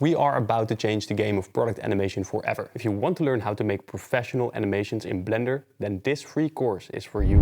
We are about to change the game of product animation forever. If you want to learn how to make professional animations in Blender, then this free course is for you.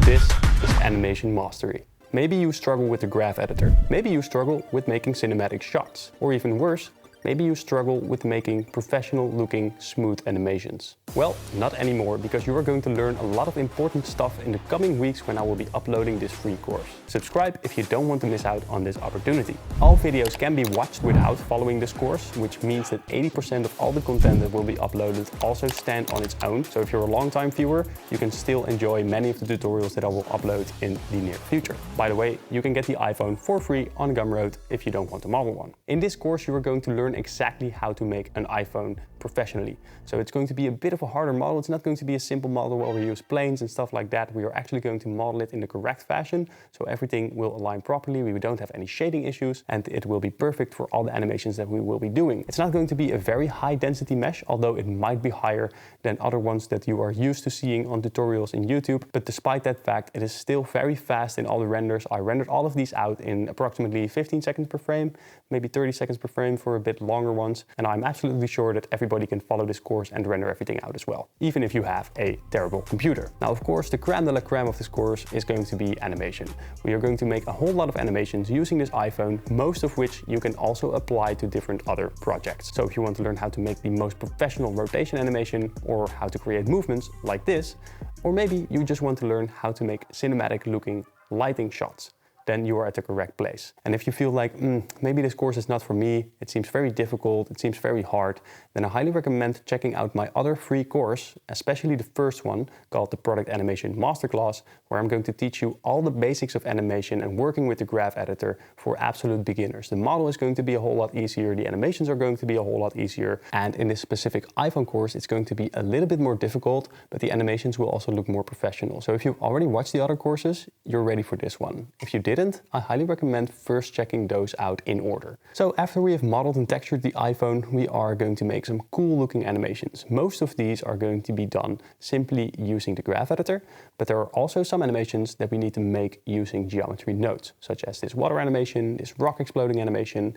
This is animation mastery. Maybe you struggle with the graph editor. Maybe you struggle with making cinematic shots. Or even worse, maybe you struggle with making professional looking smooth animations. Well, not anymore, because you are going to learn a lot of important stuff in the coming weeks when I will be uploading this free course. Subscribe if you don't want to miss out on this opportunity. All videos can be watched without following this course, which means that 80% of all the content that will be uploaded also stand on its own. So if you're a long-time viewer, you can still enjoy many of the tutorials that I will upload in the near future. By the way, you can get the iPhone for free on Gumroad if you don't want to model one. In this course, you are going to learn exactly how to make an iPhone professionally. So it's going to be a bit of a harder model. It's not going to be a simple model where we use planes and stuff like that. We are actually going to model it in the correct fashion, so everything will align properly. We don't have any shading issues, and it will be perfect for all the animations that we will be doing. It's not going to be a very high density mesh, although it might be higher than other ones that you are used to seeing on tutorials in YouTube. But despite that fact, it is still very fast in all the renders. I rendered all of these out in approximately 15 seconds per frame, maybe 30 seconds per frame for a bit longer ones. And I'm absolutely sure that everybody can follow this course and render everything out as well, even if you have a terrible computer. Now, of course, the crème de la crème of this course is going to be animation. We are going to make a whole lot of animations using this iPhone, most of which you can also apply to different other projects. So if you want to learn how to make the most professional rotation animation, or how to create movements like this, or maybe you just want to learn how to make cinematic looking lighting shots, then you are at the correct place. And if you feel like, maybe this course is not for me, it seems very difficult, it seems very hard, then I highly recommend checking out my other free course, especially the first one called the Product Animation Masterclass, where I'm going to teach you all the basics of animation and working with the graph editor for absolute beginners. The model is going to be a whole lot easier, the animations are going to be a whole lot easier, and in this specific iPhone course, it's going to be a little bit more difficult, but the animations will also look more professional. So if you've already watched the other courses, you're ready for this one. If you didn't, I highly recommend first checking those out in order. So after we have modeled and textured the iPhone, we are going to make some cool looking animations. Most of these are going to be done simply using the graph editor, but there are also some animations that we need to make using geometry nodes, such as this water animation, this rock exploding animation,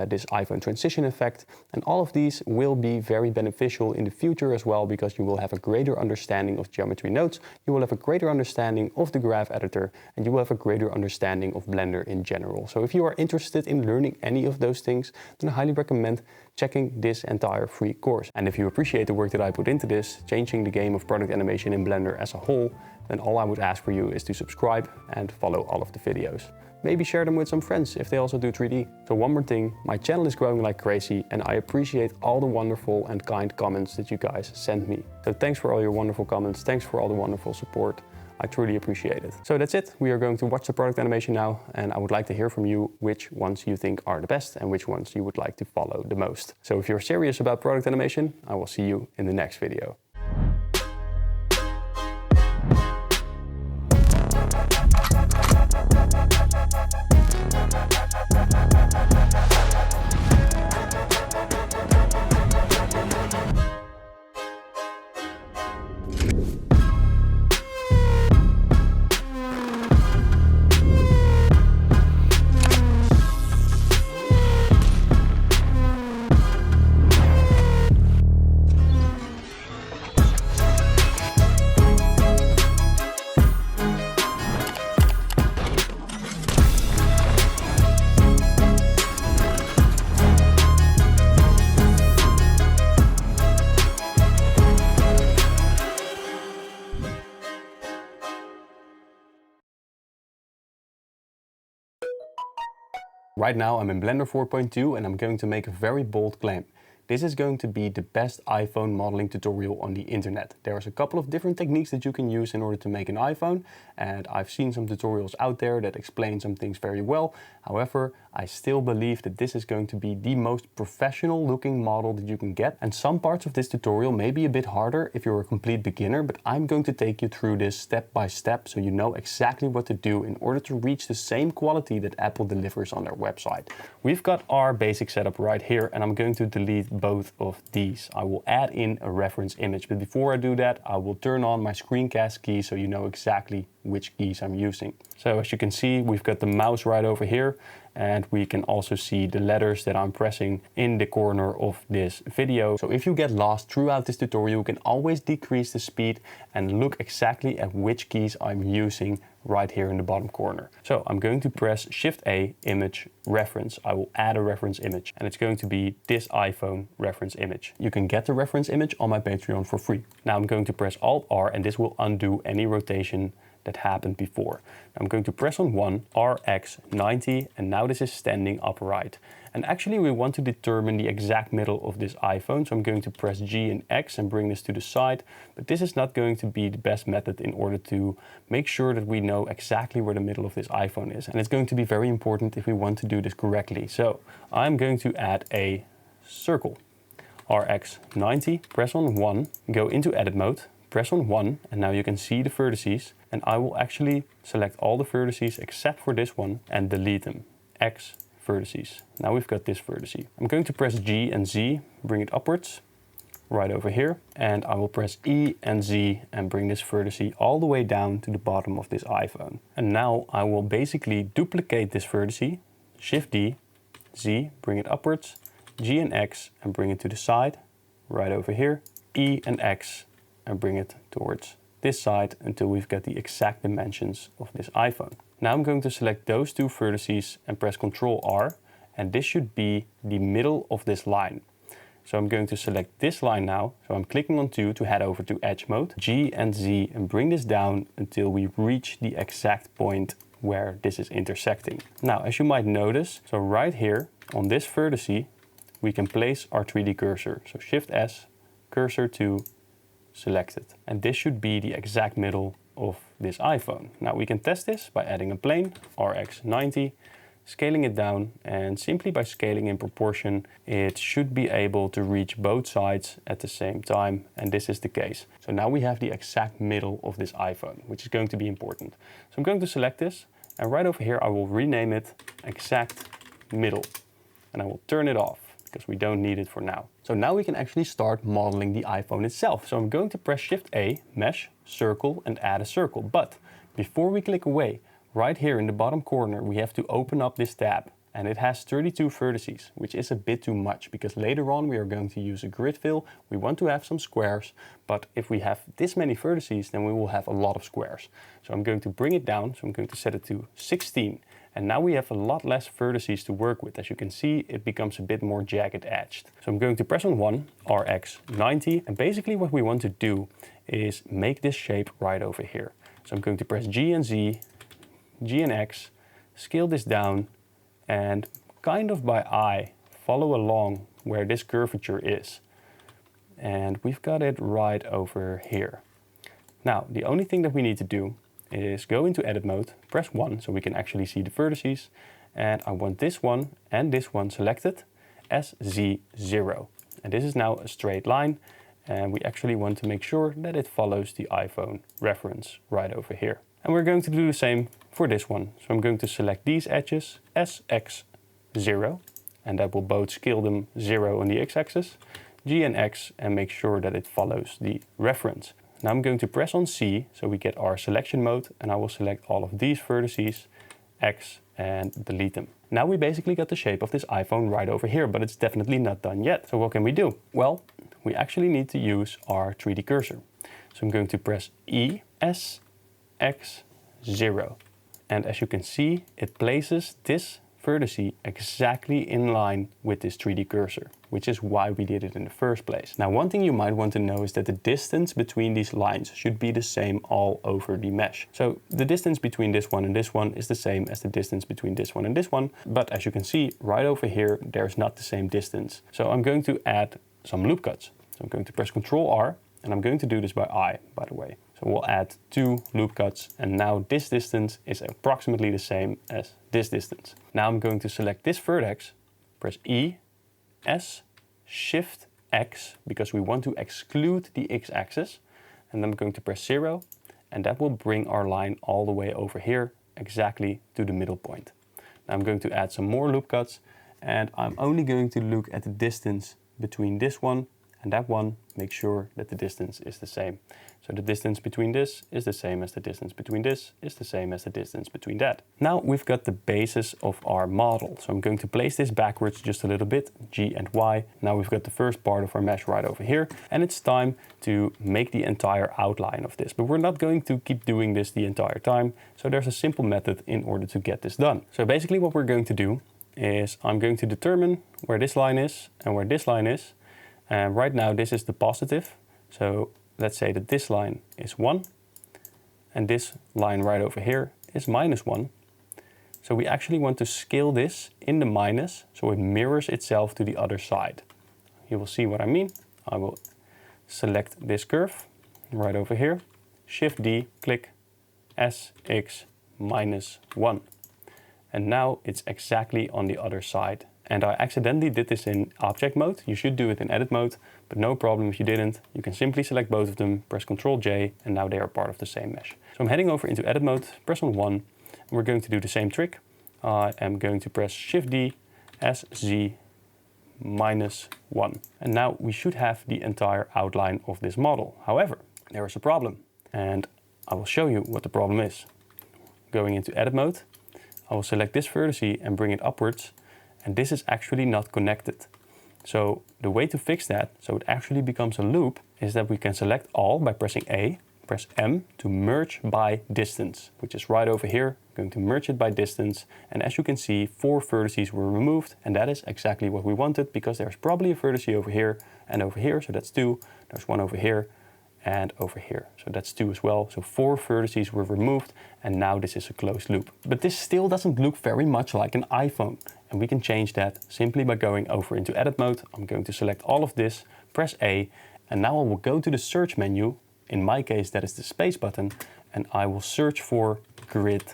this iPhone transition effect, and all of these will be very beneficial in the future as well, because you will have a greater understanding of geometry nodes, you will have a greater understanding of the graph editor, and you will have a greater understanding of Blender in general. So if you are interested in learning any of those things, then I highly recommend checking this entire free course. And if you appreciate the work that I put into this, changing the game of product animation in Blender as a whole, then all I would ask for you is to subscribe and follow all of the videos. Maybe share them with some friends if they also do 3D. So one more thing, my channel is growing like crazy, and I appreciate all the wonderful and kind comments that you guys send me. So thanks for all your wonderful comments, thanks for all the wonderful support. I truly appreciate it. So that's it. We are going to watch the product animation now, and I would like to hear from you which ones you think are the best and which ones you would like to follow the most. So if you're serious about product animation, I will see you in the next video. Right now I'm in Blender 4.2 and I'm going to make a very bold claim. This is going to be the best iPhone modeling tutorial on the internet. There's a couple of different techniques that you can use in order to make an iPhone, and I've seen some tutorials out there that explain some things very well. However, I still believe that this is going to be the most professional looking model that you can get, and some parts of this tutorial may be a bit harder if you're a complete beginner, but I'm going to take you through this step by step so you know exactly what to do in order to reach the same quality that Apple delivers on their website. We've got our basic setup right here, and I'm going to delete both of these. I will add in a reference image, but before I do that, I will turn on my screencast key so you know exactly which keys I'm using. So as you can see, we've got the mouse right over here, and we can also see the letters that I'm pressing in the corner of this video. So if you get lost throughout this tutorial, you can always decrease the speed and look exactly at which keys I'm using right here in the bottom corner. So I'm going to press Shift A, image reference. I will add a reference image, and it's going to be this iPhone reference image. You can get the reference image on my Patreon for free. Now I'm going to press Alt R, and this will undo any rotation that happened before. I'm going to press on 1, RX 90, and now this is standing upright. And actually we want to determine the exact middle of this iPhone, so I'm going to press G and X and bring this to the side, but this is not going to be the best method in order to make sure that we know exactly where the middle of this iPhone is. And it's going to be very important if we want to do this correctly. So I'm going to add a circle, RX 90, press on 1, go into edit mode, press on 1, and now you can see the vertices, and I will actually select all the vertices except for this one and delete them. X vertices. Now we've got this vertice. I'm going to press G and Z, bring it upwards, right over here, and I will press E and Z and bring this vertice all the way down to the bottom of this iPhone. And now I will basically duplicate this vertice, Shift D, Z, bring it upwards, G and X and bring it to the side, right over here, E and X and bring it towards this side until we've got the exact dimensions of this iPhone. Now I'm going to select those two vertices and press Ctrl R, and this should be the middle of this line. So I'm going to select this line now, so I'm clicking on 2 to head over to edge mode, G and Z, and bring this down until we reach the exact point where this is intersecting. Now, as you might notice, so right here on this vertice, we can place our 3D cursor. So Shift S, cursor to selected. And this should be the exact middle of this iPhone. Now we can test this by adding a plane, RX 90, scaling it down, and simply by scaling in proportion, it should be able to reach both sides at the same time, and this is the case. So now we have the exact middle of this iPhone, which is going to be important. So I'm going to select this, and right over here I will rename it exact middle, and I will turn it off, because we don't need it for now. So now we can actually start modeling the iPhone itself. So I'm going to press Shift A, Mesh, Circle, and add a circle. But before we click away, right here in the bottom corner, we have to open up this tab. And it has 32 vertices, which is a bit too much, because later on we are going to use a grid fill. We want to have some squares, but if we have this many vertices, then we will have a lot of squares. So I'm going to bring it down, so I'm going to set it to 16. And now we have a lot less vertices to work with. As you can see, it becomes a bit more jagged edged. So I'm going to press on 1, RX 90, and basically what we want to do is make this shape right over here. So I'm going to press G and Z, G and X, scale this down, and kind of by eye, follow along where this curvature is. And we've got it right over here. Now, the only thing that we need to do is go into edit mode, press 1 so we can actually see the vertices, and I want this one and this one selected as Z0. And this is now a straight line, and we actually want to make sure that it follows the iPhone reference right over here. And we're going to do the same for this one. So I'm going to select these edges as X0, and that will both scale them 0 on the X-axis, G and X, and make sure that it follows the reference. Now I'm going to press on C so we get our selection mode, and I will select all of these vertices, X, and delete them. Now we basically got the shape of this iPhone right over here, but it's definitely not done yet. So what can we do? Well, we actually need to use our 3D cursor. So I'm going to press E, S, X, 0. And as you can see, it places this vertice exactly in line with this 3D cursor, which is why we did it in the first place. Now, one thing you might want to know is that the distance between these lines should be the same all over the mesh. So the distance between this one and this one is the same as the distance between this one and this one. But as you can see right over here, there's not the same distance. So I'm going to add some loop cuts. So I'm going to press Ctrl R, and I'm going to do this by eye, by the way. So we'll add 2 loop cuts, and now this distance is approximately the same as this distance. Now I'm going to select this vertex, press E, S, Shift X, because we want to exclude the X-axis, and then I'm going to press 0, and that will bring our line all the way over here, exactly to the middle point. Now I'm going to add some more loop cuts, and I'm only going to look at the distance between this one and that one, make sure that the distance is the same. So the distance between this is the same as the distance between this is the same as the distance between that. Now we've got the basis of our model. So I'm going to place this backwards just a little bit, G and Y. Now we've got the first part of our mesh right over here, and it's time to make the entire outline of this. But we're not going to keep doing this the entire time. So there's a simple method in order to get this done. So basically what we're going to do is I'm going to determine where this line is and where this line is. And right now this is the positive. So let's say that this line is 1 and this line right over here is -1. So we actually want to scale this in the minus so it mirrors itself to the other side. You will see what I mean. I will select this curve right over here, Shift D, click, S, X, -1. And now it's exactly on the other side. And I accidentally did this in object mode. You should do it in edit mode, but no problem if you didn't. You can simply select both of them, press Ctrl J, and now they are part of the same mesh. So I'm heading over into edit mode, press on 1, and we're going to do the same trick. I am going to press Shift D, S, Z, -1. And now we should have the entire outline of this model. However, there is a problem, and I will show you what the problem is. Going into edit mode, I will select this vertex and bring it upwards. And this is actually not connected. So the way to fix that, so it actually becomes a loop, is that we can select all by pressing A, press M to merge by distance, which is right over here. I'm going to merge it by distance. And as you can see, 4 vertices were removed. And that is exactly what we wanted, because there's probably a vertex over here and over here. So that's 2. There's one over here and over here. So that's 2 as well. So 4 vertices were removed, and now this is a closed loop. But this still doesn't look very much like an iPhone. And we can change that simply by going over into edit mode. I'm going to select all of this, press A, and now I will go to the search menu. In my case, that is the space button, and I will search for grid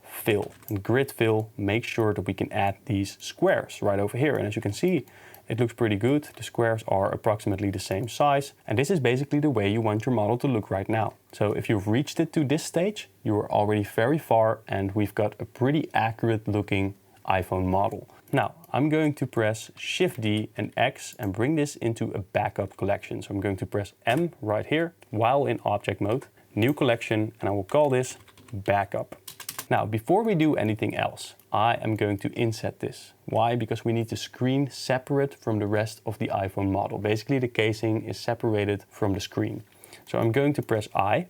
fill. And grid fill makes sure that we can add these squares right over here. And as you can see, it looks pretty good. The squares are approximately the same size. And this is basically the way you want your model to look right now. So if you've reached it to this stage, you are already very far, and we've got a pretty accurate looking iPhone model. Now, I'm going to press Shift D and X and bring this into a backup collection. So I'm going to press M right here while in object mode, new collection, and I will call this backup. Now, before we do anything else, I am going to inset this. Why? Because we need the screen separate from the rest of the iPhone model. Basically, the casing is separated from the screen. So I'm going to press I,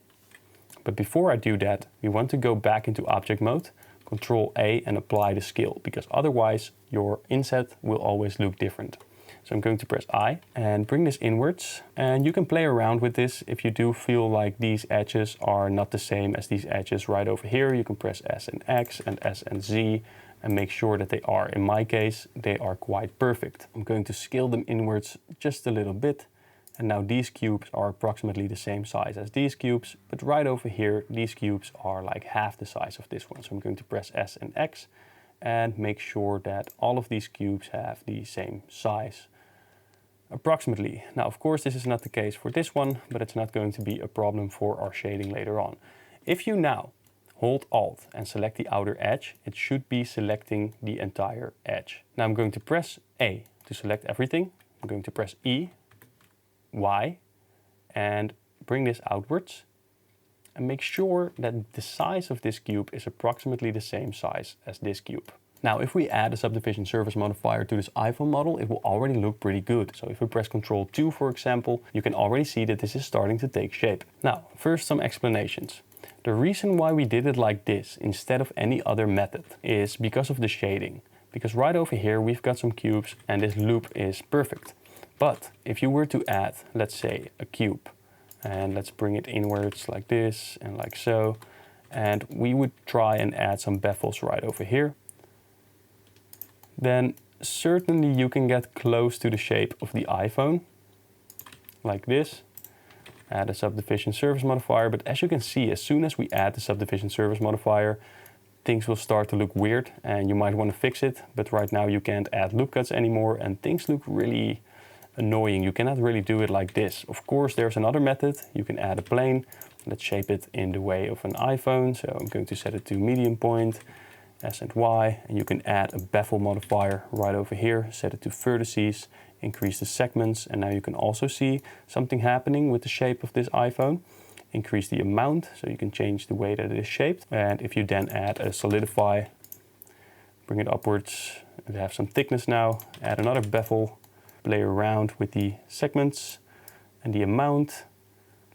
but before I do that, we want to go back into object mode, Ctrl A, and apply the scale, because otherwise your inset will always look different. So I'm going to press I and bring this inwards, and you can play around with this. If you do feel like these edges are not the same as these edges right over here, you can press S and X and S and Z and make sure that they are. In my case, they are quite perfect. I'm going to scale them inwards just a little bit. And now these cubes are approximately the same size as these cubes, but right over here, these cubes are like half the size of this one. So I'm going to press S and X and make sure that all of these cubes have the same size, approximately. Now, of course, this is not the case for this one, but it's not going to be a problem for our shading later on. If you now hold Alt and select the outer edge, it should be selecting the entire edge. Now I'm going to press A to select everything. I'm going to press E, Y, and bring this outwards and make sure that the size of this cube is approximately the same size as this cube. Now, if we add a subdivision surface modifier to this iPhone model, it will already look pretty good. So if we press Ctrl 2, for example, you can already see that this is starting to take shape. Now, first some explanations. The reason why we did it like this instead of any other method is because of the shading. Because right over here, we've got some cubes and this loop is perfect. But if you were to add, let's say, a cube, and let's bring it inwards like this and like so, and we would try and add some bevels right over here, then certainly you can get close to the shape of the iPhone, like this. Add a subdivision surface modifier, but as you can see, as soon as we add the subdivision surface modifier, things will start to look weird and you might want to fix it, but right now you can't add loop cuts anymore and things look really annoying. You cannot really do it like this. Of course, there's another method. You can add a plane. Let's shape it in the way of an iPhone. So I'm going to set it to medium point S and Y, and you can add a bevel modifier right over here, set it to vertices, increase the segments, and now you can also see something happening with the shape of this iPhone. Increase the amount, so you can change the way that it is shaped. And if you then add a solidify, bring it upwards, and have some thickness now, add another bevel, play around with the segments and the amount,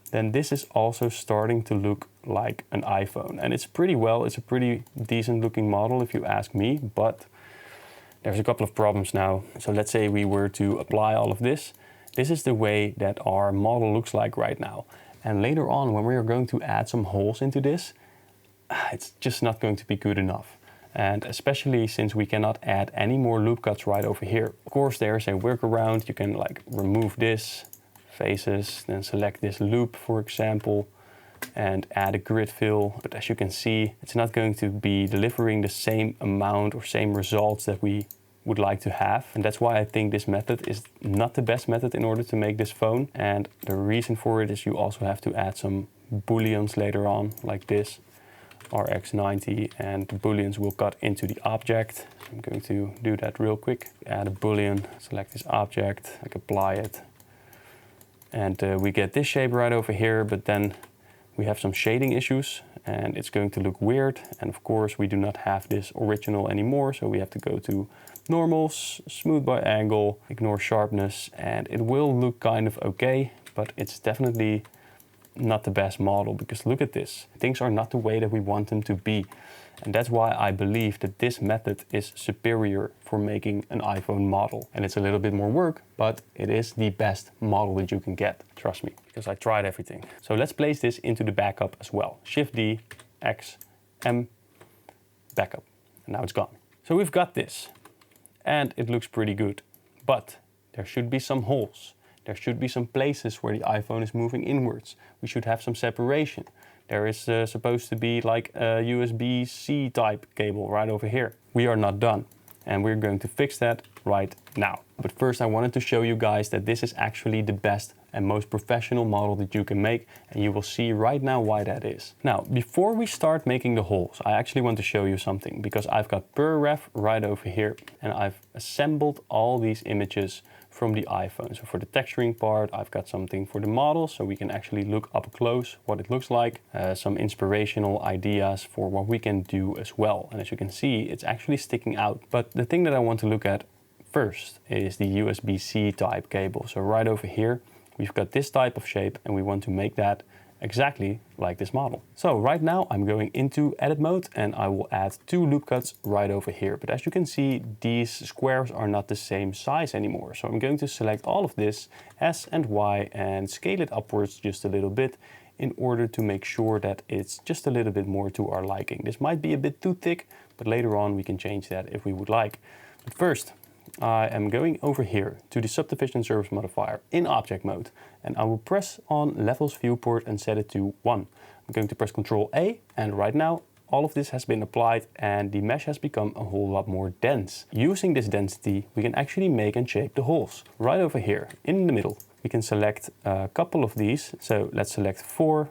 then this is also starting to look like an iPhone. And it's a pretty decent looking model if you ask me, but there's a couple of problems now. So let's say we were to apply all of this. This is the way that our model looks like right now. And later on, when we are going to add some holes into this, it's just not going to be good enough. And especially since we cannot add any more loop cuts right over here. Of course, there's a workaround. You can like remove this, faces, then select this loop, for example, and add a grid fill. But as you can see, it's not going to be delivering the same amount or same results that we would like to have. And that's why I think this method is not the best method in order to make this phone. And the reason for it is you also have to add some booleans later on, like this, RX90, and the booleans will cut into the object. I'm going to do that real quick. Add a boolean, select this object, like apply it. And we get this shape right over here, but then we have some shading issues and it's going to look weird. And of course we do not have this original anymore, so we have to go to normals, smooth by angle, ignore sharpness, and it will look kind of okay, but it's definitely not the best model, because look at this. Things are not the way that we want them to be. And that's why I believe that this method is superior for making an iPhone model. And it's a little bit more work, but it is the best model that you can get. Trust me, because I tried everything. So let's place this into the backup as well. Shift D, X, M, backup. And now it's gone. So we've got this. And it looks pretty good. But there should be some holes. There should be some places where the iPhone is moving inwards. We should have some separation. There is supposed to be like a USB-C type cable right over here. We are not done. And we're going to fix that right now. But first I wanted to show you guys that this is actually the best and most professional model that you can make, and you will see right now why that is. Now, before we start making the holes, I actually want to show you something, because I've got PureRef right over here, and I've assembled all these images from the iPhone. So for the texturing part, I've got something for the model, so we can actually look up close what it looks like, some inspirational ideas for what we can do as well. And as you can see, it's actually sticking out. But the thing that I want to look at first is the USB-C type cable. So right over here, we've got this type of shape, and we want to make that exactly like this model. So right now I'm going into edit mode, and I will add 2 loop cuts right over here. But as you can see, these squares are not the same size anymore. So I'm going to select all of this, S and Y, and scale it upwards just a little bit in order to make sure that it's just a little bit more to our liking. This might be a bit too thick, but later on we can change that if we would like. But first, I am going over here to the subdivision surface modifier in object mode, and I will press on levels viewport and set it to 1. I'm going to press Ctrl A, and right now all of this has been applied and the mesh has become a whole lot more dense. Using this density, we can actually make and shape the holes. Right over here in the middle, we can select a couple of these. So let's select 4,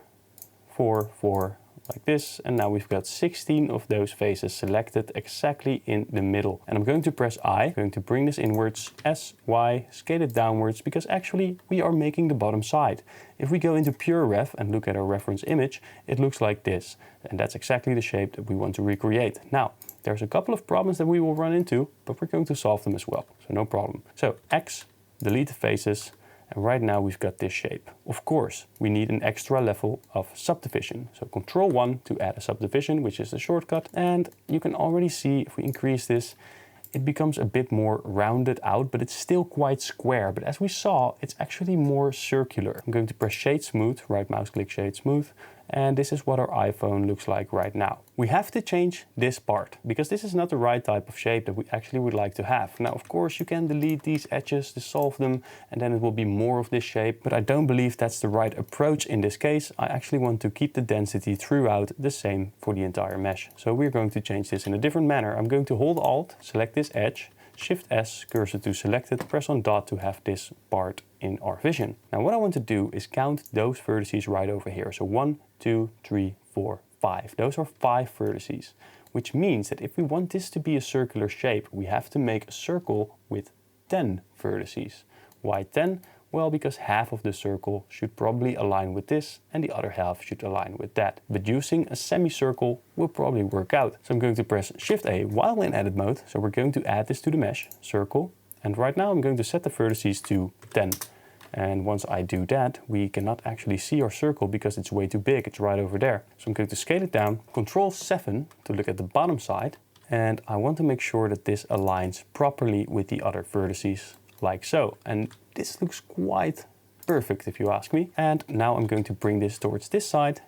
4, 4, like this, and now we've got 16 of those faces selected exactly in the middle. And I'm going to press I, I'm going to bring this inwards, S, Y, scale it downwards, because actually we are making the bottom side. If we go into PureRef and look at our reference image, it looks like this, and that's exactly the shape that we want to recreate. Now, there's a couple of problems that we will run into, but we're going to solve them as well, so no problem. So X, delete the faces, and right now we've got this shape. Of course, we need an extra level of subdivision. So Ctrl 1 to add a subdivision, which is the shortcut. And you can already see if we increase this, it becomes a bit more rounded out, but it's still quite square. But as we saw, it's actually more circular. I'm going to press Shade Smooth, right mouse click Shade Smooth. And this is what our iPhone looks like right now. We have to change this part, because this is not the right type of shape that we actually would like to have. Now, of course, you can delete these edges, dissolve them, and then it will be more of this shape. But I don't believe that's the right approach in this case. I actually want to keep the density throughout the same for the entire mesh. So we're going to change this in a different manner. I'm going to hold Alt, select this edge, Shift S, cursor to selected, press on dot to have this part in our vision. Now what I want to do is count those vertices right over here. So 1, 2, 3, 4, 5. Those are 5 vertices. which means that if we want this to be a circular shape, we have to make a circle with 10 vertices. Why 10? Well, because half of the circle should probably align with this and the other half should align with that. But using a semicircle will probably work out. So I'm going to press Shift A while in edit mode. So we're going to add this to the mesh, circle. And right now I'm going to set the vertices to 10. And once I do that, we cannot actually see our circle because it's way too big. It's right over there. So I'm going to scale it down, Control 7 to look at the bottom side. And I want to make sure that this aligns properly with the other vertices, like so. And this looks quite perfect if you ask me. And now I'm going to bring this towards this side,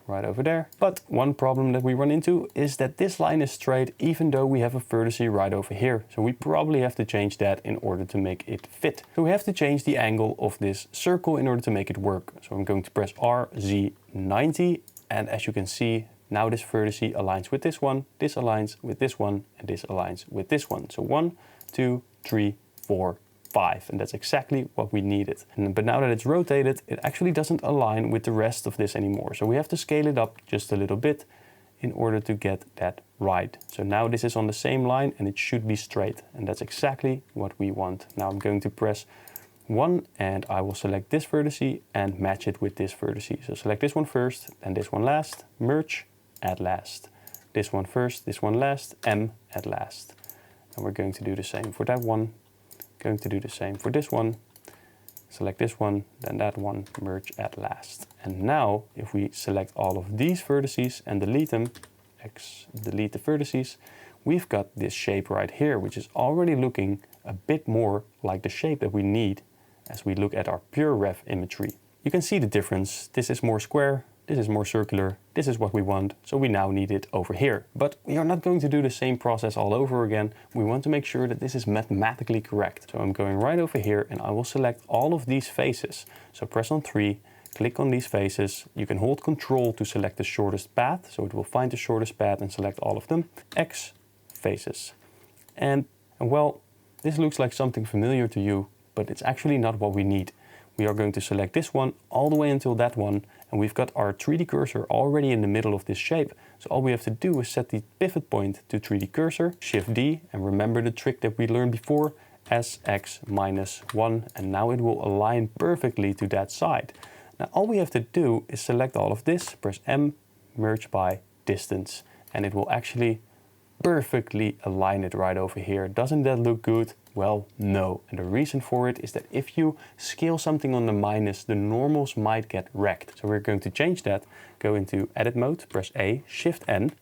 right over there. But one problem that we run into is that this line is straight even though we have a vertex right over here. So we probably have to change that in order to make it fit. So we have to change the angle of this circle in order to make it work. So I'm going to press RZ90, and as you can see, now this vertex aligns with this aligns with this one, and this aligns with this one. So 1, 2, 3, 4, 5, and that's exactly what we needed. But now that it's rotated, it actually doesn't align with the rest of this anymore. So we have to scale it up just a little bit in order to get that right. So now this is on the same line and it should be straight, and that's exactly what we want. Now I'm going to press 1 and I will select this vertex and match it with this vertex. So select this one first and this one last, merge, add last. This one first, this one last, M, add last. And we're going to do the same for that one. Going to do the same for this one. Select this one, then that one, merge at last. And now if we select all of these vertices and delete them, X, delete the vertices, we've got this shape right here, which is already looking a bit more like the shape that we need as we look at our pure ref imagery. You can see the difference. This is more square, this is more circular, this is what we want, so we now need it over here. But we are not going to do the same process all over again. We want to make sure that this is mathematically correct. So I'm going right over here and I will select all of these faces. So press on 3, click on these faces. You can hold Control to select the shortest path, so it will find the shortest path and select all of them. X, faces. And well, this looks like something familiar to you, but it's actually not what we need. We are going to select this one all the way until that one, and we've got our 3D cursor already in the middle of this shape. So all we have to do is set the pivot point to 3D cursor, Shift D, and remember the trick that we learned before, SX-1, and now it will align perfectly to that side. Now all we have to do is select all of this, press M, merge by distance, and it will actually perfectly align it right over here. Doesn't that look good? Well, no. And the reason for it is that if you scale something on the minus, the normals might get wrecked. So we're going to change that, go into edit mode, press A, Shift N,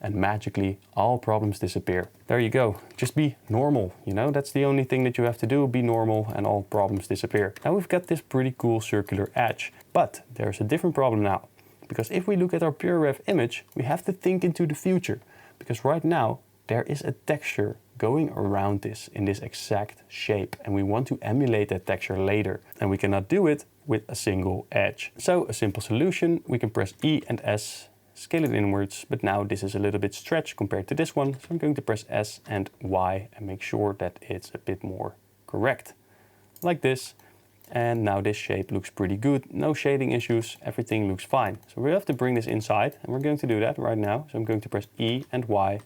and magically all problems disappear. There you go. Just be normal, you know, that's the only thing that you have to do, be normal, and all problems disappear. Now we've got this pretty cool circular edge, but there's a different problem now. Because if we look at our pure ref image, we have to think into the future. Because right now, there is a texture going around this in this exact shape, and we want to emulate that texture later, and we cannot do it with a single edge. So a simple solution, we can press E and S, scale it inwards, but now this is a little bit stretched compared to this one, so I'm going to press S and Y and make sure that it's a bit more correct, like this. And now this shape looks pretty good, no shading issues, everything looks fine. So we have to bring this inside, and we're going to do that right now. So I'm going to press E and Y,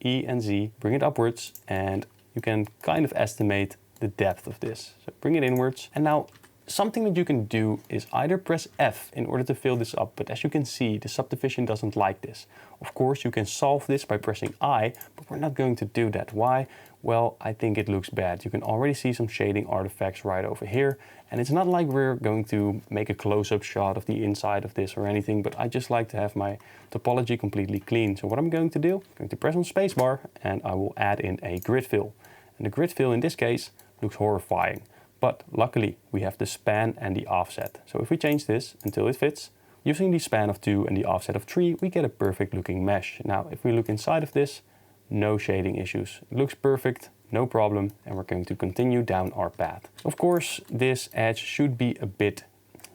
E and Z, bring it upwards, and you can kind of estimate the depth of this. So bring it inwards. And now something that you can do is either press F in order to fill this up, but as you can see, the subdivision doesn't like this. Of course, you can solve this by pressing I, but we're not going to do that. Why? Well, I think it looks bad. You can already see some shading artifacts right over here, and it's not like we're going to make a close-up shot of the inside of this or anything, but I just like to have my topology completely clean. So what I'm going to do, I'm going to press on spacebar, and I will add in a grid fill. And the grid fill in this case looks horrifying. But luckily we have the span and the offset. So if we change this until it fits, using the span of 2 and the offset of 3, we get a perfect looking mesh. Now if we look inside of this, no shading issues. It looks perfect, no problem, and we're going to continue down our path. Of course, this edge should be a bit,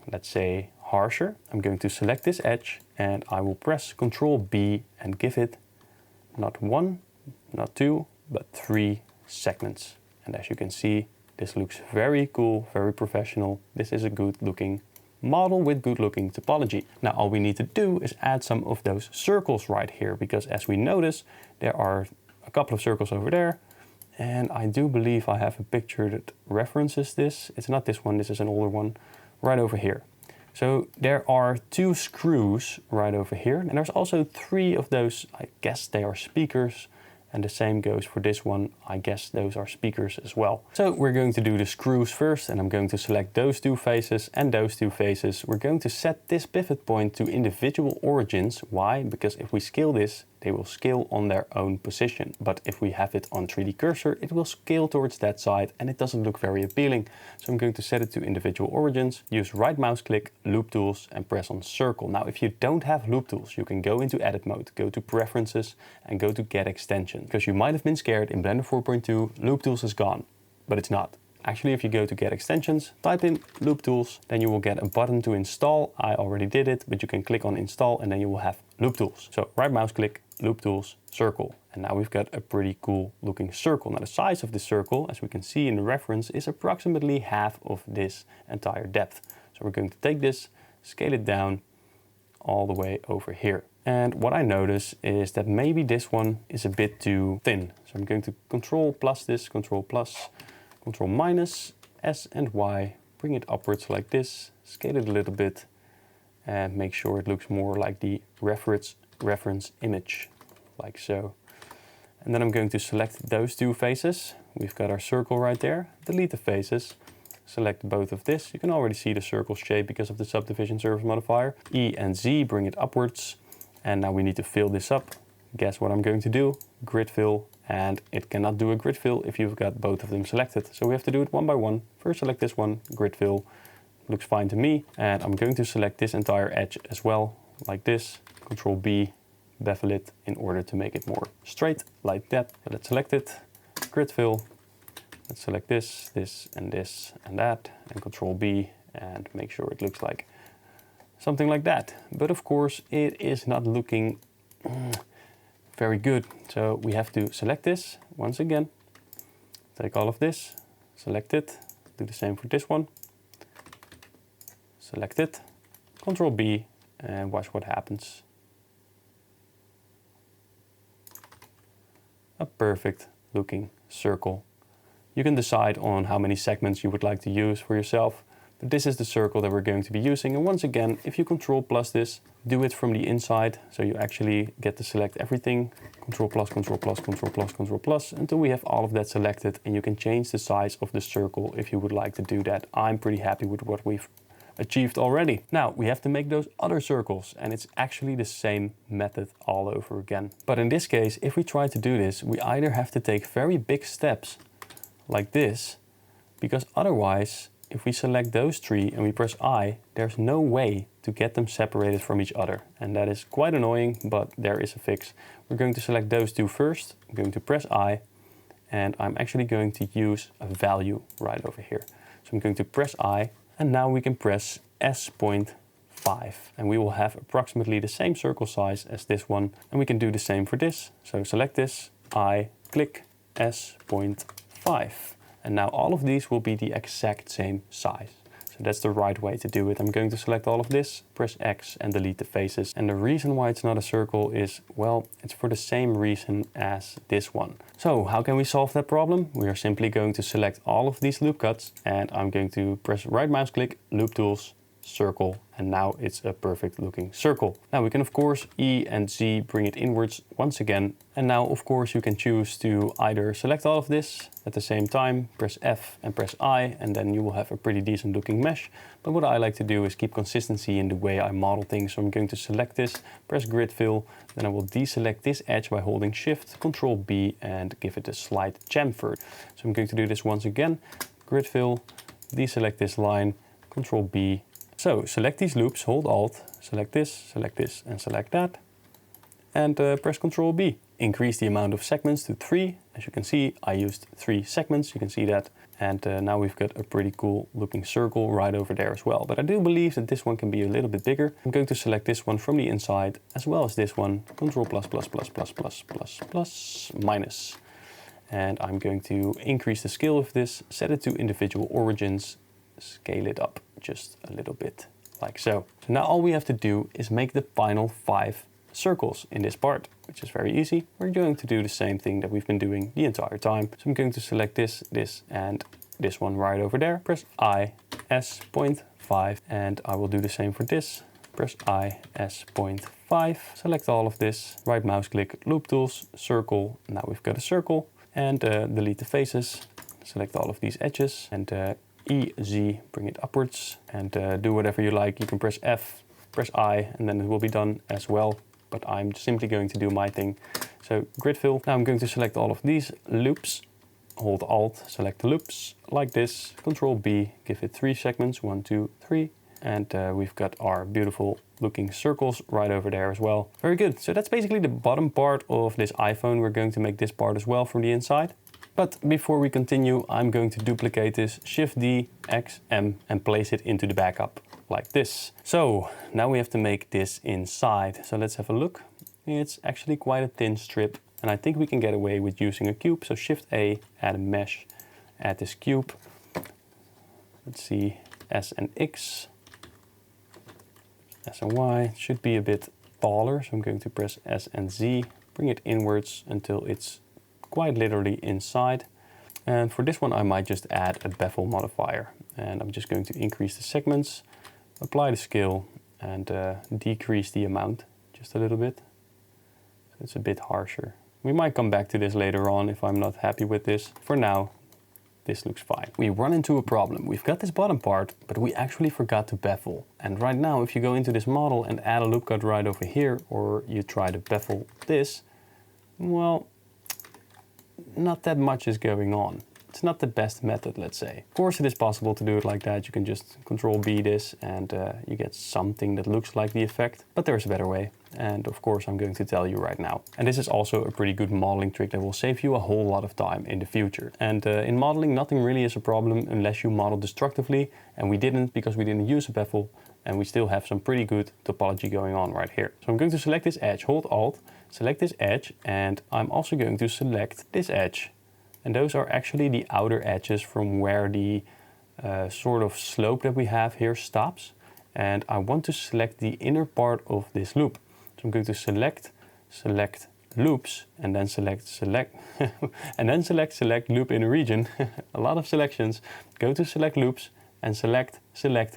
let's say, harsher. I'm going to select this edge and I will press Ctrl B and give it not 1, not 2, but 3 segments. And as you can see, this looks very cool, very professional. This is a good looking model with good looking topology. Now all we need to do is add some of those circles right here, because as we notice, there are a couple of circles over there. And I do believe I have a picture that references this. It's not this one, this is an older one, right over here. So there are 2 screws right over here. And there's also 3 of those, I guess they are speakers. And the same goes for this one. I guess those are speakers as well. So we're going to do the screws first, and I'm going to select those 2 faces and those 2 faces. We're going to set this pivot point to individual origins. Why? Because if we scale this, they will scale on their own position. But if we have it on 3D cursor, it will scale towards that side and it doesn't look very appealing. So I'm going to set it to individual origins, use right mouse click, loop tools, and press on circle. Now, if you don't have loop tools, you can go into edit mode, go to preferences and go to get extension. Because you might have been scared in Blender 4.2, loop tools is gone, but it's not. Actually, if you go to get extensions, type in loop tools, then you will get a button to install. I already did it, but you can click on install and then you will have loop tools. So right mouse click, loop tools, circle. And now we've got a pretty cool looking circle. Now the size of the circle, as we can see in the reference, is approximately half of this entire depth. So we're going to take this, scale it down all the way over here. And what I notice is that maybe this one is a bit too thin. So I'm going to control plus this, control plus, control minus, S and Y, bring it upwards like this, scale it a little bit, and make sure it looks more like the reference image, like so. And then I'm going to select those 2 faces. We've got our circle right there, delete the faces, select both of this. You can already see the circle shape because of the subdivision surface modifier. E and Z, bring it upwards. And now we need to fill this up. Guess what I'm going to do? Grid fill. And it cannot do a grid fill if you've got both of them selected. So we have to do it one by one. First select this one, grid fill. Looks fine to me. And I'm going to select this entire edge as well, like this. Control B, bevel it in order to make it more straight, like that. So let's select it, grid fill. Let's select this, this, and that. And Control B and make sure it looks like something like that. But of course, it is not looking very good. So we have to select this once again, take all of this, select it, do the same for this one, select it, Control B, and watch what happens. A perfect looking circle. You can decide on how many segments you would like to use for yourself. But this is the circle that we're going to be using. And once again, if you control plus this, do it from the inside. So you actually get to select everything. Control plus, control plus, control plus, control plus, until we have all of that selected. And you can change the size of the circle if you would like to do that. I'm pretty happy with what we've achieved already. Now we have to make those other circles, and it's actually the same method all over again. But in this case, if we try to do this, we either have to take very big steps like this, because otherwise, if we select those 3 and we press I, there's no way to get them separated from each other. And that is quite annoying, but there is a fix. We're going to select those 2 first. I'm going to press I, and I'm actually going to use a value right over here. So I'm going to press I, and now we can press S.5, and we will have approximately the same circle size as this one. And we can do the same for this. So select this, I, click S.5. And now all of these will be the exact same size. So that's the right way to do it. I'm going to select all of this, press X and delete the faces. And the reason why it's not a circle is, well, it's for the same reason as this one. So how can we solve that problem? We are simply going to select all of these loop cuts, and I'm going to press right mouse click, loop tools, circle, and now it's a perfect looking circle. Now we can of course E and Z bring it inwards once again, and now of course you can choose to either select all of this at the same time, press F and press I, and then you will have a pretty decent looking mesh. But what I like to do is keep consistency in the way I model things. So I'm going to select this, press grid fill, then I will deselect this edge by holding Shift, Control B, and give it a slight chamfer. So I'm going to do this once again, grid fill, deselect this line, Control B. So select these loops, hold Alt, select this, and select that. And press Control B. Increase the amount of segments to 3. As you can see, I used 3 segments, you can see that. And now we've got a pretty cool looking circle right over there as well. But I do believe that this one can be a little bit bigger. I'm going to select this one from the inside, as well as this one, Control plus, plus, plus, plus, plus, plus, plus, minus. And I'm going to increase the scale of this, set it to individual origins, scale it up just a little bit like so. So now all we have to do is make the final 5 circles in this part, which is very easy. We're going to do the same thing that we've been doing the entire time. So I'm going to select this, this, and this one right over there. Press I, S, 0.5, and I will do the same for this. Press I, S, 0.5, select all of this, right mouse click, loop tools, circle. Now we've got a circle, and delete the faces. Select all of these edges, and E, Z, bring it upwards, and do whatever you like. You can press F, press I, and then it will be done as well. But I'm simply going to do my thing. So grid fill. Now I'm going to select all of these loops. Hold Alt, select the loops like this. Control B, give it 3 segments, 1, 2, 3. And we've got our beautiful looking circles right over there as well. Very good. So that's basically the bottom part of this iPhone. We're going to make this part as well from the inside. But before we continue, I'm going to duplicate this, Shift D, X, M, and place it into the backup like this. So now we have to make this inside. So let's have a look. It's actually quite a thin strip, and I think we can get away with using a cube. So Shift A, add a mesh, add this cube. Let's see, S and X, S and Y. It should be a bit taller, so I'm going to press S and Z, bring it inwards until it's quite literally inside. And for this one I might just add a bevel modifier, and I'm just going to increase the segments, apply the scale, and decrease the amount just a little bit. So it's a bit harsher. We might come back to this later on if I'm not happy with this. For now, this looks fine. We run into a problem. We've got this bottom part, but we actually forgot to bevel. And right now, if you go into this model and add a loop cut right over here, or you try to bevel this, well, not that much is going on. It's not the best method, let's say. Of course it is possible to do it like that. You can just Control B this and you get something that looks like the effect, but there's a better way. And of course I'm going to tell you right now. And this is also a pretty good modeling trick that will save you a whole lot of time in the future. And in modeling, nothing really is a problem unless you model destructively, and we didn't because we didn't use a bevel, and we still have some pretty good topology going on right here. So I'm going to select this edge, hold Alt, select this edge, and I'm also going to select this edge. And those are actually the outer edges from where the sort of slope that we have here stops. And I want to select the inner part of this loop. So I'm going to select loops, and then select, and then select loop inner region. A lot of selections. Go to select loops and select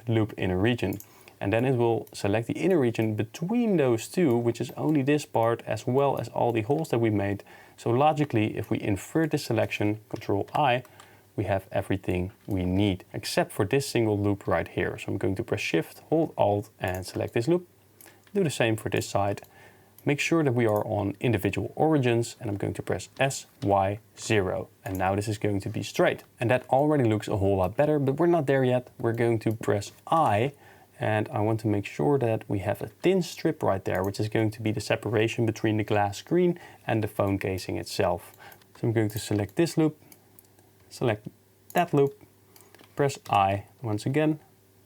loop inner region. And then it will select the inner region between those two, which is only this part as well as all the holes that we made. So logically, if we invert the selection, Control I, we have everything we need, except for this single loop right here. So I'm going to press Shift, hold Alt, and select this loop. Do the same for this side. Make sure that we are on individual origins, and I'm going to press S, Y, 0. And now this is going to be straight. And that already looks a whole lot better, but we're not there yet. We're going to press I, and I want to make sure that we have a thin strip right there, which is going to be the separation between the glass screen and the phone casing itself. So I'm going to select this loop, select that loop, press I once again,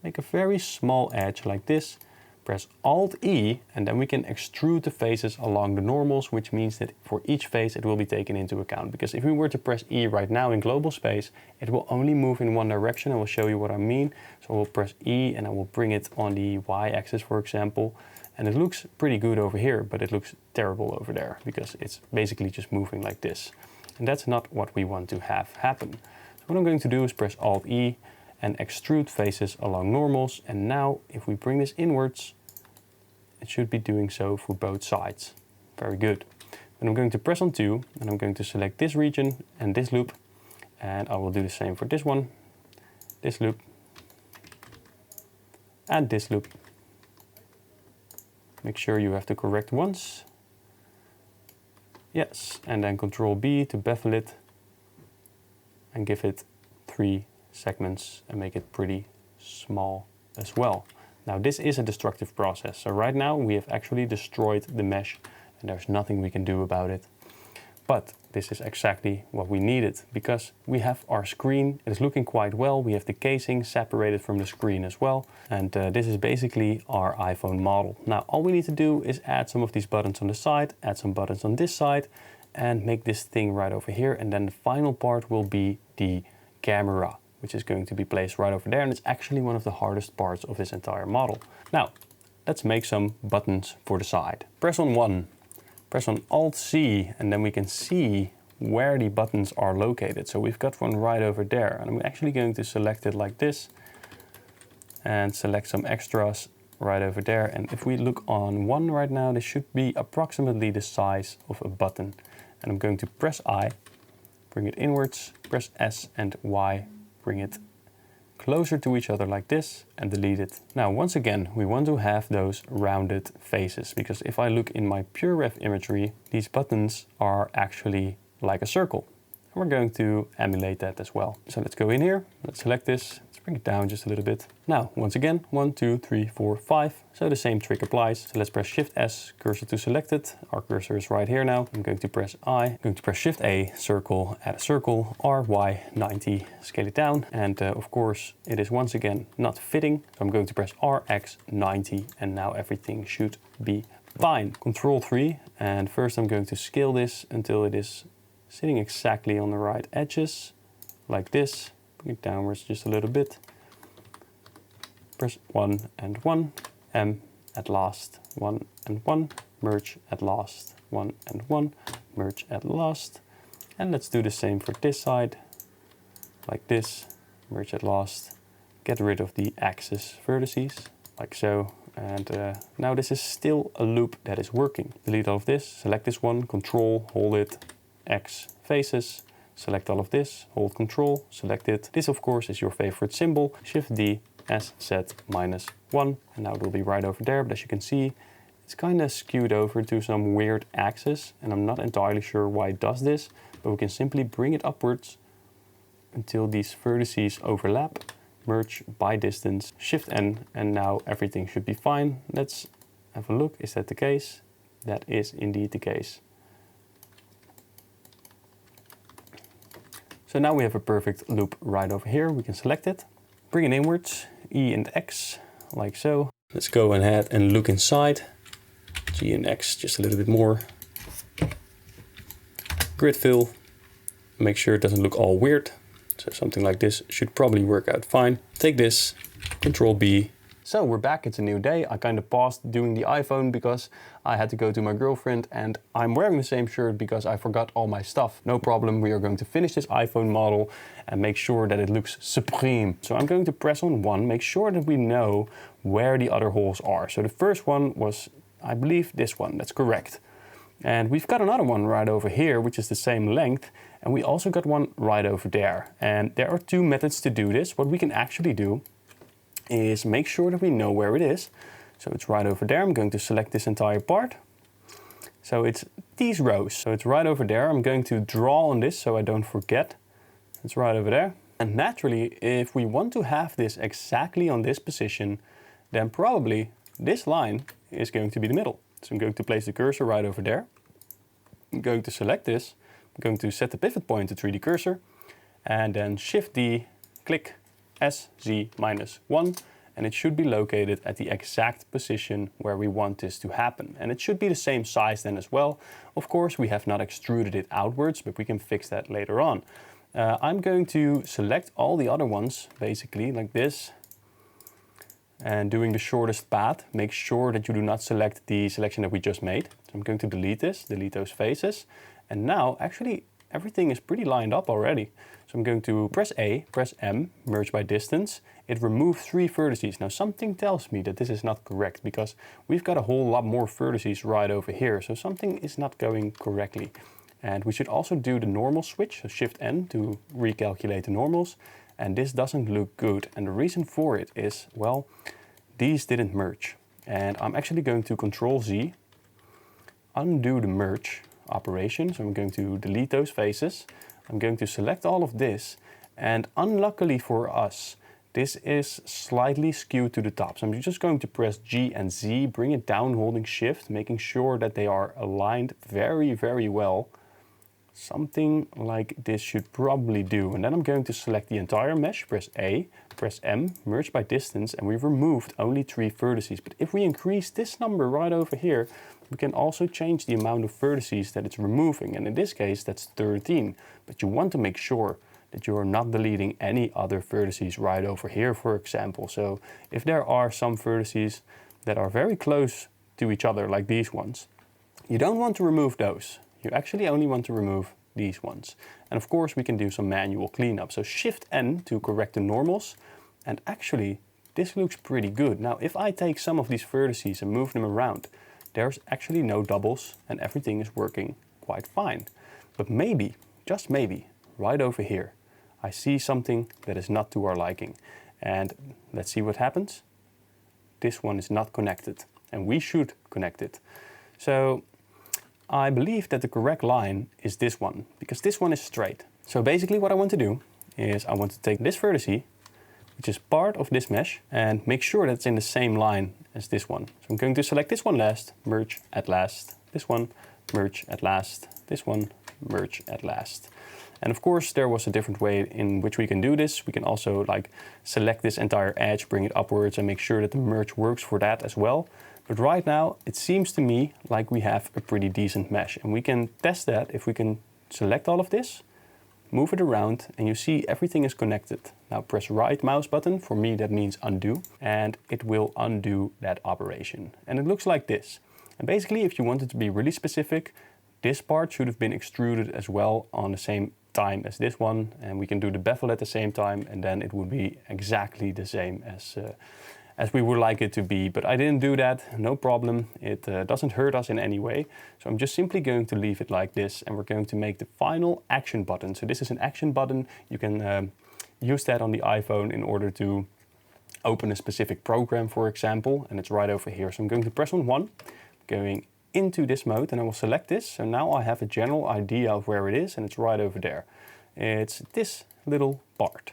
make a very small edge like this, press Alt-E, and then we can extrude the faces along the normals, which means that for each face it will be taken into account. Because if we were to press E right now in global space, it will only move in one direction. I will show you what I mean. So we'll press E and I will bring it on the Y-axis, for example. And it looks pretty good over here, but it looks terrible over there because it's basically just moving like this. And that's not what we want to have happen. So what I'm going to do is press Alt-E and extrude faces along normals. And now if we bring this inwards, it should be doing so for both sides. Very good. Then I'm going to press on 2, and I'm going to select this region and this loop. And I will do the same for this one, this loop, and this loop. Make sure you have the correct ones. Yes, and then Control B to bevel it and give it 3 segments and make it pretty small as well. Now this is a destructive process, so right now we have actually destroyed the mesh and there's nothing we can do about it. But this is exactly what we needed, because we have our screen, it is looking quite well, we have the casing separated from the screen as well, and this is basically our iPhone model. Now all we need to do is add some of these buttons on the side, add some buttons on this side, and make this thing right over here, and then the final part will be the camera which is going to be placed right over there, and it's actually one of the hardest parts of this entire model. Now, let's make some buttons for the side. Press on 1, press on Alt-C, and then we can see where the buttons are located. So we've got one right over there, and I'm actually going to select it like this and select some extras right over there. And if we look on 1 right now, this should be approximately the size of a button. And I'm going to press I, bring it inwards, press S and Y, bring it closer to each other like this, and delete it. Now, once again, we want to have those rounded faces, because if I look in my PureRef imagery, these buttons are actually like a circle. And we're going to emulate that as well. So let's go in here, let's select this, let's bring it down just a little bit. Now, once again, 1, 2, 3, 4, 5. So the same trick applies. So let's press Shift S, cursor to selected. Our cursor is right here now. I'm going to press I, I'm going to press Shift A, circle, add a circle, R, Y, 90, scale it down. And of course, it is once again not fitting. So I'm going to press R, X, 90, and now everything should be fine. Control 3, and first I'm going to scale this until it is sitting exactly on the right edges, like this. Bring it downwards just a little bit. Press 1 and 1, M at last, 1 and 1, merge at last, 1 and 1, merge at last. And let's do the same for this side, like this, merge at last. Get rid of the axis vertices, like so. And now this is still a loop that is working. Delete all of this, select this one, Control, hold it, X faces, select all of this, hold Control, select it. This of course is your favorite symbol, Shift D, S, Z, -1, and now it will be right over there, but as you can see, it's kind of skewed over to some weird axis, and I'm not entirely sure why it does this, but we can simply bring it upwards until these vertices overlap, merge by distance, Shift N, and now everything should be fine. Let's have a look, is that the case? That is indeed the case. So now we have a perfect loop right over here. We can select it, bring it inwards, E and X, like so. Let's go ahead and look inside. G and X just a little bit more. Grid fill, make sure it doesn't look all weird. So something like this should probably work out fine. Take this, Control B. So we're back, it's a new day. I kind of paused doing the iPhone because I had to go to my girlfriend, and I'm wearing the same shirt because I forgot all my stuff. No problem, we are going to finish this iPhone model and make sure that it looks supreme. So I'm going to press on 1, make sure that we know where the other holes are. So the first one was, I believe, this one, that's correct. And we've got another one right over here, which is the same length. And we also got one right over there. And there are 2 methods to do this. What we can actually do is make sure that we know where it is. So it's right over there. I'm going to select this entire part. So it's these rows. So it's right over there. I'm going to draw on this so I don't forget. It's right over there. And naturally, if we want to have this exactly on this position, then probably this line is going to be the middle. So I'm going to place the cursor right over there. I'm going to select this. I'm going to set the pivot point to 3D cursor, and then Shift D, click S, Z, -1, and it should be located at the exact position where we want this to happen. And it should be the same size then as well. Of course, we have not extruded it outwards, but we can fix that later on. I'm going to select all the other ones, basically, like this. And doing the shortest path, make sure that you do not select the selection that we just made. So I'm going to delete this, delete those faces. And now, actually, everything is pretty lined up already. So I'm going to press A, press M, merge by distance. It removed 3 vertices. Now something tells me that this is not correct because we've got a whole lot more vertices right over here. So something is not going correctly. And we should also do the normal switch, so Shift N to recalculate the normals. And this doesn't look good. And the reason for it is, well, these didn't merge. And I'm actually going to Control Z, undo the merge operation. So I'm going to delete those faces. I'm going to select all of this. And unluckily for us, this is slightly skewed to the top. So I'm just going to press G and Z, bring it down holding Shift, making sure that they are aligned very, very well. Something like this should probably do. And then I'm going to select the entire mesh, press A, press M, merge by distance, and we've removed only 3 vertices. But if we increase this number right over here, we can also change the amount of vertices that it's removing. And in this case, that's 13. But you want to make sure that you're not deleting any other vertices right over here, for example. So if there are some vertices that are very close to each other, like these ones, you don't want to remove those. You actually only want to remove these ones. And of course we can do some manual cleanup. So Shift N to correct the normals, and actually this looks pretty good. Now if I take some of these vertices and move them around, there's actually no doubles and everything is working quite fine. But maybe, just maybe, right over here, I see something that is not to our liking. And let's see what happens. This one is not connected, and we should connect it. So I believe that the correct line is this one, because this one is straight. So basically what I want to do is I want to take this vertice, which is part of this mesh, and make sure that it's in the same line as this one. So I'm going to select this one last, merge at last, this one, merge at last, this one, merge at last. And of course there was a different way in which we can do this. We can also like select this entire edge, bring it upwards and make sure that the merge works for that as well. But right now it seems to me like we have a pretty decent mesh, and we can test that if we can select all of this, move it around, and you see everything is connected. Now press right mouse button, for me that means undo, and it will undo that operation. And it looks like this. And basically if you want it to be really specific, this part should have been extruded as well on the same time as this one, and we can do the bevel at the same time, and then it would be exactly the same as we would like it to be. But I didn't do that, no problem. It doesn't hurt us in any way. So I'm just simply going to leave it like this, and we're going to make the final action button. So this is an action button. You can use that on the iPhone in order to open a specific program, for example, and it's right over here. So I'm going to press on 1, going into this mode, and I will select this. So now I have a general idea of where it is, and it's right over there. It's this little part.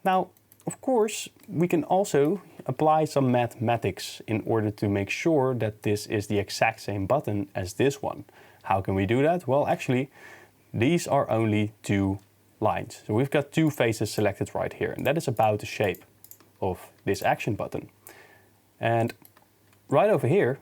Now, of course, we can also apply some mathematics in order to make sure that this is the exact same button as this one. How can we do that? Well, actually, these are only 2 lines. So we've got 2 faces selected right here, and that is about the shape of this action button. And right over here,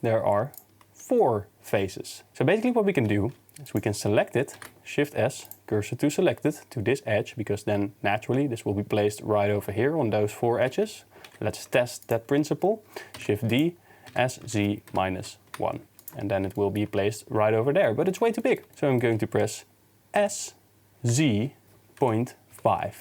there are 4 faces. So basically what we can do is we can select it, Shift S, cursor to selected, to this edge, because then naturally this will be placed right over here on those 4 edges. Let's test that principle. Shift D, SZ minus 1. And then it will be placed right over there, but it's way too big. So I'm going to press SZ 0.5.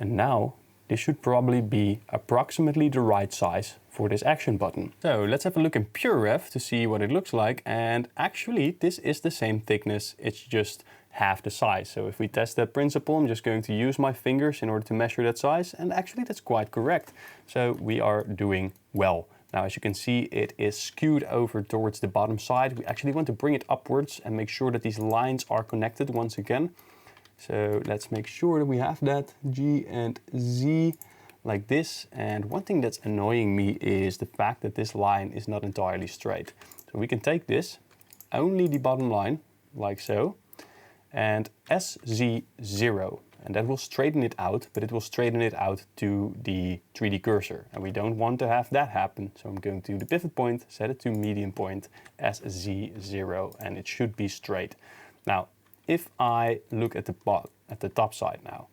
And now this should probably be approximately the right size for this action button. So let's have a look in PureRef to see what it looks like. And actually this is the same thickness, it's just half the size. So if we test that principle, I'm just going to use my fingers in order to measure that size, and actually that's quite correct. So we are doing well. Now as you can see, it is skewed over towards the bottom side. We actually want to bring it upwards and make sure that these lines are connected once again. So let's make sure that we have that G and Z like this. And one thing that's annoying me is the fact that this line is not entirely straight. So we can take this, only the bottom line, like so, and SZ0, and that will straighten it out, but it will straighten it out to the 3D cursor, and we don't want to have that happen. So I'm going to the pivot point, set it to median point, SZ0, and it should be straight. Now, if I look at the top side now,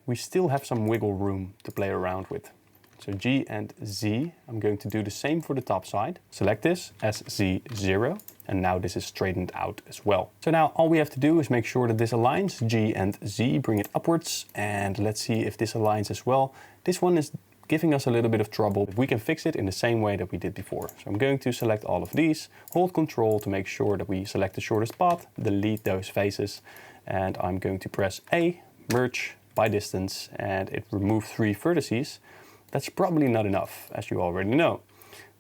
we still have some wiggle room to play around with. So G and Z, I'm going to do the same for the top side. Select this, SZ0, and now this is straightened out as well. So now all we have to do is make sure that this aligns, G and Z, bring it upwards, and let's see if this aligns as well. This one is giving us a little bit of trouble, but we can fix it in the same way that we did before. So I'm going to select all of these, hold Control to make sure that we select the shortest path, delete those faces, and I'm going to press A, merge by distance, and it removed 3 vertices. That's probably not enough, as you already know.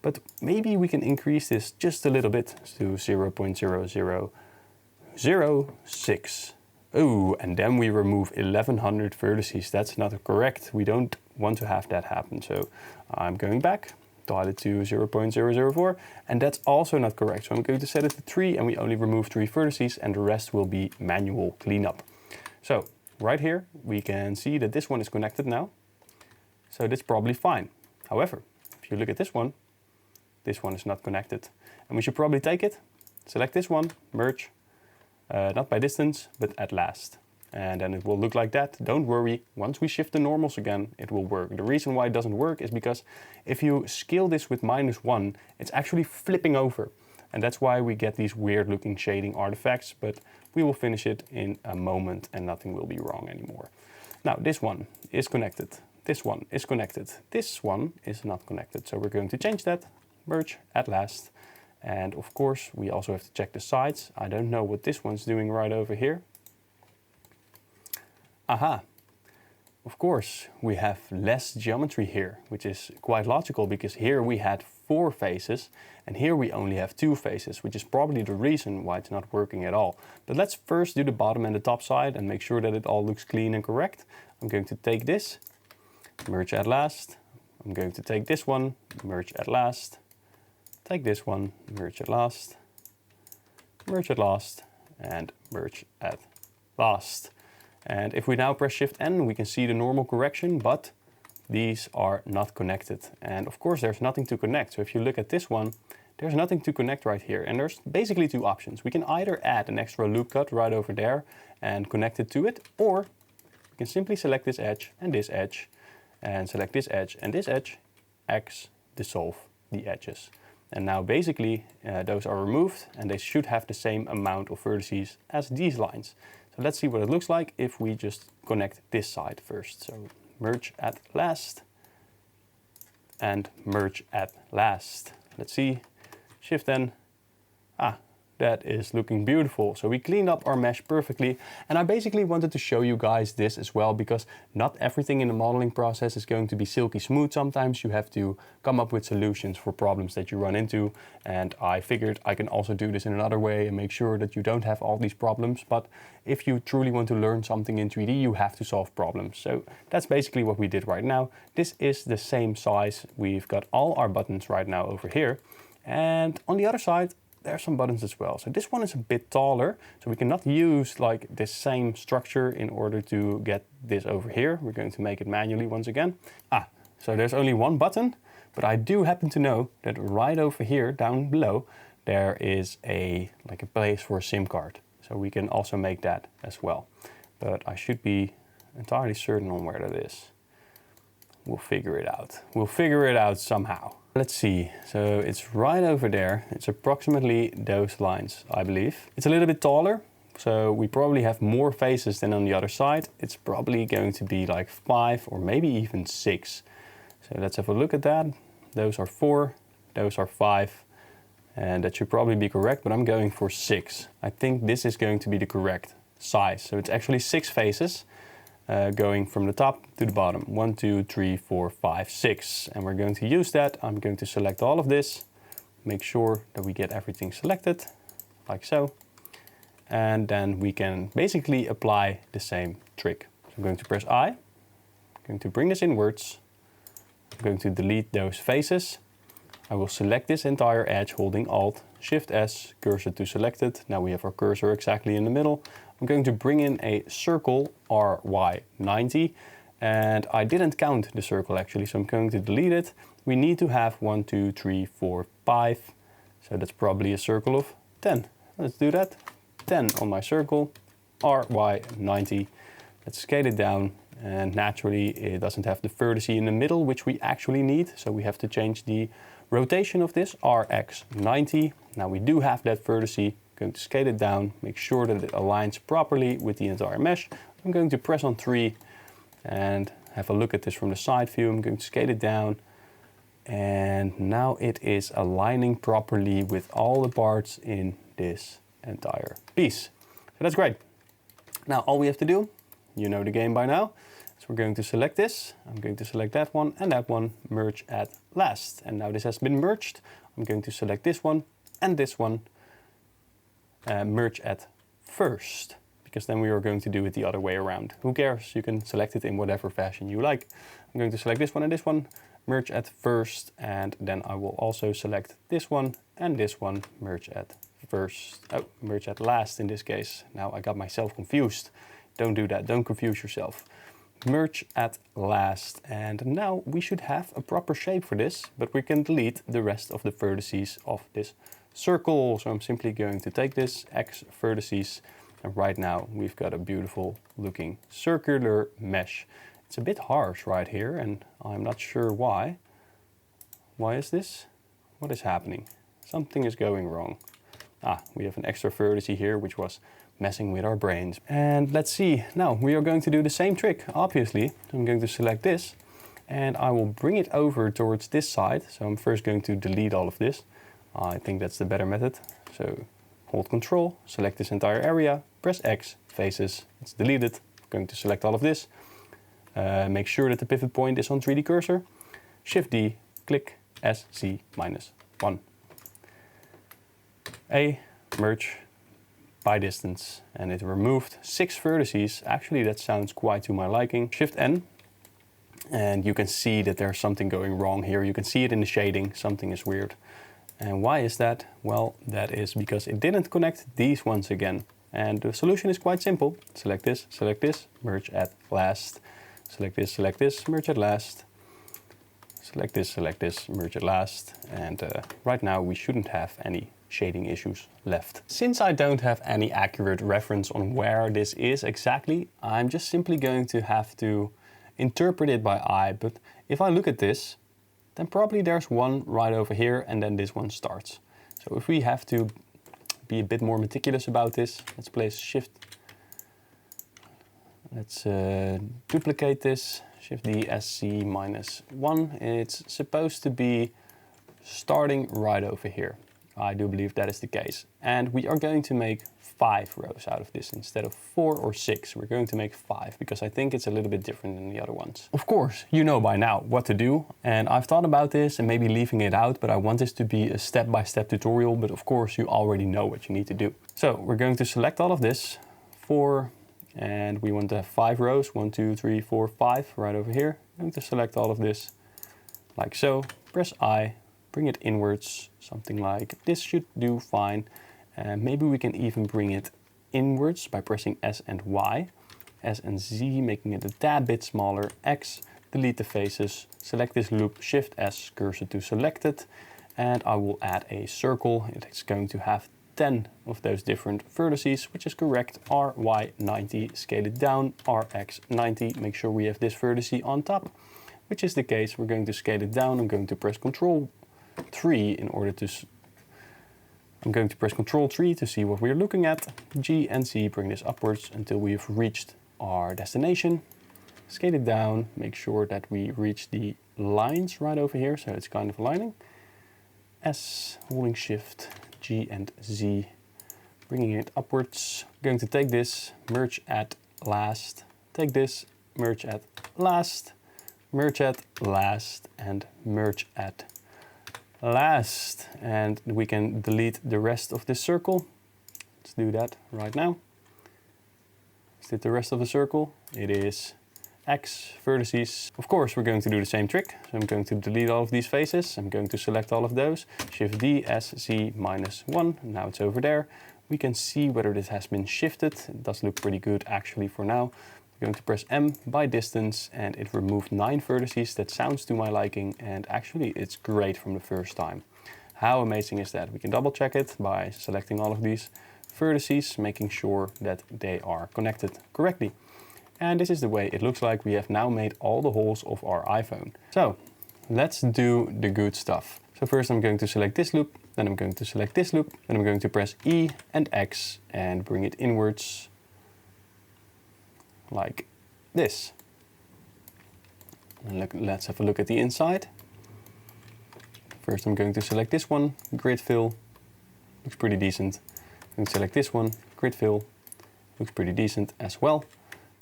But maybe we can increase this just a little bit to 0.0006. Oh, and then we remove 1100 vertices. That's not correct. We don't want to have that happen. So I'm going back, dial it to 0.004, and that's also not correct. So I'm going to set it to 3, and we only remove 3 vertices, and the rest will be manual cleanup. So right here, we can see that this one is connected now. So that's probably fine. However, if you look at this one is not connected. And we should probably take it, select this one, merge, not by distance, but at last. and then it will look like that. Don't worry, once we shift the normals again, it will work. The reason why it doesn't work is because if you scale this with -1, it's actually flipping over. And that's why we get these weird looking shading artifacts, but we will finish it in a moment and nothing will be wrong anymore. Now this one is connected, this one is connected, this one is not connected. So we're going to change that, merge at last. And of course we also have to check the sides. I don't know what this one's doing right over here. Aha, of course we have less geometry here, which is quite logical because here we had 4 faces and here we only have 2 faces, which is probably the reason why it's not working at all. But let's first do the bottom and the top side and make sure that it all looks clean and correct. I'm going to take this, merge at last. I'm going to take this one, merge at last. Take this one, merge at last, merge at last, and merge at last. And if we now press Shift N, we can see the normal correction, but these are not connected. And of course there's nothing to connect. So if you look at this one, there's nothing to connect right here. And there's basically 2 options. We can either add an extra loop cut right over there and connect it to it, or we can simply select this edge, and select this edge and this edge, X, dissolve the edges. And now basically those are removed and they should have the same amount of vertices as these lines. So let's see what it looks like if we just connect this side first. So merge at last and merge at last. Let's see, Shift N. That is looking beautiful. So we cleaned up our mesh perfectly. And I basically wanted to show you guys this as well, because not everything in the modeling process is going to be silky smooth. Sometimes you have to come up with solutions for problems that you run into. And I figured I can also do this in another way and make sure that you don't have all these problems. But if you truly want to learn something in 3D, you have to solve problems. So that's basically what we did right now. This is the same size. We've got all our buttons right now over here. And on the other side, there are some buttons as well. So this one is a bit taller, so we cannot use like this same structure in order to get this over here. We're going to make it manually once again. So there's only one button, but I do happen to know that right over here down below there is a place for a SIM card. So we can also make that as well. But I should be entirely certain on where that is. We'll figure it out. We'll figure it out somehow. Let's see, so it's right over there. It's approximately those lines, I believe. It's a little bit taller, so we probably have more faces than on the other side. It's probably going to be like 5 or maybe even 6. So let's have a look at that. Those are 4, those are 5, and that should probably be correct, but I'm going for 6. I think this is going to be the correct size. So it's actually 6 faces. Going from the top to the bottom. 1, 2, 3, 4, 5, 6. And we're going to use that. I'm going to select all of this. Make sure that we get everything selected, like so. And then we can basically apply the same trick. So I'm going to press I. I'm going to bring this inwards. I'm going to delete those faces. I will select this entire edge holding Alt, Shift S, cursor to selected. Now we have our cursor exactly in the middle. I'm going to bring in a circle RY90, and I didn't count the circle actually, so I'm going to delete it. We need to have 1, 2, 3, 4, 5, so that's probably a circle of 10. Let's do that. 10 on my circle, RY90. Let's scale it down, and naturally it doesn't have the vertice in the middle, which we actually need, so we have to change the rotation of this, RX90. Now we do have that vertice. Going to scale it down, make sure that it aligns properly with the entire mesh. I'm going to press on 3 and have a look at this from the side view. I'm going to scale it down, and now it is aligning properly with all the parts in this entire piece. So that's great. Now all we have to do, you know the game by now, so we're going to select this. I'm going to select that one and that one, merge at last. And now this has been merged. I'm going to select this one and this one. Merge at first, because then we are going to do it the other way around. Who cares? You can select it in whatever fashion you like. I'm going to select this one and this one, merge at first, and then I will also select this one and this one, merge at first. Oh, merge at last in this case. Now I got myself confused. Don't do that, don't confuse yourself. Merge at last, and now we should have a proper shape for this, but we can delete the rest of the vertices of this circle. So I'm simply going to take this X vertices And right now we've got a beautiful looking circular mesh. It's a bit harsh right here and I'm not sure why. Why is this? What is happening? Something is going wrong. We have an extra vertex here which was messing with our brains. And let's see, now we are going to do the same trick, obviously. I'm going to select this and I will bring it over towards this side. So I'm first going to delete all of this. I think that's the better method. So hold Control, select this entire area, press X, faces, it's deleted. I'm going to select all of this. Make sure that the pivot point is on 3D cursor. Shift D, click SC-1. A, merge by distance, and it removed 6 vertices. Actually, that sounds quite to my liking. Shift N, and you can see that there's something going wrong here. You can see it in the shading, something is weird. And why is that? Well, that is because it didn't connect these ones again. And the solution is quite simple. Select this, merge at last. Select this, merge at last. Select this, merge at last. And right now we shouldn't have any shading issues left. Since I don't have any accurate reference on where this is exactly, I'm just simply going to have to interpret it by eye. But if I look at this, then probably there's one right over here and then this one starts. So if we have to be a bit more meticulous about this, let's place Shift. Let's duplicate this, Shift D, SC-1. It's supposed to be starting right over here. I do believe that is the case. And we are going to make 5 rows out of this instead of 4 or 6. We're going to make 5 because I think it's a little bit different than the other ones. Of course, you know by now what to do. And I've thought about this and maybe leaving it out, but I want this to be a step-by-step tutorial. But of course, you already know what you need to do. So we're going to select all of this, 4, and we want to have 5 rows, 1, 2, 3, 4, 5 right over here. I'm going to select all of this like so, press I, bring it inwards, something like this should do fine. And maybe we can even bring it inwards by pressing S and Y. S and Z, making it a tad bit smaller. X, delete the faces, select this loop, Shift S, cursor to selected. And I will add a circle. It's going to have 10 of those different vertices, which is correct. R, Y, 90, scale it down, R, X, 90. Make sure we have this vertex on top, which is the case. We're going to scale it down. I'm going to press Control 3 in order to I'm going to press Control 3 to see what we're looking at. G and Z, bring this upwards until we've reached our destination. Scale it down, make sure that we reach the lines right over here, so it's kind of aligning. S, holding Shift, G and Z, bringing it upwards. I'm going to take this, merge at last. Take this, merge at last, merge at last, and merge at last. And we can delete the rest of this circle. Let's do that right now. Is it the rest of the circle? It is X vertices. Of course, we're going to do the same trick. So I'm going to delete all of these faces. I'm going to select all of those. Shift D, S, Z, -1. Now it's over there. We can see whether this has been shifted. It does look pretty good actually for now. I'm going to press M by distance and it removed 9 vertices. That sounds to my liking and actually it's great from the first time. How amazing is that? We can double check it by selecting all of these vertices, making sure that they are connected correctly. And this is the way it looks like. We have now made all the holes of our iPhone. So let's do the good stuff. So first I'm going to select this loop, then I'm going to select this loop, then I'm going to press E and X and bring it inwards like this. And let's have a look at the inside. First I'm going to select this one, grid fill, looks pretty decent. I'm going to select this one, grid fill, looks pretty decent as well.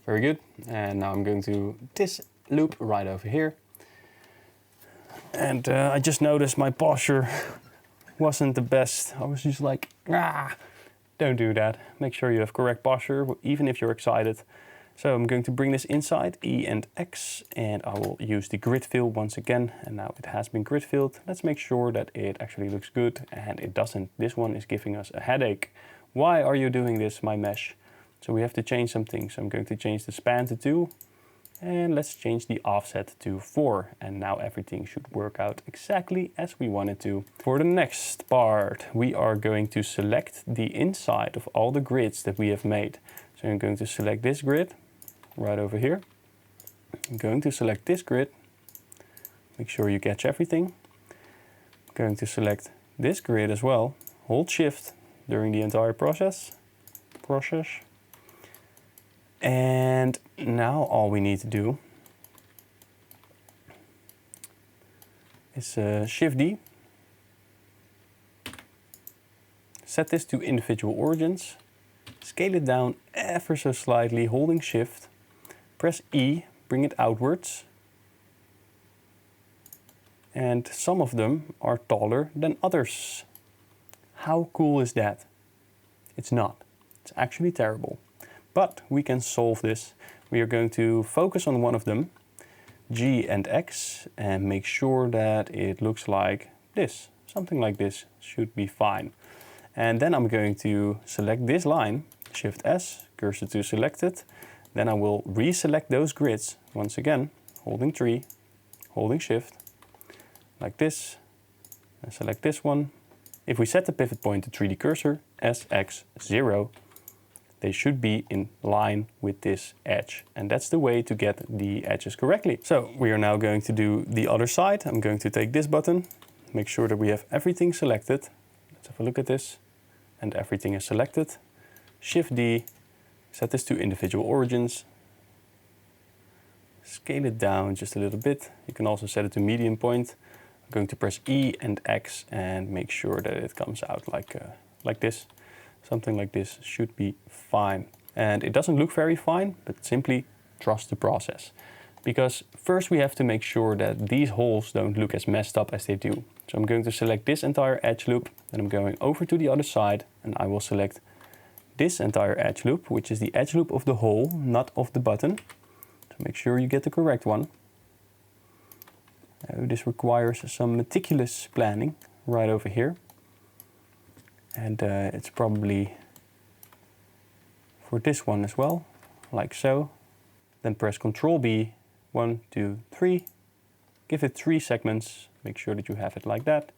Very good. And now I'm going to this loop right over here. And I just noticed my posture wasn't the best. I was just like, don't do that. Make sure you have correct posture, even if you're excited. So I'm going to bring this inside, E and X, and I will use the grid fill once again. And now it has been grid filled. Let's make sure that it actually looks good, and it doesn't. This one is giving us a headache. Why are you doing this, my mesh? So we have to change some things. So I'm going to change the span to 2, And let's change the offset to 4. And now everything should work out exactly as we want it to. For the next part, we are going to select the inside of all the grids that we have made. So I'm going to select this grid right over here. I'm going to select this grid. Make sure you catch everything. I'm going to select this grid as well. Hold Shift during the entire process. And now all we need to do is Shift D. Set this to individual origins. Scale it down ever so slightly, holding Shift. Press E, bring it outwards. And some of them are taller than others. How cool is that? It's not. It's actually terrible. But we can solve this. We are going to focus on one of them, G and X, and make sure that it looks like this. Something like this should be fine. And then I'm going to select this line, Shift S, cursor to selected. Then I will reselect those grids once again, holding 3, holding Shift, like this, and select this one. If we set the pivot point to 3D cursor, SX0, they should be in line with this edge. And that's the way to get the edges correctly. So we are now going to do the other side. I'm going to take this button, make sure that we have everything selected. Let's have a look at this. And everything is selected. Shift D, set this to individual origins. Scale it down just a little bit. You can also set it to medium point. I'm going to press E and X and make sure that it comes out like this. Something like this should be fine. And it doesn't look very fine, but simply trust the process. Because first we have to make sure that these holes don't look as messed up as they do. So I'm going to select this entire edge loop, then I'm going over to the other side and I will select this entire edge loop, which is the edge loop of the hole, not of the button. So make sure you get the correct one. This requires some meticulous planning right over here. And it's probably for this one as well, like so. Then press Ctrl B, 1, 2, 3. Give it 3 segments, make sure that you have it like that.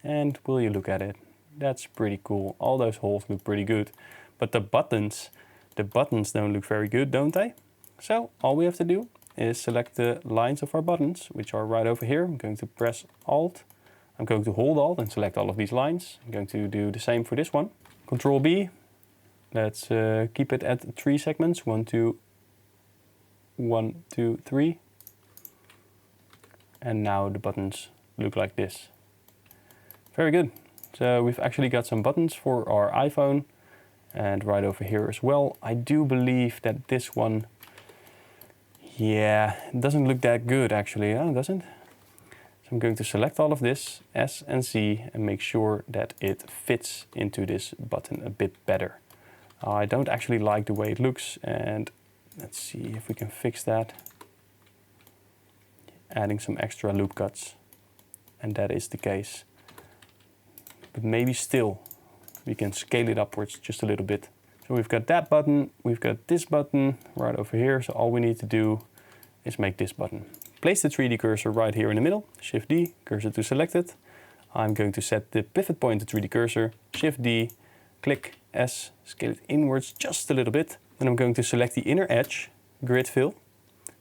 And will you look at it? That's pretty cool. All those holes look pretty good. But the buttons don't look very good, don't they? So all we have to do is select the lines of our buttons, which are right over here. I'm going to press Alt. I'm going to hold Alt and select all of these lines. I'm going to do the same for this one. Ctrl B. Let's keep it at 3 segments. 1, 2, 1, 2, 3. And now the buttons look like this. Very good. So we've actually got some buttons for our iPhone. And right over here as well. I do believe that this one, yeah, it doesn't look that good actually, huh? Doesn't? So I'm going to select all of this, S and C, and make sure that it fits into this button a bit better. I don't actually like the way it looks, and let's see if we can fix that. Adding some extra loop cuts, and that is the case. But maybe still, we can scale it upwards just a little bit. So we've got that button, we've got this button right over here, so all we need to do is make this button. Place the 3D cursor right here in the middle, Shift D, cursor to selected. I'm going to set the pivot point to 3D cursor, Shift D, click S, scale it inwards just a little bit. Then I'm going to select the inner edge, grid fill.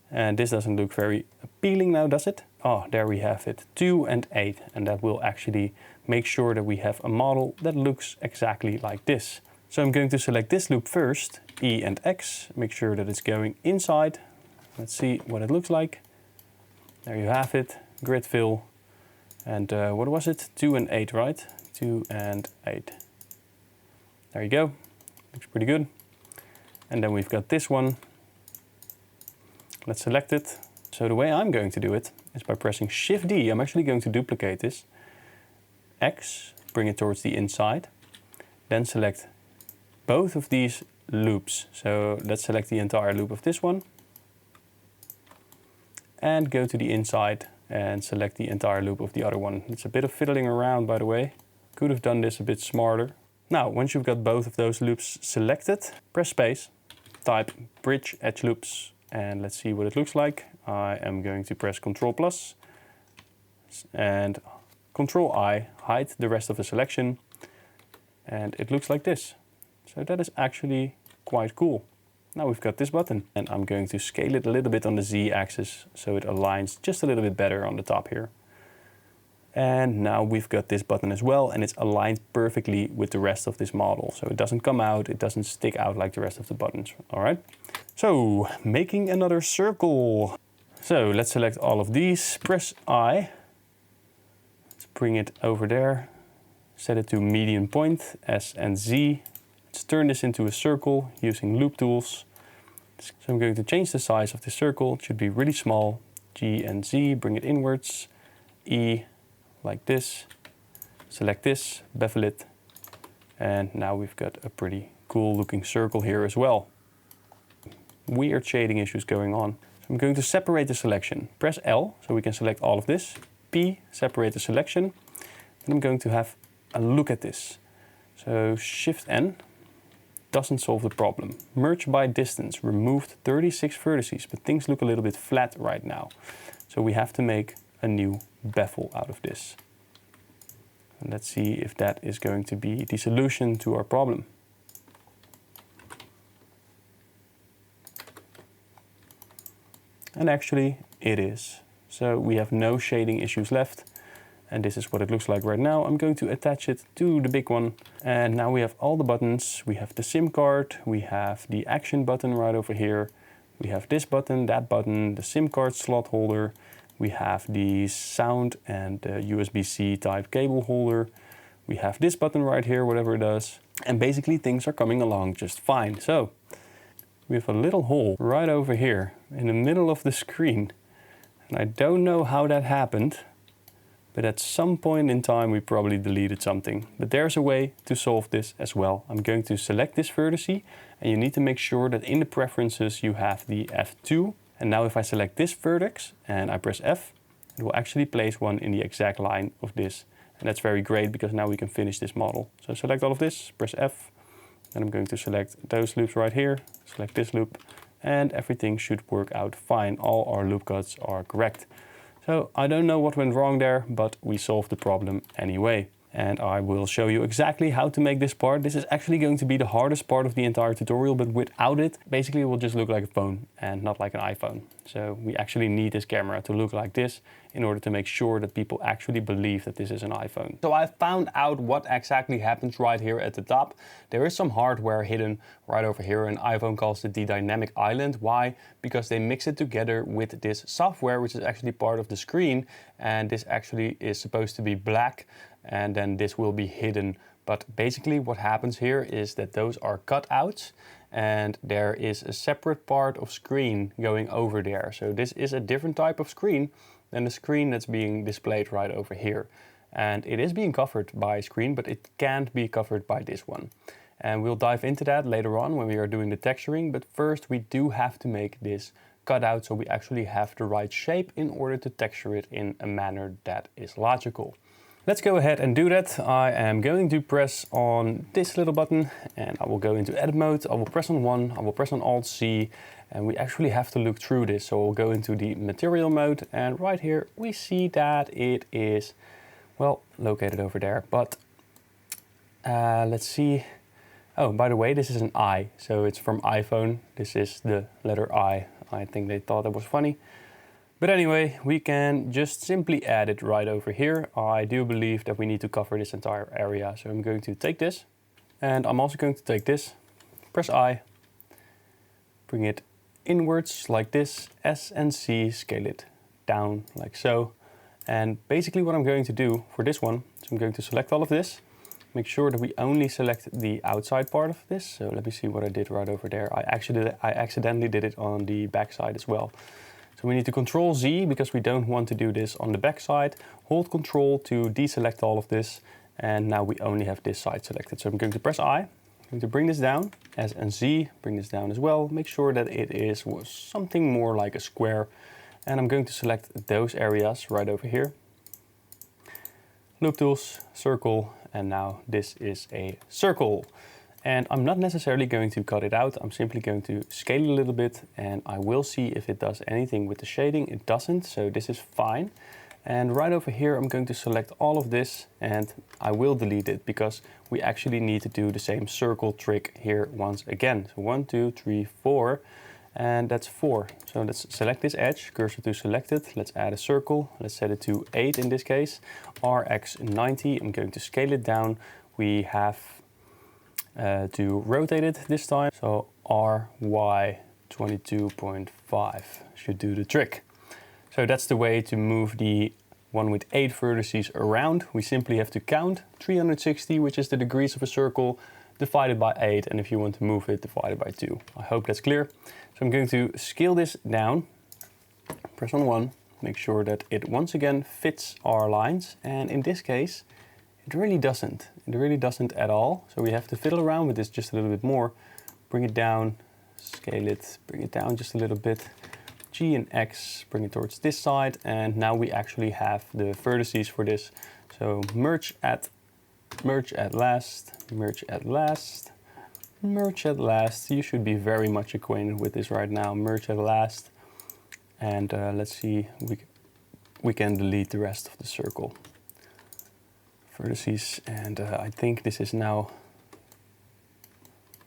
And this doesn't look very appealing now, does it? Oh, there we have it, 2 and 8. And that will actually make sure that we have a model that looks exactly like this. So I'm going to select this loop first, E and X, make sure that it's going inside. Let's see what it looks like. There you have it, grid fill. And what was it? 2 and 8, right? 2 and 8. There you go, looks pretty good. And then we've got this one. Let's select it. So the way I'm going to do it is by pressing Shift D. I'm actually going to duplicate this. X, bring it towards the inside. Then select both of these loops. So let's select the entire loop of this one. And go to the inside and select the entire loop of the other one. It's a bit of fiddling around, by the way. Could have done this a bit smarter. Now, once you've got both of those loops selected, press space, type bridge edge loops and let's see what it looks like. I am going to press Ctrl plus and Ctrl I, hide the rest of the selection, and it looks like this. So that is actually quite cool. Now we've got this button, and I'm going to scale it a little bit on the Z axis so it aligns just a little bit better on the top here. And now we've got this button as well, and it's aligned perfectly with the rest of this model. So it doesn't come out, it doesn't stick out like the rest of the buttons. All right. So making another circle. So let's select all of these, press I. Let's bring it over there. Set it to median point, S and Z. Let's turn this into a circle using loop tools. So I'm going to change the size of the circle. It should be really small. G and Z, bring it inwards. E, like this. Select this, bevel it. And now we've got a pretty cool looking circle here as well. Weird shading issues going on. So I'm going to separate the selection. Press L, so we can select all of this. P, separate the selection. And I'm going to have a look at this. So Shift N doesn't solve the problem. Merge by distance, removed 36 vertices, but things look a little bit flat right now. So we have to make a new bevel out of this. And let's see if that is going to be the solution to our problem. And actually it is. So we have no shading issues left. And this is what it looks like right now. I'm going to attach it to the big one. And now we have all the buttons. We have the SIM card. We have the action button right over here. We have this button, that button, the SIM card slot holder. We have the sound and the USB-C type cable holder. We have this button right here, whatever it does. And basically things are coming along just fine. So we have a little hole right over here in the middle of the screen. And I don't know how that happened. But at some point in time, we probably deleted something. But there's a way to solve this as well. I'm going to select this vertex, and you need to make sure that in the preferences you have the F2. And now if I select this vertex and I press F, it will actually place one in the exact line of this. And that's very great because now we can finish this model. So select all of this, press F, and I'm going to select those loops right here, select this loop, and everything should work out fine. All our loop cuts are correct. So I don't know what went wrong there, but we solved the problem anyway. And I will show you exactly how to make this part. This is actually going to be the hardest part of the entire tutorial, but without it, basically it will just look like a phone and not like an iPhone. So we actually need this camera to look like this in order to make sure that people actually believe that this is an iPhone. So I found out what exactly happens right here at the top. There is some hardware hidden right over here, and iPhone calls it the dynamic island. Why? Because they mix it together with this software, which is actually part of the screen. And this actually is supposed to be black, and then this will be hidden. But basically what happens here is that those are cutouts, and there is a separate part of screen going over there. So this is a different type of screen than the screen that's being displayed right over here. And it is being covered by screen, but it can't be covered by this one. And we'll dive into that later on when we are doing the texturing. But first we do have to make this cutout so we actually have the right shape in order to texture it in a manner that is logical. Let's go ahead and do that. I am going to press on this little button and I will go into edit mode. I will press on 1, I will press on Alt C, and we actually have to look through this. So we'll go into the material mode, and right here we see that it is, well, located over there. But let's see. Oh, by the way, this is an I, so it's from iPhone. This is the letter I. I think they thought that was funny. But anyway, we can just simply add it right over here. I do believe that we need to cover this entire area. So I'm going to take this, and I'm also going to take this, press I, bring it inwards like this, S and C, scale it down like so. And basically what I'm going to do for this one, so I'm going to select all of this, make sure that we only select the outside part of this. So let me see what I did right over there. I accidentally did it on the back side as well. So we need to Control Z because we don't want to do this on the back side. Hold Control to deselect all of this. And now we only have this side selected. So I'm going to press I. I'm going to bring this down, S and Z, bring this down as well. Make sure that it is something more like a square. And I'm going to select those areas right over here. Loop tools, circle, and now this is a circle. And I'm not necessarily going to cut it out. I'm simply going to scale it a little bit, and I will see if it does anything with the shading. It doesn't, so this is fine. And right over here, I'm going to select all of this, and I will delete it because we actually need to do the same circle trick here once again. So 1, 2, 3, 4, and that's 4. So let's select this edge, cursor to selected. Let's add a circle. Let's set it to 8 in this case. RX 90. I'm going to scale it down. We have to rotate it this time. So RY 22.5 should do the trick. So that's the way to move the one with 8 vertices around. We simply have to count 360, which is the degrees of a circle, divided by 8. And if you want to move it, divided by 2. I hope that's clear. So I'm going to scale this down, press on 1, make sure that it once again fits our lines. And in this case, it really doesn't. It really doesn't at all. So we have to fiddle around with this just a little bit more. Bring it down, scale it, bring it down just a little bit. G and X, bring it towards this side, and now we actually have the vertices for this. So merge at last, merge at last, merge at last. You should be very much acquainted with this right now. Merge at last, and let's see, we can delete the rest of the circle. Vertices, and I think this is now,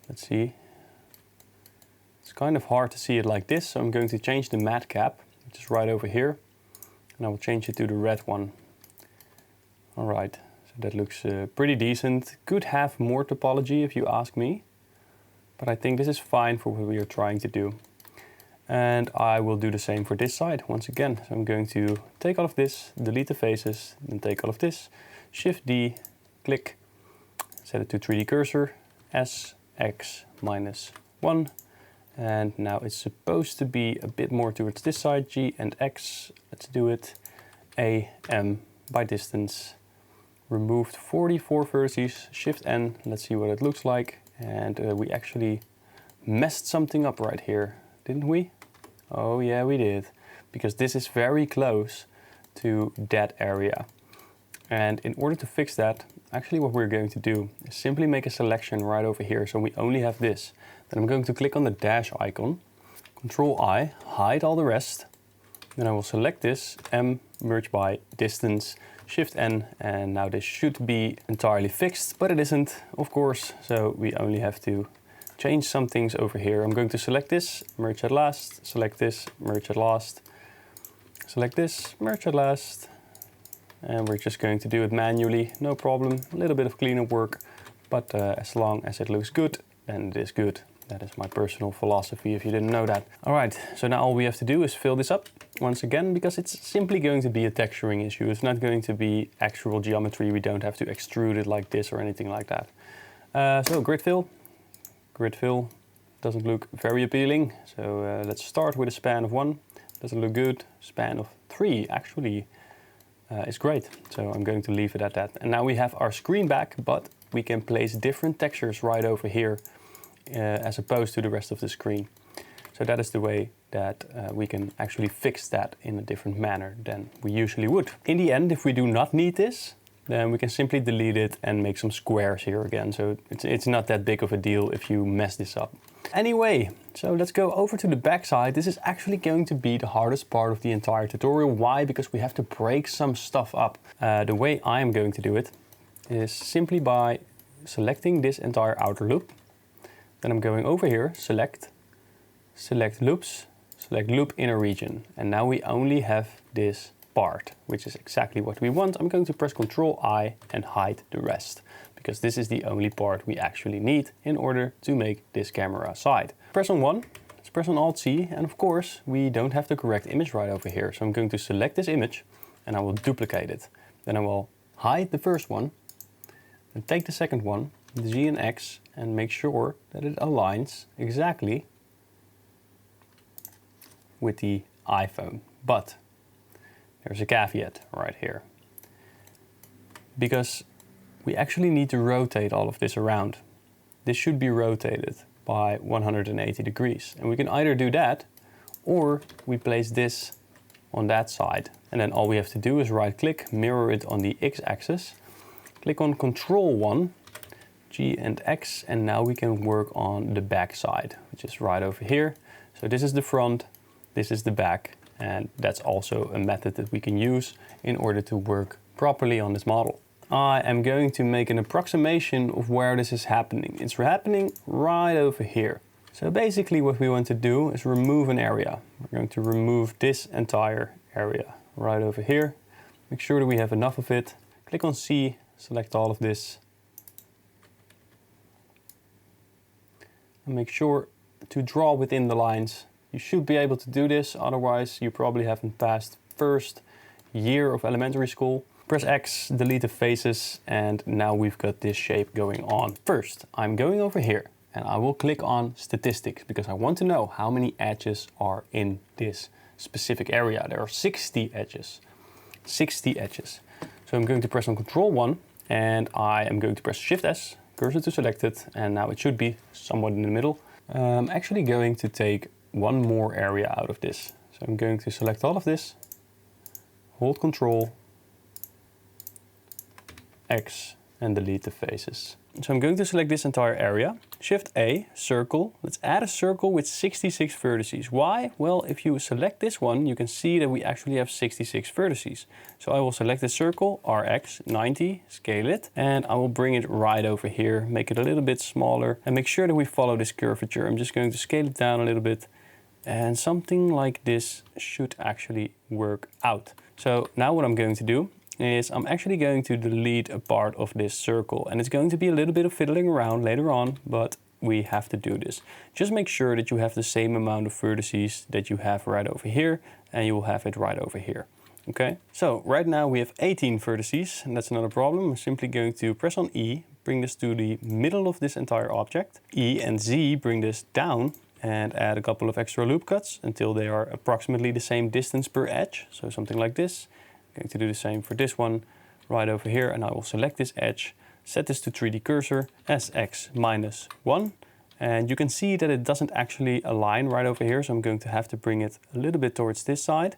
let's see. It's kind of hard to see it like this, so I'm going to change the matte cap, which is right over here, and I will change it to the red one. All right, so that looks pretty decent. Could have more topology if you ask me, but I think this is fine for what we are trying to do. And I will do the same for this side once again. So I'm going to take all of this, delete the faces, then take all of this, Shift D, click, set it to 3D cursor, S, X, -1. And now it's supposed to be a bit more towards this side, G and X. Let's do it. A, M by distance. Removed 44 vertices, Shift N. Let's see what it looks like. And we actually messed something up right here, didn't we? Oh yeah, we did. Because this is very close to that area. And in order to fix that, actually what we're going to do is simply make a selection right over here. So we only have this. Then I'm going to click on the dash icon, Control I, hide all the rest. Then I will select this, M, merge by distance, Shift N, and now this should be entirely fixed, but it isn't, of course. So we only have to change some things over here. I'm going to select this, merge at last, select this, merge at last, select this, merge at last. And we're just going to do it manually, no problem. A little bit of cleanup work, but as long as it looks good, then it is good. That is my personal philosophy, if you didn't know that. All right, so now all we have to do is fill this up once again, because it's simply going to be a texturing issue. It's not going to be actual geometry. We don't have to extrude it like this or anything like that. So grid fill. Grid fill doesn't look very appealing. So let's start with a span of 1. Doesn't look good. Span of 3, actually. Is great, so I'm going to leave it at that. And now we have our screen back, but we can place different textures right over here as opposed to the rest of the screen. So that is the way that we can actually fix that in a different manner than we usually would. In the end, if we do not need this, then we can simply delete it and make some squares here again. So it's not that big of a deal if you mess this up. Anyway, so let's go over to the back side. This is actually going to be the hardest part of the entire tutorial. Why? Because we have to break some stuff up. The way I am going to do it is simply by selecting this entire outer loop. Then I'm going over here, select loops, select loop inner region. And now we only have this part, which is exactly what we want. I'm going to press Ctrl I and hide the rest, because this is the only part we actually need in order to make this camera side. Press on 1, let's press on Alt C, and of course we don't have the correct image right over here. So I'm going to select this image and I will duplicate it. Then I will hide the first one and take the second one, the Z and X, and make sure that it aligns exactly with the iPhone. But there's a caveat right here, because we actually need to rotate all of this around. This should be rotated by 180 degrees. And we can either do that, or we place this on that side. And then all we have to do is right click, mirror it on the X-axis, click on Control 1, G and X, and now we can work on the back side, which is right over here. So this is the front, this is the back, and that's also a method that we can use in order to work properly on this model. I am going to make an approximation of where this is happening. It's happening right over here. So basically what we want to do is remove an area. We're going to remove this entire area right over here. Make sure that we have enough of it. Click on C, select all of this. And make sure to draw within the lines. You should be able to do this, otherwise you probably haven't passed first year of elementary school. Press X, delete the faces, and now we've got this shape going on. First, I'm going over here and I will click on statistics because I want to know how many edges are in this specific area. There are 60 edges. 60 edges. So I'm going to press on Ctrl 1 and I am going to press Shift S, cursor to select it, and now it should be somewhat in the middle. I'm actually going to take one more area out of this. So I'm going to select all of this, hold Ctrl, X, and delete the faces. So I'm going to select this entire area, Shift A, circle. Let's add a circle with 66 vertices. Why? Well, if you select this one, you can see that we actually have 66 vertices. So I will select the circle, RX 90, scale it, and I will bring it right over here, make it a little bit smaller, and make sure that we follow this curvature. I'm just going to scale it down a little bit, and something like this should actually work out. So now what I'm going to do is I'm actually going to delete a part of this circle, and it's going to be a little bit of fiddling around later on, but we have to do this. Just make sure that you have the same amount of vertices that you have right over here, and you will have it right over here. Okay, so right now we have 18 vertices, and that's not a problem. I'm simply going to press on E, bring this to the middle of this entire object. E and Z bring this down and add a couple of extra loop cuts until they are approximately the same distance per edge. So something like this. I'm going to do the same for this one right over here, and I will select this edge, set this to 3D cursor, SX -1, and you can see that it doesn't actually align right over here, so I'm going to have to bring it a little bit towards this side.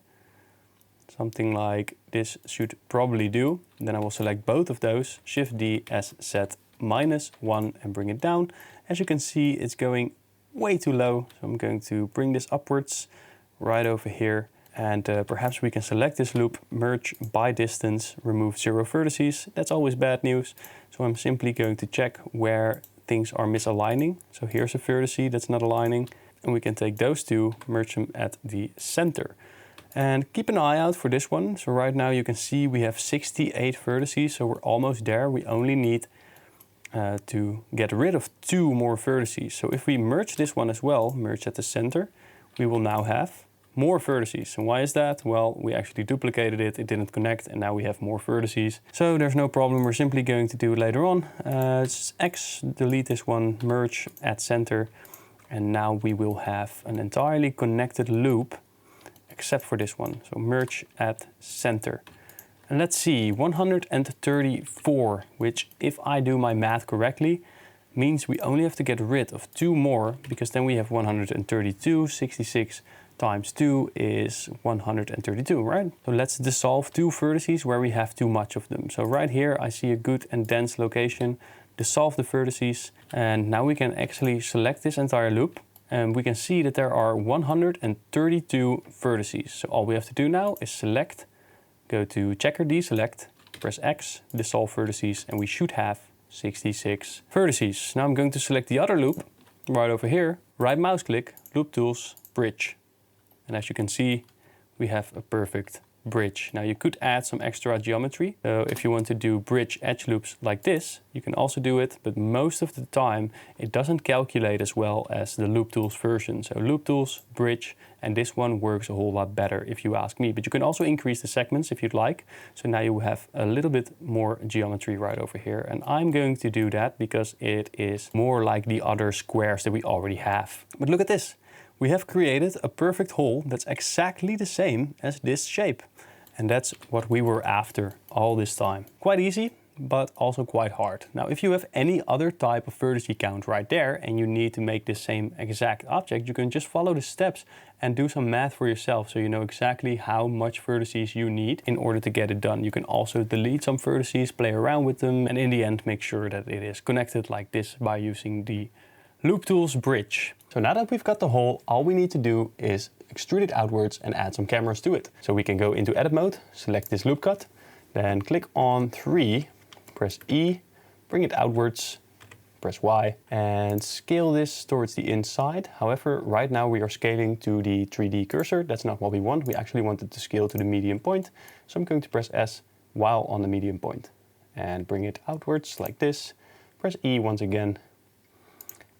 Something like this should probably do. Then I will select both of those, Shift D as set -1, and bring it down. As you can see, it's going way too low, so I'm going to bring this upwards right over here. And perhaps we can select this loop, merge by distance, remove 0 vertices. That's always bad news. So I'm simply going to check where things are misaligning. So here's a vertice that's not aligning. And we can take those two, merge them at the center. And keep an eye out for this one. So right now you can see we have 68 vertices, so we're almost there. We only need to get rid of 2 more vertices. So if we merge this one as well, merge at the center, we will now have more vertices. And why is that? Well, we actually duplicated it, it didn't connect, and now we have more vertices. So there's no problem, we're simply going to do it later on. It's X, delete this one, merge at center, and now we will have an entirely connected loop, except for this one. So merge at center. And let's see, 134, which if I do my math correctly, means we only have to get rid of 2 more, because then we have 132, 66 times 2 is 132, right? So let's dissolve 2 vertices where we have too much of them. So right here I see a good and dense location, dissolve the vertices, and now we can actually select this entire loop, and we can see that there are 132 vertices. So all we have to do now is select, go to checker deselect, press X, dissolve vertices, and we should have 66 vertices. Now I'm going to select the other loop right over here, right mouse click, loop tools, bridge. And as you can see, we have a perfect bridge. Now you could add some extra geometry. So if you want to do bridge edge loops like this, you can also do it, but most of the time it doesn't calculate as well as the loop tools version. So loop tools, bridge, and this one works a whole lot better if you ask me. But you can also increase the segments if you'd like. So now you have a little bit more geometry right over here. And I'm going to do that because it is more like the other squares that we already have. But look at this. We have created a perfect hole that's exactly the same as this shape. And that's what we were after all this time. Quite easy, but also quite hard. Now, if you have any other type of vertice count right there and you need to make the same exact object, you can just follow the steps and do some math for yourself so you know exactly how much vertices you need in order to get it done. You can also delete some vertices, play around with them, and in the end make sure that it is connected like this by using the Loop Tools bridge. So now that we've got the hole, all we need to do is extrude it outwards and add some cameras to it. So we can go into edit mode, select this loop cut, then click on 3, press E, bring it outwards, press Y, and scale this towards the inside. However, right now we are scaling to the 3D cursor. That's not what we want. We actually want it to scale to the medium point. So I'm going to press S while on the medium point and bring it outwards like this. Press E once again.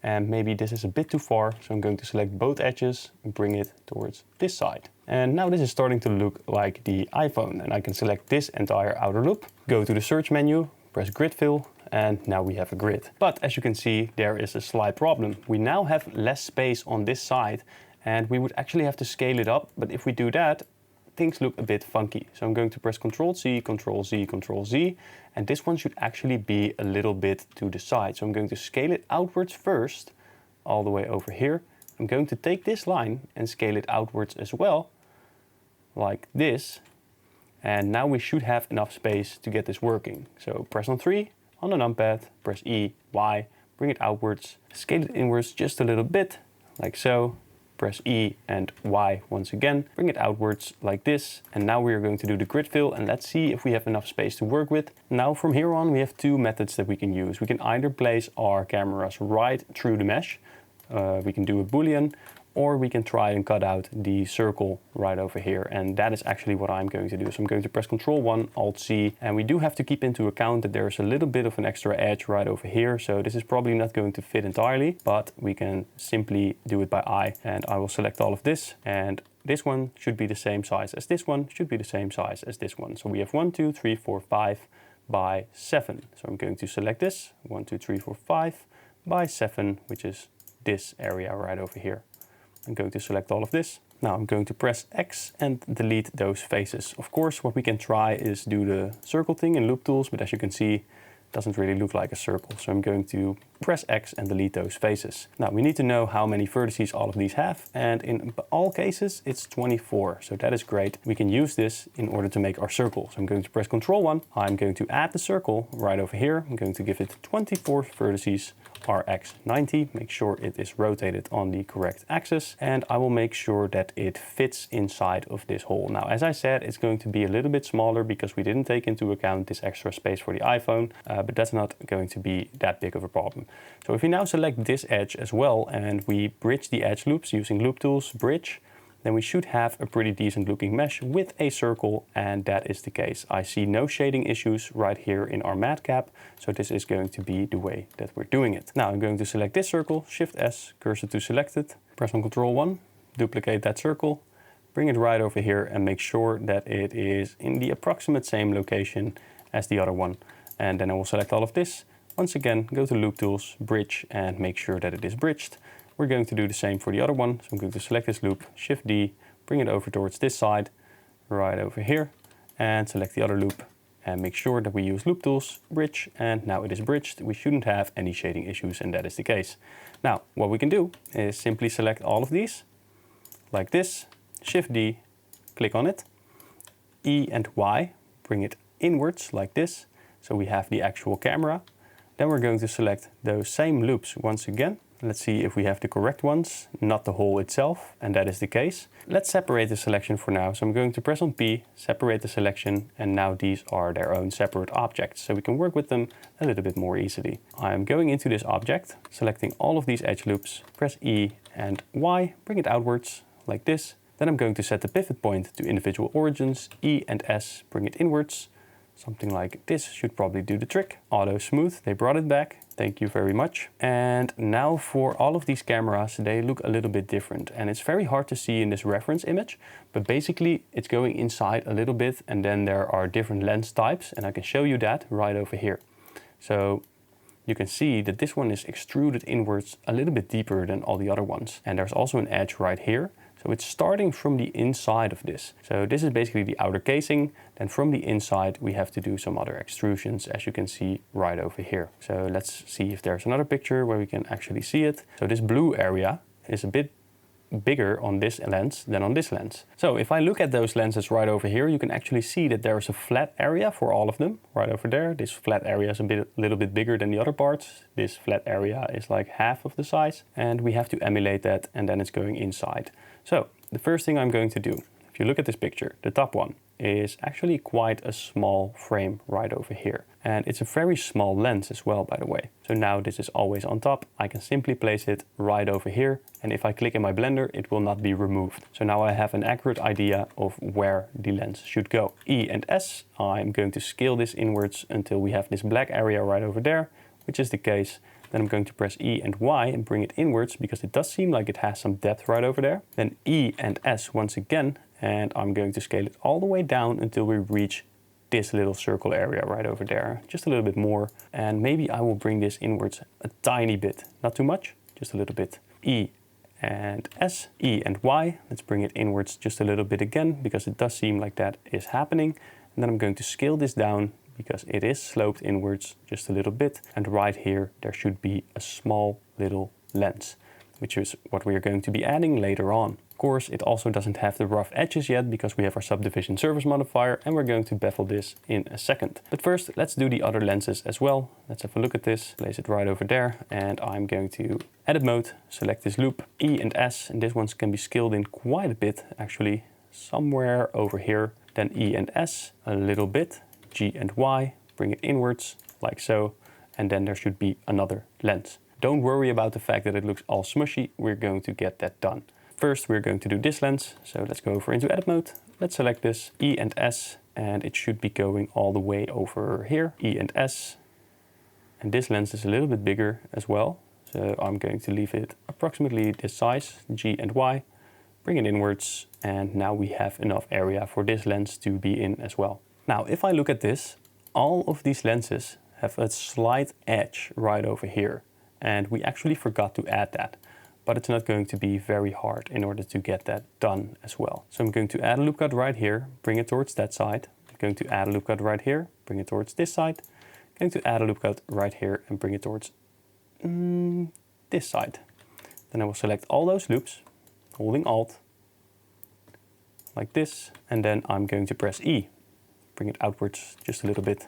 And maybe this is a bit too far, so I'm going to select both edges and bring it towards this side. And now this is starting to look like the iPhone, and I can select this entire outer loop, go to the search menu, press grid fill, and now we have a grid. But as you can see, there is a slight problem. We now have less space on this side, and we would actually have to scale it up, but if we do that, things look a bit funky. So I'm going to press Ctrl C, Ctrl Z, Ctrl Z, and this one should actually be a little bit to the side. So I'm going to scale it outwards first, all the way over here. I'm going to take this line and scale it outwards as well, like this. And now we should have enough space to get this working. So press on 3 on the numpad, press E, Y, bring it outwards, scale it inwards just a little bit, like so. Press E and Y once again, bring it outwards like this. And now we are going to do the grid fill, and let's see if we have enough space to work with. Now from here on we have two methods that we can use. We can either place our cameras right through the mesh, we can do a Boolean, or we can try and cut out the circle right over here. And that is actually what I'm going to do. So I'm going to press Ctrl 1, Alt C, and we do have to keep into account that there's a little bit of an extra edge right over here. So this is probably not going to fit entirely, but we can simply do it by eye. And I will select all of this, and this one should be the same size as this one, should be the same size as this one. So we have 1, 2, 3, 4, 5 by 7. So I'm going to select this, 1, 2, 3, 4, 5 by 7, which is this area right over here. I'm going to select all of this. Now I'm going to press X and delete those faces. Of course, what we can try is do the circle thing in Loop Tools, but as you can see, it doesn't really look like a circle. So I'm going to press X and delete those faces. Now we need to know how many vertices all of these have, and in all cases it's 24. So that is great. We can use this in order to make our circle. So I'm going to press Ctrl 1. I'm going to add the circle right over here. I'm going to give it 24 vertices. RX90, make sure it is rotated on the correct axis, and I will make sure that it fits inside of this hole. Now, as I said, it's going to be a little bit smaller because we didn't take into account this extra space for the iPhone, but that's not going to be that big of a problem. So if we now select this edge as well and we bridge the edge loops using Loop Tools bridge, then we should have a pretty decent looking mesh with a circle, and that is the case. I see no shading issues right here in our matte cap, so this is going to be the way that we're doing it. Now I'm going to select this circle, Shift S, cursor to selected, press on Ctrl 1, duplicate that circle, bring it right over here and make sure that it is in the approximate same location as the other one. And then I will select all of this. Once again, go to Loop Tools, bridge, and make sure that it is bridged. We're going to do the same for the other one. So I'm going to select this loop, Shift D, bring it over towards this side, right over here, and select the other loop and make sure that we use Loop Tools, bridge, and now it is bridged. We shouldn't have any shading issues, and that is the case. Now, what we can do is simply select all of these, like this, Shift D, click on it, E and Y, bring it inwards like this, so we have the actual camera. Then we're going to select those same loops once again. Let's see if we have the correct ones, not the hole itself, and that is the case. Let's separate the selection for now. So I'm going to press on P, separate the selection, and now these are their own separate objects, so we can work with them a little bit more easily. I'm going into this object, selecting all of these edge loops, press E and Y, bring it outwards like this. Then I'm going to set the pivot point to individual origins, E and S, bring it inwards. Something like this should probably do the trick. Auto smooth, they brought it back. Thank you very much. And now for all of these cameras, they look a little bit different. And it's very hard to see in this reference image, but basically it's going inside a little bit, and then there are different lens types, and I can show you that right over here. So you can see that this one is extruded inwards a little bit deeper than all the other ones. And there's also an edge right here. So it's starting from the inside of this. So this is basically the outer casing. Then from the inside, we have to do some other extrusions, as you can see right over here. So let's see if there's another picture where we can actually see it. So this blue area is a bit bigger on this lens than on this lens. So if I look at those lenses right over here, you can actually see that there is a flat area for all of them right over there. This flat area is a little bit bigger than the other parts. This flat area is like half of the size, and we have to emulate that, and then it's going inside. So the first thing I'm going to do, if you look at this picture, the top one is actually quite a small frame right over here. And it's a very small lens as well, by the way. So now this is always on top. I can simply place it right over here. And if I click in my blender, it will not be removed. So now I have an accurate idea of where the lens should go. E and S, I'm going to scale this inwards until we have this black area right over there, which is the case. Then I'm going to press E and Y and bring it inwards because it does seem like it has some depth right over there. Then E and S once again, and I'm going to scale it all the way down until we reach this little circle area right over there, just a little bit more. And maybe I will bring this inwards a tiny bit, not too much, just a little bit. E and S, E and Y, let's bring it inwards just a little bit again, because it does seem like that is happening. And then I'm going to scale this down because it is sloped inwards just a little bit. And right here, there should be a small little lens, which is what we are going to be adding later on. Of course, it also doesn't have the rough edges yet because we have our subdivision surface modifier, and we're going to bevel this in a second. But first, let's do the other lenses as well. Let's have a look at this, place it right over there, and I'm going to edit mode, select this loop, E and S, and this one can be scaled in quite a bit actually, somewhere over here. Then E and S, a little bit, G and Y, bring it inwards like so, and then there should be another lens. Don't worry about the fact that it looks all smushy, we're going to get that done. First, we're going to do this lens, so let's go over into edit mode. Let's select this, E and S, and it should be going all the way over here, E and S. And this lens is a little bit bigger as well, so I'm going to leave it approximately this size, G and Y, bring it inwards, and now we have enough area for this lens to be in as well. Now, if I look at this, all of these lenses have a slight edge right over here, and we actually forgot to add that. But it's not going to be very hard in order to get that done as well. So I'm going to add a loop cut right here, bring it towards that side. I'm going to add a loop cut right here, bring it towards this side. I'm going to add a loop cut right here and bring it towards this side. Then I will select all those loops, holding Alt, like this. And then I'm going to press E, bring it outwards just a little bit,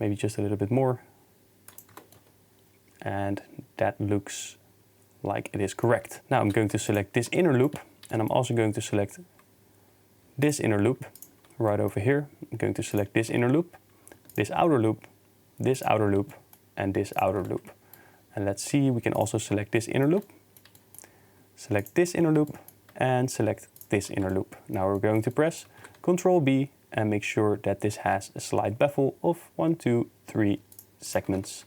maybe just a little bit more. And that looks like it is correct. Now I'm going to select this inner loop, and I'm also going to select this inner loop right over here. I'm going to select this inner loop, this outer loop, this outer loop, and this outer loop. And let's see, we can also select this inner loop, select this inner loop, and select this inner loop. Now we're going to press Ctrl B and make sure that this has a slight bevel of 1, 2, 3 segments.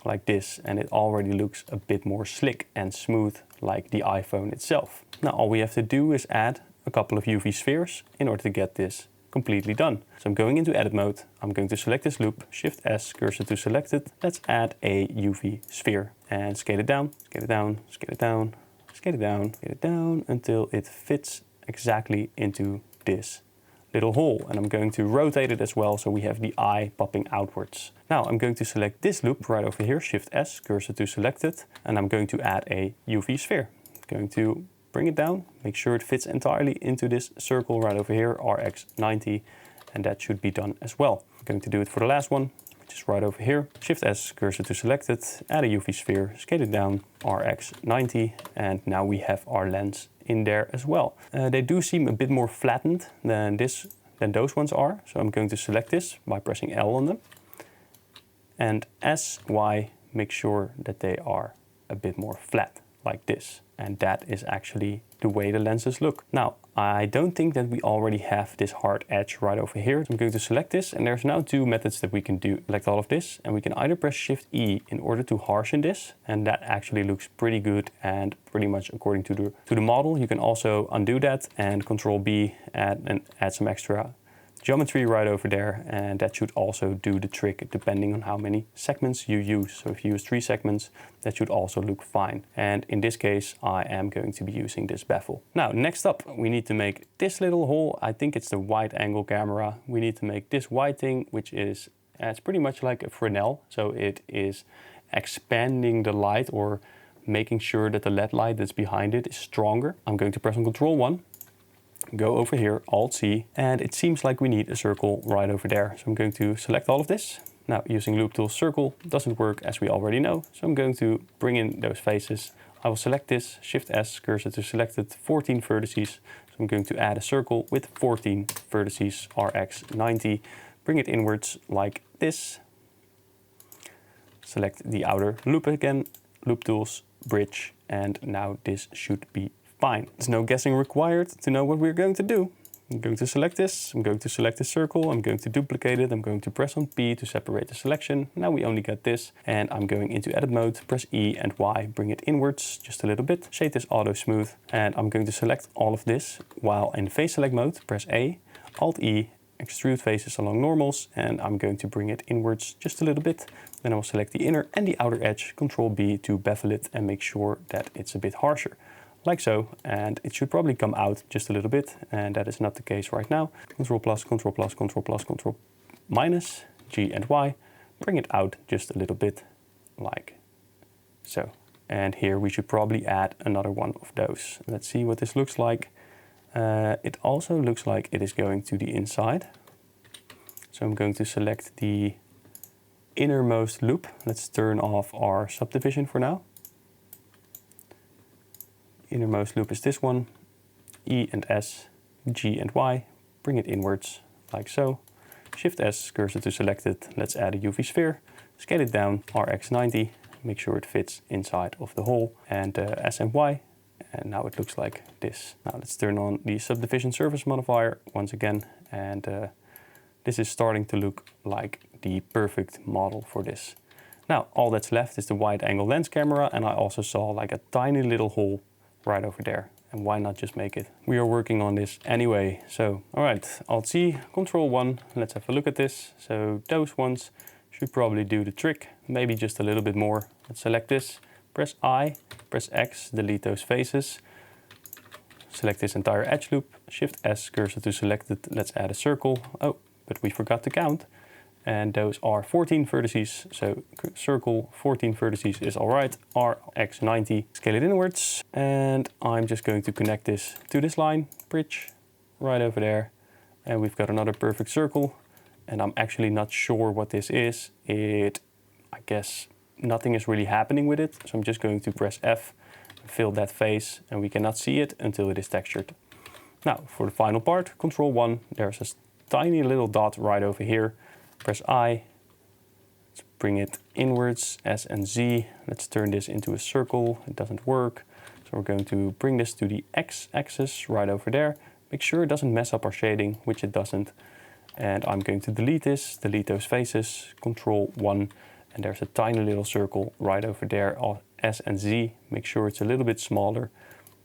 Like this, and it already looks a bit more slick and smooth like the iPhone itself. Now all we have to do is add a couple of UV spheres in order to get this completely done. So I'm going into edit mode, I'm going to select this loop, Shift S, cursor to selected. Let's add a UV sphere and scale it down, scale it down, scale it down, scale it down, scale it down until it fits exactly into this little hole, and I'm going to rotate it as well so we have the eye popping outwards. Now I'm going to select this loop right over here, Shift S, cursor to selected, and I'm going to add a UV sphere. I'm going to bring it down, make sure it fits entirely into this circle right over here, RX90, and that should be done as well. I'm going to do it for the last one, which is right over here, Shift S, cursor to selected, add a UV sphere, scale it down, RX90, and now we have our lens in there as well. They do seem a bit more flattened than those ones are. So I'm going to select this by pressing L on them. And S, Y, make sure that they are a bit more flat like this. And that is actually the way the lenses look. Now, I don't think that we already have this hard edge right over here. So I'm going to select this, and there's now two methods that we can do. Select all of this, and we can either press Shift E in order to harshen this, and that actually looks pretty good and pretty much according to the model. You can also undo that and Control B and add some extra geometry right over there, and that should also do the trick depending on how many segments you use. So if you use 3 segments, that should also look fine. And in this case, I am going to be using this bevel. Now, next up, we need to make this little hole. I think it's the wide angle camera. We need to make this white thing, which is, it's pretty much like a Fresnel. So it is expanding the light or making sure that the LED light that's behind it is stronger. I'm going to press on Control 1. Go over here, Alt-C, and it seems like we need a circle right over there. So I'm going to select all of this. Now, using Loop Tool Circle doesn't work, as we already know. So I'm going to bring in those faces. I will select this, Shift-S, cursor to selected, 14 vertices. So I'm going to add a circle with 14 vertices, RX 90. Bring it inwards like this. Select the outer loop again, Loop Tools, Bridge, and now this should be fine. There's no guessing required to know what we're going to do. I'm going to select this, I'm going to select the circle, I'm going to duplicate it, I'm going to press on P to separate the selection. Now we only get this, and I'm going into edit mode, press E and Y, bring it inwards just a little bit, shade this auto smooth, and I'm going to select all of this while in face select mode, press A, Alt E, extrude faces along normals, and I'm going to bring it inwards just a little bit. Then I will select the inner and the outer edge, Control B to bevel it and make sure that it's a bit harsher. Like so, and it should probably come out just a little bit, and that is not the case right now. Control plus, Control plus, Control plus, Control minus, G and Y, bring it out just a little bit, like so. And here we should probably add another one of those. Let's see what this looks like. It also looks like it is going to the inside. So I'm going to select the innermost loop. Let's turn off our subdivision for now. Innermost loop is this one, E and S, G and Y, bring it inwards, like so. Shift S, cursor to selected, let's add a UV sphere, scale it down, RX 90, make sure it fits inside of the hole, and S and Y, and now it looks like this. Now let's turn on the subdivision surface modifier once again, and this is starting to look like the perfect model for this. Now all that's left is the wide angle lens camera, and I also saw like a tiny little hole right over there, and why not just make it? We are working on this anyway. So all right, Alt-C, Control 1, let's have a look at this. So those ones should probably do the trick, maybe just a little bit more. Let's select this, press I, press X, delete those faces, select this entire edge loop, Shift S, cursor to selected, let's add a circle. Oh, but we forgot to count. And those are 14 vertices, so circle 14 vertices is all right, RX 90, scale it inwards, and I'm just going to connect this to this line, bridge, right over there, and we've got another perfect circle, and I'm actually not sure what this is. I guess nothing is really happening with it, so I'm just going to press F, fill that face, and we cannot see it until it is textured. Now, for the final part, Control 1, there's a tiny little dot right over here. Press I, let's bring it inwards, S and Z. Let's turn this into a circle. It doesn't work. So we're going to bring this to the X axis right over there. Make sure it doesn't mess up our shading, which it doesn't. And I'm going to delete this, delete those faces, Control 1. And there's a tiny little circle right over there, S and Z. Make sure it's a little bit smaller.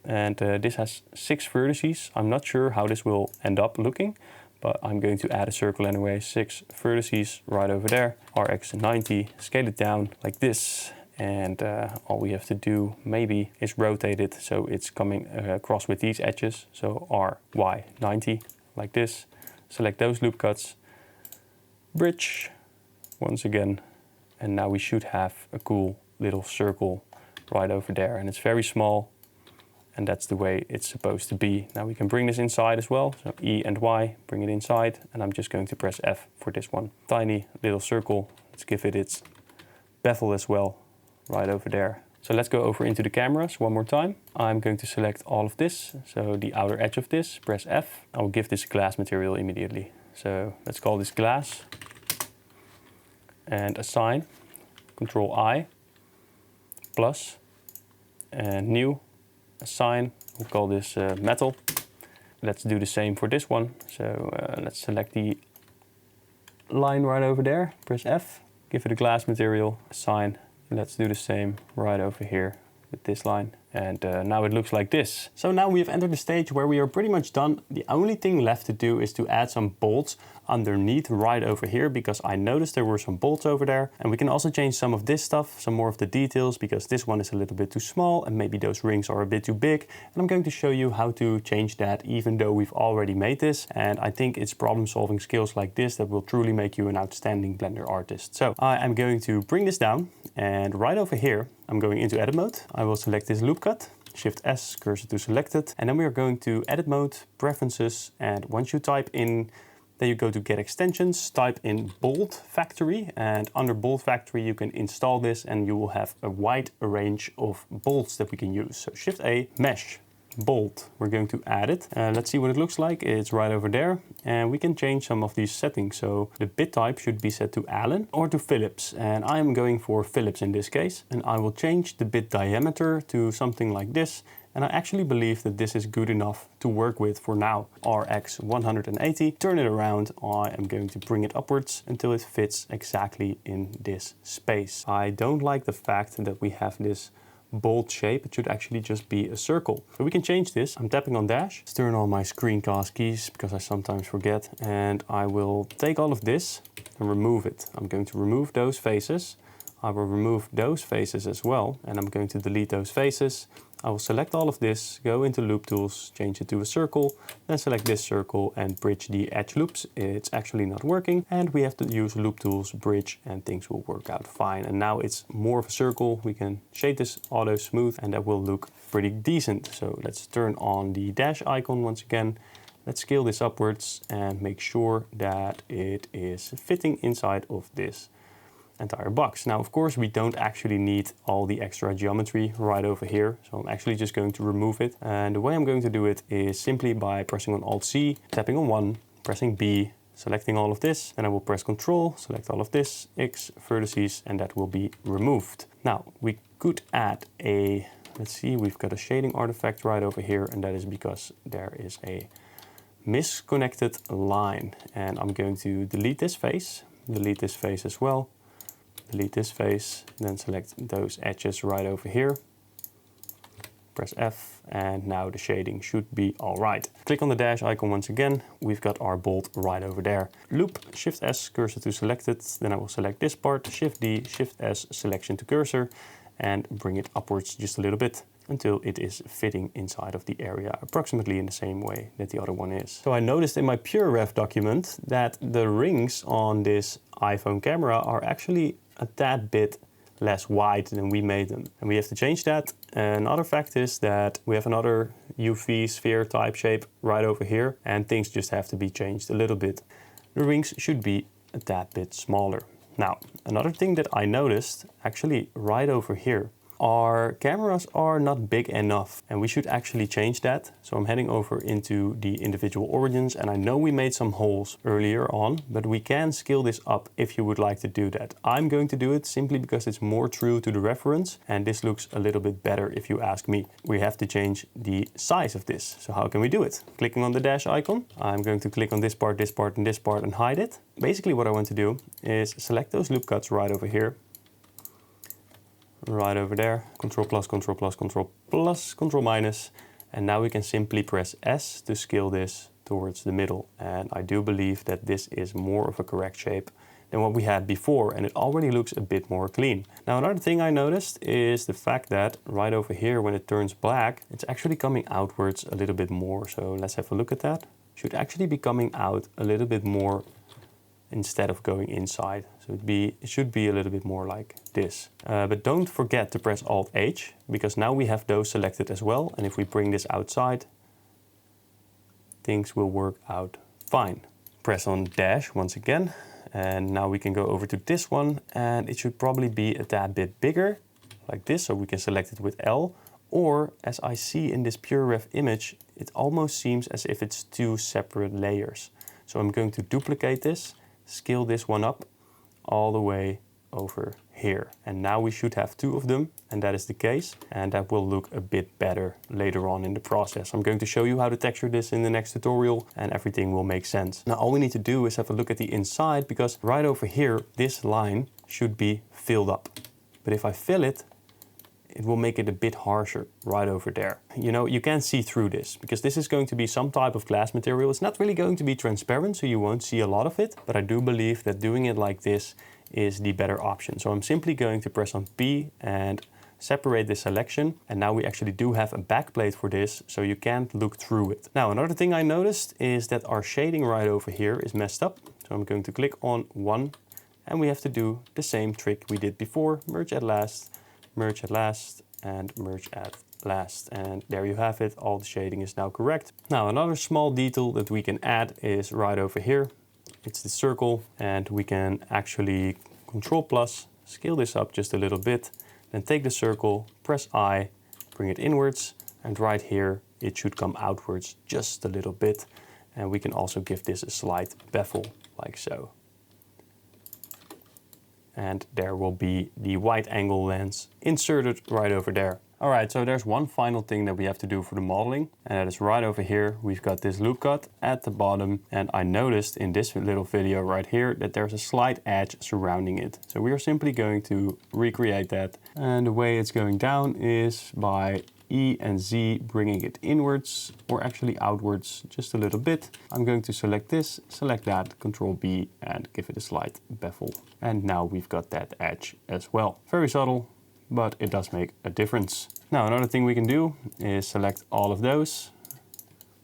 And this has 6 vertices. I'm not sure how this will end up looking, but I'm going to add a circle anyway, 6 vertices right over there, RX 90, scale it down like this, and all we have to do maybe is rotate it so it's coming across with these edges, so RY 90, like this. Select those loop cuts, bridge, once again, and now we should have a cool little circle right over there, and it's very small, and that's the way it's supposed to be. Now we can bring this inside as well. So E and Y, bring it inside. And I'm just going to press F for this one. Tiny little circle. Let's give it its bevel as well, right over there. So let's go over into the cameras one more time. I'm going to select all of this. So the outer edge of this, press F. I will give this glass material immediately. So let's call this glass. And assign, Control I, plus, and new. Assign, we'll call this metal. Let's do the same for this one. So let's select the line right over there, press F, give it a glass material, assign. Let's do the same right over here. with this line. And now it looks like this. So now we have entered the stage where we are pretty much done. The only thing left to do is to add some bolts underneath right over here, because I noticed there were some bolts over there. And we can also change some of this stuff, some more of the details, because this one is a little bit too small and maybe those rings are a bit too big. And I'm going to show you how to change that, even though we've already made this. And I think it's problem solving skills like this that will truly make you an outstanding Blender artist. So I am going to bring this down, and right over here, I'm going into edit mode. I will select this loop cut, Shift S, cursor to selected. And then we are going to edit mode, preferences. And once you type in, then you go to get extensions, type in Bolt Factory. And under Bolt Factory, you can install this and you will have a wide range of bolts that we can use. So Shift A, mesh, bolt. We're going to add it. Let's see what it looks like. It's right over there. And we can change some of these settings. So the bit type should be set to Allen or to Phillips. And I am going for Phillips in this case. And I will change the bit diameter to something like this. And I actually believe that this is good enough to work with for now. RX 180. Turn it around. I am going to bring it upwards until it fits exactly in this space. I don't like the fact that we have this bolt shape. It should actually just be a circle. So we can change this. I'm tapping on dash. Let's turn on my screencast keys because I sometimes forget. And I will take all of this and remove it. I'm going to remove those faces. I will remove those faces as well. And I'm going to delete those faces. I will select all of this, go into loop tools, change it to a circle, then select this circle and bridge the edge loops. It's actually not working. And we have to use loop tools, bridge, and things will work out fine. And now it's more of a circle. We can shade this auto smooth and that will look pretty decent. So let's turn on the dash icon once again. Let's scale this upwards and make sure that it is fitting inside of this entire box. Now, of course, we don't actually need all the extra geometry right over here. So I'm actually just going to remove it. And the way I'm going to do it is simply by pressing on Alt-C, tapping on 1, pressing B, selecting all of this. Then I will press Control, select all of this, X, vertices, and that will be removed. Now, we could add a, let's see, we've got a shading artifact right over here, and that is because there is a misconnected line. And I'm going to delete this face as well. Delete this face, then select those edges right over here. Press F, and now the shading should be all right. Click on the dash icon once again. We've got our bolt right over there. Loop, Shift S, cursor to selected. Then I will select this part, Shift D, Shift S, selection to cursor, and bring it upwards just a little bit until it is fitting inside of the area approximately in the same way that the other one is. So I noticed in my PureRef document that the rings on this iPhone camera are actually a tad bit less wide than we made them. And we have to change that. Another fact is that we have another UV sphere type shape right over here, and things just have to be changed a little bit. The rings should be a tad bit smaller. Now, another thing that I noticed actually right over here, our cameras are not big enough, and we should actually change that. So I'm heading over into the individual origins, and I know we made some holes earlier on, but we can scale this up if you would like to do that. I'm going to do it simply because it's more true to the reference, and this looks a little bit better if you ask me. We have to change the size of this. So how can we do it? Clicking on the dash icon, I'm going to click on this part, and this part, and hide it. Basically what I want to do is select those loop cuts right over here, right over there, Control plus, Control plus, Control plus, Control minus, and now we can simply press S to scale this towards the middle. And I do believe that this is more of a correct shape than what we had before, and it already looks a bit more clean. Now, another thing I noticed is the fact that right over here, when it turns black, it's actually coming outwards a little bit more. So let's have a look at that. It should actually be coming out a little bit more instead of going inside. So it should be a little bit more like this. But don't forget to press Alt-H, because now we have those selected as well. And if we bring this outside, things will work out fine. Press on dash once again. And now we can go over to this one, and it should probably be a tad bit bigger, like this. So we can select it with L. Or as I see in this PureRef image, it almost seems as if it's two separate layers. So I'm going to duplicate this, scale this one up all the way over here. And now we should have two of them, and that is the case. And that will look a bit better later on in the process. I'm going to show you how to texture this in the next tutorial, and everything will make sense. Now all we need to do is have a look at the inside, because right over here, this line should be filled up. But if I fill it, it will make it a bit harsher right over there. You know, you can't see through this because this is going to be some type of glass material. It's not really going to be transparent, so you won't see a lot of it, but I do believe that doing it like this is the better option. So I'm simply going to press on P and separate this selection, and now we actually do have a backplate for this, so you can't look through it. Now, another thing I noticed is that our shading right over here is messed up. So I'm going to click on one, and we have to do the same trick we did before. Merge at last, and merge at last. And there you have it. All the shading is now correct. Now, another small detail that we can add is right over here. It's the circle, and we can actually Control plus, scale this up just a little bit, then take the circle, press I, bring it inwards, and right here it should come outwards just a little bit. And we can also give this a slight bevel, like so. And there will be the wide angle lens inserted right over there. All right, so there's one final thing that we have to do for the modeling, and that is right over here. We've got this loop cut at the bottom, and I noticed in this little video right here that there's a slight edge surrounding it. So we are simply going to recreate that. And the way it's going down is by E and Z bringing it inwards, or actually outwards just a little bit. I'm going to select this, select that, Control B, and give it a slight bevel. And now we've got that edge as well. Very subtle, but it does make a difference. Now, another thing we can do is select all of those.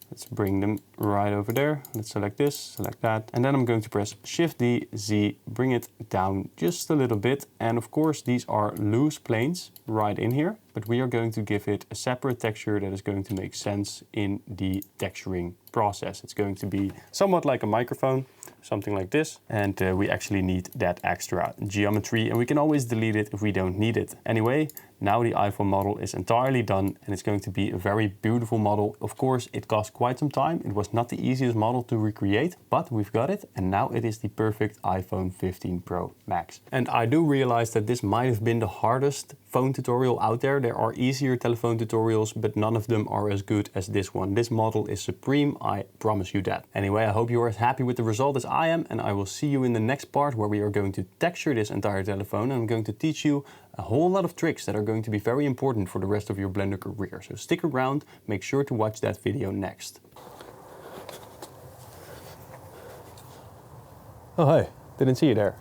Let's bring them right over there. Let's select this, select that. And then I'm going to press Shift D, Z, bring it down just a little bit. And of course, these are loose planes right in here, but we are going to give it a separate texture that is going to make sense in the texturing process. It's going to be somewhat like a microphone, something like this. And we actually need that extra geometry, and we can always delete it if we don't need it. Anyway, now the iPhone model is entirely done, and it's going to be a very beautiful model. Of course, it cost quite some time. It was not the easiest model to recreate, but we've got it, and now it is the perfect iPhone 15 Pro Max. And I do realize that this might have been the hardest phone tutorial out there. There are easier telephone tutorials, but none of them are as good as this one. This model is supreme, I promise you that. Anyway, I hope you are as happy with the result as I am, and I will see you in the next part where we are going to texture this entire telephone, and I'm going to teach you a whole lot of tricks that are going to be very important for the rest of your Blender career. So stick around, make sure to watch that video next. Oh hi, didn't see you there.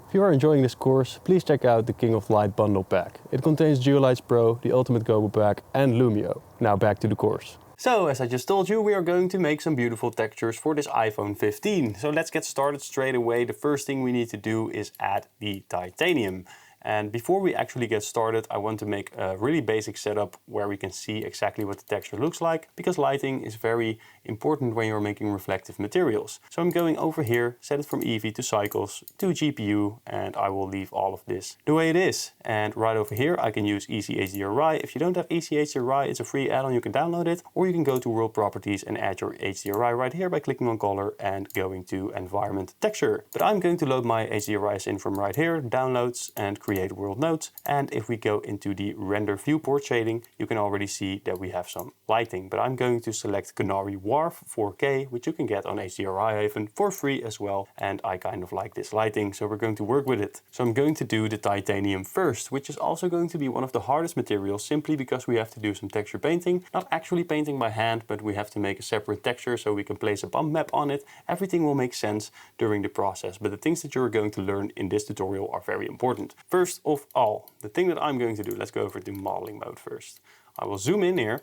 If you are enjoying this course, please check out the King of Light bundle pack. It contains Geolights Pro, the Ultimate Gobo pack, and Lumio. Now back to the course. So, as I just told you, we are going to make some beautiful textures for this iPhone 15. So let's get started straight away. The first thing we need to do is add the titanium. And before we actually get started, I want to make a really basic setup where we can see exactly what the texture looks like, because lighting is very important when you're making reflective materials. So I'm going over here, set it from Eevee to cycles to GPU, and I will leave all of this the way it is. And right over here, I can use Easy HDRI. If you don't have Easy HDRI, it's a free add-on, you can download it, or you can go to World Properties and add your HDRI right here by clicking on Color and going to Environment Texture. But I'm going to load my HDRIs in from right here, Downloads, and create world nodes. And if we go into the render viewport shading, you can already see that we have some lighting, but I'm going to select Canary Wharf 4K, which you can get on HDRI Haven for free as well. And I kind of like this lighting, so we're going to work with it. So I'm going to do the titanium first, which is also going to be one of the hardest materials, simply because we have to do some texture painting, not actually painting by hand, but we have to make a separate texture so we can place a bump map on it. Everything will make sense during the process, but the things that you're going to learn in this tutorial are very important. First of all, the thing that I'm going to do, let's go over to modeling mode first. I will zoom in here,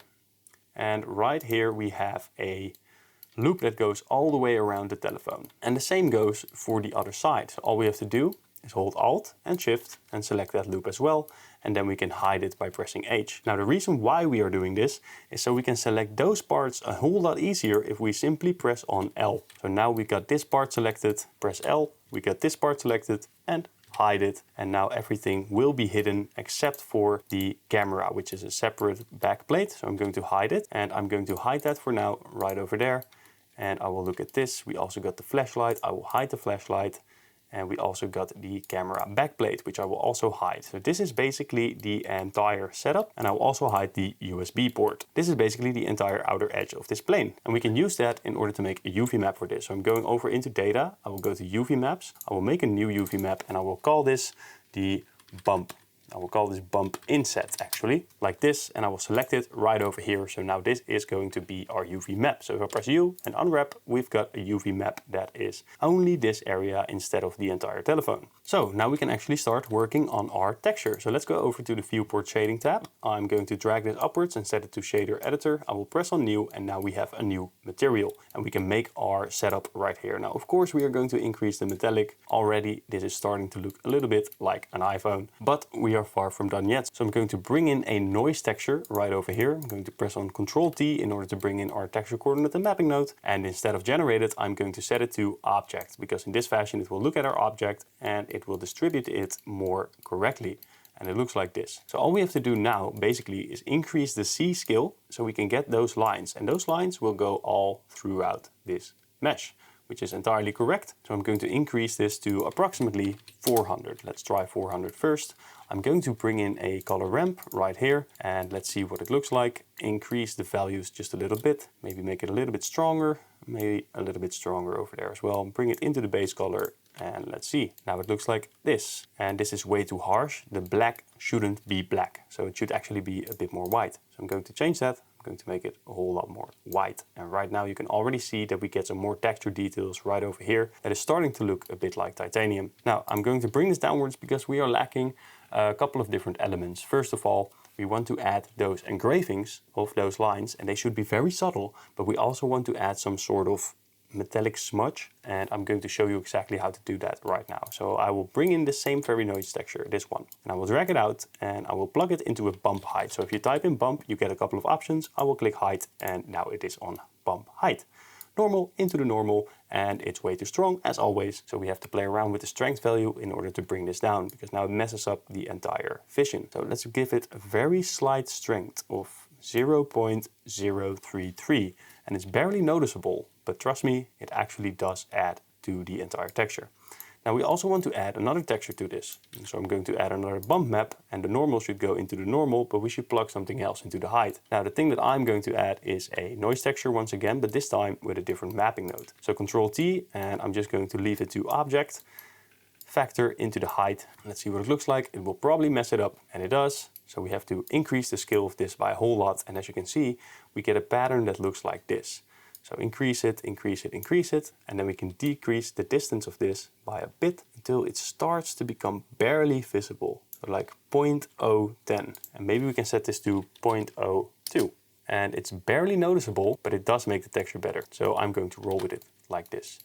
and right here we have a loop that goes all the way around the telephone. And the same goes for the other side. So all we have to do is hold Alt and Shift and select that loop as well, and then we can hide it by pressing H. Now the reason why we are doing this is so we can select those parts a whole lot easier if we simply press on L. So now we got this part selected, press L, we got this part selected, and hide it, and now everything will be hidden except for the camera, which is a separate back plate. So I'm going to hide it, and I'm going to hide that for now right over there. And I will look at this. We also got the flashlight. I will hide the flashlight. And we also got the camera backplate, which I will also hide. So this is basically the entire setup, and I will also hide the USB port. This is basically the entire outer edge of this plane. And we can use that in order to make a UV map for this. So I'm going over into data, I will go to UV maps, I will make a new UV map, and I will call this the bump. I will call this bump inset actually, like this, and I will select it right over here. So now this is going to be our UV map. So if I press U and unwrap, we've got a UV map that is only this area instead of the entire telephone. So now we can actually start working on our texture. So let's go over to the viewport shading tab. I'm going to drag this upwards and set it to shader editor. I will press on new, and now we have a new material and we can make our setup right here. Now, of course, we are going to increase the metallic. Already this is starting to look a little bit like an iPhone, but we are far from done yet. So I'm going to bring in a noise texture right over here. I'm going to press on Ctrl T in order to bring in our texture coordinate and mapping node. And instead of generated, I'm going to set it to object, because in this fashion it will look at our object and it will distribute it more correctly. And it looks like this. So all we have to do now basically is increase the C scale so we can get those lines. And those lines will go all throughout this mesh, which is entirely correct. So I'm going to increase this to approximately 400. Let's try 400 first. I'm going to bring in a color ramp right here and let's see what it looks like. Increase the values just a little bit, maybe make it a little bit stronger, maybe a little bit stronger over there as well. Bring it into the base color and let's see. Now it looks like this. And this is way too harsh. The black shouldn't be black. So it should actually be a bit more white. So I'm going to change that. I'm going to make it a whole lot more white. And right now you can already see that we get some more texture details right over here that is starting to look a bit like titanium. Now I'm going to bring this downwards because we are lacking a couple of different elements. First of all, we want to add those engravings of those lines, and they should be very subtle, but we also want to add some sort of metallic smudge, and I'm going to show you exactly how to do that right now. So I will bring in the same fairy noise texture, this one, and I will drag it out and I will plug it into a bump height. So if you type in bump, you get a couple of options. I will click height and now it is on bump height. Normal into the normal, and it's way too strong as always. So we have to play around with the strength value in order to bring this down, because now it messes up the entire vision. So let's give it a very slight strength of 0.033, and it's barely noticeable, but trust me, it actually does add to the entire texture. Now we also want to add another texture to this. So I'm going to add another bump map, and the normal should go into the normal, but we should plug something else into the height. Now the thing that I'm going to add is a noise texture once again, but this time with a different mapping node. So Ctrl T, and I'm just going to leave it to object, factor into the height. Let's see what it looks like. It will probably mess it up, and it does. So we have to increase the scale of this by a whole lot, and as you can see, we get a pattern that looks like this. So increase it, increase it, increase it, and then we can decrease the distance of this by a bit until it starts to become barely visible. So like 0.010, and maybe we can set this to 0.02. And it's barely noticeable, but it does make the texture better. So I'm going to roll with it like this.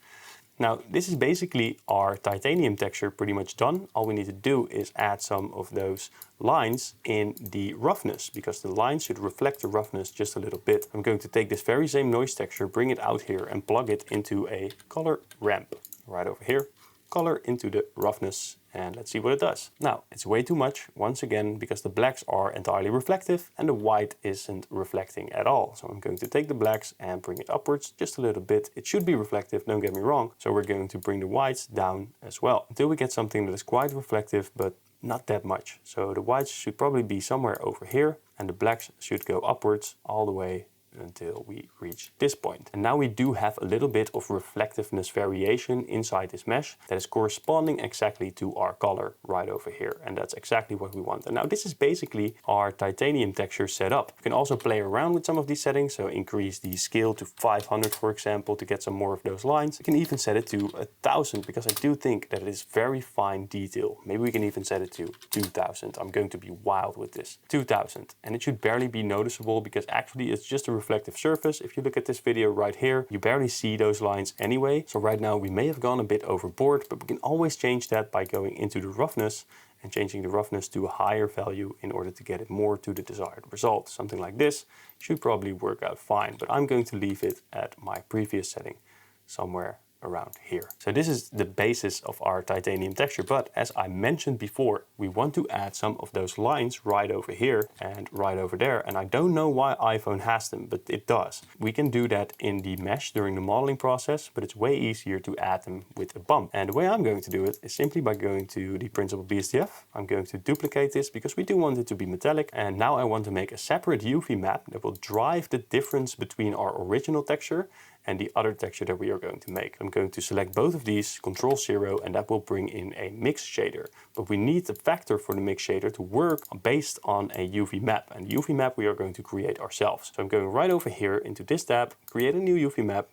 Now this is basically our titanium texture pretty much done. All we need to do is add some of those lines in the roughness, because the lines should reflect the roughness just a little bit. I'm going to take this very same noise texture, bring it out here and plug it into a color ramp right over here. Color into the roughness, and let's see what it does. Now it's way too much once again, because the blacks are entirely reflective and the white isn't reflecting at all. So I'm going to take the blacks and bring it upwards just a little bit. It should be reflective, don't get me wrong. So we're going to bring the whites down as well until we get something that is quite reflective, but not that much. So the whites should probably be somewhere over here, and the blacks should go upwards all the way until we reach this point. And now we do have a little bit of reflectiveness variation inside this mesh that is corresponding exactly to our color right over here. And that's exactly what we want. And now this is basically our titanium texture set up. You can also play around with some of these settings. So increase the scale to 500, for example, to get some more of those lines. You can even set it to 1000, because I do think that it is very fine detail. Maybe we can even set it to 2000. I'm going to be wild with this. 2000. And it should barely be noticeable, because actually it's just a reflective surface. If you look at this video right here, you barely see those lines anyway. So right now we may have gone a bit overboard, but we can always change that by going into the roughness and changing the roughness to a higher value in order to get it more to the desired result. Something like this should probably work out fine, but I'm going to leave it at my previous setting somewhere around here. So this is the basis of our titanium texture, but as I mentioned before, we want to add some of those lines right over here and right over there, and I don't know why iPhone has them, but it does. We can do that in the mesh during the modeling process, but it's way easier to add them with a bump. And the way I'm going to do it is simply by going to the principal BSDF. I'm going to duplicate this because we do want it to be metallic, and now I want to make a separate UV map that will drive the difference between our original texture and the other texture that we are going to make. I'm going to select both of these, Control 0, and that will bring in a mix shader. But we need the vector for the mix shader to work based on a UV map, and the UV map we are going to create ourselves. So I'm going right over here into this tab, create a new UV map.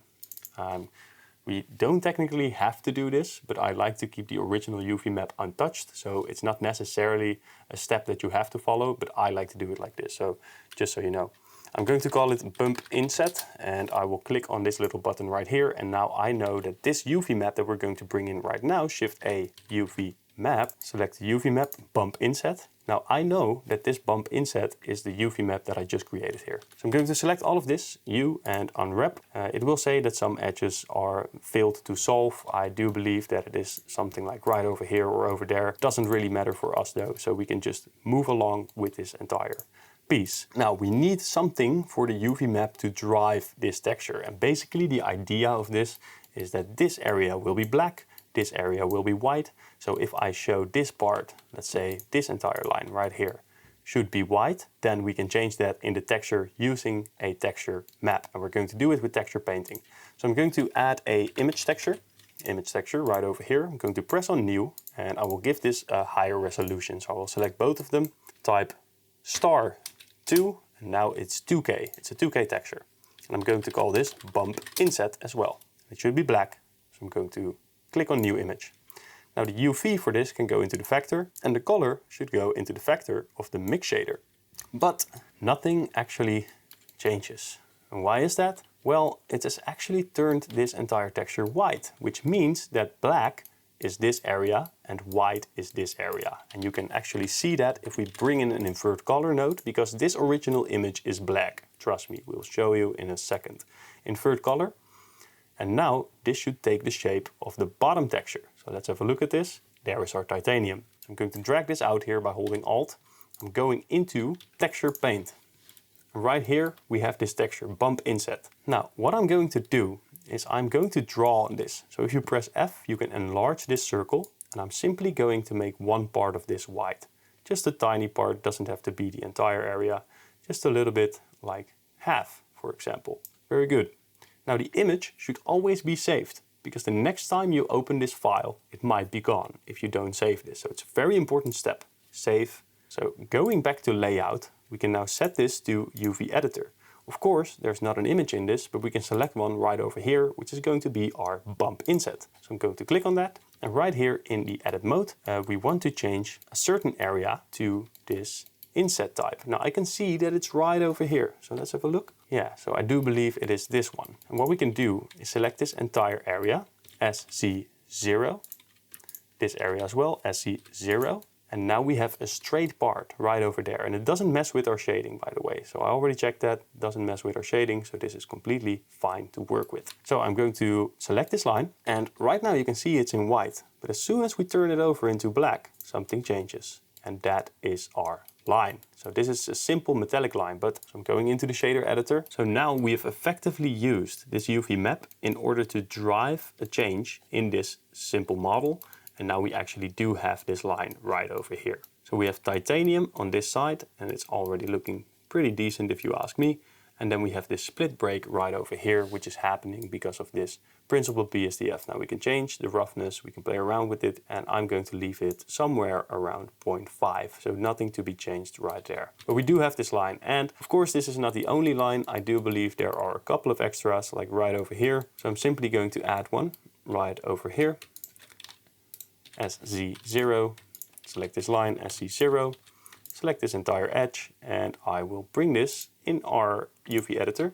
We don't technically have to do this, but I like to keep the original UV map untouched, so it's not necessarily a step that you have to follow, but I like to do it like this, so just so you know. I'm going to call it Bump Inset, and I will click on this little button right here, and now I know that this UV map that we're going to bring in right now, Shift A, UV Map, select the UV map, Bump Inset. Now I know that this bump inset is the UV map that I just created here. So I'm going to select all of this, U, and unwrap. It will say that some edges are failed to solve. I do believe that it is something like right over here or over there. Doesn't really matter for us though, so we can just move along with this entire piece. Now we need something for the UV map to drive this texture. And basically the idea of this is that this area will be black, this area will be white. So if I show this part, let's say this entire line right here should be white, then we can change that in the texture using a texture map. And we're going to do it with texture painting. So I'm going to add a image texture right over here. I'm going to press on new, and I will give this a higher resolution. So I will select both of them, type *2, and now it's 2K. It's a 2K texture. And I'm going to call this Bump Inset as well. It should be black, so I'm going to click on new image. Now the UV for this can go into the vector, and the color should go into the vector of the mix shader. But nothing actually changes. And why is that? Well, it has actually turned this entire texture white, which means that black is this area and white is this area. And you can actually see that if we bring in an invert color node, because this original image is black. Trust me, we'll show you in a second. Invert color. And now this should take the shape of the bottom texture. So let's have a look at this. There is our titanium. I'm going to drag this out here by holding Alt. I'm going into Texture Paint. Right here we have this texture, Bump Inset. Now what I'm going to do is I'm going to draw on this. So if you press F, you can enlarge this circle, and I'm simply going to make one part of this white. Just a tiny part, doesn't have to be the entire area. Just a little bit, like half, for example. Very good. Now the image should always be saved, because the next time you open this file, it might be gone if you don't save this. So it's a very important step. Save. So going back to layout, we can now set this to UV editor. Of course, there's not an image in this, but we can select one right over here, which is going to be our bump inset. So I'm going to click on that, and right here in the edit mode, we want to change a certain area to this inset type. Now I can see that it's right over here. So let's have a look. Yeah, so I do believe it is this one. And what we can do is select this entire area, SC0, this area as well, SC0. And now we have a straight part right over there. And it doesn't mess with our shading, by the way. So I already checked that, it doesn't mess with our shading. So this is completely fine to work with. So I'm going to select this line. And right now you can see it's in white. But as soon as we turn it over into black, something changes. And that is our line. So this is a simple metallic line, but I'm going into the shader editor. So now we have effectively used this UV map in order to drive a change in this simple model. And now we actually do have this line right over here. So we have titanium on this side, and it's already looking pretty decent if you ask me. And then we have this split break right over here, which is happening because of this principled BSDF. Now we can change the roughness, we can play around with it, and I'm going to leave it somewhere around 0.5. So nothing to be changed right there. But we do have this line, and of course this is not the only line. I do believe there are a couple of extras, like right over here. So I'm simply going to add one right over here. SZ0, select this line, SC0, select this entire edge, and I will bring this in our UV editor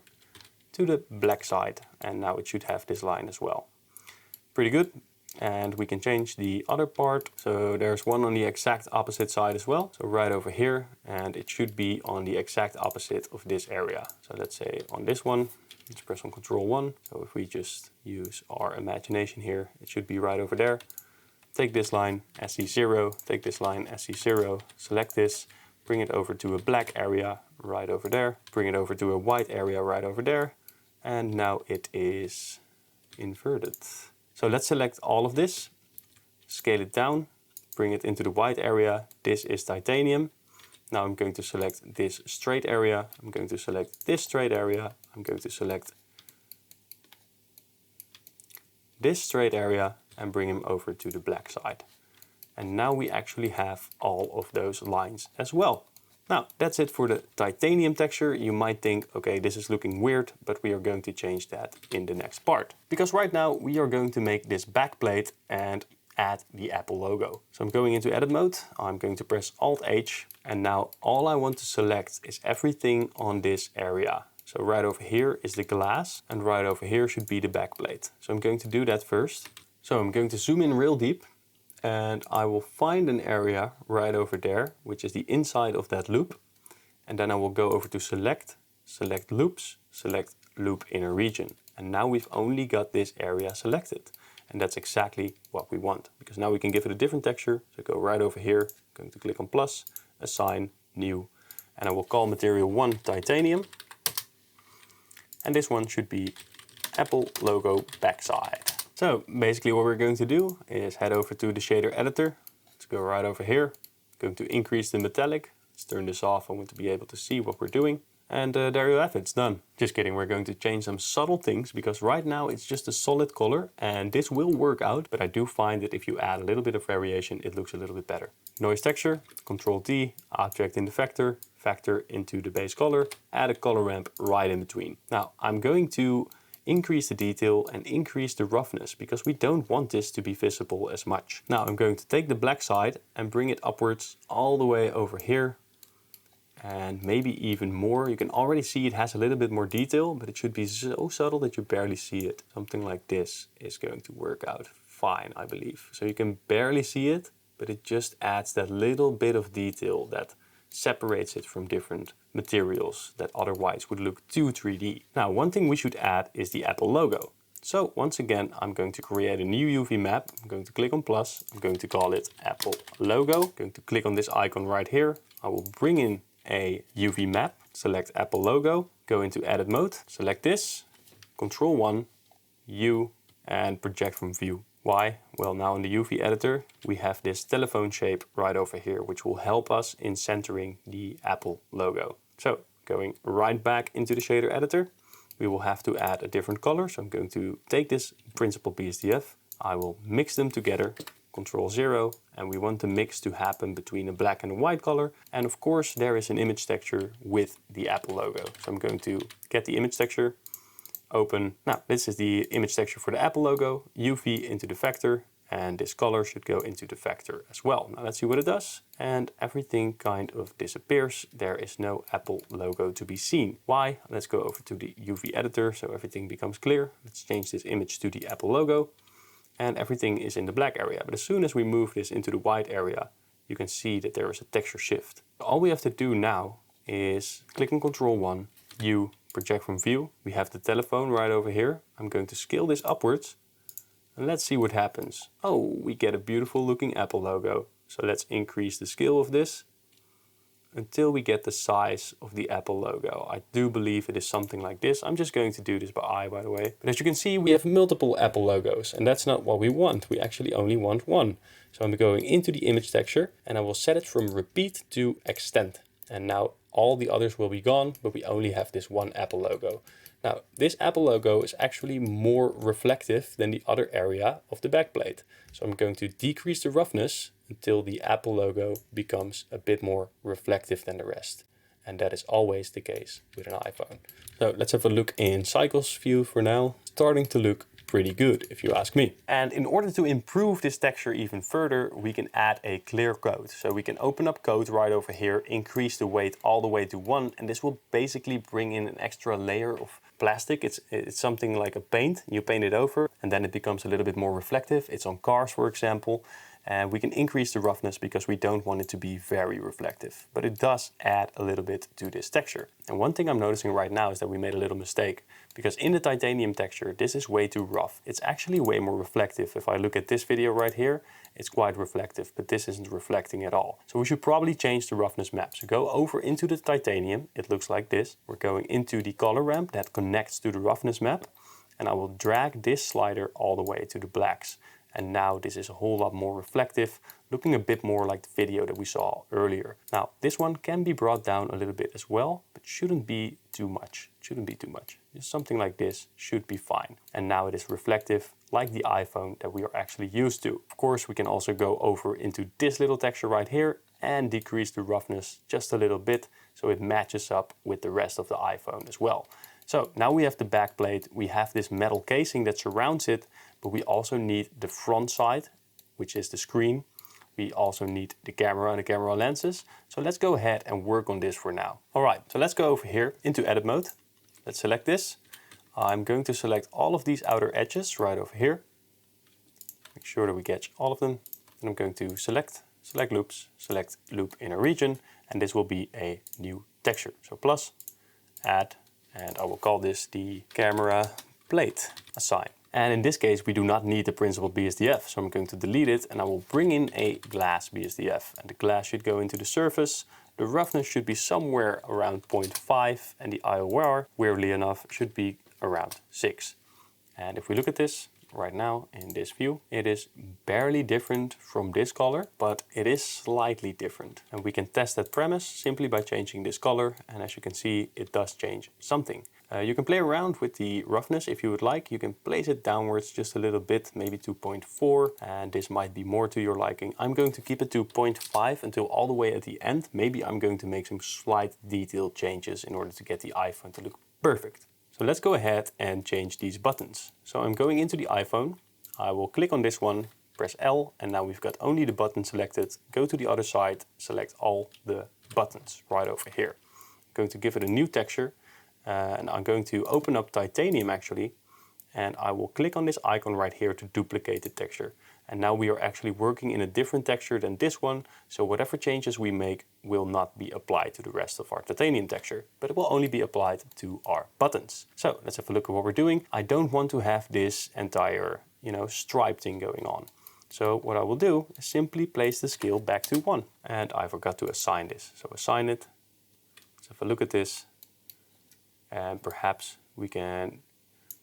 to the black side, and now it should have this line as well. Pretty good. And we can change the other part. So there's one on the exact opposite side as well. So right over here, and it should be on the exact opposite of this area. So let's say on this one, let's press on Control 1. So if we just use our imagination here, it should be right over there. Take this line, SC0, take this line, SC0, select this, bring it over to a black area right over there, bring it over to a white area right over there, and now it is inverted. So let's select all of this, scale it down, bring it into the white area. This is titanium. Now I'm going to select this straight area, I'm going to select this straight area, I'm going to select this straight area and bring him over to the black side. And now we actually have all of those lines as well. Now, that's it for the titanium texture. You might think, okay, this is looking weird, but we are going to change that in the next part. Because right now we are going to make this backplate and add the Apple logo. So I'm going into edit mode. I'm going to press Alt-H. And now all I want to select is everything on this area. So right over here is the glass and right over here should be the backplate. So I'm going to do that first. So I'm going to zoom in real deep. And I will find an area right over there, which is the inside of that loop. And then I will go over to select, select loops, select loop inner region. And now we've only got this area selected. And that's exactly what we want, because now we can give it a different texture. So go right over here, I'm going to click on plus, assign, new. And I will call material 1 titanium. And this one should be Apple logo backside. So basically what we're going to do is head over to the shader editor. Let's go right over here. Going to increase the metallic. Let's turn this off. I want to be able to see what we're doing. And there you have it, it's done. Just kidding, we're going to change some subtle things because right now it's just a solid color and this will work out, but I do find that if you add a little bit of variation, it looks a little bit better. Noise texture, Ctrl-T, object in the vector, factor into the base color, add a color ramp right in between. Now I'm going to increase the detail and increase the roughness because we don't want this to be visible as much. Now I'm going to take the black side and bring it upwards all the way over here. And maybe even more. You can already see it has a little bit more detail, but it should be so subtle that you barely see it. Something like this is going to work out fine, I believe. So you can barely see it, but it just adds that little bit of detail that separates it from different materials that otherwise would look too 3D. Now, one thing we should add is the Apple logo. So once again, I'm going to create a new UV map. I'm going to click on plus. I'm going to call it Apple logo. I'm going to click on this icon right here. I will bring in a UV map, select Apple logo, go into edit mode, select this, Ctrl-1, U, and project from view. Why? Well, now in the UV editor, we have this telephone shape right over here, which will help us in centering the Apple logo. So going right back into the shader editor, we will have to add a different color. So I'm going to take this principled BSDF, I will mix them together, Ctrl-0, and we want the mix to happen between a black and a white color. And of course, there is an image texture with the Apple logo. So I'm going to get the image texture, open. Now, this is the image texture for the Apple logo, UV into the vector, and this color should go into the vector as well. Now let's see what it does. And everything kind of disappears. There is no Apple logo to be seen. Why? Let's go over to the UV editor so everything becomes clear. Let's change this image to the Apple logo. And everything is in the black area. But as soon as we move this into the white area, you can see that there is a texture shift. All we have to do now is click on Ctrl-1, U, project from view. We have the telephone right over here. I'm going to scale this upwards and let's see what happens. Oh, we get a beautiful looking Apple logo. So let's increase the scale of this until we get the size of the Apple logo. I do believe it is something like this. I'm just going to do this by eye, by the way. But as you can see, we have multiple Apple logos, and that's not what we want. We actually only want one. So I'm going into the image texture, and I will set it from repeat to extend. And now all the others will be gone, but we only have this one Apple logo. Now, this Apple logo is actually more reflective than the other area of the backplate. So I'm going to decrease the roughness until the Apple logo becomes a bit more reflective than the rest. And that is always the case with an iPhone. So let's have a look in Cycles view for now. Starting to look pretty good, if you ask me. And in order to improve this texture even further, we can add a clear code. So we can open up code right over here, increase the weight all the way to 1, and this will basically bring in an extra layer of plastic. It's something like a paint. You paint it over, and then it becomes a little bit more reflective. It's on cars, for example. And we can increase the roughness because we don't want it to be very reflective. But it does add a little bit to this texture. And one thing I'm noticing right now is that we made a little mistake. Because in the titanium texture, this is way too rough. It's actually way more reflective. If I look at this video right here, it's quite reflective, but this isn't reflecting at all. So we should probably change the roughness map. So go over into the titanium. It looks like this. We're going into the color ramp that connects to the roughness map. And I will drag this slider all the way to the blacks. And now this is a whole lot more reflective, looking a bit more like the video that we saw earlier. Now, this one can be brought down a little bit as well, but shouldn't be too much. Shouldn't be too much. something like this should be fine. And now it is reflective like the iPhone that we are actually used to. Of course, we can also go over into this little texture right here and decrease the roughness just a little bit so it matches up with the rest of the iPhone as well. So now we have the back plate, we have this metal casing that surrounds it, but we also need the front side, which is the screen. We also need the camera and the camera lenses. So let's go ahead and work on this for now. All right, so let's go over here into edit mode. Let's select this. I'm going to select all of these outer edges right over here. Make sure that we catch all of them. And I'm going to select loops, select loop inner region, and this will be a new texture. So plus, add, and I will call this the camera plate assign. And in this case, we do not need the principal BSDF, so I'm going to delete it and I will bring in a glass BSDF. And the glass should go into the surface. The roughness should be somewhere around 0.5 and the IOR, weirdly enough, should be around 6. And if we look at this right now in this view, it is barely different from this color, but it is slightly different. And we can test that premise simply by changing this color. And as you can see, it does change something. You can play around with the roughness if you would like. You can place it downwards just a little bit, maybe to 0.4, and this might be more to your liking. I'm going to keep it to 0.5 until all the way at the end. Maybe I'm going to make some slight detail changes in order to get the iPhone to look perfect. So let's go ahead and change these buttons. So I'm going into the iPhone. I will click on this one, press L, and now we've got only the button selected. Go to the other side, select all the buttons right over here. I'm going to give it a new texture. And I'm going to open up titanium actually, and I will click on this icon right here to duplicate the texture. And now we are actually working in a different texture than this one, so whatever changes we make will not be applied to the rest of our titanium texture, but it will only be applied to our buttons. So let's have a look at what we're doing. I don't want to have this entire, stripe thing going on. So what I will do is simply place the scale back to 1. And I forgot to assign this, so assign it. Let's have a look at this. And perhaps we can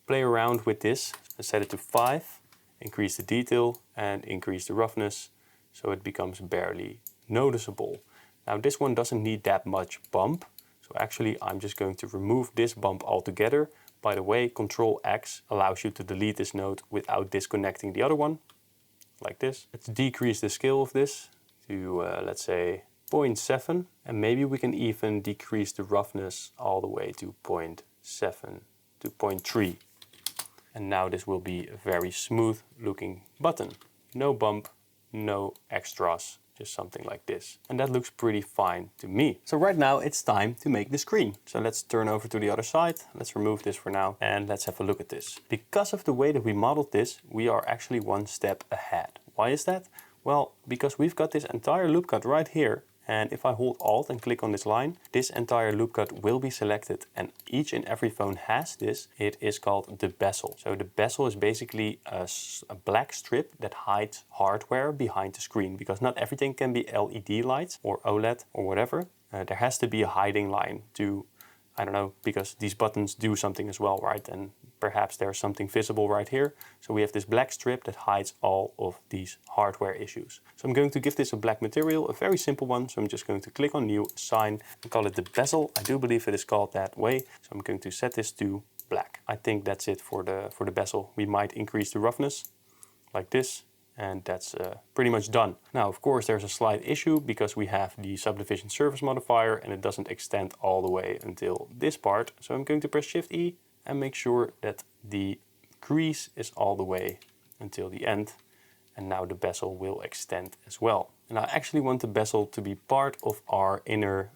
play around with this and set it to 5, increase the detail and increase the roughness so it becomes barely noticeable. Now this one doesn't need that much bump, so actually I'm just going to remove this bump altogether. By the way, Ctrl X allows you to delete this node without disconnecting the other one, like this. Let's decrease the scale of this to let's say 0.7, and maybe we can even decrease the roughness all the way to 0.7 to 0.3. And now this will be a very smooth looking button. No bump, no extras, just something like this. And that looks pretty fine to me. So right now it's time to make the screen. So let's turn over to the other side. Let's remove this for now and let's have a look at this. Because of the way that we modeled this, we are actually one step ahead. Why is that? Well, because we've got this entire loop cut right here. And if I hold Alt and click on this line, this entire loop cut will be selected, and each and every phone has this. It is called the bezel. So the bezel is basically a black strip that hides hardware behind the screen, because not everything can be LED lights or OLED or whatever. There has to be a hiding line to, I don't know, because these buttons do something as well, right? And perhaps there's something visible right here. So we have this black strip that hides all of these hardware issues. So I'm going to give this a black material, a very simple one. So I'm just going to click on New, Assign, and call it the bezel. I do believe it is called that way. So I'm going to set this to black. I think that's it for the bezel. We might increase the roughness like this. And that's pretty much done. Now, of course, there's a slight issue because we have the subdivision surface modifier and it doesn't extend all the way until this part. So I'm going to press Shift E and make sure that the crease is all the way until the end. And now the bezel will extend as well. And I actually want the bezel to be part of our inner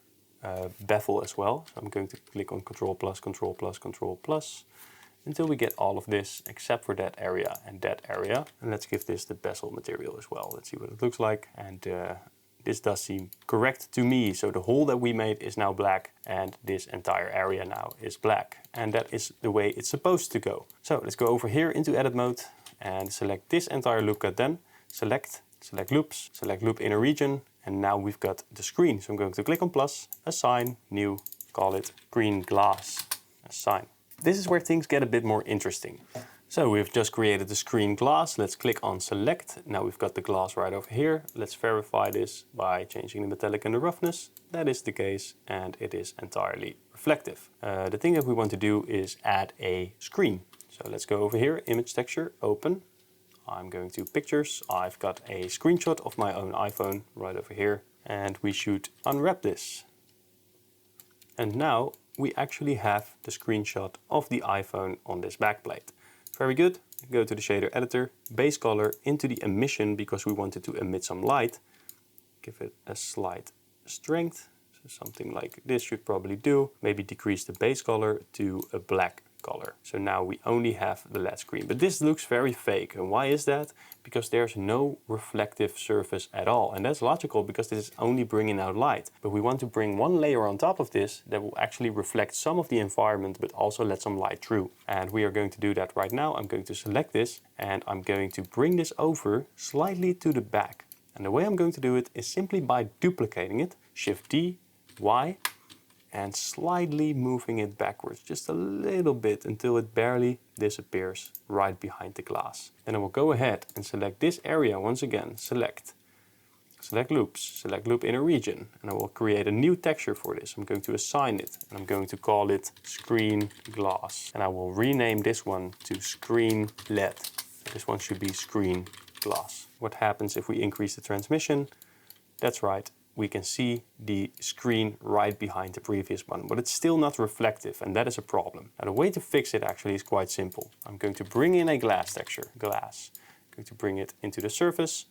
bevel as well. So I'm going to click on Ctrl+, Ctrl+, Ctrl+, until we get all of this except for that area and that area. And let's give this the bezel material as well. Let's see what it looks like. And this does seem correct to me. So the hole that we made is now black and this entire area now is black. And that is the way it's supposed to go. So let's go over here into edit mode and select this entire loop cut then. Select loops, select loop inner region. And now we've got the screen. So I'm going to click on plus, assign, new, call it green glass, assign. This is where things get a bit more interesting. So we've just created the screen glass. Let's click on select. Now we've got the glass right over here. Let's verify this by changing the metallic and the roughness. That is the case, and it is entirely reflective. The thing that we want to do is add a screen. So let's go over here, image texture, open. I'm going to pictures. I've got a screenshot of my own iPhone right over here, and we should unwrap this. And now we actually have the screenshot of the iPhone on this backplate. Very good. Go to the shader editor, base color into the emission because we wanted to emit some light. Give it a slight strength. So something like this should probably do. Maybe decrease the base color to a black color. So now we only have the LED screen. But this looks very fake. And why is that? Because there's no reflective surface at all. And that's logical because this is only bringing out light. But we want to bring one layer on top of this that will actually reflect some of the environment but also let some light through. And we are going to do that right now. I'm going to select this and I'm going to bring this over slightly to the back. And the way I'm going to do it is simply by duplicating it, Shift D, Y, and slightly moving it backwards just a little bit until it barely disappears right behind the glass. Then I will go ahead and select this area once again, select loops, select loop inner region, and I will create a new texture for this. I'm going to assign it and I'm going to call it screen glass. And I will rename this one to screen LED. This one should be screen glass. What happens if we increase the transmission? That's right. We can see the screen right behind the previous one, but it's still not reflective, and that is a problem. Now the way to fix it actually is quite simple. I'm going to bring in a glass texture, glass. I'm going to bring it into the surface,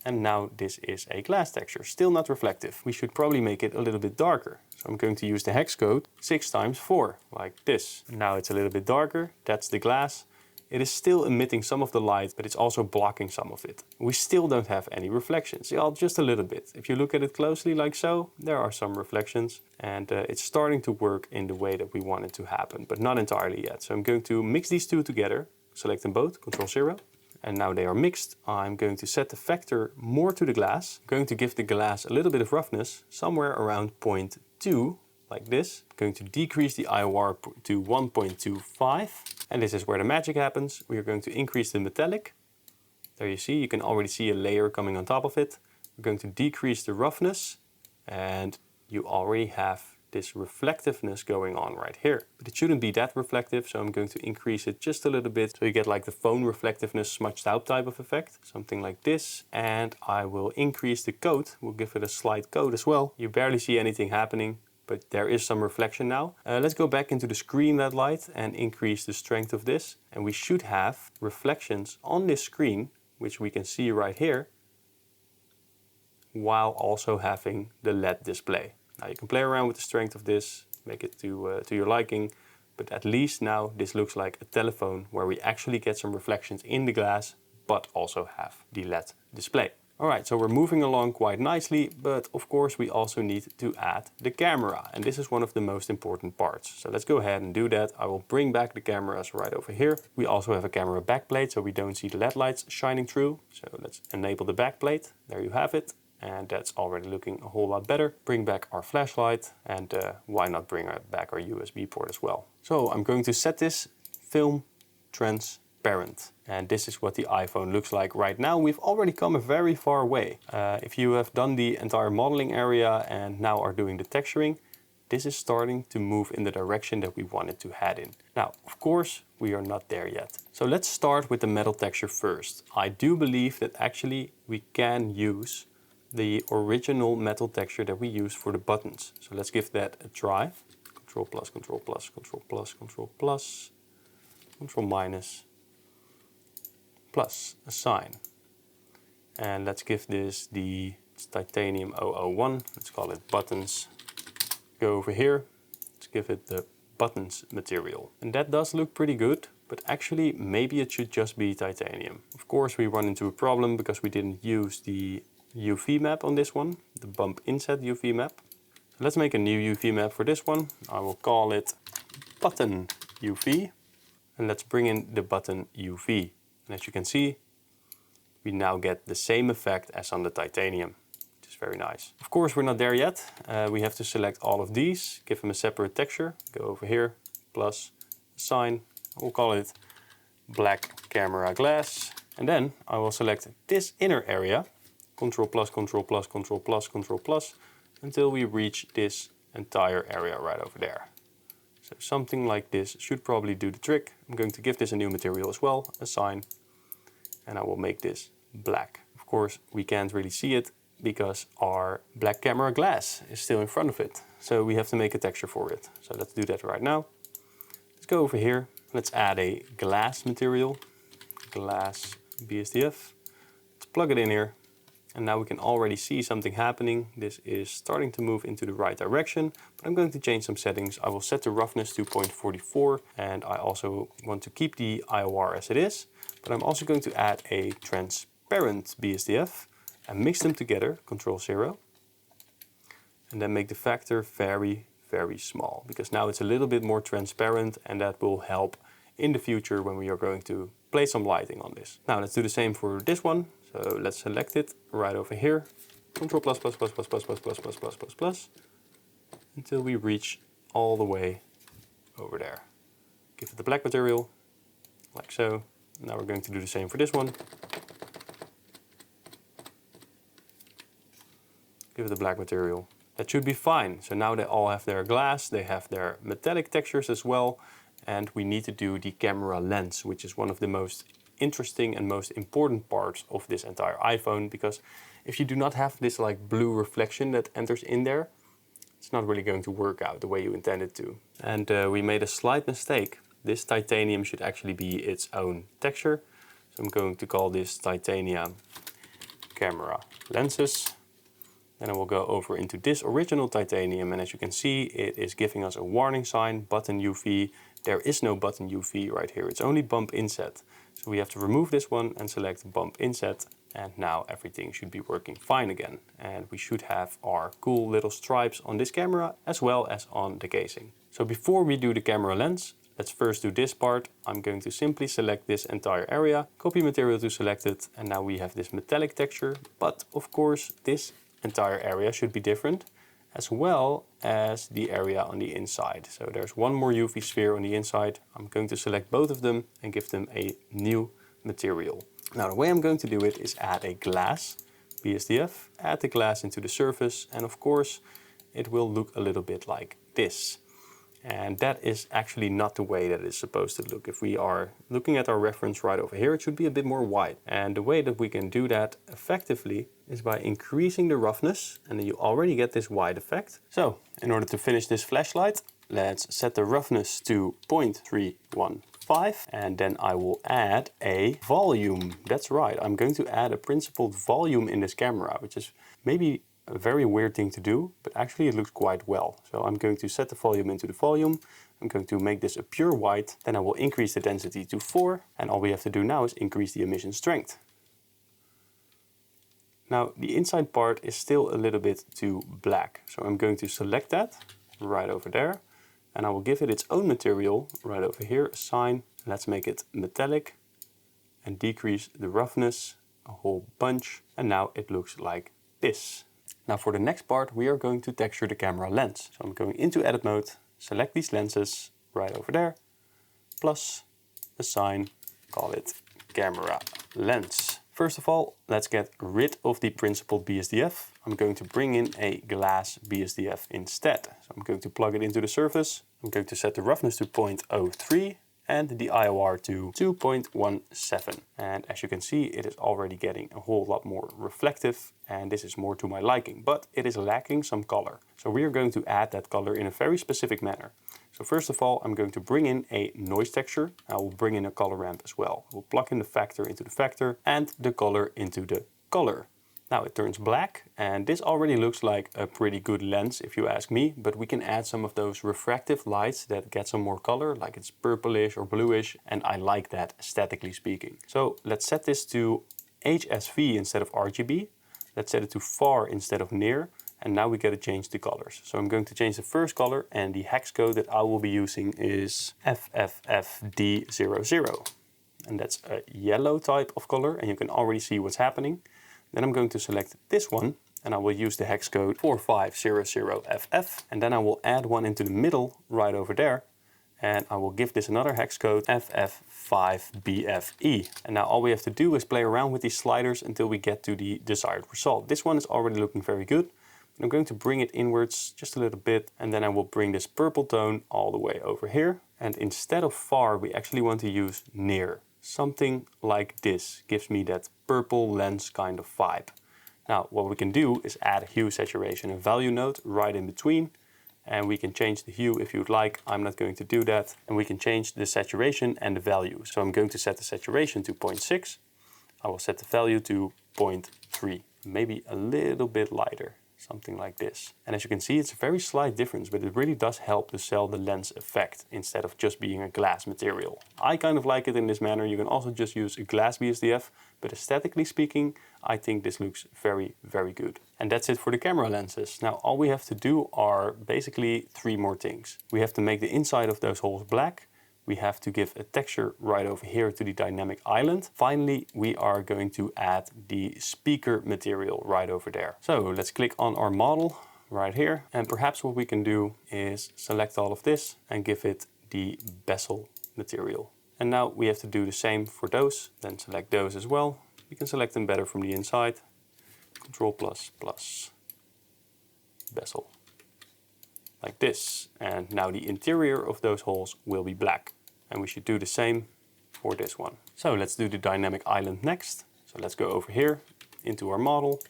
and now this is a glass texture, still not reflective. We should probably make it a little bit darker. So I'm going to use the hex code 6x4, like this. Now it's a little bit darker, that's the glass. It is still emitting some of the light, but it's also blocking some of it. We still don't have any reflections, yeah, just a little bit. If you look at it closely like so, there are some reflections and it's starting to work in the way that we want it to happen, but not entirely yet. So I'm going to mix these two together, select them both, Ctrl 0. And now they are mixed. I'm going to set the factor more to the glass. I'm going to give the glass a little bit of roughness, somewhere around 0.2. Like this. I'm going to decrease the IOR to 1.25. And this is where the magic happens. We are going to increase the metallic. There you see, you can already see a layer coming on top of it. We're going to decrease the roughness. And you already have this reflectiveness going on right here. But it shouldn't be that reflective, so I'm going to increase it just a little bit. So you get like the phone reflectiveness smudged out type of effect. Something like this. And I will increase the coat. We'll give it a slight coat as well. You barely see anything happening, but there is some reflection now. Let's go back into the screen LED light and increase the strength of this. And we should have reflections on this screen, which we can see right here, while also having the LED display. Now you can play around with the strength of this, make it to your liking, but at least now this looks like a telephone where we actually get some reflections in the glass, but also have the LED display. Alright, so we're moving along quite nicely, but of course we also need to add the camera. And this is one of the most important parts. So let's go ahead and do that. I will bring back the cameras right over here. We also have a camera backplate, so we don't see the LED lights shining through. So let's enable the backplate. There you have it. And that's already looking a whole lot better. Bring back our flashlight, and why not bring back our USB port as well. So I'm going to set this film transparent. And this is what the iPhone looks like right now. We've already come a very far way. If you have done the entire modeling area and now are doing the texturing, this is starting to move in the direction that we want it to head in. Now, of course, we are not there yet. So let's start with the metal texture first. I do believe that actually we can use the original metal texture that we use for the buttons. So let's give that a try. Control plus, Control plus, Control plus, Control plus, Control minus, plus, assign. And let's give this the titanium 001. Let's call it buttons. Go over here. Let's give it the buttons material. And that does look pretty good, but actually maybe it should just be titanium. Of course, we run into a problem because we didn't use the UV map on this one, the bump inset UV map. So let's make a new UV map for this one. I will call it button UV. And let's bring in the button UV. And as you can see, we now get the same effect as on the titanium, which is very nice. Of course, we're not there yet. We have to select all of these, give them a separate texture. Go over here, plus, assign. We'll call it black camera glass. And then I will select this inner area, Control plus, Control plus, Control plus, Control plus, until we reach this entire area right over there. So something like this should probably do the trick. I'm going to give this a new material as well, assign, and I will make this black. Of course, we can't really see it because our black camera glass is still in front of it. So we have to make a texture for it. So let's do that right now. Let's go over here. Let's add a glass material, glass BSDF. Let's plug it in here. And now we can already see something happening. This is starting to move into the right direction, but I'm going to change some settings. I will set the roughness to 0.44, and I also want to keep the IOR as it is, but I'm also going to add a transparent BSDF and mix them together, Control 0, and then make the factor very, very small, because now it's a little bit more transparent, and that will help in the future when we are going to place some lighting on this. Now let's do the same for this one. So let's select it right over here, Control plus plus plus plus plus plus plus plus plus plus plus, until we reach all the way over there. Give it the black material, like so. Now we're going to do the same for this one. Give it the black material. That should be fine. So now they all have their glass, they have their metallic textures as well, and we need to do the camera lens, which is one of the most interesting and most important parts of this entire iPhone, because if you do not have this like blue reflection that enters in there, it's not really going to work out the way you intend it to. And we made a slight mistake. This titanium should actually be its own texture. So I'm going to call this titanium camera lenses. Then I will go over into this original titanium, and as you can see, it is giving us a warning sign, button UV. There is no button UV right here, it's only bump inset. So we have to remove this one and select bump inset, and now everything should be working fine again. And we should have our cool little stripes on this camera as well as on the casing. So before we do the camera lens, let's first do this part. I'm going to simply select this entire area, copy material to select it, and now we have this metallic texture. But of course, this entire area should be different, as well as the area on the inside. So there's one more UV sphere on the inside. I'm going to select both of them and give them a new material. Now the way I'm going to do it is add a glass BSDF, add the glass into the surface, and of course it will look a little bit like this. And that is actually not the way that it's supposed to look. If we are looking at our reference right over here, it should be a bit more white. And the way that we can do that effectively is by increasing the roughness, and then you already get this white effect. So in order to finish this flashlight, let's set the roughness to 0.315, and then I will add a volume. That's right, I'm going to add a principled volume in this camera, which is maybe a very weird thing to do, but actually it looks quite well. So I'm going to set the volume into the volume. I'm going to make this a pure white. Then I will increase the density to 4. And all we have to do now is increase the emission strength. Now the inside part is still a little bit too black. So I'm going to select that right over there. And I will give it its own material right over here, assign. Let's make it metallic and decrease the roughness a whole bunch. And now it looks like this. Now for the next part, we are going to texture the camera lens. So I'm going into edit mode, select these lenses right over there, plus assign, call it camera lens. First of all, let's get rid of the principled BSDF. I'm going to bring in a glass BSDF instead. So I'm going to plug it into the surface. I'm going to set the roughness to 0.03 and the IOR to 2.17. And as you can see, it is already getting a whole lot more reflective, and this is more to my liking, but it is lacking some color. So we are going to add that color in a very specific manner. So first of all, I'm going to bring in a noise texture. I will bring in a color ramp as well. We'll plug in the factor into the factor and the color into the color. Now it turns black, and this already looks like a pretty good lens if you ask me, but we can add some of those refractive lights that get some more color, like it's purplish or bluish, and I like that aesthetically speaking. So let's set this to HSV instead of RGB. Let's set it to far instead of near, and now we gotta change the colors. So I'm going to change the first color, and the hex code that I will be using is FFFD00. And that's a yellow type of color, and you can already see what's happening. Then I'm going to select this one, and I will use the hex code 4500FF, and then I will add one into the middle right over there, and I will give this another hex code FF5BFE. And now all we have to do is play around with these sliders until we get to the desired result. This one is already looking very good. I'm going to bring it inwards just a little bit, and then I will bring this purple tone all the way over here. And instead of far, we actually want to use near. Something like this gives me that purple lens kind of vibe. Now what we can do is add a hue, saturation and value node right in between. And we can change the hue if you'd like. I'm not going to do that. And we can change the saturation and the value. So I'm going to set the saturation to 0.6. I will set the value to 0.3, maybe a little bit lighter, something like this. And as you can see, it's a very slight difference, but it really does help to sell the lens effect instead of just being a glass material. I kind of like it in this manner. You can also just use a glass BSDF, but aesthetically speaking, I think this looks very, very good. And that's it for the camera lenses. Now all we have to do are basically 3 more things. We have to make the inside of those holes black. We have to give a texture right over here to the dynamic island. Finally, we are going to add the speaker material right over there. So let's click on our model right here. And perhaps what we can do is select all of this and give it the bezel material. And now we have to do the same for those. Then select those as well. We can select them better from the inside. Control plus bezel. Like this. And now the interior of those holes will be black. And we should do the same for this one. So let's do the dynamic island next. So let's go over here into our model.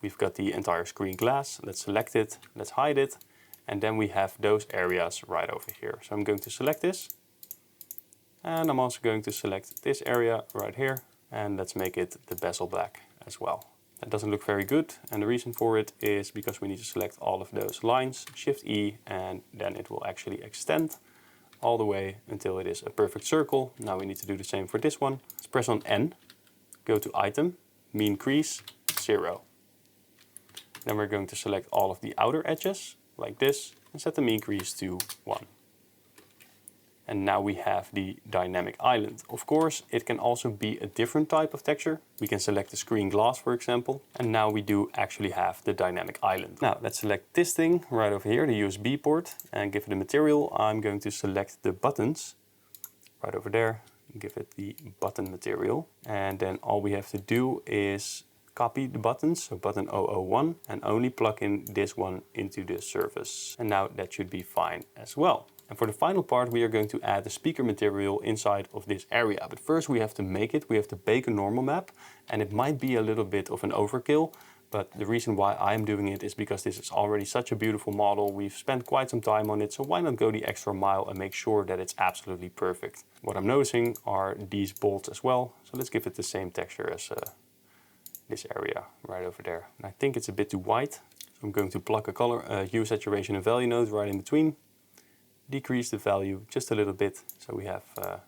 We've got the entire screen glass. Let's select it, let's hide it. And then we have those areas right over here. So I'm going to select this. And I'm also going to select this area right here. And let's make it the bezel black as well. That doesn't look very good. And the reason for it is because we need to select all of those lines, Shift E, and then it will actually extend all the way until it is a perfect circle. Now we need to do the same for this one. Let's press on N, go to Item, Mean Crease, 0. Then we're going to select all of the outer edges, like this, and set the mean crease to 1. And now we have the dynamic island. Of course, it can also be a different type of texture. We can select the screen glass, for example. And now we do actually have the dynamic island. Now let's select this thing right over here, the USB port, and give it a material. I'm going to select the buttons right over there and give it the button material. And then all we have to do is copy the buttons, so button 001, and only plug in this one into the surface. And now that should be fine as well. And for the final part, we are going to add the speaker material inside of this area. But first we have to make it. We have to bake a normal map. And it might be a little bit of an overkill. But the reason why I'm doing it is because this is already such a beautiful model. We've spent quite some time on it. So why not go the extra mile and make sure that it's absolutely perfect. What I'm noticing are these bolts as well. So let's give it the same texture as this area right over there. And I think it's a bit too white. So I'm going to plug a color, hue, saturation and value node right in between. Decrease the value just a little bit, so we have a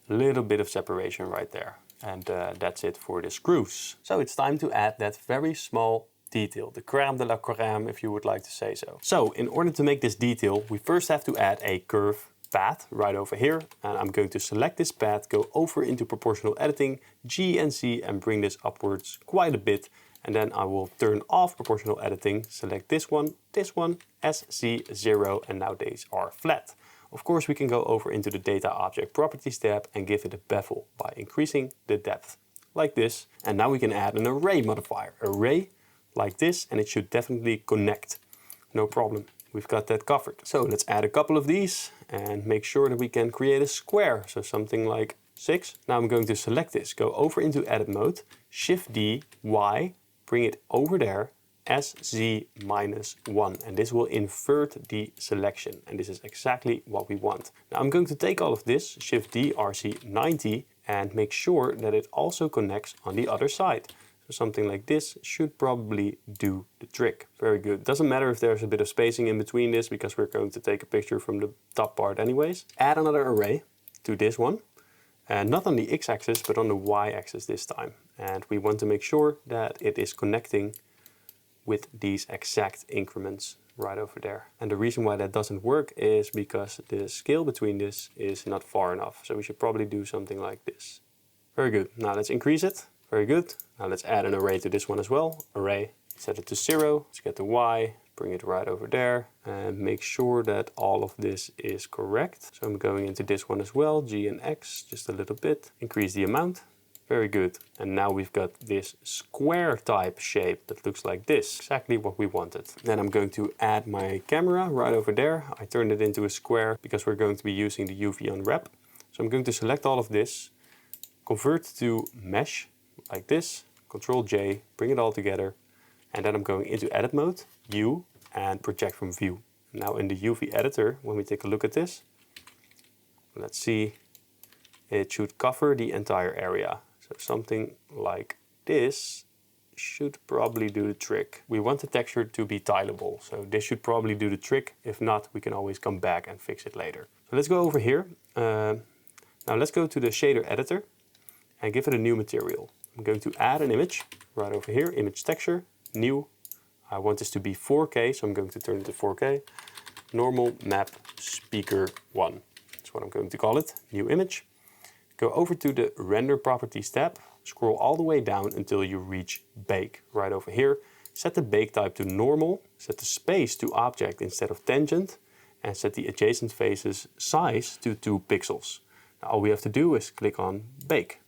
little bit of separation right there. And that's it for the screws. So it's time to add that very small detail, the crème de la crème, if you would like to say so. So in order to make this detail, we first have to add a curve path right over here. And I'm going to select this path, go over into proportional editing, G and C, and bring this upwards quite a bit. And then I will turn off proportional editing, select this one, SC0, and now these are flat. Of course, we can go over into the Data Object Properties tab and give it a bevel by increasing the depth, like this. And now we can add an array modifier, array, like this, and it should definitely connect. No problem, we've got that covered. So let's add a couple of these and make sure that we can create a square, so something like 6. Now I'm going to select this, go over into Edit Mode, Shift D, Y, bring it over there, SZ-1, and this will invert the selection, and this is exactly what we want. Now I'm going to take all of this, Shift D, RC90, and make sure that it also connects on the other side. So something like this should probably do the trick. Very good. Doesn't matter if there's a bit of spacing in between this, because we're going to take a picture from the top part anyways. Add another array to this one. And not on the x-axis, but on the y-axis this time. And we want to make sure that it is connecting with these exact increments right over there. And the reason why that doesn't work is because the scale between this is not far enough. So we should probably do something like this. Very good. Now let's increase it. Very good. Now let's add an array to this one as well. Array, set it to 0. Let's get the y, bring it right over there and make sure that all of this is correct. So I'm going into this one as well, G and X, just a little bit, increase the amount. Very good. And now we've got this square type shape that looks like this, exactly what we wanted. Then I'm going to add my camera right over there. I turned it into a square because we're going to be using the UV unwrap. So I'm going to select all of this, convert to mesh like this, Control J, bring it all together. And then I'm going into edit mode, U, and project from view. Now in the UV editor, when we take a look at this, let's see, it should cover the entire area. So something like this should probably do the trick. We want the texture to be tileable, so this should probably do the trick. If not, we can always come back and fix it later. So let's go over here. Now let's go to the shader editor and give it a new material. I'm going to add an image right over here, image texture, new. I want this to be 4K, so I'm going to turn it to 4K. Normal map speaker 1. That's what I'm going to call it, new image. Go over to the Render Properties tab, scroll all the way down until you reach Bake, right over here. Set the bake type to normal, set the space to object instead of tangent, and set the adjacent faces size to 2 pixels. Now all we have to do is click on Bake.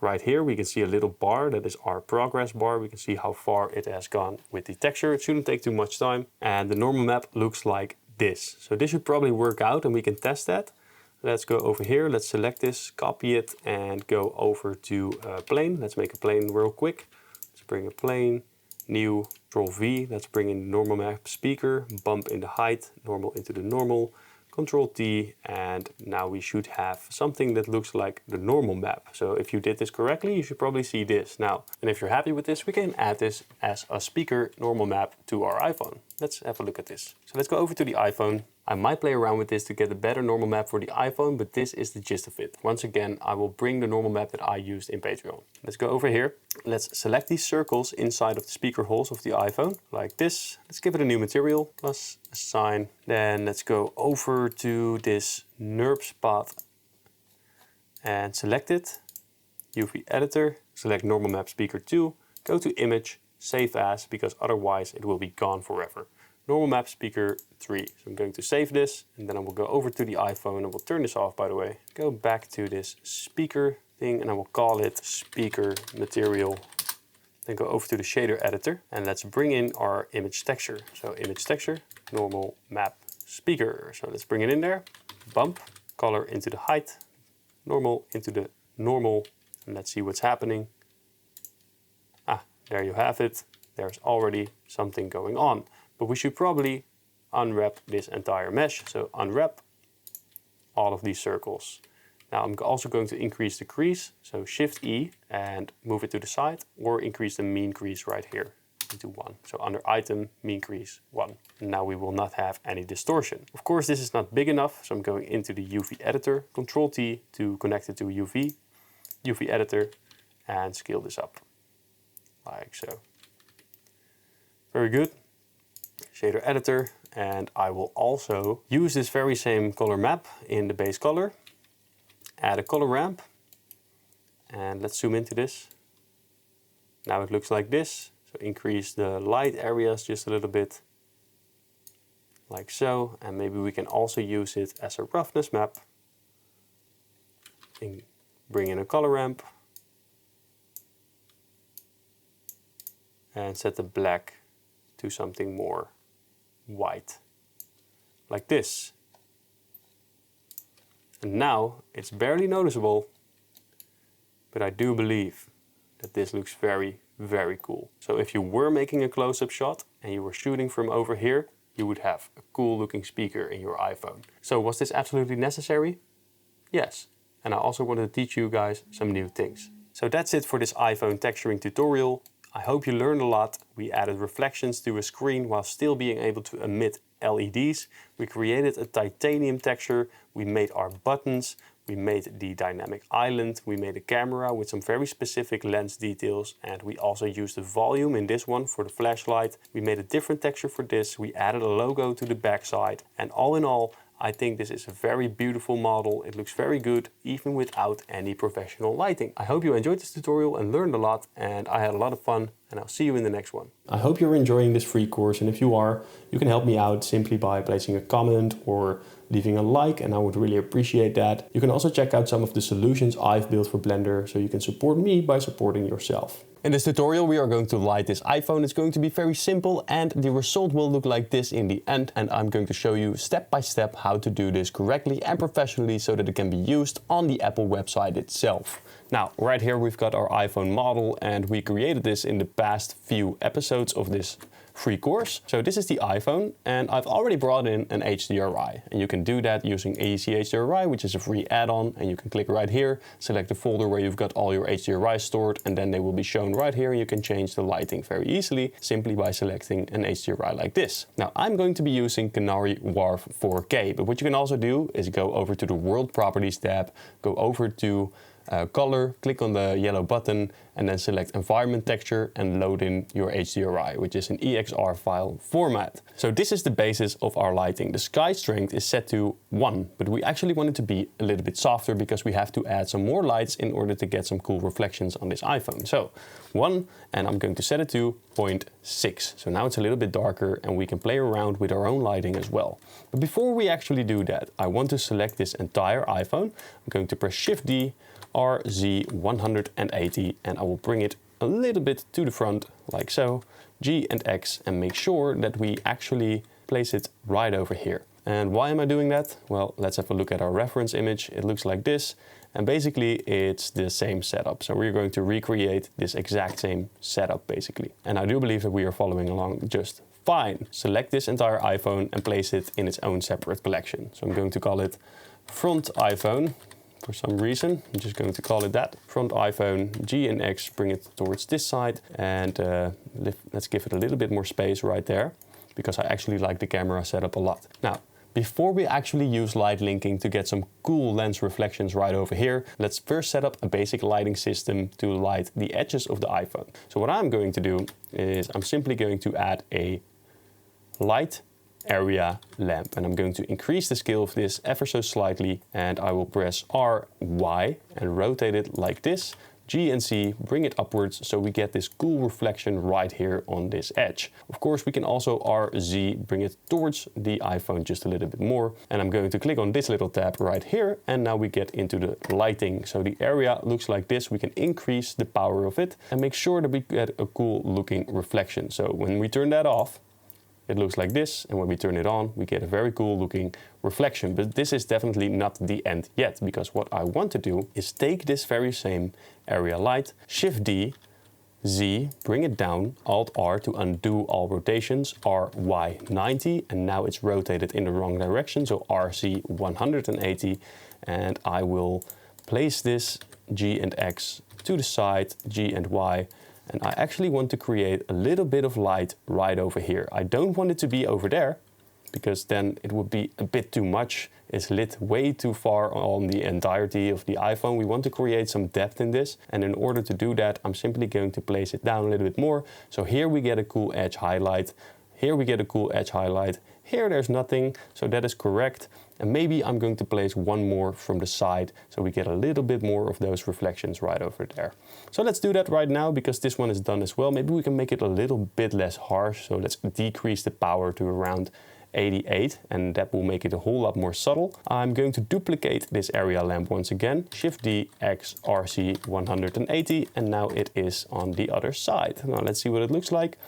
Right here we can see a little bar, that is our progress bar. We can see how far it has gone with the texture. It shouldn't take too much time. And the normal map looks like this. So this should probably work out and we can test that. Let's go over here, let's select this, copy it and go over to plane. Let's make a plane real quick. Let's bring a plane, new, Control V, let's bring in the normal map speaker, bump in the height, normal into the normal, Control T, and now we should have something that looks like the normal map. So if you did this correctly, you should probably see this now. And if you're happy with this, we can add this as a speaker normal map to our iPhone. Let's have a look at this. So let's go over to the iPhone. I might play around with this to get a better normal map for the iPhone, but this is the gist of it. Once again, I will bring the normal map that I used in Patreon. Let's go over here. Let's select these circles inside of the speaker holes of the iPhone, like this. Let's give it a new material, plus a sign. Then let's go over to this NURB spot and select it. UV editor, select normal map speaker 2, go to image, save as, because otherwise it will be gone forever. Normal map speaker 3. So I'm going to save this and then I will go over to the iPhone and we'll turn this off, by the way. Go back to this speaker thing and I will call it speaker material. Then go over to the shader editor and let's bring in our image texture. So image texture, normal map speaker. So let's bring it in there. Bump, color into the height, normal into the normal, and let's see what's happening. Ah, there you have it. There's already something going on. But we should probably unwrap this entire mesh. So unwrap all of these circles. Now I'm also going to increase the crease. So Shift E and move it to the side, or increase the mean crease right here into 1. So under item, mean crease 1. And now we will not have any distortion. Of course, this is not big enough. So I'm going into the UV editor, Control T to connect it to UV editor, and scale this up like so. Very good. Shader editor, and I will also use this very same color map in the base color. Add a color ramp, and let's zoom into this. Now it looks like this. So increase the light areas just a little bit, like so, and maybe we can also use it as a roughness map. And bring in a color ramp, and set the black to something more white, like this. And now it's barely noticeable, but I do believe that this looks very, very cool. So if you were making a close-up shot and you were shooting from over here, you would have a cool looking speaker in your iPhone. So was this absolutely necessary? Yes. And I also wanted to teach you guys some new things. So that's it for this iPhone texturing tutorial. I hope you learned a lot. We added reflections to a screen while still being able to emit LEDs. We created a titanium texture. We made our buttons. We made the dynamic island. We made a camera with some very specific lens details. And we also used the volume in this one for the flashlight. We made a different texture for this. We added a logo to the backside. And all in all, I think this is a very beautiful model. It looks very good, even without any professional lighting. I hope you enjoyed this tutorial and learned a lot, and I had a lot of fun and I'll see you in the next one. I hope you're enjoying this free course, and if you are, you can help me out simply by placing a comment or leaving a like, and I would really appreciate that. You can also check out some of the solutions I've built for Blender, so you can support me by supporting yourself. In this tutorial we are going to light this iPhone. It's going to be very simple and the result will look like this in the end, and I'm going to show you step by step how to do this correctly and professionally so that it can be used on the Apple website itself. Now, right here we've got our iPhone model, and we created this in the past few episodes of this free course. So this is the iPhone, and I've already brought in an HDRI, and you can do that using AEC HDRI, which is a free add-on, and you can click right here, select the folder where you've got all your HDRIs stored, and then they will be shown right here. You can change the lighting very easily simply by selecting an HDRI like this. Now I'm going to be using Canary Wharf 4K, but what you can also do is go over to the World Properties tab, go over to color, click on the yellow button, and then select environment texture and load in your HDRI, which is an EXR file format. So this is the basis of our lighting. The sky strength is set to 1, but we actually want it to be a little bit softer because we have to add some more lights in order to get some cool reflections on this iPhone. So 1, and I'm going to set it to 0.6. So now it's a little bit darker and we can play around with our own lighting as well. But before we actually do that, I want to select this entire iPhone. I'm going to press Shift D, RZ180, and I will bring it a little bit to the front like so, G and X, and make sure that we actually place it right over here. And why am I doing that? Well, let's have a look at our reference image. It looks like this, and basically it's the same setup. So we're going to recreate this exact same setup basically. And I do believe that we are following along just fine. Select this entire iPhone and place it in its own separate collection. So I'm going to call it Front iPhone. For some reason, I'm just going to call it that. Front iPhone, G and X, bring it towards this side, and let's give it a little bit more space right there, because I actually like the camera setup a lot. Now, before we actually use light linking to get some cool lens reflections right over here, let's first set up a basic lighting system to light the edges of the iPhone. So what I'm going to do is I'm simply going to add a light area lamp, and I'm going to increase the scale of this ever so slightly, and I will press RY and rotate it like this. G and C, bring it upwards so we get this cool reflection right here on this edge. Of course, we can also RZ, bring it towards the iPhone just a little bit more, and I'm going to click on this little tab right here, and now we get into the lighting. So the area looks like this. We can increase the power of it and make sure that we get a cool looking reflection. So when we turn that off, it looks like this, and when we turn it on, we get a very cool looking reflection. But this is definitely not the end yet, because what I want to do is take this very same area light, Shift D, Z, bring it down, Alt R to undo all rotations, RY 90, and now it's rotated in the wrong direction, so RZ 180, and I will place this G and X to the side, G and Y, and I actually want to create a little bit of light right over here. I don't want it to be over there, because then it would be a bit too much. It's lit way too far on the entirety of the iPhone. We want to create some depth in this, and in order to do that, I'm simply going to place it down a little bit more. So here we get a cool edge highlight. Here we get a cool edge highlight. Here there's nothing, so that is correct. And maybe I'm going to place one more from the side so we get a little bit more of those reflections right over there. So let's do that right now, because this one is done as well. Maybe we can make it a little bit less harsh. So let's decrease the power to around 88, and that will make it a whole lot more subtle. I'm going to duplicate this area lamp once again, Shift D, X, RC 180, and now it is on the other side. Now let's see what it looks like.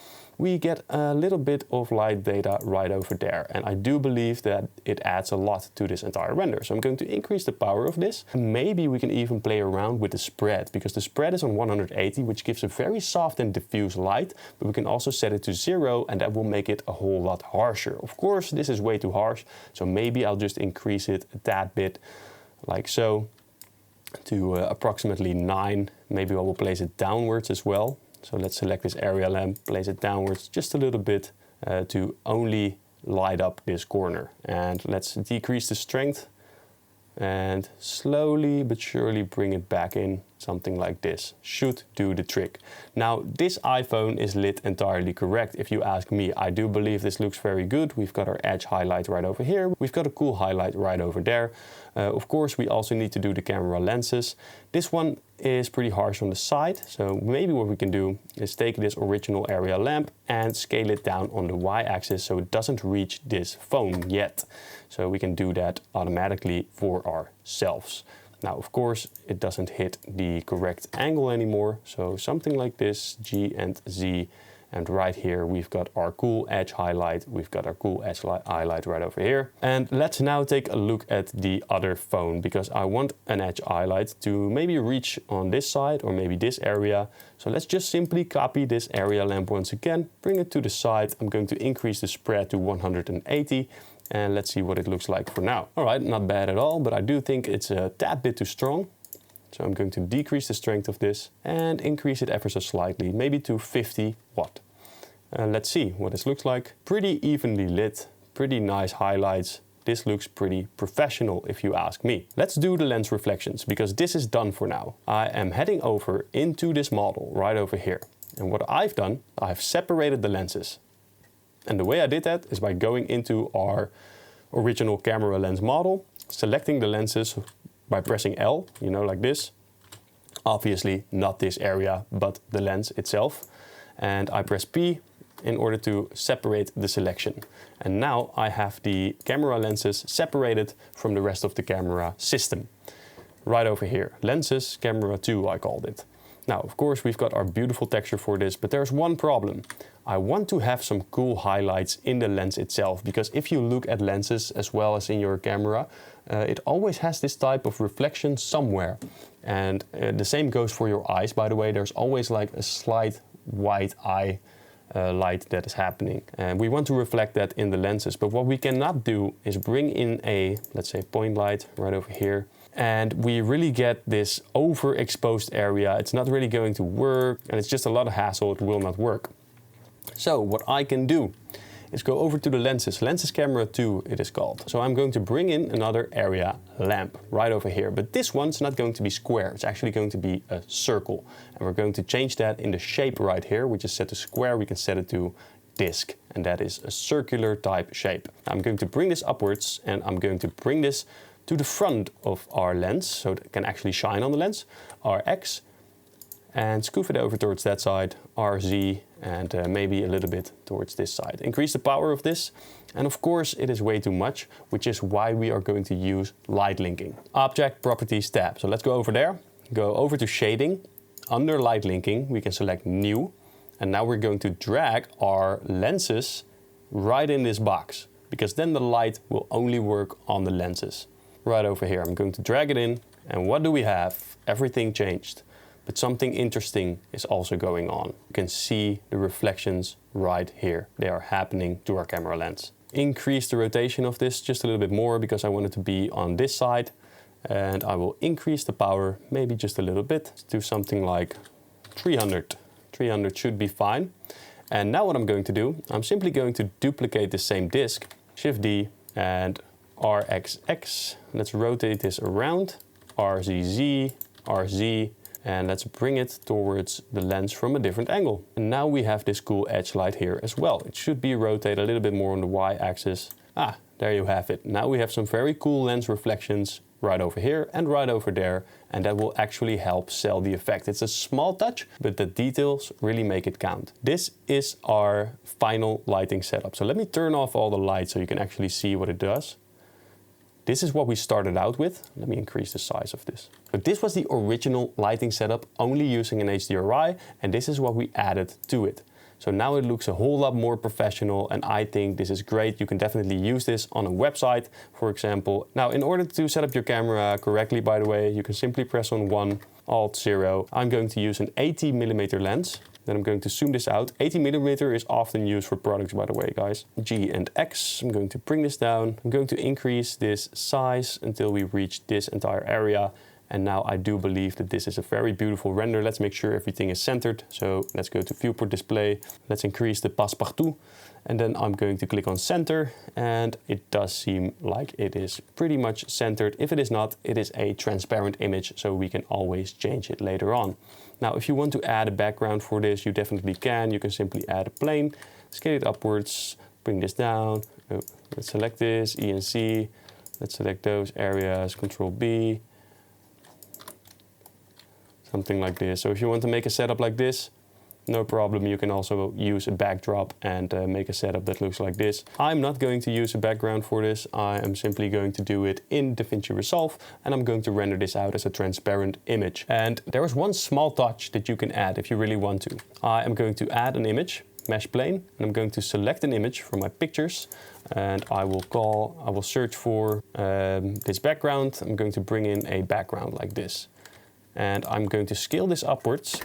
We get a little bit of light data right over there, and I do believe that it adds a lot to this entire render. So I'm going to increase the power of this. Maybe we can even play around with the spread, because the spread is on 180, which gives a very soft and diffuse light, but we can also set it to 0, and that will make it a whole lot harsher. Of course, this is way too harsh, so maybe I'll just increase it a tad bit, like so, to approximately 9. Maybe I will place it downwards as well. So let's select this area lamp, place it downwards just a little bit to only light up this corner. And let's decrease the strength and slowly but surely bring it back in, something like this. Should do the trick. Now, this iPhone is lit entirely correct, if you ask me. I do believe this looks very good. We've got our edge highlight right over here. We've got a cool highlight right over there. Of course, we also need to do the camera lenses. This one is pretty harsh on the side. So maybe what we can do is take this original area lamp and scale it down on the y-axis so it doesn't reach this phone yet. So we can do that automatically for ourselves. Now, of course, it doesn't hit the correct angle anymore. So something like this, G and Z. And right here, we've got our cool edge highlight. We've got our cool edge highlight right over here. And let's now take a look at the other phone, because I want an edge highlight to maybe reach on this side or maybe this area. So let's just simply copy this area lamp once again, bring it to the side. I'm going to increase the spread to 180. And let's see what it looks like for now. All right, not bad at all, but I do think it's a tad bit too strong. So I'm going to decrease the strength of this and increase it ever so slightly, maybe to 50 watt. Let's see what this looks like. Pretty evenly lit, pretty nice highlights. This looks pretty professional if you ask me. Let's do the lens reflections, because this is done for now. I am heading over into this model right over here. And what I've done, I've separated the lenses. And the way I did that is by going into our original camera lens model, selecting the lenses by pressing L, you know, like this. Obviously not this area, but the lens itself. And I press P in order to separate the selection. And now I have the camera lenses separated from the rest of the camera system. Right over here, lenses, camera 2 I called it. Now, of course, we've got our beautiful texture for this, but there's one problem. I want to have some cool highlights in the lens itself, because if you look at lenses as well as in your camera, it always has this type of reflection somewhere. And the same goes for your eyes, by the way. There's always like a slight white eye light that is happening. And we want to reflect that in the lenses. But what we cannot do is bring in a, let's say, point light right over here. And we really get this overexposed area. It's not really going to work, and it's just a lot of hassle. It will not work. So what I can do is go over to the lenses camera 2 it is called. So I'm going to bring in another area lamp right over here. But this one's not going to be square, it's actually going to be a circle. And we're going to change that in the shape right here, which is set to square. We can set it to disc, and that is a circular type shape. I'm going to bring this upwards, and I'm going to bring this to the front of our lens, so it can actually shine on the lens, RX, and scoof it over towards that side, RZ, and maybe a little bit towards this side. Increase the power of this, and of course it is way too much, which is why we are going to use light linking. Object Properties tab. So let's go over there, go over to Shading. Under light linking, we can select New, and now we're going to drag our lenses right in this box, because then the light will only work on the lenses. Right over here, I'm going to drag it in, and what do we have? Everything changed. But something interesting is also going on. You can see the reflections right here. They are happening to our camera lens. Increase the rotation of this just a little bit more, because I want it to be on this side. And I will increase the power maybe just a little bit. Let's do something like 300. 300 should be fine. And now what I'm going to do, I'm simply going to duplicate the same disc, Shift D and RXX. Let's rotate this around, RZZ, RZ, and let's bring it towards the lens from a different angle. And now we have this cool edge light here as well. It should be rotated a little bit more on the Y-axis. Ah, there you have it. Now we have some very cool lens reflections right over here and right over there, and that will actually help sell the effect. It's a small touch, but the details really make it count. This is our final lighting setup. So let me turn off all the lights so you can actually see what it does. This is what we started out with. Let me increase the size of this. But this was the original lighting setup, only using an HDRI, and this is what we added to it. So now it looks a whole lot more professional, and I think this is great. You can definitely use this on a website, for example. Now, in order to set up your camera correctly, by the way, you can simply press on 1, Alt 0. I'm going to use an 80mm lens. Then I'm going to zoom this out. 80mm is often used for products, by the way, guys. G and X, I'm going to bring this down. I'm going to increase this size until we reach this entire area. And now I do believe that this is a very beautiful render. Let's make sure everything is centered. So let's go to Viewport Display. Let's increase the Passepartout. And then I'm going to click on Center. And it does seem like it is pretty much centered. If it is not, it is a transparent image, so we can always change it later on. Now, if you want to add a background for this, you definitely can. You can simply add a plane, scale it upwards, bring this down. Oh, let's select this, E and C. Let's select those areas, Control B. something like this. So if you want to make a setup like this, no problem, you can also use a backdrop and make a setup that looks like this. I'm not going to use a background for this. I am simply going to do it in Davinci Resolve, and I'm going to render this out as a transparent image. And there is one small touch that you can add if you really want to. I am going to add an image, mesh plane, and I'm going to select an image from my pictures, and I will search for this background. I'm going to bring in a background like this. And I'm going to scale this upwards.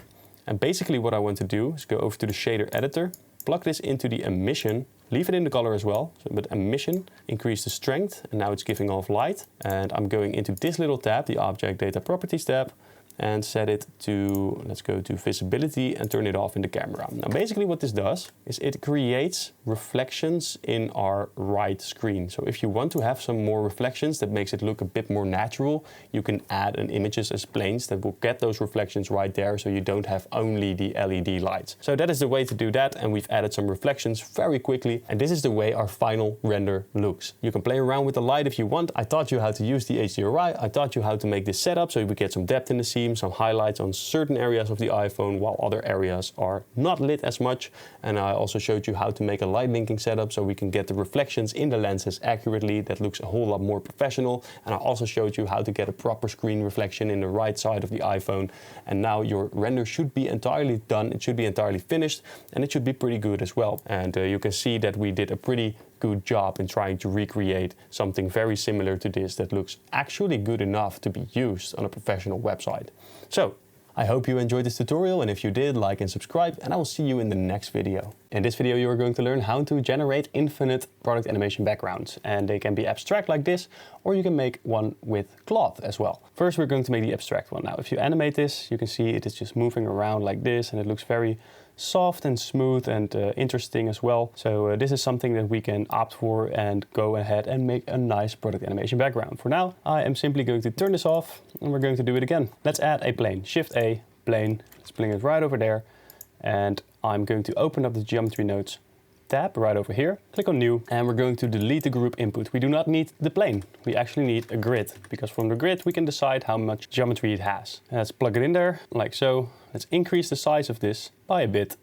And basically what I want to do is go over to the shader editor, plug this into the emission, leave it in the color as well, but emission, increase the strength, and now it's giving off light. And I'm going into this little tab, the Object Data Properties tab, and set it to, let's go to visibility and turn it off in the camera. Now basically what this does is it creates reflections in our right screen. So if you want to have some more reflections that makes it look a bit more natural, you can add an images as planes that will get those reflections right there, so you don't have only the LED lights. So that is the way to do that, and we've added some reflections very quickly, and this is the way our final render looks. You can play around with the light if you want. I taught you how to use the HDRI, I taught you how to make this setup so we get some depth in the scene, some highlights on certain areas of the iPhone while other areas are not lit as much. And I also showed you how to make a light linking setup so we can get the reflections in the lenses accurately. That looks a whole lot more professional. And I also showed you how to get a proper screen reflection in the right side of the iPhone. And now your render should be entirely done. It should be entirely finished, and it should be pretty good as well. And you can see that we did a pretty good job in trying to recreate something very similar to this that looks actually good enough to be used on a professional website. So I hope you enjoyed this tutorial, and if you did, like and subscribe, and I will see you in the next video. In this video you are going to learn how to generate infinite product animation backgrounds, and they can be abstract like this, or you can make one with cloth as well. First we're going to make the abstract one. Now if you animate this, you can see it is just moving around like this, and it looks very soft and smooth and interesting as well. So this is something that we can opt for and go ahead and make a nice product animation background. For now, I am simply going to turn this off, and we're going to do it again. Let's add a plane. Shift A, plane. Let's bring it right over there. And I'm going to open up the geometry nodes tab right over here, click on new, and we're going to delete the group input. We do not need the plane, we actually need a grid, because from the grid we can decide how much geometry it has. And let's plug it in there, like so. Let's increase the size of this by a bit,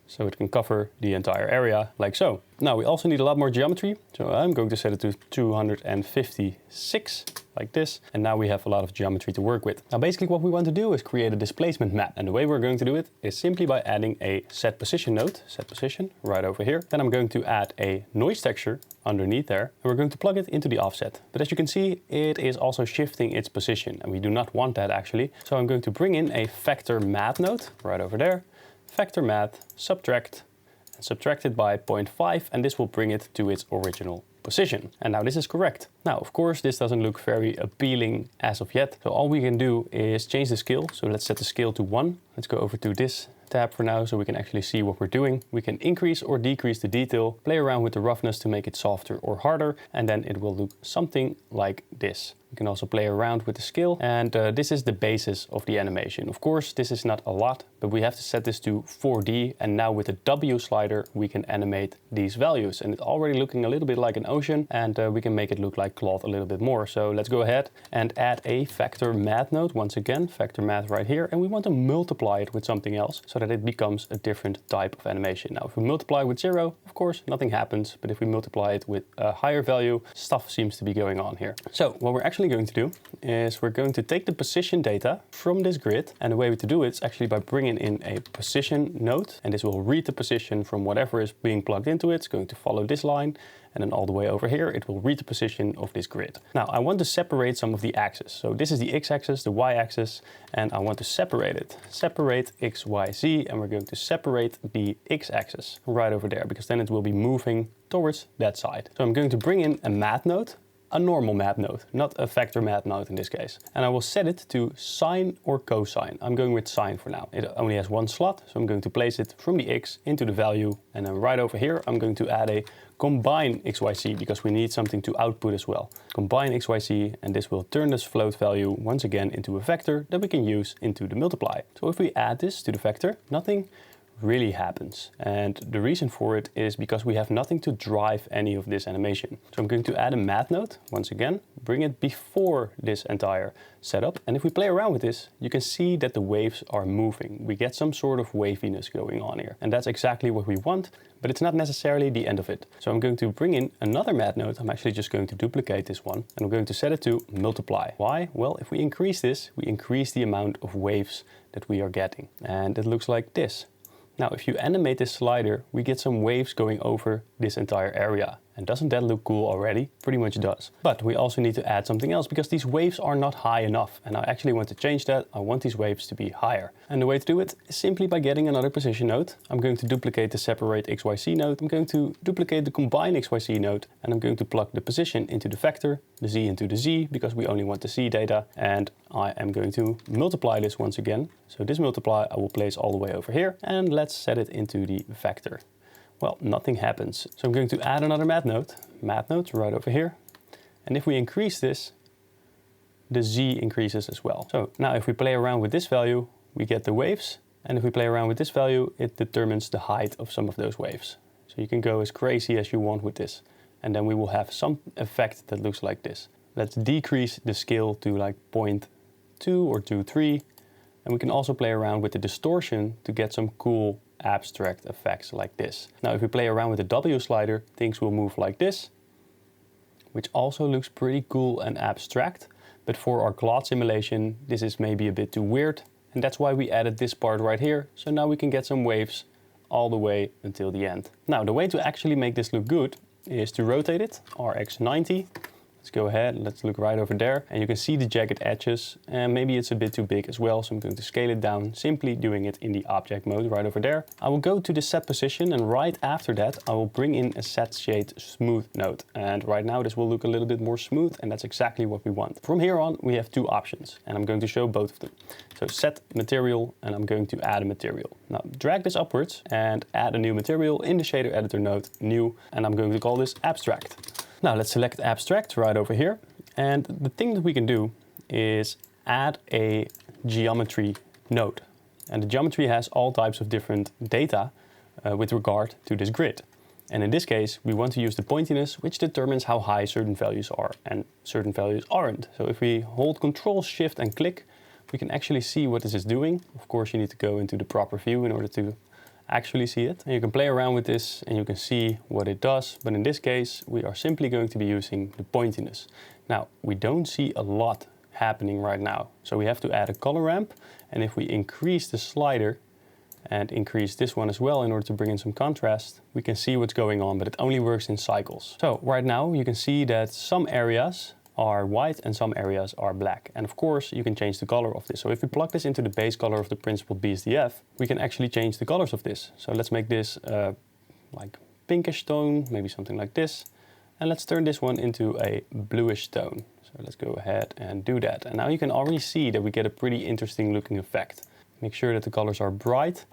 so it can cover the entire area, like so. Now we also need a lot more geometry, so I'm going to set it to 256, like this. And now we have a lot of geometry to work with. Now basically what we want to do is create a displacement map. And the way we're going to do it is simply by adding a set position node, set position, right over here. Then I'm going to add a noise texture underneath there, and we're going to plug it into the offset. But as you can see, it is also shifting its position, and we do not want that actually. So I'm going to bring in a vector math node right over there, vector math, subtract, and subtract it by 0.5, and this will bring it to its original position. And now this is correct. Now, of course, this doesn't look very appealing as of yet. So all we can do is change the scale. So let's set the scale to 1. Let's go over to this tab for now so we can actually see what we're doing. We can increase or decrease the detail, play around with the roughness to make it softer or harder, and then it will look something like this. We can also play around with the scale, and this is the basis of the animation. Of course, this is not a lot, but we have to set this to 4D, and now with the W slider we can animate these values, and it's already looking a little bit like an ocean, and we can make it look like cloth a little bit more. So let's go ahead and add a vector math node once again, vector math right here, and we want to multiply it with something else so that it becomes a different type of animation. Now if we multiply with 0, of course nothing happens, but if we multiply it with a higher value, stuff seems to be going on here. So what we're actually going to do is we're going to take the position data from this grid, and the way to do it is actually by bringing in a position node, and this will read the position from whatever is being plugged into it. It's going to follow this line, and then all the way over here it will read the position of this grid. Now I want to separate some of the axes. So this is the x-axis, the y-axis, and I want to separate it. Separate x, y, z, and we're going to separate the x-axis right over there, because then it will be moving towards that side. So I'm going to bring in a math node, a normal math node, not a vector math node in this case. And I will set it to sine or cosine. I'm going with sine for now. It only has one slot, so I'm going to place it from the x into the value. And then right over here, I'm going to add a combine XYZ, because we need something to output as well. Combine XYZ, and this will turn this float value once again into a vector that we can use into the multiply. So if we add this to the vector, nothing really happens. And the reason for it is because we have nothing to drive any of this animation. So I'm going to add a math node, once again, bring it before this entire setup. And if we play around with this, you can see that the waves are moving. We get some sort of waviness going on here. And that's exactly what we want, but it's not necessarily the end of it. So I'm going to bring in another math node. I'm actually just going to duplicate this one, and I'm going to set it to multiply. Why? Well, if we increase this, we increase the amount of waves that we are getting. And it looks like this. Now, if you animate this slider, we get some waves going over this entire area. And doesn't that look cool already? Pretty much does. But we also need to add something else because these waves are not high enough. And I actually want to change that. I want these waves to be higher. And the way to do it is simply by getting another position node. I'm going to duplicate the separate XYZ node. I'm going to duplicate the combine XYZ node. And I'm going to plug the position into the vector, the Z into the Z, because we only want the Z data. And I am going to multiply this once again. So this multiply I will place all the way over here. And let's set it into the vector. Well, nothing happens. So I'm going to add another math node right over here. And if we increase this, the Z increases as well. So now if we play around with this value, we get the waves. And if we play around with this value, it determines the height of some of those waves. So you can go as crazy as you want with this. And then we will have some effect that looks like this. Let's decrease the scale to like 0.2 or 2.3. And we can also play around with the distortion to get some cool abstract effects like this. Now, if we play around with the W slider, things will move like this, which also looks pretty cool and abstract. But for our cloud simulation, this is maybe a bit too weird. And that's why we added this part right here. So now we can get some waves all the way until the end. Now, the way to actually make this look good is to rotate it, RX90. Let's go ahead, let's look right over there. And you can see the jagged edges, and maybe it's a bit too big as well. So I'm going to scale it down, simply doing it in the object mode right over there. I will go to the set position, and right after that, I will bring in a set shade smooth node. And right now this will look a little bit more smooth, and that's exactly what we want. From here on, we have two options, and I'm going to show both of them. So set material, and I'm going to add a material. Now drag this upwards and add a new material in the shader editor node, new, and I'm going to call this abstract. Now let's select abstract right over here. And the thing that we can do is add a geometry node. And the geometry has all types of different data with regard to this grid. And in this case, we want to use the pointiness, which determines how high certain values are and certain values aren't. So if we hold Control, Shift and click, we can actually see what this is doing. Of course, you need to go into the proper view in order to actually see it. And you can play around with this and you can see what it does. But in this case, we are simply going to be using the pointiness. Now, we don't see a lot happening right now. So we have to add a color ramp. And if we increase the slider and increase this one as well in order to bring in some contrast, we can see what's going on, but it only works in cycles. So right now you can see that some areas are white and some areas are black. And of course you can change the color of this. So if we plug this into the base color of the principal BSDF, we can actually change the colors of this. So let's make this like pinkish tone, maybe something like this. And let's turn this one into a bluish tone. So let's go ahead and do that. And now you can already see that we get a pretty interesting looking effect. Make sure that the colors are bright.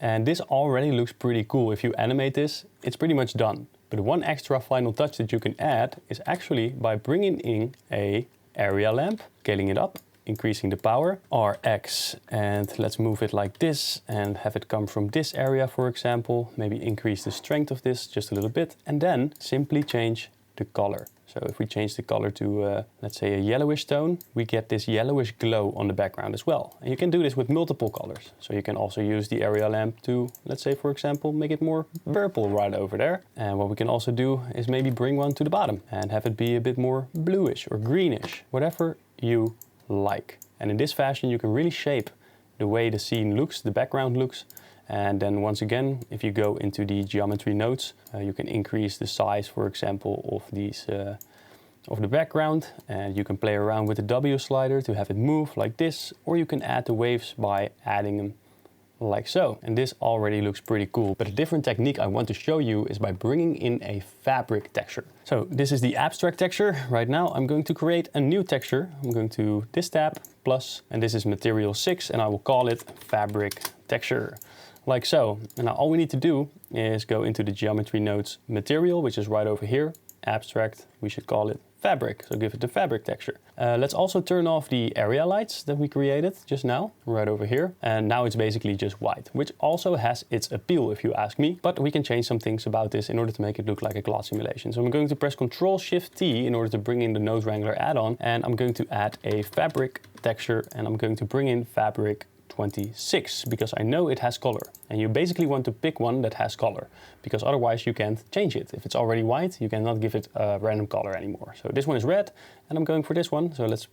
And this already looks pretty cool. If you animate this, it's pretty much done. But one extra final touch that you can add is actually by bringing in a area lamp, scaling it up, increasing the power, RX, and let's move it like this and have it come from this area, for example. Maybe increase the strength of this just a little bit, and then simply change the color. So if we change the color to, let's say, a yellowish tone, we get this yellowish glow on the background as well. And you can do this with multiple colors. So you can also use the area lamp to, let's say, for example, make it more purple right over there. And what we can also do is maybe bring one to the bottom and have it be a bit more bluish or greenish, whatever you like. And in this fashion, you can really shape the way the scene looks, the background looks. And then once again, if you go into the geometry nodes, you can increase the size, for example, of these of the background, and you can play around with the W slider to have it move like this, or you can add the waves by adding them like so. And this already looks pretty cool. But a different technique I want to show you is by bringing in a fabric texture. So this is the abstract texture. Right now I'm going to create a new texture. I'm going to this tab, plus, and this is material 6, and I will call it fabric texture. Like so. And now all we need to do is go into the geometry nodes material, which is right over here. Abstract, we should call it fabric. So give it the fabric texture. Let's also turn off the area lights that we created just now, right over here. And now it's basically just white, which also has its appeal if you ask me. But we can change some things about this in order to make it look like a cloth simulation. So I'm going to press Ctrl-Shift-T in order to bring in the Node Wrangler add-on. And I'm going to add a fabric texture, and I'm going to bring in fabric 26 because I know it has color, and you basically want to pick one that has color because otherwise you can't change it. If it's already white, you cannot give it a random color anymore. So this one is red and I'm going for this one. So let's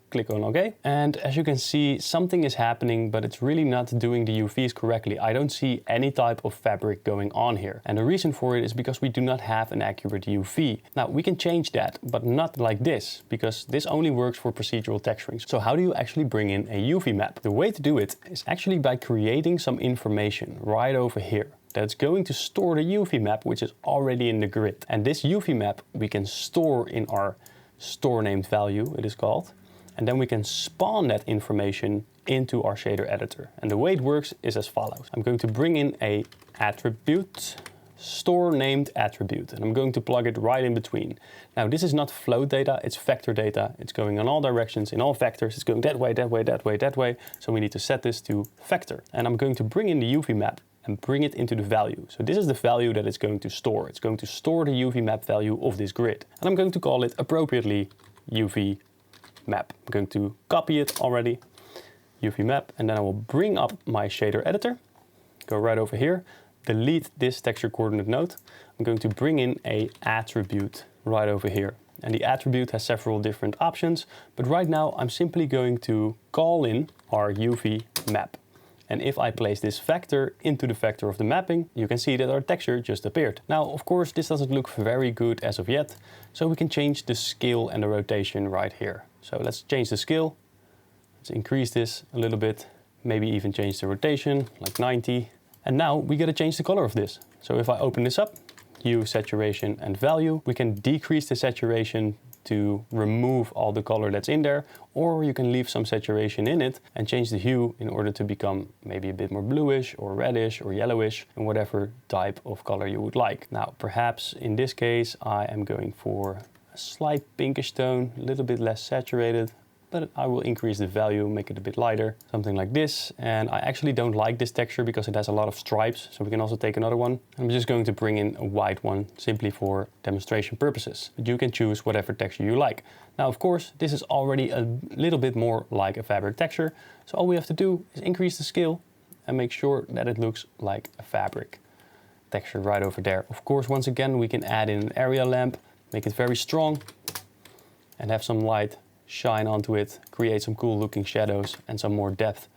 click on OK. And as you can see, something is happening, but it's really not doing the UVs correctly. I don't see any type of fabric going on here. And the reason for it is because we do not have an accurate UV. Now we can change that, but not like this, because this only works for procedural texturing. So how do you actually bring in a UV map? The way to do it is actually by creating some information right over here. That's going to store the UV map, which is already in the grid. And this UV map we can store in our store named value, it is called. And then we can spawn that information into our shader editor. And the way it works is as follows. I'm going to bring in a attribute, store named attribute, and I'm going to plug it right in between. Now this is not float data, it's vector data. It's going in all directions, in all vectors. It's going that way, that way, that way, that way. So we need to set this to vector. And I'm going to bring in the UV map and bring it into the value. So this is the value that it's going to store. It's going to store the UV map value of this grid. And I'm going to call it appropriately UV map. I'm going to copy it already, UV map, and then I will bring up my shader editor, go right over here, delete this texture coordinate node. I'm going to bring in a attribute right over here. And the attribute has several different options, but right now I'm simply going to call in our UV map. And if I place this vector into the vector of the mapping, you can see that our texture just appeared. Now, of course, this doesn't look very good as of yet, so we can change the scale and the rotation right here. So let's change the scale. Let's increase this a little bit, maybe even change the rotation, like 90. And now we gotta change the color of this. So if I open this up, hue, saturation, and value, we can decrease the saturation to remove all the color that's in there, or you can leave some saturation in it and change the hue in order to become maybe a bit more bluish or reddish or yellowish, and whatever type of color you would like. Now, perhaps in this case, I am going for a slight pinkish tone, a little bit less saturated, but I will increase the value, make it a bit lighter, something like this. And I actually don't like this texture because it has a lot of stripes, so we can also take another one. I'm just going to bring in a white one simply for demonstration purposes, but you can choose whatever texture you like. Now, of course, this is already a little bit more like a fabric texture, so all we have to do is increase the scale and make sure that it looks like a fabric texture right over there. Of course, once again, we can add in an area lamp, make it very strong, and have some light shine onto it, create some cool looking shadows and some more depth.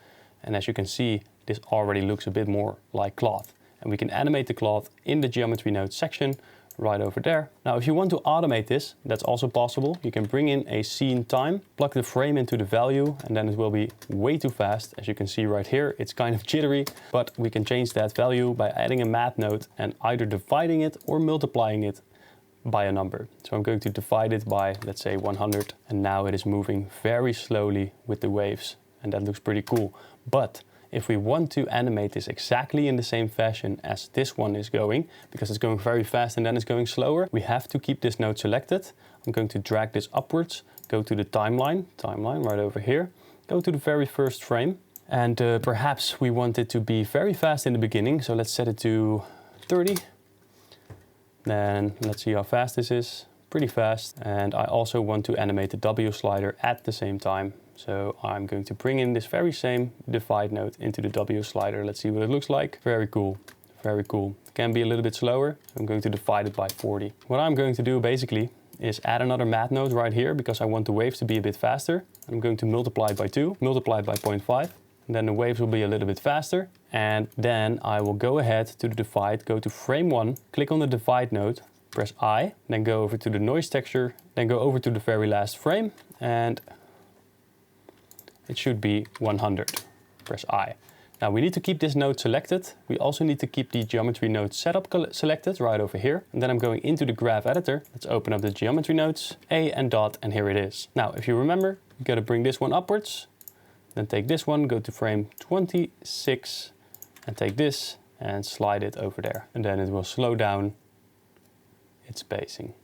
And as you can see, this already looks a bit more like cloth. And we can animate the cloth in the geometry node section right over there. Now, if you want to automate this, that's also possible. You can bring in a scene time, plug the frame into the value, and then it will be way too fast. As you can see right here, it's kind of jittery, but we can change that value by adding a math node and either dividing it or multiplying it by a number. So I'm going to divide it by, let's say, 100, and now it is moving very slowly with the waves, and that looks pretty cool. But if we want to animate this exactly in the same fashion as this one is going, because it's going very fast and then it's going slower, we have to keep this node selected. I'm going to drag this upwards, go to the timeline right over here, go to the very first frame, and perhaps we want it to be very fast in the beginning, so let's set it to 30. Then let's see how fast this is, pretty fast. And I also want to animate the W slider at the same time. So I'm going to bring in this very same divide node into the W slider. Let's see what it looks like. Very cool, very cool. It can be a little bit slower. I'm going to divide it by 40. What I'm going to do basically is add another math node right here because I want the waves to be a bit faster. I'm going to multiply it by 2, multiply it by 0.5. And then the waves will be a little bit faster. And then I will go ahead to the divide, go to frame 1, click on the divide node, press I, then go over to the noise texture, then go over to the very last frame, and it should be 100. Press I. Now we need to keep this node selected. We also need to keep the geometry node setup selected right over here. And then I'm going into the graph editor. Let's open up the geometry nodes, A and dot, and here it is. Now, if you remember, you got to bring this one upwards. Then take this one, go to frame 26, and take this and slide it over there. And then it will slow down its spacing.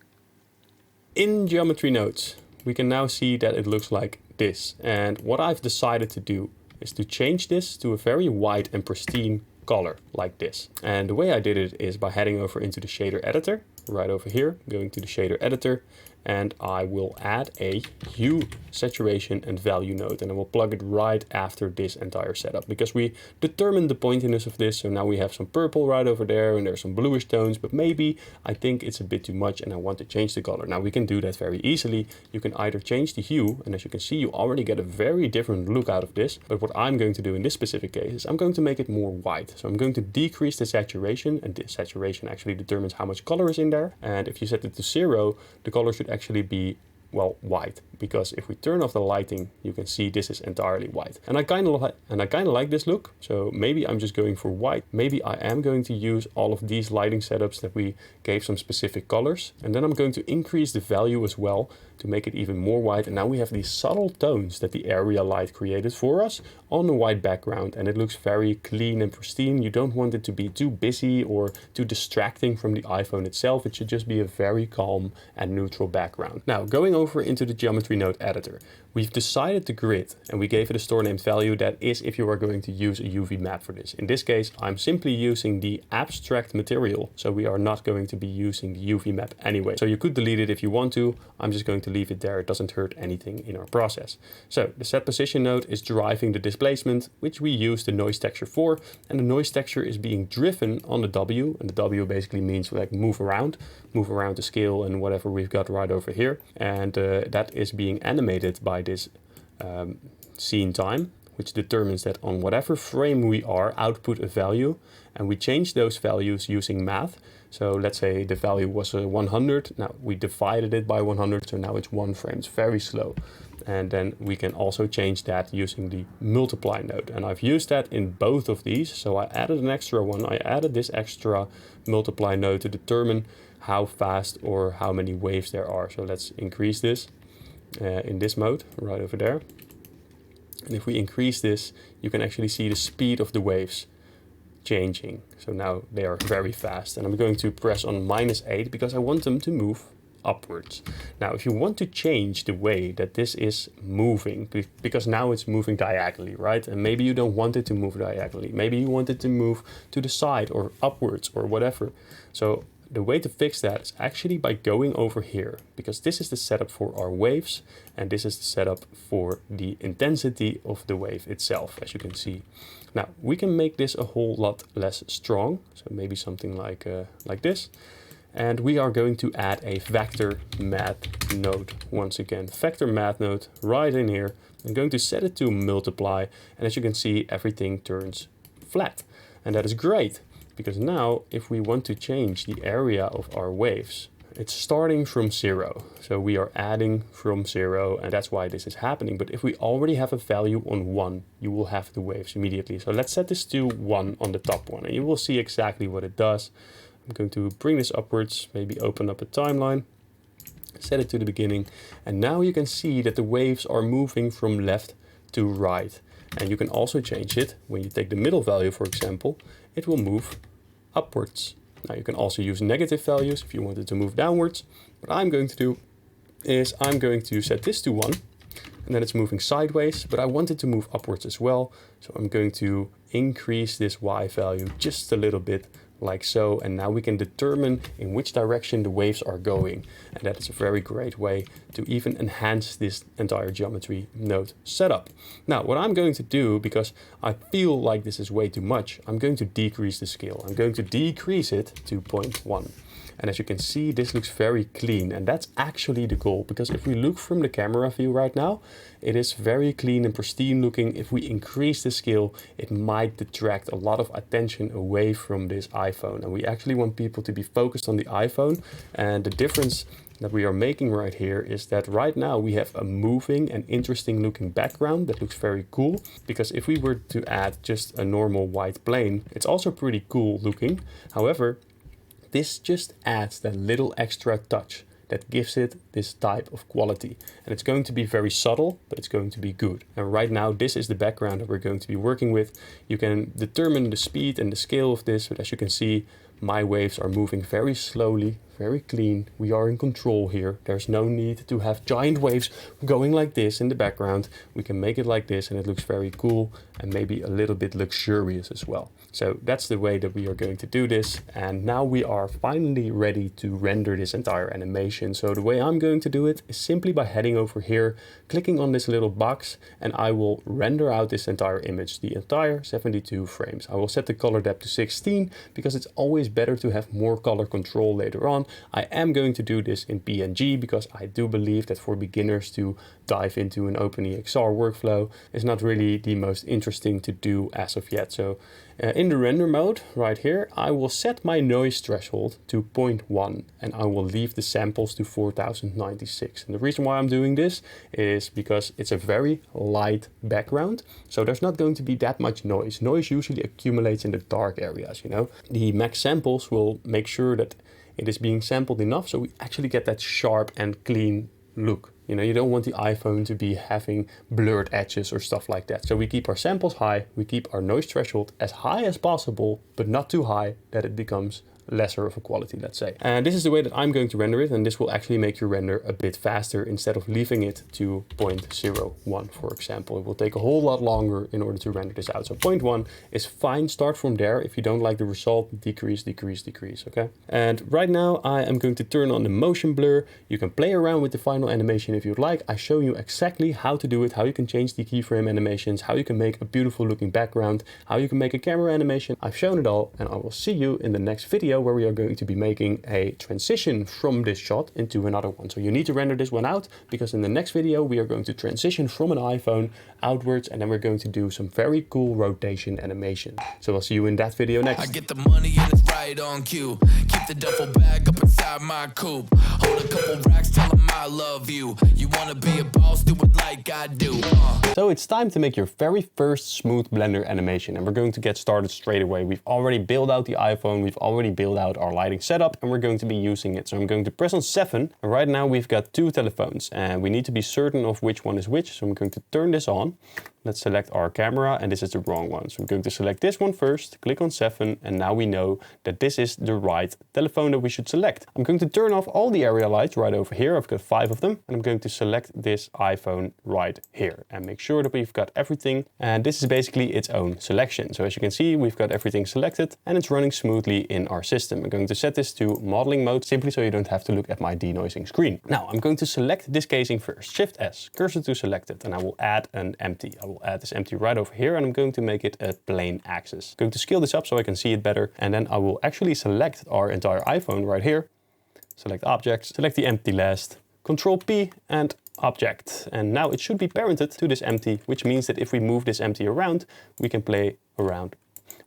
In geometry nodes, we can now see that it looks like this. And what I've decided to do is to change this to a very white and pristine color like this. And the way I did it is by heading over into the shader editor, right over here, going to the shader editor, and I will add a hue, saturation and value node, and I will plug it right after this entire setup, because we determined the pointiness of this. So now we have some purple right over there and there's some bluish tones, but maybe I think it's a bit too much and I want to change the color. Now we can do that very easily. You can either change the hue, and as you can see, you already get a very different look out of this. But what I'm going to do in this specific case is I'm going to make it more white. So I'm going to decrease the saturation, and the saturation actually determines how much color is in there. And if you set it to 0, the color should actually be, well, white, because if we turn off the lighting, you can see this is entirely white. And I kind of like this look. So maybe I'm just going for white. Maybe I am going to use all of these lighting setups that we gave some specific colors. And then I'm going to increase the value as well to make it even more white. And now we have these subtle tones that the area light created for us on a white background. And it looks very clean and pristine. You don't want it to be too busy or too distracting from the iPhone itself. It should just be a very calm and neutral background. Now, going over into the geometry node editor, we've decided the grid and we gave it a store named value. That is if you are going to use a UV map for this. In this case, I'm simply using the abstract material. So we are not going to be using the UV map anyway. So you could delete it if you want to. I'm just going to leave it there. It doesn't hurt anything in our process. So the set position node is driving the displacement, which we use the noise texture for. And the noise texture is being driven on the W. And the W basically means like move around the scale and whatever we've got right over here. And that is being animated by this scene time, which determines that on whatever frame we are, output a value, and we change those values using math. So let's say the value was 100. Now we divided it by 100, so now it's 1 frame. It's very slow. And then we can also change that using the multiply node. And I've used that in both of these. So I added an extra one. I added this extra multiply node to determine how fast or how many waves there are. So let's increase this in this mode right over there. And if we increase this, you can actually see the speed of the waves changing. So now they are very fast. And I'm going to press on -8 because I want them to move upwards. Now, if you want to change the way that this is moving, because now it's moving diagonally, right? And maybe you don't want it to move diagonally. Maybe you want it to move to the side or upwards or whatever. So the way to fix that is actually by going over here, because this is the setup for our waves and this is the setup for the intensity of the wave itself, as you can see. Now, we can make this a whole lot less strong. So maybe something like this. And we are going to add a vector math node once again. Vector math node right in here. I'm going to set it to multiply. And as you can see, everything turns flat. And that is great, because now if we want to change the area of our waves, it's starting from 0. So we are adding from 0, and that's why this is happening. But if we already have a value on 1, you will have the waves immediately. So let's set this to 1 on the top one, and you will see exactly what it does. I'm going to bring this upwards, maybe open up a timeline, set it to the beginning, and now you can see that the waves are moving from left to right. And you can also change it. When you take the middle value, for example, it will move upwards. Now you can also use negative values if you want it to move downwards. What I'm going to do is I'm going to set this to 1, and then it's moving sideways, but I want it to move upwards as well. So I'm going to increase this Y value just a little bit, like so, and now we can determine in which direction the waves are going, and that is a very great way to even enhance this entire geometry node setup. Now what I'm going to do, because I feel like this is way too much, I'm going to decrease the scale. I'm going to decrease it to 0.1. And as you can see, this looks very clean, and that's actually the goal, because if we look from the camera view right now, it is very clean and pristine looking. If we increase the scale, it might detract a lot of attention away from this iPhone, and we actually want people to be focused on the iPhone. And the difference that we are making right here is that right now we have a moving and interesting looking background that looks very cool, because if we were to add just a normal white plane, it's also pretty cool looking. However, this just adds that little extra touch that gives it this type of quality. And it's going to be very subtle, but it's going to be good. And right now, this is the background that we're going to be working with. You can determine the speed and the scale of this, but as you can see, my waves are moving very slowly, very clean. We are in control here. There's no need to have giant waves going like this in the background. We can make it like this and it looks very cool and maybe a little bit luxurious as well. So that's the way that we are going to do this. And now we are finally ready to render this entire animation. So the way I'm going to do it is simply by heading over here, clicking on this little box, and I will render out this entire image, the entire 72 frames. I will set the color depth to 16 because it's always better to have more color control later on. I am going to do this in PNG because I do believe that for beginners to dive into an OpenEXR workflow is not really the most interesting to do as of yet. So in the render mode right here, I will set my noise threshold to 0.1 and I will leave the samples to 4096. And the reason why I'm doing this is because it's a very light background. So there's not going to be that much noise. Noise usually accumulates in the dark areas, you know. The max samples will make sure that it is being sampled enough so we actually get that sharp and clean look. You know, you don't want the iPhone to be having blurred edges or stuff like that. So we keep our samples high, we keep our noise threshold as high as possible, but not too high that it becomes lesser of a quality, let's say. And this is the way that I'm going to render it, and this will actually make your render a bit faster instead of leaving it to 0.01, for example. It will take a whole lot longer in order to render this out. So 0.1 is fine. Start from there. If you don't like the result, decrease, decrease, decrease, okay? And right now I am going to turn on the motion blur. You can play around with the final animation if you'd like. I show you exactly how to do it, how you can change the keyframe animations, how you can make a beautiful looking background, how you can make a camera animation. I've shown it all, and I will see you in the next video where we are going to be making a transition from this shot into another one. So you need to render this one out because in the next video we are going to transition from an iPhone outwards, and then we're going to do some very cool rotation animation. So I'll see you in that video next. I get the money and it's right on cue. Keep the duffel bag up inside my coupe. Hold a couple racks, tell them I love you. You wanna be a boss, do it like I do. So it's time to make your very first smooth Blender animation, and we're going to get started straight away. We've already built out the iPhone, we've already built out our lighting setup, and we're going to be using it. So I'm going to press on 7, and right now we've got 2 telephones and we need to be certain of which one is which. So I'm going to turn this on. Let's select our camera, and this is the wrong one. So I'm going to select this one first, click on 7, and now we know that this is the right telephone that we should select. I'm going to turn off all the area lights right over here. I've got 5 of them, and I'm going to select this iPhone right here and make sure that we've got everything. And this is basically its own selection. So as you can see, we've got everything selected and it's running smoothly in our system. I'm going to set this to modeling mode simply so you don't have to look at my denoising screen. Now I'm going to select this casing first, Shift S, cursor to selected, and I will add an empty. I will add this empty right over here, and I'm going to make it a plane axis. I'm going to scale this up so I can see it better, and then I will actually select our entire iPhone right here. Select objects, select the empty last, Control P and object. And now it should be parented to this empty, which means that if we move this empty around, we can play around.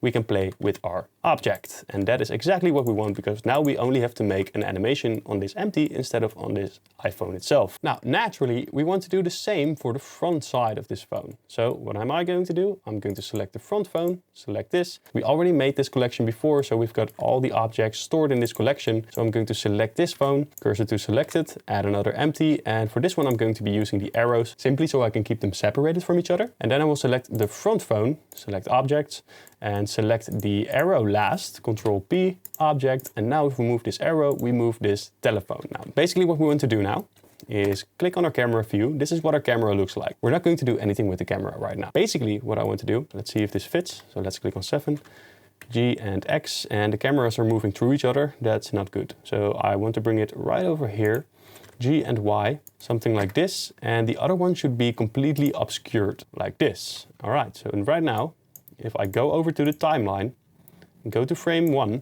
We can play with our object. And that is exactly what we want, because now we only have to make an animation on this empty instead of on this iPhone itself. Now, naturally, we want to do the same for the front side of this phone. So what am I going to do? I'm going to select the front phone, select this. We already made this collection before, so we've got all the objects stored in this collection. So I'm going to select this phone, cursor to selected, add another empty. And for this one, I'm going to be using the arrows simply so I can keep them separated from each other. And then I will select the front phone, select objects, and select the arrow last, Control P, object. And now if we move this arrow, we move this telephone. Now, basically what we want to do now is click on our camera view. This is what our camera looks like. We're not going to do anything with the camera right now. Basically what I want to do, let's see if this fits. So let's click on 7, G and X, and the cameras are moving through each other. That's not good. So I want to bring it right over here, G and Y, something like this. And the other one should be completely obscured like this. All right, so right now, if I go over to the timeline and go to frame 1,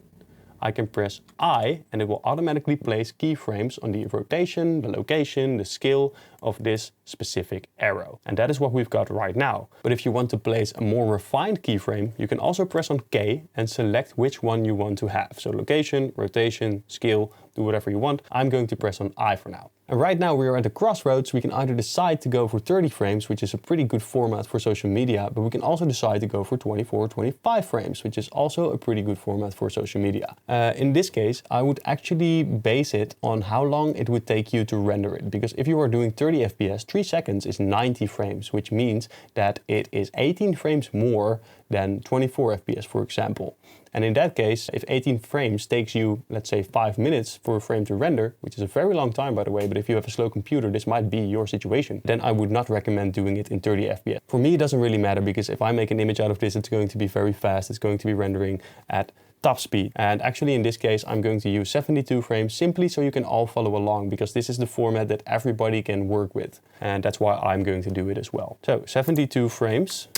I can press I and it will automatically place keyframes on the rotation, the location, the scale of this specific arrow. And that is what we've got right now. But if you want to place a more refined keyframe, you can also press on K and select which one you want to have. So location, rotation, scale, do whatever you want. I'm going to press on I for now. And right now we are at the crossroads. We can either decide to go for 30 frames, which is a pretty good format for social media, but we can also decide to go for 24 or 25 frames, which is also a pretty good format for social media. In this case, I would actually base it on how long it would take you to render it. Because if you are doing 30 FPS, 3 seconds is 90 frames, which means that it is 18 frames more than 24 FPS, for example. And in that case, if 18 frames takes you, let's say 5 minutes for a frame to render, which is a very long time by the way, but if you have a slow computer, this might be your situation, then I would not recommend doing it in 30 FPS. For me, it doesn't really matter because if I make an image out of this, it's going to be very fast. It's going to be rendering at top speed. And actually in this case, I'm going to use 72 frames simply so you can all follow along, because this is the format that everybody can work with. And that's why I'm going to do it as well. So 72 frames,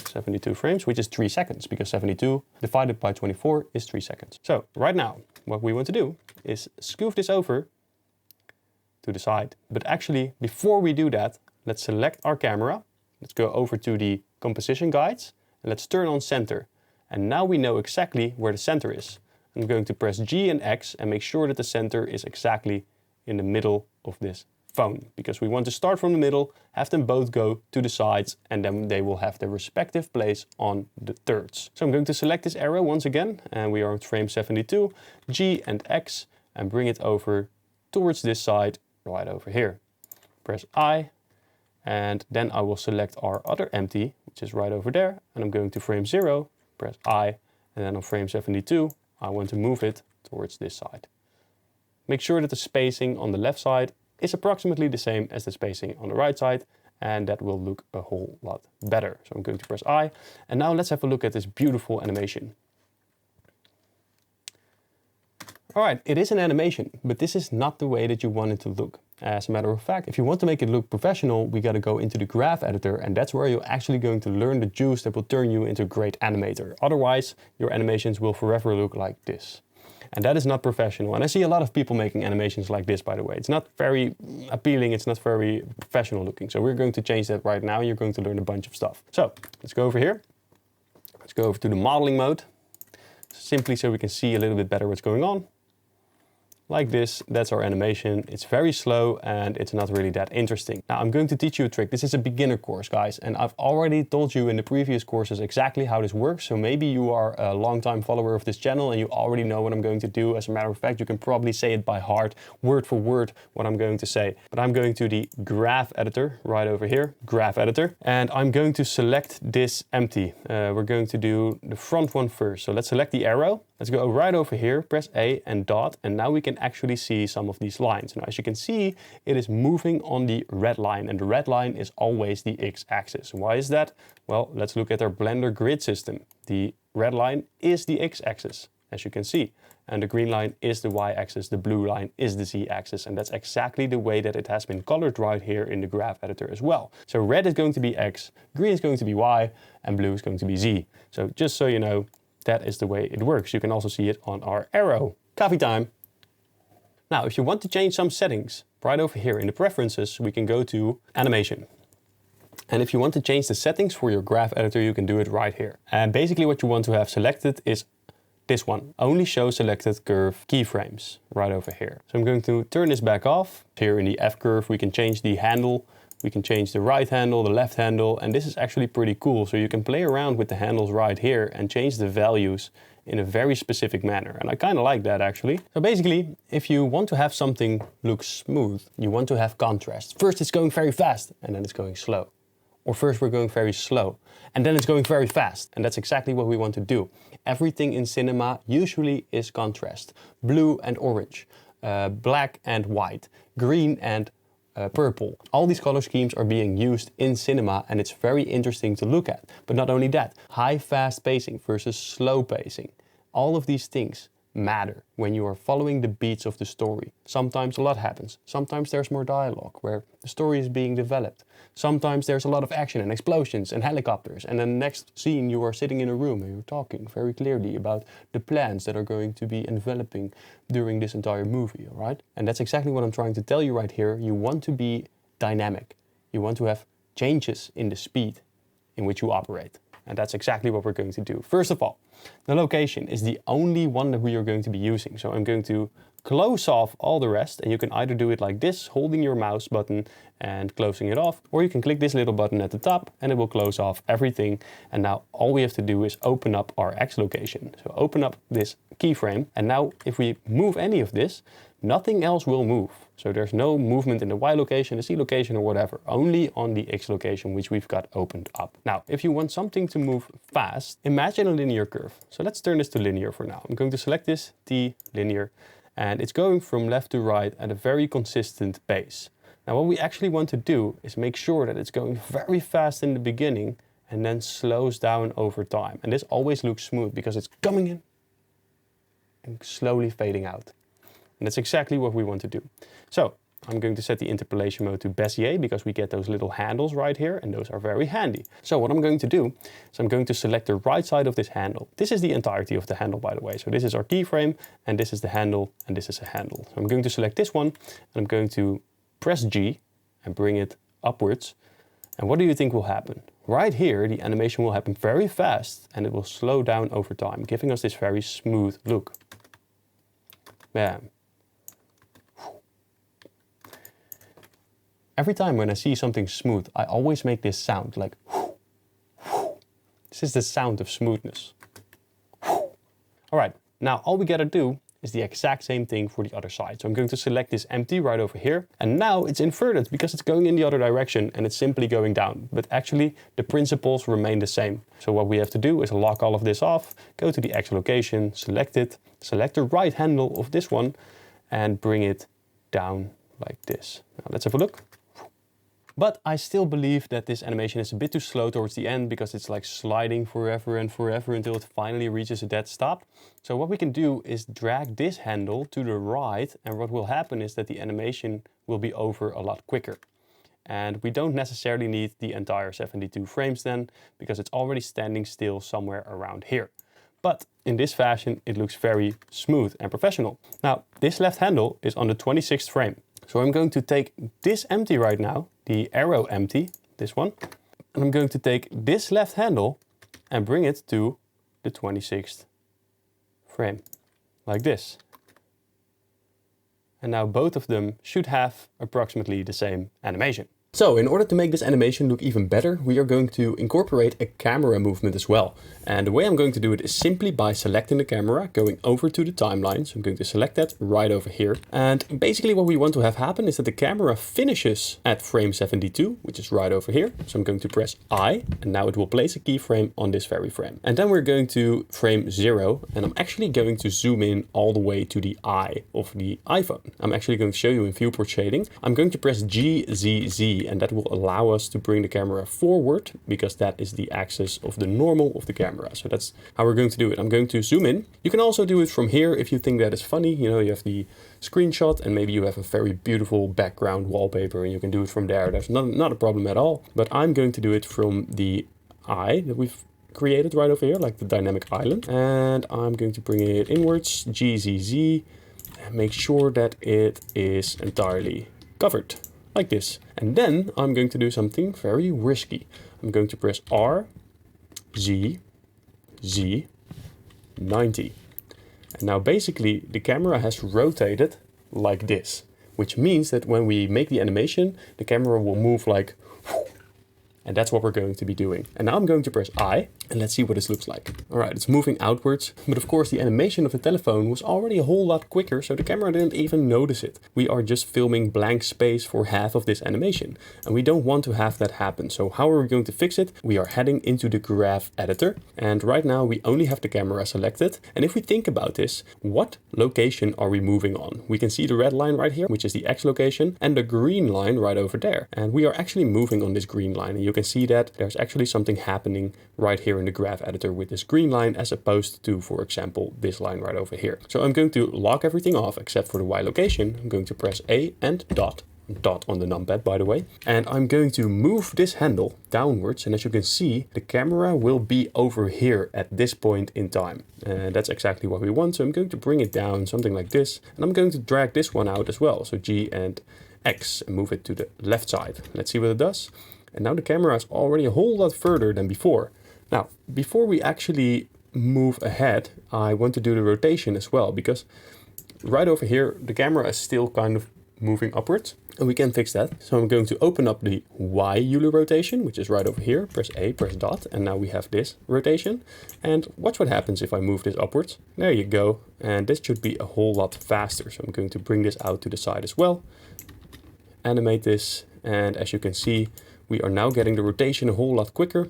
which is 3 seconds, because 72 divided by 24 is 3 seconds. So right now, what we want to do is scoof this over to the side. But actually, before we do that, let's select our camera. Let's go over to the composition guides and let's turn on center. And now we know exactly where the center is. I'm going to press G and X and make sure that the center is exactly in the middle of this phone, because we want to start from the middle, have them both go to the sides, and then they will have their respective place on the thirds. So I'm going to select this arrow once again, and we are on frame 72, G and X, and bring it over towards this side, right over here. Press I, and then I will select our other empty, which is right over there, and I'm going to frame 0, press I, and then on frame 72, I want to move it towards this side. Make sure that the spacing on the left side is approximately the same as the spacing on the right side, and that will look a whole lot better. So I'm going to press I, and now let's have a look at this beautiful animation. All right, it is an animation, but this is not the way that you want it to look. As a matter of fact, if you want to make it look professional, we got to go into the graph editor, and that's where you're actually going to learn the juice that will turn you into a great animator. Otherwise, your animations will forever look like this. And that is not professional. And I see a lot of people making animations like this, by the way. It's not very appealing, it's not very professional looking. So we're going to change that right now, and you're going to learn a bunch of stuff. So let's go over here. Let's go over to the modeling mode, simply so we can see a little bit better what's going on. Like this, that's our animation. It's very slow and it's not really that interesting. Now I'm going to teach you a trick. This is a beginner course, guys, and I've already told you in the previous courses exactly how this works. So maybe you are a long-time follower of this channel and you already know what I'm going to do. As a matter of fact, you can probably say it by heart, word for word, what I'm going to say. But I'm going to the graph editor right over here, graph editor, and I'm going to select this empty. We're going to do the front one first. So let's select the arrow. Let's go right over here, press A and dot, and now we can actually see some of these lines. Now, as you can see, it is moving on the red line, and the red line is always the x-axis. Why is that? Well, let's look at our Blender grid system. The red line is the x-axis, as you can see, and the green line is the y-axis, the blue line is the z-axis, and that's exactly the way that it has been colored right here in the graph editor as well. So red is going to be x, green is going to be y, and blue is going to be z. So just so you know, that is the way it works. You can also see it on our arrow. Coffee time. Now, if you want to change some settings, right over here in the preferences, we can go to animation. And if you want to change the settings for your graph editor, you can do it right here. And basically what you want to have selected is this one. Only show selected curve keyframes right over here. So I'm going to turn this back off. Here in the F curve, we can change the handle. We can change the right handle, the left handle, and this is actually pretty cool. So you can play around with the handles right here and change the values in a very specific manner. And I kind of like that actually. So basically, if you want to have something look smooth, you want to have contrast. First it's going very fast and then it's going slow. Or first we're going very slow and then it's going very fast. And that's exactly what we want to do. Everything in cinema usually is contrast. Blue and orange, black and white, green and purple. All these color schemes are being used in cinema and it's very interesting to look at. But not only that, high fast pacing versus slow pacing. All of these things matter when you are following the beats of the story. Sometimes a lot happens. Sometimes there's more dialogue where the story is being developed. Sometimes there's a lot of action and explosions and helicopters, and then the next scene you are sitting in a room and you're talking very clearly about the plans that are going to be enveloping during this entire movie, all right? And that's exactly what I'm trying to tell you right here. You want to be dynamic. You want to have changes in the speed in which you operate. And that's exactly what we're going to do. First of all, the location is the only one that we are going to be using. So I'm going to close off all the rest, and you can either do it like this, holding your mouse button and closing it off, or you can click this little button at the top and it will close off everything. And now all we have to do is open up our X location. So open up this keyframe, and now if we move any of this, nothing else will move. So there's no movement in the Y location, the Z location or whatever, only on the X location, which we've got opened up. Now, if you want something to move fast, imagine a linear curve. So let's turn this to linear for now. I'm going to select this, T, linear, and it's going from left to right at a very consistent pace. Now, what we actually want to do is make sure that it's going very fast in the beginning and then slows down over time. And this always looks smooth because it's coming in and slowly fading out. And that's exactly what we want to do. So I'm going to set the interpolation mode to Bezier because we get those little handles right here, and those are very handy. So what I'm going to do is I'm going to select the right side of this handle. This is the entirety of the handle, by the way. So this is our keyframe, and this is the handle, and this is a handle. So I'm going to select this one, and I'm going to press G and bring it upwards. And what do you think will happen? Right here, the animation will happen very fast, and it will slow down over time, giving us this very smooth look. Bam. Every time when I see something smooth, I always make this sound like whoo, whoo. This is the sound of smoothness. Whoo. All right, now all we gotta do is the exact same thing for the other side. So I'm going to select this empty right over here, and now it's inverted because it's going in the other direction and it's simply going down. But actually the principles remain the same. So what we have to do is lock all of this off, go to the X location, select it, select the right handle of this one and bring it down like this. Now let's have a look. But I still believe that this animation is a bit too slow towards the end because it's like sliding forever and forever until it finally reaches a dead stop. So what we can do is drag this handle to the right, and what will happen is that the animation will be over a lot quicker. And we don't necessarily need the entire 72 frames then, because it's already standing still somewhere around here. But in this fashion, it looks very smooth and professional. Now, this left handle is on the 26th frame. So I'm going to take this empty right now, the arrow empty, this one, and I'm going to take this left handle and bring it to the 26th frame, like this. And now both of them should have approximately the same animation. So in order to make this animation look even better, we are going to incorporate a camera movement as well. And the way I'm going to do it is simply by selecting the camera, going over to the timeline. So I'm going to select that right over here. And basically what we want to have happen is that the camera finishes at frame 72, which is right over here. So I'm going to press I, and now it will place a keyframe on this very frame. And then we're going to frame 0, and I'm actually going to zoom in all the way to the eye of the iPhone. I'm actually going to show you in viewport shading. I'm going to press GZZ, and that will allow us to bring the camera forward because that is the axis of the normal of the camera. So that's how we're going to do it. I'm going to zoom in. You can also do it from here if you think that is funny. You know, you have the screenshot and maybe you have a very beautiful background wallpaper and you can do it from there. That's not a problem at all. But I'm going to do it from the eye that we've created right over here, like the dynamic island. And I'm going to bring it inwards, GZZ, and make sure that it is entirely covered. Like this. And then I'm going to do something very risky. I'm going to press R, Z, Z, 90. And now basically the camera has rotated like this, which means that when we make the animation, the camera will move like, and that's what we're going to be doing. And now I'm going to press I, and let's see what this looks like. All right, it's moving outwards, but of course the animation of the telephone was already a whole lot quicker, so the camera didn't even notice it. We are just filming blank space for half of this animation, and we don't want to have that happen. So how are we going to fix it? We are heading into the graph editor, and right now we only have the camera selected. And if we think about this, what location are we moving on? We can see the red line right here, which is the X location, and the green line right over there. And we are actually moving on this green line, and you can see that there's actually something happening right here in the graph editor with this green line as opposed to, for example, this line right over here. So I'm going to lock everything off except for the Y location. I'm going to press A and dot on the numpad, by the way. And I'm going to move this handle downwards, and as you can see, the camera will be over here at this point in time. And that's exactly what we want. So I'm going to bring it down, something like this. And I'm going to drag this one out as well. So G and X, and move it to the left side. Let's see what it does. And now the camera is already a whole lot further than before. Now, before we actually move ahead, I want to do the rotation as well, because right over here, the camera is still kind of moving upwards, and we can fix that. So I'm going to open up the Y Euler rotation, which is right over here. Press A, press dot, and now we have this rotation. And watch what happens if I move this upwards. There you go. And this should be a whole lot faster. So I'm going to bring this out to the side as well. Animate this, and as you can see, we are now getting the rotation a whole lot quicker.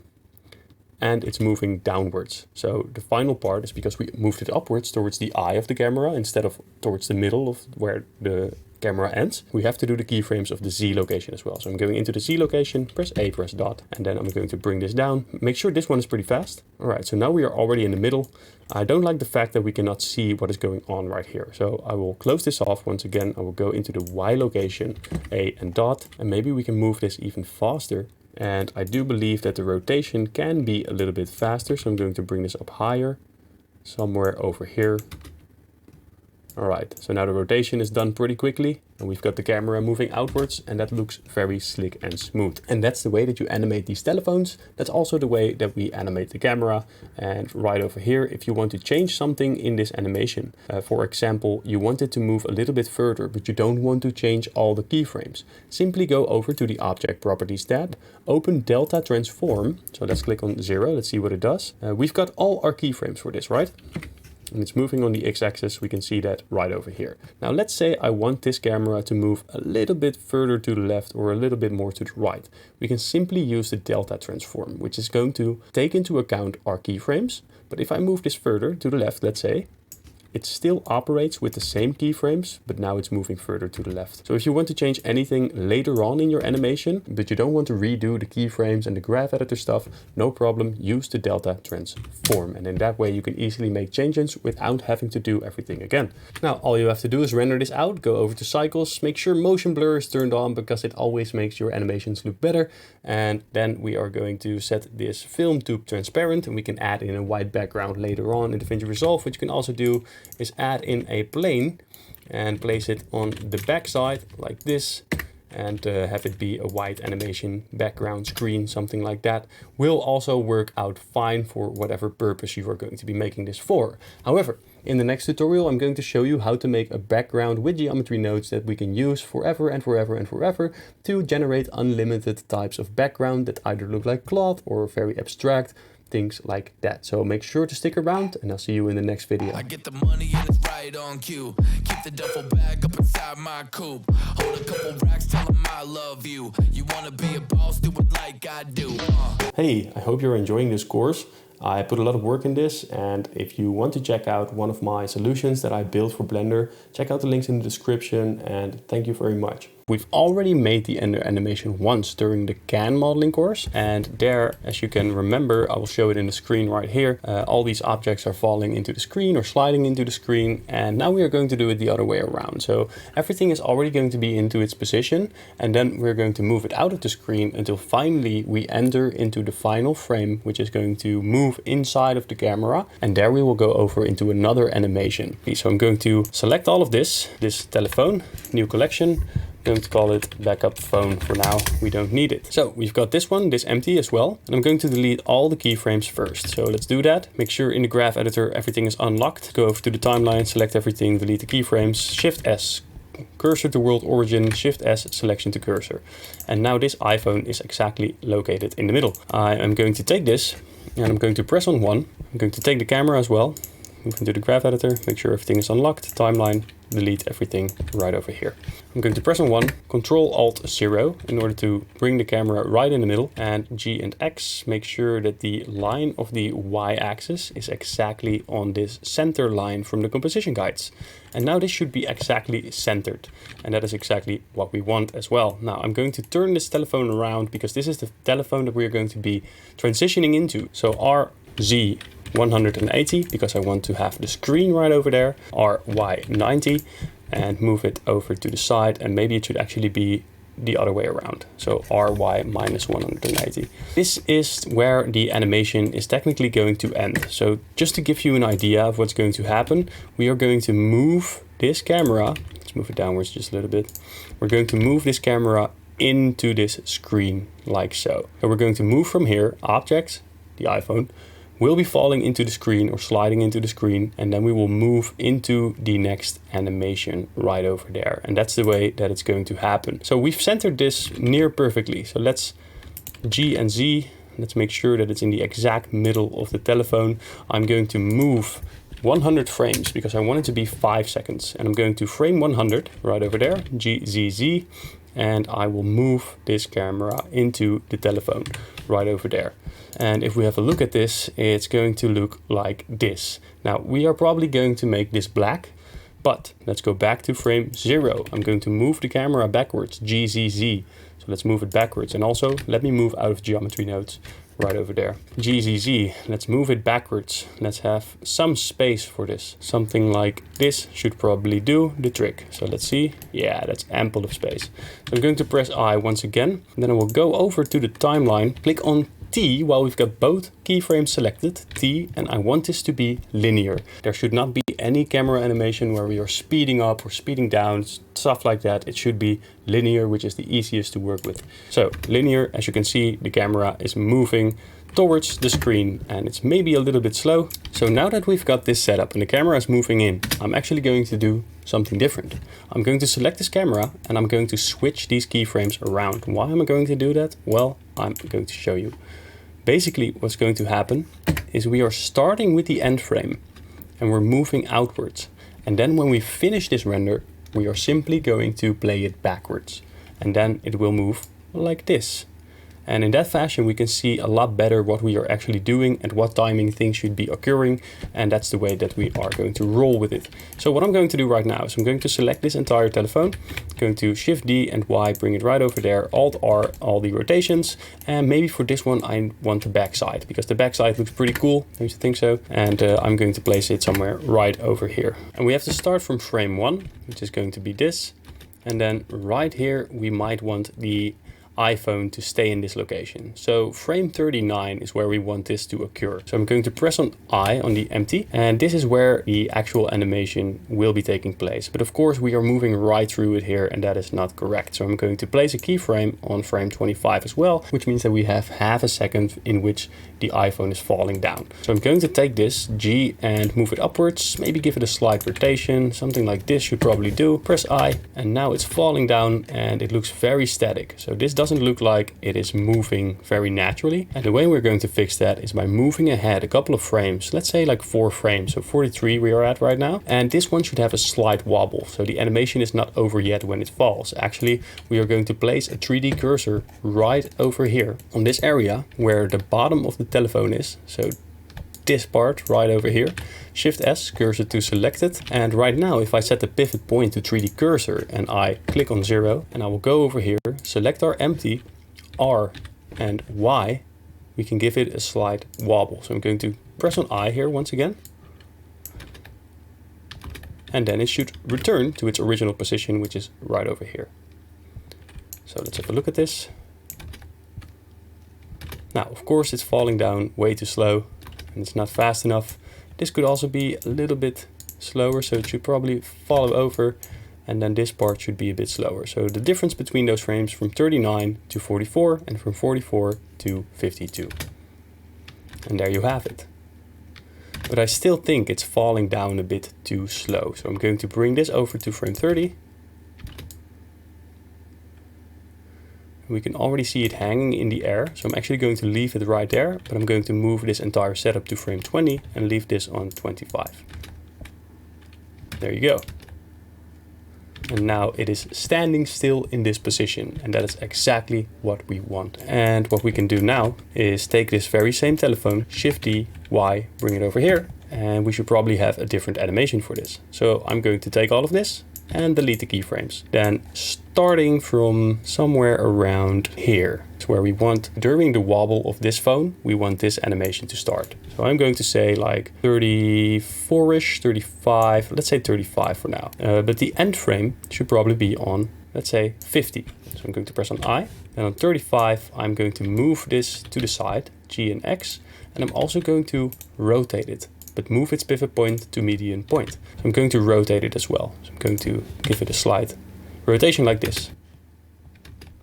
And it's moving downwards. So the final part is because we moved it upwards towards the eye of the camera instead of towards the middle of where the camera ends. We have to do the keyframes of the Z location as well. So I'm going into the Z location, press A, press dot, and then I'm going to bring this down. Make sure this one is pretty fast. All right, so now we are already in the middle. I don't like the fact that we cannot see what is going on right here. So I will close this off. Once again, I will go into the Y location, A and dot, and maybe we can move this even faster. And I do believe that the rotation can be a little bit faster. So I'm going to bring this up higher, somewhere over here. All right, so now the rotation is done pretty quickly and we've got the camera moving outwards, and that looks very slick and smooth. And that's the way that you animate these telephones. That's also the way that we animate the camera. And right over here, if you want to change something in this animation, for example, you want it to move a little bit further, but you don't want to change all the keyframes. Simply go over to the Object Properties tab, open Delta Transform. So let's click on 0, let's see what it does. We've got all our keyframes for this, right? And it's moving on the x-axis. We can see that right over here. Now let's say I want this camera to move a little bit further to the left or a little bit more to the right. We can simply use the delta transform, which is going to take into account our keyframes. But if I move this further to the left, let's say, it still operates with the same keyframes, but now it's moving further to the left. So if you want to change anything later on in your animation, but you don't want to redo the keyframes and the graph editor stuff, no problem, use the delta transform. And in that way you can easily make changes without having to do everything again. Now all you have to do is render this out, go over to cycles, make sure motion blur is turned on because it always makes your animations look better. And then we are going to set this film to transparent, and we can add in a white background later on in Davinci Resolve. What you can also do is add in a plane and place it on the back side like this, and have it be a white animation background screen, something like that. Will also work out fine for whatever purpose you are going to be making this for. However, in the next tutorial, I'm going to show you how to make a background with geometry nodes that we can use forever and forever and forever to generate unlimited types of background that either look like cloth or very abstract, things like that. So make sure to stick around, and I'll see you in the next video. I get the money and it's right on cue. Keep the duffel bag up inside my coupe. Hold a couple racks, tell them I love you. You wanna be a boss, do it like I do. Hey, I hope you're enjoying this course. I put a lot of work in this, and if you want to check out one of my solutions that I built for Blender, check out the links in the description, and thank you very much. We've already made the Ender animation once during the CAN modeling course, and there, as you can remember, I will show it in the screen right here. All these objects are falling into the screen or sliding into the screen, and now we are going to do it the other way around. So everything is already going to be into its position, and then we're going to move it out of the screen until finally we enter into the final frame, which is going to move inside of the camera, and there we will go over into another animation. So I'm going to select all of this telephone, new collection. I'm going to call it backup phone for now. We don't need it. So we've got this one, this empty as well. And I'm going to delete all the keyframes first. So let's do that. Make sure in the graph editor everything is unlocked. Go over to the timeline, select everything, delete the keyframes, Shift S, cursor to world origin, Shift S, selection to cursor. And now this iPhone is exactly located in the middle. I am going to take this and I'm going to press on 1. I'm going to take the camera as well. Move into the graph editor, make sure everything is unlocked, timeline, delete everything right over here. I'm going to press on 1, Control Alt 0 in order to bring the camera right in the middle, and G and X, make sure that the line of the Y axis is exactly on this center line from the composition guides. And now this should be exactly centered, and that is exactly what we want as well. Now I'm going to turn this telephone around because this is the telephone that we're going to be transitioning into. So RZ 180 because I want to have the screen right over there, RY 90, and move it over to the side, and maybe it should actually be the other way around. So RY minus 180. This is where the animation is technically going to end. So just to give you an idea of what's going to happen, we are going to move this camera, let's move it downwards just a little bit. We're going to move this camera into this screen like so. So we're going to move from here, object, the iPhone, will be falling into the screen or sliding into the screen, and then we will move into the next animation right over there. And that's the way that it's going to happen. So we've centered this near perfectly. So let's G and Z. Let's make sure that it's in the exact middle of the telephone. I'm going to move 100 frames because I want it to be 5 seconds. And I'm going to frame 100 right over there, G, Z, Z. And I will move this camera into the telephone right over there. And if we have a look at this, it's going to look like this. Now, we are probably going to make this black, but let's go back to frame 0. I'm going to move the camera backwards, G, Z, Z. So let's move it backwards. And also, let me move out of geometry nodes right over there. G, Z, Z. Let's move it backwards. Let's have some space for this. Something like this should probably do the trick. So let's see. Yeah, that's ample of space. So I'm going to press I once again. Then I will go over to the timeline, click on T while we've got both keyframes selected, T, and I want this to be linear. There should not be any camera animation where we are speeding up or speeding down, stuff like that. It should be linear, which is the easiest to work with. So linear, as you can see, the camera is moving towards the screen and it's maybe a little bit slow. So now that we've got this set up and the camera is moving in, I'm actually going to do something different. I'm going to select this camera and I'm going to switch these keyframes around. Why am I going to do that? Well, I'm going to show you. Basically, what's going to happen is we are starting with the end frame and we're moving outwards. And then when we finish this render, we are simply going to play it backwards. And then it will move like this. And in that fashion, we can see a lot better what we are actually doing and what timing things should be occurring. And that's the way that we are going to roll with it. So what I'm going to do right now is I'm going to select this entire telephone, going to Shift D and Y, bring it right over there, Alt R, all the rotations. And maybe for this one, I want the backside because the backside looks pretty cool. Don't you think so? And I'm going to place it somewhere right over here. And we have to start from frame 1, which is going to be this. And then right here, we might want the iPhone to stay in this location. So frame 39 is where we want this to occur. So I'm going to press on I on the empty, and this is where the actual animation will be taking place. But of course we are moving right through it here and that is not correct. So I'm going to place a keyframe on frame 25 as well, which means that we have half a second in which the iPhone is falling down. So I'm going to take this G and move it upwards, maybe give it a slight rotation, something like this should probably do. Press I and now it's falling down and it looks very static. So this doesn't look like it is moving very naturally. And the way we're going to fix that is by moving ahead a couple of frames, let's say like 4 frames. So 43 we are at right now. And this one should have a slight wobble. So the animation is not over yet when it falls. Actually, we are going to place a 3D cursor right over here on this area where the bottom of the telephone is. So this part right over here. Shift S, cursor to selected. And right now, if I set the pivot point to 3D cursor and I click on 0 and I will go over here, select our empty, R and Y, we can give it a slight wobble. So I'm going to press on I here once again. And then it should return to its original position, which is right over here. So let's have a look at this. Now, of course, it's falling down way too slow and it's not fast enough. This could also be a little bit slower, so it should probably follow over, and then this part should be a bit slower. So the difference between those frames from 39 to 44 and from 44 to 52. And there you have it. But I still think it's falling down a bit too slow. So I'm going to bring this over to frame 30. We can already see it hanging in the air. So I'm actually going to leave it right there, but I'm going to move this entire setup to frame 20 and leave this on 25. There you go. And now it is standing still in this position, and that is exactly what we want. And what we can do now is take this very same telephone, Shift D, Y, bring it over here, and we should probably have a different animation for this. So I'm going to take all of this and delete the keyframes. Then starting from somewhere around here, it's where we want, during the wobble of this phone, we want this animation to start. So I'm going to say like 34-ish, 35, let's say 35 for now. But the end frame should probably be on, let's say 50. So I'm going to press on I, and on 35, I'm going to move this to the side, G and X, and I'm also going to rotate it, but move its pivot point to median point. So I'm going to rotate it as well. So I'm going to give it a slight rotation like this.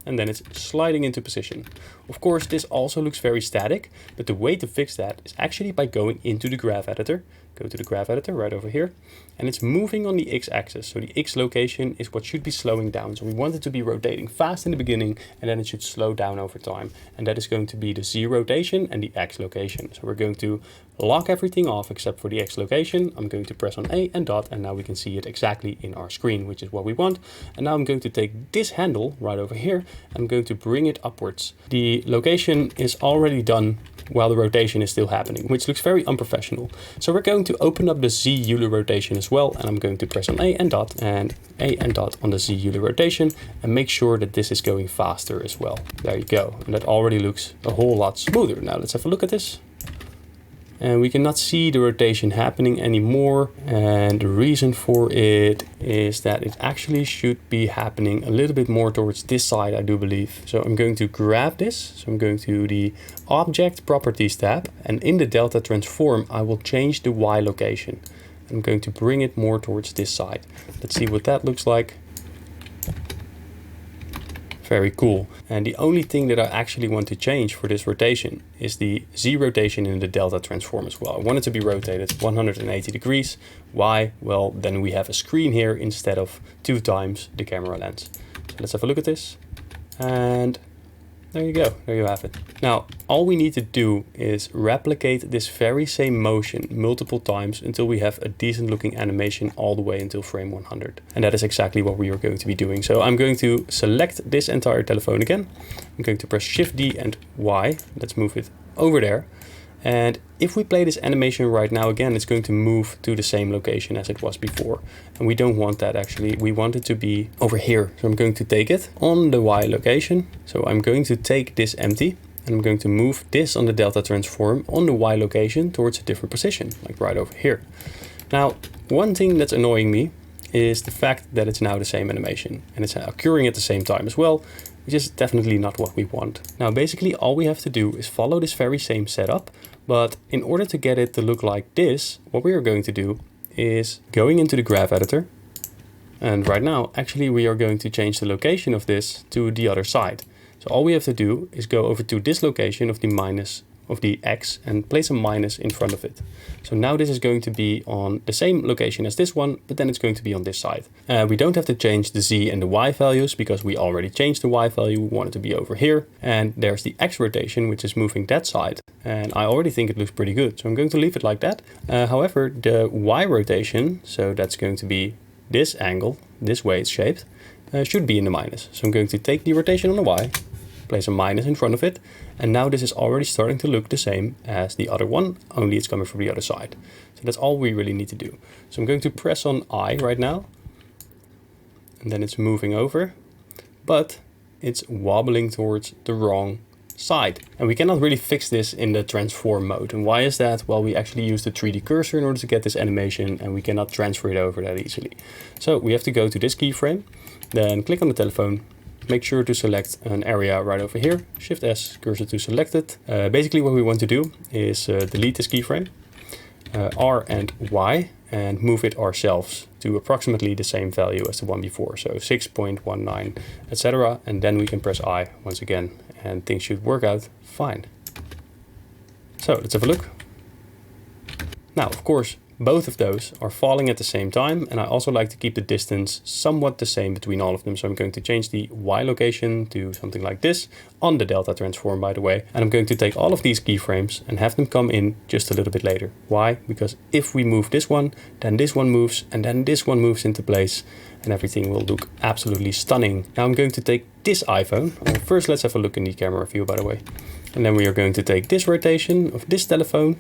and then it's sliding into position. Of course, this also looks very static, but the way to fix that is actually by going into the graph editor. Go to the graph editor right over here, and it's moving on the x-axis. So the x location is what should be slowing down. So we want it to be rotating fast in the beginning, and then it should slow down over time. And that is going to be the z rotation and the x location. So we're going to lock everything off except for the x location. I'm going to press on A and dot, and now we can see it exactly in our screen, which is what we want. And now I'm going to take this handle right over here, and I'm going to bring it upwards. The location is already done while the rotation is still happening, which looks very unprofessional. So we're going to open up the Z Euler rotation as well, and I'm going to press on A and dot on the Z Euler rotation, and make sure that this is going faster as well. There you go, and that already looks a whole lot smoother. Now let's have a look at this. And we cannot see the rotation happening anymore, and the reason for it is that it actually should be happening a little bit more towards this side, I do believe. So I'm going to grab this, so I'm going to the Object Properties tab, and in the Delta Transform I will change the Y location. I'm going to bring it more towards this side. Let's see what that looks like. Very cool. And the only thing that I actually want to change for this rotation is the Z rotation in the Delta Transform as well. I want it to be rotated 180 degrees. Why? Well, then we have a screen here instead of 2 times the camera lens. So let's have a look at this. And there you go, there you have it. Now, all we need to do is replicate this very same motion multiple times until we have a decent looking animation all the way until frame 100. And that is exactly what we are going to be doing. So I'm going to select this entire telephone again. I'm going to press Shift D and Y. Let's move it over there. And if we play this animation right now again, it's going to move to the same location as it was before. And we don't want that actually. We want it to be over here. So I'm going to take it on the Y location. So I'm going to take this empty, and I'm going to move this on the Delta Transform on the Y location towards a different position, like right over here. Now, one thing that's annoying me is the fact that it's now the same animation, and it's occurring at the same time as well, which is definitely not what we want. Now, basically all we have to do is follow this very same setup, but in order to get it to look like this, what we are going to do is going into the graph editor. And right now, actually, we are going to change the location of this to the other side. So all we have to do is go over to this location of the minus of the X and place a minus in front of it. So now this is going to be on the same location as this one, but then it's going to be on this side. We don't have to change the Z and the Y values because we already changed the Y value. We want it to be over here. And there's the X rotation, which is moving that side. And I already think it looks pretty good. So I'm going to leave it like that. However, the Y rotation, so that's going to be this angle, this way it's shaped, should be in the minus. So I'm going to take the rotation on the Y, place a minus in front of it, and now this is already starting to look the same as the other one, only it's coming from the other side. So that's all we really need to do. So I'm going to press on I right now, and then it's moving over, but it's wobbling towards the wrong side. And we cannot really fix this in the transform mode. And why is that? Well, we actually use the 3D cursor in order to get this animation, and we cannot transfer it over that easily. So we have to go to this keyframe, then click on the telephone, make sure to select an area right over here, Shift S, cursor to selected. Basically what we want to do is delete this keyframe, R and Y, and move it ourselves to approximately the same value as the one before. So 6.19, etc. And then we can press I once again, and things should work out fine. So let's have a look. Now, of course, both of those are falling at the same time, and I also like to keep the distance somewhat the same between all of them. So I'm going to change the Y location to something like this on the Delta Transform, by the way. And I'm going to take all of these keyframes and have them come in just a little bit later. Why? Because if we move this one, then this one moves, and then this one moves into place, and everything will look absolutely stunning. Now I'm going to take this iPhone. First, let's have a look in the camera view, by the way. And then we are going to take this rotation of this telephone.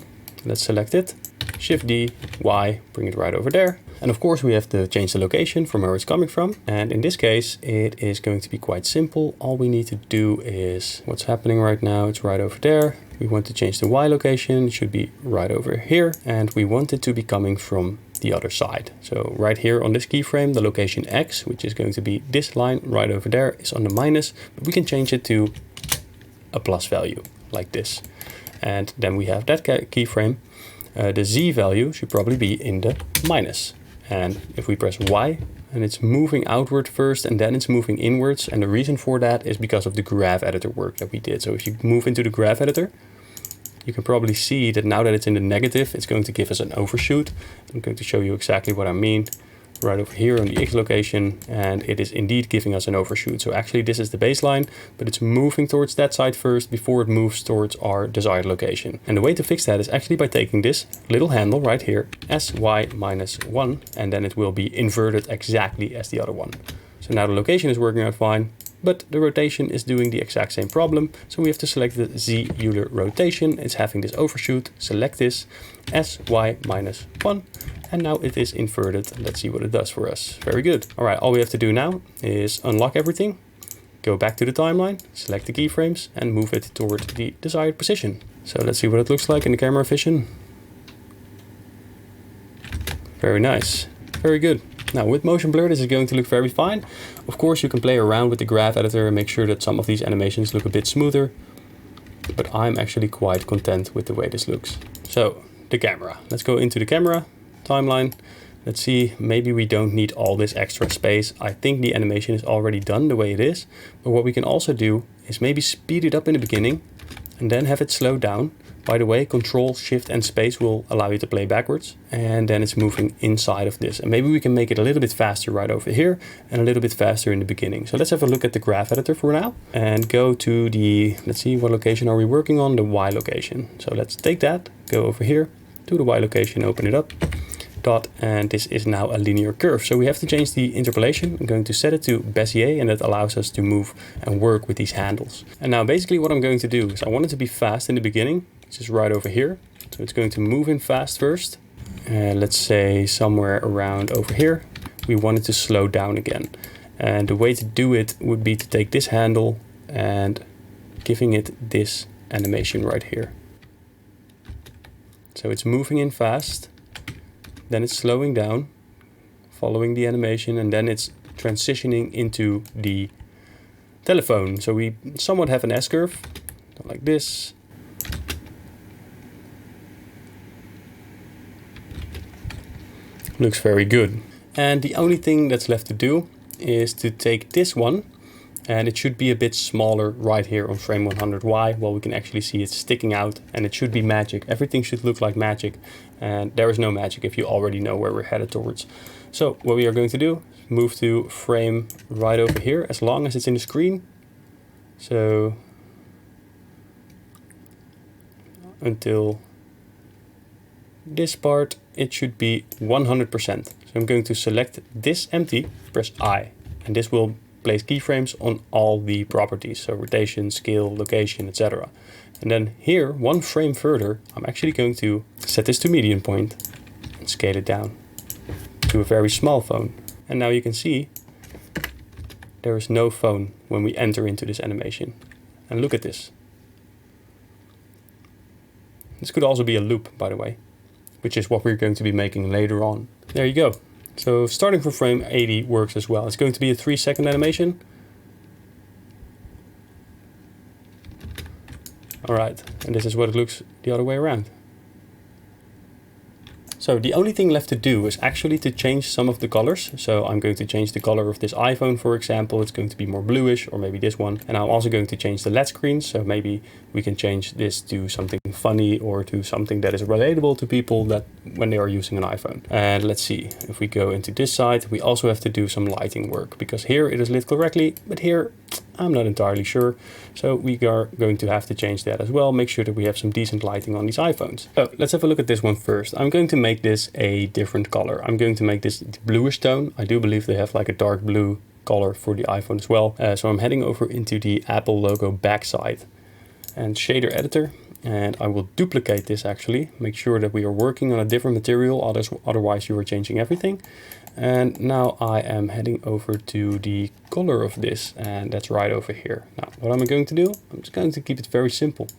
Let's select it, Shift D, Y, bring it right over there. And of course we have to change the location from where it's coming from. And in this case, it is going to be quite simple. All we need to do is what's happening right now. It's right over there. We want to change the Y location. It should be right over here. And we want it to be coming from the other side. So right here on this keyframe, the location X, which is going to be this line right over there, is on the minus, but we can change it to a plus value like this. And then we have that keyframe. The Z value should probably be in the minus. And if we press Y And it's moving outward first and then it's moving inwards. And the reason for that is because of the graph editor work that we did. So if you move into the graph editor, you can probably see that now that it's in the negative, it's going to give us an overshoot. I'm going to show you exactly what I mean right over here on the X location, and it is indeed giving us an overshoot. So actually this is the baseline, but it's moving towards that side first before it moves towards our desired location. And the way to fix that is actually by taking this little handle right here, sy-1, and then it will be inverted exactly as the other one. So now the location is working out fine, but the rotation is doing the exact same problem. So we have to select the Z Euler rotation. It's having this overshoot. Select this sy-1, and now it is inverted. Let's see what it does for us. Very good. All right, all we have to do now is unlock everything, go back to the timeline, select the keyframes, and move it towards the desired position. So let's see what it looks like in the camera vision. Very nice. Very good. Now with motion blur, this is going to look very fine. Of course, you can play around with the graph editor and make sure that some of these animations look a bit smoother, but I'm actually quite content with the way this looks. So the camera, let's go into the camera timeline. Let's see, maybe we don't need all this extra space. I think the animation is already done the way it is, but what we can also do is maybe speed it up in the beginning and then have it slow down. By the way, Control, Shift and Space will allow you to play backwards, and then it's moving inside of this. And maybe we can make it a little bit faster right over here and a little bit faster in the beginning. So let's have a look at the graph editor for now and go to the, let's see, what location are we working on? The Y location. So let's take that, go over here to the Y location, open it up, dot, and this is now a linear curve. So we have to change the interpolation. I'm going to set it to Bezier, and that allows us to move and work with these handles. And now basically what I'm going to do is I want it to be fast in the beginning, which is right over here. So it's going to move in fast first. And let's say somewhere around over here, we want it to slow down again. And the way to do it would be to take this handle and giving it this animation right here. So it's moving in fast, then it's slowing down, following the animation, and then it's transitioning into the telephone. So we somewhat have an S-curve, like this. Looks very good. And the only thing that's left to do is to take this one, and it should be a bit smaller right here on frame 100Y. Well, we can actually see it sticking out, and it should be magic. Everything should look like magic, and there is no magic if you already know where we're headed towards. So what we are going to do, move to frame right over here, as long as it's in the screen. So until this part, it should be 100%. So I'm going to select this empty, press I, and this will place keyframes on all the properties, so rotation, scale, location, etc. And then here, one frame further, I'm actually going to set this to median point and scale it down to a very small phone. And now you can see there is no phone when we enter into this animation. And look at this. This could also be a loop, by the way, which is what we're going to be making later on. There you go. So starting from frame 80 works as well. It's going to be a 3-second animation. All right, and this is what it looks the other way around. So the only thing left to do is actually to change some of the colors. So I'm going to change the color of this iPhone, for example. It's going to be more bluish, or maybe this one. And I'm also going to change the LED screen. So maybe we can change this to something funny or to something that is relatable to people that when they are using an iPhone. And let's see, if we go into this side, we also have to do some lighting work, because here it is lit correctly, but here I'm not entirely sure. So we are going to have to change that as well. Make sure that we have some decent lighting on these iPhones. So let's have a look at this one first. I'm going to make this a different color. I'm going to make this bluish tone. I do believe they have like a dark blue color for the iPhone as well. So I'm heading over into the Apple logo backside and shader editor. And I will duplicate this actually. Make sure that we are working on a different material, otherwise you are changing everything. And now I am heading over to the color of this, and that's right over here. Now, what am I going to do? I'm just going to keep it very simple.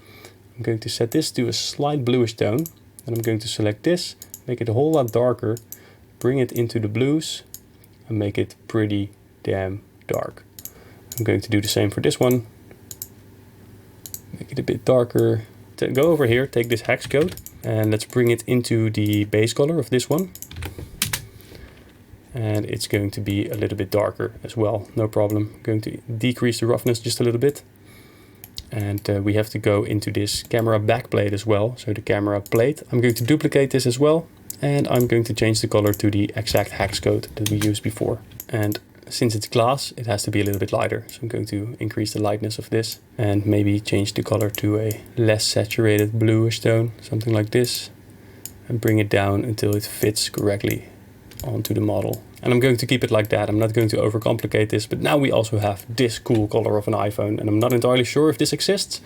I'm going to set this to a slight bluish tone, and I'm going to select this, make it a whole lot darker, bring it into the blues, and make it pretty damn dark. I'm going to do the same for this one. Make it a bit darker. Go over here, take this hex code, and let's bring it into the base color of this one. and it's going to be a little bit darker as well. No problem. I'm going to decrease the roughness just a little bit. And we have to go into this camera backplate as well. So the camera plate, I'm going to duplicate this as well. And I'm going to change the color to the exact hex code that we used before. And since it's glass, it has to be a little bit lighter. So I'm going to increase the lightness of this and maybe change the color to a less saturated bluish tone, something like this. And bring it down until it fits correctly onto the model. And I'm going to keep it like that. I'm not going to overcomplicate this, but now we also have this cool color of an iPhone, and I'm not entirely sure if this exists,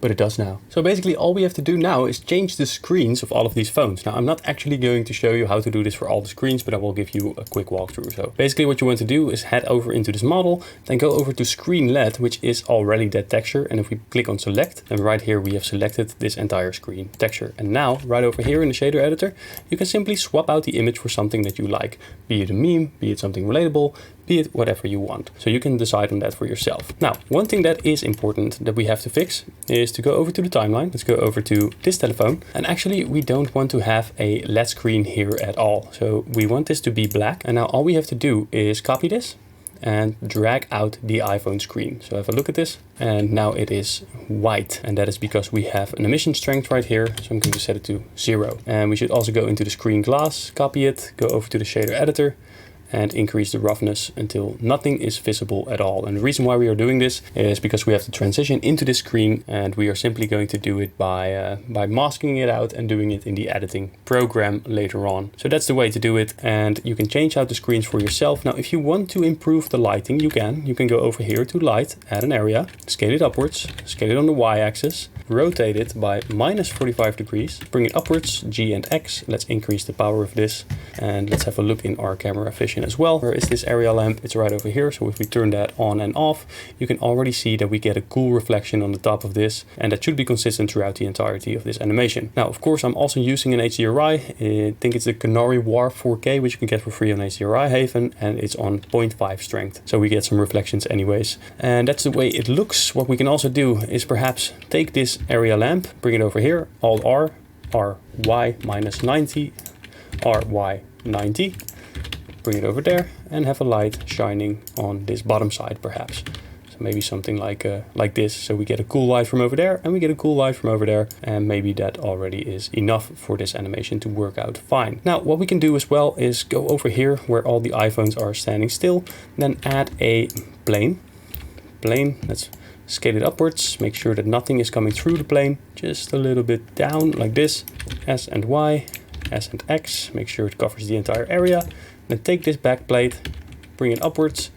but it does now. So basically all we have to do now is change the screens of all of these phones. Now I'm not actually going to show you how to do this for all the screens, but I will give you a quick walkthrough. So basically what you want to do is head over into this model, then go over to screen LED, which is already that texture. And if we click on select, then right here we have selected this entire screen texture. And now right over here in the shader editor, you can simply swap out the image for something that you like, be it a meme, be it something relatable, be it whatever you want. So you can decide on that for yourself. Now, one thing that is important that we have to fix is to go over to the timeline. Let's go over to this telephone. And actually we don't want to have a LED screen here at all. So we want this to be black. And now all we have to do is copy this and drag out the iPhone screen. So have a look at this. And now it is white. And that is because we have an emission strength right here. So I'm going to set it to 0. And we should also go into the screen glass, copy it, go over to the shader editor, and increase the roughness until nothing is visible at all. And the reason why we are doing this is because we have to transition into this screen, and we are simply going to do it by masking it out and doing it in the editing program later on. So that's the way to do it, and you can change out the screens for yourself. Now, if you want to improve the lighting, you can go over here to light, add an area, scale it upwards, scale it on the y-axis, rotate it by -45 degrees, bring it upwards, G and X. Let's increase the power of this, and let's have a look in our camera efficient as well. Where is this area lamp? It's right over here. So if we turn that on and off, you can already see that we get a cool reflection on the top of this, and that should be consistent throughout the entirety of this animation. Now, of course, I'm also using an HDRI. I think it's the Canary War 4K, which you can get for free on HDRI Haven, and it's on 0.5 strength. So we get some reflections anyways. And that's the way it looks. What we can also do is perhaps take this area lamp, bring it over here, Alt R, RY -90, RY 90. Bring it over there and have a light shining on this bottom side perhaps. So maybe something like this. So we get a cool light from over there and we get a cool light from over there. And maybe that already is enough for this animation to work out fine. Now, what we can do as well is go over here where all the iPhones are standing still. Then add a plane. Let's scale it upwards. Make sure that nothing is coming through the plane. Just a little bit down like this. S and Y, S and X. Make sure it covers the entire area. Then take this back plate, bring it upwards,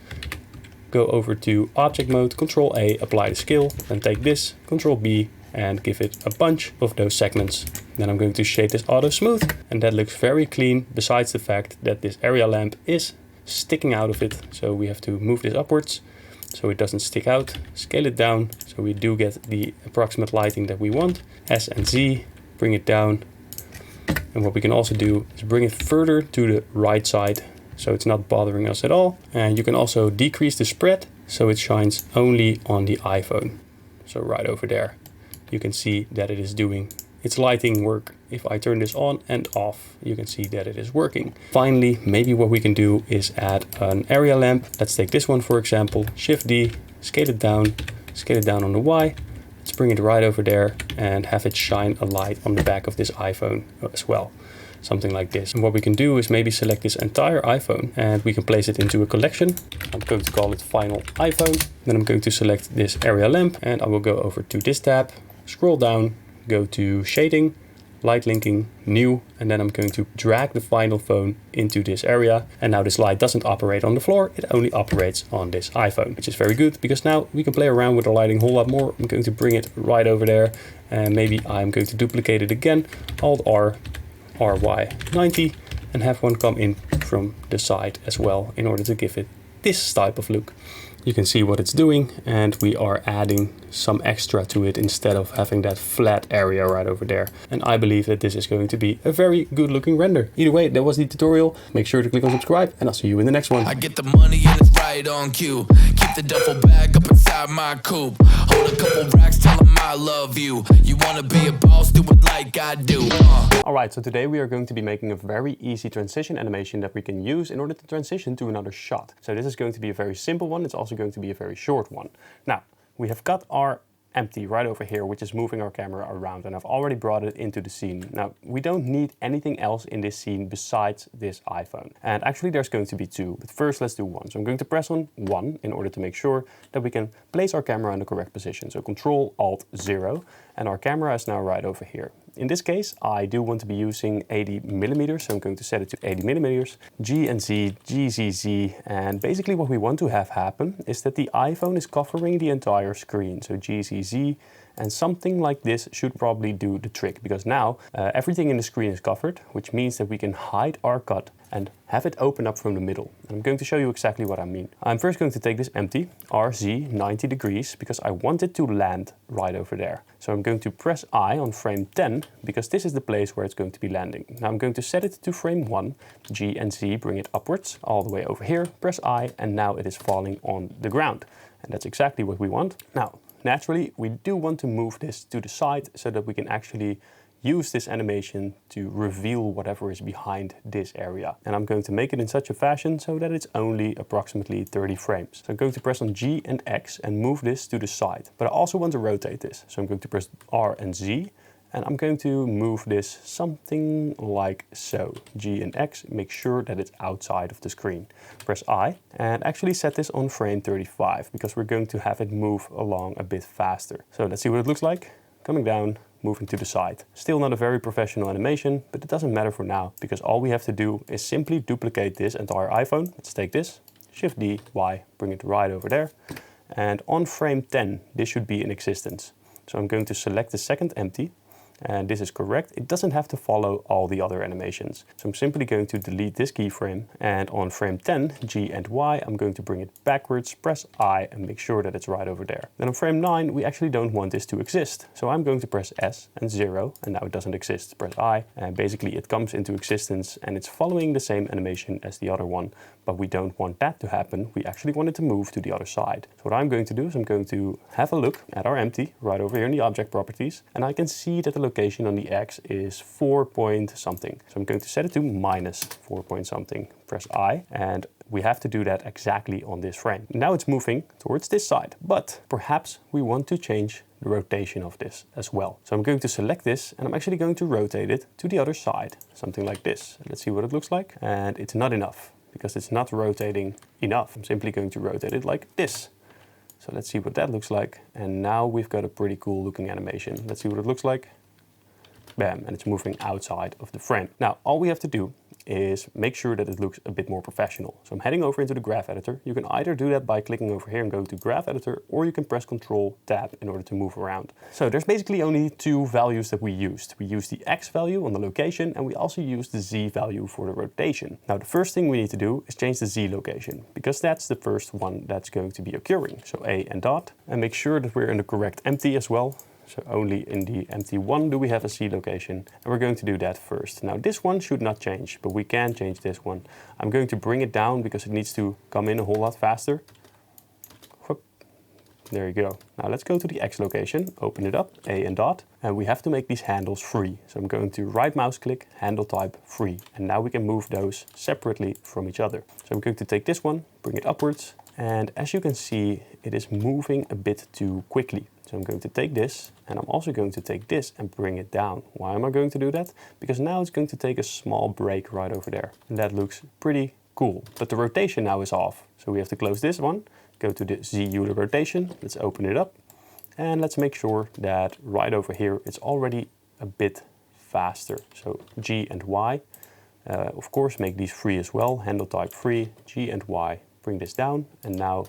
go over to object mode, Control A, apply the scale, then take this, Control B, and give it a bunch of those segments. Then I'm going to shade this auto smooth, and that looks very clean, besides the fact that this area lamp is sticking out of it. So we have to move this upwards so it doesn't stick out, scale it down so we do get the approximate lighting that we want. S and Z, bring it down. And what we can also do is bring it further to the right side so it's not bothering us at all. And you can also decrease the spread so it shines only on the iPhone. So right over there, you can see that it is doing its lighting work. If I turn this on and off, you can see that it is working. Finally, maybe what we can do is add an area lamp. Let's take this one, for example, Shift D, scale it down on the Y. Let's bring it right over there and have it shine a light on the back of this iPhone as well. Something like this. And what we can do is maybe select this entire iPhone and we can place it into a collection. I'm going to call it Final iPhone. Then I'm going to select this area lamp and I will go over to this tab, scroll down, go to shading, light linking, new, and then I'm going to drag the final phone into this area. And now this light doesn't operate on the floor, it only operates on this iPhone, which is very good because now we can play around with the lighting a whole lot more. I'm going to bring it right over there and maybe I'm going to duplicate it again, Alt R, RY 90, and have one come in from the side as well in order to give it this type of look. you can see what it's doing, and we are adding some extra to it instead of having that flat area right over there. And I believe that this is going to be a very good looking render. Either way, that was the tutorial. Make sure to click on subscribe, and I'll see you in the next one. I get the money and it's right on cue. Keep the duffel bag up inside my coupe. Hold a couple racks, tell them I love you. You wanna be a boss, do it like I do. Alright, so today we are going to be making a very easy transition animation that we can use in order to transition to another shot. So this is going to be a very simple one. It's also going to be a very short one. Now, we have got our empty right over here, which is moving our camera around, and I've already brought it into the scene. Now, we don't need anything else in this scene besides this iPhone. And actually there's going to be two, but first let's do one. So I'm going to press on 1 in order to make sure that we can place our camera in the correct position. So Control-Alt-0, and our camera is now right over here. In this case, I do want to be using 80mm, so I'm going to set it to 80mm, G and Z, G, Z, Z, and basically what we want to have happen is that the iPhone is covering the entire screen, so G, Z, Z, and something like this should probably do the trick, because now everything in the screen is covered, which means that we can hide our cut and have it open up from the middle. And I'm going to show you exactly what I mean. I'm first going to take this empty, RZ 90 degrees, because I want it to land right over there. So I'm going to press I on frame 10, because this is the place where it's going to be landing. Now I'm going to set it to frame 1, G and Z, bring it upwards, all the way over here, press I, and now it is falling on the ground. And that's exactly what we want. Now, naturally, we do want to move this to the side so that we can actually use this animation to reveal whatever is behind this area. And I'm going to make it in such a fashion so that it's only approximately 30 frames. So I'm going to press on G and X and move this to the side. But I also want to rotate this. So I'm going to press R and Z, and I'm going to move this something like so. G and X, make sure that it's outside of the screen. Press I, and actually set this on frame 35, because we're going to have it move along a bit faster. So let's see what it looks like. Coming down, moving to the side. Still not a very professional animation, but it doesn't matter for now, because all we have to do is simply duplicate this entire iPhone. Let's take this, Shift D, Y, bring it right over there. And on frame 10, this should be in existence. So I'm going to select the second empty, and this is correct. It doesn't have to follow all the other animations. So I'm simply going to delete this keyframe, and on frame 10, G and Y, I'm going to bring it backwards, press I, and make sure that it's right over there. Then on frame 9, we actually don't want this to exist. So I'm going to press S and 0, and now it doesn't exist. Press I, and basically it comes into existence, and it's following the same animation as the other one. But we don't want that to happen. We actually want it to move to the other side. So what I'm going to do is I'm going to have a look at our empty right over here in the object properties, and I can see that the location on the X is 4 point something. So I'm going to set it to minus 4 point something. Press I, and we have to do that exactly on this frame. Now it's moving towards this side, but perhaps we want to change the rotation of this as well. So I'm going to select this, and I'm actually going to rotate it to the other side, something like this. Let's see what it looks like. And it's not enough, because it's not rotating enough. I'm simply going to rotate it like this. So let's see what that looks like. And now we've got a pretty cool looking animation. Let's see what it looks like. Bam, and it's moving outside of the frame. Now, all we have to do is make sure that it looks a bit more professional. So I'm heading over into the graph editor. You can either do that by clicking over here and going to graph editor, or you can press Control Tab in order to move around. So there's basically only two values that we used. We used the X value on the location, and we also used the Z value for the rotation. Now the first thing we need to do is change the Z location, because that's the first one that's going to be occurring. So A and dot, and make sure that we're in the correct empty as well. So only in the empty one do we have a Z location, and we're going to do that first. Now this one should not change, but we can change this one. I'm going to bring it down because it needs to come in a whole lot faster. Whoop. There you go. Now let's go to the X location, open it up, A and dot, and we have to make these handles free. So I'm going to right mouse click, handle type free, and now we can move those separately from each other. So I'm going to take this one, bring it upwards, and as you can see, it is moving a bit too quickly. So I'm going to take this, and I'm also going to take this and bring it down. Why am I going to do that? Because now it's going to take a small break right over there. And that looks pretty cool. But the rotation now is off. So we have to close this one, go to the Z Euler rotation. Let's open it up. And let's make sure that right over here, it's already a bit faster. So G and Y, of course, make these free as well. Handle type free, G and Y. Bring this down, and now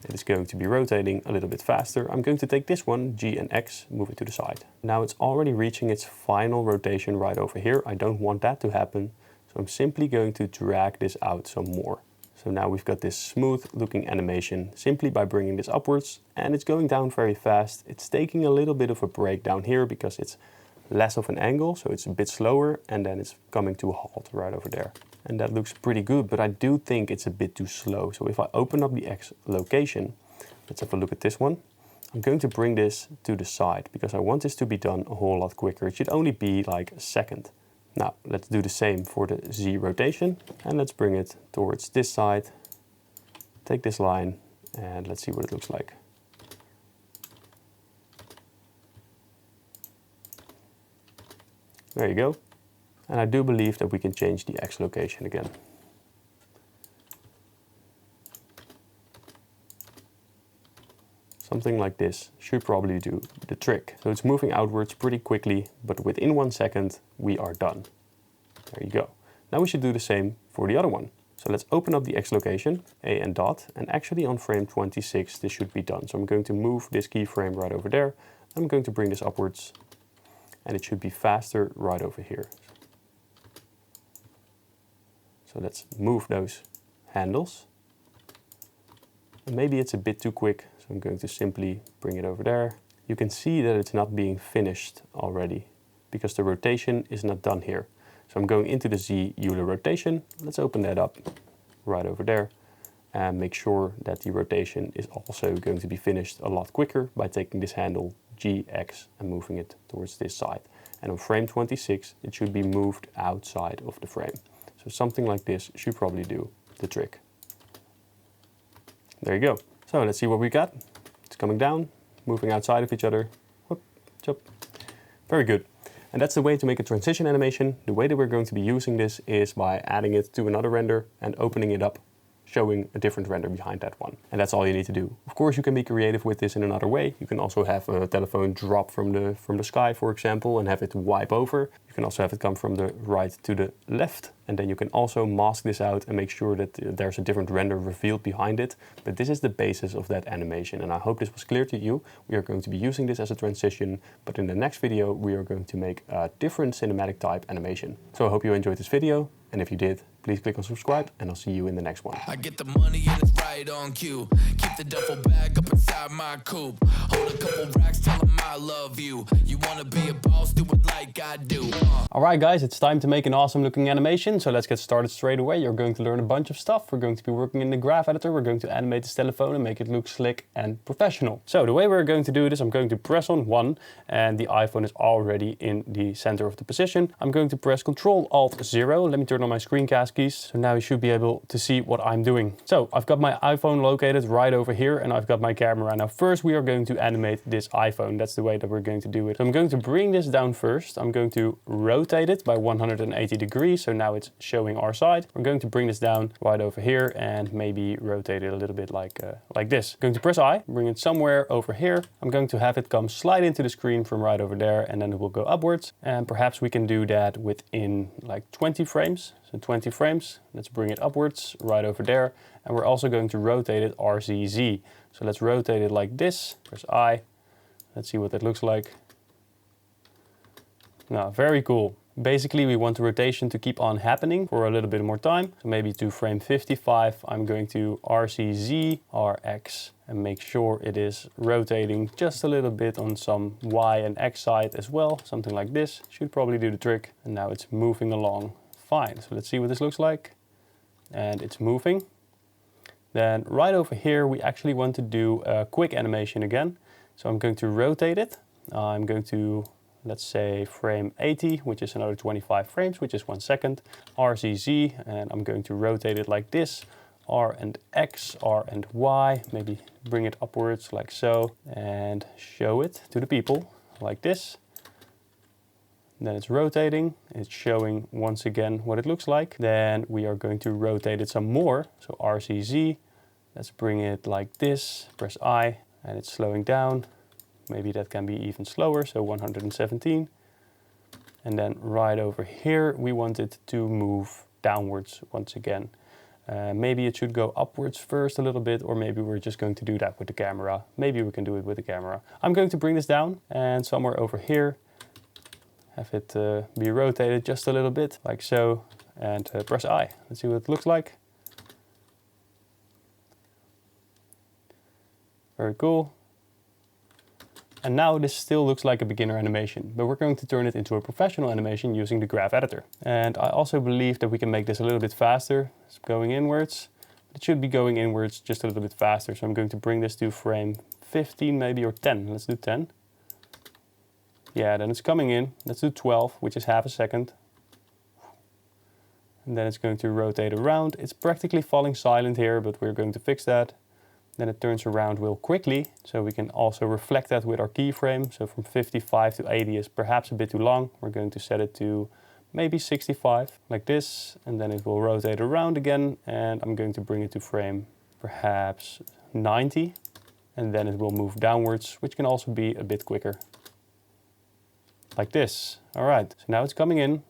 it is going to be rotating a little bit faster. I'm going to take this one, G and X, move it to the side. Now it's already reaching its final rotation right over here. I don't want that to happen, so I'm simply going to drag this out some more. So now we've got this smooth looking animation simply by bringing this upwards, and it's going down very fast. It's taking a little bit of a break down here because it's less of an angle, so it's a bit slower, and then it's coming to a halt right over there. And that looks pretty good, but I do think it's a bit too slow. So if I open up the X location, let's have a look at this one. I'm going to bring this to the side because I want this to be done a whole lot quicker. It should only be like a second. Now let's do the same for the Z rotation, and let's bring it towards this side. Take this line and let's see what it looks like. There you go. And I do believe that we can change the X location again. Something like this should probably do the trick. So it's moving outwards pretty quickly, but within 1 second we are done. There you go. Now we should do the same for the other one. So let's open up the X location, A and dot, and actually on frame 26 this should be done. So I'm going to move this keyframe right over there. I'm going to bring this upwards, and it should be faster right over here. So let's move those handles. And maybe it's a bit too quick, so I'm going to simply bring it over there. You can see that it's not being finished already because the rotation is not done here. So I'm going into the Z Euler rotation. Let's open that up right over there and make sure that the rotation is also going to be finished a lot quicker by taking this handle G, X and moving it towards this side. And on frame 26, it should be moved outside of the frame. So something like this should probably do the trick. There you go. So let's see what we got. It's coming down, moving outside of each other. Whoop, chop. Very good. And that's the way to make a transition animation. The way that we're going to be using this is by adding it to another render and opening it up, showing a different render behind that one. And that's all you need to do. Of course, you can be creative with this in another way. You can also have a telephone drop from the sky, for example, and have it wipe over. You can also have it come from the right to the left. And then you can also mask this out and make sure that there's a different render revealed behind it. But this is the basis of that animation. And I hope this was clear to you. We are going to be using this as a transition, but in the next video, we are going to make a different cinematic type animation. So I hope you enjoyed this video. And if you did, please click on subscribe and I'll see you in the next one. I get the money and it's right on cue. Keep the duffel bag up inside my coupe. Hold a couple racks, tell them I love you. You wanna be a boss, do it like I do. Alright guys, it's time to make an awesome looking animation. So let's get started straight away. You're going to learn a bunch of stuff. We're going to be working in the graph editor. We're going to animate this telephone and make it look slick and professional. So the way we're going to do this, I'm going to press on 1 and the iPhone is already in the center of the position. I'm going to press Ctrl-Alt-0. Let me turn on my screencast keys. So now you should be able to see what I'm doing. So I've got my iPhone located right over here and I've got my camera. Now first we are going to animate this iPhone. That's the way that we're going to do it. So I'm going to bring this down first. I'm going to rotate it by 180 degrees. So now it's showing our side. We're going to bring this down right over here and maybe rotate it a little bit like this. I'm going to press I, bring it somewhere over here. I'm going to have it come slide into the screen from right over there and then it will go upwards. And perhaps we can do that within like 20 frames. So 20 frames, let's bring it upwards right over there. And we're also going to rotate it RZZ. So let's rotate it like this, press I. Let's see what that looks like. Now, very cool. Basically, we want the rotation to keep on happening for a little bit more time. So maybe to frame 55, I'm going to RCZ, RX, and make sure it is rotating just a little bit on some Y and X side as well. Something like this should probably do the trick. And now it's moving along fine. So let's see what this looks like. And it's moving. Then right over here, we actually want to do a quick animation again. So I'm going to rotate it. I'm going to, let's say, frame 80, which is another 25 frames, which is 1 second. RZZ, and I'm going to rotate it like this. R and X, R and Y, maybe bring it upwards like so, and show it to the people like this. Then it's rotating, it's showing once again what it looks like. Then we are going to rotate it some more. So RCZ, let's bring it like this, press I, and it's slowing down. Maybe that can be even slower, so 117. And then right over here, we want it to move downwards once again. Maybe it should go upwards first a little bit, or maybe we're just going to do that with the camera. Maybe we can do it with the camera. I'm going to bring this down and somewhere over here, have it be rotated just a little bit, like so, and press I. Let's see what it looks like. Very cool. And now this still looks like a beginner animation, but we're going to turn it into a professional animation using the graph editor. And I also believe that we can make this a little bit faster. It's going inwards. It should be going inwards just a little bit faster. So I'm going to bring this to frame 15 maybe, or 10. Let's do 10. Yeah, then it's coming in. Let's do 12, which is half a second. And then it's going to rotate around. It's practically falling silent here, but we're going to fix that. Then it turns around real quickly, so we can also reflect that with our keyframe. So from 55 to 80 is perhaps a bit too long. We're going to set it to maybe 65, like this, and then it will rotate around again, and I'm going to bring it to frame perhaps 90, and then it will move downwards, which can also be a bit quicker. Like this. All right, so now it's coming in,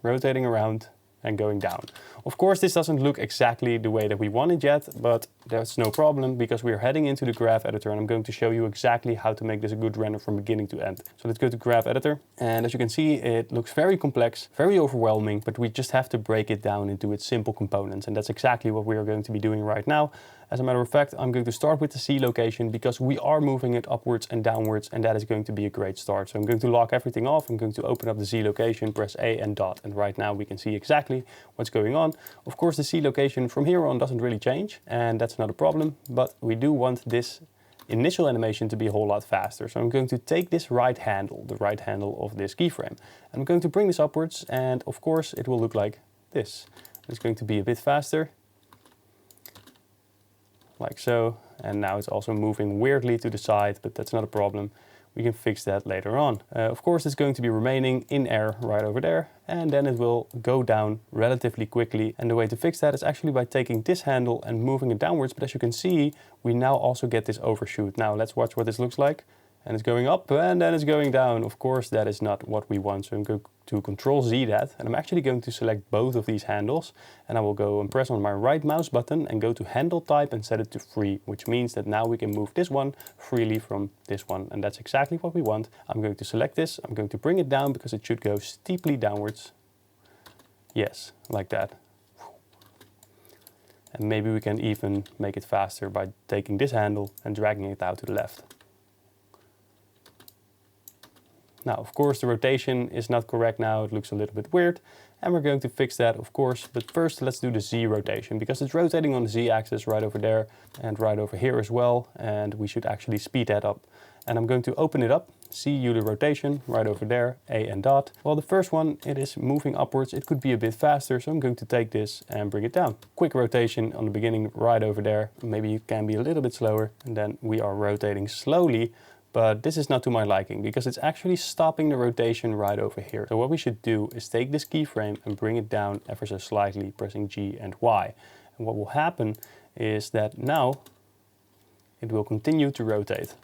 rotating around, and going down. Of course, this doesn't look exactly the way that we want it yet, but that's no problem because we are heading into the graph editor and I'm going to show you exactly how to make this a good render from beginning to end. So let's go to graph editor, and as you can see, it looks very complex, very overwhelming, but we just have to break it down into its simple components, and that's exactly what we are going to be doing right now. As a matter of fact, I'm going to start with the C location because we are moving it upwards and downwards, and that is going to be a great start. So I'm going to lock everything off. I'm going to open up the Z location, press A and dot, and right now we can see exactly what's going on. Of course, the C location from here on doesn't really change, and that's not a problem, but we do want this initial animation to be a whole lot faster. So I'm going to take this right handle, the right handle of this keyframe, and I'm going to bring this upwards, and of course it will look like this. It's going to be a bit faster, like so, and now it's also moving weirdly to the side, but that's not a problem. We can fix that later on. Of course, it's going to be remaining in air right over there, and then it will go down relatively quickly. And the way to fix that is actually by taking this handle and moving it downwards. But as you can see, we now also get this overshoot. Now let's watch what this looks like. And it's going up and then it's going down. Of course, that is not what we want. So I'm going to Control Z that, and I'm actually going to select both of these handles, and I will go and press on my right mouse button and go to handle type and set it to free, which means that now we can move this one freely from this one, and that's exactly what we want. I'm going to select this, I'm going to bring it down because it should go steeply downwards. Yes, like that. And maybe we can even make it faster by taking this handle and dragging it out to the left. Now, of course, the rotation is not correct now. It looks a little bit weird, and we're going to fix that, of course. But first, let's do the Z rotation, because it's rotating on the Z axis right over there and right over here as well. And we should actually speed that up. And I'm going to open it up, C Euler rotation right over there, A and dot. Well, the first one, it is moving upwards. It could be a bit faster, so I'm going to take this and bring it down. Quick rotation on the beginning right over there. Maybe it can be a little bit slower. And then we are rotating slowly. But this is not to my liking because it's actually stopping the rotation right over here. So what we should do is take this keyframe and bring it down ever so slightly, pressing G and Y. And what will happen is that now it will continue to rotate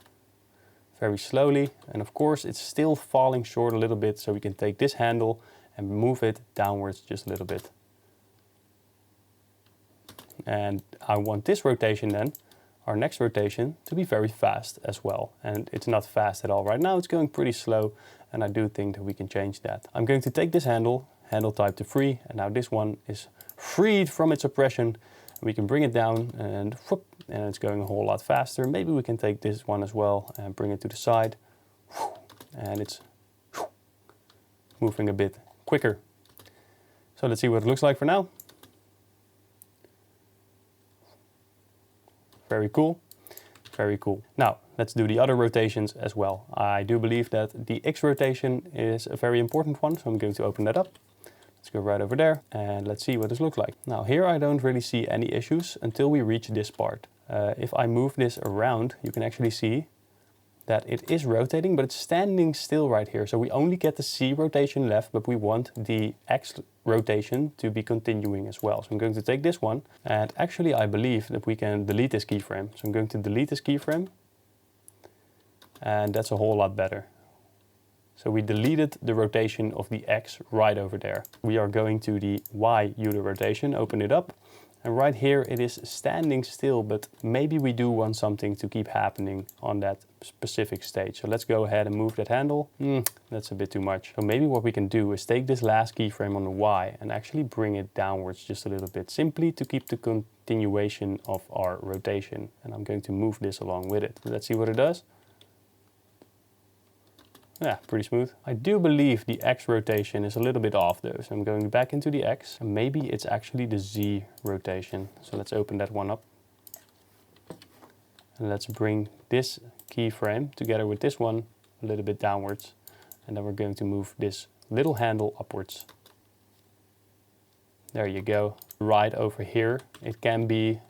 very slowly. And of course, it's still falling short a little bit. So we can take this handle and move it downwards just a little bit. And I want this rotation then, our next rotation, to be very fast as well. And it's not fast at all right now, it's going pretty slow, and I do think that we can change that. I'm going to take this handle type to free, and now this one is freed from its oppression. We can bring it down and whoop, and it's going a whole lot faster. Maybe we can take this one as well and bring it to the side, and it's moving a bit quicker. So let's see what it looks like for now. Very cool, very cool. Now, let's do the other rotations as well. I do believe that the X rotation is a very important one, so I'm going to open that up. Let's go right over there and let's see what this looks like. Now, here I don't really see any issues until we reach this part. If I move this around, you can actually see that it is rotating, but it's standing still right here. So we only get the C rotation left, but we want the X rotation to be continuing as well. So I'm going to take this one, and actually I believe that we can delete this keyframe. So I'm going to delete this keyframe, and that's a whole lot better. So we deleted the rotation of the X right over there. We are going to the Y Euler rotation, open it up, And right here it is standing still, but maybe we do want something to keep happening on that specific stage. So let's go ahead and move that handle. That's a bit too much. So maybe what we can do is take this last keyframe on the Y and actually bring it downwards just a little bit, simply to keep the continuation of our rotation. And I'm going to move this along with it. Let's see what it does. Yeah, pretty smooth. I do believe the X rotation is a little bit off though. So I'm going back into the X, and maybe it's actually the Z rotation. So let's open that one up. And let's bring this keyframe together with this one a little bit downwards. And then we're going to move this little handle upwards. There you go. Right over here, it can be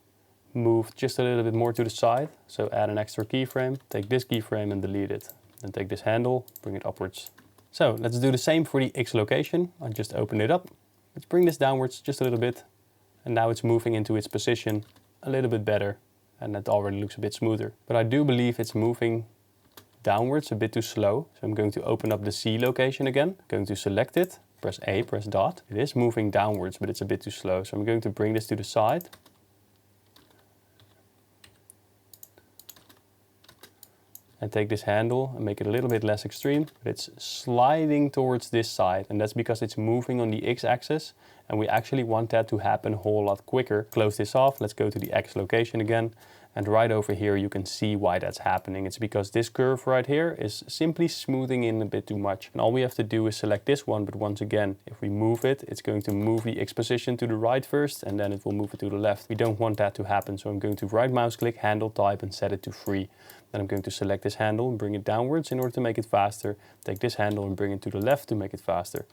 moved just a little bit more to the side. So add an extra keyframe, take this keyframe and delete it. Then take this handle, bring it upwards. So let's do the same for the X location. I just opened it up. Let's bring this downwards just a little bit. And now it's moving into its position a little bit better. And that already looks a bit smoother. But I do believe it's moving downwards a bit too slow. So I'm going to open up the C location again. Going to select it, press A, press dot. It is moving downwards, but it's a bit too slow. So I'm going to bring this to the side. And take this handle and make it a little bit less extreme. But it's sliding towards this side, and that's because it's moving on the X-axis, and we actually want that to happen a whole lot quicker. Close this off. Let's go to the X location again. And right over here you can see why that's happening. It's because this curve right here is simply smoothing in a bit too much. And all we have to do is select this one, but once again, if we move it, it's going to move the X position to the right first, and then it will move it to the left. We don't want that to happen, so I'm going to right mouse click, handle type, and set it to free. Then I'm going to select this handle and bring it downwards in order to make it faster. Take this handle and bring it to the left to make it faster.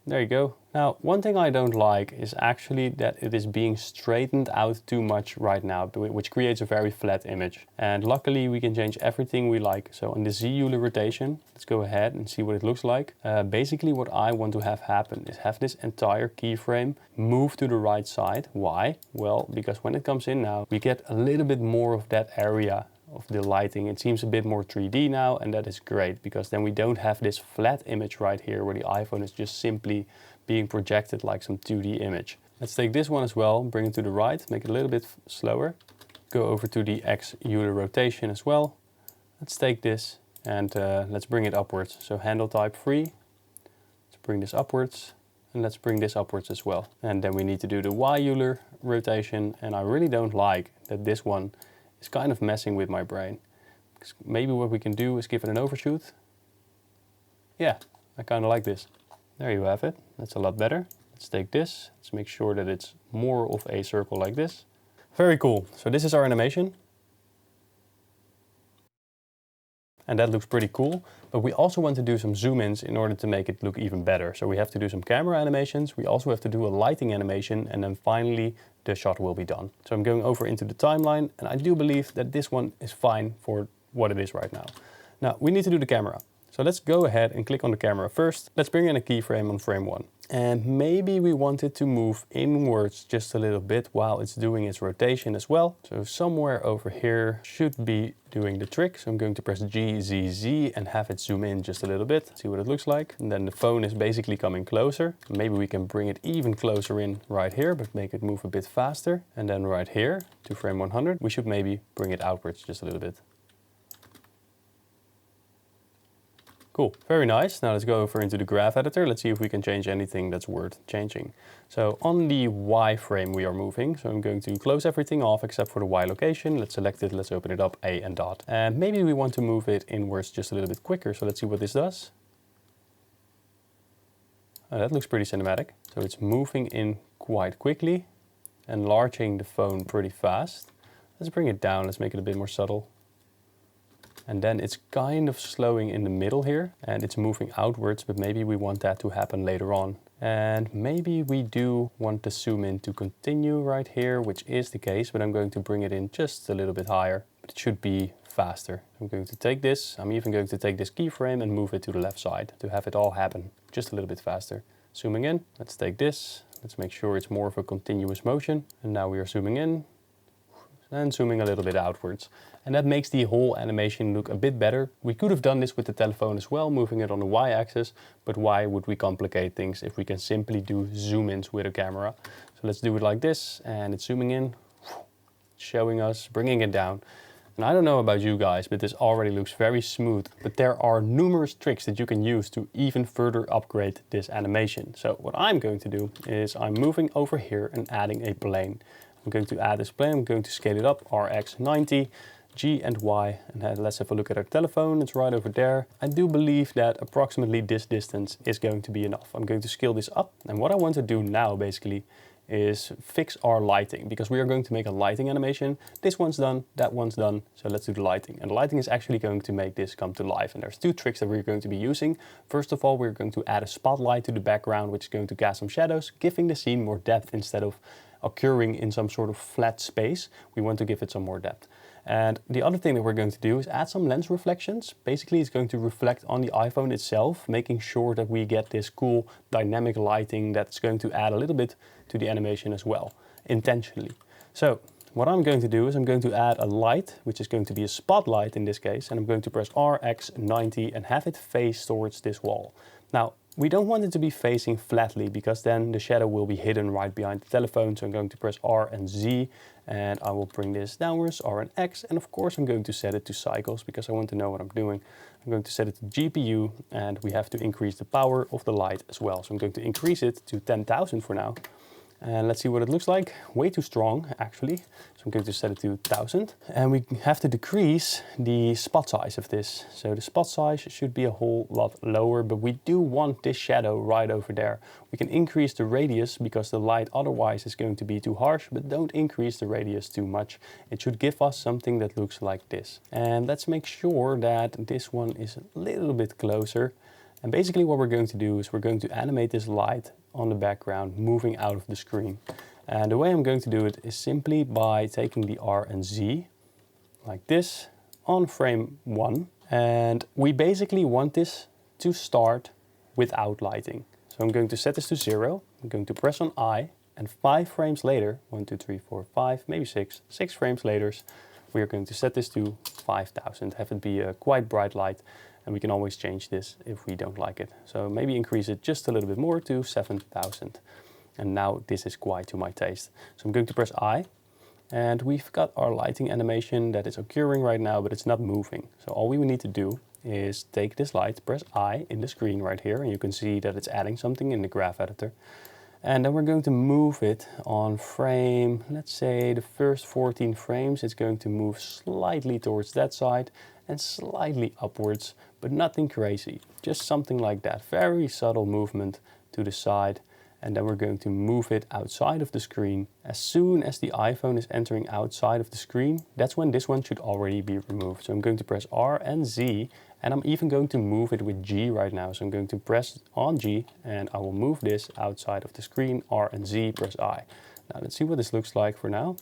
There you go. Now, one thing I don't like is actually that it is being straightened out too much right now, which creates a very flat image. And luckily we can change everything we like. So on the Z Euler rotation, let's go ahead and see what it looks like. Basically what I want to have happen is have this entire keyframe move to the right side. Why? Well, because when it comes in now, we get a little bit more of that area of the lighting. It seems a bit more 3D now, and that is great because then we don't have this flat image right here where the iPhone is just simply being projected like some 2D image. Let's take this one as well, bring it to the right, make it a little bit slower. Go over to the X Euler rotation as well. Let's take this and let's bring it upwards. So handle type free. Let's bring this upwards, and let's bring this upwards as well. And then we need to do the Y Euler rotation, and I really don't like that this one is kind of messing with my brain. Maybe what we can do is give it an overshoot. Yeah, I kind of like this. There you have it. That's a lot better. Let's take this. Let's make sure that it's more of a circle like this. Very cool. So this is our animation. And that looks pretty cool. But we also want to do some zoom ins in order to make it look even better. So we have to do some camera animations. We also have to do a lighting animation, and then finally the shot will be done. So I'm going over into the timeline, and I do believe that this one is fine for what it is right now. Now we need to do the camera. So let's go ahead and click on the camera first. Let's bring in a keyframe on frame 1. And maybe we want it to move inwards just a little bit while it's doing its rotation as well. So somewhere over here should be doing the trick. So I'm going to press G, Z, Z and have it zoom in just a little bit. See what it looks like. And then the phone is basically coming closer. Maybe we can bring it even closer in right here, but make it move a bit faster. And then right here to frame 100, we should maybe bring it outwards just a little bit. Cool, very nice. Now let's go over into the graph editor. Let's see if we can change anything that's worth changing. So on the Y frame we are moving. So I'm going to close everything off except for the Y location. Let's select it, let's open it up, A and dot. And maybe we want to move it inwards just a little bit quicker. So let's see what this does. Oh, that looks pretty cinematic. So it's moving in quite quickly, enlarging the phone pretty fast. Let's bring it down, let's make it a bit more subtle. And then it's kind of slowing in the middle here and it's moving outwards, but maybe we want that to happen later on. And maybe we do want the zoom in to continue right here, which is the case, but I'm going to bring it in just a little bit higher, but it should be faster. I'm going to take this, I'm even going to take this keyframe and move it to the left side to have it all happen just a little bit faster. Zooming in, let's take this, let's make sure it's more of a continuous motion. And now we are zooming in. and zooming a little bit outwards. And that makes the whole animation look a bit better. We could have done this with the telephone as well, moving it on the y-axis, but why would we complicate things if we can simply do zoom-ins with a camera? So let's do it like this, and it's zooming in, showing us, bringing it down. And I don't know about you guys, but this already looks very smooth. But there are numerous tricks that you can use to even further upgrade this animation. So what I'm going to do is I'm moving over here and adding a plane. I'm going to add this plane, I'm going to scale it up, RX 90, G and Y. And let's have a look at our telephone, it's right over there. I do believe that approximately this distance is going to be enough. I'm going to scale this up. And what I want to do now basically is fix our lighting, because we are going to make a lighting animation. This one's done, that one's done, so let's do the lighting. And the lighting is actually going to make this come to life. And there's two tricks that we're going to be using. First of all, we're going to add a spotlight to the background, which is going to cast some shadows, giving the scene more depth instead of occurring in some sort of flat space. We want to give it some more depth. And the other thing that we're going to do is add some lens reflections. Basically, it's going to reflect on the iPhone itself, making sure that we get this cool dynamic lighting that's going to add a little bit to the animation as well, intentionally. So what I'm going to do is I'm going to add a light, which is going to be a spotlight in this case, and I'm going to press RX 90 and have it face towards this wall. Now, we don't want it to be facing flatly, because then the shadow will be hidden right behind the telephone. So I'm going to press R and Z, and I will bring this downwards, R and X, and of course I'm going to set it to cycles because I want to know what I'm doing. I'm going to set it to GPU, and we have to increase the power of the light as well. So I'm going to increase it to 10,000 for now. And let's see what it looks like. Way too strong, actually. So I'm going to set it to 1000. And we have to decrease the spot size of this. So the spot size should be a whole lot lower, but we do want this shadow right over there. We can increase the radius because the light otherwise is going to be too harsh, but don't increase the radius too much. It should give us something that looks like this. And let's make sure that this one is a little bit closer. And basically what we're going to do is we're going to animate this light on the background moving out of the screen. And the way I'm going to do it is simply by taking the R and Z like this on frame 1. And we basically want this to start without lighting. So I'm going to set this to 0. I'm going to press on I, and 5 frames later, 1, 2, 3, 4, 5, maybe 6 frames later, we are going to set this to 5000, have it be a quite bright light. And we can always change this if we don't like it. So maybe increase it just a little bit more to 7000. And now this is quite to my taste. So I'm going to press I. And we've got our lighting animation that is occurring right now, but it's not moving. So all we need to do is take this light, press I in the screen right here. And you can see that it's adding something in the graph editor. And then we're going to move it on frame, let's say the first 14 frames. It's going to move slightly towards that side and slightly upwards, but nothing crazy. Just something like that. Very subtle movement to the side. And then we're going to move it outside of the screen. As soon as the iPhone is entering outside of the screen, that's when this one should already be removed. So I'm going to press R and Z, and I'm even going to move it with G right now. So I'm going to press on G, and I will move this outside of the screen, R and Z, press I. Now let's see what this looks like for now.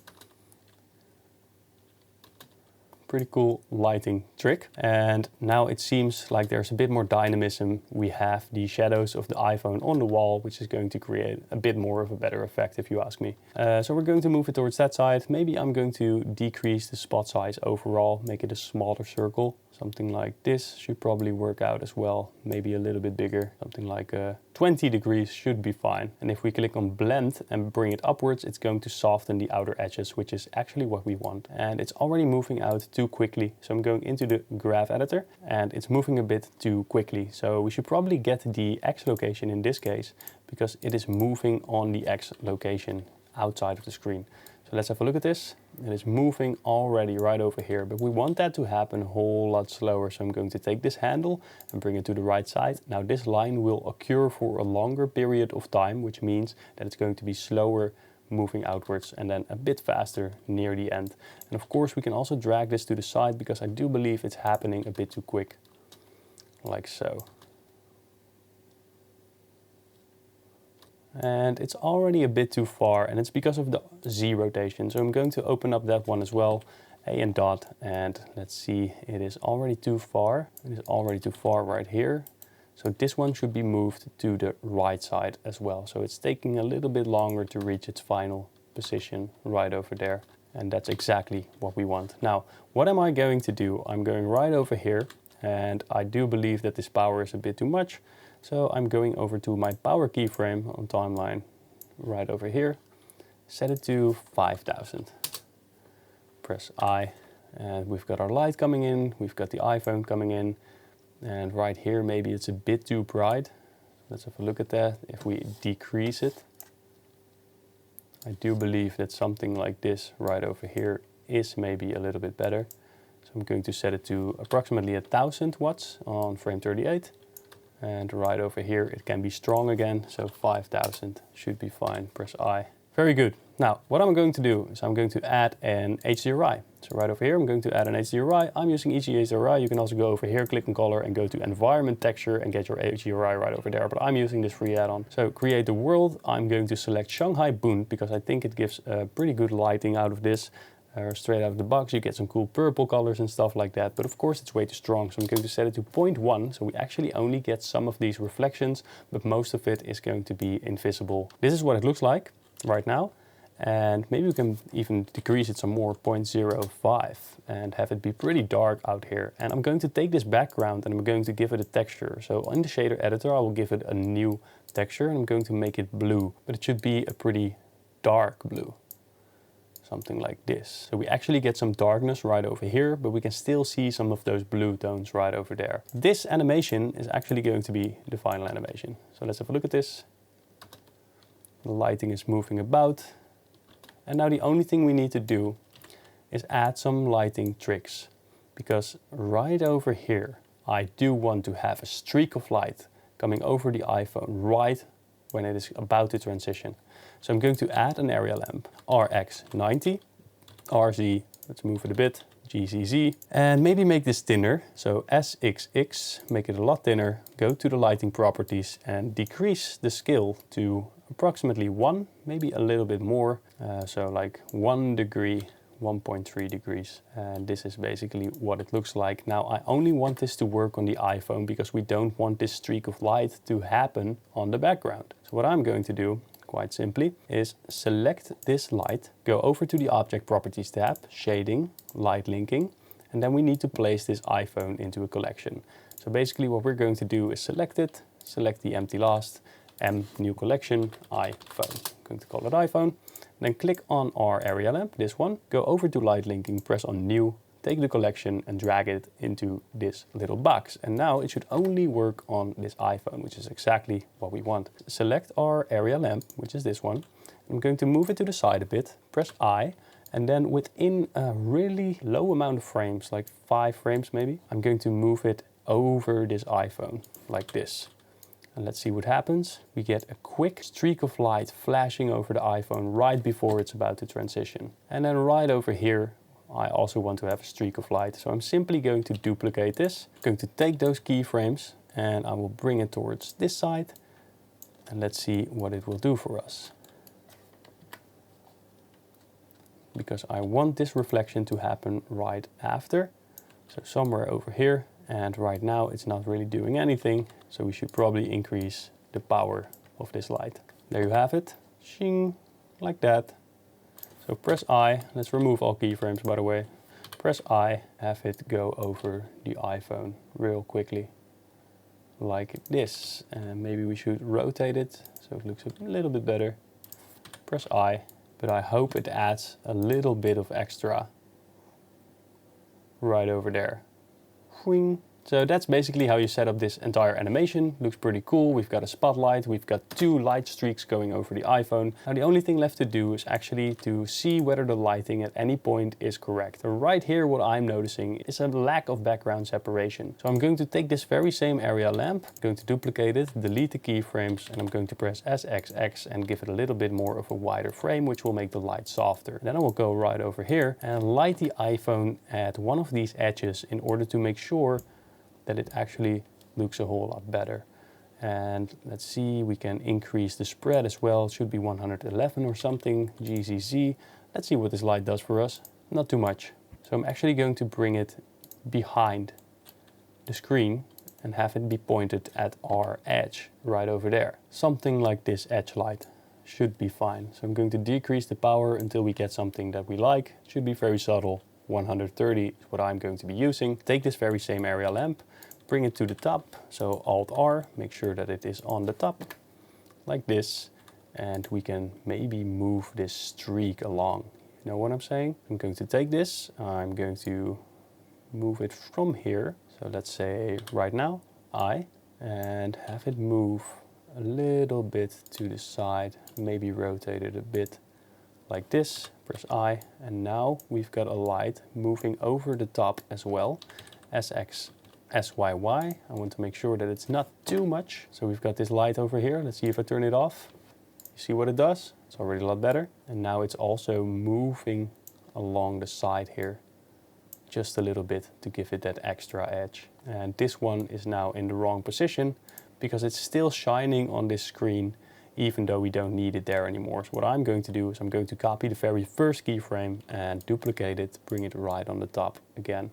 Pretty cool lighting trick. And now it seems like there's a bit more dynamism. We have the shadows of the iPhone on the wall, which is going to create a bit more of a better effect if you ask me. So we're going to move it towards that side. Maybe I'm going to decrease the spot size overall, make it a smaller circle. Something like this should probably work out as well. Maybe a little bit bigger, something like 20 degrees should be fine. And if we click on blend and bring it upwards, it's going to soften the outer edges, which is actually what we want. And it's already moving out too quickly. So I'm going into the graph editor and it's moving a bit too quickly. So we should probably get the X location in this case, because it is moving on the X location outside of the screen. So let's have a look at this. It is moving already right over here, but we want that to happen a whole lot slower. So I'm going to take this handle and bring it to the right side. Now this line will occur for a longer period of time, which means that it's going to be slower moving outwards and then a bit faster near the end. And of course we can also drag this to the side because I do believe it's happening a bit too quick, like so. And it's already a bit too far, and it's because of the Z rotation. So I'm going to open up that one as well, A and dot, and let's see, it is already too far. It is already too far right here. So this one should be moved to the right side as well. So it's taking a little bit longer to reach its final position right over there. And that's exactly what we want. Now, what am I going to do? I'm going right over here, and I do believe that this power is a bit too much. So I'm going over to my power keyframe on timeline, right over here, set it to 5000. Press I, and we've got our light coming in, we've got the iPhone coming in, and right here maybe it's a bit too bright. Let's have a look at that. If we decrease it, I do believe that something like this right over here is maybe a little bit better. So I'm going to set it to approximately 1000 watts on frame 38. And right over here it can be strong again, so 5000 should be fine. Press I. Very good. Now, what I'm going to do is I'm going to add an HDRI. So right over here, I'm going to add an HDRI. I'm using HDRI. You can also go over here, click on color and go to environment texture and get your HDRI right over there. But I'm using this free add-on. So create the world. I'm going to select Shanghai Bund because I think it gives pretty good lighting out of this. Straight out of the box, you get some cool purple colors and stuff like that. But of course, it's way too strong. So I'm going to set it to 0.1. So we actually only get some of these reflections, but most of it is going to be invisible. This is what it looks like right now. And maybe we can even decrease it some more, 0.05, and have it be pretty dark out here. And I'm going to take this background and I'm going to give it a texture. So in the shader editor, I will give it a new texture and I'm going to make it blue, but it should be a pretty dark blue. Something like this. So we actually get some darkness right over here, but we can still see some of those blue tones right over there. This animation is actually going to be the final animation. So let's have a look at this. The lighting is moving about. And now the only thing we need to do is add some lighting tricks, because right over here, I do want to have a streak of light coming over the iPhone right when it is about to transition. So I'm going to add an area lamp, RX90, RZ, let's move it a bit, GZZ, and maybe make this thinner. So SXX, make it a lot thinner, go to the lighting properties and decrease the scale to approximately 1, maybe a little bit more. So like 1 degree, 1.3 degrees. And this is basically what it looks like. Now I only want this to work on the iPhone because we don't want this streak of light to happen on the background. So what I'm going to do, quite simply, is select this light, go over to the Object Properties tab, Shading, Light Linking, and then we need to place this iPhone into a collection. So basically what we're going to do is select it, select the empty last, M, New Collection, iPhone. I'm going to call it iPhone. Then click on our area lamp, this one, go over to Light Linking, press on New, take the collection and drag it into this little box. And now it should only work on this iPhone, which is exactly what we want. Select our area lamp, which is this one. I'm going to move it to the side a bit, press I, and then within a really low amount of frames, like 5 frames maybe, I'm going to move it over this iPhone, like this. And let's see what happens. We get a quick streak of light flashing over the iPhone right before it's about to transition. And then right over here, I also want to have a streak of light. So I'm simply going to duplicate this. I'm going to take those keyframes and I will bring it towards this side. And let's see what it will do for us. Because I want this reflection to happen right after. So somewhere over here. And right now it's not really doing anything. So we should probably increase the power of this light. There you have it. Shing, like that. So press I, let's remove all keyframes by the way. Press I, have it go over the iPhone real quickly. Like this. And maybe we should rotate it so it looks a little bit better. Press I, but I hope it adds a little bit of extra right over there. Whing. So that's basically how you set up this entire animation. Looks pretty cool. We've got a spotlight, we've got 2 light streaks going over the iPhone. Now the only thing left to do is actually to see whether the lighting at any point is correct. So right here what I'm noticing is a lack of background separation. So I'm going to take this very same area lamp, I'm going to duplicate it, delete the keyframes, and I'm going to press SXX and give it a little bit more of a wider frame, which will make the light softer. And then I will go right over here and light the iPhone at one of these edges in order to make sure that it actually looks a whole lot better. And let's see, we can increase the spread as well. It should be 111 or something, GZZ. Let's see what this light does for us. Not too much. So I'm actually going to bring it behind the screen and have it be pointed at our edge right over there. Something like this edge light should be fine. So I'm going to decrease the power until we get something that we like. It should be very subtle. 130 is what I'm going to be using. Take this very same area lamp, bring it to the top. So Alt-R, make sure that it is on the top, like this. And we can maybe move this streak along. You know what I'm saying? I'm going to take this, I'm going to move it from here. So let's say right now, I, and have it move a little bit to the side, maybe rotate it a bit like this, press I, and now we've got a light moving over the top as well. SX, SYY, I want to make sure that it's not too much. So we've got this light over here, let's see if I turn it off. You see what it does? It's already a lot better. And now it's also moving along the side here, just a little bit to give it that extra edge. And this one is now in the wrong position because it's still shining on this screen even though we don't need it there anymore. So what I'm going to do is I'm going to copy the very first keyframe and duplicate it, bring it right on the top again,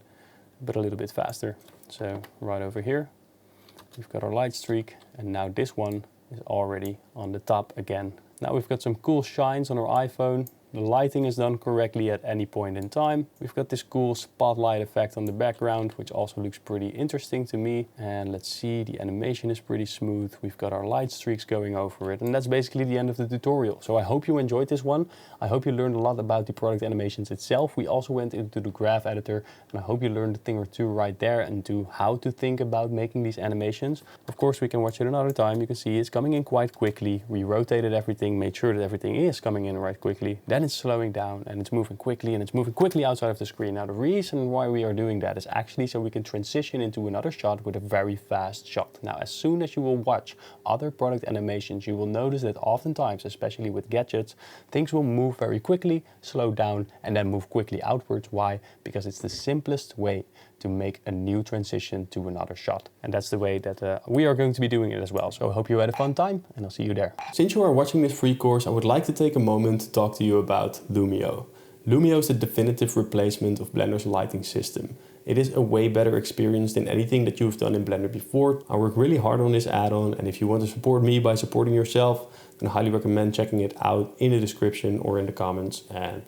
but a little bit faster. So right over here, we've got our light streak, and now this one is already on the top again. Now we've got some cool shines on our iPhone. The lighting is done correctly at any point in time. We've got this cool spotlight effect on the background, which also looks pretty interesting to me. And let's see, the animation is pretty smooth. We've got our light streaks going over it. And that's basically the end of the tutorial. So I hope you enjoyed this one. I hope you learned a lot about the product animations itself. We also went into the graph editor, and I hope you learned a thing or two right there and to how to think about making these animations. Of course, we can watch it another time. You can see it's coming in quite quickly. We rotated everything, made sure that everything is coming in right quickly. Then it's slowing down and it's moving quickly, and it's moving quickly outside of the screen. Now the reason why we are doing that is actually so we can transition into another shot with a very fast shot. Now as soon as you will watch other product animations, you will notice that oftentimes, especially with gadgets, things will move very quickly, slow down, and then move quickly outwards. Why? Because it's the simplest way to make a new transition to another shot. And that's the way that we are going to be doing it as well. So I hope you had a fun time, and I'll see you there. Since you are watching this free course, I would like to take a moment to talk to you about Lumio. Lumio is the definitive replacement of Blender's lighting system. It is a way better experience than anything that you've done in Blender before. I work really hard on this add-on, and if you want to support me by supporting yourself, then I highly recommend checking it out in the description or in the comments, and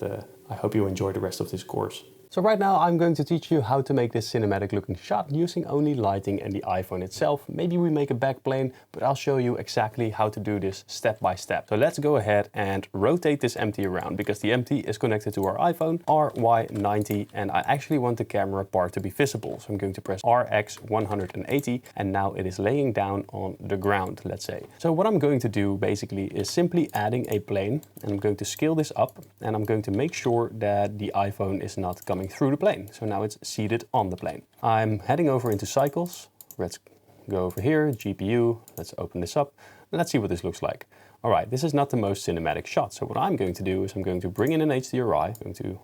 I hope you enjoy the rest of this course. So right now I'm going to teach you how to make this cinematic looking shot using only lighting and the iPhone itself. Maybe we make a backplane, but I'll show you exactly how to do this step by step. So let's go ahead and rotate this empty around, because the empty is connected to our iPhone RY90, and I actually want the camera part to be visible. So I'm going to press RX180, and now it is laying down on the ground, let's say. So what I'm going to do basically is simply adding a plane, and I'm going to scale this up, and I'm going to make sure that the iPhone is not coming through the plane. So now it's seated on the plane. I'm heading over into cycles. Let's go over here, GPU. Let's open this up and let's see what this looks like. All right, this is not the most cinematic shot. So what I'm going to do is I'm going to bring in an HDRI. I'm going to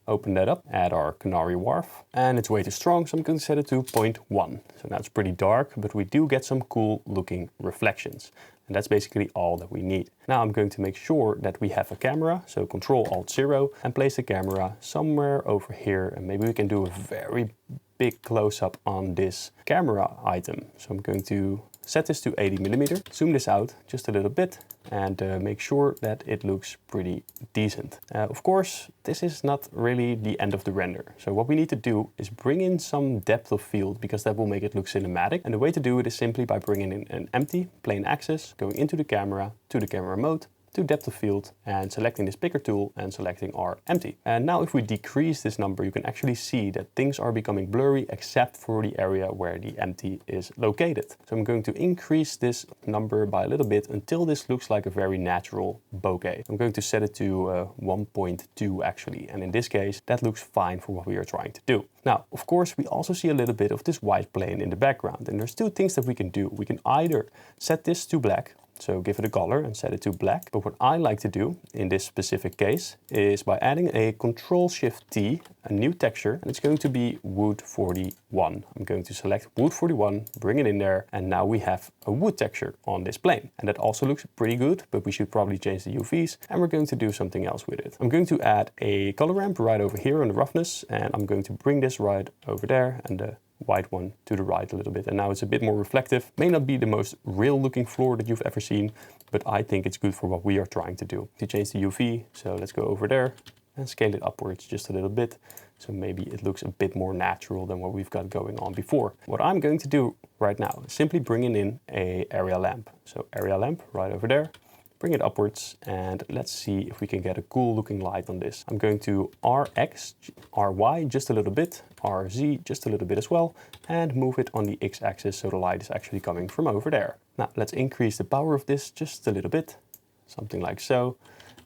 open that up, add our Canary Wharf, and it's way too strong, so I'm going to set it to 0.1. So now it's pretty dark, but we do get some cool looking reflections. And that's basically all that we need. Now I'm going to make sure that we have a camera, so Control-Alt-0, and place the camera somewhere over here, and maybe we can do a very big close-up on this camera item. So I'm going to set this to 80mm, zoom this out just a little bit, and make sure that it looks pretty decent. Of course, this is not really the end of the render. So what we need to do is bring in some depth of field, because that will make it look cinematic. And the way to do it is simply by bringing in an empty plane axis, going into the camera, to the camera mode, to depth of field, and selecting this picker tool and selecting our empty. And now if we decrease this number, you can actually see that things are becoming blurry except for the area where the empty is located. So I'm going to increase this number by a little bit until this looks like a very natural bokeh. I'm going to set it to 1.2 actually, and in this case that looks fine for what we are trying to do. Now of course we also see a little bit of this white plane in the background, and there's two things that we can do. We can either set this to black, so give it a color and set it to black. But what I like to do in this specific case is by adding a Control-Shift-T, a new texture, and it's going to be Wood 41. I'm going to select Wood 41, bring it in there, and now we have a wood texture on this plane. And that also looks pretty good, but we should probably change the UVs, and we're going to do something else with it. I'm going to add a color ramp right over here on the roughness, and I'm going to bring this right over there, and the white one to the right a little bit. And now it's a bit more reflective. May not be the most real looking floor that you've ever seen, but I think it's good for what we are trying to do. To change the UV, so let's go over there and scale it upwards just a little bit. So maybe it looks a bit more natural than what we've got going on before. What I'm going to do right now is simply bringing in a area lamp. So area lamp right over there. Bring it upwards and let's see if we can get a cool looking light on this. I'm going to RX, RY just a little bit, RZ just a little bit as well, and move it on the X axis so the light is actually coming from over there. Now let's increase the power of this just a little bit, something like so.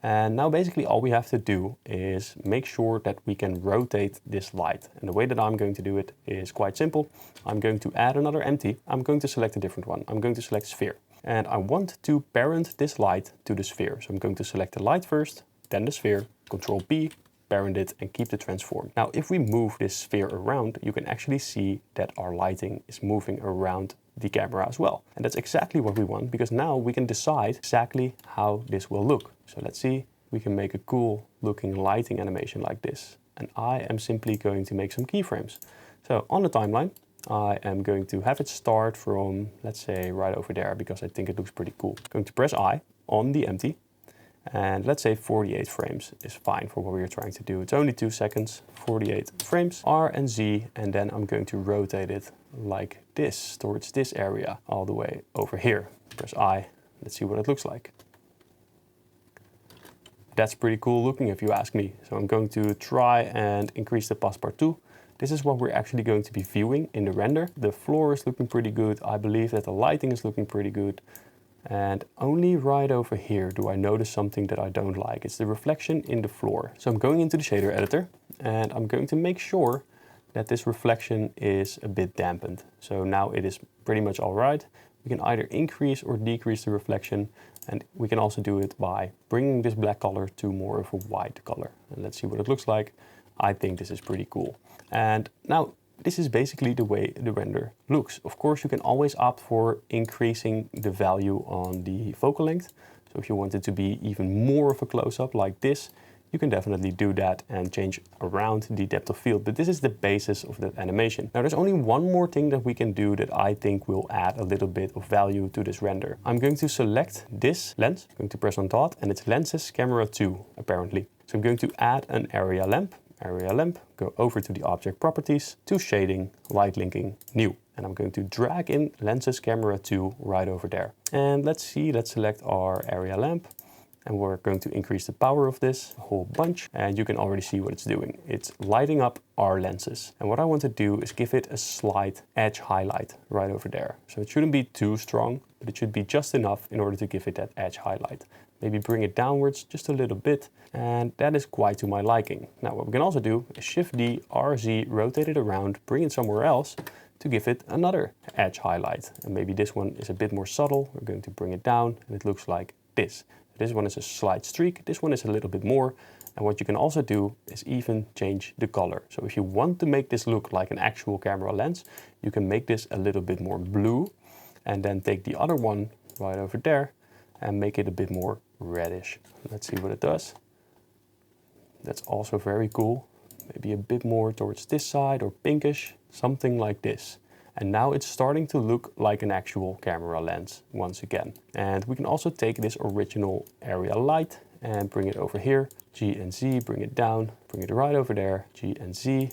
And now basically all we have to do is make sure that we can rotate this light. And the way that I'm going to do it is quite simple. I'm going to add another empty. I'm going to select a different one. I'm going to select sphere. And I want to parent this light to the sphere. So I'm going to select the light first, then the sphere, Control P, parent it and keep the transform. Now, if we move this sphere around, you can actually see that our lighting is moving around the camera as well. And that's exactly what we want, because now we can decide exactly how this will look. So let's see, we can make a cool looking lighting animation like this. And I am simply going to make some keyframes. So on the timeline, I am going to have it start from, let's say, right over there, because I think it looks pretty cool. Going to press I on the empty, and let's say 48 frames is fine for what we are trying to do. It's only 2 seconds, 48 frames, R and Z, and then I'm going to rotate it like this, towards this area, all the way over here. Press I, let's see what it looks like. That's pretty cool looking if you ask me. So I'm going to try and increase the passepartout. This is what we're actually going to be viewing in the render. The floor is looking pretty good. I believe that the lighting is looking pretty good. And only right over here do I notice something that I don't like. It's the reflection in the floor. So I'm going into the shader editor and I'm going to make sure that this reflection is a bit dampened. So now it is pretty much all right. We can either increase or decrease the reflection, and we can also do it by bringing this black color to more of a white color. And let's see what it looks like. I think this is pretty cool. And now this is basically the way the render looks. Of course, you can always opt for increasing the value on the focal length. So if you want it to be even more of a close-up like this, you can definitely do that and change around the depth of field. But this is the basis of that animation. Now there's only one more thing that we can do that I think will add a little bit of value to this render. I'm going to select this lens, I'm going to press on dot, and it's lenses camera 2 apparently. So I'm going to add an area lamp, go over to the object properties, to shading, light linking, new. And I'm going to drag in lenses camera 2 right over there. And let's see, let's select our area lamp. And we're going to increase the power of this a whole bunch. And you can already see what it's doing. It's lighting up our lenses. And what I want to do is give it a slight edge highlight right over there. So it shouldn't be too strong, but it should be just enough in order to give it that edge highlight. Maybe bring it downwards just a little bit. And that is quite to my liking. Now what we can also do is Shift D, RZ, rotate it around, bring it somewhere else to give it another edge highlight. And maybe this one is a bit more subtle. We're going to bring it down and it looks like this. This one is a slight streak, this one is a little bit more. And what you can also do is even change the color. So if you want to make this look like an actual camera lens, you can make this a little bit more blue and then take the other one right over there and make it a bit more reddish. Let's see what it does. That's also very cool. Maybe a bit more towards this side or pinkish, something like this. And now it's starting to look like an actual camera lens once again. And we can also take this original area light and bring it over here. G and Z, bring it down, bring it right over there. G and Z.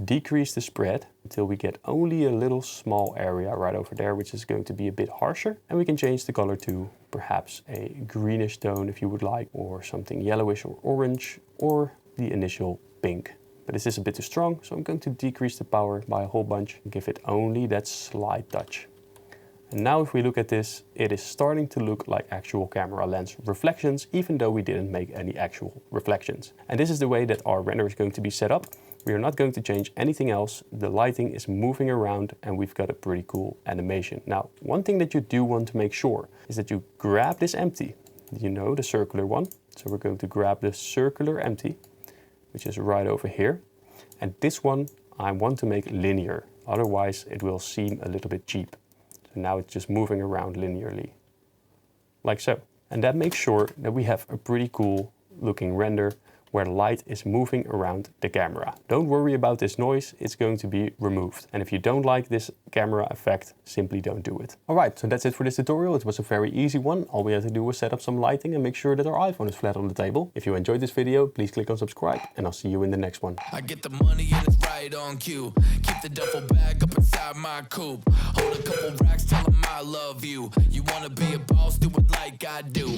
Decrease the spread until we get only a little small area right over there, which is going to be a bit harsher. And we can change the color to perhaps a greenish tone if you would like, or something yellowish or orange, or the initial pink. But this is a bit too strong, so I'm going to decrease the power by a whole bunch and give it only that slight touch. And now if we look at this, it is starting to look like actual camera lens reflections, even though we didn't make any actual reflections. And this is the way that our render is going to be set up. We are not going to change anything else. The lighting is moving around and we've got a pretty cool animation. Now, one thing that you do want to make sure is that you grab this empty, you know, the circular one. So we're going to grab the circular empty, which is right over here. And this one I want to make linear, otherwise it will seem a little bit cheap. So now it's just moving around linearly, like so. And that makes sure that we have a pretty cool looking render where light is moving around the camera. Don't worry about this noise, it's going to be removed. And if you don't like this camera effect, simply don't do it. Alright, so that's it for this tutorial. It was a very easy one. All we had to do was set up some lighting and make sure that our iPhone is flat on the table. If you enjoyed this video, please click on subscribe and I'll see you in the next one. I get the money and it's right on cue. Keep the duffel bag up inside my coupe. Hold a couple racks, tell them I love you. You wanna be a boss, do it like I do.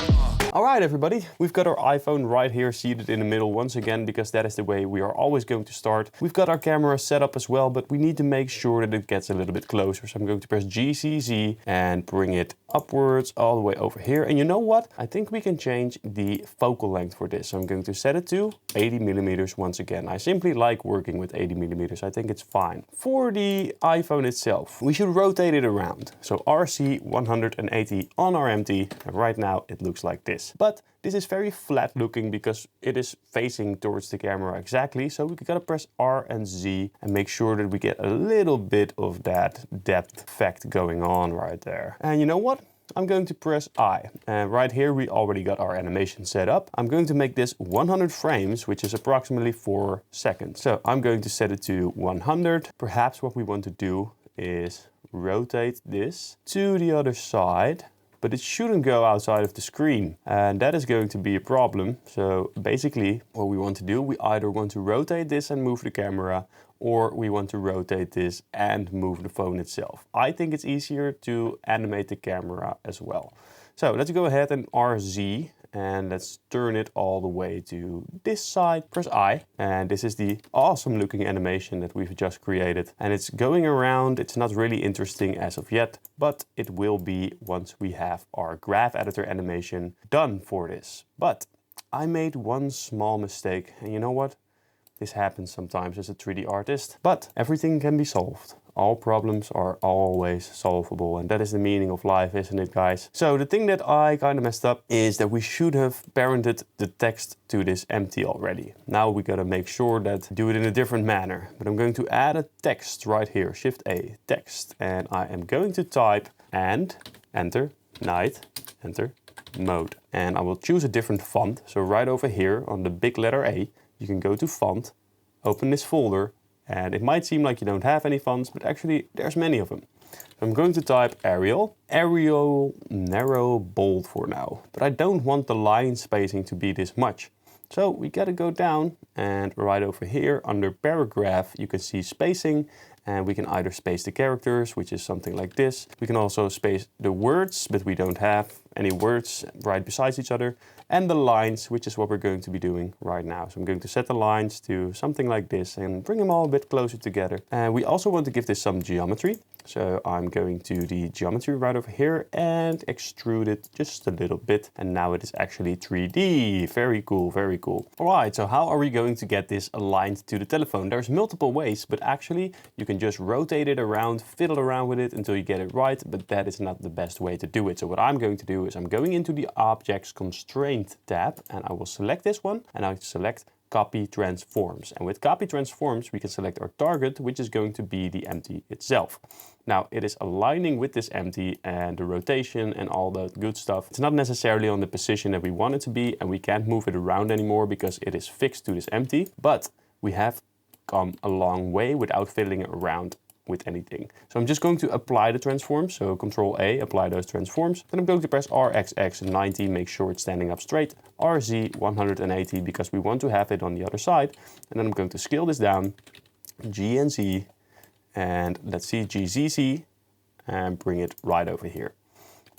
Alright everybody, we've got our iPhone right here seated in the middle once again, because that is the way we are always going to start. We've got our camera set up as well, but we need to make sure that it gets a little bit closer. So I'm going to press GCZ and bring it upwards all the way over here. And you know what? I think we can change the focal length for this. So I'm going to set it to 80 millimeters once again. I simply like working with 80 millimeters. I think it's fine. For the iPhone itself, we should rotate it around. So RC 180 on our empty. And right now it looks like this. But this is very flat looking because it is facing towards the camera exactly. So we gotta press R and Z and make sure that we get a little bit of that depth effect going on right there. And you know what? I'm going to press I. And right here we already got our animation set up. I'm going to make this 100 frames, which is approximately 4 seconds. So I'm going to set it to 100. Perhaps what we want to do is rotate this to the other side, but it shouldn't go outside of the screen. And that is going to be a problem. So basically what we want to do, we either want to rotate this and move the camera, or we want to rotate this and move the phone itself. I think it's easier to animate the camera as well. So let's go ahead and RZ and let's turn it all the way to this side. Press I, and this is the awesome looking animation that we've just created. And it's going around. It's not really interesting as of yet, but it will be once we have our graph editor animation done for this. But I made one small mistake, and you know what? This happens sometimes as a 3D artist, but everything can be solved. All problems are always solvable, and that is the meaning of life, isn't it, guys? So the thing that I kind of messed up is that we should have parented the text to this empty already. Now we gotta make sure that do it in a different manner. But I'm going to add a text right here, Shift A, text, and I am going to type and enter night, enter mode, and I will choose a different font. So right over here on the big letter A, you can go to font, open this folder, and it might seem like you don't have any fonts, but actually there's many of them. So I'm going to type Arial, narrow, bold for now, but I don't want the line spacing to be this much. So we gotta go down, and right over here under paragraph, you can see spacing, and we can either space the characters, which is something like this. We can also space the words, but we don't have any words right beside each other. And the lines, which is what we're going to be doing right now. So I'm going to set the lines to something like this and bring them all a bit closer together. And we also want to give this some geometry. So I'm going to the geometry right over here and extrude it just a little bit. And now it is actually 3D. Very cool, very cool. All right, so how are we going to get this aligned to the telephone? There's multiple ways, but actually you can just rotate it around, fiddle around with it until you get it right, but that is not the best way to do it. So what I'm going to do is I'm going into the Objects Constraint tab, and I will select this one, and I select Copy Transforms. And with Copy Transforms, we can select our target, which is going to be the empty itself. Now it is aligning with this empty and the rotation and all that good stuff. It's not necessarily on the position that we want it to be, and we can't move it around anymore because it is fixed to this empty, but we have come a long way without fiddling it around with anything. So I'm just going to apply the transforms. So Control A, apply those transforms. Then I'm going to press RXX 90, make sure it's standing up straight. RZ 180, because we want to have it on the other side. And then I'm going to scale this down, G and Z, and let's see, GZZ, and bring it right over here.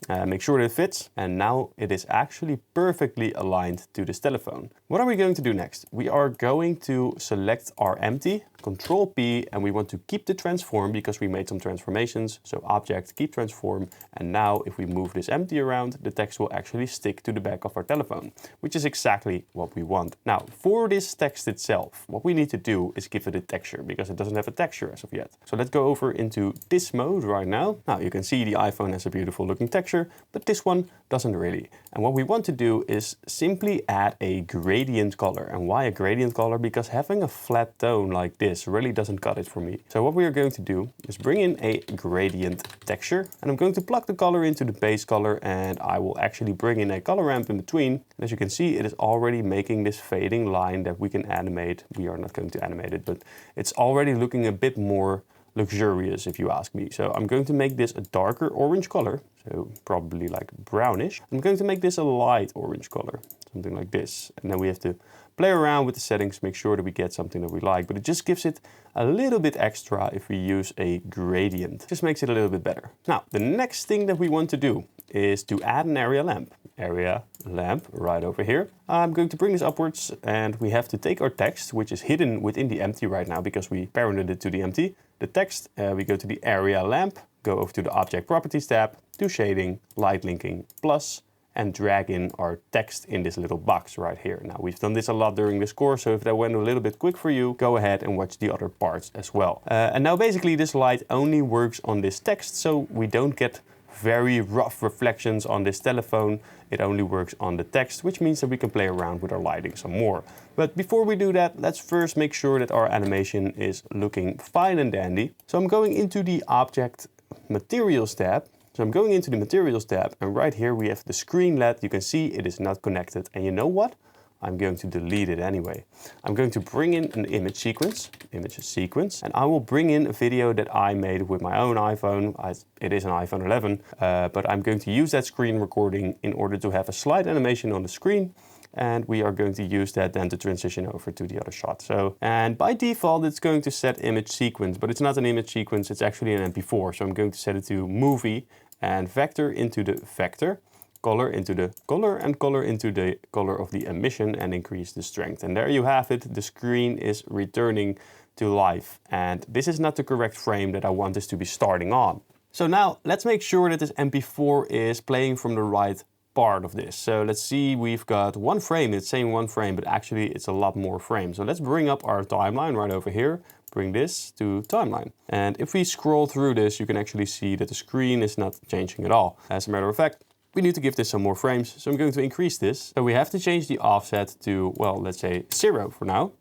Make sure that it fits, and now it is actually perfectly aligned to this telephone. What are we going to do next? We are going to select our empty, Control P, and we want to keep the transform because we made some transformations. So Object, keep transform, and now if we move this empty around, the text will actually stick to the back of our telephone, which is exactly what we want. Now, for this text itself, what we need to do is give it a texture because it doesn't have a texture as of yet. So let's go over into this mode right now. Now you can see the iPhone has a beautiful looking texture, but this one doesn't really. And what we want to do is simply add a gradient color. And why a gradient color? Because having a flat tone like this this really doesn't cut it for me. So what we are going to do is bring in a gradient texture, and I'm going to plug the color into the base color, and I will actually bring in a color ramp in between. And as you can see, it is already making this fading line that we can animate. We are not going to animate it, but it's already looking a bit more luxurious, if you ask me. So I'm going to make this a darker orange color, so probably like brownish. I'm going to make this a light orange color, something like this. And then we have to play around with the settings, make sure that we get something that we like, but it just gives it a little bit extra if we use a gradient. Just makes it a little bit better. Now, the next thing that we want to do is to add an area lamp. Area lamp right over here. I'm going to bring this upwards, and we have to take our text, which is hidden within the empty right now because we parented it to the empty. The text, we go to the area lamp, go over to the object properties tab, do shading, light linking, plus, and drag in our text in this little box right here. Now, we've done this a lot during this course, so if that went a little bit quick for you, go ahead and watch the other parts as well. And now basically this light only works on this text, so we don't get very rough reflections on this telephone. It only works on the text, which means that we can play around with our lighting some more. But before we do that, let's first make sure that our animation is looking fine and dandy. So I'm going into the Object Materials tab. So I'm going into the Materials tab, and right here we have the screen LED. You can see it is not connected. And you know what? I'm going to delete it anyway. I'm going to bring in an image sequence, and I will bring in a video that I made with my own iPhone. It is an iPhone 11, but I'm going to use that screen recording in order to have a slide animation on the screen. And we are going to use that then to transition over to the other shot. So, and by default, it's going to set image sequence, but it's not an image sequence, it's actually an MP4. So I'm going to set it to movie and vector into the vector, color into the color, and color into the color of the emission, and increase the strength. And there you have it. The screen is returning to life. And this is not the correct frame that I want this to be starting on. So now let's make sure that this MP4 is playing from the right part of this. So let's see, we've got one frame, it's saying one frame, but actually it's a lot more frames. So let's bring up our timeline right over here, bring this to timeline. And if we scroll through this, you can actually see that the screen is not changing at all. As a matter of fact, we need to give this some more frames. So I'm going to increase this. So we have to change the offset to, well, let's say 0 for now.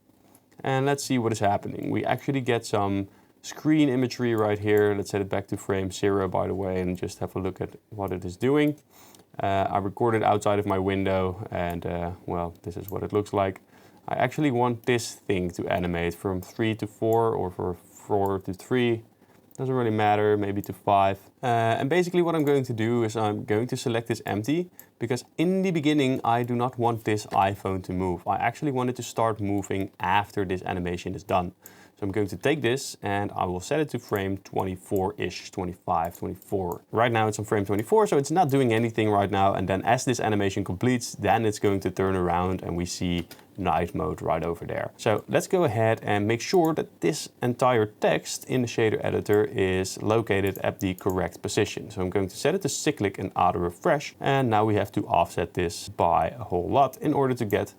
And let's see what is happening. We actually get some screen imagery right here. Let's set it back to frame 0, by the way, and just have a look at what it is doing. I recorded outside of my window, and well, this is what it looks like. I actually want this thing to animate from 3 to 4, or from 4 to 3. Doesn't really matter, maybe to 5. And basically what I'm going to do is I'm going to select this empty, because in the beginning I do not want this iPhone to move. I actually want it to start moving after this animation is done. So I'm going to take this and I will set it to frame 24-ish, 25, 24. Right now it's on frame 24, so it's not doing anything right now. And then as this animation completes, then it's going to turn around and we see night mode right over there. So let's go ahead and make sure that this entire text in the shader editor is located at the correct position. So I'm going to set it to cyclic and auto refresh. And now we have to offset this by a whole lot in order to get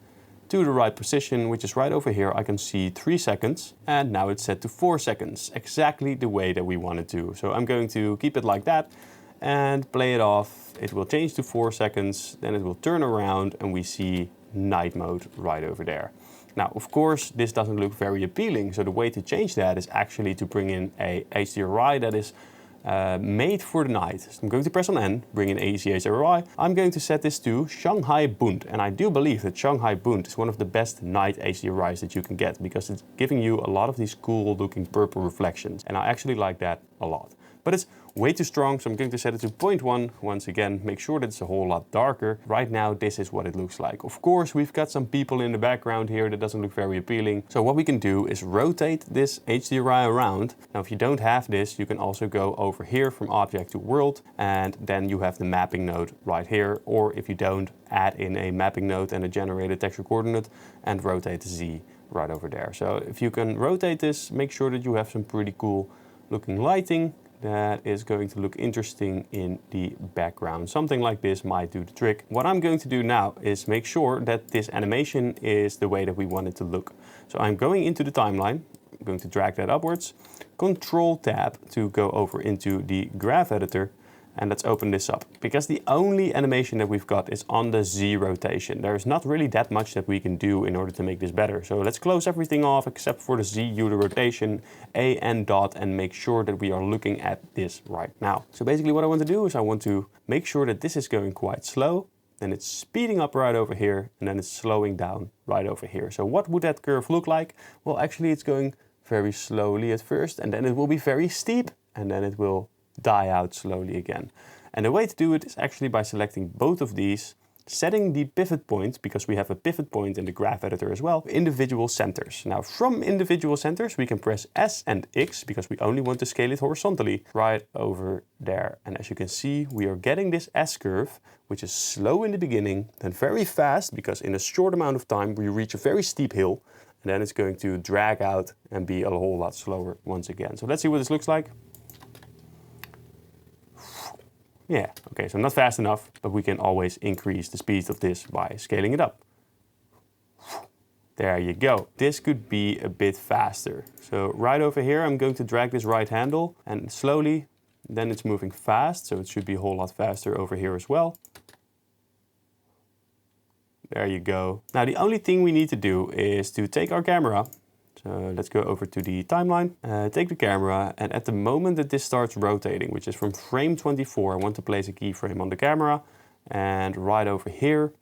to the right position, which is right over here. I can see 3 seconds, and now it's set to 4 seconds, exactly the way that we want it to. So I'm going to keep it like that and play it off. It will change to 4 seconds, then it will turn around and we see night mode right over there. Now, of course, this doesn't look very appealing. So the way to change that is actually to bring in a HDRI that is made for the night. So I'm going to press on N, bring in HDRI. I'm going to set this to Shanghai Bund. And I do believe that Shanghai Bund is one of the best night HDRIs that you can get, because it's giving you a lot of these cool looking purple reflections. And I actually like that a lot. But it's way too strong, so I'm going to set it to 0.1. Once again, make sure that it's a whole lot darker. Right now, this is what it looks like. Of course, we've got some people in the background here that doesn't look very appealing. So what we can do is rotate this HDRI around. Now, if you don't have this, you can also go over here from Object to World, and then you have the mapping node right here. Or if you don't, add in a mapping node and a generated texture coordinate and rotate Z right over there. So if you can rotate this, make sure that you have some pretty cool looking lighting that is going to look interesting in the background. Something like this might do the trick. What I'm going to do now is make sure that this animation is the way that we want it to look. So I'm going into the timeline. I'm going to drag that upwards. Control tab to go over into the graph editor. And let's open this up. Because the only animation that we've got is on the Z rotation. There's not really that much that we can do in order to make this better. So let's close everything off except for the Z ULE rotation, A and dot, and make sure that we are looking at this right now. So basically what I want to do is I want to make sure that this is going quite slow. Then it's speeding up right over here, and then it's slowing down right over here. So what would that curve look like? Well, actually it's going very slowly at first, and then it will be very steep, and then it will die out slowly again. And the way to do it is actually by selecting both of these, setting the pivot point, because we have a pivot point in the graph editor as well, individual centers. Now from individual centers we can press S and X, because we only want to scale it horizontally, right over there. And as you can see, we are getting this S curve, which is slow in the beginning, then very fast, because in a short amount of time we reach a very steep hill, and then it's going to drag out and be a whole lot slower once again. So let's see what this looks like. Yeah, okay, so not fast enough, but we can always increase the speed of this by scaling it up. There you go. This could be a bit faster. So right over here, I'm going to drag this right handle and slowly, then it's moving fast, so it should be a whole lot faster over here as well. There you go. Now the only thing we need to do is to take our camera. So let's go over to the timeline, take the camera, and at the moment that this starts rotating, which is from frame 24, I want to place a keyframe on the camera, and right over here,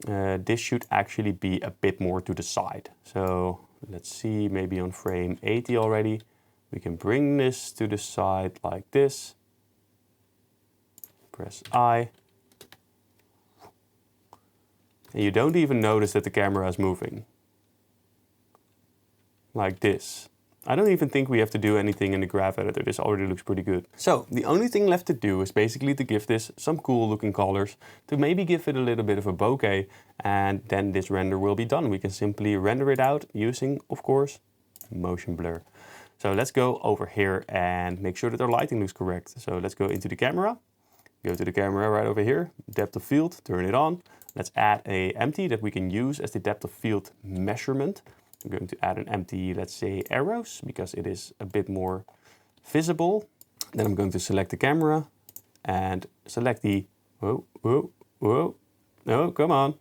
this should actually be a bit more to the side. So let's see, maybe on frame 80 already, we can bring this to the side like this. Press I. And you don't even notice that the camera is moving. Like this. I don't even think we have to do anything in the graph editor. This already looks pretty good. So the only thing left to do is basically to give this some cool looking colors, to maybe give it a little bit of a bokeh, and then this render will be done. We can simply render it out using, of course, motion blur. So let's go over here and make sure that our lighting looks correct. So let's go into the camera, go to the camera right over here, depth of field, turn it on. Let's add a empty that we can use as the depth of field measurement. I'm going to add an empty, let's say arrows, because it is a bit more visible. Then I'm going to select the camera and select the, no, come on,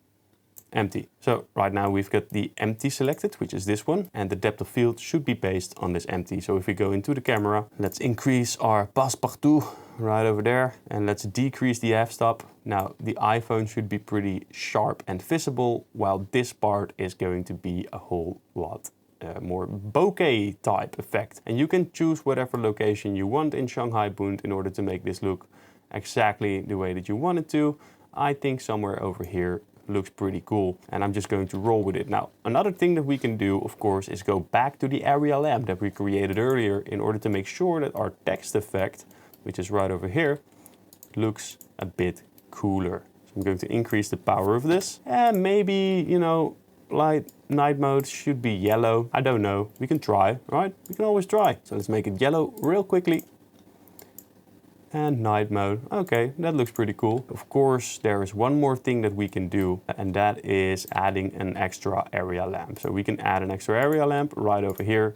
empty. So right now we've got the empty selected, which is this one, and the depth of field should be based on this empty. So if we go into the camera, let's increase our passe-partout right over there, and let's decrease the f-stop. Now the iPhone should be pretty sharp and visible, while this part is going to be a whole lot more bokeh type effect. And you can choose whatever location you want in Shanghai Bund in order to make this look exactly the way that you want it to. I think somewhere over here looks pretty cool, and I'm just going to roll with it. Now another thing that we can do, of course, is go back to the area lamp that we created earlier in order to make sure that our text effect, which is right over here, looks a bit cooler. So I'm going to increase the power of this, and maybe, you know, light night mode should be yellow. I don't know, we can try, right? We can always try. So let's make it yellow real quickly. And night mode, okay, that looks pretty cool. Of course, there is one more thing that we can do, and that is adding an extra area lamp. So we can add an extra area lamp right over here,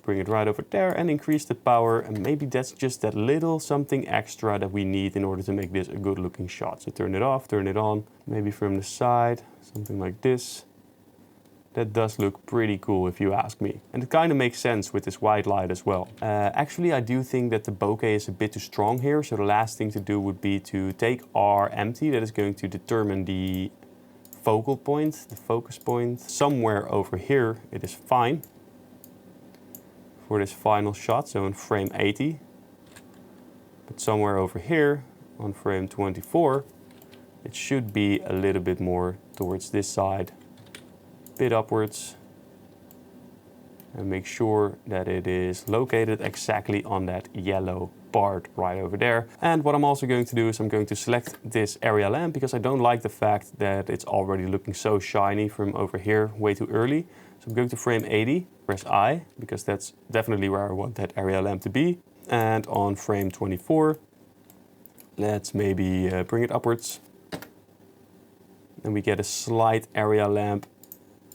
bring it right over there and increase the power, and maybe that's just that little something extra that we need in order to make this a good looking shot. So turn it off, turn it on, maybe from the side, something like this. That does look pretty cool if you ask me. And it kind of makes sense with this white light as well. Actually, I do think that the bokeh is a bit too strong here. So the last thing to do would be to take our empty that is going to determine the focal point, the focus point. Somewhere over here, it is fine for this final shot, so in frame 80. But somewhere over here on frame 24, it should be a little bit more towards this side. Bit upwards, and make sure that it is located exactly on that yellow part right over there. And what I'm also going to do is I'm going to select this area lamp, because I don't like the fact that it's already looking so shiny from over here way too early. So I'm going to frame 80, press I, because that's definitely where I want that area lamp to be. And on frame 24, let's maybe bring it upwards, and we get a slight area lamp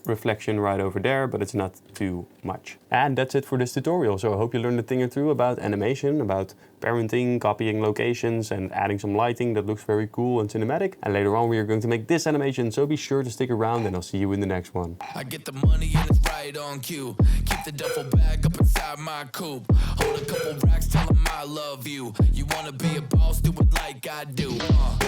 reflection right over there, but it's not too much. And that's it for this tutorial. So I hope you learned a thing or two about animation, about parenting, copying locations and adding some lighting that looks very cool and cinematic. And later on we are going to make this animation, so be sure to stick around and I'll see you in the next one. I get the money and it's right on cue. Keep the duffel bag up inside my coupe. Hold a couple racks, tell them I love you. You wanna be a boss, do it like I do.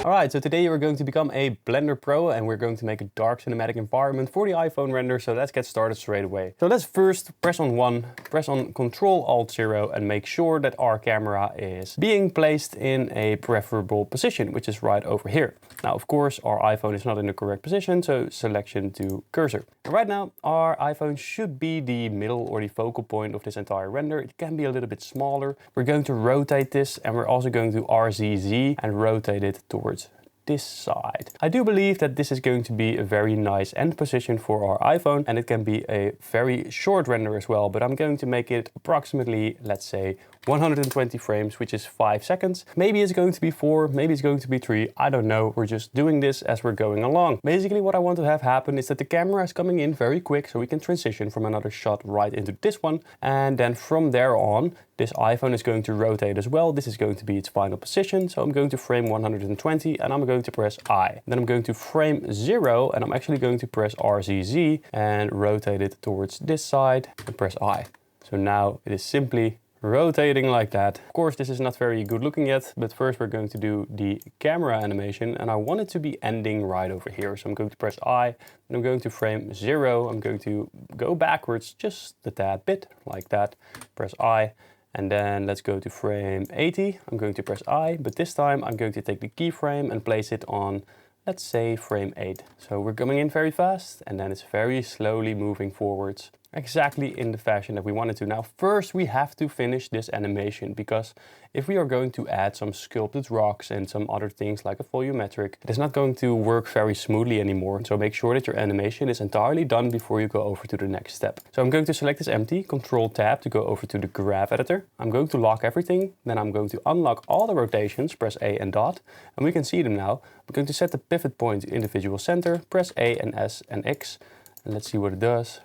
Alright, so today we're going to become a Blender Pro and we're going to make a dark cinematic environment for the iPhone render, so let's get started straight away. So let's first press on 1, press on Ctrl-Alt-0 and make sure that our camera is being placed in a preferable position, which is right over here. Now, of course, our iPhone is not in the correct position, so selection to cursor. And right now, our iPhone should be the middle or the focal point of this entire render. It can be a little bit smaller. We're going to rotate this and we're also going to RZZ and rotate it towards this side. I do believe that this is going to be a very nice end position for our iPhone, and it can be a very short render as well, but I'm going to make it approximately, let's say, 120 frames, which is 5 seconds. Maybe it's going to be 4, maybe it's going to be 3, I don't know. We're just doing this as we're going along. Basically what I want to have happen is that the camera is coming in very quick, so we can transition from another shot right into this one, and then from there on this iPhone is going to rotate as well. This is going to be its final position, so I'm going to frame 120 and I'm going to press I. Then I'm going to frame 0 and I'm actually going to press RZZ and rotate it towards this side and press I. So now it is simply rotating like that. Of course, this is not very good looking yet, but first we're going to do the camera animation, and I want it to be ending right over here. So I'm going to press I, and I'm going to frame 0. I'm going to go backwards just a tad bit, like that. Press I, and then let's go to frame 80. I'm going to press I, but this time I'm going to take the keyframe and place it on, let's say, frame 8. So we're coming in very fast, and then it's very slowly moving forwards, exactly in the fashion that we wanted to. Now, first we have to finish this animation, because if we are going to add some sculpted rocks and some other things like a volumetric, it is not going to work very smoothly anymore. So make sure that your animation is entirely done before you go over to the next step. So I'm going to select this empty, Control-Tab to go over to the graph editor. I'm going to lock everything, then I'm going to unlock all the rotations, press A and dot, and we can see them now. I'm going to set the pivot point to individual center, press A and S and X, and let's see what it does.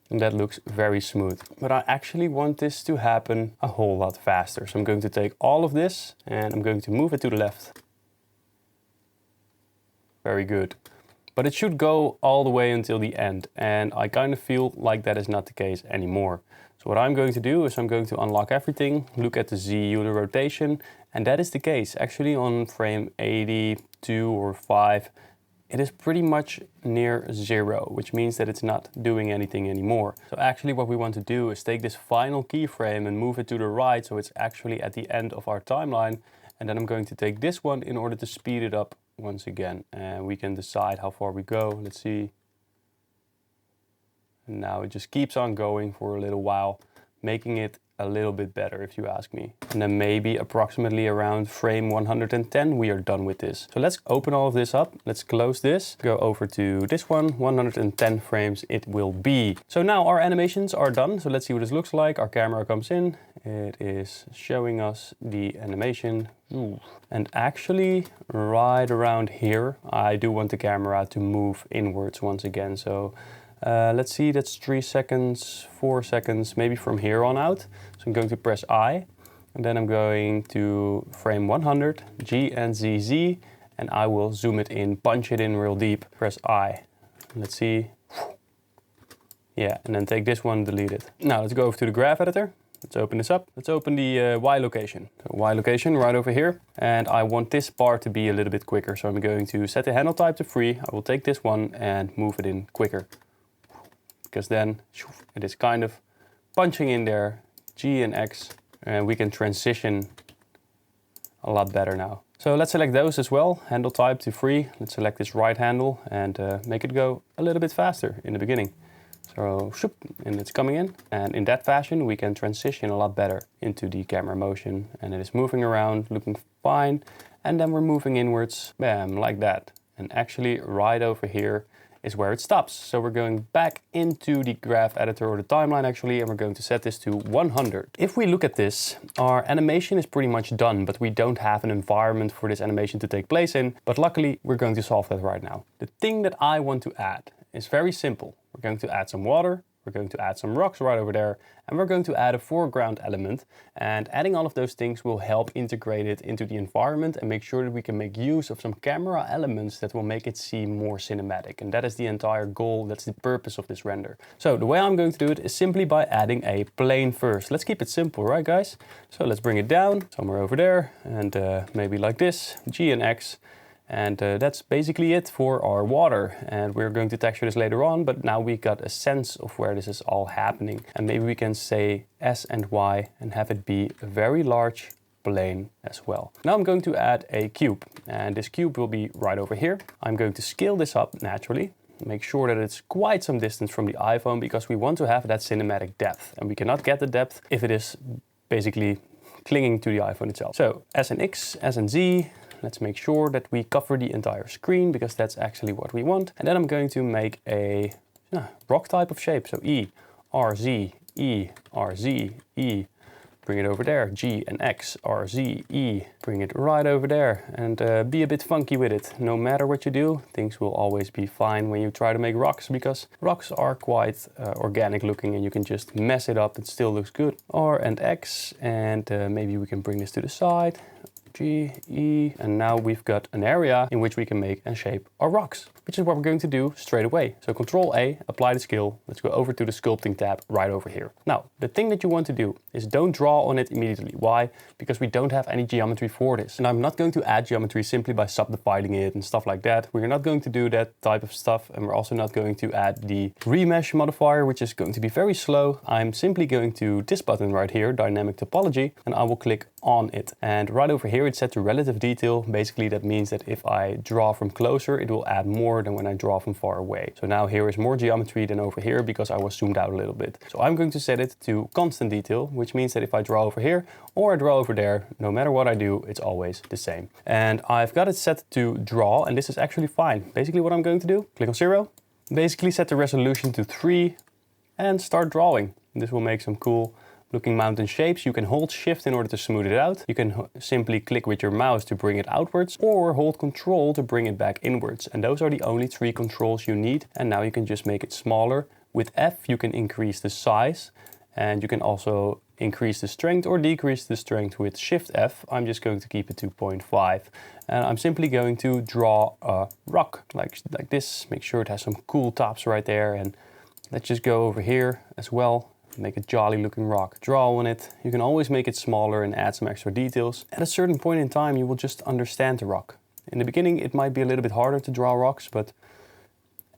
And that looks very smooth. But I actually want this to happen a whole lot faster. So I'm going to take all of this and I'm going to move it to the left. Very good. But it should go all the way until the end. And I kind of feel like that is not the case anymore. So what I'm going to do is I'm going to unlock everything, look at the Z unit rotation, and that is the case. Actually on frame 82 or 5, it is pretty much near 0, which means that it's not doing anything anymore. So actually what we want to do is take this final keyframe and move it to the right, so it's actually at the end of our timeline. And then I'm going to take this one in order to speed it up once again. And we can decide how far we go. Let's see. And now it just keeps on going for a little while, making it a little bit better if you ask me. And then maybe approximately around frame 110 we are done with this. So let's open all of this up. Let's close this, go over to this one, 110 frames it will be. So now our animations are done. So let's see what this looks like. Our camera comes in, it is showing us the animation. Ooh. And actually right around here, I do want the camera to move inwards once again. So let's see, that's 3 seconds, 4 seconds, maybe from here on out. So I'm going to press I, and then I'm going to frame 100, G and ZZ, and I will zoom it in, punch it in real deep, press I. Let's see. Yeah, and then take this one, delete it. Now let's go over to the graph editor. Let's open this up. Let's open the Y location. So Y location right over here. And I want this part to be a little bit quicker. So I'm going to set the handle type to free. I will take this one and move it in quicker, because then it is kind of punching in there, G and X, and we can transition a lot better now. So let's select those as well, handle type to free. Let's select this right handle and make it go a little bit faster in the beginning. So, shoop, and it's coming in. And in that fashion, we can transition a lot better into the camera motion. And it is moving around, looking fine. And then we're moving inwards, bam, like that. And actually right over here is where it stops. So we're going back into the graph editor, or the timeline actually, and we're going to set this to 100. If we look at this, our animation is pretty much done, but we don't have an environment for this animation to take place in. But luckily, we're going to solve that right now. The thing that I want to add is very simple. We're going to add some water, we're going to add some rocks right over there, and we're going to add a foreground element. And adding all of those things will help integrate it into the environment and make sure that we can make use of some camera elements that will make it seem more cinematic. And that is the entire goal, that's the purpose of this render. So the way I'm going to do it is simply by adding a plane first. Let's keep it simple, right guys? So let's bring it down somewhere over there, and maybe like this, G and X. And that's basically it for our water. And we're going to texture this later on, but now we got a sense of where this is all happening. And maybe we can say S and Y and have it be a very large plane as well. Now I'm going to add a cube, and this cube will be right over here. I'm going to scale this up naturally. Make sure that it's quite some distance from the iPhone, because we want to have that cinematic depth. And we cannot get the depth if it is basically clinging to the iPhone itself. So S and X, S and Z. Let's make sure that we cover the entire screen, because that's actually what we want. And then I'm going to make a rock type of shape. So E, R, Z, E, R, Z, E. Bring it over there. G and X, R, Z, E. Bring it right over there, and be a bit funky with it. No matter what you do, things will always be fine when you try to make rocks, because rocks are quite organic looking and you can just mess it up. It still looks good. R and X, and maybe we can bring this to the side. G, E, and now we've got an area in which we can make and shape our rocks, which is what we're going to do straight away. So Control A, apply the skill. Let's go over to the sculpting tab right over here. Now, the thing that you want to do is don't draw on it immediately. Why? Because we don't have any geometry for this. And I'm not going to add geometry simply by subdividing it and stuff like that. We're not going to do that type of stuff, and we're also not going to add the remesh modifier, which is going to be very slow. I'm simply going to this button right here, dynamic topology, and I will click on it. And right over here, it's set to relative detail. Basically, that means that if I draw from closer, it will add more than when I draw from far away. So now here is more geometry than over here because I was zoomed out a little bit. So I'm going to set it to constant detail, which means that if I draw over here or I draw over there, no matter what I do, it's always the same. And I've got it set to draw, and this is actually fine. Basically what I'm going to do, click on 0, basically set the resolution to 3 and start drawing. This will make some cool looking mountain shapes. You can hold shift in order to smooth it out. You can simply click with your mouse to bring it outwards, or hold control to bring it back inwards. And those are the only 3 controls you need. And now you can just make it smaller. With F, you can increase the size, and you can also increase the strength or decrease the strength with Shift F. I'm just going to keep it to 0.5. And I'm simply going to draw a rock like this. Make sure it has some cool tops right there. And let's just go over here as well. Make a jolly looking rock. Draw on it. You can always make it smaller and add some extra details. At a certain point in time, you will just understand the rock. In the beginning, it might be a little bit harder to draw rocks, but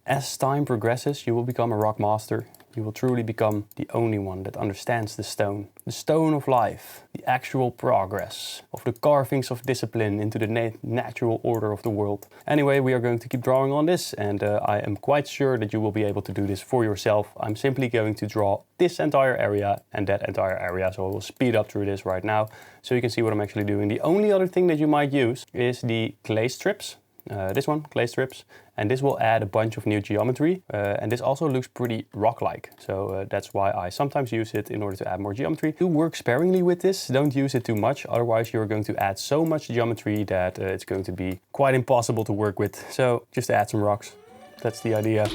as time progresses, you will become a rock master. You will truly become the only one that understands the stone of life, the actual progress of the carvings of discipline into the natural order of the world. Anyway, we are going to keep drawing on this, and I am quite sure that you will be able to do this for yourself. I'm simply going to draw this entire area and that entire area, so I will speed up through this right now so you can see what I'm actually doing. The only other thing that you might use is the clay strips. This one, clay strips, and this will add a bunch of new geometry, and this also looks pretty rock-like, so that's why I sometimes use it in order to add more geometry. Do work sparingly with this, don't use it too much, otherwise you're going to add so much geometry that it's going to be quite impossible to work with. So just add some rocks, that's the idea.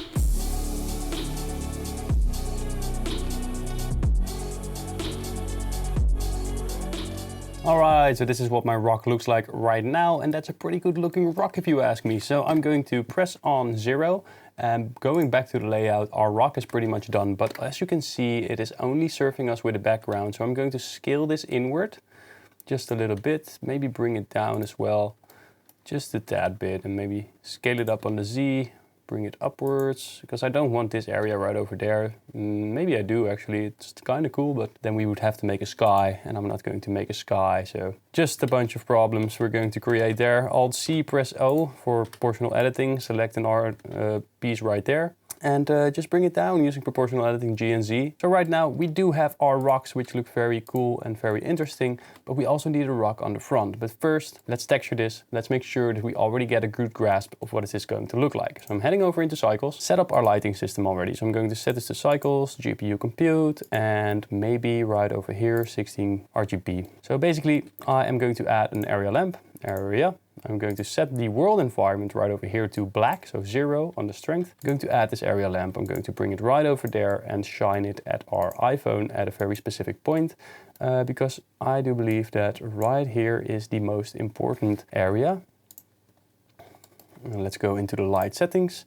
Alright, so this is what my rock looks like right now, and that's a pretty good looking rock if you ask me. So I'm going to press on 0, and going back to the layout, our rock is pretty much done, but as you can see, it is only serving us with a background. So I'm going to scale this inward just a little bit, maybe bring it down as well, just a tad bit, and maybe scale it up on the Z, bring it upwards, because I don't want this area right over there. Maybe I do actually, it's kind of cool, but then we would have to make a sky, and I'm not going to make a sky, so just a bunch of problems we're going to create there. Alt-C, press O for proportional editing, select an art piece right there, and just bring it down using proportional editing G and Z. So right now we do have our rocks, which look very cool and very interesting, but we also need a rock on the front. But first, let's texture this. Let's make sure that we already get a good grasp of what is this going to look like. So I'm heading over into Cycles, set up our lighting system already. So I'm going to set this to Cycles, GPU compute, and maybe right over here, 16 RGB. So basically, I am going to add an area lamp, area. I'm going to set the world environment right over here to black, so 0 on the strength. I'm going to add this area lamp. I'm going to bring it right over there and shine it at our iPhone at a very specific point, because I do believe that right here is the most important area. And let's go into the light settings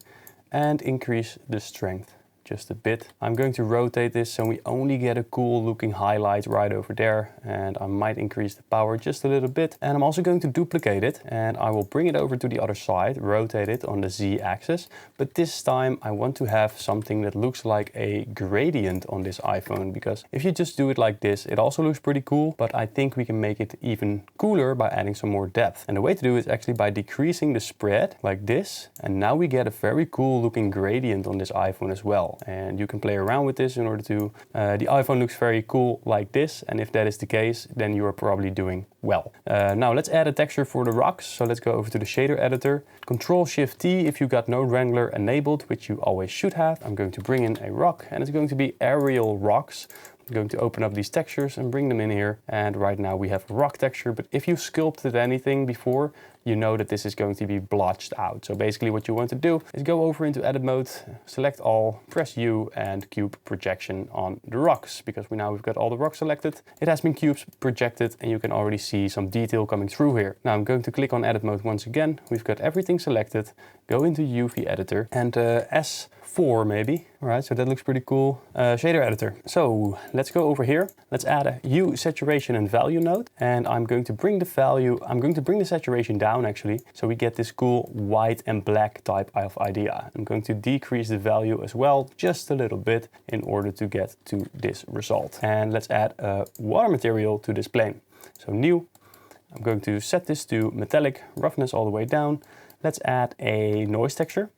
and increase the strength just a bit. I'm going to rotate this so we only get a cool looking highlight right over there, and I might increase the power just a little bit. And I'm also going to duplicate it, and I will bring it over to the other side, rotate it on the Z axis, but this time I want to have something that looks like a gradient on this iPhone, because if you just do it like this, it also looks pretty cool, but I think we can make it even cooler by adding some more depth. And the way to do it is actually by decreasing the spread like this, and now we get a very cool looking gradient on this iPhone as well. And you can play around with this in order to, the iPhone looks very cool like this, and if that is the case, then you are probably doing well. Now let's add a texture for the rocks. So let's go over to the shader editor, Control-Shift-T if you got no Wrangler enabled, which you always should have. I'm going to bring in a rock, and it's going to be aerial rocks. I'm going to open up these textures and bring them in here. And right now we have a rock texture, but if you sculpted anything before, you know that this is going to be blotched out. So basically what you want to do is go over into edit mode, select all, press U and cube projection on the rocks, because we've got all the rocks selected. It has been cubes projected and you can already see some detail coming through here. Now I'm going to click on edit mode once again. We've got everything selected. Go into UV editor and S4 maybe. All right, so that looks pretty cool. Shader editor. So let's go over here. Let's add a hue, saturation and value node. And I'm going to bring the saturation down actually, so we get this cool white and black type of idea. I'm going to decrease the value as well, just a little bit, in order to get to this result. And let's add a water material to this plane. So new, I'm going to set this to metallic, roughness all the way down. Let's add a noise texture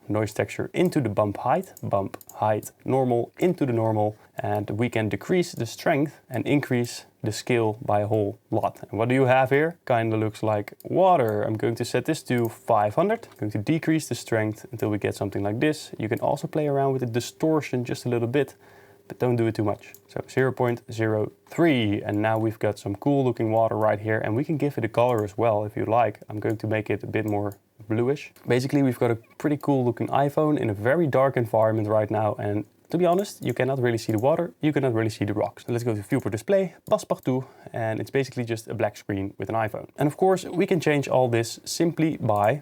into the bump height, normal into the normal, and we can decrease the strength and increase the scale by a whole lot. And what do you have here? Kind of looks like water. I'm going to set this to 500. I'm going to decrease the strength until we get something like this. You can also play around with the distortion just a little bit, but don't do it too much. So 0.03, and now we've got some cool looking water right here, and we can give it a color as well if you like. I'm going to make it a bit more bluish. Basically, we've got a pretty cool looking iPhone in a very dark environment right now, and to be honest, you cannot really see the water, you cannot really see the rocks. So let's go to view for display, Passepartout, and it's basically just a black screen with an iPhone. And of course, we can change all this simply by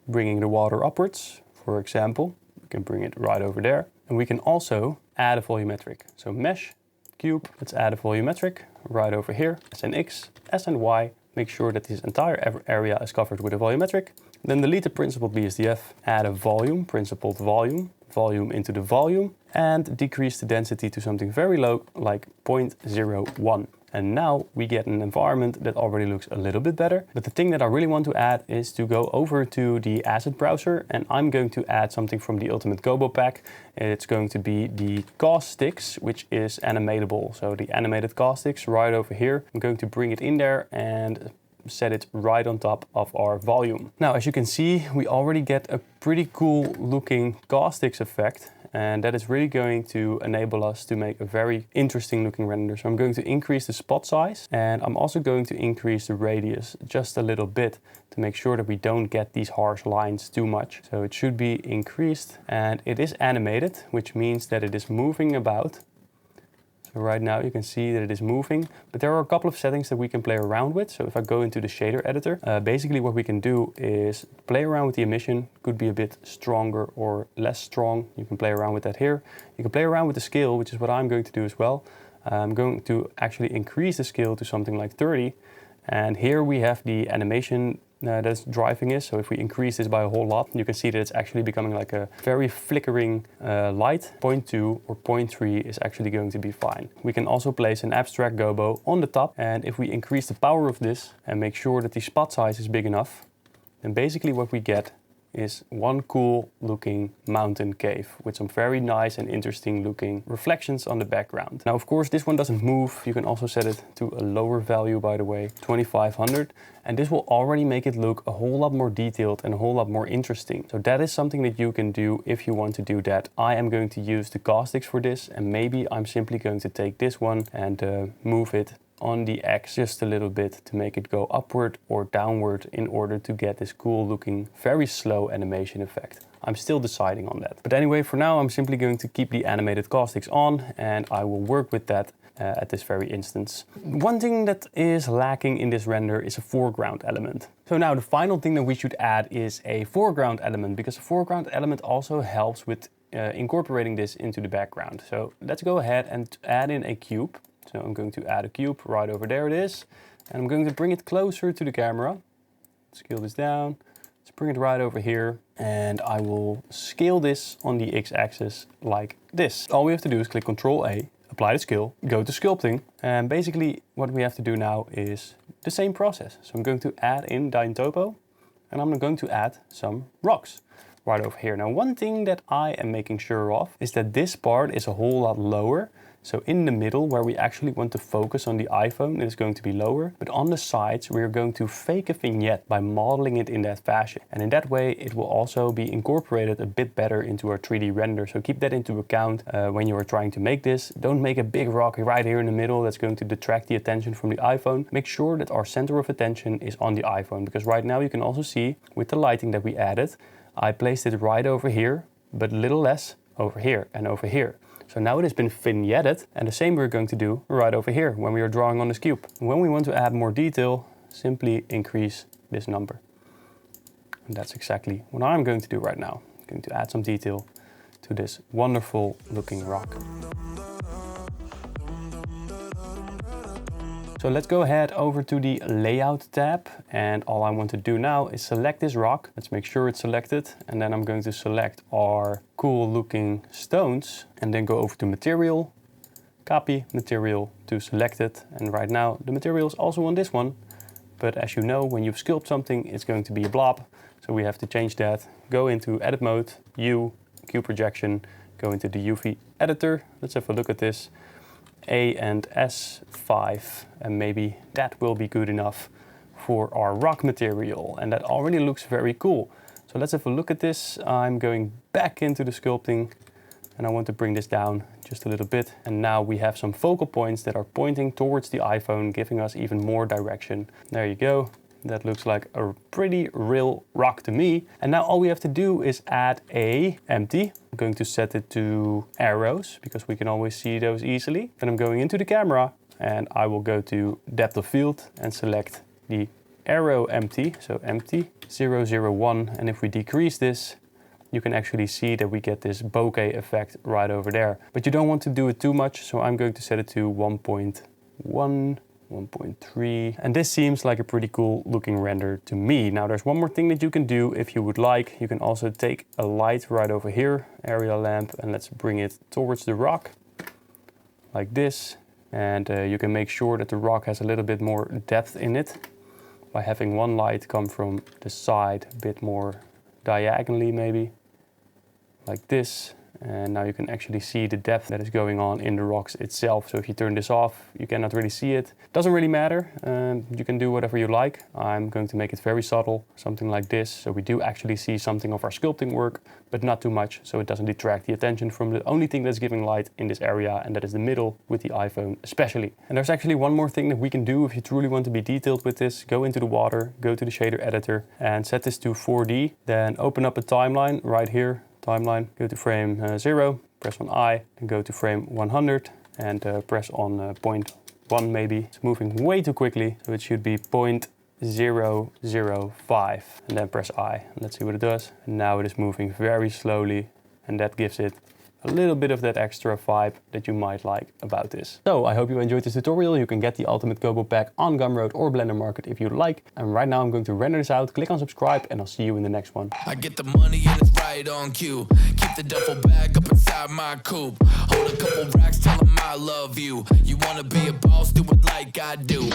bringing the water upwards. For example, we can bring it right over there. And we can also add a volumetric. So mesh, cube, let's add a volumetric right over here, S and X, S and Y. Make sure that this entire area is covered with a volumetric. Then delete the principled BSDF, add a volume, principled volume, volume into the volume, and decrease the density to something very low, like 0.01. And now we get an environment that already looks a little bit better. But the thing that I really want to add is to go over to the asset browser, and I'm going to add something from the Ultimate Gobo pack. It's going to be the caustics, which is animatable. So the animated caustics right over here. I'm going to bring it in there and set it right on top of our volume. Now, as you can see, we already get a pretty cool looking caustics effect. And that is really going to enable us to make a very interesting looking render. So I'm going to increase the spot size, and I'm also going to increase the radius just a little bit to make sure that we don't get these harsh lines too much. So it should be increased, and it is animated, which means that it is moving about. So right now you can see that it is moving, but there are a couple of settings that we can play around with. So if I go into the shader editor, basically what we can do is play around with the emission. Could be a bit stronger or less strong. You can play around with that here. You can play around with the scale, which is what I'm going to do as well. I'm going to actually increase the scale to something like 30. And here we have the animation that's driving it. So if we increase this by a whole lot, you can see that it's actually becoming like a very flickering light. 0.2 or 0.3 is actually going to be fine. We can also place an abstract gobo on the top. And if we increase the power of this and make sure that the spot size is big enough, then basically what we get is one cool looking mountain cave with some very nice and interesting looking reflections on the background. Now, of course, this one doesn't move. You can also set it to a lower value, by the way, 2500. And this will already make it look a whole lot more detailed and a whole lot more interesting. So that is something that you can do if you want to do that. I am going to use the caustics for this, and maybe I'm simply going to take this one and move it on the X just a little bit to make it go upward or downward in order to get this cool looking, very slow animation effect. I'm still deciding on that. But anyway, for now, I'm simply going to keep the animated caustics on and I will work with that at this very instance. One thing that is lacking in this render is a foreground element. So now the final thing that we should add is a foreground element, because a foreground element also helps with incorporating this into the background. So let's go ahead and add in a cube. So I'm going to add a cube right over there, it is. And I'm going to bring it closer to the camera. Scale this down. Let's bring it right over here. And I will scale this on the x-axis like this. All we have to do is click Ctrl A, apply the scale, go to sculpting. And basically what we have to do now is the same process. So I'm going to add in Topo and I'm going to add some rocks right over here. Now, one thing that I am making sure of is that this part is a whole lot lower. So in the middle, where we actually want to focus on the iPhone, it is going to be lower. But on the sides, we're going to fake a vignette by modeling it in that fashion. And in that way, it will also be incorporated a bit better into our 3D render. So keep that into account when you are trying to make this. Don't make a big rock right here in the middle that's going to detract the attention from the iPhone. Make sure that our center of attention is on the iPhone, because right now you can also see with the lighting that we added, I placed it right over here, but a little less over here and over here. So now it has been vignetted, and the same we're going to do right over here when we are drawing on this cube. When we want to add more detail, simply increase this number. And that's exactly what I'm going to do right now. I'm going to add some detail to this wonderful looking rock. So let's go ahead over to the layout tab, and all I want to do now is select this rock. Let's make sure it's selected, and then I'm going to select our cool looking stones and then go over to material, copy material to select it. And right now the material is also on this one, but as you know, when you sculpt something, it's going to be a blob. So we have to change that. Go into edit mode, U, cube projection, go into the UV editor. Let's have a look at this. A and S5, and maybe that will be good enough for our rock material, and that already looks very cool. So let's have a look at this. I'm going back into the sculpting and I want to bring this down just a little bit, and now we have some focal points that are pointing towards the iPhone, giving us even more direction. There you go. That looks like a pretty real rock to me. And now all we have to do is add a empty. I'm going to set it to arrows because we can always see those easily. Then I'm going into the camera and I will go to depth of field and select the arrow empty. So empty 001. And if we decrease this, you can actually see that we get this bokeh effect right over there. But you don't want to do it too much. So I'm going to set it to 1.1. 1.3, and this seems like a pretty cool looking render to me. Now there's one more thing that you can do if you would like. You can also take a light right over here, area lamp, and let's bring it towards the rock like this, and you can make sure that the rock has a little bit more depth in it by having one light come from the side a bit more diagonally, maybe like this. And now you can actually see the depth that is going on in the rocks itself. So if you turn this off, you cannot really see it. Doesn't really matter. You can do whatever you like. I'm going to make it very subtle, something like this. So we do actually see something of our sculpting work, but not too much, so it doesn't detract the attention from the only thing that's giving light in this area, and that is the middle with the iPhone especially. And there's actually one more thing that we can do if you truly want to be detailed with this. Go into the water, go to the shader editor and set this to 4D. Then open up a timeline right here. Timeline, go to frame 0, press on I, and go to frame 100 and press on 0.1 maybe. It's moving way too quickly, so it should be 0.005, and then press I. Let's see what it does. And now it is moving very slowly, and that gives it a little bit of that extra vibe that you might like about this. So I hope you enjoyed this tutorial. You can get the Ultimate Kobo pack on Gumroad or Blender Market if you'd like. And right now I'm going to render this out. Click on subscribe and I'll see you in the next one. I get the money and it's right on cue. Keep the duffel bag up inside my coupe. Hold a couple racks, tell them I love you. You wanna be a boss, do it like I do.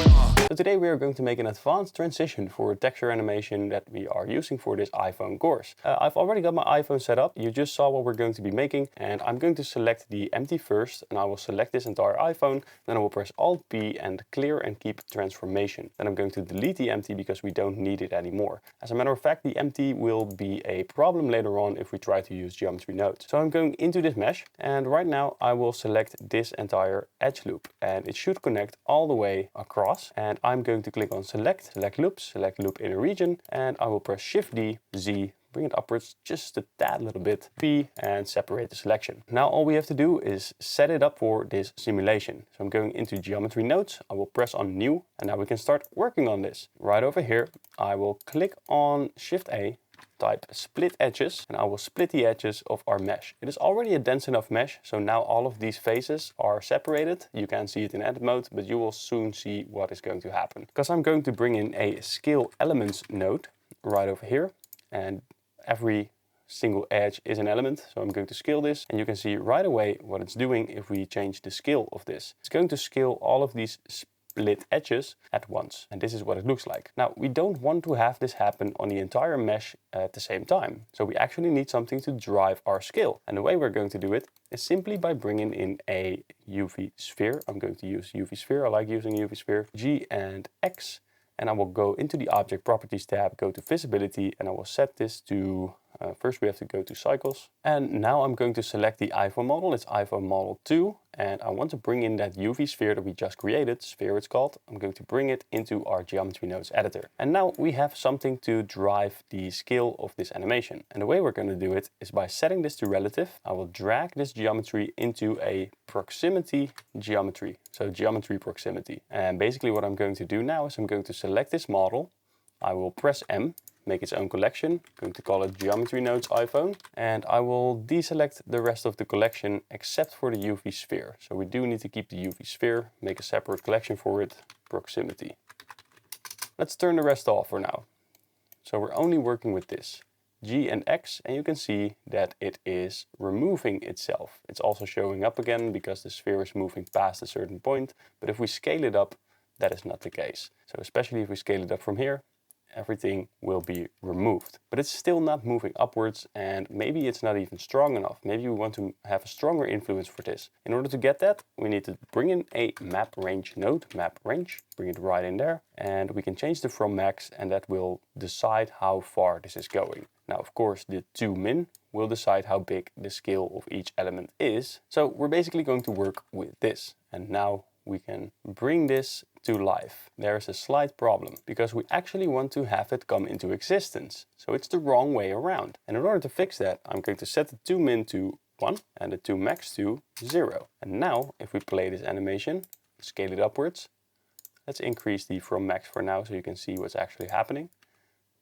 So today we are going to make an advanced transition for a texture animation that we are using for this iPhone course. I've already got my iPhone set up. You just saw what we're going to be making, and I'm going to select the empty first, and I will select this entire iPhone. Then I will press Alt P and clear and keep transformation. Then I'm going to delete the empty because we don't need it anymore. As a matter of fact, the empty will be a problem later on if we try to use geometry nodes. So I'm going into this mesh, and right now I will select this entire edge loop, and it should connect all the way across. And I'm going to click on select loops, select loop inner region, and I will press Shift D, Z, bring it upwards just a tad little bit, P, and separate the selection. Now all we have to do is set it up for this simulation. So I'm going into geometry nodes, I will press on new, and now we can start working on this. Right over here, I will click on Shift A, type split edges, and I will split the edges of our mesh. It is already a dense enough mesh, so now all of these faces are separated. You can't see it in edit mode, but you will soon see what is going to happen. Because I'm going to bring in a scale elements node right over here, and every single edge is an element. So I'm going to scale this, and you can see right away what it's doing if we change the scale of this. It's going to scale all of these split edges at once, and this is what it looks like. Now we don't want to have this happen on the entire mesh at the same time, so we actually need something to drive our scale, and the way we're going to do it is simply by bringing in a UV sphere. I'm going to use UV sphere. I like using UV sphere. G and X, and I will go into the object properties tab, go to visibility, and I will set this to first we have to go to cycles, and now I'm going to select the iPhone model. It's iPhone model 2, and I want to bring in that UV sphere that we just created, sphere it's called. I'm going to bring it into our geometry nodes editor, and now we have something to drive the scale of this animation. And the way we're going to do it is by setting this to relative. I will drag this geometry into a proximity geometry, so geometry proximity. And basically what I'm going to do now is I'm going to select this model, I will press M, make its own collection. I'm going to call it geometry nodes iPhone, and I will deselect the rest of the collection except for the UV sphere. So we do need to keep the UV sphere, make a separate collection for it, proximity. Let's turn the rest off for now. So we're only working with this, G and X, and you can see that it is removing itself. It's also showing up again because the sphere is moving past a certain point, but if we scale it up, that is not the case. So especially if we scale it up from here, everything will be removed. But it's still not moving upwards, and maybe it's not even strong enough. Maybe we want to have a stronger influence for this. In order to get that, we need to bring in a map range node, map range, bring it right in there, and we can change the from max, and that will decide how far this is going. Now, of course, the to min will decide how big the scale of each element is. So we're basically going to work with this, and now we can bring this to life. There's a slight problem because we actually want to have it come into existence. So it's the wrong way around. And in order to fix that, I'm going to set the to min to 1 and the to max to 0. And now if we play this animation, scale it upwards, let's increase the from max for now so you can see what's actually happening.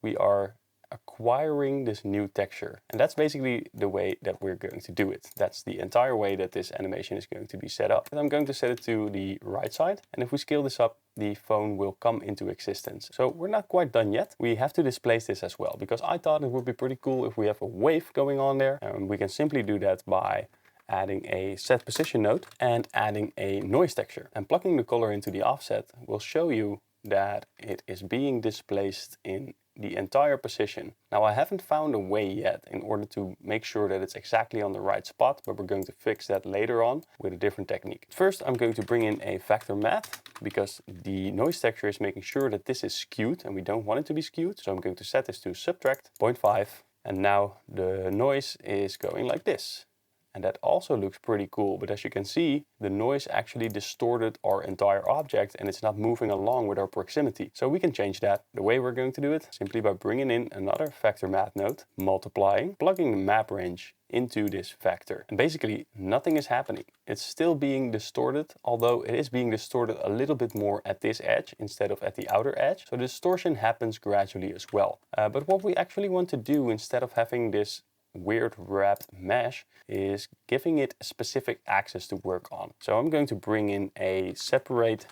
We are acquiring this new texture, and that's basically the way that we're going to do it. That's the entire way that this animation is going to be set up. And I'm going to set it to the right side, and if we scale this up, the phone will come into existence. So we're not quite done yet. We have to displace this as well, because I thought it would be pretty cool if we have a wave going on there, and we can simply do that by adding a set position node and adding a noise texture. And plugging the color into the offset will show you that it is being displaced in the entire position. Now I haven't found a way yet in order to make sure that it's exactly on the right spot, but we're going to fix that later on with a different technique. First, I'm going to bring in a vector math because the noise texture is making sure that this is skewed and we don't want it to be skewed. So I'm going to set this to subtract 0.5, and now the noise is going like this. And that also looks pretty cool, but as you can see, the noise actually distorted our entire object and it's not moving along with our proximity. So we can change that. The way we're going to do it, simply by bringing in another vector math node, multiplying, plugging the map range into this vector. And basically nothing is happening. It's still being distorted, although it is being distorted a little bit more at this edge instead of at the outer edge. So the distortion happens gradually as well. But what we actually want to do instead of having this weird wrapped mesh is giving it a specific axis to work on. So I'm going to bring in a separate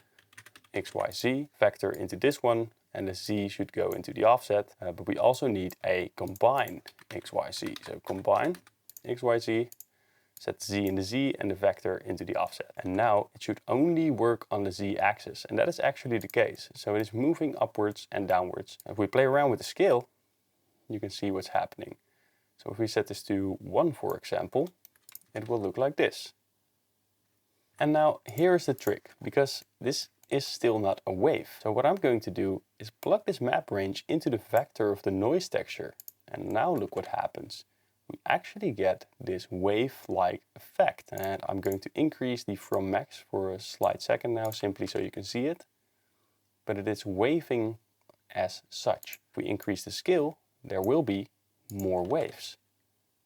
XYZ vector into this one, and the Z should go into the offset, but we also need a combine XYZ. So combine XYZ, set Z in the Z and the vector into the offset. And now it should only work on the Z axis, and that is actually the case. So it is moving upwards and downwards. If we play around with the scale, you can see what's happening. So if we set this to 1, for example, it will look like this. And now here's the trick, because this is still not a wave. So what I'm going to do is plug this map range into the vector of the noise texture. And now look what happens. We actually get this wave-like effect. And I'm going to increase the from max for a slight second now, simply so you can see it. But it is waving as such. If we increase the scale, there will be more waves,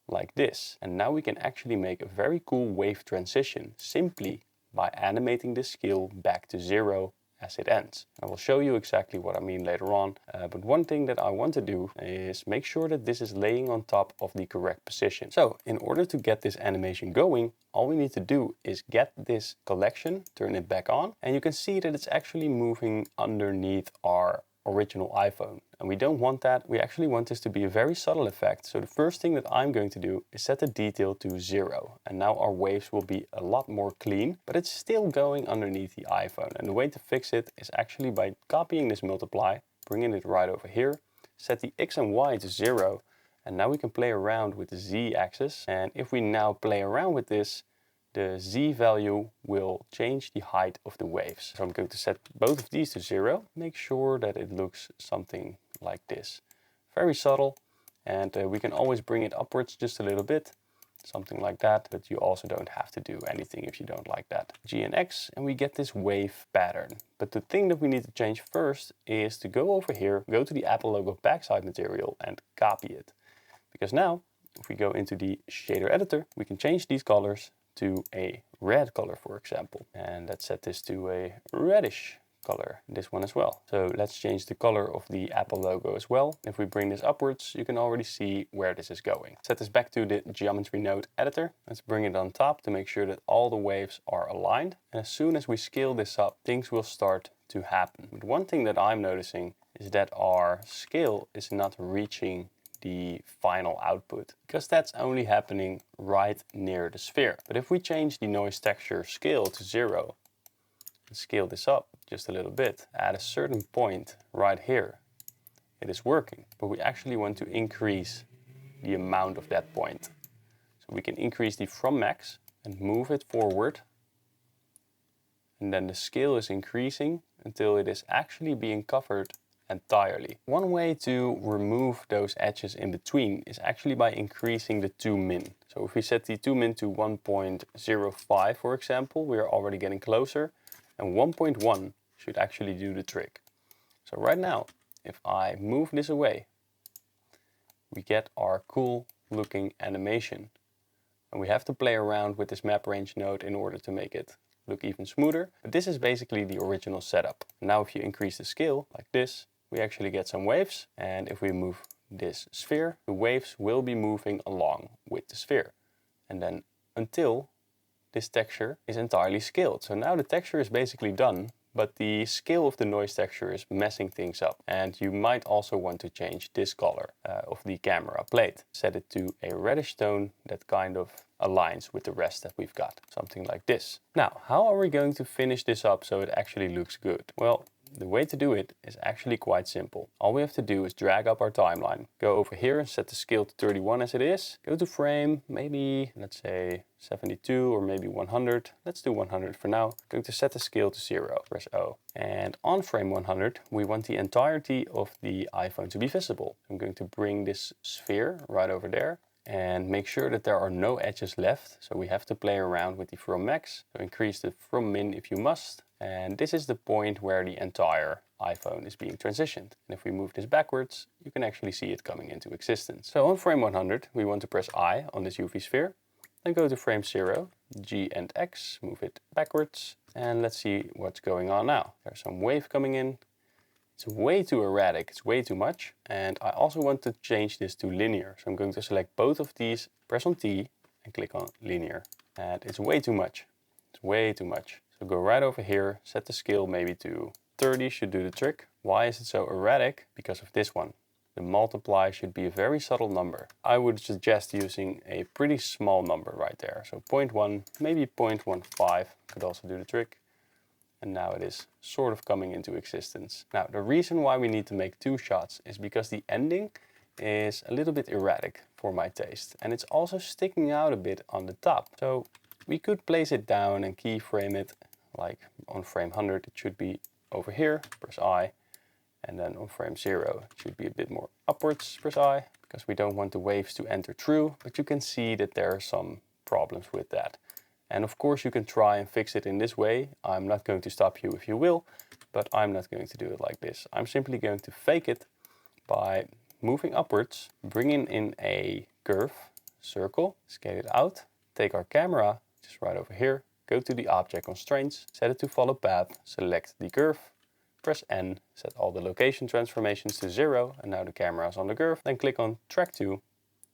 like this. And now we can actually make a very cool wave transition simply by animating the scale back to 0 as it ends. I will show you exactly what I mean later on, but one thing that I want to do is make sure that this is laying on top of the correct position. So in order to get this animation going, all we need to do is get this collection, turn it back on, and you can see that it's actually moving underneath our original iPhone. And we don't want that. We actually want this to be a very subtle effect. So the first thing that I'm going to do is set the detail to 0. And now our waves will be a lot more clean, but it's still going underneath the iPhone. And the way to fix it is actually by copying this multiply, bringing it right over here, set the X and Y to 0. And now we can play around with the Z axis. And if we now play around with this, the Z value will change the height of the waves. So I'm going to set both of these to 0. Make sure that it looks something like this. Very subtle, and we can always bring it upwards just a little bit, something like that, but you also don't have to do anything if you don't like that. G and X, and we get this wave pattern. But the thing that we need to change first is to go over here, go to the Apple logo backside material and copy it. Because now, if we go into the shader editor, we can change these colors to a red color, for example. And let's set this to a reddish color, this one as well. So let's change the color of the Apple logo as well. If we bring this upwards, you can already see where this is going. Set this back to the geometry node editor. Let's bring it on top to make sure that all the waves are aligned. And as soon as we scale this up, things will start to happen. But one thing that I'm noticing is that our scale is not reaching the final output, because that's only happening right near the sphere. But if we change the noise texture scale to 0 and scale this up just a little bit, at a certain point right here, it is working. But we actually want to increase the amount of that point. So we can increase the from max and move it forward. And then the scale is increasing until it is actually being covered entirely. One way to remove those edges in between is actually by increasing the 2min. So if we set the 2min to 1.05, for example, we are already getting closer, and 1.1 should actually do the trick. So right now, if I move this away, we get our cool looking animation. And we have to play around with this map range node in order to make it look even smoother. But this is basically the original setup. Now if you increase the scale like this, we actually get some waves. And if we move this sphere, the waves will be moving along with the sphere. And then until this texture is entirely scaled. So now the texture is basically done, but the scale of the noise texture is messing things up. And you might also want to change this color of the camera plate. Set it to a reddish tone that kind of aligns with the rest that we've got. Something like this. Now, how are we going to finish this up so it actually looks good? Well, the way to do it is actually quite simple. All we have to do is drag up our timeline. Go over here and set the scale to 31 as it is. Go to frame, maybe, let's say 72 or maybe 100. Let's do 100 for now. Going to set the scale to 0. Press O. And on frame 100, we want the entirety of the iPhone to be visible. I'm going to bring this sphere right over there and make sure that there are no edges left. So we have to play around with the from max. So increase the from min if you must. And this is the point where the entire iPhone is being transitioned. And if we move this backwards, you can actually see it coming into existence. So on frame 100, we want to press I on this UV sphere. Then go to frame 0, G and X, move it backwards. And let's see what's going on now. There's some wave coming in. It's way too erratic, it's way too much. And I also want to change this to linear. So I'm going to select both of these, press on T and click on linear. And it's way too much. It's way too much. So go right over here, set the scale maybe to 30, should do the trick. Why is it so erratic? Because of this one. The multiply should be a very subtle number. I would suggest using a pretty small number right there. So 0.1, maybe 0.15 could also do the trick. And now it is sort of coming into existence. Now, the reason why we need to make 2 shots is because the ending is a little bit erratic. for my taste. And it's also sticking out a bit on the top. So we could place it down and keyframe it, like on frame 100 it should be over here, press I. And then on frame 0 it should be a bit more upwards, press I, because we don't want the waves to enter through. But you can see that there are some problems with that. And of course you can try and fix it in this way. I'm not going to stop you if you will, but I'm not going to do it like this. I'm simply going to fake it by moving upwards, bringing in a curve, circle, scale it out, take our camera, just right over here, go to the object constraints, set it to follow path, select the curve, press N, set all the location transformations to 0, and now the camera is on the curve. Then click on track 2.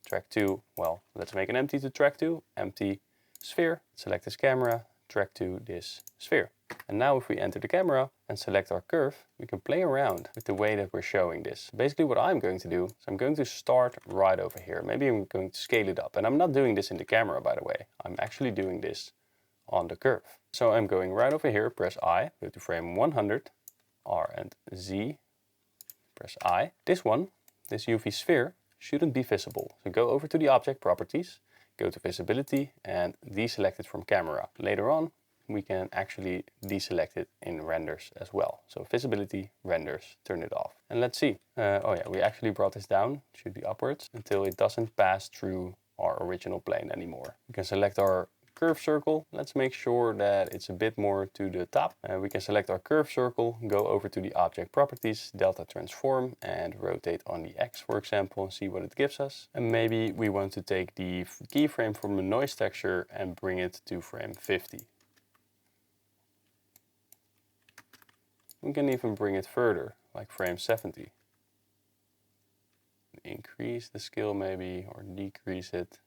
Track 2, well, let's make an empty to track 2, empty sphere, select this camera, track to this sphere. And now if we enter the camera and select our curve, we can play around with the way that we're showing this. Basically what I'm going to do is I'm going to start right over here. Maybe I'm going to scale it up. And I'm not doing this in the camera, by the way. I'm actually doing this on the curve. So I'm going right over here, press I, go to frame 100, R and Z, press I. This one, this UV sphere, shouldn't be visible. So go over to the object properties, go to visibility and deselect it from camera. Later on, we can actually deselect it in renders as well. So visibility, renders, turn it off. And let's see. Oh yeah, we actually brought this down, it should be upwards, until it doesn't pass through our original plane anymore. We can select our curve circle. Let's make sure that it's a bit more to the top. We can select our curve circle, go over to the object properties, delta transform, and rotate on the X, for example, and see what it gives us. And maybe we want to take the keyframe from the noise texture and bring it to frame 50. We can even bring it further, like frame 70. Increase the scale maybe, or decrease it.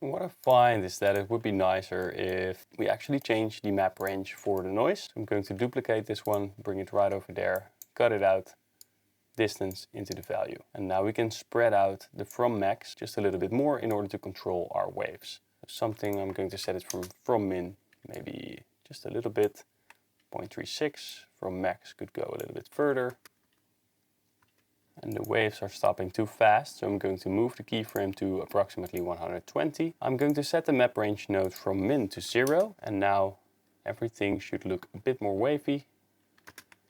And what I find is that it would be nicer if we actually change the map range for the noise. So I'm going to duplicate this one, bring it right over there, cut it out, distance into the value. And now we can spread out the from max just a little bit more in order to control our waves. Something I'm going to set it from min, maybe just a little bit, 0.36. From max could go a little bit further. And the waves are stopping too fast, so I'm going to move the keyframe to approximately 120. I'm going to set the map range node from min to 0, and now everything should look a bit more wavy.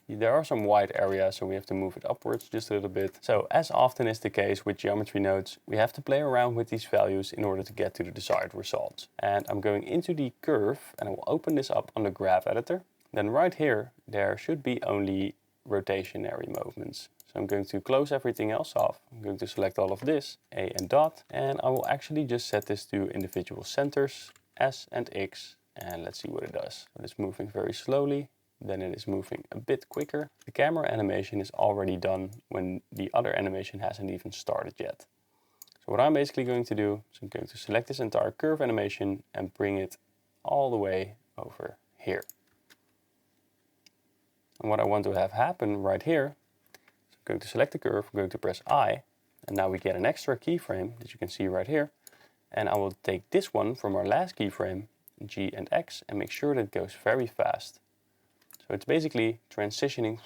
There are some white areas, so we have to move it upwards just a little bit. So as often is the case with geometry nodes, we have to play around with these values in order to get to the desired results. And I'm going into the curve, and I will open this up on the graph editor. Then right here, there should be only rotationary movements. So I'm going to close everything else off. I'm going to select all of this, A and dot, and I will actually just set this to individual centers, S and X, and let's see what it does. So it's moving very slowly, then it is moving a bit quicker. The camera animation is already done when the other animation hasn't even started yet. So what I'm basically going to do is I'm going to select this entire curve animation and bring it all the way over here. And what I want to have happen right here, so I'm going to select the curve, I'm going to press I, and now we get an extra keyframe that you can see right here. And I will take this one from our last keyframe, G and X, and make sure that it goes very fast. So it's basically transitioning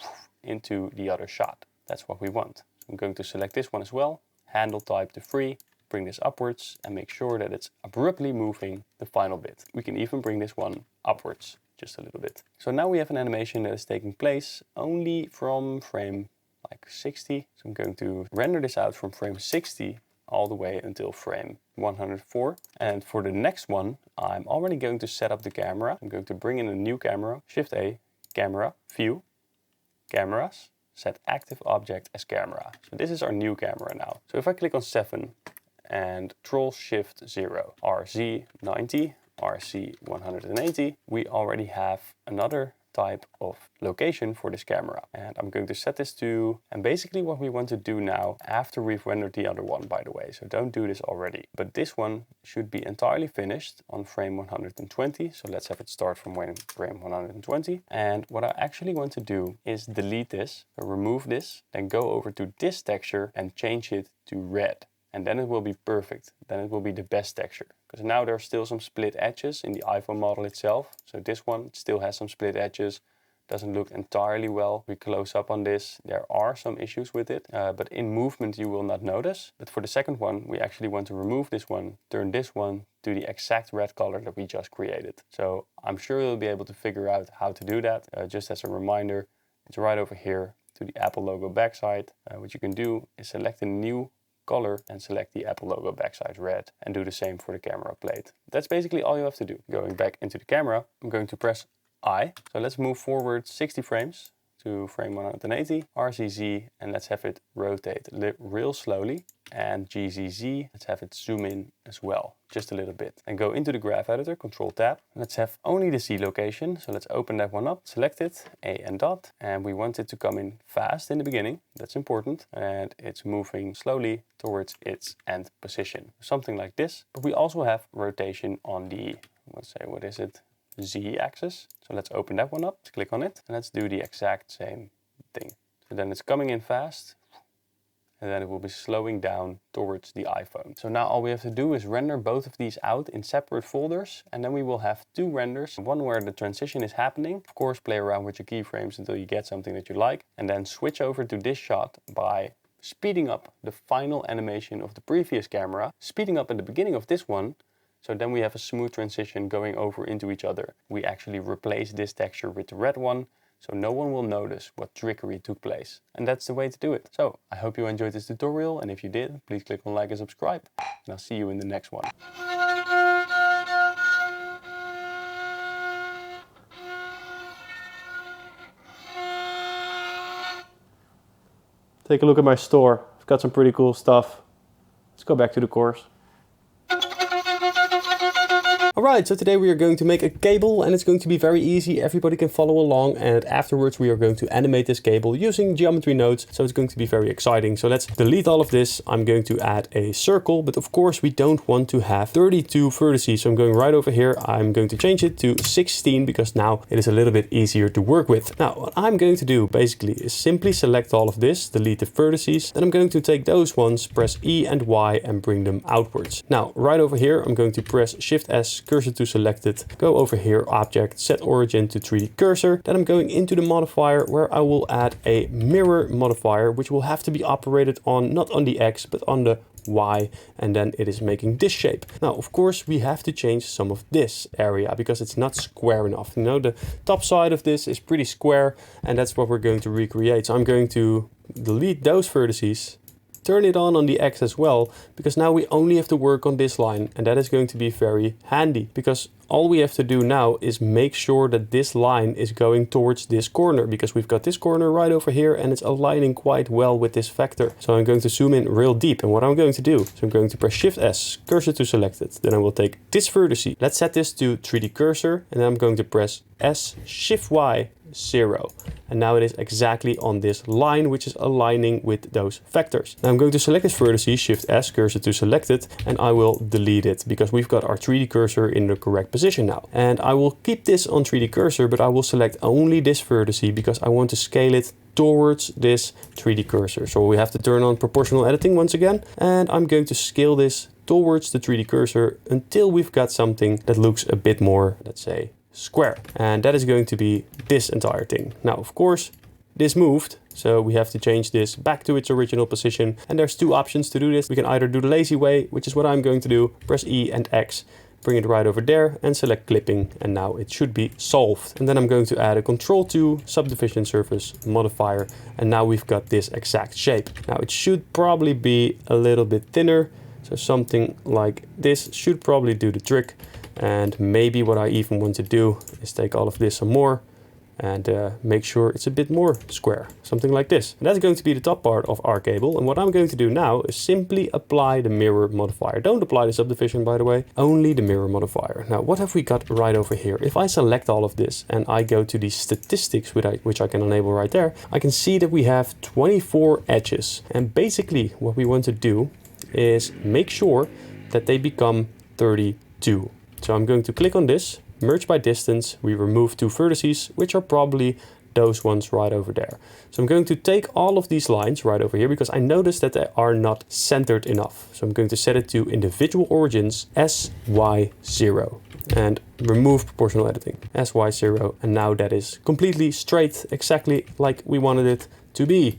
into the other shot. That's what we want. So I'm going to select this one as well, handle type to free, bring this upwards, and make sure that it's abruptly moving the final bit. We can even bring this one upwards just a little bit. So now we have an animation that is taking place only from frame like 60. So I'm going to render this out from frame 60 all the way until frame 104. And for the next one, I'm already going to set up the camera. I'm going to bring in a new camera, Shift A, camera, view, cameras, set active object as camera. So this is our new camera now. So if I click on 7 and Control Shift 0, RZ 90, RC 180, we already have another type of location for this camera. And I'm going to set this to, and basically what we want to do now after we've rendered the other one, by the way, so don't do this already. But this one should be entirely finished on frame 120. So let's have it start from frame 120. And what I actually want to do is delete this, so remove this, then go over to this texture and change it to red. And then it will be perfect. Then it will be the best texture. Because now there are still some split edges in the iPhone model itself. So this one still has some split edges. doesn't look entirely well. We close up on this. There are some issues with it, but in movement you will not notice. But for the second one, we actually want to remove this one, turn this one to the exact red color that we just created. So I'm sure you'll be able to figure out how to do that. Just as a reminder, it's right over here to the Apple logo backside. What you can do is select a new color and select the Apple logo backside red, and do the same for the camera plate. That's basically all you have to do. Going back into the camera, I'm going to press I. So let's move forward 60 frames to frame 180, RZZ, and let's have it rotate real slowly. And GZZ, let's have it zoom in as well, just a little bit. And go into the graph editor, Control Tab. Let's have only the Z location. So let's open that one up, select it, A and dot. And we want it to come in fast in the beginning. That's important. And it's moving slowly towards its end position. Something like this. But we also have rotation on the, let's say, what is it? Z axis. So let's open that one up, let's click on it, and let's do the exact same thing. So then it's coming in fast, and then it will be slowing down towards the iPhone. So now all we have to do is render both of these out in separate folders, and then we will have two renders. One where the transition is happening. Of course, play around with your keyframes until you get something that you like, and then switch over to this shot by speeding up the final animation of the previous camera, speeding up at the beginning of this one. So then we have a smooth transition going over into each other. We actually replace this texture with the red one, so no one will notice what trickery took place. And that's the way to do it. So I hope you enjoyed this tutorial, and if you did, please click on like and subscribe. And I'll see you in the next one. Take a look at my store. I've got some pretty cool stuff. Let's go back to the course. Alright, so today we are going to make a cable, and it's going to be very easy. Everybody can follow along, and afterwards we are going to animate this cable using geometry nodes. So it's going to be very exciting. So let's delete all of this. I'm going to add a circle, but of course we don't want to have 32 vertices. So I'm going right over here. I'm going to change it to 16 because now it is a little bit easier to work with. Now what I'm going to do basically is simply select all of this, delete the vertices. Then I'm going to take those ones, press E and Y and bring them outwards. Now right over here I'm going to press Shift S, cursor to selected, go over here, object, set origin to 3D cursor. Then I'm going into the modifier where I will add a mirror modifier, which will have to be operated on, not on the X, but on the Y, and then it is making this shape. Now, of course, we have to change some of this area because it's not square enough. You know, the top side of this is pretty square, and that's what we're going to recreate. So I'm going to delete those vertices, turn it on the X as well, because now we only have to work on this line, and that is going to be very handy because all we have to do now is make sure that this line is going towards this corner, because we've got this corner right over here and it's aligning quite well with this vector. So I'm going to zoom in real deep, and what I'm going to do is I'm going to press Shift S, cursor to selected. Then I will take this vertex. Let's set this to 3D cursor, and then I'm going to press S, Shift Y, 0. And now it is exactly on this line, which is aligning with those vectors. Now I'm going to select this vertex, Shift S, cursor to selected, and I will delete it because we've got our 3D cursor in the correct position now. And I will keep this on 3D cursor, but I will select only this vertex because I want to scale it towards this 3D cursor. So we have to turn on proportional editing once again, and I'm going to scale this towards the 3D cursor until we've got something that looks a bit more, let's say, square. And that is going to be this entire thing. Now, of course, this moved, so we have to change this back to its original position. And there's two options to do this. We can either do the lazy way, which is what I'm going to do, press E and X, bring it right over there and select clipping, and now it should be solved. And then I'm going to add a Control 2 subdivision surface modifier, and now we've got this exact shape. Now it should probably be a little bit thinner, so something like this should probably do the trick. And maybe what I even want to do is take all of this some more and make sure it's a bit more square, something like this. And that's going to be the top part of our cable. And what I'm going to do now is simply apply the mirror modifier. Don't apply the subdivision, by the way, only the mirror modifier. Now, what have we got right over here? If I select all of this and I go to the statistics, which I can enable right there, I can see that we have 24 edges. And basically what we want to do is make sure that they become 32. So I'm going to click on this, merge by distance. We remove two vertices, which are probably those ones right over there. So I'm going to take all of these lines right over here because I noticed that they are not centered enough. So I'm going to set it to individual origins SY0 and remove proportional editing SY0. And now that is completely straight, exactly like we wanted it to be.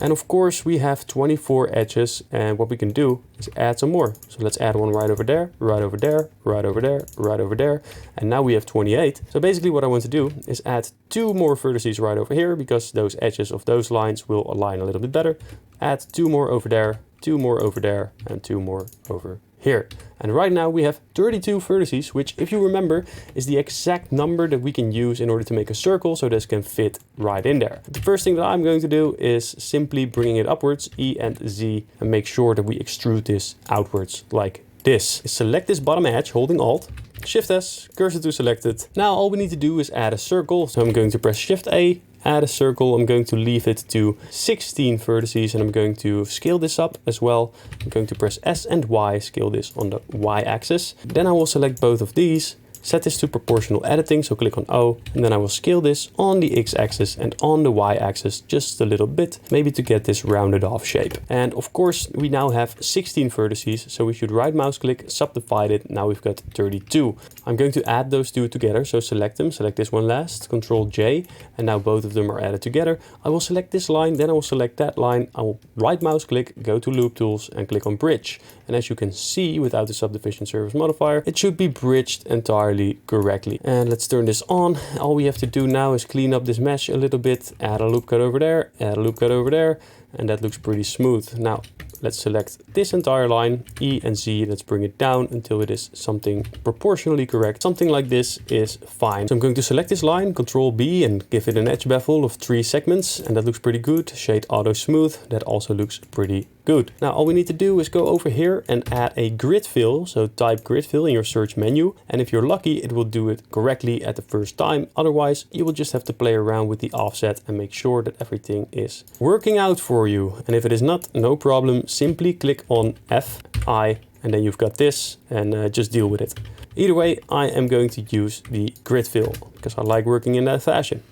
And of course we have 24 edges, and what we can do is add some more. So let's add one right over there, right over there, right over there, right over there. And now we have 28. So basically what I want to do is add 2 more vertices right over here because those edges of those lines will align a little bit better. Add 2 more over there, 2 more over there, and 2 more over here. And right now we have 32 vertices, which if you remember is the exact number that we can use in order to make a circle so this can fit right in there. The first thing that I'm going to do is simply bringing it upwards, E and Z, and make sure that we extrude this outwards like this. Select this bottom edge holding Alt, Shift S, cursor to selected. Now all we need to do is add a circle. So I'm going to press Shift A, add a circle. I'm going to leave it to 16 vertices and I'm going to scale this up as well. I'm going to press S and Y, scale this on the Y axis. Then I will select both of these, set this to proportional editing, so click on O, and then I will scale this on the X axis and on the Y axis just a little bit, maybe to get this rounded off shape. And of course we now have 16 vertices, so we should right mouse click, subdivide it. Now we've got 32. I'm going to add those two together, so select them, select this one last, Control J, and now both of them are added together. I will select this line, then I will select that line, I will right mouse click, go to Loop Tools and click on Bridge. And as you can see, without the subdivision surface modifier, it should be bridged entirely correctly. And let's turn this on. All we have to do now is clean up this mesh a little bit, add a loop cut over there, add a loop cut over there, and that looks pretty smooth. Now let's select this entire line, E and Z, let's bring it down until it is something proportionally correct. Something like this is fine. So I'm going to select this line, Control B, and give it an edge bevel of 3 segments, and that looks pretty good. Shade Auto Smooth, that also looks pretty good. Now all we need to do is go over here and add a grid fill. So type grid fill in your search menu, and if you're lucky it will do it correctly at the first time. Otherwise you will just have to play around with the offset and make sure that everything is working out for you. And if it is not, no problem, simply click on F, I, and then you've got this, and just deal with it. Either way, I am going to use the grid fill because I like working in that fashion.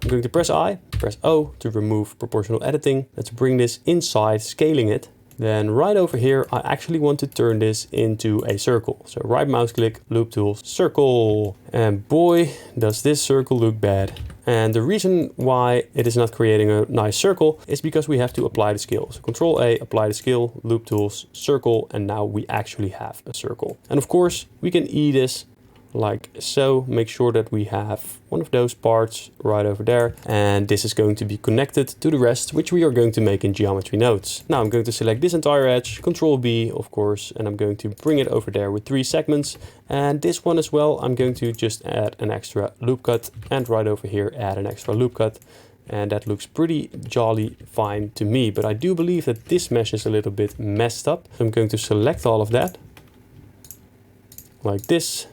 I'm going to press I, press O to remove proportional editing. Let's bring this inside, scaling it. Then right over here, I actually want to turn this into a circle. So right mouse click, Loop Tools, Circle. And boy, does this circle look bad. And the reason why it is not creating a nice circle is because we have to apply the scale. So Control A, apply the scale, Loop Tools, Circle, and now we actually have a circle. And of course, we can E this like so. Make sure that we have one of those parts right over there, and this is going to be connected to the rest, which we are going to make in geometry nodes. Now I'm going to select this entire edge, Control B of course, and I'm going to bring it over there with 3 segments, and this one as well. I'm going to just add an extra loop cut, and right over here add an extra loop cut, and that looks pretty jolly fine to me. But I do believe that this mesh is a little bit messed up, so I'm going to select all of that like this.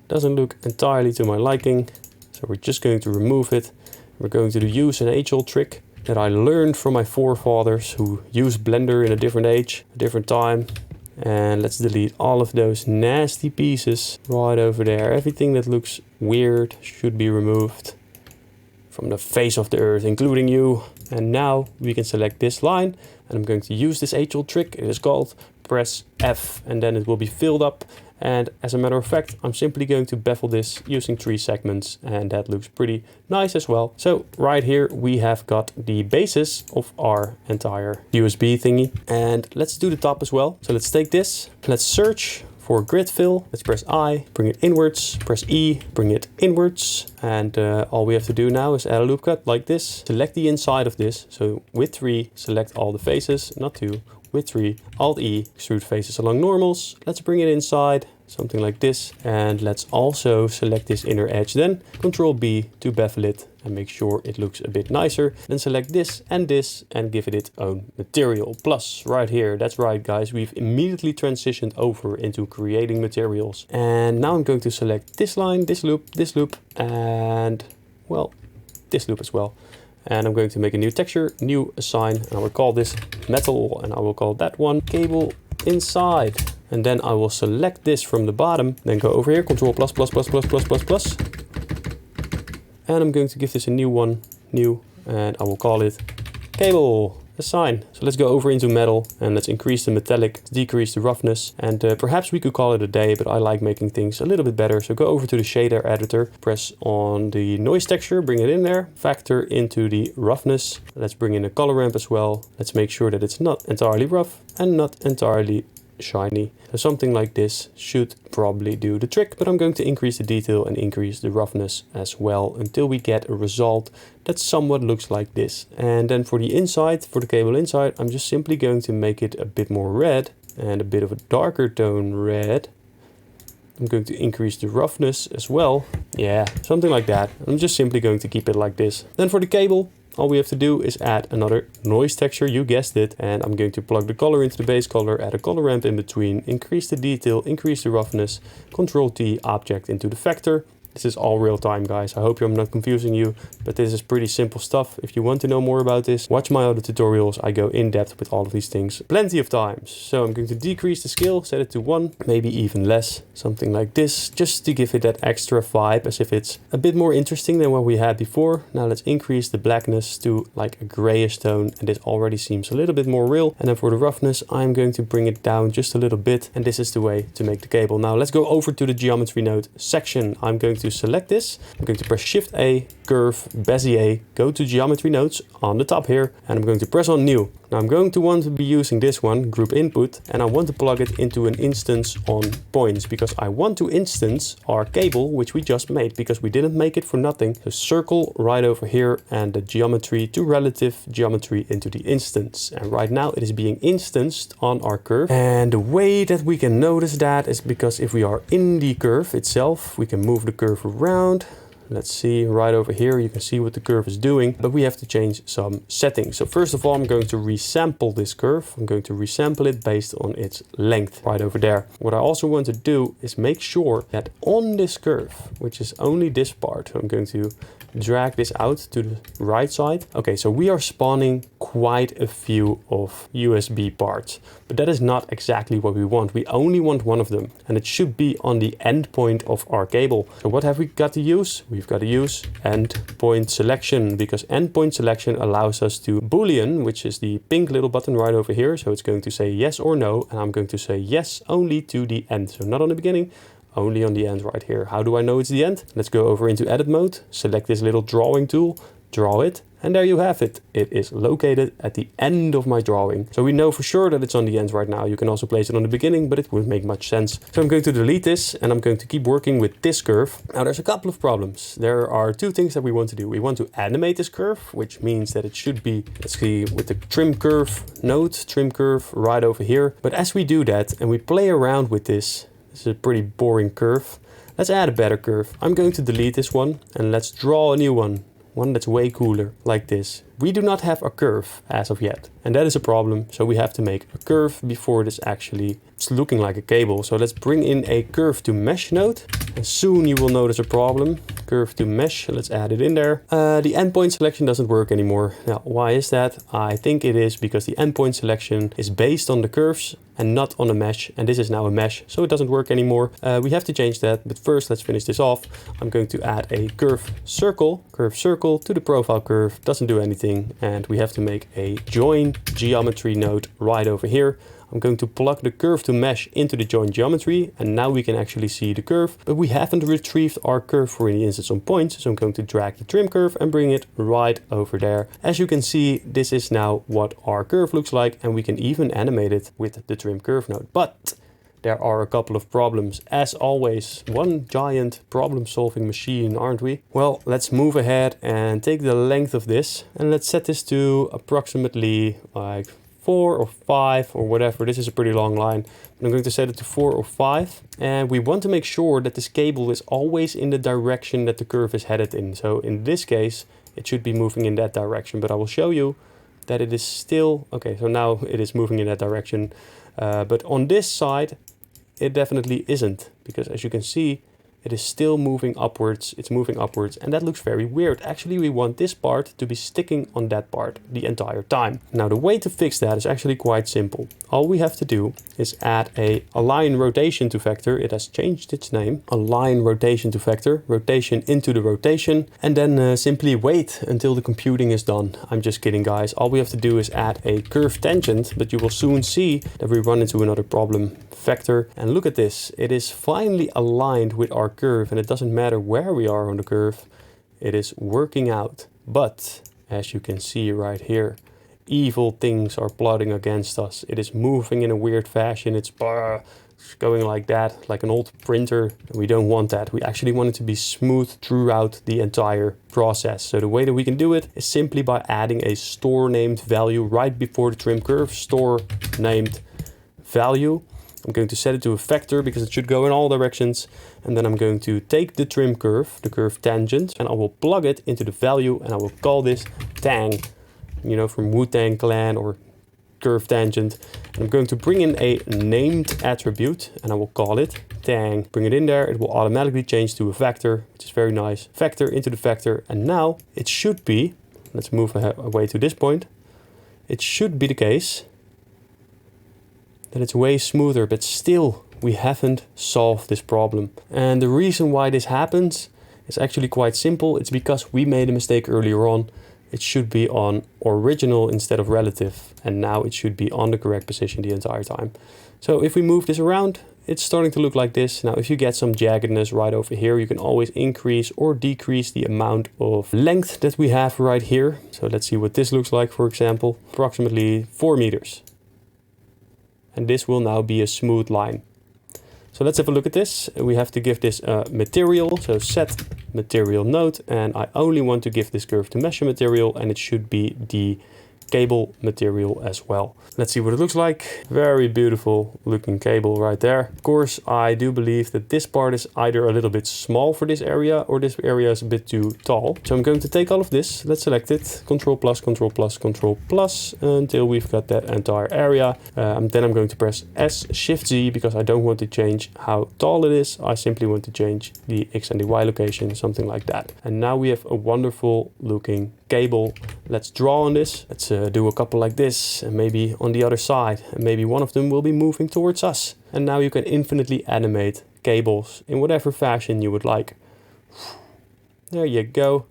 Doesn't look entirely to my liking, so we're just going to remove it. We're going to use an age-old trick that I learned from my forefathers who used Blender in a different age, a different time. And let's delete all of those nasty pieces right over there. Everything that looks weird should be removed from the face of the earth, including you. And now we can select this line, and I'm going to use this age-old trick. It is called press F, and then it will be filled up. And as a matter of fact, I'm simply going to bevel this using 3 segments, and that looks pretty nice as well. So right here we have got the basis of our entire USB thingy, and let's do the top as well. So let's take this, let's search for grid fill, let's press I, bring it inwards, press E, bring it inwards, and all we have to do now is add a loop cut like this. Select the inside of this, so with 3, select all the faces, not 2. With 3, Alt E, extrude faces along normals. Let's bring it inside, something like this. And let's also select this inner edge then. Control B to bevel it and make sure it looks a bit nicer. Then select this and give it its own material. Plus, right here, that's right guys, we've immediately transitioned over into creating materials. And now I'm going to select this line, this loop, and well, this loop as well. And I'm going to make a new texture, new assign, and I will call this metal, and I will call that one cable inside. And then I will select this from the bottom, then go over here, Control plus, And I'm going to give this a new one, and I will call it cable. Assign. So let's go over into metal and let's increase the metallic, decrease the roughness, and perhaps we could call it a day, but I like making things a little bit better. So go over to the shader editor, press on the noise texture, bring it in there, factor into the roughness. Let's bring in a color ramp as well. Let's make sure that it's not entirely rough and not entirely shiny. So something like this should probably do the trick, but I'm going to increase the detail and increase the roughness as well until we get a result that somewhat looks like this. And then for the inside, for the cable inside, I'm just simply going to make it a bit more red and a bit of a darker tone red. I'm going to increase the roughness as well. Yeah, something like that. I'm just simply going to keep it like this. Then for the cable, all we have to do is add another noise texture, you guessed it, and I'm going to plug the color into the base color, add a color ramp in between, increase the detail, increase the roughness, Ctrl T object into the vector. This is all real time, guys. I hope I'm not confusing you, but this is pretty simple stuff. If you want to know more about this, watch my other tutorials. I go in depth with all of these things plenty of times. So I'm going to decrease the scale, set it to 1, maybe even less, something like this, just to give it that extra vibe as if it's a bit more interesting than what we had before. Now let's increase the blackness to like a grayish tone, and this already seems a little bit more real. And then for the roughness, I'm going to bring it down just a little bit, and this is the way to make the cable. Now let's go over to the geometry node section. I'm going to select this. I'm going to press Shift A, curve, Bezier, go to geometry nodes on the top here, and I'm going to press on new. Now I'm going to want to be using this one, group input, and I want to plug it into an instance on points because I want to instance our cable, which we just made because we didn't make it for nothing. So circle right over here and the geometry to relative geometry into the instance. And right now it is being instanced on our curve. And the way that we can notice that is because if we are in the curve itself, we can move the curve around. Let's see, right over here, you can see what the curve is doing, but we have to change some settings. So first of all, I'm going to resample this curve. I'm going to resample it based on its length right over there. What I also want to do is make sure that on this curve, which is only this part, I'm going to drag this out to the right side. Okay, so we are spawning quite a few of USB parts, but that is not exactly what we want. We only want one of them, and it should be on the end point of our cable. So what have we got to use? We've got to use endpoint selection, because endpoint selection allows us to Boolean, which is the pink little button right over here. So it's going to say yes or no, and I'm going to say yes only to the end. So not on the beginning, only on the end right here. How do I know it's the end? Let's go over into edit mode, select this little drawing tool, draw it, and there you have it. It is located at the end of my drawing. So we know for sure that it's on the end right now. You can also place it on the beginning, but it wouldn't make much sense. So I'm going to delete this and I'm going to keep working with this curve. Now there's a couple of problems. There are two things that we want to do. We want to animate this curve, which means that it should be, let's see, with the trim curve node, trim curve right over here. But as we do that and we play around with this is a pretty boring curve. Let's add a better curve. I'm going to delete this one and let's draw a new one. One that's way cooler, like this. We do not have a curve as of yet, and that is a problem. So we have to make a curve before this actually is looking like a cable. So let's bring in a curve to mesh node, and soon you will notice a problem. Curve to mesh, let's add it in there. The endpoint selection doesn't work anymore. Now, why is that? I think it is because the endpoint selection is based on the curves and not on a mesh, and this is now a mesh, so it doesn't work anymore. We have to change that, but first let's finish this off. I'm going to add a curve circle to the profile curve, doesn't do anything, and we have to make a join geometry node right over here. I'm going to plug the curve to mesh into the join geometry, and now we can actually see the curve, but we haven't retrieved our curve for any instance on points, so I'm going to drag the trim curve and bring it right over there. As you can see, this is now what our curve looks like, and we can even animate it with the trim curve node. But there are a couple of problems. As always, one giant problem-solving machine, aren't we? Well, let's move ahead and take the length of this, and let's set this to approximately like 4 or 5 or whatever. This is a pretty long line. I'm going to set it to 4 or 5. And we want to make sure that this cable is always in the direction that the curve is headed in. So in this case, it should be moving in that direction. But I will show you that it is still... Okay, so now it is moving in that direction. But on this side, it definitely isn't. Because as you can see, it is still moving upwards. It's moving upwards, and that looks very weird. Actually, we want this part to be sticking on that part the entire time. Now, the way to fix that is actually quite simple. All we have to do is add a align rotation to vector. It has changed its name. Align rotation to vector, rotation into the rotation, and then simply wait until the computing is done. I'm just kidding, guys. All we have to do is add a curve tangent, but you will soon see that we run into another problem. Vector, and look at this. It is finally aligned with our curve, and it doesn't matter where we are on the curve. It is working out. But as you can see right here, evil things are plotting against us. It is moving in a weird fashion. It's going like that, like an old printer. We don't want that. We actually want it to be smooth throughout the entire process. So the way that we can do it is simply by adding a store named value right before the trim curve. Store named value. I'm going to set it to a vector because it should go in all directions. And then I'm going to take the trim curve, the curve tangent, and I will plug it into the value, and I will call this tang, you know, from Wu-Tang Clan, or curve tangent. And I'm going to bring in a named attribute, and I will call it tang. Bring it in there, it will automatically change to a vector, which is very nice. Vector into the vector, and now it should be, let's move away to this point. It should be the case that it's way smoother, but still we haven't solved this problem. And the reason why this happens is actually quite simple. It's because we made a mistake earlier on. It should be on original instead of relative, and now it should be on the correct position the entire time. So if we move this around, it's starting to look like this. Now, if you get some jaggedness right over here, you can always increase or decrease the amount of length that we have right here. So let's see what this looks like, for example, approximately 4 meters. And this will now be a smooth line. So let's have a look at this. We have to give this a material, so set material node, and I only want to give this curve to measure material, and it should be the cable material as well. Let's see what it looks like. Very beautiful looking cable right there. Of course, I do believe that this part is either a little bit small for this area, or this area is a bit too tall. So I'm going to take all of this. Let's select it. Control plus, Control plus, Control plus until we've got that entire area. Then I'm going to press S, Shift Z, because I don't want to change how tall it is. I simply want to change the X and the Y location, something like that. And now we have a wonderful looking cable. Let's draw on this. Let's do a couple like this, and maybe on the other side, and maybe one of them will be moving towards us. And now you can infinitely animate cables in whatever fashion you would like. There you go.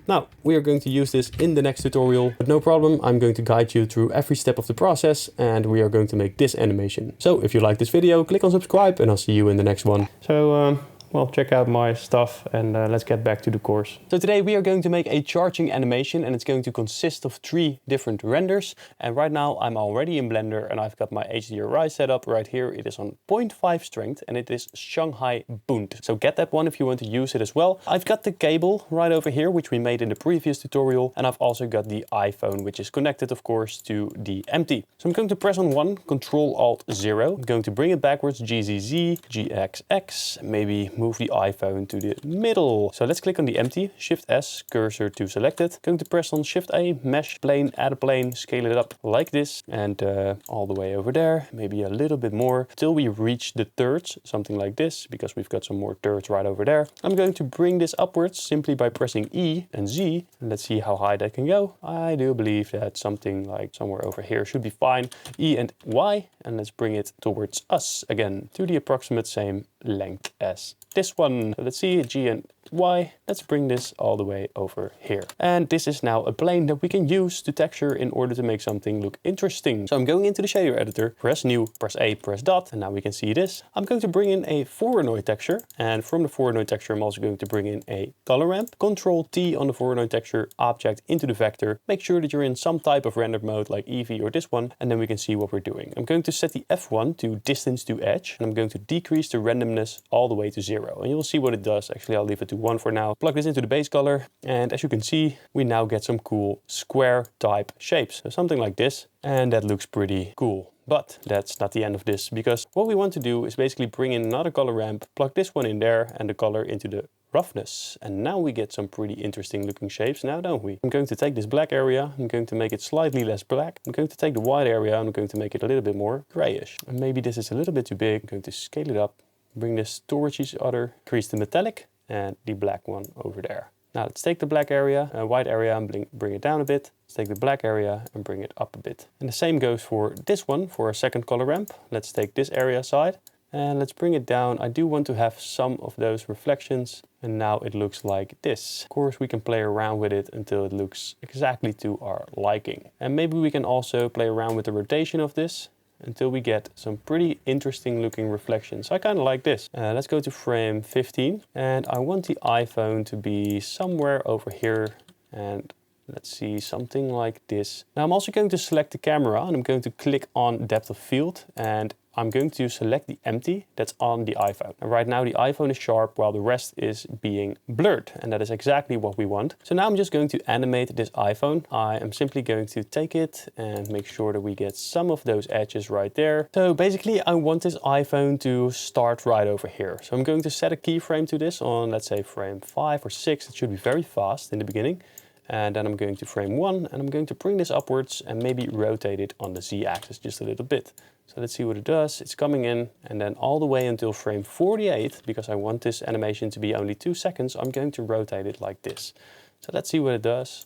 Now, we are going to use this in the next tutorial, but no problem. I'm going to guide you through every step of the process, and we are going to make this animation. So if you like this video, click on subscribe, and I'll see you in the next one. So, well, check out my stuff, and let's get back to the course. So today we are going to make a charging animation, and it's going to consist of 3 different renders. And right now I'm already in Blender, and I've got my HDRI set up right here. It is on 0.5 strength, and it is Shanghai Bund. So get that one if you want to use it as well. I've got the cable right over here, which we made in the previous tutorial. And I've also got the iPhone, which is connected, of course, to the empty. So I'm going to press on 1, Control Alt 0. I'm going to bring it backwards, GZZ, GXX, maybe move the iPhone to the middle. So let's click on the empty, Shift S, cursor to selected. Going to press on Shift A, mesh plane, add a plane, scale it up like this, and all the way over there, maybe a little bit more, till we reach the thirds, something like this, because we've got some more thirds right over there. I'm going to bring this upwards simply by pressing E and Z, and let's see how high that can go. I do believe that something like somewhere over here should be fine. E and Y, and let's bring it towards us again, to the approximate same length as this one. So let's see, G and Y. Let's bring this all the way over here. And this is now a plane that we can use to texture in order to make something look interesting. So I'm going into the shader editor, press new, press A, press dot, and now we can see this. I'm going to bring in a Voronoi texture, and from the Voronoi texture I'm also going to bring in a color ramp. Control T on the Voronoi texture, object into the vector. Make sure that you're in some type of render mode like Eevee or this one, and then we can see what we're doing. I'm going to set the F1 to distance to edge, and I'm going to decrease the randomness all the way to 0. And you'll see what it does. Actually, I'll leave it to 1 for now. Plug this into the base color, and as you can see, we now get some cool square type shapes. So something like this, and that looks pretty cool. But that's not the end of this, because what we want to do is basically bring in another color ramp, plug this one in there, and the color into the roughness. And now we get some pretty interesting looking shapes now, don't we? I'm going to take this black area, I'm going to make it slightly less black. I'm going to take the white area, I'm going to make it a little bit more grayish. And maybe this is a little bit too big. I'm going to scale it up bring this towards each other, increase the metallic and the black one over there. Now let's take the black area, white area and bring it down a bit. Let's take the black area and bring it up a bit. And the same goes for this one, for a second color ramp. Let's take this area aside and let's bring it down. I do want to have some of those reflections, and now it looks like this. Of course, we can play around with it until it looks exactly to our liking. And maybe we can also play around with the rotation of this until we get some pretty interesting looking reflections. I kind of like this. Let's go to frame 15 and I want the iPhone to be somewhere over here, and let's see, something like this. Now I'm also going to select the camera and I'm going to click on depth of field, and I'm going to select the empty that's on the iPhone. And right now the iPhone is sharp while the rest is being blurred, and that is exactly what we want. So now I'm just going to animate this iPhone. I am simply going to take it and make sure that we get some of those edges right there. So basically I want this iPhone to start right over here. So I'm going to set a keyframe to this on, let's say, frame 5 or 6. It should be very fast in the beginning. And then I'm going to frame 1 and I'm going to bring this upwards and maybe rotate it on the Z-axis just a little bit. So let's see what it does. It's coming in, and then all the way until frame 48, because I want this animation to be only 2 seconds, I'm going to rotate it like this. So let's see what it does.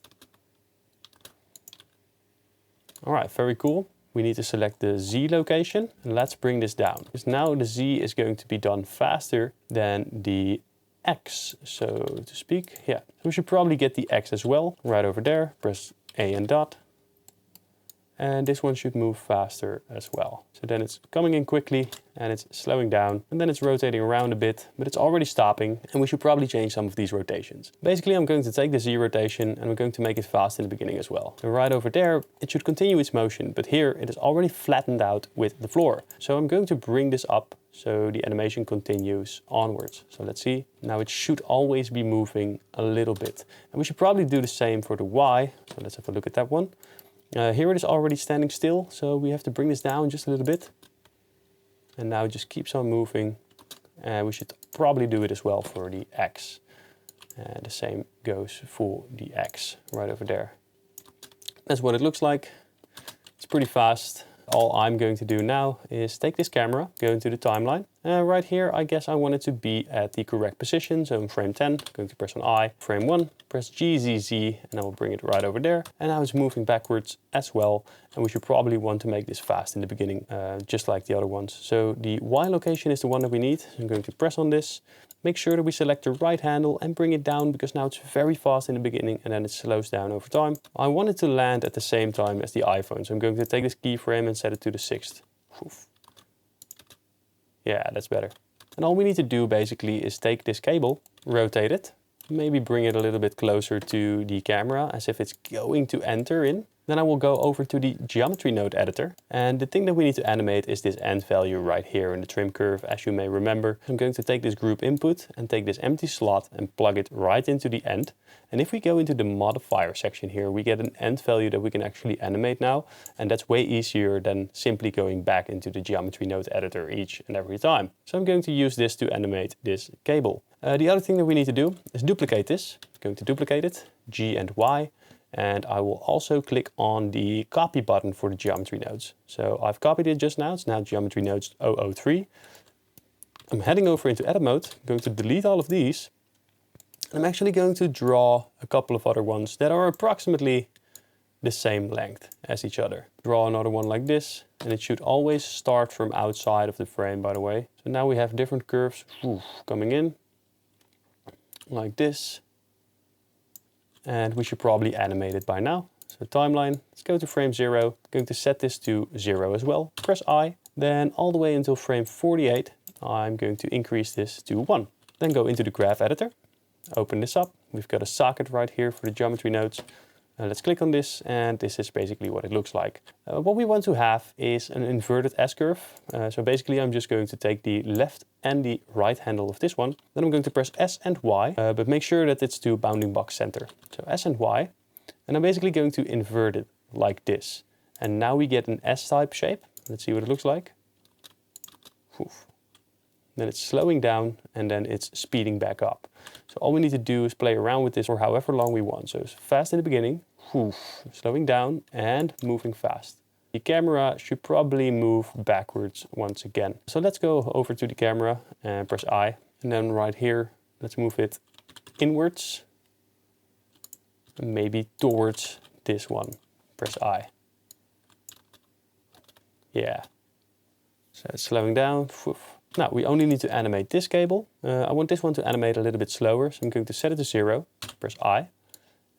All right, very cool. We need to select the Z location and let's bring this down. Because now the Z is going to be done faster than the X, so to speak. Yeah, so we should probably get the X as well. Right over there, press A and dot. And this one should move faster as well. So then it's coming in quickly and it's slowing down, and then it's rotating around a bit, but it's already stopping, and we should probably change some of these rotations. Basically, I'm going to take the Z rotation and we're going to make it fast in the beginning as well. So right over there, it should continue its motion, but here it is already flattened out with the floor. So I'm going to bring this up so the animation continues onwards. So let's see, now it should always be moving a little bit. And we should probably do the same for the Y. So let's have a look at that one. Here it is already standing still, so we have to bring this down just a little bit. And now it just keeps on moving. And we should probably do it as well for the X. And the same goes for the X right over there. That's what it looks like. It's pretty fast. All I'm going to do now is take this camera, go into the timeline. Right here, I guess I want it to be at the correct position. So in frame 10, I'm going to press on I. Frame 1, press GZZ, and I will bring it right over there. And now it's moving backwards as well. And we should probably want to make this fast in the beginning, just like the other ones. So the Y location is the one that we need. I'm going to press on this. Make sure that we select the right handle and bring it down, because now it's very fast in the beginning and then it slows down over time. I want it to land at the same time as the iPhone. So I'm going to take this keyframe and set it to the 6th. Oof. Yeah, that's better. And all we need to do basically is take this cable, rotate it, maybe bring it a little bit closer to the camera as if it's going to enter in. Then I will go over to the geometry node editor. And the thing that we need to animate is this end value right here in the trim curve, as you may remember. I'm going to take this group input and take this empty slot and plug it right into the end. And if we go into the modifier section here, we get an end value that we can actually animate now. And that's way easier than simply going back into the geometry node editor each and every time. So I'm going to use this to animate this cable. The other thing that we need to do is duplicate this. I'm going to duplicate it, G and Y. And I will also click on the copy button for the geometry nodes. So I've copied it just now. It's now geometry nodes 003. I'm heading over into edit mode. I'm going to delete all of these. I'm actually going to draw a couple of other ones that are approximately the same length as each other. Draw another one like this, and it should always start from outside of the frame, by the way. So now we have different curves coming in like this. And we should probably animate it by now. So timeline, let's go to frame 0. I'm going to set this to 0 as well. Press I. Then all the way until frame 48, I'm going to increase this to 1. Then go into the graph editor. Open this up. We've got a socket right here for the geometry nodes. Let's click on this, and this is basically what it looks like. What we want to have is an inverted S-curve. So basically I'm just going to take the left and the right handle of this one. Then I'm going to press S and Y, but make sure that it's to bounding box center. So S and Y, and I'm basically going to invert it like this. And now we get an S-type shape. Let's see what it looks like. Oof. Then it's slowing down and then it's speeding back up. So all we need to do is play around with this for however long we want. So it's fast in the beginning, slowing down and moving fast. The camera should probably move backwards once again. So let's go over to the camera and press I. And then right here, let's move it inwards. And maybe towards this one. Press I. Yeah. So it's slowing down. Now we only need to animate this cable. I want this one to animate a little bit slower. So I'm going to set it to 0. Press I.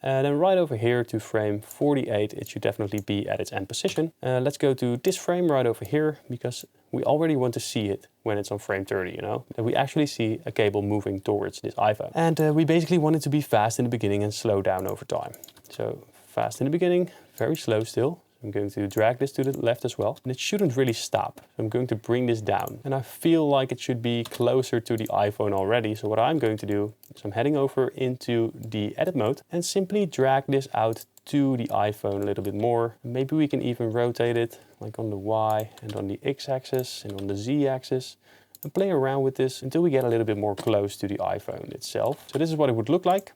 And then right over here to frame 48, it should definitely be at its end position. Let's go to this frame right over here, because we already want to see it when it's on frame 30, you know? That we actually see a cable moving towards this iPhone. And we basically want it to be fast in the beginning and slow down over time. So fast in the beginning, very slow still. I'm going to drag this to the left as well. And it shouldn't really stop. So I'm going to bring this down. And I feel like it should be closer to the iPhone already. So what I'm going to do is I'm heading over into the edit mode and simply drag this out to the iPhone a little bit more. Maybe we can even rotate it like on the Y and on the X axis and on the Z axis. And play around with this until we get a little bit more close to the iPhone itself. So this is what it would look like.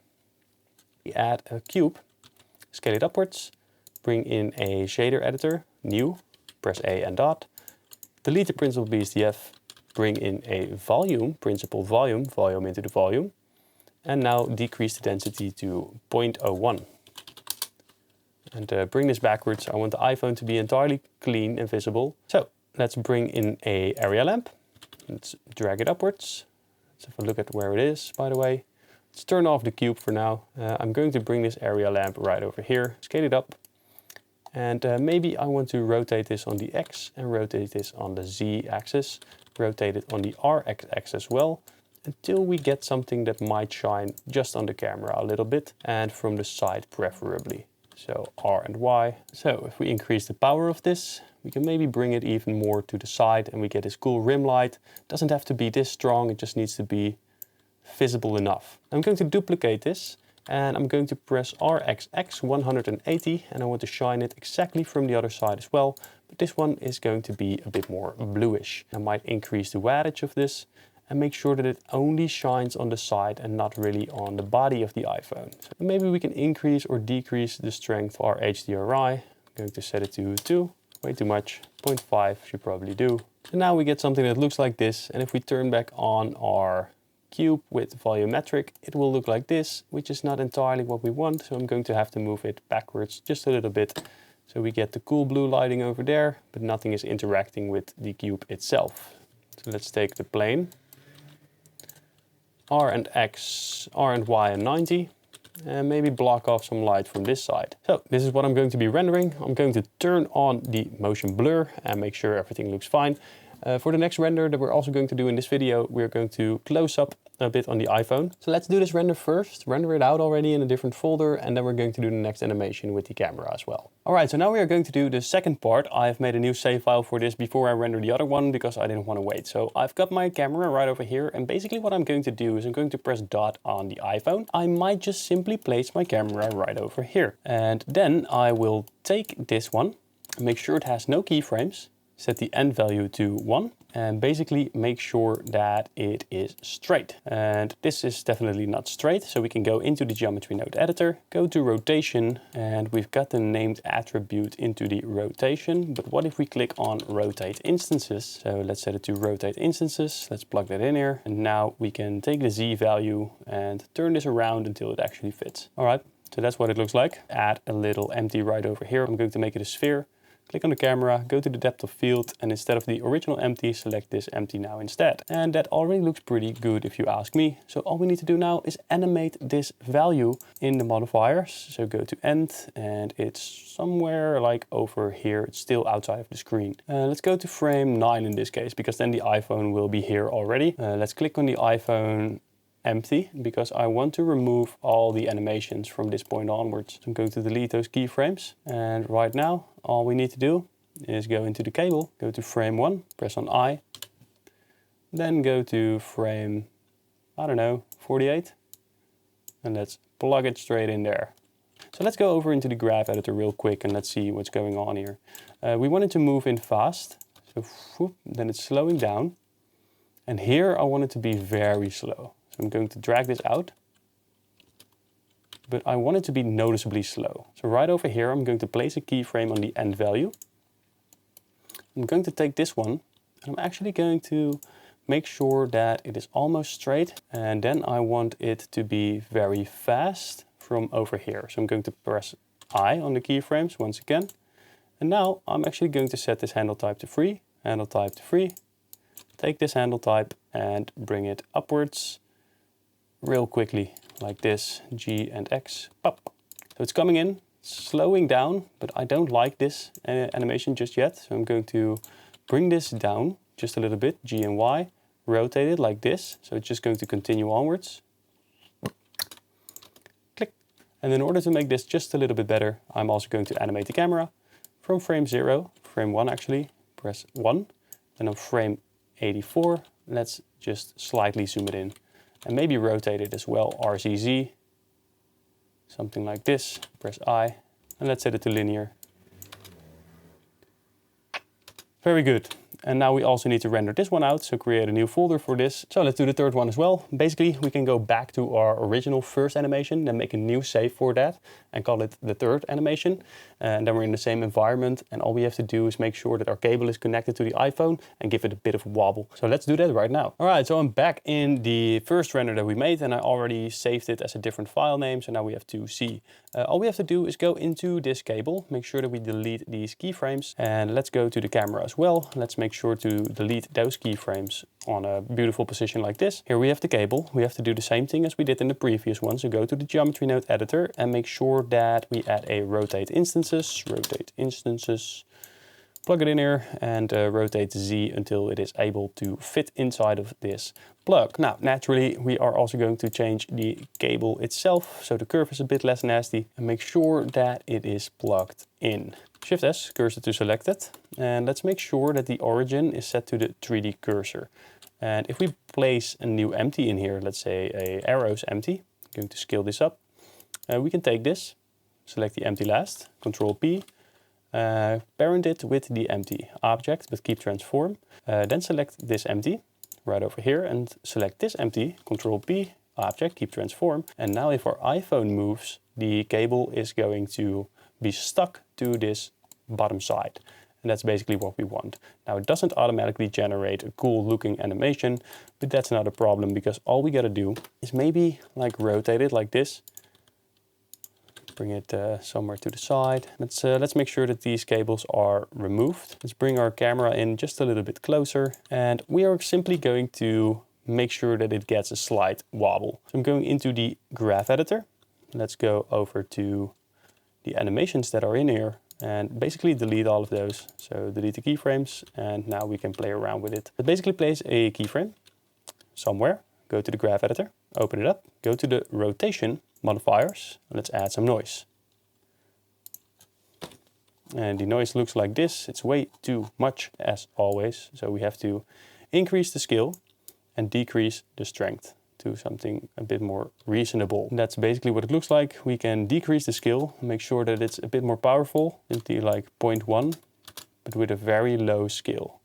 We add a cube, scale it upwards. Bring in a shader editor, new, press A and dot. Delete the principal BSDF, bring in a volume, principal volume into the volume. And now decrease the density to 0.01. And bring this backwards. I want the iPhone to be entirely clean and visible. So let's bring in a area lamp. Let's drag it upwards. Let's have a look at where it is, by the way. Let's turn off the cube for now. I'm going to bring this area lamp right over here, scale it up. And maybe I want to rotate this on the X and rotate this on the Z axis. Rotate it on the RX axis as well, until we get something that might shine just on the camera a little bit and from the side preferably. So R and Y. So if we increase the power of this, we can maybe bring it even more to the side and we get this cool rim light. Doesn't have to be this strong, it just needs to be visible enough. I'm going to duplicate this. And I'm going to press RXX 180 and I want to shine it exactly from the other side as well. But this one is going to be a bit more bluish. I might increase the wattage of this and make sure that it only shines on the side and not really on the body of the iPhone. So maybe we can increase or decrease the strength of our HDRI. I'm going to set it to 2, way too much, 0.5 should probably do. So now we get something that looks like this. And if we turn back on our cube with volumetric, it will look like this, which is not entirely what we want. So I'm going to have to move it backwards just a little bit. So we get the cool blue lighting over there, but nothing is interacting with the cube itself. So let's take the plane, R and X, R and Y and 90, and maybe block off some light from this side. So this is what I'm going to be rendering. I'm going to turn on the motion blur and make sure everything looks fine. For the next render that we're also going to do in this video, we're going to close up a bit on the iPhone. So let's do this render first, render it out already in a different folder, and then we're going to do the next animation with the camera as well. All right, so now we are going to do the second part. I've made a new save file for this before I render the other one because I didn't want to wait. So I've got my camera right over here, and basically what I'm going to do is I'm going to press dot on the iPhone. I might just simply place my camera right over here. And then I will take this one, make sure it has no keyframes, set the end value to 1 and basically make sure that it is straight. And this is definitely not straight, so we can go into the geometry node editor, go to rotation, and we've got the named attribute into the rotation. But what if we click on rotate instances? So let's set it to rotate instances. Let's plug that in here. And now we can take the Z value and turn this around until it actually fits. All right, so that's what it looks like. Add a little empty right over here. I'm going to make it a sphere. Click on the camera, go to the depth of field, and instead of the original empty, select this empty now instead. And that already looks pretty good if you ask me. So all we need to do now is animate this value in the modifiers. So go to end, and it's somewhere like over here. It's still outside of the screen. Let's go to frame 9 in this case, because then the iPhone will be here already. Let's click on the iPhone empty, because I want to remove all the animations from this point onwards. So I'm going to delete those keyframes. And right now, all we need to do is go into the cable, go to frame 1, press on I, then go to frame, I don't know, 48, and let's plug it straight in there. So let's go over into the graph editor real quick and let's see what's going on here. We want it to move in fast, so whoop, then it's slowing down. And here I want it to be very slow. So I'm going to drag this out, but I want it to be noticeably slow. So right over here, I'm going to place a keyframe on the end value. I'm going to take this one and I'm actually going to make sure that it is almost straight, and then I want it to be very fast from over here. So I'm going to press I on the keyframes once again. And now I'm actually going to set this handle type to free, handle type to free. Take this handle type and bring it upwards real quickly, like this, G and X, pop. So it's coming in, slowing down, but I don't like this animation just yet. So I'm going to bring this down just a little bit, G and Y, rotate it like this. So it's just going to continue onwards. Click. And in order to make this just a little bit better, I'm also going to animate the camera from frame 0, frame 1 actually, press 1. And on frame 84, let's just slightly zoom it in. And maybe rotate it as well, RZZ, something like this, press I, and let's set it to linear. Very good. And now we also need to render this one out, so create a new folder for this. So let's do the third one as well. Basically, we can go back to our original first animation, then make a new save for that and call it the third animation. And then we're in the same environment, and all we have to do is make sure that our cable is connected to the iPhone and give it a bit of a wobble. So let's do that right now. All right, so I'm back in the first render that we made, and I already saved it as a different file name. So now we have to see. All we have to do is go into this cable, make sure that we delete these keyframes, and let's go to the camera as well. Let's make sure to delete those keyframes on a beautiful position like this. Here we have the cable. We have to do the same thing as we did in the previous one. So go to the geometry node editor and make sure that we add a rotate instances, plug it in here and rotate Z until it is able to fit inside of this plug. Now, naturally, we are also going to change the cable itself so the curve is a bit less nasty, and make sure that it is plugged in. Shift S, cursor to selected, and let's make sure that the origin is set to the 3D cursor. And if we place a new empty in here, let's say a arrows empty, I'm going to scale this up, we can take this, select the empty last, Control P, parent it with the empty object, but keep transform. Then select this empty right over here and select this empty, Control P, object, keep transform. And now if our iPhone moves, the cable is going to be stuck to this bottom side. And that's basically what we want. Now it doesn't automatically generate a cool looking animation, but that's not a problem because all we gotta do is maybe like rotate it like this. Bring it somewhere to the side. Let's make sure that these cables are removed. Let's bring our camera in just a little bit closer. And we are simply going to make sure that it gets a slight wobble. So I'm going into the graph editor. Let's go over to the animations that are in here and basically delete all of those. So delete the keyframes and now we can play around with it. It basically plays a keyframe somewhere. Go to the graph editor, open it up, go to the rotation modifiers, and let's add some noise. And the noise looks like this. It's way too much as always. So we have to increase the scale and decrease the strength to something a bit more reasonable. And that's basically what it looks like. We can decrease the scale, make sure that it's a bit more powerful, into like 0.1, but with a very low scale.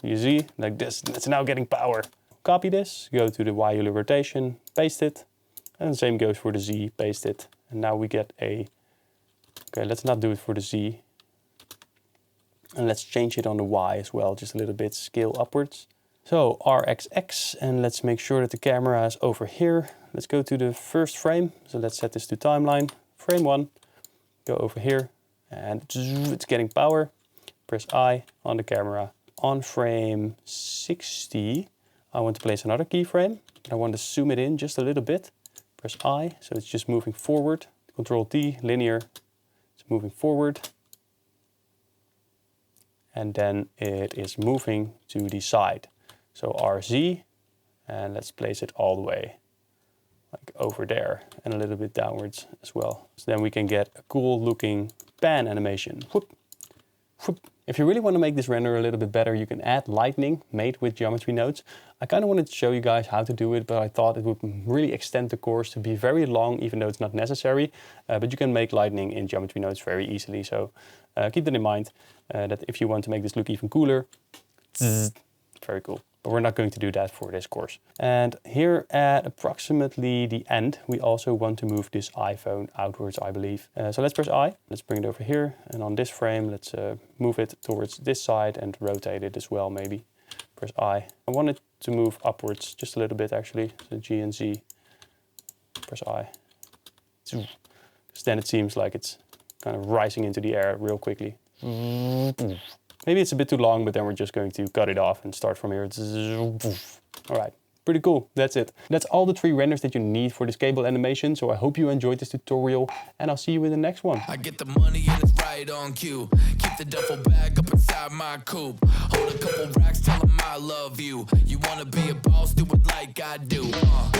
You see, like this, it's now getting power. Copy this, go to the Y rotation, paste it, and the same goes for the Z, paste it. And now we get a, okay, let's not do it for the Z. And let's change it on the Y as well, just a little bit, scale upwards. So RXX, and let's make sure that the camera is over here. Let's go to the first frame. So let's set this to timeline, frame 1, go over here, and it's getting power. Press I on the camera. On frame 60, I want to place another keyframe. I want to zoom it in just a little bit. Press I, so it's just moving forward. Control T, linear, it's moving forward. And then it is moving to the side. So RZ, and let's place it all the way, like over there, and a little bit downwards as well. So then we can get a cool looking pan animation. Whoop, whoop. If you really want to make this render a little bit better, you can add lightning made with geometry nodes. I kind of wanted to show you guys how to do it, but I thought it would really extend the course to be very long, even though it's not necessary. But you can make lightning in geometry nodes very easily. So keep that in mind, that if you want to make this look even cooler, very cool. but we're not going to do that for this course. And here at approximately the end, we also want to move this iPhone outwards, I believe. So let's press I. Let's bring it over here. And on this frame, let's move it towards this side and rotate it as well, maybe. Press I. I want it to move upwards just a little bit, actually. So G and Z. Press I. Because then it seems like it's kind of rising into the air real quickly. Maybe it's a bit too long, but then we're just going to cut it off and start from here. All right. Pretty cool, that's it. That's all the 3 renders that you need for this cable animation, so I hope you enjoyed this tutorial, and I'll see you in the next one. I get the money and it's right on cue. Keep the duffel bag up inside my coupe. Hold a couple racks, tell them I love you. You wanna be a boss, do it like I do.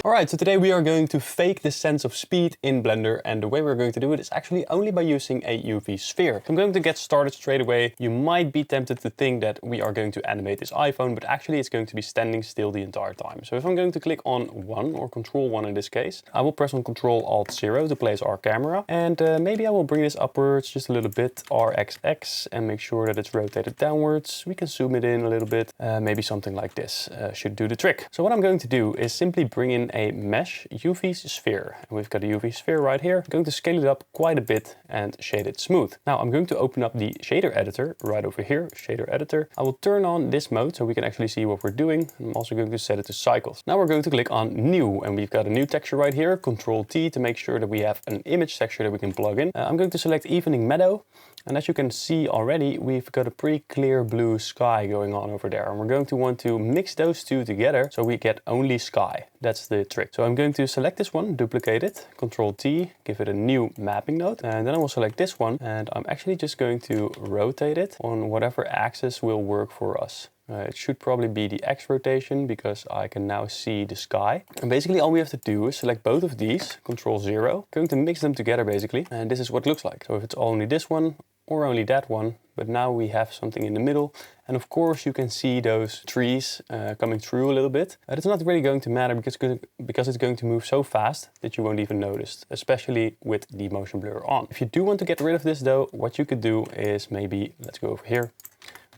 Alright, so today we are going to fake the sense of speed in Blender, and the way we're going to do it is actually only by using a UV sphere. So I'm going to get started straight away. You might be tempted to think that we are going to animate this iPhone, but actually it's going to be standing still the entire time. So if I'm going to click on 1, or Control 1 in this case, I will press on Control Alt 0 to place our camera, and maybe I will bring this upwards just a little bit, RXX, and make sure that it's rotated downwards. We can zoom it in a little bit, maybe something like this should do the trick. So what I'm going to do is simply bring in a mesh UV sphere. And we've got a UV sphere right here. I'm going to scale it up quite a bit and shade it smooth. Now I'm going to open up the shader editor right over here, shader editor. I will turn on this mode so we can actually see what we're doing. I'm also going to set it to cycles. Now we're going to click on new, and we've got a new texture right here. Control T to make sure that we have an image texture that we can plug in. I'm going to select Evening Meadow. And as you can see already, we've got a pretty clear blue sky going on over there. And we're going to want to mix those two together so we get only sky. That's the trick. So I'm going to select this one, duplicate it, Control T, give it a new mapping node. And then I will select this one, and I'm actually just going to rotate it on whatever axis will work for us. It should probably be the X rotation because I can now see the sky. And basically all we have to do is select both of these, Control 0, going to mix them together basically. And this is what it looks like. So if it's only this one or only that one, but now we have something in the middle. And of course you can see those trees coming through a little bit. But it's not really going to matter because it's going to move so fast that you won't even notice, especially with the motion blur on. If you do want to get rid of this though, what you could do is maybe, let's go over here,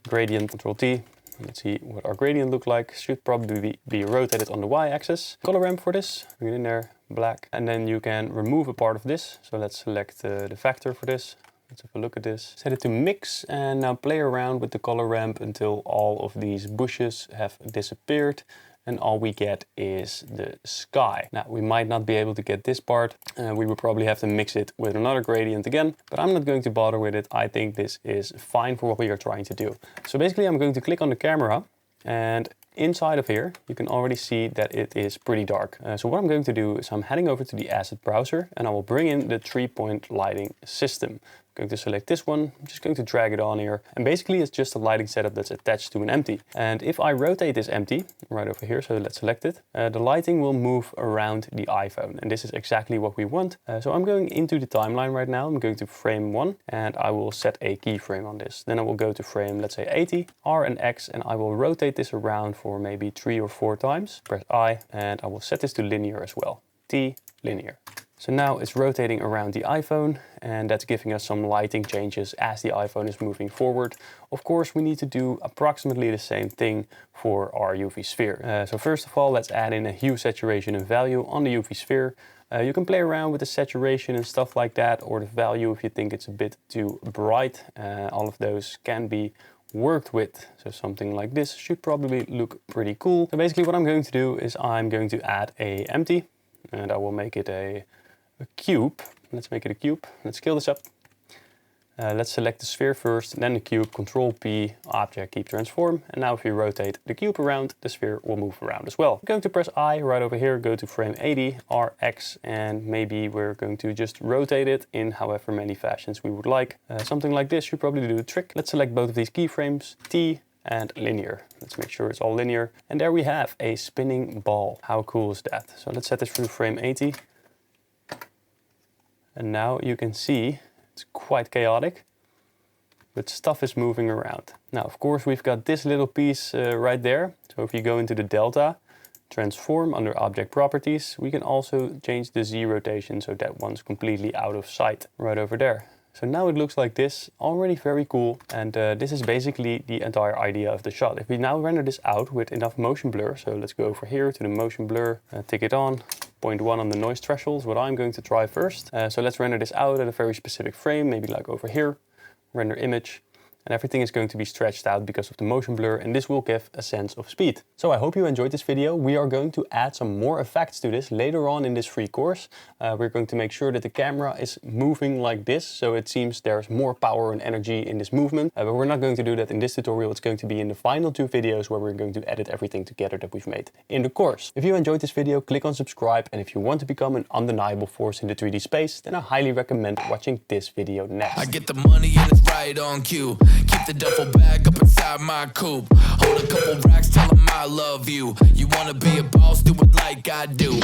gradient, Control T. Let's see what our gradient look like. Should probably be rotated on the y-axis. Color ramp for this, bring it in there, black. And then you can remove a part of this. So let's select the vector for this. Let's have a look at this. Set it to mix and now play around with the color ramp until all of these bushes have disappeared. And all we get is the sky. Now, we might not be able to get this part. We will probably have to mix it with another gradient again, but I'm not going to bother with it. I think this is fine for what we are trying to do. So basically, I'm going to click on the camera, and inside of here, you can already see that it is pretty dark. So what I'm going to do is I'm heading over to the asset browser, and I will bring in the 3-point lighting system. I'm going to select this one, I'm just going to drag it on here. And basically it's just a lighting setup that's attached to an empty. And if I rotate this empty, right over here, so let's select it, the lighting will move around the iPhone. And this is exactly what we want. So I'm going into the timeline right now. I'm going to frame 1, and I will set a keyframe on this. Then I will go to frame, let's say 80, R and X, and I will rotate this around for maybe 3 or 4 times. Press I, and I will set this to linear as well. T, linear. So now it's rotating around the iPhone, and that's giving us some lighting changes as the iPhone is moving forward. Of course, we need to do approximately the same thing for our UV sphere. So first of all, let's add in a hue, saturation and value on the UV sphere. You can play around with the saturation and stuff like that, or the value if you think it's a bit too bright. All of those can be worked with. So something like this should probably look pretty cool. So basically what I'm going to do is I'm going to add a empty, and I will make it a cube. Let's make it a cube. Let's scale this up. Let's select the sphere first, then the cube, Control P, object, keep transform. And now if we rotate the cube around, the sphere will move around as well. I'm going to press I right over here, go to frame 80, RX, and maybe we're going to just rotate it in however many fashions we would like. Something like this should probably do the trick. Let's select both of these keyframes, T and linear. Let's make sure it's all linear. And there we have a spinning ball. How cool is that? So let's set this to frame 80. And now you can see it's quite chaotic, but stuff is moving around. Now, of course, we've got this little piece right there. So if you go into the delta, transform under object properties, we can also change the Z rotation so that one's completely out of sight right over there. So now it looks like this, already very cool. And this is basically the entire idea of the shot. If we now render this out with enough motion blur, so let's go over here to the motion blur, tick it on, 0.1 on the noise threshold is what I'm going to try first. So let's render this out at a very specific frame, maybe like over here, render image. And everything is going to be stretched out because of the motion blur, and this will give a sense of speed. So I hope you enjoyed this video. We are going to add some more effects to this later on in this free course. We're going to make sure that the camera is moving like this, so it seems there's more power and energy in this movement. But we're not going to do that in this tutorial. It's going to be in the final 2 videos where we're going to edit everything together that we've made in the course. If you enjoyed this video, click on subscribe, and if you want to become an undeniable force in the 3D space, then I highly recommend watching this video next. I get the money and it's right on cue. Keep the duffel bag up inside my coupe. Hold a couple racks, tell them I love you. You wanna be a boss, do it like I do.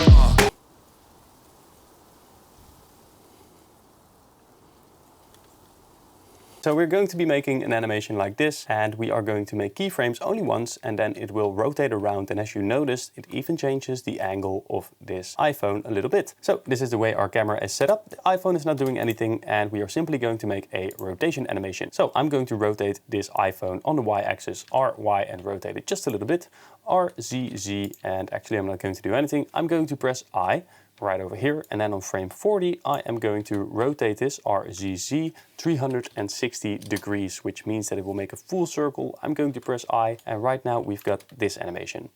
So we're going to be making an animation like this, and we are going to make keyframes only once, and then it will rotate around. And as you noticed, it even changes the angle of this iPhone a little bit. So this is the way our camera is set up. The iPhone is not doing anything, and we are simply going to make a rotation animation. So I'm going to rotate this iPhone on the Y-axis, R, Y, and rotate it just a little bit. R, Z, Z, and actually I'm not going to do anything. I'm going to press I right over here, and then on frame 40 I am going to rotate this RZZ 360 degrees, which means that it will make a full circle. I'm going to press I, and right now we've got this animation.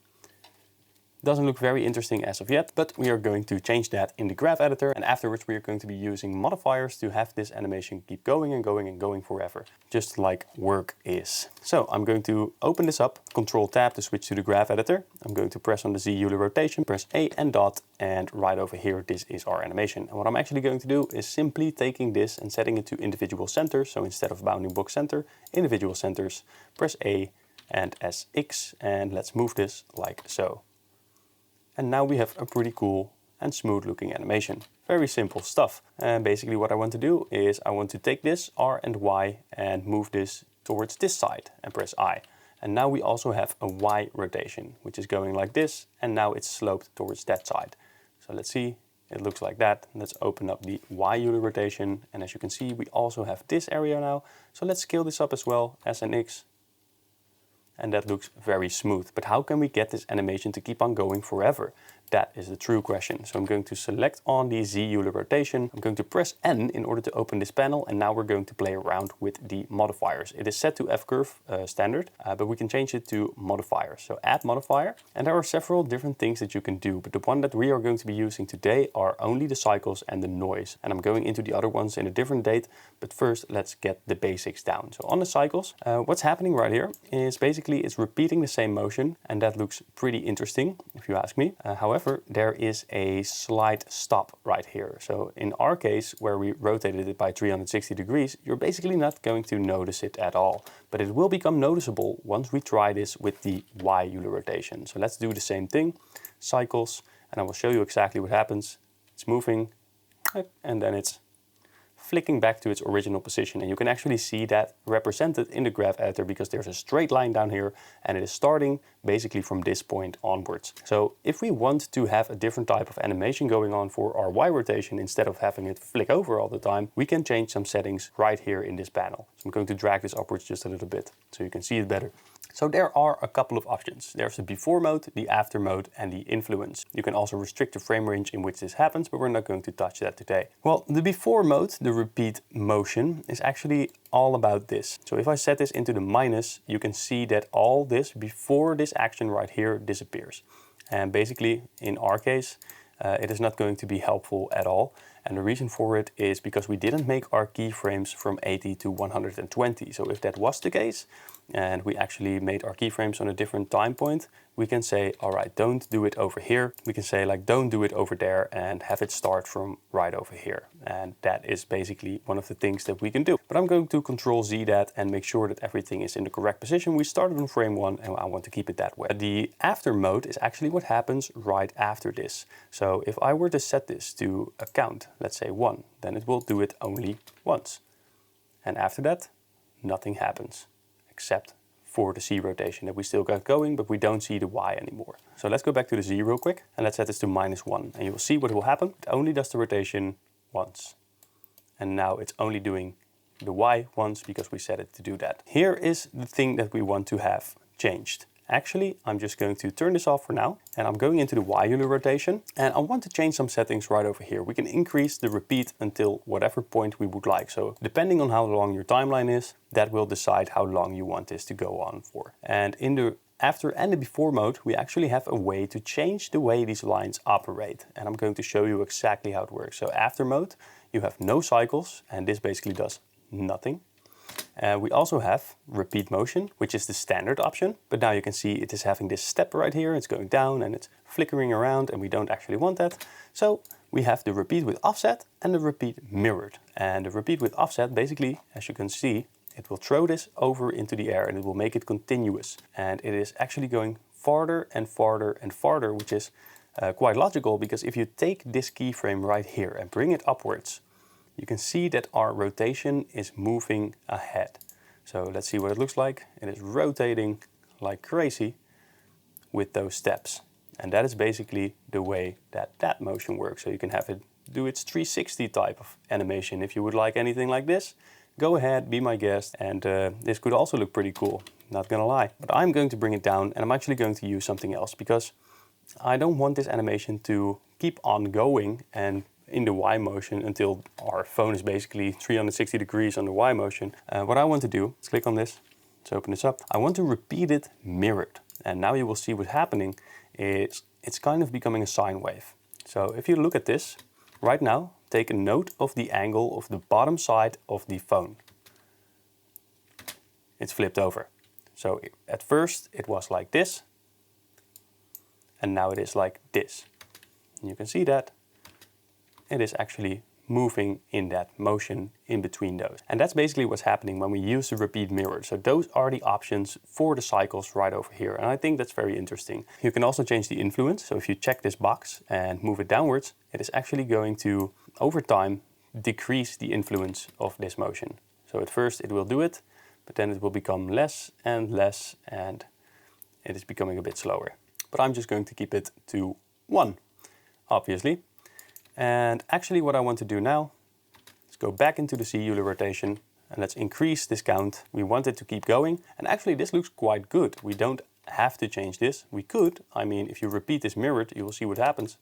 Doesn't look very interesting as of yet, but we are going to change that in the graph editor, and afterwards we are going to be using modifiers to have this animation keep going and going and going forever, just like work is. So I'm going to open this up, Control Tab to switch to the graph editor. I'm going to press on the Z Euler rotation, press A and dot, and right over here this is our animation. And what I'm actually going to do is simply taking this and setting it to individual centers. So instead of bounding box center, individual centers, press A and SX, and let's move this like so. And now we have a pretty cool and smooth looking animation. Very simple stuff. And basically what I want to do is I want to take this R and Y and move this towards this side and press I. And now we also have a Y rotation, which is going like this, and now it's sloped towards that side. So let's see, it looks like that. Let's open up the Y Euler rotation, and as you can see we also have this area now. So let's scale this up as well, SNX. And that looks very smooth. But how can we get this animation to keep on going forever? That is the true question. So I'm going to select on the Z Euler rotation. I'm going to press N in order to open this panel, and now we're going to play around with the modifiers. It is set to F-curve standard, but we can change it to modifiers. So add modifier, and there are several different things that you can do, but the one that we are going to be using today are only the cycles and the noise. And I'm going into the other ones in a different date, but first let's get the basics down. So on the cycles, what's happening right here is basically it's repeating the same motion, and that looks pretty interesting if you ask me. However, there is a slight stop right here. So in our case, where we rotated it by 360 degrees, you're basically not going to notice it at all. But it will become noticeable once we try this with the Y Euler rotation. So let's do the same thing, cycles, and I will show you exactly what happens. It's moving, and then it's flicking back to its original position, and you can actually see that represented in the graph editor because there's a straight line down here and it is starting basically from this point onwards. So if we want to have a different type of animation going on for our Y rotation, instead of having it flick over all the time, we can change some settings right here in this panel. So I'm going to drag this upwards just a little bit so you can see it better. So there are a couple of options. There's the before mode, the after mode, and the influence. You can also restrict the frame range in which this happens, but we're not going to touch that today. Well, the before mode, the repeat motion, is actually all about this. So if I set this into the minus, you can see that all this before this action right here disappears. And basically, in our case, it is not going to be helpful at all. And the reason for it is because we didn't make our keyframes from 80 to 120. So if that was the case, and we actually made our keyframes on a different time point, we can say, all right, don't do it over here. We can say like, don't do it over there, and have it start from right over here. And that is basically one of the things that we can do. But I'm going to Control Z that and make sure that everything is in the correct position. We started on frame 1 and I want to keep it that way. The after mode is actually what happens right after this. So if I were to set this to a count, let's say 1, then it will do it only once. And after that, nothing happens, except for the Z rotation that we still got going, but we don't see the Y anymore. So let's go back to the Z real quick, and let's set this to -1, and you will see what will happen. It only does the rotation once. And now it's only doing the Y once because we set it to do that. Here is the thing that we want to have changed. Actually, I'm just going to turn this off for now, and I'm going into the Y rotation, and I want to change some settings right over here. We can increase the repeat until whatever point we would like. So depending on how long your timeline is, that will decide how long you want this to go on for. And in the after and the before mode, we actually have a way to change the way these lines operate. And I'm going to show you exactly how it works. So after mode, you have no cycles, and this basically does nothing. We also have repeat motion, which is the standard option, but now you can see it is having this step right here. It's going down and it's flickering around, and we don't actually want that. So we have the repeat with offset and the repeat mirrored. And the repeat with offset, basically, as you can see, it will throw this over into the air and it will make it continuous. And it is actually going farther and farther and farther, which is quite logical, because if you take this keyframe right here and bring it upwards, you can see that our rotation is moving ahead. So let's see what it looks like. It is rotating like crazy with those steps. And that is basically the way that that motion works. So you can have it do its 360 type of animation. If you would like anything like this, go ahead, be my guest. And this could also look pretty cool, not gonna lie. But I'm going to bring it down, and I'm actually going to use something else, because I don't want this animation to keep on going and in the Y motion until our phone is basically 360 degrees on the Y motion. What I want to do is click on this. Let's open this up. I want to repeat it mirrored. And now you will see what's happening is it's kind of becoming a sine wave. So if you look at this right now, take a note of the angle of the bottom side of the phone. It's flipped over. So at first it was like this, and now it is like this. And you can see that it is actually moving in that motion in between those. And that's basically what's happening when we use the repeat mirror. So those are the options for the cycles right over here. And I think that's very interesting. You can also change the influence. So if you check this box and move it downwards, it is actually going to, over time, decrease the influence of this motion. So at first it will do it, but then it will become less, and it is becoming a bit slower. But I'm just going to keep it to 1, obviously. And actually what I want to do now is go back into the C rotation, and let's increase this count. We want it to keep going, and actually this looks quite good. We don't have to change this. We could. I mean, if you repeat this mirrored, you will see what happens.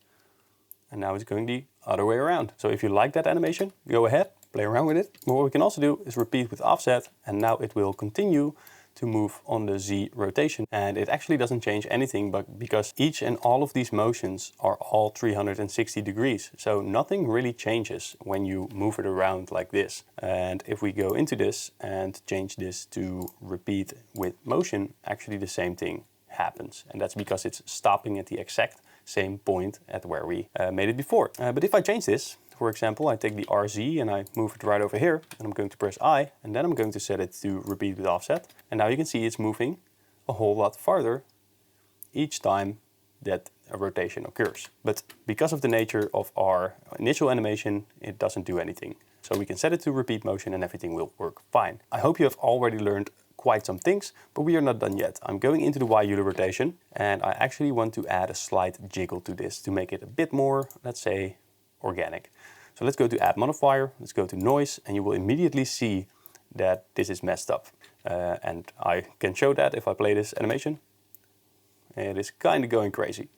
And now it's going the other way around. So if you like that animation, go ahead, play around with it. But what we can also do is repeat with offset, and now it will continue to move on the Z rotation. And it actually doesn't change anything, but because each and all of these motions are all 360 degrees. So nothing really changes when you move it around like this. And if we go into this and change this to repeat with motion, actually the same thing happens. And that's because it's stopping at the exact same point at where we made it before. But if I change this, for example, I take the RZ and I move it right over here, and I'm going to press I, and then I'm going to set it to repeat with offset. And now you can see it's moving a whole lot farther each time that a rotation occurs. But because of the nature of our initial animation, it doesn't do anything. So we can set it to repeat motion and everything will work fine. I hope you have already learned quite some things, but we are not done yet. I'm going into the Y rotation, and I actually want to add a slight jiggle to this to make it a bit more, let's say, organic. So let's go to add modifier, let's go to noise, and you will immediately see that this is messed up. And I can show that if I play this animation. It is kind of going crazy.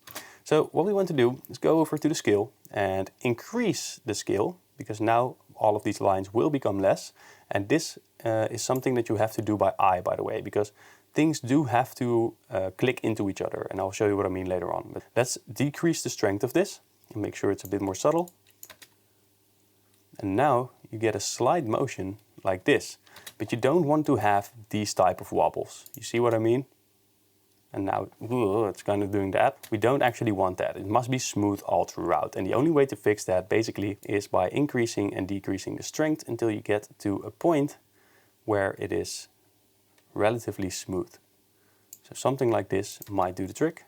So what we want to do is go over to the scale and increase the scale, because now all of these lines will become less. And this is something that you have to do by eye, by the way, because things do have to click into each other. And I'll show you what I mean later on. But let's decrease the strength of this and make sure it's a bit more subtle. And now you get a slight motion like this, but you don't want to have these type of wobbles. You see what I mean? And now it's kind of doing that. We don't actually want that. It must be smooth all throughout. And the only way to fix that basically is by increasing and decreasing the strength until you get to a point where it is relatively smooth. So something like this might do the trick.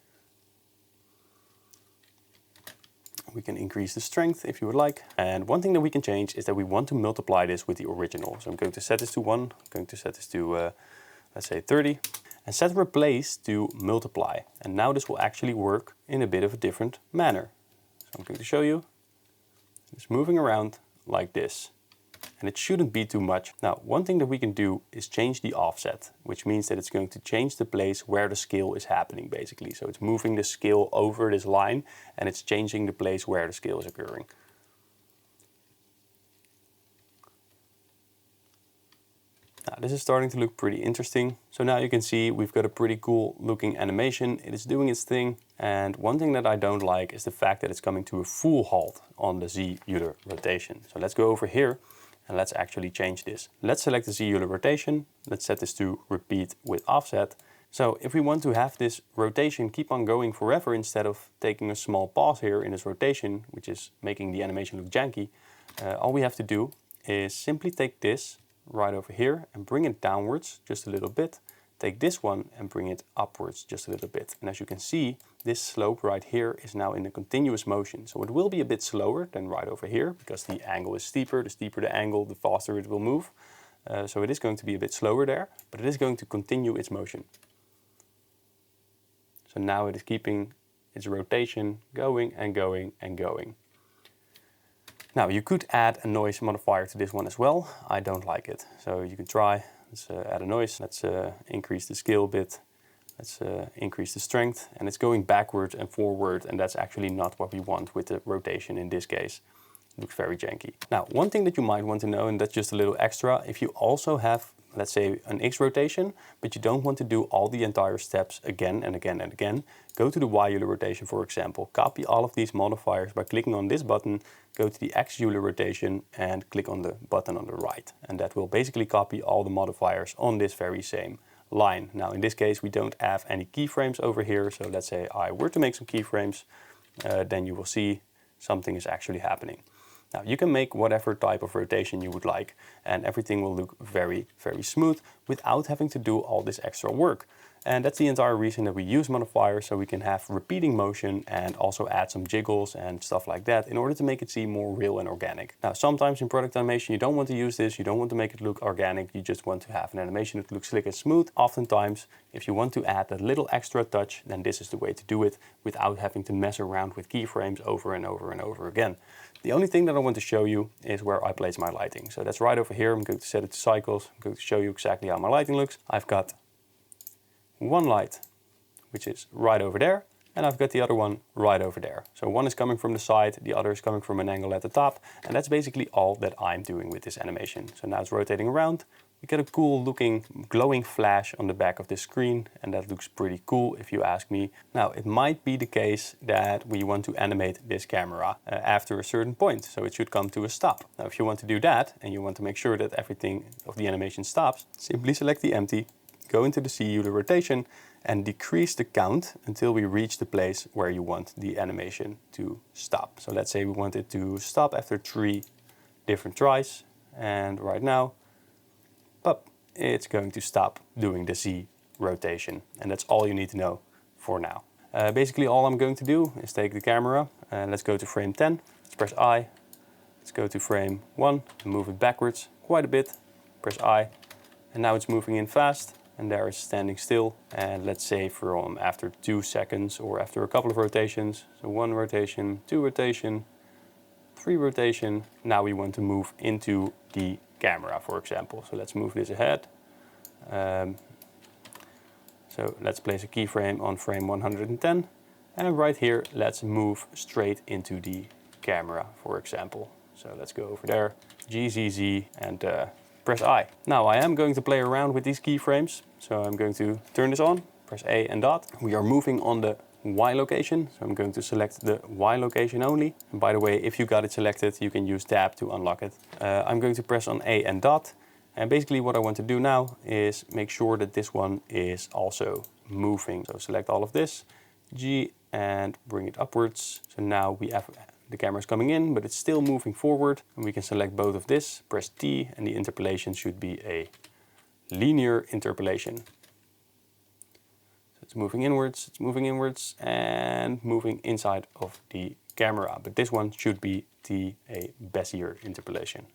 We can increase the strength if you would like. And one thing that we can change is that we want to multiply this with the original. So I'm going to set this to 1, I'm going to set this to, let's say 30. And set replace to multiply. And now this will actually work in a bit of a different manner. So I'm going to show you. It's moving around like this. and it shouldn't be too much. Now, one thing that we can do is change the offset, which means that it's going to change the place where the scale is happening, basically. So it's moving the scale over this line, and it's changing the place where the scale is occurring. Now, this is starting to look pretty interesting. So now you can see we've got a pretty cool looking animation. It is doing its thing. And one thing that I don't like is the fact that it's coming to a full halt on the Z Euler rotation. So let's go over here and let's actually change this. Let's select the Z Euler rotation. Let's set this to repeat with offset. So if we want to have this rotation keep on going forever instead of taking a small pause here in this rotation, which is making the animation look janky, all we have to do is simply take this right over here and bring it downwards just a little bit. Take this one and bring it upwards just a little bit. And as you can see, this slope right here is now in a continuous motion. So it will be a bit slower than right over here because the angle is steeper. The steeper the angle, the faster it will move. So it is going to be a bit slower there, but it is going to continue its motion. So now it is keeping its rotation going and going and going. Now you could add a noise modifier to this one as well. I don't like it. So you can try, let's add a noise. Let's increase the scale a bit. Let's increase the strength. And it's going backward and forward, and that's actually not what we want with the rotation in this case. It looks very janky. Now, one thing that you might want to know, and that's just a little extra, if you also have, let's say, an X rotation, but you don't want to do all the entire steps again and again and again, go to the Y Euler rotation, for example. Copy all of these modifiers by clicking on this button, go to the X Euler rotation and click on the button on the right. And that will basically copy all the modifiers on this very same line. Now, in this case, we don't have any keyframes over here. So let's say I were to make some keyframes, then you will see something is actually happening. Now you can make whatever type of rotation you would like and everything will look very, very smooth without having to do all this extra work. And that's the entire reason that we use modifiers, so we can have repeating motion and also add some jiggles and stuff like that in order to make it seem more real and organic. Now sometimes in product animation you don't want to use this, you don't want to make it look organic, you just want to have an animation that looks slick and smooth. Oftentimes if you want to add a little extra touch, then this is the way to do it without having to mess around with keyframes over and over and over again. The only thing that I want to show you is where I place my lighting. So that's right over here. I'm going to set it to cycles. I'm going to show you exactly how my lighting looks. I've got one light, which is right over there, and I've got the other one right over there. So one is coming from the side, the other is coming from an angle at the top, and that's basically all that I'm doing with this animation. So now it's rotating around. We get a cool looking glowing flash on the back of the screen, and that looks pretty cool if you ask me. Now it might be the case that we want to animate this camera after a certain point, so it should come to a stop. Now if you want to do that and you want to make sure that everything of the animation stops, simply select the empty, go into the Z Euler rotation and decrease the count until we reach the place where you want the animation to stop. So let's say we want it to stop after 3 different tries, and right now it's going to stop doing the Z rotation, and that's all you need to know for now. Basically all I'm going to do is take the camera and let's go to frame 10, let's press I, let's go to frame 1 and move it backwards quite a bit, press I, and now it's moving in fast and there it's standing still, and let's say from after 2 seconds or after a couple of rotations, so 1 rotation, 2 rotation, 3 rotation, now we want to move into the camera, for example. So let's move this ahead. So let's place a keyframe on frame 110, and right here let's move straight into the camera, for example. So let's go over there, GZZ, and press I. Now I am going to play around with these keyframes, so I'm going to turn this on, press A and dot. We are moving on the Y location, so I'm going to select the Y location only. And by the way, if you got it selected, you can use Tab to unlock it. I'm going to press on A and dot, and basically what I want to do now is make sure that this one is also moving. So select all of this, G, and bring it upwards. So now we have the camera is coming in, but it's still moving forward, and we can select both of this, press T, and the interpolation should be a linear interpolation. It's moving inwards, and moving inside of the camera. But this one should be a Bezier interpolation.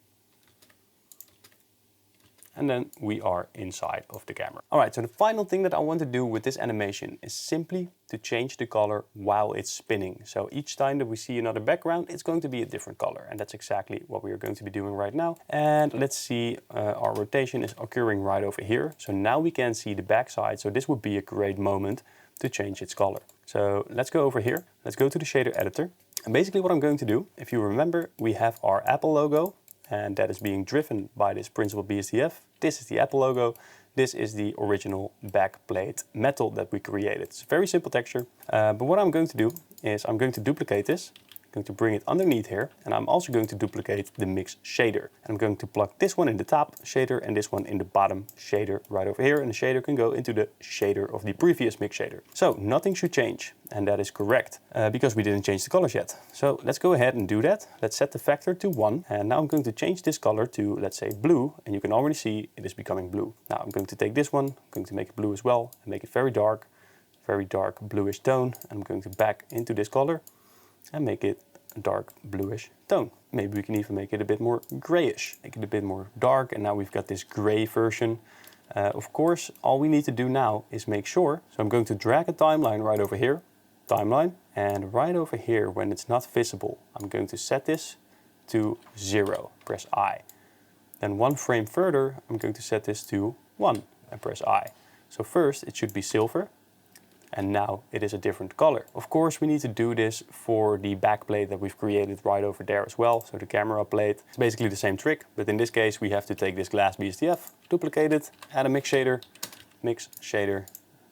and then we are inside of the camera. All right, so the final thing that I want to do with this animation is simply to change the color while it's spinning. So each time that we see another background, it's going to be a different color, and that's exactly what we are going to be doing right now. And let's see, our rotation is occurring right over here. So now we can see the backside, so this would be a great moment to change its color. So let's go over here, let's go to the shader editor. And basically what I'm going to do, if you remember, we have our Apple logo, and that is being driven by this Principled BSDF. This is the Apple logo. This is the original backplate metal that we created. It's a very simple texture, but what I'm going to do is I'm going to duplicate this. I'm going to bring it underneath here, and I'm also going to duplicate the mix shader. I'm going to plug this one in the top shader and this one in the bottom shader right over here, and the shader can go into the shader of the previous mix shader. So nothing should change, and that is correct because we didn't change the colors yet. So let's go ahead and do that. Let's set the factor to 1, and now I'm going to change this color to, let's say, blue, and you can already see it is becoming blue. Now I'm going to take this one, I'm going to make it blue as well, and make it very dark bluish tone. I'm going to back into this color and make it a dark bluish tone. Maybe we can even make it a bit more grayish, make it a bit more dark, and now we've got this gray version. Of course, all we need to do now is make sure, so I'm going to drag a timeline right over here, timeline, and right over here when it's not visible, I'm going to set this to 0, press I. Then one frame further, I'm going to set this to 1 and press I. So first it should be silver, and now it is a different color. Of course, we need to do this for the backplate that we've created right over there as well. So the camera plate, it's basically the same trick, but in this case we have to take this glass BSDF, duplicate it, add a mix shader,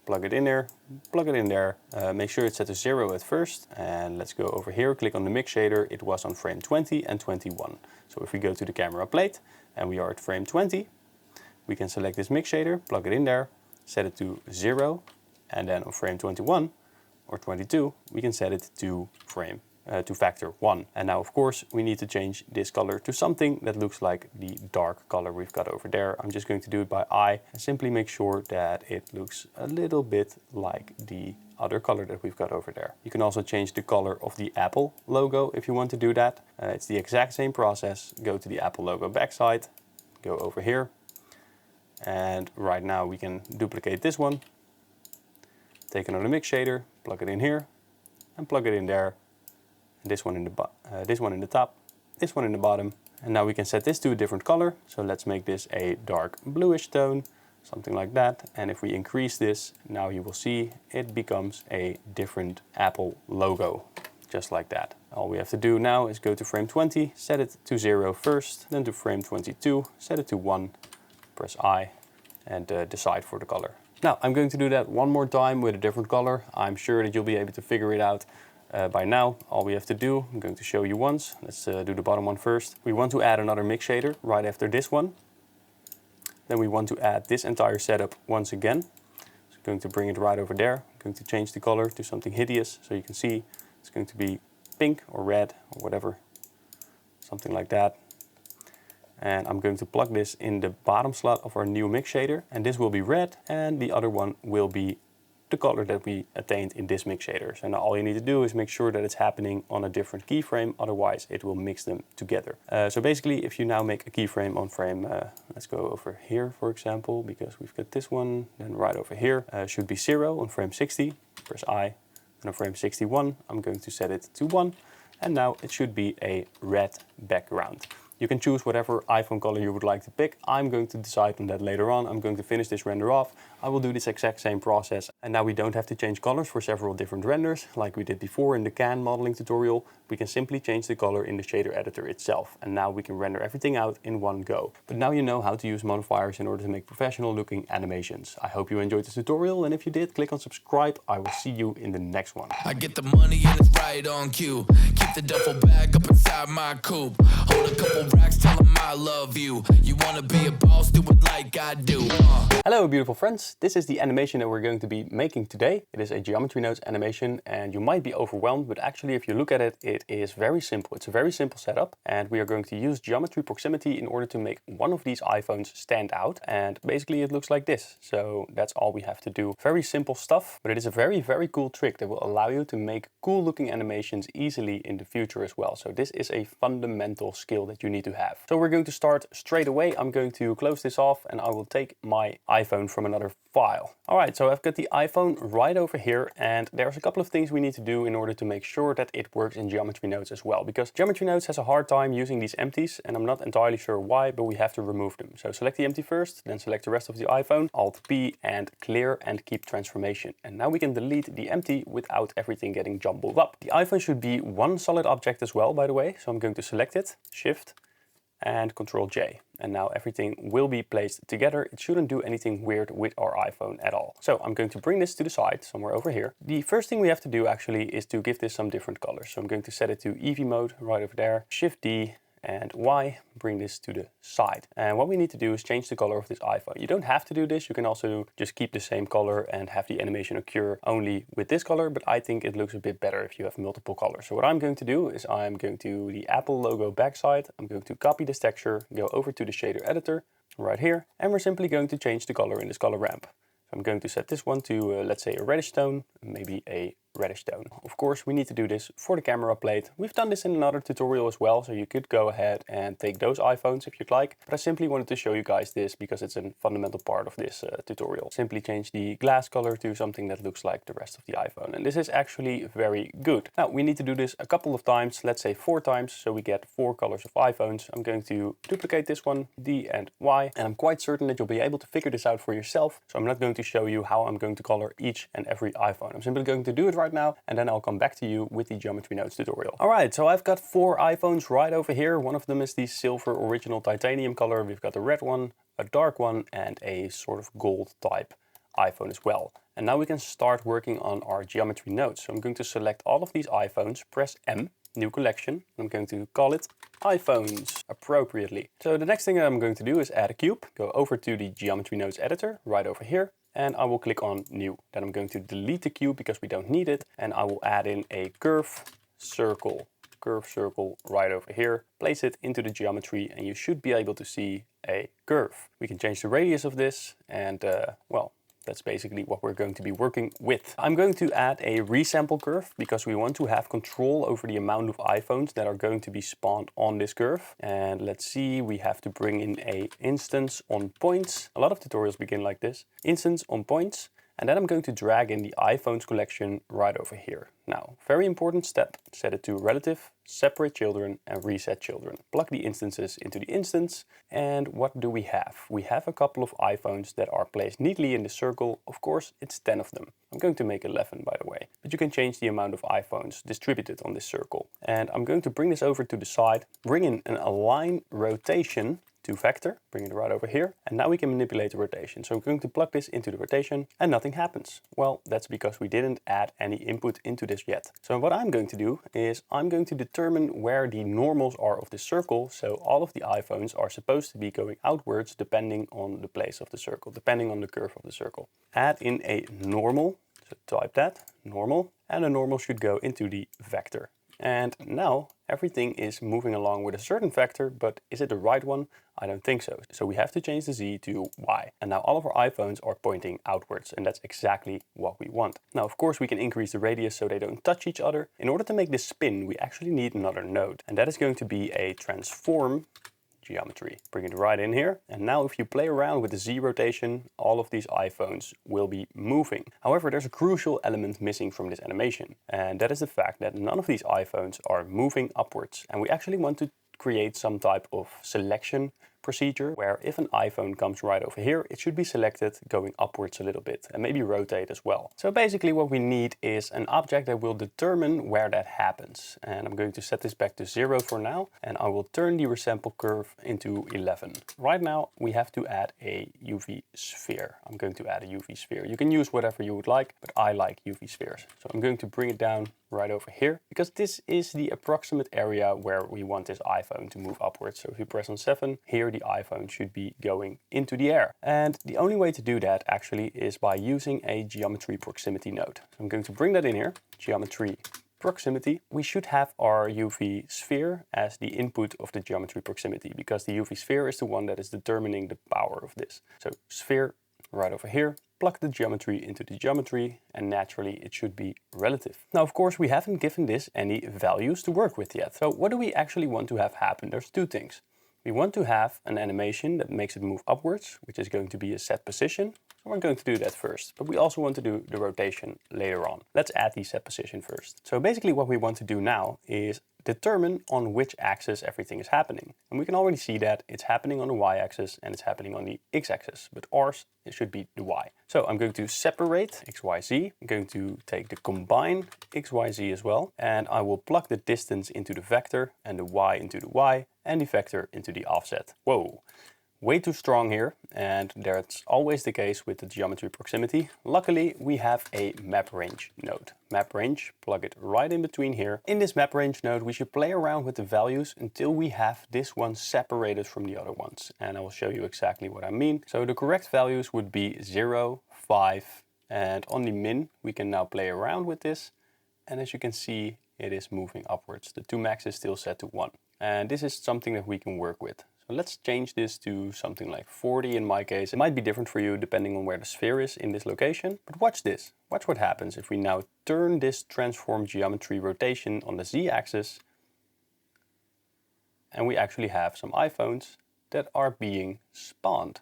plug it in there, plug it in there. Make sure it's set to 0 at first, and let's go over here, click on the mix shader. It was on frame 20 and 21. So if we go to the camera plate and we are at frame 20, we can select this mix shader, plug it in there, set it to 0, and then on frame 21 or 22, we can set it to factor 1. And now, of course, we need to change this color to something that looks like the dark color we've got over there. I'm just going to do it by eye and simply make sure that it looks a little bit like the other color that we've got over there. You can also change the color of the Apple logo if you want to do that. It's the exact same process. Go to the Apple logo backside, go over here, and right now we can duplicate this one. Take another mix shader, plug it in here, and plug it in there. And this one in the top, this one in the bottom. And now we can set this to a different color. So let's make this a dark bluish tone, something like that. And if we increase this, now you will see it becomes a different Apple logo, just like that. All we have to do now is go to frame 20, set it to 0 first, then to frame 22, set it to 1, press I, and decide for the color. Now, I'm going to do that one more time with a different color. I'm sure that you'll be able to figure it out by now. All we have to do, I'm going to show you once. Let's do the bottom one first. We want to add another mix shader right after this one. Then we want to add this entire setup once again. So I'm going to bring it right over there. I'm going to change the color to something hideous so you can see it's going to be pink or red or whatever, something like that. And I'm going to plug this in the bottom slot of our new mix shader, and this will be red, and the other one will be the color that we attained in this mix shader. So now all you need to do is make sure that it's happening on a different keyframe, otherwise it will mix them together. So basically, if you now make a keyframe on frame, let's go over here for example, because we've got this one, then right over here should be 0 on frame 60, press I, and on frame 61 I'm going to set it to 1, and now it should be a red background. You can choose whatever iPhone color you would like to pick. I'm going to decide on that later on. I'm going to finish this render off. I will do this exact same process. And now we don't have to change colors for several different renders like we did before in the CAN modeling tutorial. We can simply change the color in the shader editor itself. And now we can render everything out in one go. But now you know how to use modifiers in order to make professional looking animations. I hope you enjoyed this tutorial, and if you did, click on subscribe. I will see you in the next one. I get the money and it's right on cue. Keep the duffel bag up inside my coupe. Hold a couple racks, tell them I love you. You wanna be a boss, do it like I do. Hello beautiful friends, this is the animation that we're going to be making today. It is a geometry nodes animation, and you might be overwhelmed, but actually if you look at it, it is very simple. It's a very simple setup, and we are going to use geometry proximity in order to make one of these iPhones stand out. And basically it looks like this. So that's all we have to do. Very simple stuff, but it is a very, very cool trick that will allow you to make cool looking animations easily in the future as well. So this is a fundamental skill that you need to have. So we're going to start straight away. I'm going to close this off and I will take my iPhone from another file. All right, so I've got the iPhone right over here, and there's a couple of things we need to do in order to make sure that it works in geometry nodes as well, because geometry nodes has a hard time using these empties, and I'm not entirely sure why, but we have to remove them. So select the empty first, then select the rest of the iPhone, Alt P and clear and keep transformation. And now we can delete the empty without everything getting jumbled up. The iPhone should be one solid object as well, by the way. So I'm going to select it, Shift and Control J. And now everything will be placed together. It shouldn't do anything weird with our iPhone at all. So I'm going to bring this to the side, somewhere over here. The first thing we have to do actually is to give this some different colors. So I'm going to set it to Eevee mode right over there, Shift D and Y, bring this to the side. And what we need to do is change the color of this iPhone. You don't have to do this. You can also just keep the same color and have the animation occur only with this color, but I think it looks a bit better if you have multiple colors. So what I'm going to do is I'm going to the Apple logo backside. I'm going to copy this texture, go over to the shader editor right here, and we're simply going to change the color in this color ramp. So I'm going to set this one to, let's say, a reddish tone, maybe a reddish tone. Of course, we need to do this for the camera plate. We've done this in another tutorial as well, so you could go ahead and take those iPhones if you'd like. But I simply wanted to show you guys this because it's a fundamental part of this tutorial. Simply change the glass color to something that looks like the rest of the iPhone. And this is actually very good. Now, we need to do this a couple of times, let's say 4 times, so we get 4 colors of iPhones. I'm going to duplicate this one, D and Y, and I'm quite certain that you'll be able to figure this out for yourself. So I'm not going to show you how I'm going to color each and every iPhone. I'm simply going to do it right now, and then I'll come back to you with the geometry nodes tutorial. All right, so I've got 4 iPhones right over here. One of them is the silver original titanium color. We've got a red one, a dark one, and a sort of gold type iPhone as well. And now we can start working on our geometry nodes. So I'm going to select all of these iPhones, press M, new collection. I'm going to call it iPhones appropriately. So the next thing that I'm going to do is add a cube, go over to the geometry nodes editor right over here, and I will click on new. Then I'm going to delete the cube because we don't need it, and I will add in a curve circle right over here, place it into the geometry, and you should be able to see a curve. We can change the radius of this, and well, that's basically what we're going to be working with. I'm going to add a resample curve because we want to have control over the amount of iPhones that are going to be spawned on this curve. And let's see, we have to bring in a instance on points. A lot of tutorials begin like this. Instance on points. And then I'm going to drag in the iPhones collection right over here. Now, very important step, set it to relative, separate children and reset children. Plug the instances into the instance. And what do we have? We have a couple of iPhones that are placed neatly in the circle. Of course, it's 10 of them. I'm going to make 11, by the way, but you can change the amount of iPhones distributed on this circle. And I'm going to bring this over to the side, bring in an align rotation to vector, bring it right over here, and now we can manipulate the rotation. So I'm going to plug this into the rotation and nothing happens. Well, that's because we didn't add any input into this yet. So what I'm going to do is I'm going to determine where the normals are of the circle. So all of the iPhones are supposed to be going outwards depending on the place of the circle, depending on the curve of the circle. Add in a normal, so type that, normal, and a normal should go into the vector. And now everything is moving along with a certain vector, but is it the right one? I don't think so. So we have to change the Z to Y. And now all of our iPhones are pointing outwards, and that's exactly what we want. Now, of course, we can increase the radius so they don't touch each other. In order to make this spin, we actually need another node, and that is going to be a transform geometry. Bring it right in here. And now if you play around with the Z rotation, all of these iPhones will be moving. However, there's a crucial element missing from this animation. And that is the fact that none of these iPhones are moving upwards. And we actually want to create some type of selection procedure where if an iPhone comes right over here, it should be selected going upwards a little bit and maybe rotate as well. So basically what we need is an object that will determine where that happens. And I'm going to set this back to 0 for now, and I will turn the resample curve into 11. Right now we have to add a UV sphere. I'm going to add a UV sphere. You can use whatever you would like, but I like UV spheres. So I'm going to bring it down right over here because this is the approximate area where we want this iPhone to move upwards. So if you press on 7, here higher the iPhone should be going into the air. And the only way to do that actually is by using a geometry proximity node. So I'm going to bring that in here, geometry proximity. We should have our UV sphere as the input of the geometry proximity, because the UV sphere is the one that is determining the power of this. So sphere right over here, plug the geometry into the geometry, and naturally it should be relative. Now, of course, we haven't given this any values to work with yet. So what do we actually want to have happen? There's two things. We want to have an animation that makes it move upwards, which is going to be a set position. So we're going to do that first, but we also want to do the rotation later on. Let's add the set position first. So basically what we want to do now is determine on which axis everything is happening. And we can already see that it's happening on the y-axis and it's happening on the x-axis, but ours, it should be the y. So I'm going to separate x, y, z. I'm going to take the combine x, y, z as well, and I will plug the distance into the vector and the y into the y and the vector into the offset. Whoa. Way too strong here, and that's always the case with the geometry proximity. Luckily, we have a map range node. Map range, plug it right in between here. In this map range node, we should play around with the values until we have this one separated from the other ones. And I will show you exactly what I mean. So the correct values would be 0, 5, and on the min, we can now play around with this. And as you can see, it is moving upwards. The 2 max is still set to 1. And this is something that we can work with. Let's change this to something like 40 in my case. It might be different for you depending on where the sphere is in this location. But watch this. Watch what happens if we now turn this transform geometry rotation on the z-axis. And we actually have some iPhones that are being spawned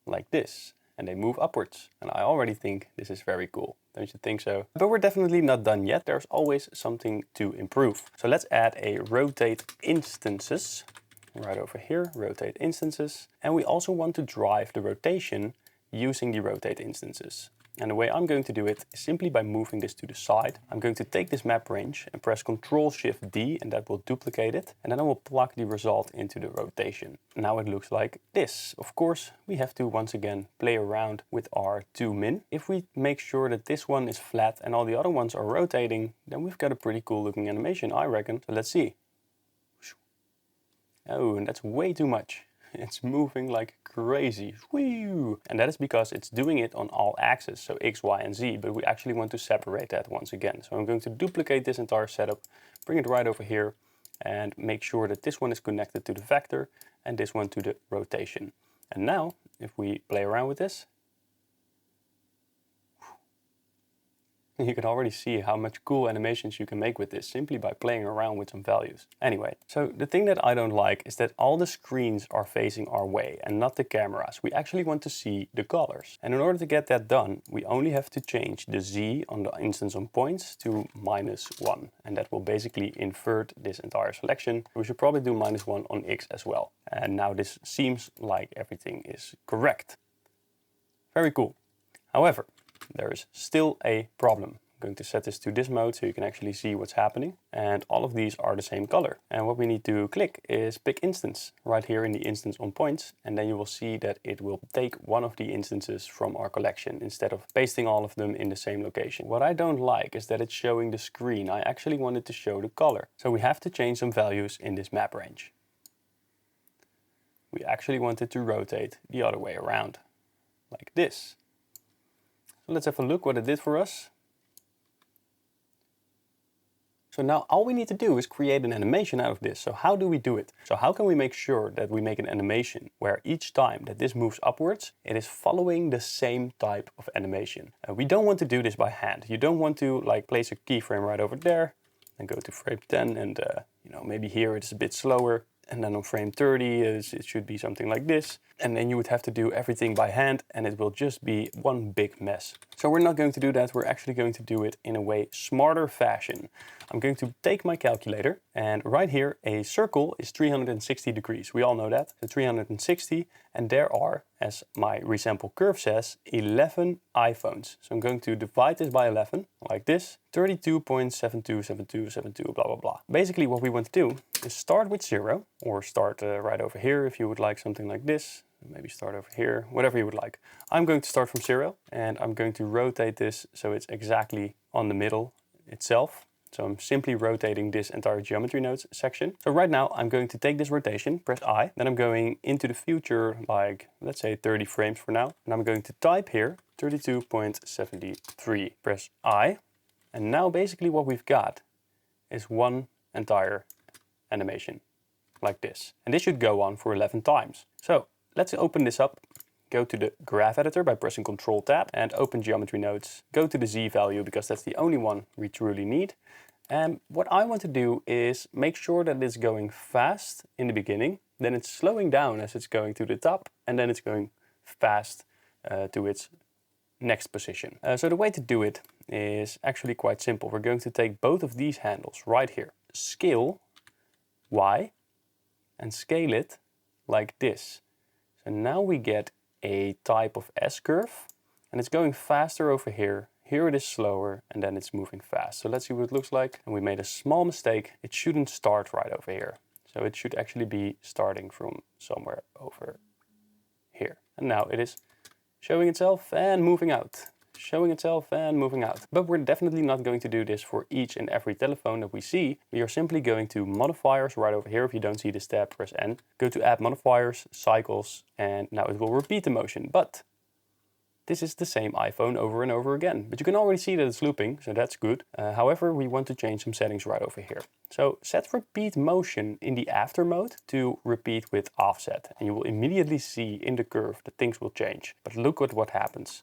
like this. And they move upwards. And I already think this is very cool. Don't you think so? But we're definitely not done yet. There's always something to improve. So let's add a rotate instances. Right over here, rotate instances. And we also want to drive the rotation using the rotate instances. And the way I'm going to do it is simply by moving this to the side. I'm going to take this map range and press Ctrl-Shift-D, and that will duplicate it. And then I will plug the result into the rotation. Now it looks like this. Of course, we have to once again play around with our 2 min. If we make sure that this one is flat and all the other ones are rotating, then we've got a pretty cool looking animation, I reckon. So let's see. Oh, and that's way too much. It's moving like crazy. Whee! And that is because it's doing it on all axes, so X, Y, and Z, but we actually want to separate that once again. So I'm going to duplicate this entire setup, bring it right over here, and make sure that this one is connected to the vector and this one to the rotation. And now, if we play around with this, you can already see how much cool animations you can make with this simply by playing around with some values. Anyway, so the thing that I don't like is that all the screens are facing our way and not the cameras. We actually want to see the colors. And in order to get that done, we only have to change the Z on the instance on points to -1. And that will basically invert this entire selection. We should probably do -1 on X as well. And now this seems like everything is correct. Very cool. However, there is still a problem. I'm going to set this to this mode so you can actually see what's happening. And all of these are the same color. And what we need to click is pick instance right here in the instance on points. And then you will see that it will take one of the instances from our collection instead of pasting all of them in the same location. What I don't like is that it's showing the screen. I actually wanted to show the color. So we have to change some values in this map range. We actually wanted to rotate the other way around, like this. Let's have a look what it did for us. So now all we need to do is create an animation out of this. So how do we do it? So how can we make sure that we make an animation where each time that this moves upwards, it is following the same type of animation? We don't want to do this by hand. You don't want to like place a keyframe right over there and go to frame 10 and maybe here it's a bit slower. And then on frame 30, it should be something like this. And then you would have to do everything by hand and it will just be one big mess. So we're not going to do that. We're actually going to do it in a way smarter fashion. I'm going to take my calculator and right here, a circle is 360 degrees. We all know that, so 360. And there are, as my resample curve says, 11 iPhones. So I'm going to divide this by 11 like this. 32.727272 blah blah blah. Basically what we want to do is start with 0 or start right over here if you would like something like this. Maybe start over here, whatever you would like. I'm going to start from 0 and I'm going to rotate this so it's exactly on the middle itself. So I'm simply rotating this entire geometry nodes section. So right now I'm going to take this rotation, press I, then I'm going into the future, like let's say 30 frames for now. And I'm going to type here 32.73, press I. And now basically what we've got is one entire animation like this. And this should go on for 11 times. So let's open this up. Go to the graph editor by pressing Ctrl Tab and open geometry nodes. Go to the Z value because that's the only one we truly need. And what I want to do is make sure that it's going fast in the beginning, then it's slowing down as it's going to the top, and then it's going fast to its next position. So the way to do it is actually quite simple. We're going to take both of these handles right here, scale Y, and scale it like this. So now we get a type of S-curve, and it's going faster over here. Here it is slower, and then it's moving fast. So let's see what it looks like. And we made a small mistake. It shouldn't start right over here. So it should actually be starting from somewhere over here. And now it is showing itself and moving out. Showing itself and moving out. But we're definitely not going to do this for each and every telephone that we see. We are simply going to modifiers right over here. If you don't see this tab, press N. Go to add modifiers, cycles, and now it will repeat the motion. But this is the same iPhone over and over again. But you can already see that it's looping, so that's good. However, we want to change some settings right over here. So set repeat motion in the after mode to repeat with offset. And you will immediately see in the curve that things will change. But look at what happens.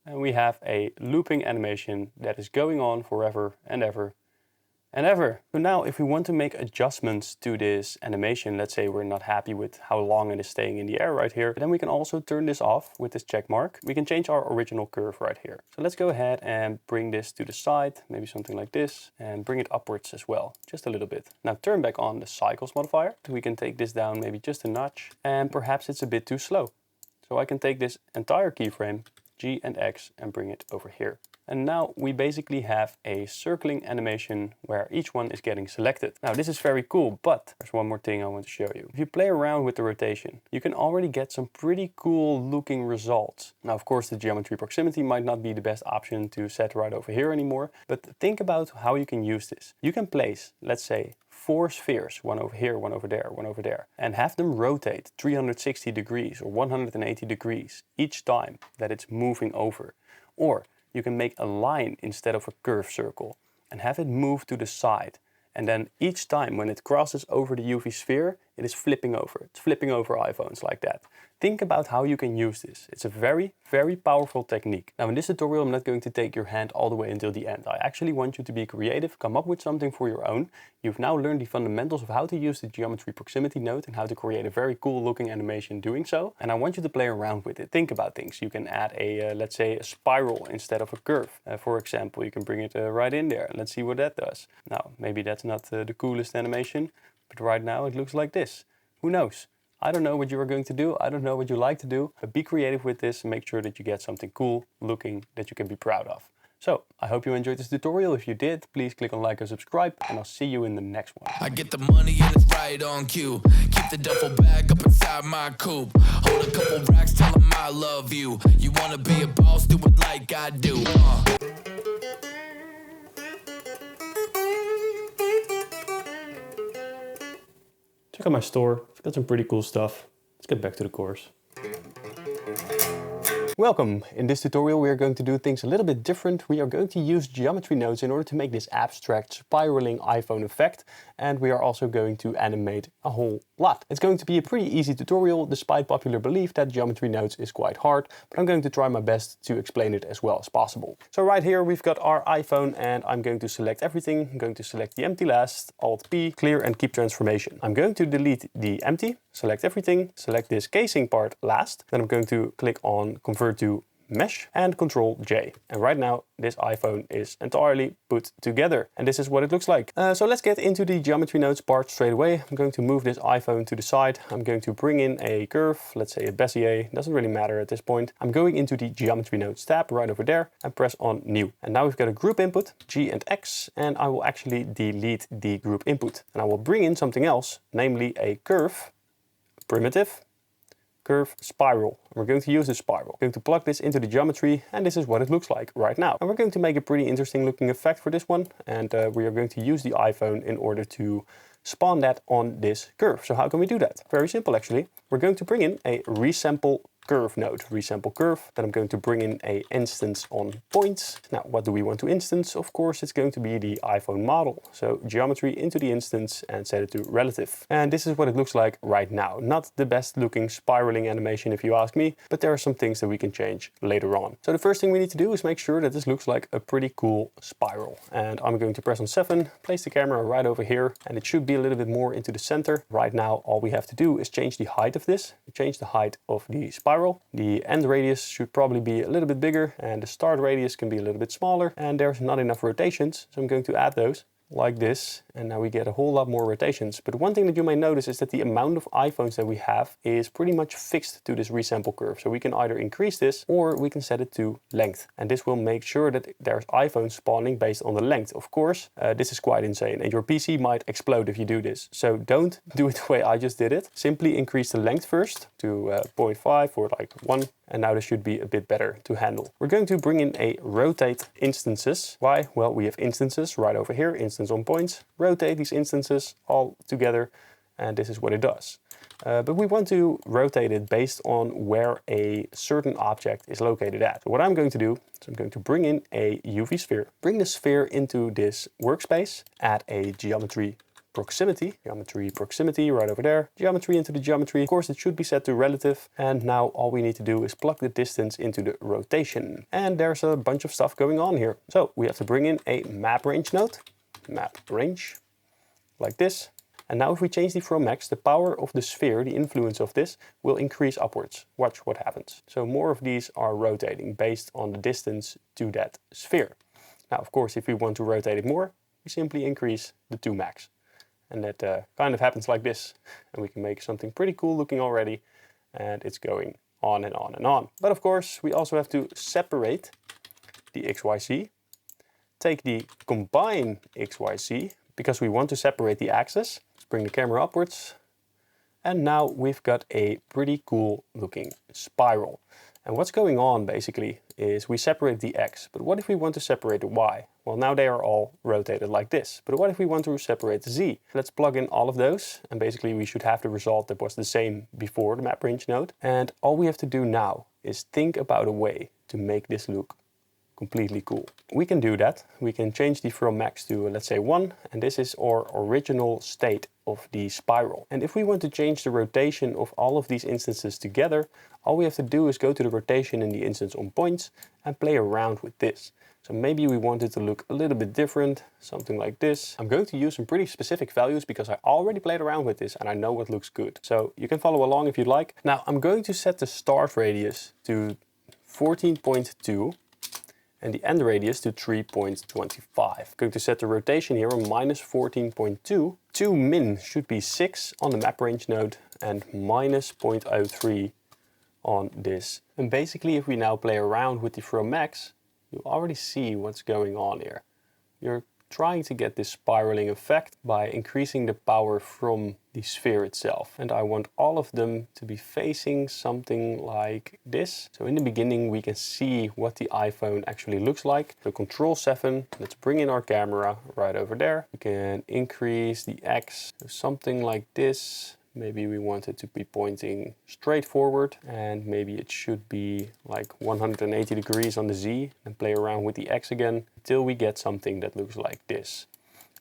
And we have a looping animation that is going on forever and ever and ever. So now if we want to make adjustments to this animation, let's say we're not happy with how long it is staying in the air right here, then we can also turn this off with this check mark. We can change our original curve right here. So let's go ahead and bring this to the side, maybe something like this, and bring it upwards as well, just a little bit. Now turn back on the cycles modifier. We can take this down maybe just a notch, and perhaps it's a bit too slow. So I can take this entire keyframe, G and X, and bring it over here. And now we basically have a circling animation where each one is getting selected. Now this is very cool, but there's one more thing I want to show you. If you play around with the rotation, you can already get some pretty cool looking results. Now of course the geometry proximity might not be the best option to set right over here anymore, but think about how you can use this. You can place, let's say, 4 spheres, one over here, one over there, one over there, and have them rotate 360 degrees or 180 degrees each time that it's moving over. Or you can make a line instead of a curved circle and have it move to the side. And then each time when it crosses over the UV sphere, it is flipping over. It's flipping over iPhones like that. Think about how you can use this. It's a very, very powerful technique. Now in this tutorial, I'm not going to take your hand all the way until the end. I actually want you to be creative, come up with something for your own. You've now learned the fundamentals of how to use the geometry proximity node and how to create a very cool looking animation doing so. And I want you to play around with it. Think about things. You can add a, let's say, a spiral instead of a curve. For example, you can bring it right in there. Let's see what that does. Now, maybe that's not the coolest animation, but right now it looks like this. Who knows? I don't know what you are going to do. I don't know what you like to do, but be creative with this and make sure that you get something cool looking that you can be proud of. So I hope you enjoyed this tutorial. If you did, please click on like and subscribe, and I'll see you in the next one. I get the money and it's right on cue. Keep the duffel bag up inside my coupe. Hold a couple racks, tell them I love you. You wanna be a boss, do it like I do. Check out my store. I've got some pretty cool stuff. Let's get back to the course. Welcome! In this tutorial we are going to do things a little bit different. We are going to use geometry nodes in order to make this abstract spiraling iPhone effect, and we are also going to animate a whole lot. It's going to be a pretty easy tutorial despite popular belief that geometry nodes is quite hard, but I'm going to try my best to explain it as well as possible. So right here we've got our iPhone, and I'm going to select everything. I'm going to select the empty last, Alt P, clear and keep transformation. I'm going to delete the empty, select everything, select this casing part last, then I'm going to click on convert to mesh and Control J. And right now this iPhone is entirely put together, and this is what it looks like. So let's get into the geometry nodes part straight away. I'm going to move this iPhone to the side. I'm going to bring in a curve, let's say a Bezier, doesn't really matter at this point. I'm going into the geometry nodes tab right over there and press on new. And now we've got a group input, G and X, and I will actually delete the group input. And I will bring in something else, namely a curve, primitive, curve spiral. We're going to use this spiral. We're going to plug this into the geometry, and this is what it looks like right now. And we're going to make a pretty interesting looking effect for this one, and we are going to use the iPhone in order to spawn that on this curve. So how can we do that? Very simple actually. We're going to bring in a resample curve node, resample curve. Then I'm going to bring in a instance on points. Now, what do we want to instance? Of course, it's going to be the iPhone model. So geometry into the instance and set it to relative. And this is what it looks like right now. Not the best looking spiraling animation if you ask me, but there are some things that we can change later on. So the first thing we need to do is make sure that this looks like a pretty cool spiral. And I'm going to press on 7, place the camera right over here, and it should be a little bit more into the center. Right now, all we have to do is change the height of this, change the height of the spiral. The end radius should probably be a little bit bigger, and the start radius can be a little bit smaller, and there's not enough rotations, so I'm going to add those like this, and now we get a whole lot more rotations. But one thing that you may notice is that the amount of iPhones that we have is pretty much fixed to this resample curve. So we can either increase this or we can set it to length, and this will make sure that there's iPhones spawning based on the length. Of course, this is quite insane, and your PC might explode if you do this. So don't do it the way I just did it. Simply increase the length first to 0.5 or like 1. And now this should be a bit better to handle. We're going to bring in a rotate instances. Why? Well, we have instances right over here, instance on points. Rotate these instances all together, and this is what it does. But we want to rotate it based on where a certain object is located at. So what I'm going to do is I'm going to bring in a UV sphere, bring the sphere into this workspace, add a geometry proximity right over there, geometry into the geometry. Of course, it should be set to relative, and now all we need to do is plug the distance into the rotation. And there's a bunch of stuff going on here. So we have to bring in a map range node, map range, like this. And now if we change the from max, the power of the sphere, the influence of this, will increase upwards. Watch what happens. So more of these are rotating based on the distance to that sphere. Now, of course, if we want to rotate it more, we simply increase the 2 max. And that kind of happens like this. And we can make something pretty cool looking already. And it's going on and on and on. But of course, we also have to separate the XYZ. Take the combine XYZ, because we want to separate the axis. Let's bring the camera upwards. And now we've got a pretty cool looking spiral. And what's going on basically is we separate the X, but what if we want to separate the Y? Well, now they are all rotated like this, but what if we want to separate the Z? Let's plug in all of those, and basically we should have the result that was the same before the map range node. And all we have to do now is think about a way to make this look completely cool. We can do that. We can change the from max to, let's say 1, and this is our original state of the spiral. And if we want to change the rotation of all of these instances together, all we have to do is go to the rotation in the instance on points and play around with this. So maybe we want it to look a little bit different, something like this. I'm going to use some pretty specific values because I already played around with this and I know what looks good. So you can follow along if you'd like. Now I'm going to set the start radius to 14.2 and the end radius to 3.25. I'm going to set the rotation here on minus 14.2. 2 min should be 6 on the map range node and minus 0.03 on this. And basically if we now play around with the from max, you already see what's going on here. You're trying to get this spiraling effect by increasing the power from the sphere itself. And I want all of them to be facing something like this. So in the beginning we can see what the iPhone actually looks like. So Control 7, let's bring in our camera right over there. We can increase the X, so something like this. Maybe we want it to be pointing straight forward, and maybe it should be like 180 degrees on the Z, and play around with the X again until we get something that looks like this.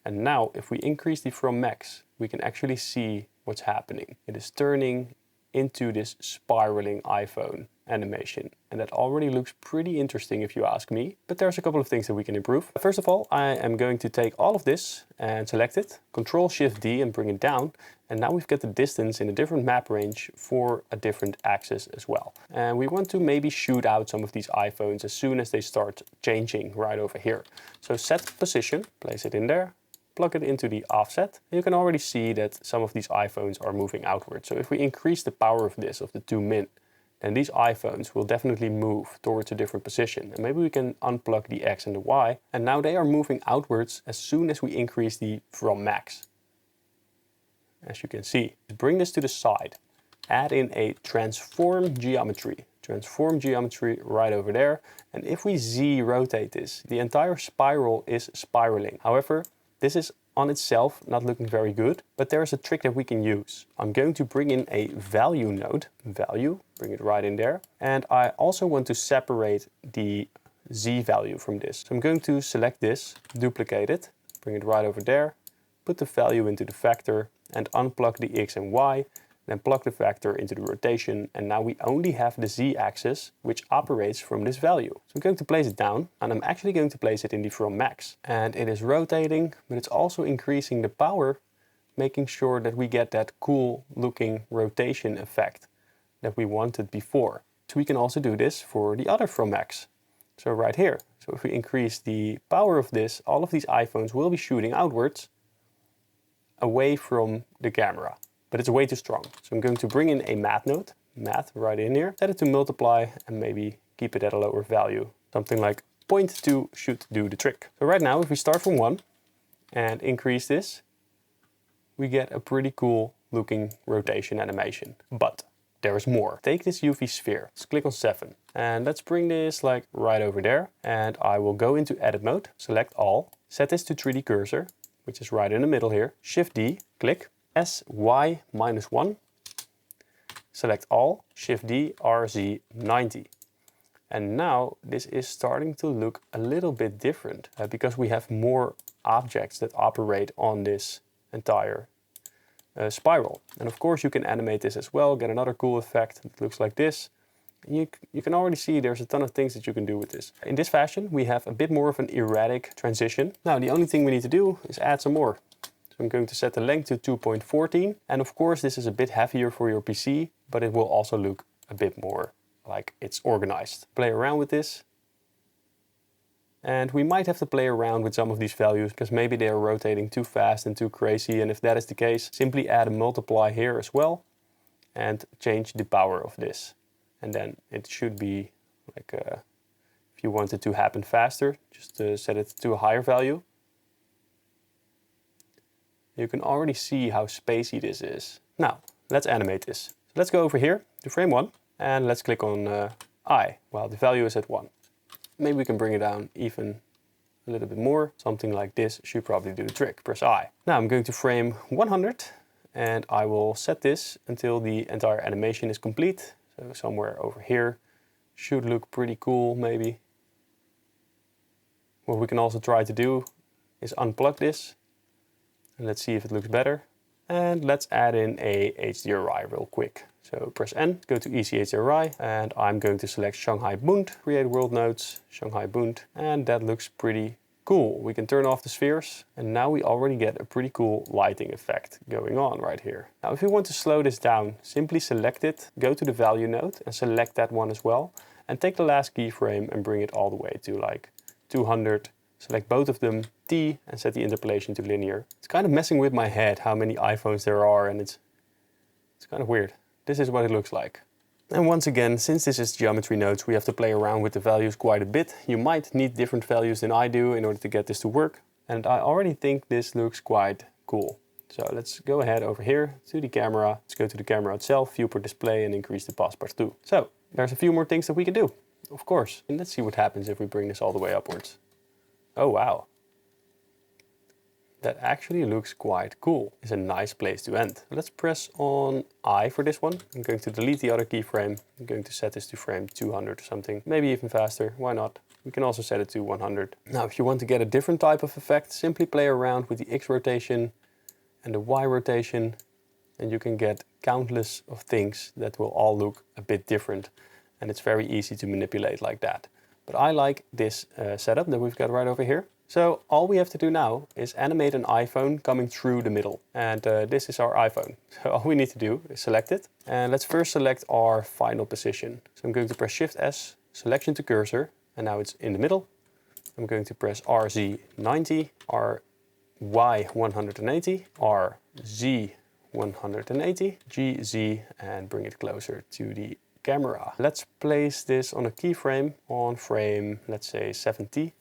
And now if we increase the from max, we can actually see what's happening. It is turning into this spiraling iPhone animation, and that already looks pretty interesting if you ask me. But there's a couple of things that we can improve. First of all, I am going to take all of this and select it, Control Shift D and bring it down, and now we've got the distance in a different map range for a different axis as well. And we want to maybe shoot out some of these iPhones as soon as they start changing right over here. So set position, place it in there, plug it into the offset, and you can already see that some of these iPhones are moving outward. So if we increase the power of this, of the 2 min, then these iPhones will definitely move towards a different position. And maybe we can unplug the X and the Y, and now they are moving outwards as soon as we increase the from max. As you can see, bring this to the side. add in a transform geometry. Transform geometry right over there. And if we Z rotate this, the entire spiral is spiraling. However, this is on itself not looking very good, but there is a trick that we can use. I'm going to bring in a value node, value, bring it right in there. And I also want to separate the Z value from this. So I'm going to select this, duplicate it, bring it right over there, put the value into the vector and unplug the X and Y, then plug the vector into the rotation, and now we only have the Z-axis which operates from this value. So I'm going to place it down, and I'm actually going to place it in the from max. And it is rotating, but it's also increasing the power, making sure that we get that cool looking rotation effect that we wanted before. So we can also do this for the other from max. So right here. So if we increase the power of this, all of these iPhones will be shooting outwards away from the camera. But it's way too strong. So I'm going to bring in a math node, math right in here, set it to multiply and maybe keep it at a lower value. Something like 0.2 should do the trick. So right now, if we start from 1 and increase this, we get a pretty cool looking rotation animation. But there's more. Take this UV sphere, let's click on 7. And let's bring this like right over there. And I will go into edit mode, select all, set this to 3D cursor, which is right in the middle here. Shift D, click. SY -1, select all, Shift D, RZ 90. And now this is starting to look a little bit different because we have more objects that operate on this entire spiral. And of course you can animate this as well, get another cool effect that looks like this. You can already see there's a ton of things that you can do with this. In this fashion we have a bit more of an erratic transition. Now the only thing we need to do is add some more. So I'm going to set the length to 2.14. And of course this is a bit heavier for your PC, but it will also look a bit more like it's organized. Play around with this. And we might have to play around with some of these values because maybe they are rotating too fast and too crazy. And if that is the case, simply add a multiply here as well and change the power of this. And then it should be like, if you want it to happen faster, just set it to a higher value. You can already see how spacey this is. Now, let's animate this. So let's go over here to frame 1 and let's click on I while the value is at 1. Maybe we can bring it down even a little bit more. Something like this should probably do the trick. Press I. Now I'm going to frame 100 and I will set this until the entire animation is complete. So somewhere over here should look pretty cool maybe. What we can also try to do is unplug this. And let's see if it looks better. And let's add in a HDRI real quick. So press N, go to Easy HDRI, and I'm going to select Shanghai Bund, create world nodes, Shanghai Bund, and that looks pretty cool. We can turn off the spheres, and now we already get a pretty cool lighting effect going on right here. Now if you want to slow this down, simply select it, go to the value node and select that one as well, and take the last keyframe and bring it all the way to like 200. Select both of them, T, and set the interpolation to linear. It's kind of messing with my head how many iPhones there are, and it's kind of weird. This is what it looks like. And once again, since this is geometry nodes, we have to play around with the values quite a bit. You might need different values than I do in order to get this to work. And I already think this looks quite cool. So let's go ahead over here to the camera. Let's go to the camera itself, viewport display, and increase the pass partout. So there's a few more things that we can do, of course. And let's see what happens if we bring this all the way upwards. Oh wow, that actually looks quite cool. It's a nice place to end. Let's press on I for this one. I'm going to delete the other keyframe. I'm going to set this to frame 200 or something, maybe even faster, why not? We can also set it to 100. Now if you want to get a different type of effect, simply play around with the X rotation and the Y rotation, and you can get countless of things that will all look a bit different, and it's very easy to manipulate like that. But I like this setup that we've got right over here. So all we have to do now is animate an iPhone coming through the middle. And this is our iPhone. So all we need to do is select it. And let's first select our final position. So I'm going to press Shift S, selection to cursor. And now it's in the middle. I'm going to press RZ 90, RY 180, RZ 180, GZ, and bring it closer to the camera. Let's place this on a keyframe on frame, let's say 70.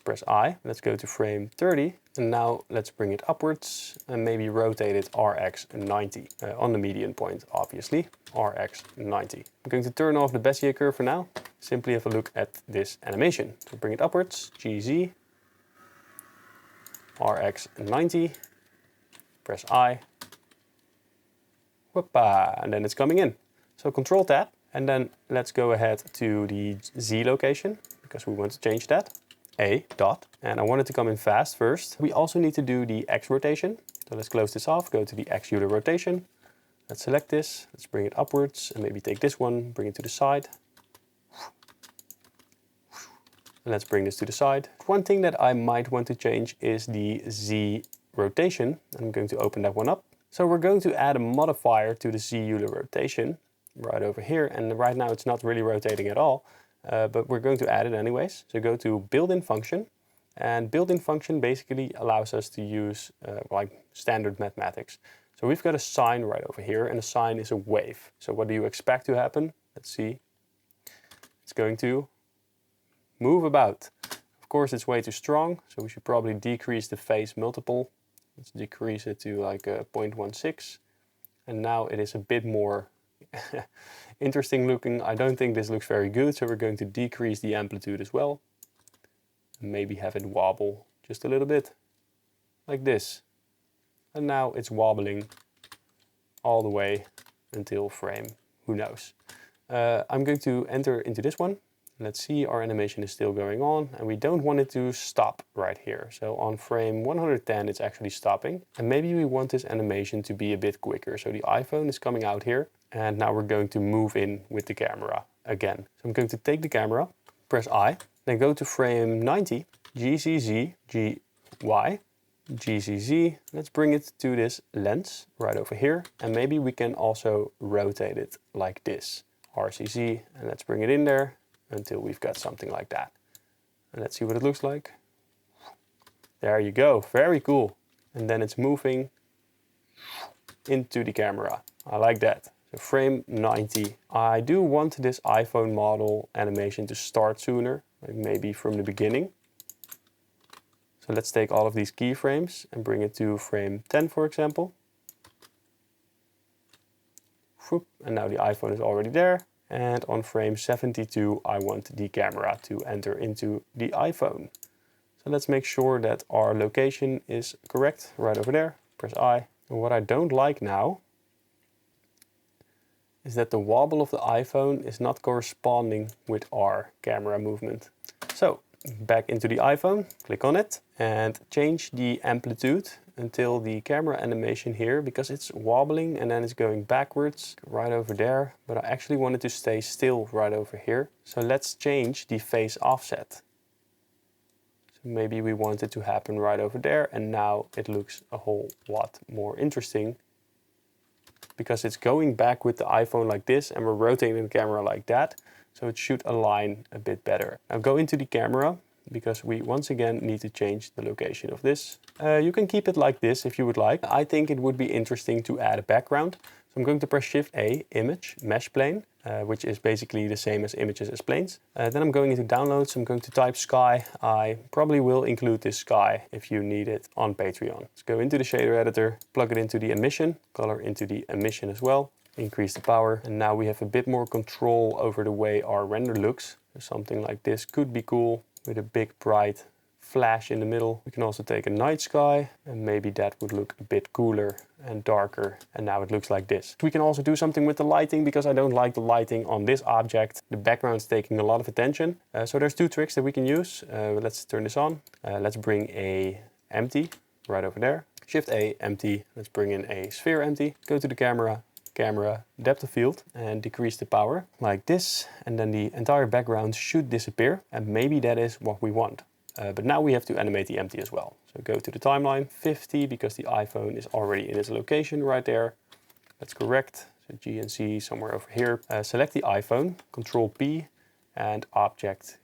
press I. Let's go to frame 30. And now let's bring it upwards and maybe rotate it RX 90 on the median point, obviously, RX 90. I'm going to turn off the Bezier curve for now. Simply have a look at this animation. So bring it upwards, GZ, RX 90, press I, whoopa, and then it's coming in. So Control Tab, and then let's go ahead to the Z location because we want to change that. A dot, and I want it to come in fast first. We also need to do the X rotation. So let's close this off, go to the X Euler rotation. Let's select this, let's bring it upwards and maybe take this one, bring it to the side. And let's bring this to the side. One thing that I might want to change is the Z rotation. I'm going to open that one up. So we're going to add a modifier to the Z Euler rotation right over here. And right now it's not really rotating at all. But we're going to add it anyways. So go to built-in function, and built-in function basically allows us to use like standard mathematics. So we've got a sine right over here, and a sine is a wave. So what do you expect to happen? Let's see. It's going to move about. Of course, it's way too strong, so we should probably decrease the phase multiple. Let's decrease it to like 0.16. And now it is a bit more interesting looking. I don't think this looks very good, so we're going to decrease the amplitude as well. Maybe have it wobble just a little bit, like this. And now it's wobbling all the way until frame, who knows. I'm going to enter into this one. Let's see, our animation is still going on, and we don't want it to stop right here. So on frame 110, it's actually stopping. And maybe we want this animation to be a bit quicker. So the iPhone is coming out here, and now we're going to move in with the camera again. So I'm going to take the camera, press I, then go to frame 90, GCZ, GY, GCZ. Let's bring it to this lens right over here. And maybe we can also rotate it like this, RCZ, and let's bring it in there until we've got something like that. And let's see what it looks like. There you go, very cool. And then it's moving into the camera. I like that. So frame 90. I do want this iPhone model animation to start sooner, like maybe from the beginning. So let's take all of these keyframes and bring it to frame 10, for example. And now the iPhone is already there. And on frame 72, I want the camera to enter into the iPhone. So let's make sure that our location is correct right over there. Press I. And what I don't like now is that the wobble of the iPhone is not corresponding with our camera movement. So back into the iPhone, click on it and change the amplitude until the camera animation here, because it's wobbling and then it's going backwards right over there. But I actually want it to stay still right over here. So let's change the phase offset. So maybe we want it to happen right over there, and now it looks a whole lot more interesting because it's going back with the iPhone like this and we're rotating the camera like that. So it should align a bit better. Now go into the camera, because we once again need to change the location of this. You can keep it like this if you would like. I think it would be interesting to add a background. So I'm going to press Shift A, Image, Mesh Plane, which is basically the same as images as planes. Then I'm going into Downloads, I'm going to type Sky. I probably will include this sky if you need it on Patreon. Let's go into the shader editor, plug it into the emission, color into the emission as well, increase the power, and now we have a bit more control over the way our render looks. So something like this could be cool, with a big bright flash in the middle. We can also take a night sky, and maybe that would look a bit cooler and darker, and now it looks like this. We can also do something with the lighting, because I don't like the lighting on this object. The background's taking a lot of attention. So there's two tricks that we can use. Let's turn this on. Let's bring a empty right over there. Shift A, empty. Let's bring in a sphere empty. Go to the camera, depth of field, and decrease the power like this, and then the entire background should disappear, and maybe that is what we want. But now we have to animate the empty as well. So go to the timeline, 50, because the iPhone is already in its location right there. Let's correct, so G and C somewhere over here. Select the iPhone, Control P, and Object,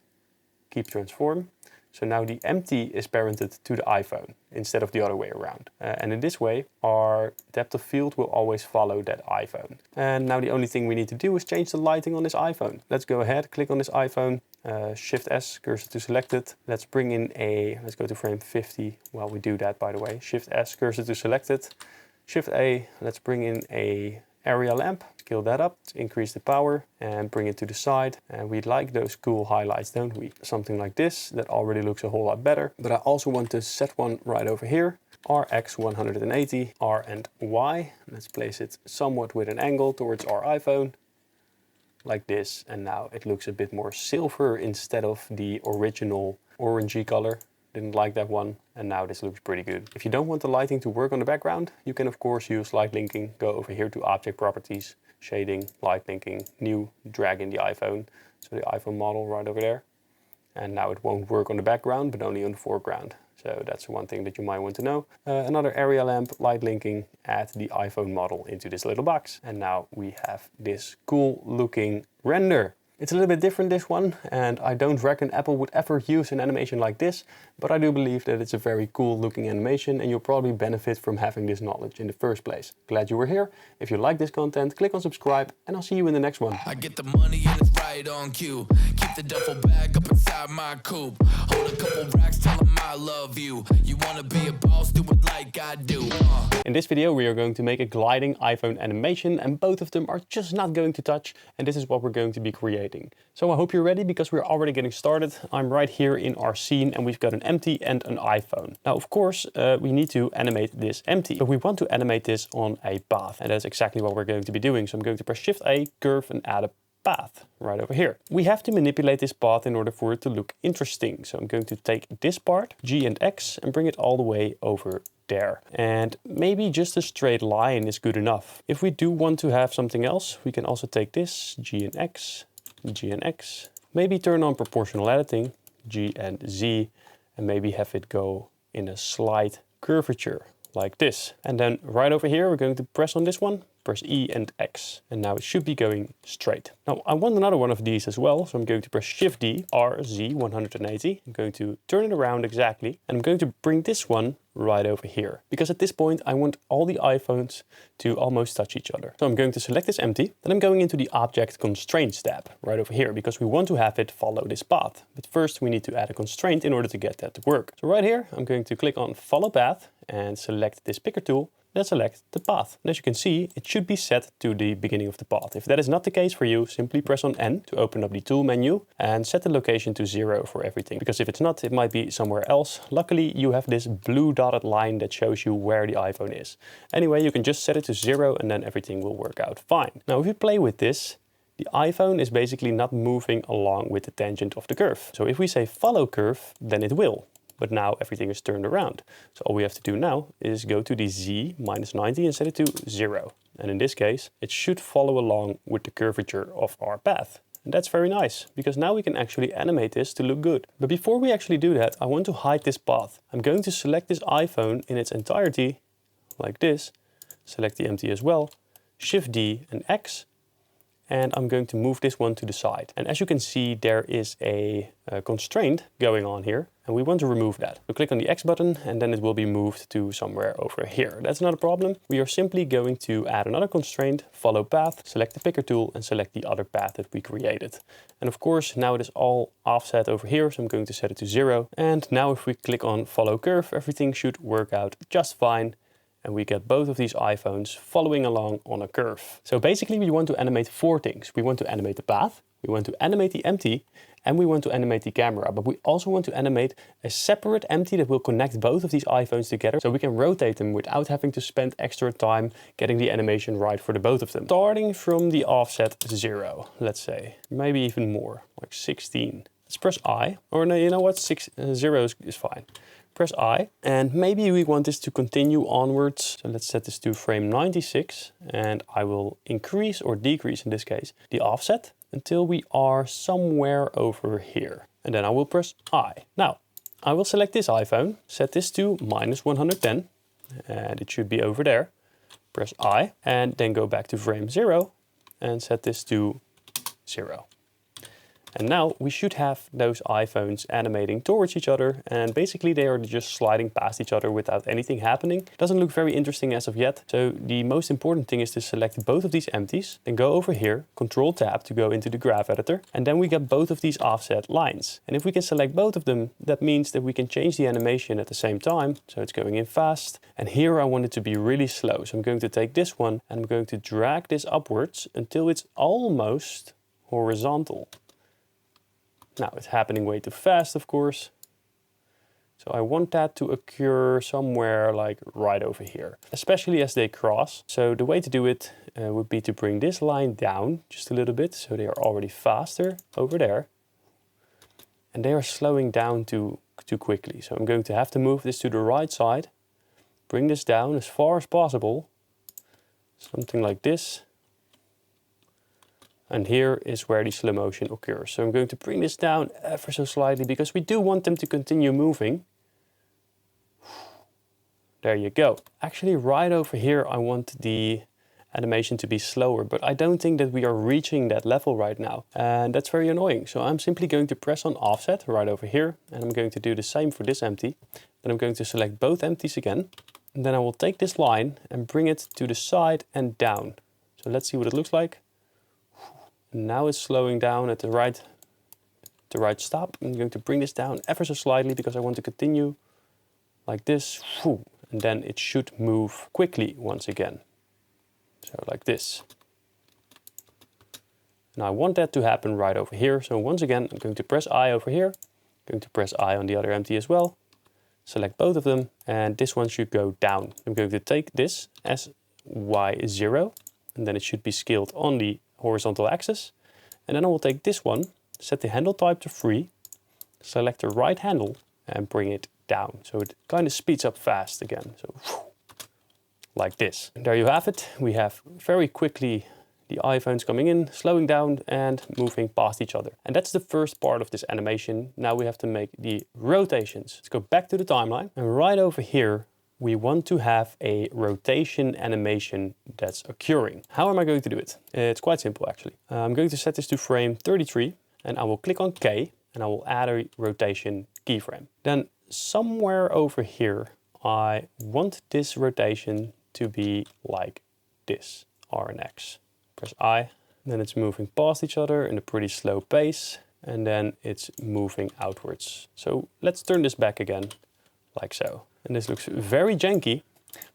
Keep Transform. So now the empty is parented to the iPhone instead of the other way around. And in this way, our depth of field will always follow that iPhone. And now the only thing we need to do is change the lighting on this iPhone. Let's go ahead, click on this iPhone, Shift S, cursor to selected. Let's bring in let's go to frame 50 while we do that, by the way. Shift S, cursor to selected. Shift A, let's bring in a area lamp, scale that up, increase the power and bring it to the side. And we like those cool highlights, don't we? Something like this, that already looks a whole lot better. But I also want to set one right over here. RX 180, R and Y. Let's place it somewhat with an angle towards our iPhone. Like this. And now it looks a bit more silver instead of the original orangey color. Didn't like that one, and now this looks pretty good. If you don't want the lighting to work on the background, you can of course use light linking. Go over here to Object Properties, Shading, Light Linking, New, drag in the iPhone. So the iPhone model right over there. And now it won't work on the background, but only on the foreground. So that's one thing that you might want to know. Another area lamp, light linking, add the iPhone model into this little box. And now we have this cool looking render. It's a little bit different, this one, and I don't reckon Apple would ever use an animation like this, but I do believe that it's a very cool looking animation and you'll probably benefit from having this knowledge in the first place. Glad you were here. If you like this content, click on subscribe and I'll see you in the next one. I get the money and it's right on cue. Keep the duffel bag up inside my coupe. Hold a couple racks, tell them I love you. You wanna be a boss, do it like I do. In this video we are going to make a gliding iPhone animation and both of them are just not going to touch, and this is what we're going to be creating. So I hope you're ready because we're already getting started. I'm right here in our scene and we've got an empty and an iPhone. Now of course we need to animate this empty, but we want to animate this on a path, and that's exactly what we're going to be doing. So I'm going to press Shift A, curve, and add a path right over here. We have to manipulate this path in order for it to look interesting. So I'm going to take this part, G and X, and bring it all the way over there. And maybe just a straight line is good enough. If we do want to have something else, we can also take this, G and X, G and X, maybe turn on proportional editing, G and Z, and maybe have it go in a slight curvature like this. And then right over here, we're going to press on this one, press E and X, and now it should be going straight. Now I want another one of these as well, so I'm going to press Shift D, RZ 180. I'm going to turn it around exactly, and I'm going to bring this one right over here, because at this point I want all the iPhones to almost touch each other. So I'm going to select this empty, then I'm going into the Object Constraints tab right over here, because we want to have it follow this path. But first we need to add a constraint in order to get that to work. So right here I'm going to click on Follow Path and select this picker tool. Then select the path. And as you can see, it should be set to the beginning of the path. If that is not the case for you, simply press on N to open up the tool menu and set the location to 0 for everything. Because if it's not, it might be somewhere else. Luckily, you have this blue dotted line that shows you where the iPhone is. Anyway, you can just set it to 0 and then everything will work out fine. Now, if you play with this, the iPhone is basically not moving along with the tangent of the curve. So if we say follow curve, then it will. But now everything is turned around. So all we have to do now is go to the Z -90 and set it to 0. And in this case, it should follow along with the curvature of our path. And that's very nice, because now we can actually animate this to look good. But before we actually do that, I want to hide this path. I'm going to select this iPhone in its entirety, like this. Select the empty as well, Shift D and X. And I'm going to move this one to the side. And as you can see, there is a constraint going on here, and we want to remove that. So click on the X button and then it will be moved to somewhere over here. That's not a problem. We are simply going to add another constraint, follow path, select the picker tool and select the other path that we created. And of course, now it is all offset over here, so I'm going to set it to 0. And now if we click on follow curve, everything should work out just fine. And we get both of these iPhones following along on a curve. So basically we want to animate 4 things. We want to animate the path, we want to animate the empty, and we want to animate the camera. But we also want to animate a separate empty that will connect both of these iPhones together, so we can rotate them without having to spend extra time getting the animation right for the both of them. Starting from the offset 0, let's say, maybe even more, like 16. Let's press I, or no, you know what, 0 is fine. Press I, and maybe we want this to continue onwards. So let's set this to frame 96, and I will increase or decrease, in this case, the offset until we are somewhere over here. And then I will press I. Now, I will select this iPhone, set this to -110, and it should be over there. Press I, and then go back to frame 0 and set this to 0. And now we should have those iPhones animating towards each other, and basically they are just sliding past each other without anything happening. Doesn't look very interesting as of yet. So the most important thing is to select both of these empties, then go over here, Control Tab to go into the graph editor, and then we get both of these offset lines. And if we can select both of them, that means that we can change the animation at the same time. So it's going in fast, and here I want it to be really slow. So I'm going to take this one and I'm going to drag this upwards until it's almost horizontal. Now it's happening way too fast, of course. So I want that to occur somewhere like right over here, especially as they cross. So the way to do it would be to bring this line down just a little bit, so they are already faster over there. And they are slowing down too quickly. So I'm going to have to move this to the right side, bring this down as far as possible, something like this. And here is where the slow motion occurs. So I'm going to bring this down ever so slightly because we do want them to continue moving. There you go. Actually, right over here, I want the animation to be slower, but I don't think that we are reaching that level right now. And that's very annoying. So I'm simply going to press on offset right over here. And I'm going to do the same for this empty. Then I'm going to select both empties again. And then I will take this line and bring it to the side and down. So let's see what it looks like. Now it's slowing down at the right stop. I'm going to bring this down ever so slightly because I want to continue like this. And then it should move quickly once again. So like this. Now I want that to happen right over here. So once again, I'm going to press I over here. I'm going to press I on the other empty as well. Select both of them, and this one should go down. I'm going to take this as Y0, and then it should be scaled on the horizontal axis. And then I will take this one, set the handle type to free, select the right handle and bring it down. So it kind of speeds up fast again. So like this. And there you have it. We have very quickly the iPhones coming in, slowing down and moving past each other. And that's the first part of this animation. Now we have to make the rotations. Let's go back to the timeline. And right over here, we want to have a rotation animation that's occurring. How am I going to do it? It's quite simple actually. I'm going to set this to frame 33 and I will click on K and I will add a rotation keyframe. Then somewhere over here, I want this rotation to be like this, R and X. Press I, then it's moving past each other in a pretty slow pace and then it's moving outwards. So let's turn this back again, like so. And this looks very janky,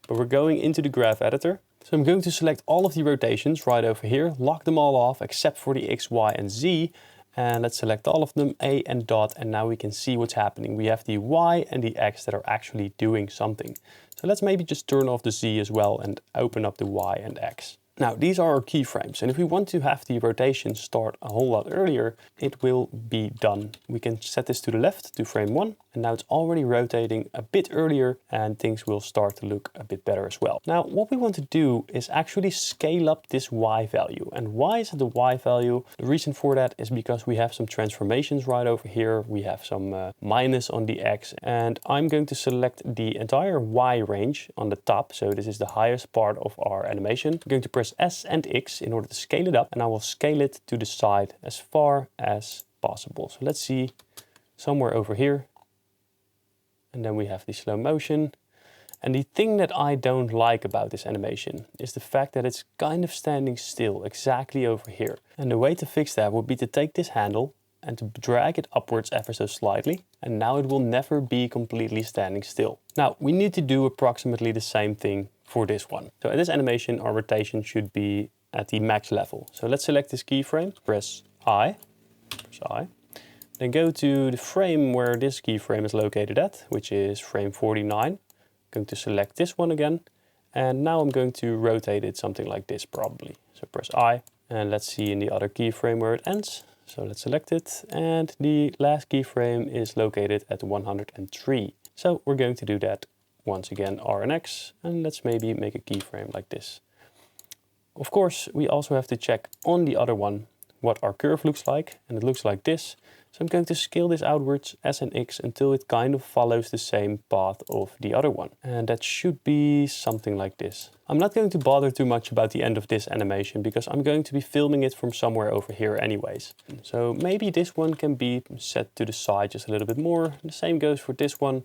but we're going into the graph editor. So I'm going to select all of the rotations right over here, lock them all off except for the X, Y and Z. And let's select all of them, A and dot, and now we can see what's happening. We have the Y and the X that are actually doing something. So let's maybe just turn off the Z as well and open up the Y and X. Now these are our keyframes, and if we want to have the rotation start a whole lot earlier, it will be done. We can set this to the left to frame 1, and now it's already rotating a bit earlier and things will start to look a bit better as well. Now what we want to do is actually scale up this Y value. And why is it the Y value? The reason for that is because we have some transformations right over here. We have some minus on the X, and I'm going to select the entire Y range on the top. So this is the highest part of our animation. I'm going to press S and X in order to scale it up, and I will scale it to the side as far as possible. So let's see, somewhere over here. And then we have the slow motion. And the thing that I don't like about this animation is the fact that it's kind of standing still exactly over here. And the way to fix that would be to take this handle and to drag it upwards ever so slightly. And now it will never be completely standing still. Now we need to do approximately the same thing for this one. So in this animation, our rotation should be at the max level. So let's select this keyframe, press I, then go to the frame where this keyframe is located at, which is frame 49. I'm going to select this one again. And now I'm going to rotate it something like this probably. So press I, and let's see in the other keyframe where it ends. So let's select it, and the last keyframe is located at 103. So we're going to do that once again, R and X, and let's maybe make a keyframe like this. Of course, we also have to check on the other one what our curve looks like, and it looks like this. So I'm going to scale this outwards as an X until it kind of follows the same path of the other one. And that should be something like this. I'm not going to bother too much about the end of this animation because I'm going to be filming it from somewhere over here anyways. So maybe this one can be set to the side just a little bit more. The same goes for this one.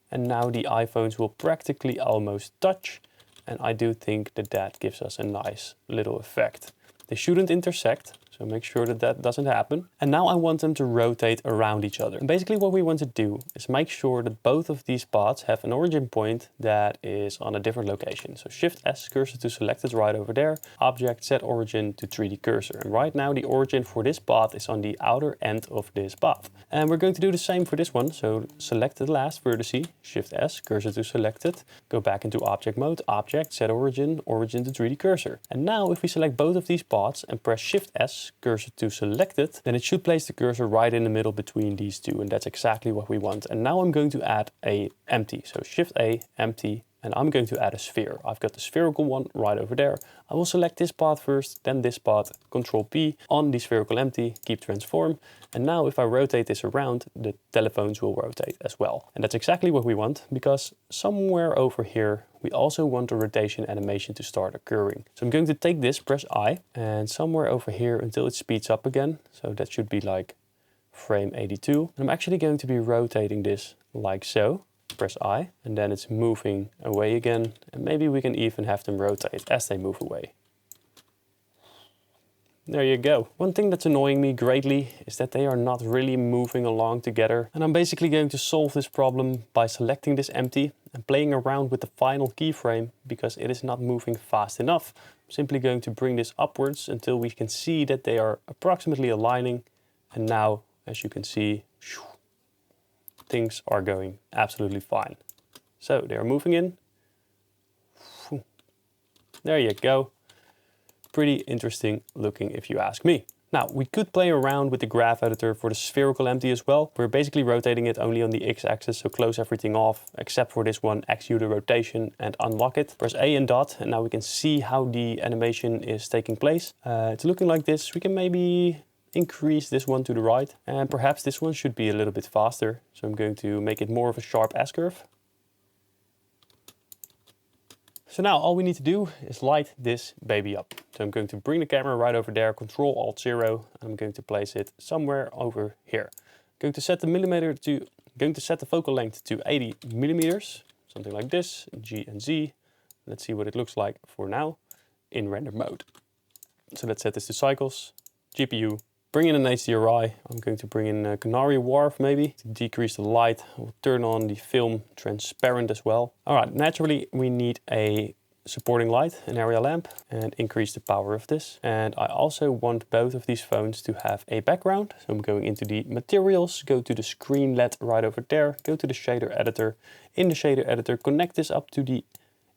And now the iPhones will practically almost touch. And I do think that that gives us a nice little effect. They shouldn't intersect, so make sure that that doesn't happen. And now I want them to rotate around each other. And basically what we want to do is make sure that both of these paths have an origin point that is on a different location. So Shift S, cursor to selected, right over there. Object, set origin to 3D cursor. And right now the origin for this path is on the outer end of this path. And we're going to do the same for this one. So select the last vertex, Shift S, cursor to selected, go back into object mode, object, set origin, origin to 3D cursor. And now if we select both of these paths and press Shift S, cursor to selected, then it should place the cursor right in the middle between these two. And that's exactly what we want. And now I'm going to add a empty. So Shift A, empty. And I'm going to add a sphere. I've got the spherical one right over there. I will select this path first, then this path, Control P on the spherical empty, keep transform. And now if I rotate this around, the telephones will rotate as well. And that's exactly what we want, because somewhere over here, we also want the rotation animation to start occurring. So I'm going to take this, press I, and somewhere over here until it speeds up again. So that should be like frame 82. And I'm actually going to be rotating this like so. Press I, and then it's moving away again, and maybe we can even have them rotate as they move away. There you go. One thing that's annoying me greatly is that they are not really moving along together, and I'm basically going to solve this problem by selecting this empty and playing around with the final keyframe because it is not moving fast enough. I'm simply going to bring this upwards until we can see that they are approximately aligning, and now, as you can see, things are going absolutely fine. So they are moving in. There you go. Pretty interesting looking if you ask me. Now we could play around with the graph editor for the spherical empty as well. We're basically rotating it only on the x-axis, so close everything off except for this one, execute the rotation and unlock it. Press A and dot, and now we can see how the animation is taking place. It's looking like this. We can maybe increase this one to the right, and perhaps this one should be a little bit faster. So I'm going to make it more of a sharp S-curve. So now all we need to do is light this baby up. So I'm going to bring the camera right over there, Control Alt 0, and I'm going to place it somewhere over here. I'm going to set the focal length to 80 millimeters, something like this, G and Z. Let's see what it looks like for now in render mode. So let's set this to cycles, GPU. Bring in an HDRI. I'm going to bring in a Canary Wharf maybe to decrease the light. We'll turn on the film transparent as well. All right, naturally we need a supporting light, an area lamp, and increase the power of this. And I also want both of these phones to have a background. So I'm going into the materials, go to the screen LED right over there, go to the shader editor. In the shader editor, connect this up to the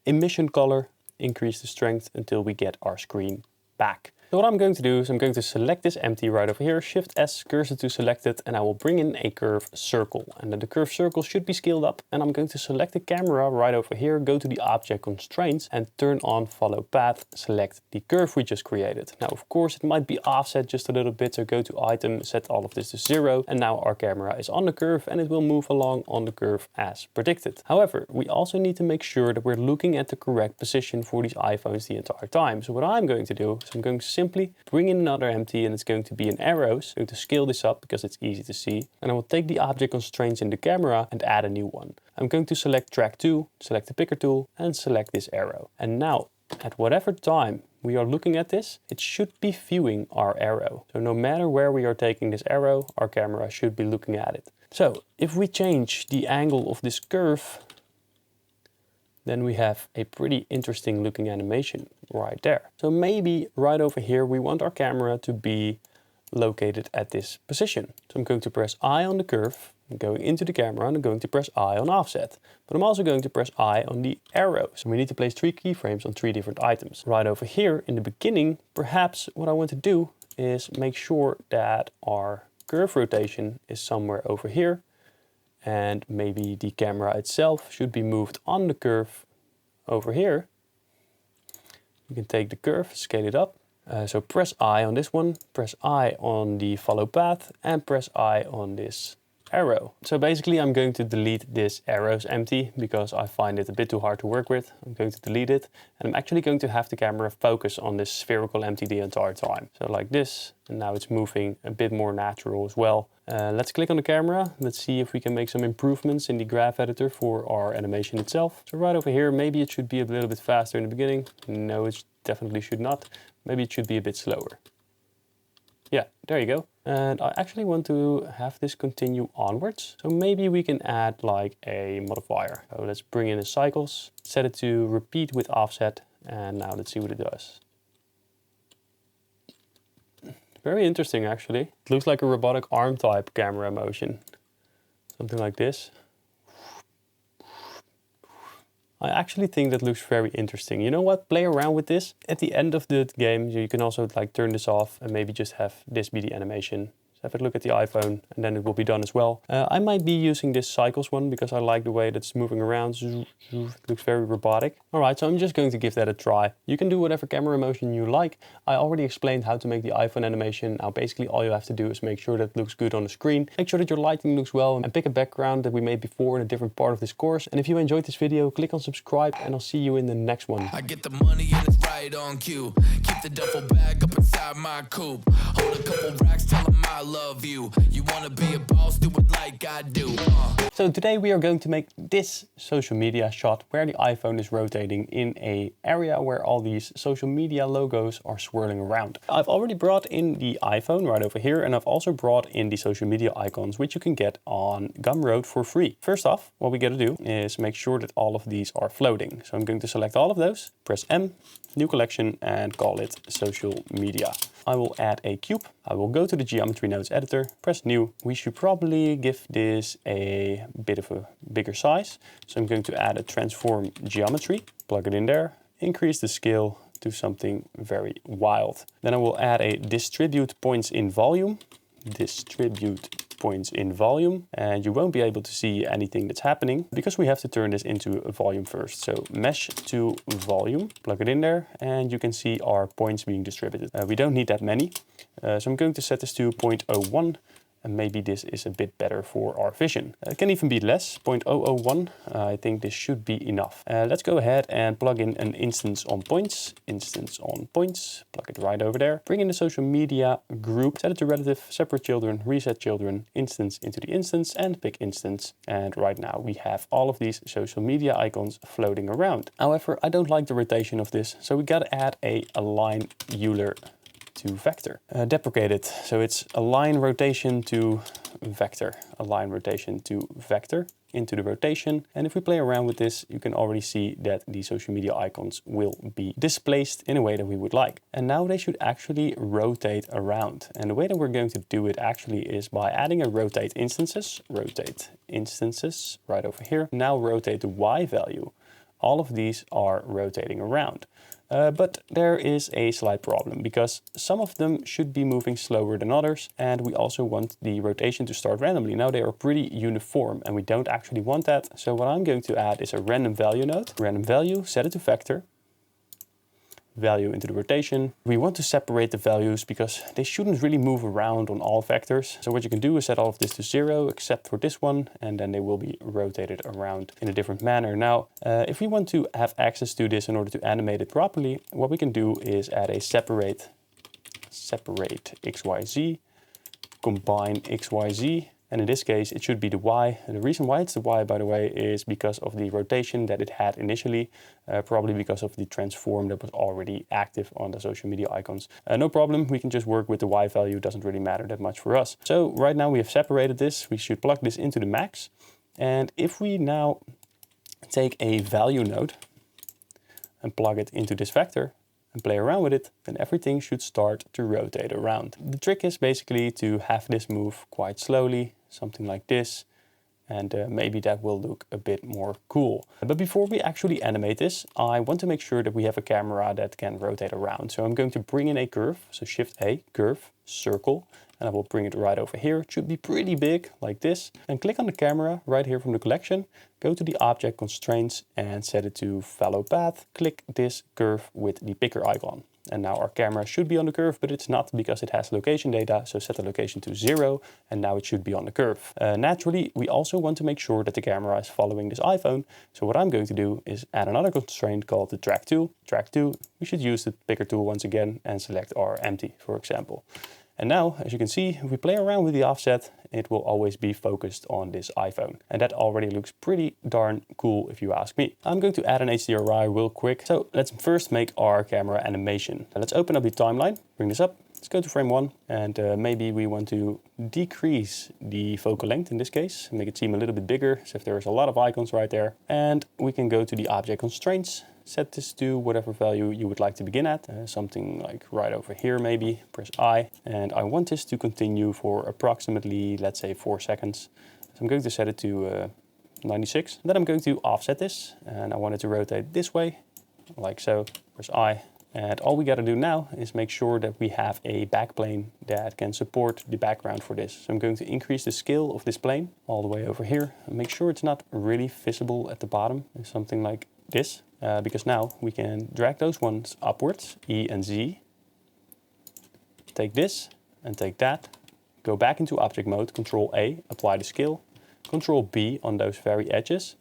emission color, increase the strength until we get our screen back. So what I'm going to do is I'm going to select this empty right over here, Shift S, cursor to selected, and I will bring in a curve circle. And then the curve circle should be scaled up, and I'm going to select the camera right over here, go to the object constraints and turn on follow path, select the curve we just created. Now of course it might be offset just a little bit, so go to item, set all of this to 0, and now our camera is on the curve and it will move along on the curve as predicted. However, we also need to make sure that we're looking at the correct position for these iPhones the entire time. So what I'm going to do is I'm going to simply bring in another empty, and it's going to be an arrows. I'm going to scale this up because it's easy to see. And I will take the object constraints in the camera and add a new one. I'm going to select track 2, select the picker tool and select this arrow. And now at whatever time we are looking at this, it should be viewing our arrow. So no matter where we are taking this arrow, our camera should be looking at it. So if we change the angle of this curve, then we have a pretty interesting looking animation right there. So maybe right over here, we want our camera to be located at this position. So I'm going to press I on the curve, I'm going into the camera, and I'm going to press I on offset. But I'm also going to press I on the arrows. We need to place 3 keyframes on 3 different items. Right over here in the beginning, perhaps what I want to do is make sure that our curve rotation is somewhere over here. And maybe the camera itself should be moved on the curve over here. You can take the curve, scale it up, So press I on this one, press I on the follow path, and press I on this arrow. So basically I'm going to delete this arrows empty because I find it a bit too hard to work with. I'm going to delete it, and I'm actually going to have the camera focus on this spherical empty the entire time. So like this, and now it's moving a bit more natural as well. Let's click on the camera. Let's see if we can make some improvements in the graph editor for our animation itself. So right over here, maybe it should be a little bit faster in the beginning. No, it definitely should not. Maybe it should be a bit slower. Yeah, there you go. And I actually want to have this continue onwards. So maybe we can add like a modifier. So let's bring in the cycles, set it to repeat with offset, and now let's see what it does. Very interesting actually. It looks like a robotic arm type camera motion. Something like this. I actually think that looks very interesting. You know what? Play around with this. At the end of the game, you can also like turn this off and maybe just have this be the animation. So have a look at the iPhone and then it will be done as well. I might be using this cycles one because I like the way that's moving around. It looks very robotic. All right, so I'm just going to give that a try. You can do whatever camera motion you like. I already explained how to make the iPhone animation. Now basically all you have to do is make sure that it looks good on the screen. Make sure that your lighting looks well and pick a background that we made before in a different part of this course. And if you enjoyed this video, click on subscribe and I'll see you in the next one. I get the money and it's right on cue. Keep the duffel bag up inside my coupe. Hold a couple racks, tell them I love you. You wanna be a boss, do it like I do. So today we are going to make this social media shot where the iPhone is rotating in an area where all these social media logos are swirling around. I've already brought in the iPhone right over here, and I've also brought in the social media icons, which you can get on Gumroad for free. First off, what we gotta do is make sure that all of these are floating. So I'm going to select all of those, press M, new collection, and call it social media. I will add a cube. I will go to the geometry nodes editor, press new. We should probably give this a bit of a bigger size. So I'm going to add a transform geometry, plug it in there, increase the scale to something very wild. Then I will add a distribute points in volume, and you won't be able to see anything that's happening because we have to turn this into a volume first. So mesh to volume, plug it in there, and you can see our points being distributed. We don't need that many, so I'm going to set this to 0.01, and maybe this is a bit better for our vision. It can even be less, 0.001. I think this should be enough. Let's go ahead and plug in an instance on points, plug it right over there. Bring in the social media group, set it to relative, separate children, reset children, instance into the instance, and pick instance. And right now we have all of these social media icons floating around. However, I don't like the rotation of this, so we gotta add a align Euler to vector. Deprecate it. So it's align rotation to vector, into the rotation. And if we play around with this, you can already see that the social media icons will be displaced in a way that we would like. And now they should actually rotate around. And the way that we're going to do it actually is by adding a rotate instances right over here. Now rotate the Y value. All of these are rotating around. But there is a slight problem because some of them should be moving slower than others, and we also want the rotation to start randomly. Now they are pretty uniform and we don't actually want that. So what I'm going to add is a random value node. Random value, set it to vector. Value into the rotation. We want to separate the values because they shouldn't really move around on all vectors. So what you can do is set all of this to 0 except for this one, and then they will be rotated around in a different manner. Now, if we want to have access to this in order to animate it properly, what we can do is add a separate XYZ, combine XYZ. And in this case, it should be the Y. And the reason why it's the Y, by the way, is because of the rotation that it had initially, probably because of the transform that was already active on the social media icons. No problem, we can just work with the Y value, it doesn't really matter that much for us. So right now we have separated this, we should plug this into the max. And if we now take a value node and plug it into this vector, and play around with it, then everything should start to rotate around. The trick is basically to have this move quite slowly, something like this, and maybe that will look a bit more cool. But before we actually animate this, I want to make sure that we have a camera that can rotate around. So I'm going to bring in a curve, so Shift A, curve, circle, and I will bring it right over here. It should be pretty big, like this. And click on the camera right here from the collection, go to the object constraints and set it to follow path. Click this curve with the picker icon. and now our camera should be on the curve, but it's not because it has location data. So set the location to 0, and now it should be on the curve. Naturally, we also want to make sure that the camera is following this iPhone. So what I'm going to do is add another constraint called the track tool. Track 2, we should use the picker tool once again and select our empty, for example. And now, as you can see, if we play around with the offset, it will always be focused on this iPhone. And that already looks pretty darn cool if you ask me. I'm going to add an HDRI real quick. So let's first make our camera animation. Now let's open up the timeline, bring this up. Let's go to frame 1, and maybe we want to decrease the focal length in this case, make it seem a little bit bigger, so if there's a lot of icons right there. And we can go to the object constraints, set this to whatever value you would like to begin at, something like right over here maybe, press I. And I want this to continue for approximately, let's say 4 seconds. So I'm going to set it to 96. Then I'm going to offset this, and I want it to rotate this way, like so, press I. And all we got to do now is make sure that we have a backplane that can support the background for this. So I'm going to increase the scale of this plane all the way over here and make sure it's not really visible at the bottom, something like this, because now we can drag those ones upwards, E and Z, take this and take that, go back into object mode, Control A, apply the scale, Control B on those very edges,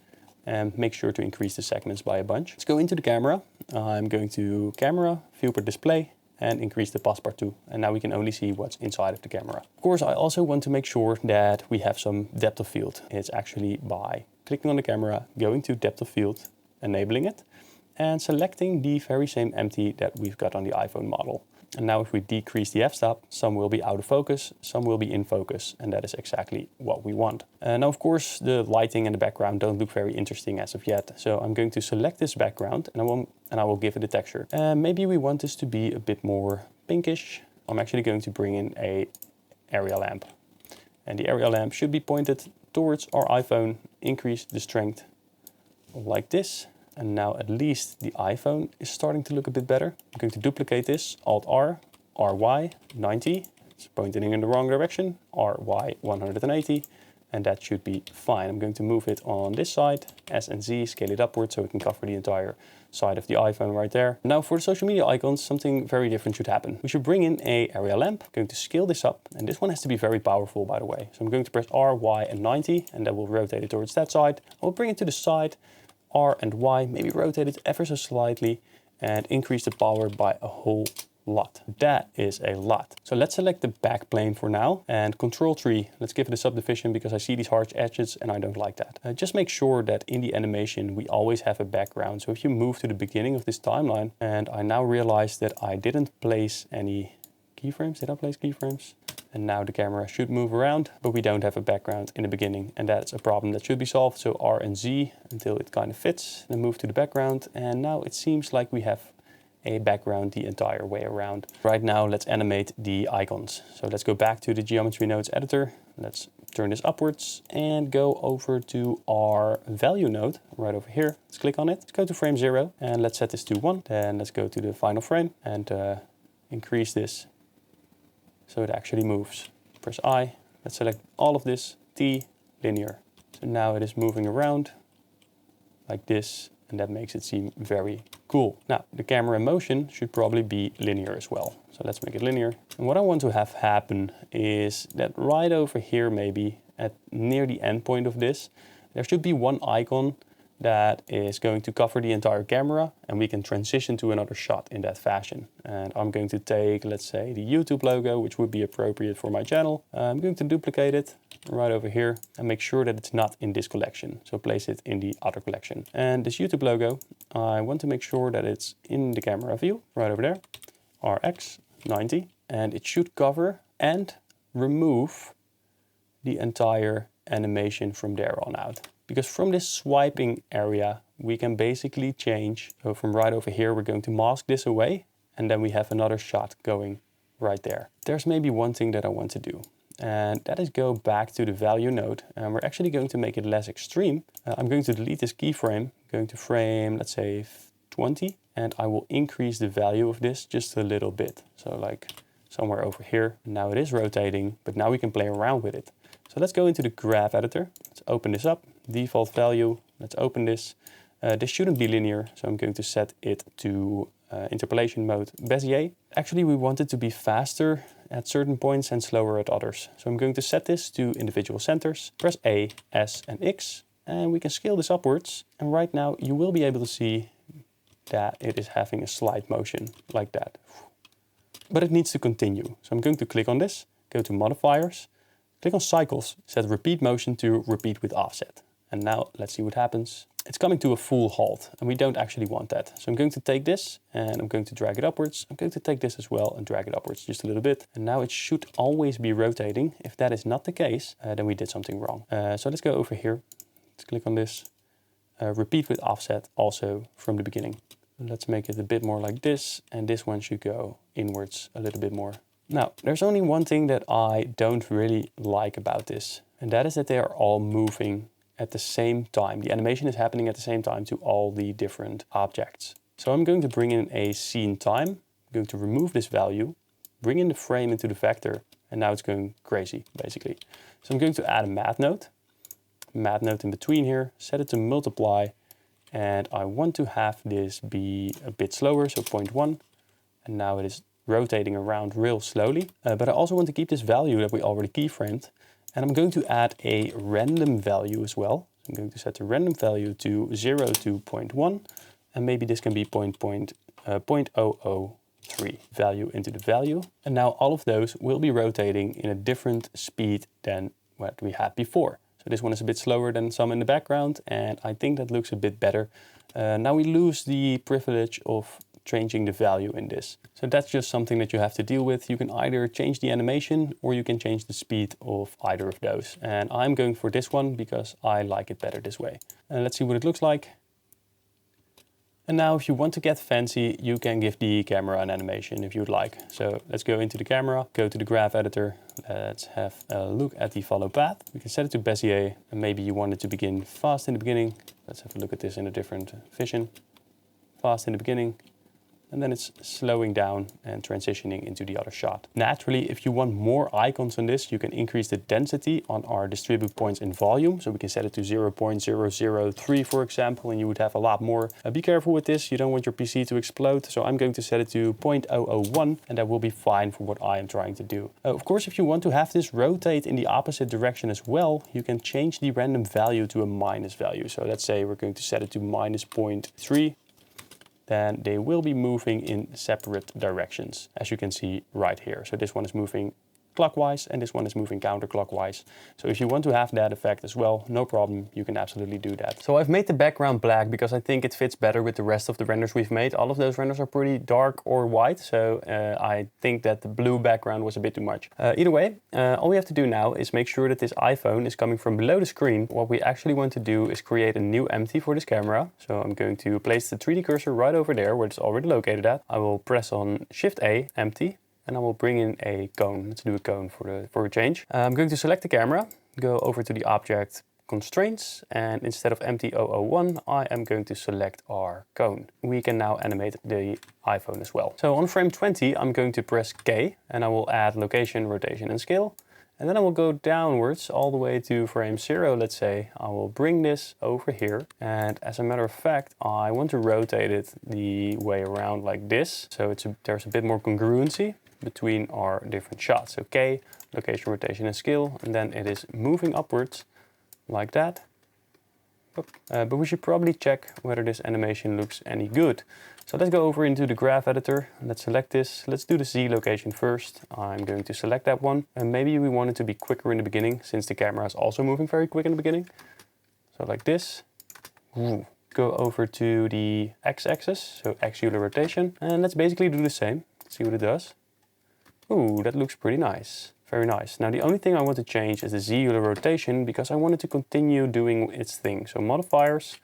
and make sure to increase the segments by a bunch. Let's go into the camera. I'm going to camera, viewport display, and increase the passbar to. And now we can only see what's inside of the camera. Of course, I also want to make sure that we have some depth of field. It's actually by clicking on the camera, going to depth of field, enabling it, and selecting the very same empty that we've got on the iPhone model. And now if we decrease the f-stop, some will be out of focus, some will be in focus, and that is exactly what we want. Now, of course, the lighting and the background don't look very interesting as of yet. So I'm going to select this background and I will give it a texture. Maybe we want this to be a bit more pinkish. I'm actually going to bring in a area lamp. And the area lamp should be pointed towards our iPhone, increase the strength like this. And now at least the iPhone is starting to look a bit better. I'm going to duplicate this, Alt-R, RY, 90. It's pointing in the wrong direction, RY, 180. And that should be fine. I'm going to move it on this side, S and Z, scale it upwards so we can cover the entire side of the iPhone right there. Now for the social media icons, something very different should happen. We should bring in a area lamp. I'm going to scale this up, and this one has to be very powerful, by the way. So I'm going to press R, Y, and 90, and that will rotate it towards that side. I'll bring it to the side, R and Y, maybe rotate it ever so slightly and increase the power by a whole lot. That is a lot. So let's select the back plane for now and Control 3. Let's give it a subdivision because I see these harsh edges and I don't like that. Just make sure that in the animation we always have a background. So if you move to the beginning of this timeline, and I now realize that I didn't place any keyframes. Did I place keyframes? And now the camera should move around, but we don't have a background in the beginning. And that's a problem that should be solved. So R and Z until it kind of fits, then move to the background. And now it seems like we have a background the entire way around. Right now, let's animate the icons. So let's go back to the Geometry Nodes editor. Let's turn this upwards and go over to our value node right over here. Let's click on it. Let's go to frame 0 and let's set this to 1. Then let's go to the final frame and increase this so it actually moves. Press I, let's select all of this, T, linear. So now it is moving around like this, and that makes it seem very cool. Now, the camera in motion should probably be linear as well. So let's make it linear. And what I want to have happen is that right over here, maybe at near the end point of this, there should be one icon that is going to cover the entire camera, and we can transition to another shot in that fashion. And I'm going to take, let's say, the YouTube logo, which would be appropriate for my channel. I'm going to duplicate it right over here and make sure that it's not in this collection. So place it in the other collection. And this YouTube logo, I want to make sure that it's in the camera view, right over there, RX 90. And it should cover and remove the entire animation from there on out. Because from this swiping area, we can basically change. So from right over here, we're going to mask this away, and then we have another shot going right there. There's maybe one thing that I want to do, and that is go back to the value node, and we're actually going to make it less extreme. I'm going to delete this keyframe, going to frame, let's say 20, and I will increase the value of this just a little bit. So like somewhere over here. And now it is rotating, but now we can play around with it. So let's go into the graph editor. Let's open this up. Default value. Let's open this. This shouldn't be linear, so I'm going to set it to interpolation mode Bezier. Actually, we want it to be faster at certain points and slower at others. So I'm going to set this to individual centers, press A, S and X, and we can scale this upwards. And right now you will be able to see that it is having a slight motion like that. But it needs to continue. So I'm going to click on this, go to modifiers, click on cycles, set repeat motion to repeat with offset. And now let's see what happens. It's coming to a full halt and we don't actually want that. So I'm going to take this and I'm going to drag it upwards. I'm going to take this as well and drag it upwards just a little bit. And now it should always be rotating. If that is not the case, then we did something wrong. So let's go over here. Let's click on this. Repeat with offset also from the beginning. Let's make it a bit more like this, and this one should go inwards a little bit more. Now, there's only one thing that I don't really like about this, and that is that they are all moving at the same time. The animation is happening at the same time to all the different objects. So I'm going to bring in a scene time. I'm going to remove this value, bring in the frame into the vector, and now it's going crazy, basically. So I'm going to add a math node in between here, set it to multiply, and I want to have this be a bit slower, so 0.1. And now it is rotating around real slowly. But I also want to keep this value that we already keyframed. And I'm going to add a random value as well. I'm going to set the random value to 0 to 0.1. And maybe this can be 0.003 value into the value. And now all of those will be rotating in a different speed than what we had before. So this one is a bit slower than some in the background, and I think that looks a bit better. Now we lose the privilege of changing the value in this. So that's just something that you have to deal with. You can either change the animation or you can change the speed of either of those. And I'm going for this one because I like it better this way. Let's see what it looks like. And now if you want to get fancy, you can give the camera an animation if you'd like. So let's go into the camera, go to the graph editor. Let's have a look at the follow path. We can set it to Bezier, and maybe you want it to begin fast in the beginning. Let's have a look at this in a different vision. Fast in the beginning. And then it's slowing down and transitioning into the other shot. Naturally, if you want more icons on this, you can increase the density on our distribute points in volume. So we can set it to 0.003, for example, and you would have a lot more. Be careful with this. You don't want your PC to explode. So I'm going to set it to 0.001, and that will be fine for what I am trying to do. Of course, if you want to have this rotate in the opposite direction as well, you can change the random value to a minus value. So let's say we're going to set it to minus 0.3. Then they will be moving in separate directions, as you can see right here. So this one is moving clockwise and this one is moving counterclockwise. So if you want to have that effect as well, no problem, you can absolutely do that. So I've made the background black because I think it fits better with the rest of the renders we've made. All of those renders are pretty dark or white, so I think that the blue background was a bit too much. Either way, all we have to do now is make sure that this iPhone is coming from below the screen. What we actually want to do is create a new empty for this camera. So I'm going to place the 3D cursor right over there where it's already located at. I will press on Shift A, empty. And I will bring in a cone. Let's do a cone for a change. I'm going to select the camera, go over to the object constraints, and instead of empty 001, I am going to select our cone. We can now animate the iPhone as well. So on frame 20, I'm going to press K, and I will add location, rotation, and scale. And then I will go downwards all the way to frame 0, let's say. I will bring this over here. And as a matter of fact, I want to rotate it the way around like this. So there's a bit more congruency between our different shots. Okay, location, rotation, and scale, and then it is moving upwards like that. But we should probably check whether this animation looks any good. So let's go over into the graph editor. Let's select this. Let's do the Z location first. I'm going to select that one. And maybe we want it to be quicker in the beginning, since the camera is also moving very quick in the beginning. So like this. Ooh. Go over to the X-axis, so X Euler rotation. And let's basically do the same. Let's see what it does. Ooh, that looks pretty nice. Very nice. Now the only thing I want to change is the Z Euler rotation because I want it to continue doing its thing. So modifiers,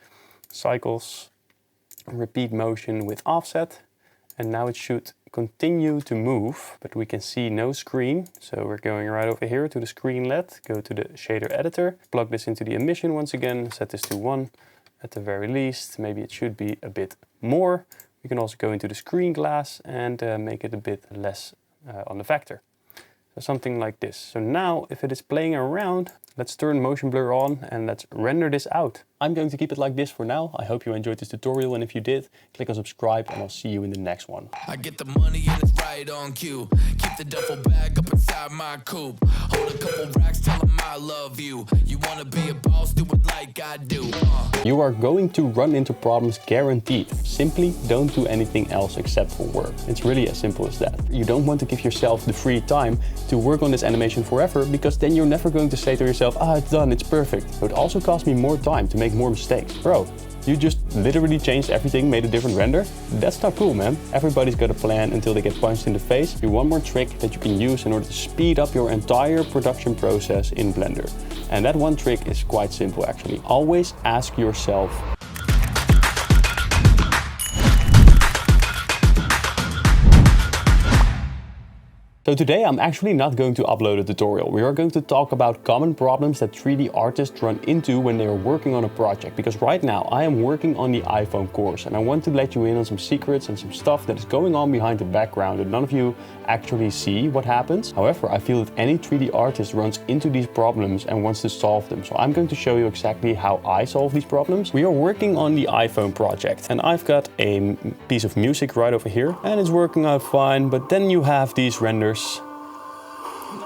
cycles, repeat motion with offset. And now it should continue to move, but we can see no screen. So we're going right over here to the screen LED, go to the shader editor, plug this into the emission once again, set this to 1 at the very least. Maybe it should be a bit more. We can also go into the screen glass and make it a bit less on the vector. So something like this. So now if it is playing around, let's turn motion blur on and let's render this out. I'm going to keep it like this for now. I hope you enjoyed this tutorial, and if you did, click on subscribe and I'll see you in the next one. I get the money and it's right on cue. Keep the duffel bag up inside my coupe. Hold a couple racks, tell them I love you. You wanna be a boss, do it like I do. You are going to run into problems guaranteed. Simply don't do anything else except for work. It's really as simple as that. You don't want to give yourself the free time to work on this animation forever, because then you're never going to say to yourself, it's done, it's perfect. It would also cost me more time to make more mistakes. Bro, you just literally changed everything, made a different render? That's not cool, man. Everybody's got a plan until they get punched in the face. Do one more trick that you can use in order to speed up your entire production process in Blender. And that one trick is quite simple actually. Always ask yourself, so today I'm actually not going to upload a tutorial. We are going to talk about common problems that 3D artists run into when they are working on a project. Because right now I am working on the iPhone course and I want to let you in on some secrets and some stuff that is going on behind the background that none of you actually see what happens. However, I feel that any 3D artist runs into these problems and wants to solve them. So I'm going to show you exactly how I solve these problems. We are working on the iPhone project and I've got a piece of music right over here and it's working out fine, but then you have these renders.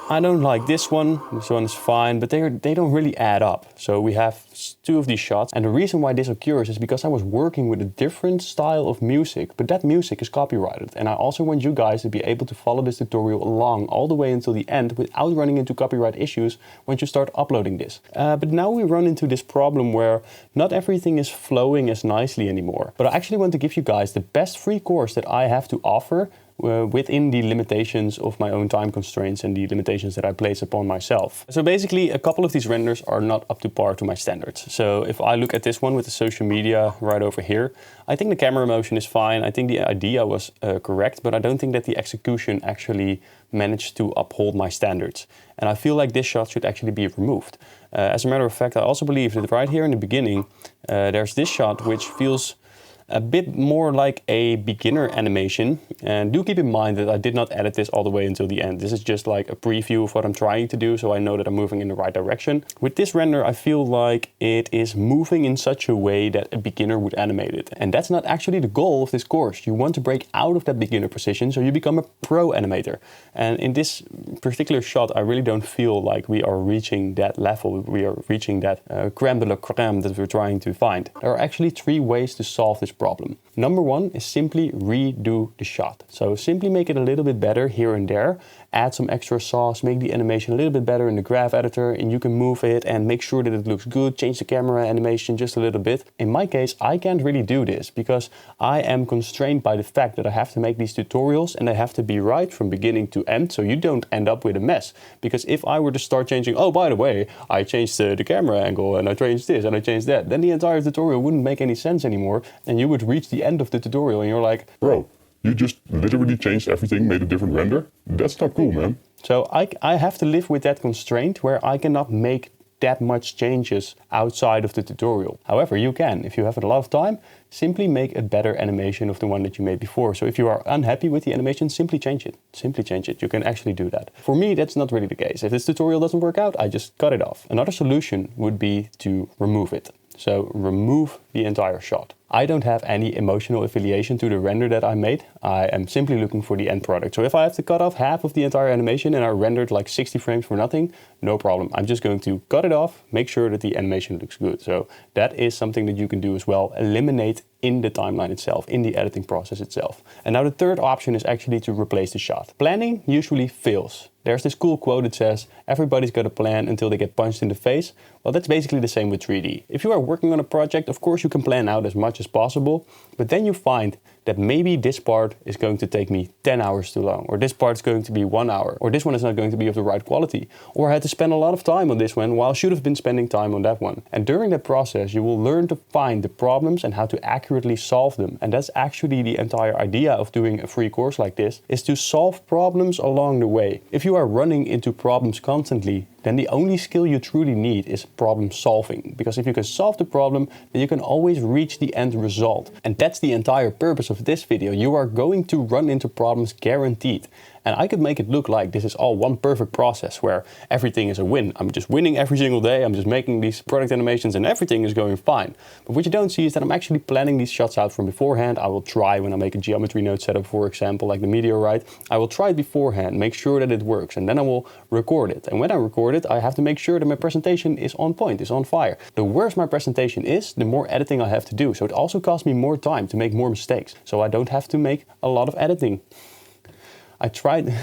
I don't like this one is fine, but they don't really add up. So we have two of these shots, and the reason why this occurs is because I was working with a different style of music, but that music is copyrighted. And I also want you guys to be able to follow this tutorial along all the way until the end without running into copyright issues once you start uploading this. But now we run into this problem where not everything is flowing as nicely anymore. But I actually want to give you guys the best free course that I have to offer within the limitations of my own time constraints and the limitations that I place upon myself. So basically a couple of these renders are not up to par to my standards. So if I look at this one with the social media right over here, I think the camera motion is fine. I think the idea was correct, but I don't think that the execution actually managed to uphold my standards. And I feel like this shot should actually be removed. As a matter of fact, I also believe that right here in the beginning, there's this shot which feels a bit more like a beginner animation. And do keep in mind that I did not edit this all the way until the end. This is just like a preview of what I'm trying to do, so I know that I'm moving in the right direction. With this render, I feel like it is moving in such a way that a beginner would animate it. And that's not actually the goal of this course. You want to break out of that beginner position so you become a pro animator. And in this particular shot, I really don't feel like we are reaching that level. We are reaching that crème de la crème that we're trying to find. There are actually 3 ways to solve this problem. Number 1 is simply redo the shot. So simply make it a little bit better here and there, add some extra sauce, make the animation a little bit better in the graph editor, and you can move it and make sure that it looks good, change the camera animation just a little bit. In my case, I can't really do this because I am constrained by the fact that I have to make these tutorials and they have to be right from beginning to end, so you don't end up with a mess. Because if I were to start changing, oh, by the way, I changed the camera angle and I changed this and I changed that, then the entire tutorial wouldn't make any sense anymore, and you would reach the end of the tutorial and you're like, bro, you just literally changed everything, made a different render? That's not cool, man. So I have to live with that constraint where I cannot make that much changes outside of the tutorial. However, you can, if you have a lot of time, simply make a better animation of the one that you made before. So if you are unhappy with the animation, simply change it. Simply change it. You can actually do that. For me, that's not really the case. If this tutorial doesn't work out, I just cut it off. Another solution would be to remove it. So remove the entire shot. I don't have any emotional affiliation to the render that I made. I am simply looking for the end product. So if I have to cut off half of the entire animation and I rendered like 60 frames for nothing, no problem. I'm just going to cut it off, make sure that the animation looks good. So that is something that you can do as well. Eliminate in the timeline itself, in the editing process itself. And now the third option is actually to replace the shot. Planning usually fails. There's this cool quote that says, everybody's got a plan until they get punched in the face. Well, that's basically the same with 3D. If you are working on a project, of course you can plan out as much as possible, but then you find that maybe this part is going to take me 10 hours too long, or this part is going to be 1 hour, or this one is not going to be of the right quality, or I had to spend a lot of time on this one while I should have been spending time on that one. And during that process, you will learn to find the problems and how to accurately solve them. And that's actually the entire idea of doing a free course like this, is to solve problems along the way. If you are running into problems constantly, then the only skill you truly need is problem solving. Because if you can solve the problem, then you can always reach the end result. And that's the entire purpose of this video. You are going to run into problems guaranteed. And I could make it look like this is all one perfect process where everything is a win. I'm just winning every single day. I'm just making these product animations and everything is going fine. But what you don't see is that I'm actually planning these shots out from beforehand. I will try when I make a geometry node setup, for example, like the meteorite. I will try it beforehand, make sure that it works, and then I will record it. And when I record it, I have to make sure that my presentation is on point, is on fire. The worse my presentation is, the more editing I have to do. So it also costs me more time to make more mistakes. So I don't have to make a lot of editing. I tried.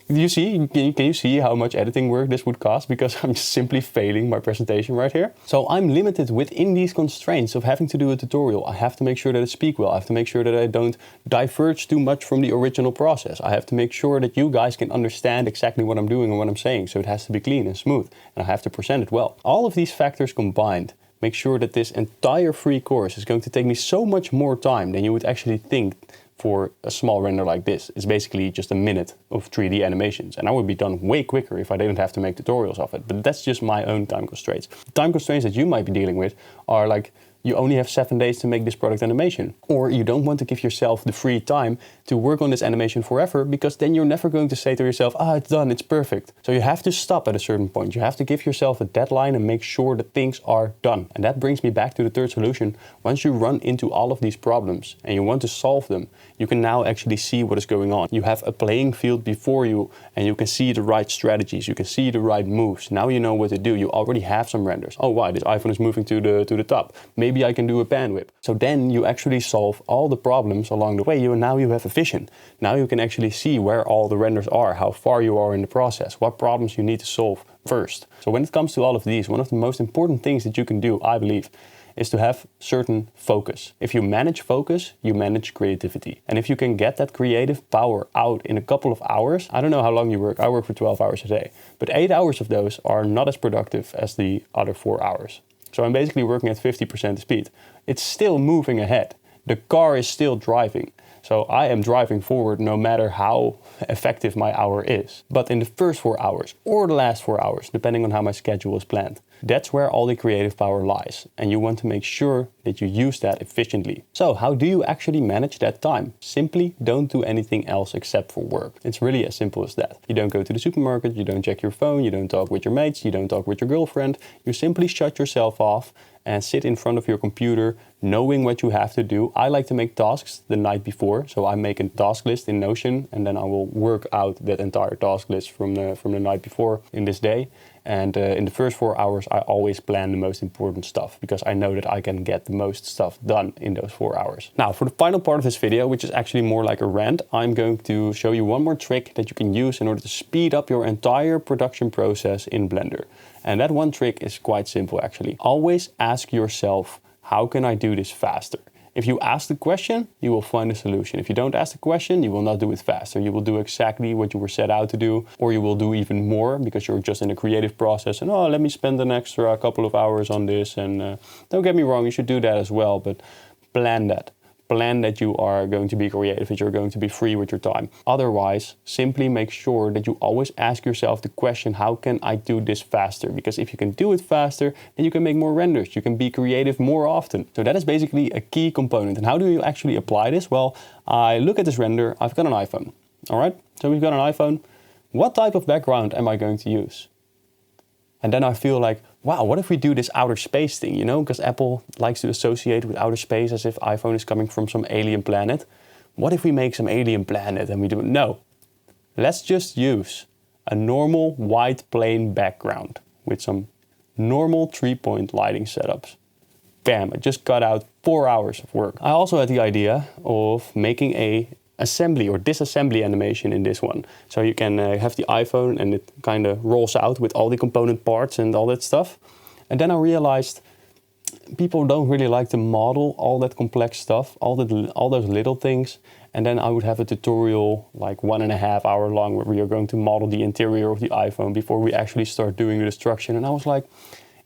Can you see how much editing work this would cost? Because I'm just simply failing my presentation right here. So I'm limited within these constraints of having to do a tutorial. I have to make sure that I speak well. I have to make sure that I don't diverge too much from the original process. I have to make sure that you guys can understand exactly what I'm doing and what I'm saying. So it has to be clean and smooth. And I have to present it well. All of these factors combined make sure that this entire free course is going to take me so much more time than you would actually think for a small render like this. It's basically just a minute of 3D animations, and I would be done way quicker if I didn't have to make tutorials of it. But that's just my own time constraints. The time constraints that you might be dealing with are like, you only have 7 days to make this product animation. Or you don't want to give yourself the free time to work on this animation forever, because then you're never going to say to yourself, it's done, it's perfect. So you have to stop at a certain point. You have to give yourself a deadline and make sure that things are done. And that brings me back to the third solution. Once you run into all of these problems and you want to solve them, you can now actually see what is going on. You have a playing field before you and you can see the right strategies. You can see the right moves. Now you know what to do. You already have some renders. Oh, wow, this iPhone is moving to the top. Maybe I can do a pan whip. So then you actually solve all the problems along the way. Now you have a vision. Now you can actually see where all the renders are, how far you are in the process, what problems you need to solve first. So when it comes to all of these, one of the most important things that you can do, I believe, is to have certain focus. If you manage focus, you manage creativity. And if you can get that creative power out in a couple of hours, I don't know how long you work. I work for 12 hours a day, but 8 hours of those are not as productive as the other 4 hours. So I'm basically working at 50% speed. It's still moving ahead. The car is still driving. So I am driving forward no matter how effective my hour is. But in the first 4 hours or the last 4 hours, depending on how my schedule is planned, that's where all the creative power lies. And you want to make sure that you use that efficiently. So how do you actually manage that time? Simply don't do anything else except for work. It's really as simple as that. You don't go to the supermarket, you don't check your phone, you don't talk with your mates, you don't talk with your girlfriend. You simply shut yourself off and sit in front of your computer knowing what you have to do. I like to make tasks the night before, so I make a task list in Notion and then I will work out that entire task list from the night before in this day. And in the first 4 hours, I always plan the most important stuff because I know that I can get the most stuff done in those 4 hours. Now, for the final part of this video, which is actually more like a rant, I'm going to show you one more trick that you can use in order to speed up your entire production process in Blender. And that one trick is quite simple, actually. Always ask yourself, how can I do this faster? If you ask the question, you will find a solution. If you don't ask the question, you will not do it faster. You will do exactly what you were set out to do, or you will do even more because you're just in a creative process and, let me spend an extra couple of hours on this. And don't get me wrong, you should do that as well, but plan that. Plan that you are going to be creative, that you're going to be free with your time. Otherwise, simply make sure that you always ask yourself the question, how can I do this faster? Because if you can do it faster, then you can make more renders. You can be creative more often. So that is basically a key component. And how do you actually apply this? Well, I look at this render, I've got an iPhone. All right, so we've got an iPhone. What type of background am I going to use? And then I feel like, wow, what if we do this outer space thing, Because Apple likes to associate with outer space as if iPhone is coming from some alien planet. What if we make some alien planet and we do it? No. Let's just use a normal white plain background with some normal 3-point lighting setups. Bam, I just cut out 4 hours of work. I also had the idea of making a assembly or disassembly animation in this one. So you can have the iPhone and it kind of rolls out with all the component parts and all that stuff. And then I realized people don't really like to model all that complex stuff, all those little things. And then I would have a tutorial like 1.5 hour long where we are going to model the interior of the iPhone before we actually start doing the destruction. And I was like,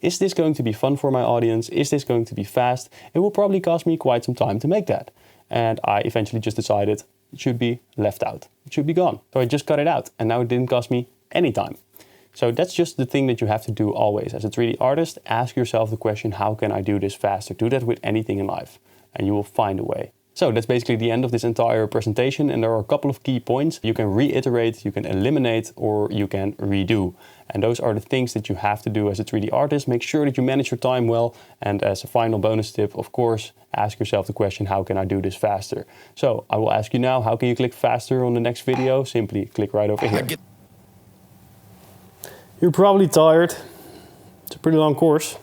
is this going to be fun for my audience? Is this going to be fast? It will probably cost me quite some time to make that. And I eventually just decided it should be left out. It should be gone. So I just cut it out and now it didn't cost me any time. So that's just the thing that you have to do always. As a 3D artist, ask yourself the question, how can I do this faster? Do that with anything in life and you will find a way. So that's basically the end of this entire presentation, and there are a couple of key points. You can reiterate, you can eliminate, or you can redo. And those are the things that you have to do as a 3D artist. Make sure that you manage your time well. And as a final bonus tip, of course, ask yourself the question, how can I do this faster? So I will ask you now, how can you click faster on the next video? Simply click right over here. You're probably tired. It's a pretty long course.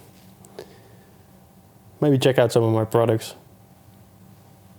Maybe check out some of my products.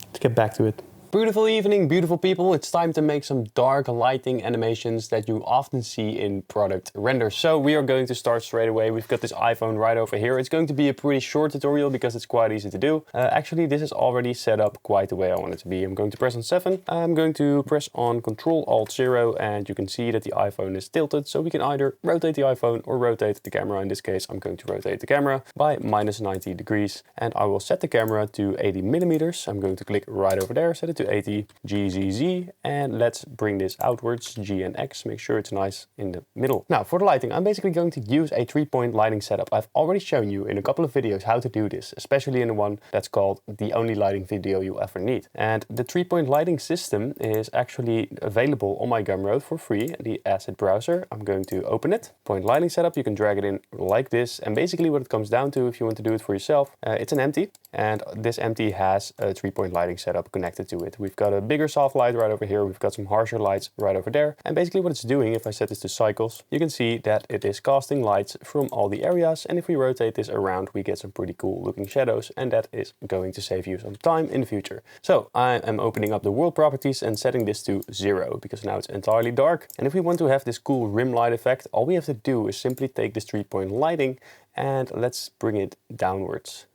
Let's get back to it. Beautiful evening, beautiful people. It's time to make some dark lighting animations that you often see in product renders. So we are going to start straight away. We've got this iPhone right over here. It's going to be a pretty short tutorial because it's quite easy to do. Actually, this is already set up quite the way I want it to be. I'm going to press on 7. I'm going to press on Ctrl-Alt-0, and you can see that the iPhone is tilted. So we can either rotate the iPhone or rotate the camera. In this case, I'm going to rotate the camera by -90 degrees. And I will set the camera to 80 millimeters. I'm going to click right over there, set it to 80 GZZ, and let's bring this outwards, G and X, make sure it's nice in the middle. Now for the lighting, I'm basically going to use a 3-point lighting setup. I've already shown you in a couple of videos how to do this, especially in the one that's called the only lighting video you'll ever need. And the 3-point lighting system is actually available on my Gumroad for free, the asset browser. I'm going to open it. Point lighting setup, you can drag it in like this, and basically what it comes down to, if you want to do it for yourself, it's an empty, and this empty has a 3-point lighting setup connected to it. We've got a bigger soft light right over here. We've got some harsher lights right over there. And basically what it's doing, if I set this to cycles, you can see that it is casting lights from all the areas. And if we rotate this around, we get some pretty cool looking shadows. And that is going to save you some time in the future. So I am opening up the world properties and setting this to 0 because now it's entirely dark. And if we want to have this cool rim light effect, all we have to do is simply take this 3-point lighting and let's bring it downwards.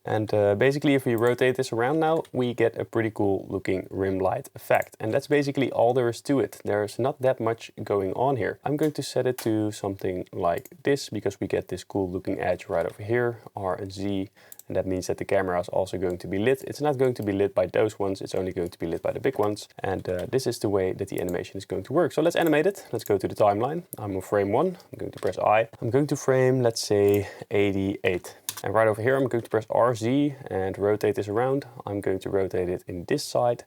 And basically if we rotate this around now, we get a pretty cool looking rim light effect. And that's basically all there is to it. There's not that much going on here. I'm going to set it to something like this because we get this cool looking edge right over here, R and Z. And that means that the camera is also going to be lit. It's not going to be lit by those ones, it's only going to be lit by the big ones. And this is the way that the animation is going to work. So let's animate it. Let's go to the timeline. I'm on frame 1. I'm going to press I. I'm going to frame, let's say, 88. And right over here, I'm going to press RZ and rotate this around. I'm going to rotate it in this side.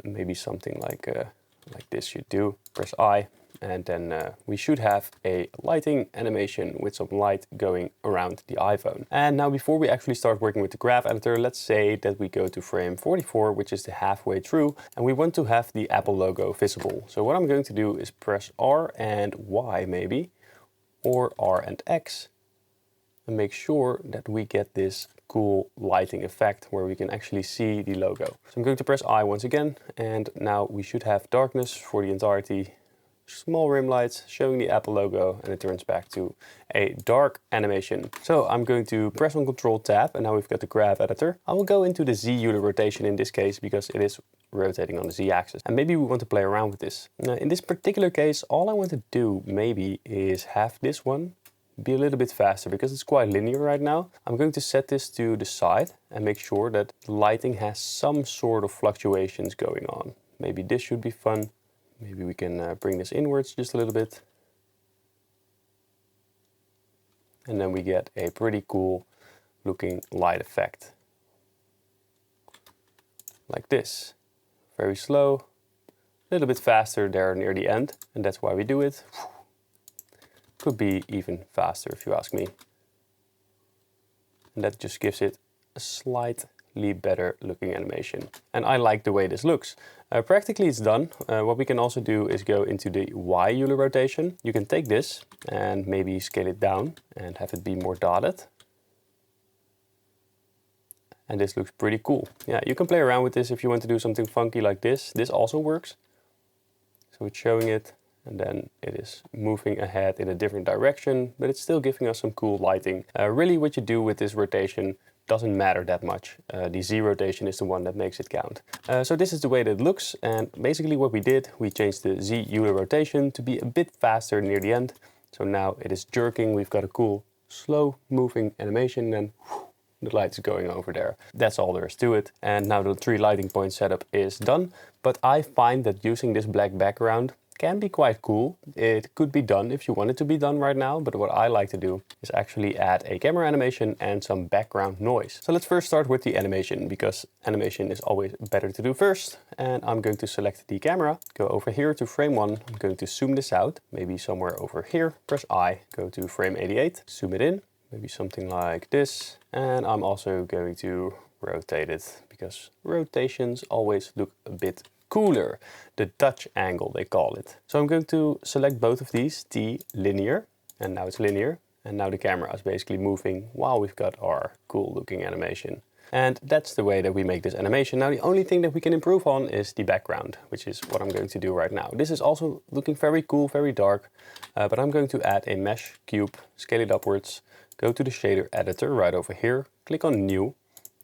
Maybe something like this should do. Press I. And then we should have a lighting animation with some light going around the iPhone. And now before we actually start working with the graph editor, let's say that we go to frame 44, which is the halfway through, and we want to have the Apple logo visible. So what I'm going to do is press R and Y maybe, or R and X, and make sure that we get this cool lighting effect where we can actually see the logo. So I'm going to press I once again, and now we should have darkness for the entirety. Small rim lights showing the Apple logo, and it turns back to a dark animation. So I'm going to press on Control Tab, and now we've got the graph editor. I will go into the Z Euler rotation in this case because it is rotating on the Z axis, and maybe we want to play around with this. Now, in this particular case, all I want to do maybe is have this one be a little bit faster because it's quite linear right now. I'm going to set this to the side and make sure that the lighting has some sort of fluctuations going on. Maybe this should be fun. Maybe we can bring this inwards just a little bit. And then we get a pretty cool looking light effect. Like this. Very slow, a little bit faster there near the end. And that's why we do it. Could be even faster if you ask me. And that just gives it a slightly better looking animation. And I like the way this looks. Practically it's done. What we can also do is go into the Y Euler rotation. You can take this and maybe scale it down and have it be more dotted. And this looks pretty cool. Yeah, you can play around with this if you want to do something funky like this. This also works. So it's showing it, and then it is moving ahead in a different direction, but it's still giving us some cool lighting. Really what you do with this rotation doesn't matter that much. The Z rotation is the one that makes it count. So this is the way that it looks, and basically what we did, we changed the Z Euler rotation to be a bit faster near the end. So now it is jerking, we've got a cool slow moving animation, and the light is going over there. That's all there is to it. And now the 3 lighting point setup is done. But I find that using this black background can be quite cool. It could be done if you want it to be done right now, but what I like to do is actually add a camera animation and some background noise. So let's first start with the animation, because animation is always better to do first. And I'm going to select the camera, go over here to frame 1. I'm going to zoom this out, maybe somewhere over here. Press I, go to frame 88, zoom it in, maybe something like this. And I'm also going to rotate it, because rotations always look a bit cooler. The Dutch angle, they call it. So I'm going to select both of these, T linear, and now it's linear. And now the camera is basically moving while we've got our cool looking animation. And that's the way that we make this animation. Now the only thing that we can improve on is the background, which is what I'm going to do right now. This is also looking very cool, very dark, but I'm going to add a mesh cube, scale it upwards, go to the shader editor right over here, click on new.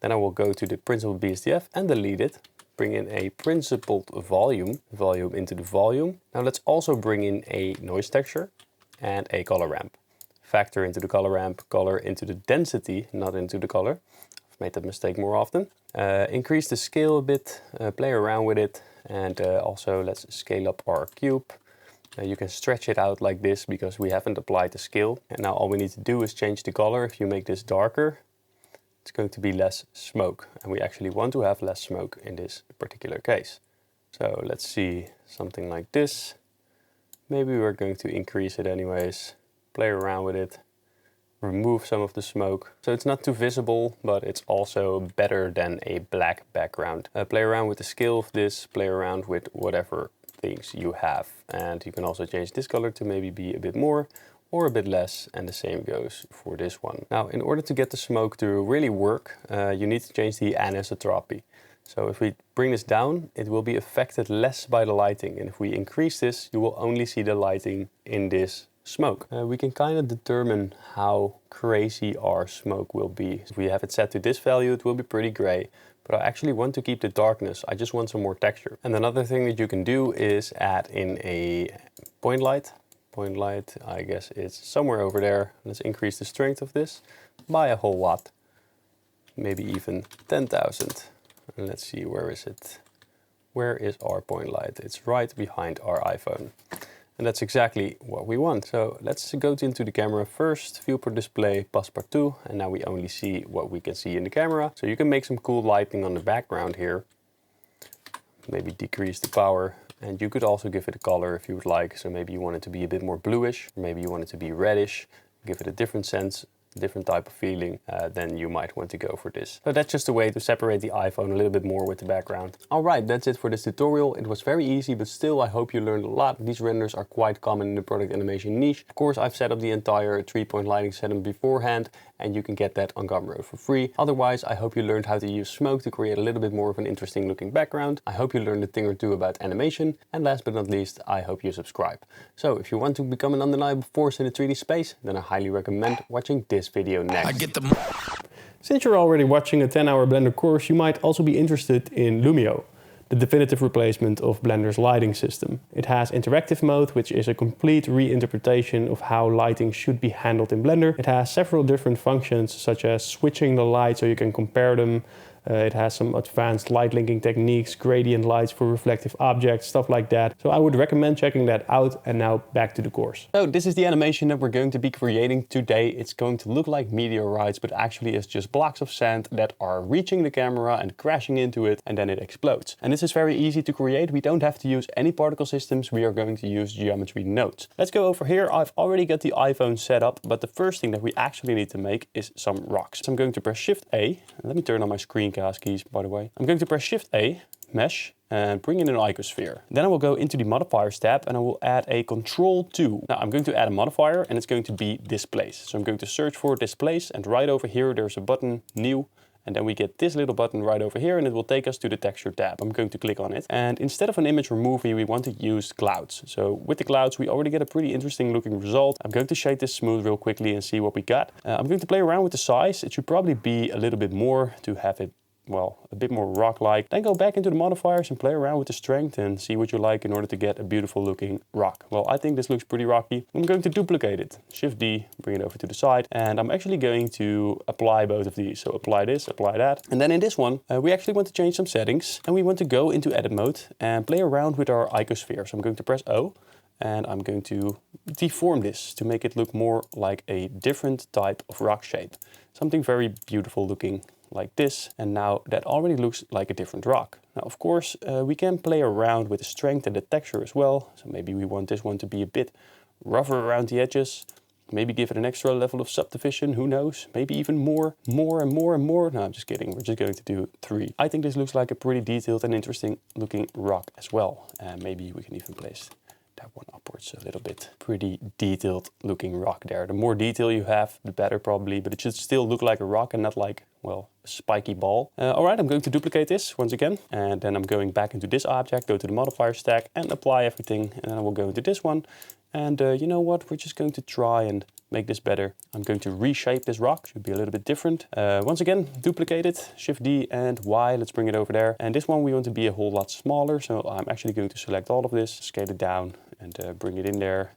Then I will go to the principled BSDF and delete it. Bring in a principled volume into the volume. Now let's also bring in a noise texture and a color ramp. Factor into the color ramp, color into the density, not into the color. I've made that mistake more often. Increase the scale a bit, play around with it, and also let's scale up our cube. You can stretch it out like this because we haven't applied the scale. And now all we need to do is change the color. If you make this darker, it's going to be less smoke, and we actually want to have less smoke in this particular case. So let's see something like this. Maybe we're going to increase it anyways, play around with it, remove some of the smoke. So it's not too visible, but it's also better than a black background. Play around with the scale of this, play around with whatever things you have. And you can also change this color to maybe be a bit more or a bit less, and the same goes for this one. Now, in order to get the smoke to really work, you need to change the anisotropy. So if we bring this down, it will be affected less by the lighting. And if we increase this, you will only see the lighting in this smoke. We can kind of determine how crazy our smoke will be. If we have it set to this value, it will be pretty gray. But I actually want to keep the darkness. I just want some more texture. And another thing that you can do is add in a point light. Point light, I guess it's somewhere over there. Let's increase the strength of this by a whole lot, maybe even 10,000. And let's see, where is it? Where is our point light? It's right behind our iPhone. And that's exactly what we want. So let's go into the camera first, viewport display, passepartout, and now we only see what we can see in the camera. So you can make some cool lighting on the background here. Maybe decrease the power. And you could also give it a color if you would like. So maybe you want it to be a bit more bluish, or maybe you want it to be reddish, give it a different sense, different type of feeling, then you might want to go for this. So that's just a way to separate the iPhone a little bit more with the background. All right, that's it for this tutorial. It was very easy, but still I hope you learned a lot. These renders are quite common in the product animation niche. Of course, I've set up the entire 3-point lighting setup beforehand, and you can get that on Gumroad for free. Otherwise, I hope you learned how to use smoke to create a little bit more of an interesting looking background. I hope you learned a thing or two about animation. And last but not least, I hope you subscribe. So if you want to become an undeniable force in the 3D space, then I highly recommend watching this video next. Since you're already watching a 10-hour Blender course, you might also be interested in Lumio, the definitive replacement of Blender's lighting system. It has interactive mode, which is a complete reinterpretation of how lighting should be handled in Blender. It has several different functions, such as switching the light so you can compare them. It has some advanced light linking techniques, gradient lights for reflective objects, stuff like that. So I would recommend checking that out. And now back to the course. So this is the animation that we're going to be creating today. It's going to look like meteorites, but actually it's just blocks of sand that are reaching the camera and crashing into it, and then it explodes. And this is very easy to create. We don't have to use any particle systems. We are going to use geometry nodes. Let's go over here. I've already got the iPhone set up, but the first thing that we actually need to make is some rocks. So I'm going to press Shift A. Let me turn on my screencast keys, by the way. I'm going to press Shift A, mesh, and bring in an icosphere. Then I will go into the modifiers tab and I will add a control 2. Now I'm going to add a modifier and it's going to be displace. So I'm going to search for displace, and right over here there's a button, new, and then we get this little button right over here and it will take us to the texture tab. I'm going to click on it. And instead of an image or movie, we want to use clouds. So with the clouds, we already get a pretty interesting looking result. I'm going to shade this smooth real quickly and see what we got. I'm going to play around with the size. It should probably be a little bit more to have it well, a bit more rock-like. Then go back into the modifiers and play around with the strength and see what you like in order to get a beautiful looking rock. Well, I think this looks pretty rocky. I'm going to duplicate it. Shift D, bring it over to the side. And I'm actually going to apply both of these. So apply this, apply that. And then in this one, we actually want to change some settings. And we want to go into edit mode and play around with our icosphere. So I'm going to press O. And I'm going to deform this to make it look more like a different type of rock shape. Something very beautiful looking like this. And now that already looks like a different rock. Now, of course, we can play around with the strength and the texture as well. So maybe we want this one to be a bit rougher around the edges. Maybe give it an extra level of subdivision, who knows? Maybe even more. No, I'm just kidding. We're just going to do 3. I think this looks like a pretty detailed and interesting looking rock as well. And maybe we can even place that one upwards a little bit. Pretty detailed looking rock there. The more detail you have, the better probably, but it should still look like a rock and not like, well, a spiky ball. All right, I'm going to duplicate this once again, and then I'm going back into this object, go to the modifier stack and apply everything, and then I will go into this one. And you know what, we're just going to try and make this better. I'm going to reshape this rock, should be a little bit different. Once again, duplicate it, Shift D and Y, let's bring it over there. And this one we want to be a whole lot smaller, so I'm actually going to select all of this, scale it down and bring it in there.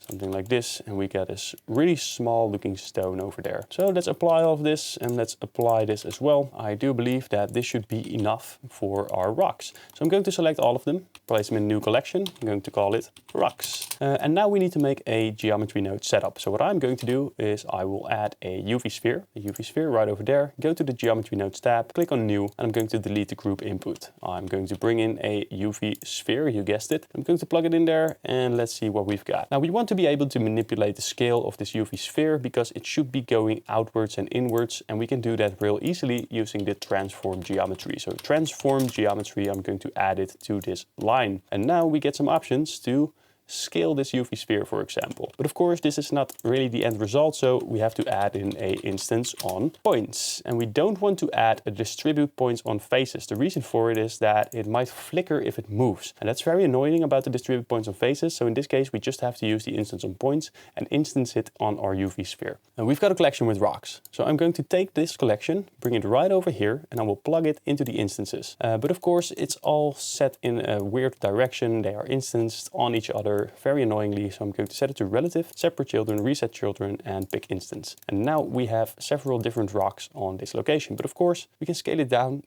Something like this, and we get this really small looking stone over there. So let's apply all of this, and let's apply this as well. I do believe that this should be enough for our rocks. So I'm going to select all of them, place them in a new collection. I'm going to call it rocks. And now we need to make a geometry node setup. So what I'm going to do is I will add a UV sphere right over there. Go to the geometry nodes tab, click on new, and I'm going to delete the group input. I'm going to bring in a UV sphere, you guessed it. I'm going to plug it in there, and let's see what we've got. Now we want to be able to manipulate the scale of this UV sphere because it should be going outwards and inwards, and we can do that real easily using the transform geometry. So transform geometry, I'm going to add it to this line. And now we get some options to scale this UV sphere, for example. But of course, this is not really the end result, so we have to add in a instance on points. And we don't want to add a distribute points on faces. The reason for it is that it might flicker if it moves. And that's very annoying about the distribute points on faces. So in this case, we just have to use the instance on points and instance it on our UV sphere. And we've got a collection with rocks. So I'm going to take this collection, bring it right over here, and I will plug it into the instances. But of course, it's all set in a weird direction. They are instanced on each other very annoyingly, so I'm going to set it to relative, separate children, reset children, and pick instance. And now we have several different rocks on this location, but of course we can scale it down,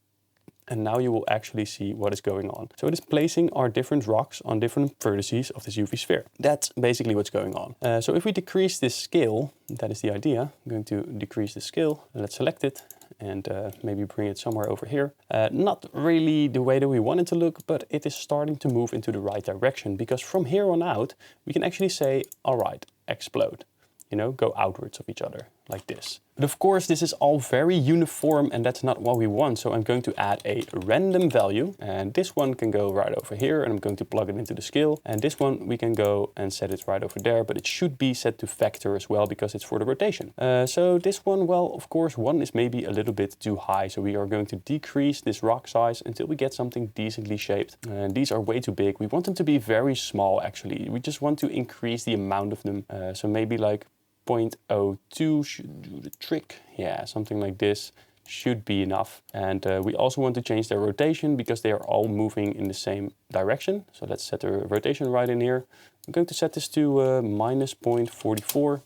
and now you will actually see what is going on. So it is placing our different rocks on different vertices of this UV sphere. That's basically what's going on. So if we decrease this scale, that is the idea. I'm going to decrease the scale. Let's select it and maybe bring it somewhere over here. Not really the way that we want it to look, but it is starting to move into the right direction, because from here on out, we can actually say, all right, explode. You know, go outwards of each other like this. But of course, this is all very uniform, and that's not what we want. So I'm going to add a random value, and this one can go right over here, and I'm going to plug it into the scale. And this one we can go and set it right over there, but it should be set to vector as well because it's for the rotation. So this one, well, of course, 1 is maybe a little bit too high. So we are going to decrease this rock size until we get something decently shaped. And these are way too big. We want them to be very small, actually. We just want to increase the amount of them. So maybe like 0.02 should do the trick. Yeah, something like this should be enough. And we also want to change their rotation because they are all moving in the same direction. So let's set the rotation right in here. I'm going to set this to minus 0.44.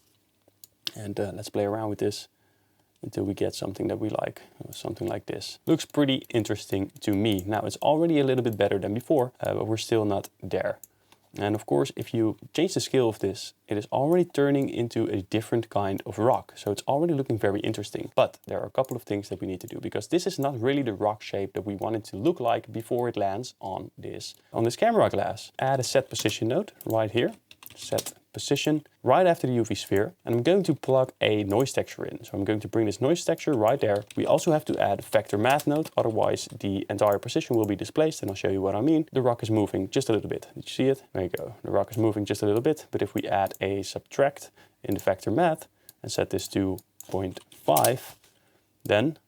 And let's play around with this until we get something that we like. Something like this. Looks pretty interesting to me. Now it's already a little bit better than before, but we're still not there. And of course, if you change the scale of this, it is already turning into a different kind of rock. So it's already looking very interesting. But there are a couple of things that we need to do, because this is not really the rock shape that we want it to look like before it lands on this camera glass. Add a set position node right here. Set position right after the UV sphere, and I'm going to plug a noise texture in. So I'm going to bring this noise texture right there. We also have to add a vector math node, otherwise the entire position will be displaced, and I'll show you what I mean. The rock is moving just a little bit. Did you see it? There you go. The rock is moving just a little bit, but if we add a subtract in the vector math and set this to 0.5, then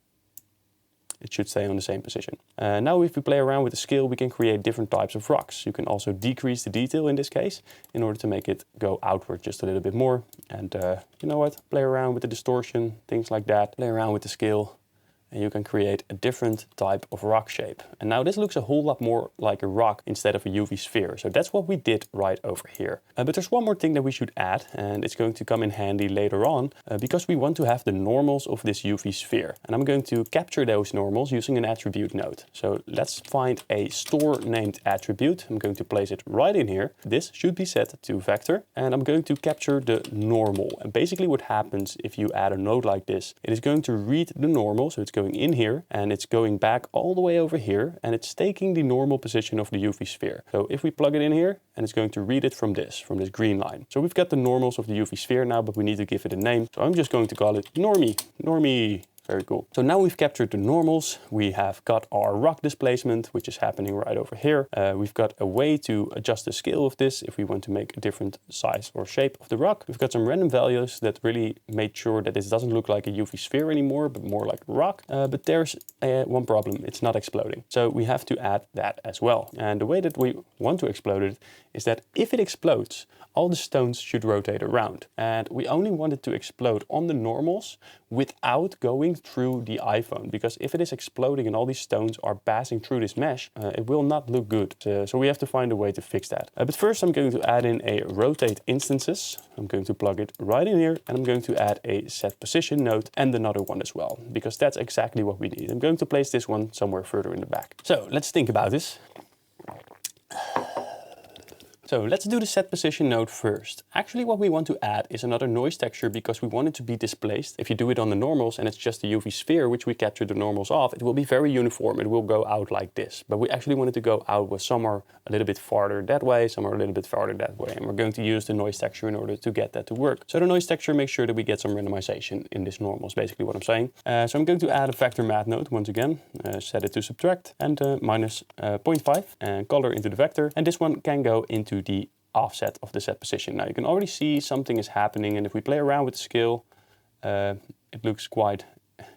it should stay on the same position. Now if we play around with the scale, we can create different types of rocks. You can also decrease the detail in this case in order to make it go outward just a little bit more. And you know what? Play around with the distortion, things like that. Play around with the scale and you can create a different type of rock shape. And now this looks a whole lot more like a rock instead of a UV sphere. So that's what we did right over here. But there's one more thing that we should add, and it's going to come in handy later on because we want to have the normals of this UV sphere. And I'm going to capture those normals using an attribute node. So let's find a store named attribute. I'm going to place it right in here. This should be set to vector, and I'm going to capture the normal. And basically what happens if you add a node like this, it is going to read the normal, so it's going in here and it's going back all the way over here, and it's taking the normal position of the UV sphere. So if we plug it in here, and it's going to read it from this green line. So we've got the normals of the UV sphere now, but we need to give it a name. So I'm just going to call it normie. Very cool. So now we've captured the normals. We have got our rock displacement, which is happening right over here. We've got a way to adjust the scale of this if we want to make a different size or shape of the rock. We've got some random values that really made sure that this doesn't look like a UV sphere anymore, but more like a rock. But there's one problem. It's not exploding. So we have to add that as well. And the way that we want to explode it is that if it explodes, all the stones should rotate around. And we only want it to explode on the normals without going through the iPhone. Because if it is exploding and all these stones are passing through this mesh, it will not look good. So we have to find a way to fix that. But first I'm going to add in a rotate instances. I'm going to plug it right in here, and I'm going to add a set position node and another one as well, because that's exactly what we need. I'm going to place this one somewhere further in the back. So let's think about this. So let's do the set position node first. Actually, what we want to add is another noise texture because we want it to be displaced. If you do it on the normals and it's just a UV sphere, which we capture the normals of, it will be very uniform. It will go out like this. But we actually want it to go out with some are a little bit farther that way, some are a little bit farther that way. And we're going to use the noise texture in order to get that to work. So the noise texture makes sure that we get some randomization in this normals, basically what I'm saying. So I'm going to add a vector math node once again, set it to subtract and minus 0.5 and color into the vector. And this one can go into the offset of the set position. Now you can already see something is happening, and if we play around with the scale, it looks quite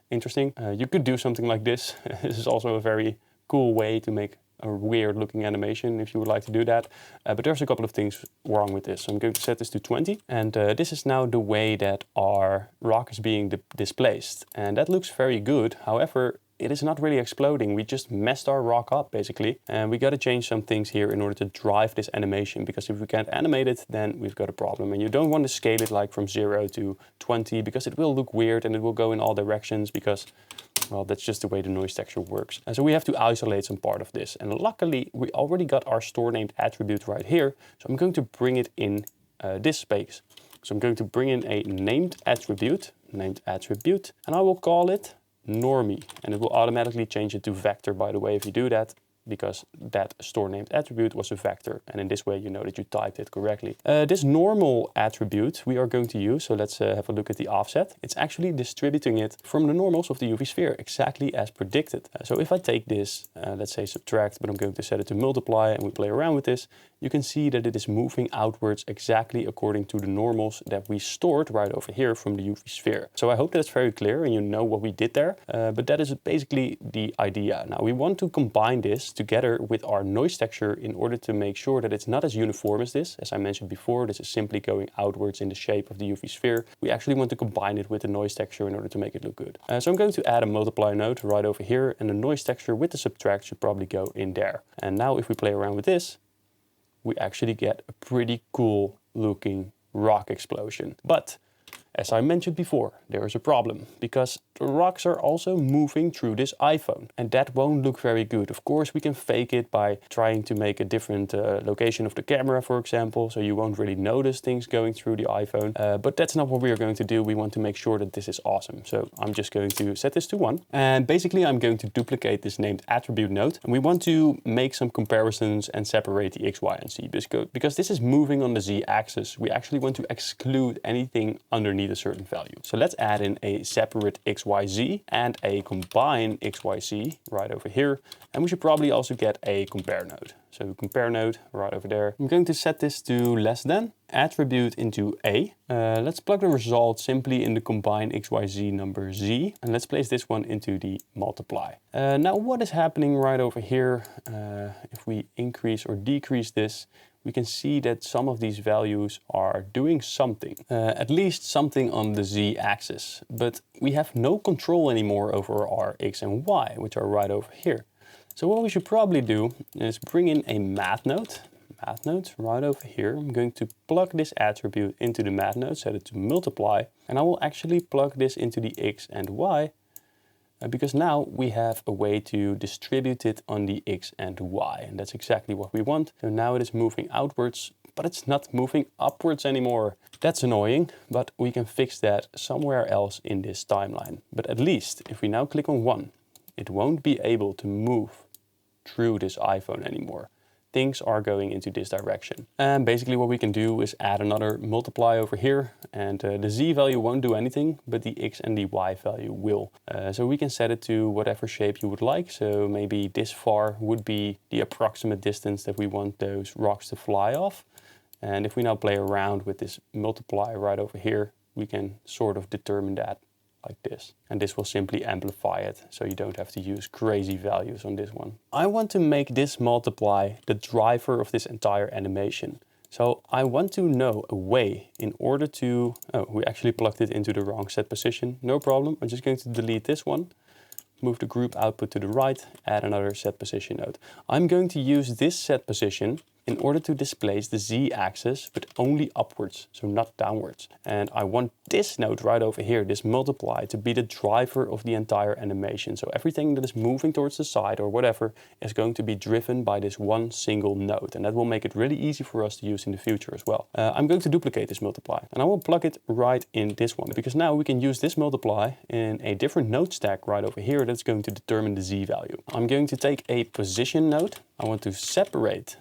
interesting. You could do something like this. This is also a very cool way to make a weird looking animation if you would like to do that. But there's a couple of things wrong with this. So I'm going to set this to 20, and this is now the way that our rock is being displaced. And that looks very good. However, it is not really exploding. We just messed our rock up basically. And we got to change some things here in order to drive this animation, because if we can't animate it, then we've got a problem. And you don't want to scale it like from 0 to 20 because it will look weird and it will go in all directions because, well, that's just the way the noise texture works. And so we have to isolate some part of this. And luckily, we already got our store named attribute right here. So I'm going to bring it in this space. So I'm going to bring in a named attribute, and I will call it normie, and it will automatically change it to vector, by the way, if you do that, because that store named attribute was a vector, and in this way you know that you typed it correctly. This normal attribute we are going to use, so let's have a look at the offset. It's actually distributing it from the normals of the UV sphere, exactly as predicted. So if I take this, let's say subtract, but I'm going to set it to multiply, and we play around with this, you can see that it is moving outwards exactly according to the normals that we stored right over here from the UV sphere. So I hope that's very clear and you know what we did there, but that is basically the idea. Now we want to combine this together with our noise texture in order to make sure that it's not as uniform as this. As I mentioned before, this is simply going outwards in the shape of the UV sphere. We actually want to combine it with the noise texture in order to make it look good. So I'm going to add a multiply node right over here, and the noise texture with the subtract should probably go in there. And now if we play around with this, we actually get a pretty cool looking rock explosion. But as I mentioned before, there is a problem because the rocks are also moving through this iPhone, and that won't look very good. Of course, we can fake it by trying to make a different location of the camera, for example, so you won't really notice things going through the iPhone. But that's not what we are going to do. We want to make sure that this is awesome. So I'm just going to set this to 1. And basically, I'm going to duplicate this named attribute node. And we want to make some comparisons and separate the X, Y, and Z. Because this is moving on the Z axis, we actually want to exclude anything underneath a certain value. So let's add in a separate XYZ and a combine XYZ right over here. And we should probably also get a compare node. So compare node right over there. I'm going to set this to less than, attribute into A. Let's plug the result simply in the combine XYZ number Z. And let's place this one into the multiply. Now what is happening right over here? If we increase or decrease this, we can see that some of these values are doing something, at least something on the z-axis. But we have no control anymore over our x and y, which are right over here. So what we should probably do is bring in a math node. Math node right over here. I'm going to plug this attribute into the math node, set it to multiply, and I will actually plug this into the x and y, because now we have a way to distribute it on the x and y, and that's exactly what we want. So now it is moving outwards, but it's not moving upwards anymore. That's annoying, but we can fix that somewhere else in this timeline. But at least if we now click on 1, it won't be able to move through this iPhone anymore. Things are going into this direction. And basically what we can do is add another multiply over here, and the z value won't do anything, but the x and the y value will. So we can set it to whatever shape you would like. So maybe this far would be the approximate distance that we want those rocks to fly off. And if we now play around with this multiply right over here, we can sort of determine that like this. And this will simply amplify it, so you don't have to use crazy values on this one. I want to make this multiply the driver of this entire animation. So I want to know a way in order to... Oh, we actually plugged it into the wrong set position. No problem. I'm just going to delete this one. Move the group output to the right, add another set position node. I'm going to use this set position in order to displace the z-axis, but only upwards, so not downwards. And I want this node right over here, this multiply, to be the driver of the entire animation. So everything that is moving towards the side or whatever is going to be driven by this one single node. And that will make it really easy for us to use in the future as well. I'm going to duplicate this multiply, and I will plug it right in this one, because now we can use this multiply in a different node stack right over here that's going to determine the z value. I'm going to take a position node. I want to separate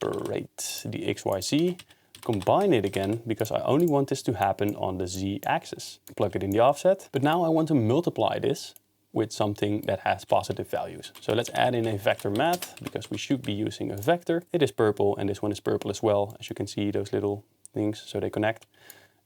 the XYZ, combine it again, because I only want this to happen on the z-axis. Plug it in the offset, but now I want to multiply this with something that has positive values. So let's add in a vector math, because we should be using a vector. It is purple, and this one is purple as well. As you can see, those little things, so they connect.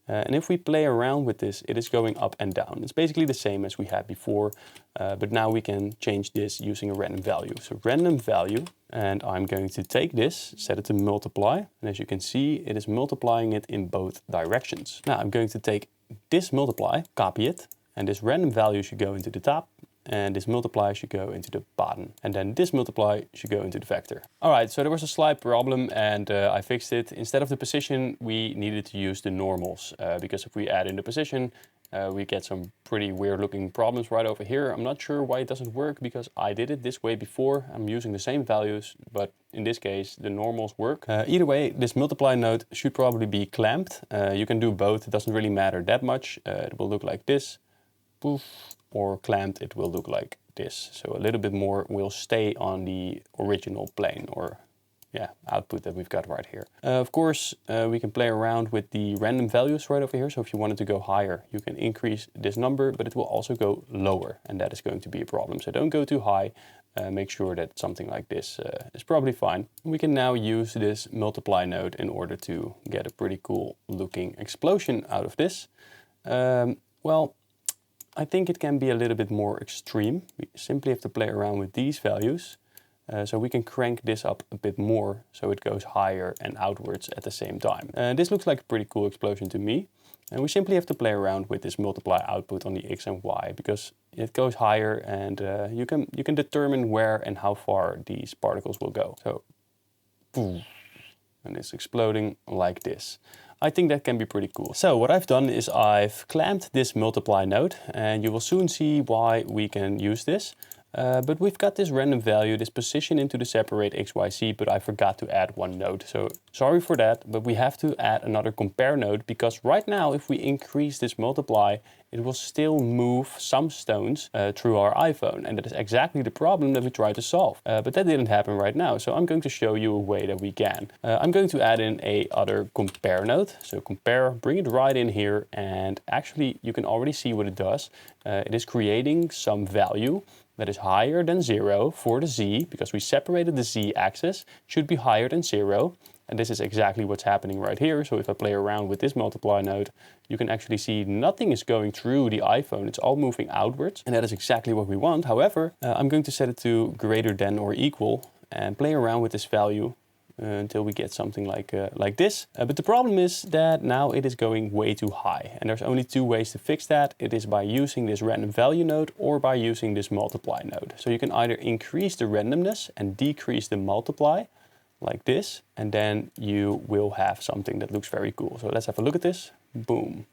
And if we play around with this, it is going up and down. It's basically the same as we had before, but now we can change this using a random value. So random value, and I'm going to take this, set it to multiply, and as you can see, it is multiplying it in both directions. Now I'm going to take this multiply, copy it, and this random value should go into the top, and this multiply should go into the bottom, and then this multiply should go into the vector. All right, so there was a slight problem, and I fixed it. Instead of the position, we needed to use the normals, because if we add in the position, we get some pretty weird looking problems right over here. I'm not sure why it doesn't work, because I did it this way before. I'm using the same values, but in this case, the normals work. Either way, this multiply node should probably be clamped. You can do both, it doesn't really matter that much. It will look like this, poof, or clamped, it will look like this. So a little bit more will stay on the original plane, or output that we've got right here. Of course, we can play around with the random values right over here. So if you wanted to go higher, you can increase this number, but it will also go lower, and that is going to be a problem. So don't go too high. Make sure that something like this is probably fine. We can now use this multiply node in order to get a pretty cool looking explosion out of this. Well, I think it can be a little bit more extreme. We simply have to play around with these values. So we can crank this up a bit more so it goes higher and outwards at the same time. This looks like a pretty cool explosion to me. And we simply have to play around with this multiply output on the x and y, because it goes higher, and you can determine where and how far these particles will go. So, boom, and it's exploding like this. I think that can be pretty cool. So what I've done is I've clamped this multiply node, and you will soon see why we can use this. But we've got this random value, this position into the separate XYZ, but I forgot to add one node. So sorry for that, but we have to add another compare node, because right now if we increase this multiply, it will still move some stones through our iPhone. And that is exactly the problem that we tried to solve. But that didn't happen right now. So I'm going to show you a way that we can. I'm going to add in a other compare node. So compare, bring it right in here. And actually you can already see what it does. It is creating some value that is higher than 0 for the z, because we separated the z-axis, should be higher than 0. And this is exactly what's happening right here. So if I play around with this multiply node, you can actually see nothing is going through the iPhone. It's all moving outwards, and that is exactly what we want. However, I'm going to set it to greater than or equal and play around with this value until we get something like this. But the problem is that now it is going way too high. And there's only two ways to fix that. It is by using this random value node or by using this multiply node. So you can either increase the randomness and decrease the multiply like this, and then you will have something that looks very cool. So let's have a look at this. Boom.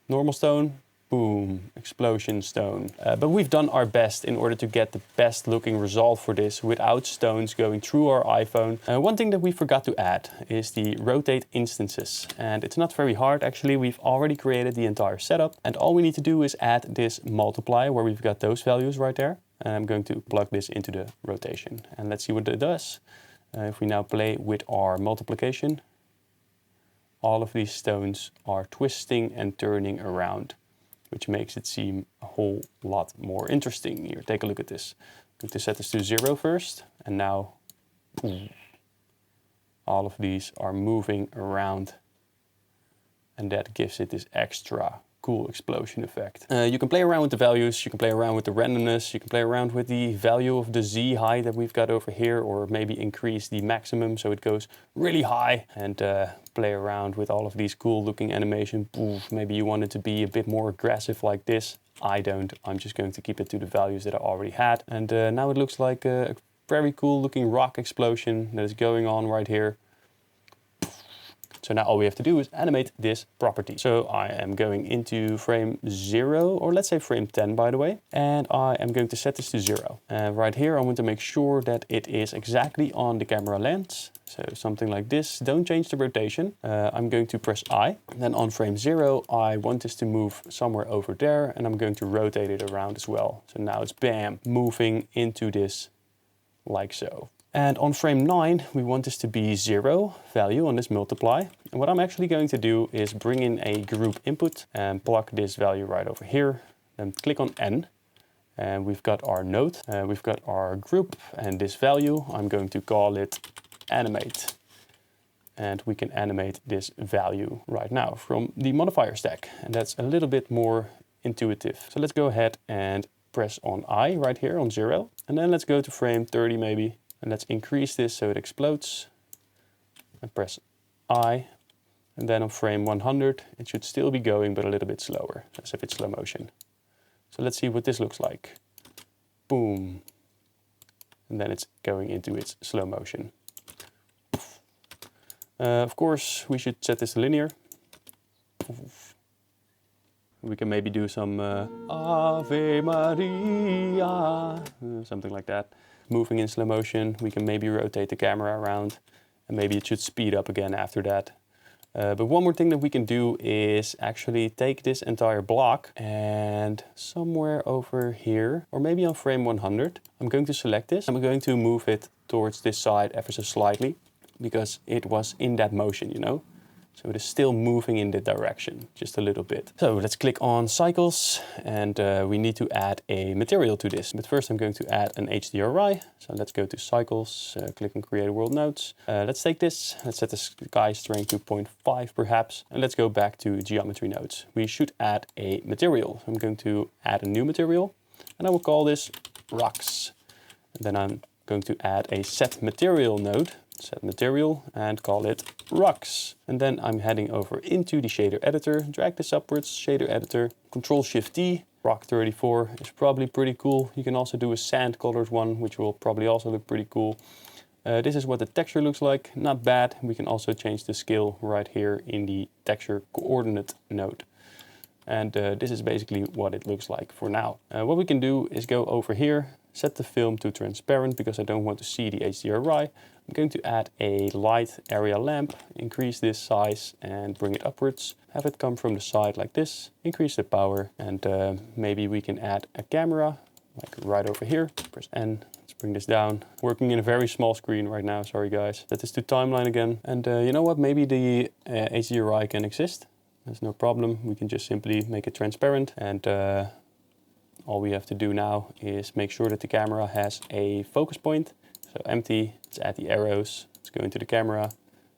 Normal stone. Boom, explosion stone. But we've done our best in order to get the best looking result for this without stones going through our iPhone. One thing that we forgot to add is the rotate instances. And it's not very hard actually. We've already created the entire setup. And all we need to do is add this multiply where we've got those values right there. And I'm going to plug this into the rotation. And let's see what it does. If we now play with our multiplication, all of these stones are twisting and turning around, which makes it seem a whole lot more interesting. Here, take a look at this. I'm going to set this to 0 first, and now all of these are moving around, and that gives it this extra cool explosion effect. You can play around with the values, you can play around with the randomness, you can play around with the value of the Z height that we've got over here, or maybe increase the maximum so it goes really high, and play around with all of these cool looking animation. Maybe you want it to be a bit more aggressive like this. I don't. I'm just going to keep it to the values that I already had. And now it looks like a very cool looking rock explosion that is going on right here. So now all we have to do is animate this property. So I am going into frame 0, or let's say frame 10 by the way, and I am going to set this to 0. Right here I want to make sure that it is exactly on the camera lens. So something like this. Don't change the rotation. I'm going to press I. Then on frame 0 I want this to move somewhere over there, and I'm going to rotate it around as well. So now it's bam, moving into this like so. And on frame 9, we want this to be 0 value on this multiply. And what I'm actually going to do is bring in a group input and plug this value right over here. Then click on N. And we've got our node, we've got our group and this value. I'm going to call it animate. And we can animate this value right now from the modifier stack. And that's a little bit more intuitive. So let's go ahead and press on I right here on 0. And then let's go to frame 30 maybe. And let's increase this so it explodes. And press I. And then on frame 100, it should still be going, but a little bit slower, as if it's slow motion. So let's see what this looks like. Boom. And then it's going into its slow motion. Of course, we should set this to linear. We can maybe do some Ave Maria, something like that. Moving in slow motion, we can maybe rotate the camera around, and maybe it should speed up again after that. But one more thing that we can do is actually take this entire block and somewhere over here, or maybe on frame 100, I'm going to select this. I'm going to move it towards this side ever so slightly, because it was in that motion, you know? So it is still moving in the direction, just a little bit. So let's click on cycles, and we need to add a material to this. But first I'm going to add an HDRI. So let's go to cycles, click on create world nodes. Let's take this, let's set the sky strength to 0.5 perhaps, and let's go back to geometry nodes. We should add a material. I'm going to add a new material, and I will call this rocks. And then I'm going to add a set material node, set material, and call it rocks. And then I'm heading over into the shader editor, drag this upwards, shader editor, Control Shift D, rock 34 is probably pretty cool. You can also do a sand colored one, which will probably also look pretty cool. This is what the texture looks like, not bad. We can also change the scale right here in the texture coordinate node. And this is basically what it looks like for now. What we can do is go over here, set the film to transparent because I don't want to see the HDRI. I'm going to add a light area lamp, increase this size and bring it upwards. Have it come from the side like this, increase the power, and maybe we can add a camera, like right over here. Press N, let's bring this down. Working in a very small screen right now, sorry guys. Set this to timeline again. And you know what, maybe the HDRI can exist. There's no problem, we can just simply make it transparent, and all we have to do now is make sure that the camera has a focus point. So empty, let's add the arrows, let's go into the camera,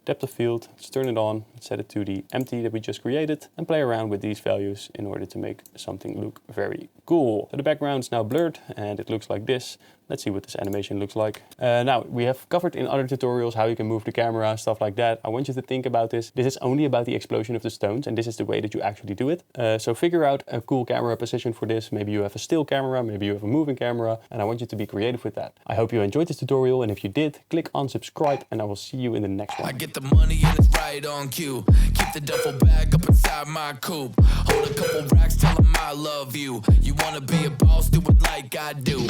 depth of field, let's turn it on, let's set it to the empty that we just created, and play around with these values in order to make something look very cool. So the background is now blurred and it looks like this. Let's see what this animation looks like. Now, we have covered in other tutorials how you can move the camera, stuff like that. I want you to think about this. This is only about the explosion of the stones, and this is the way that you actually do it. So figure out a cool camera position for this. Maybe you have a still camera, maybe you have a moving camera, and I want you to be creative with that. I hope you enjoyed this tutorial, and if you did, click on subscribe, and I will see you in the next one. I get the money and it's right on cue. Keep the duffel bag up inside my coupe. Hold a couple racks, tell them I love you. You wanna be a boss, do it like I do.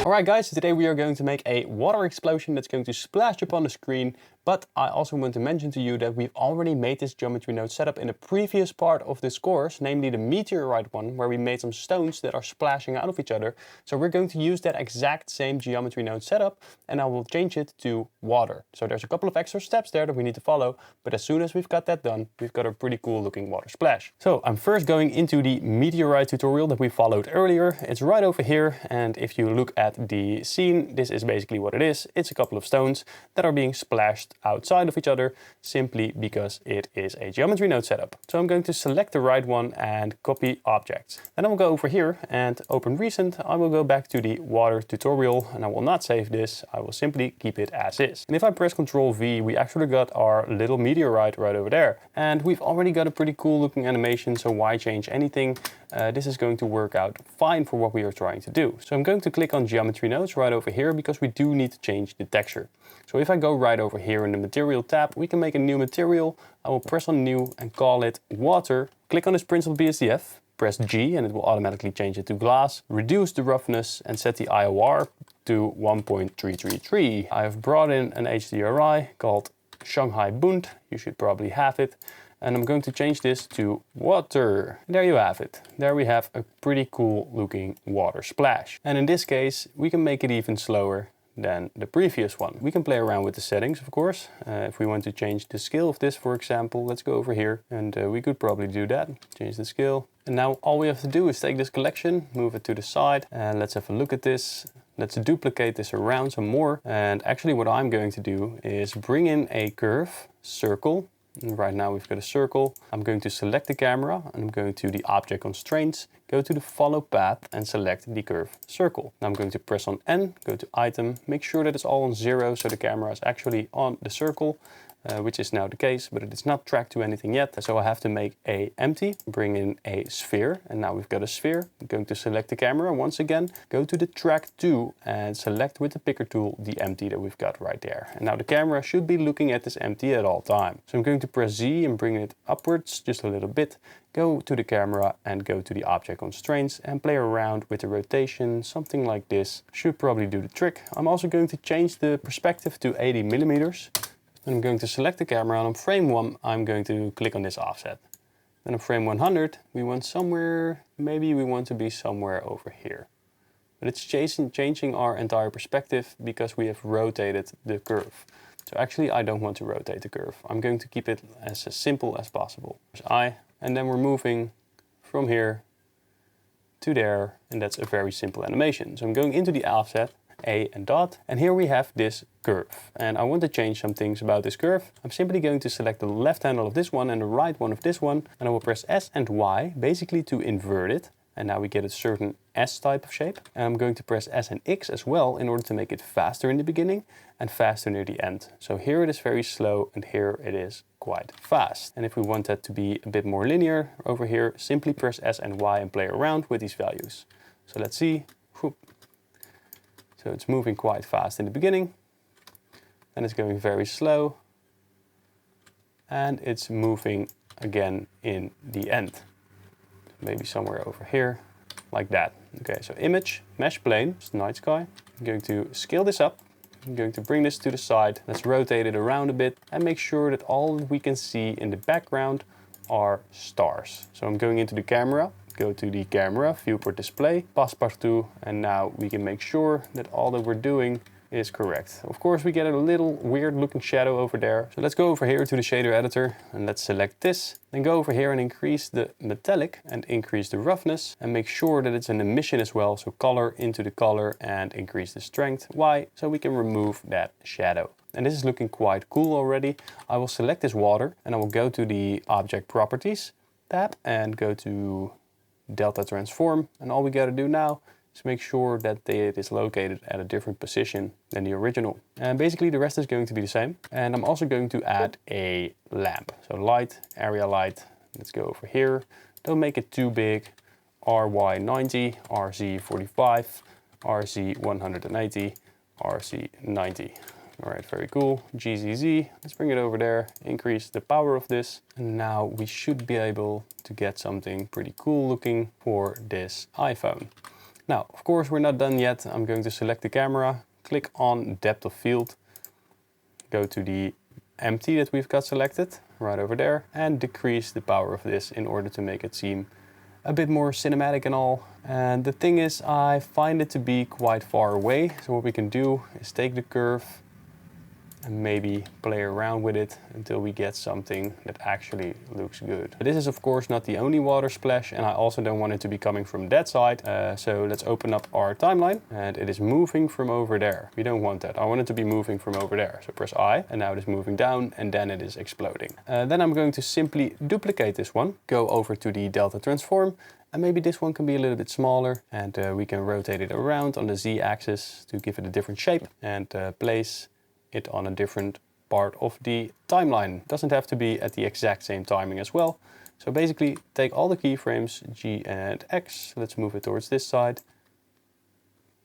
Alright guys, today we are going to make a water explosion that's going to splash upon the screen. But I also want to mention to you that we've already made this geometry node setup in a previous part of this course, namely the meteorite one, where we made some stones that are splashing out of each other. So we're going to use that exact same geometry node setup, and I will change it to water. So there's a couple of extra steps there that we need to follow, but as soon as we've got that done, we've got a pretty cool looking water splash. So I'm first going into the meteorite tutorial that we followed earlier. It's right over here, and if you look at the scene, this is basically what it is. It's a couple of stones that are being splashed outside of each other simply because it is a geometry node setup. So I'm going to select the right one and copy objects. Then I will go over here and open recent. I will go back to the water tutorial and I will not save this. I will simply keep it as is. And if I press Ctrl V, we actually got our little meteorite right over there. And we've already got a pretty cool looking animation, so why change anything? This is going to work out fine for what we are trying to do. So I'm going to click on geometry nodes right over here because we do need to change the texture. So if I go right over here in the material tab, we can make a new material. I will press on new and call it water. Click on this principled BSDF, press G and it will automatically change it to glass. Reduce the roughness and set the IOR to 1.333. I have brought in an HDRI called Shanghai Bund. You should probably have it. And I'm going to change this to water. There you have it. There we have a pretty cool looking water splash. And in this case, we can make it even slower than the previous one. We can play around with the settings, of course. If we want to change the scale of this, for example, let's go over here and we could probably do that. Change the scale. And now all we have to do is take this collection, move it to the side, and let's have a look at this. Let's duplicate this around some more. And actually what I'm going to do is bring in a curve, circle. And right now we've got a circle. I'm going to select the camera and I'm going to the object constraints, go to the follow path and select the curve circle. Now I'm going to press on N, go to item, make sure that it's all on 0 so the camera is actually on the circle, which is now the case, but it is not tracked to anything yet. So I have to make a empty, bring in a sphere, and now we've got a sphere. I'm going to select the camera once again, go to the track 2 and select with the picker tool the empty that we've got right there. And now the camera should be looking at this empty at all time. So I'm going to press Z and bring it upwards just a little bit. Go to the camera and go to the object constraints and play around with the rotation, something like this. Should probably do the trick. I'm also going to change the perspective to 80 millimeters. I'm going to select the camera and on frame 1 I'm going to click on this offset. Then on frame 100 we want somewhere, maybe we want to be somewhere over here. But it's changing our entire perspective because we have rotated the curve. So actually I don't want to rotate the curve. I'm going to keep it as simple as possible. There's I, and then we're moving from here to there, and that's a very simple animation. So I'm going into the offset, A and dot, and here we have this curve. And I want to change some things about this curve. I'm simply going to select the left handle of this one and the right one of this one, and I will press S and Y, basically to invert it. And now we get a certain S type of shape. And I'm going to press S and X as well in order to make it faster in the beginning and faster near the end. So here it is very slow and here it is quite fast. And if we want that to be a bit more linear over here, simply press S and Y and play around with these values. So let's see. So it's moving quite fast in the beginning, then it's going very slow, and it's moving again in the end. Maybe somewhere over here, like that. Okay, so image, mesh plane, it's night sky. I'm going to scale this up. I'm going to bring this to the side. Let's rotate it around a bit and make sure that all we can see in the background are stars. So I'm going into the camera, go to the camera, viewport display, passepartout, and now we can make sure that all that we're doing is correct. Of course, we get a little weird looking shadow over there. So let's go over here to the shader editor and let's select this. Then go over here and increase the metallic and increase the roughness and make sure that it's an emission as well. So color into the color and increase the strength. Why? So we can remove that shadow. And this is looking quite cool already. I will select this water and I will go to the object properties tab and go to delta transform. And all we got to do now So make sure that it is located at a different position than the original. And basically the rest is going to be the same. And I'm also going to add a lamp. So light, area light. Let's go over here. Don't make it too big. RY90, RZ45, RZ180, RC90. All right, very cool. GZZ, let's bring it over there, increase the power of this. And now we should be able to get something pretty cool looking for this iPhone. Now, of course, we're not done yet. I'm going to select the camera, click on depth of field, go to the empty that we've got selected right over there, and decrease the power of this in order to make it seem a bit more cinematic and all. And the thing is, I find it to be quite far away. So what we can do is take the curve and maybe play around with it until we get something that actually looks good. But this is of course not the only water splash, and I also don't want it to be coming from that side. So let's open up our timeline, and it is moving from over there. We don't want that. I want it to be moving from over there. So press I, and now it is moving down, and then it is exploding. Then I'm going to simply duplicate this one, go over to the delta transform, and maybe this one can be a little bit smaller, and we can rotate it around on the Z axis to give it a different shape, and place it on a different part of the timeline. It doesn't have to be at the exact same timing as well. So basically take all the keyframes, G and X, let's move it towards this side.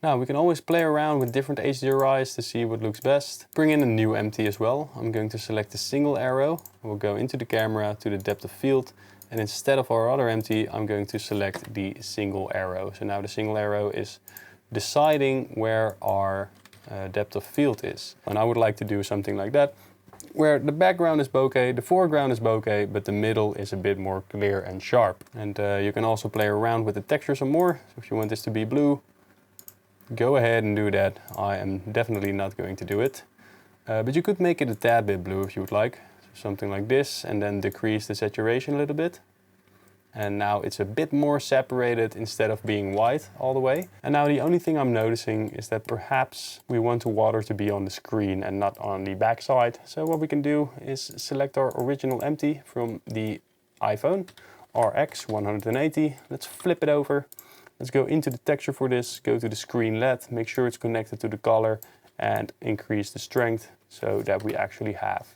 Now we can always play around with different HDRIs to see what looks best. Bring in a new empty as well. I'm going to select a single arrow. We'll go into the camera to the depth of field, and instead of our other empty, I'm going to select the single arrow. So now the single arrow is deciding where our depth of field is. And I would like to do something like that, where the background is bokeh, the foreground is bokeh, but the middle is a bit more clear and sharp. And you can also play around with the texture some more. So if you want this to be blue, go ahead and do that. I am definitely not going to do it. But you could make it a tad bit blue if you would like. So something like this, and then decrease the saturation a little bit. And now it's a bit more separated instead of being white all the way. And now the only thing I'm noticing is that perhaps we want the water to be on the screen and not on the back side. So what we can do is select our original empty from the iPhone, RX 180. Let's flip it over. Let's go into the texture for this, go to the screen LED, make sure it's connected to the color, and increase the strength so that we actually have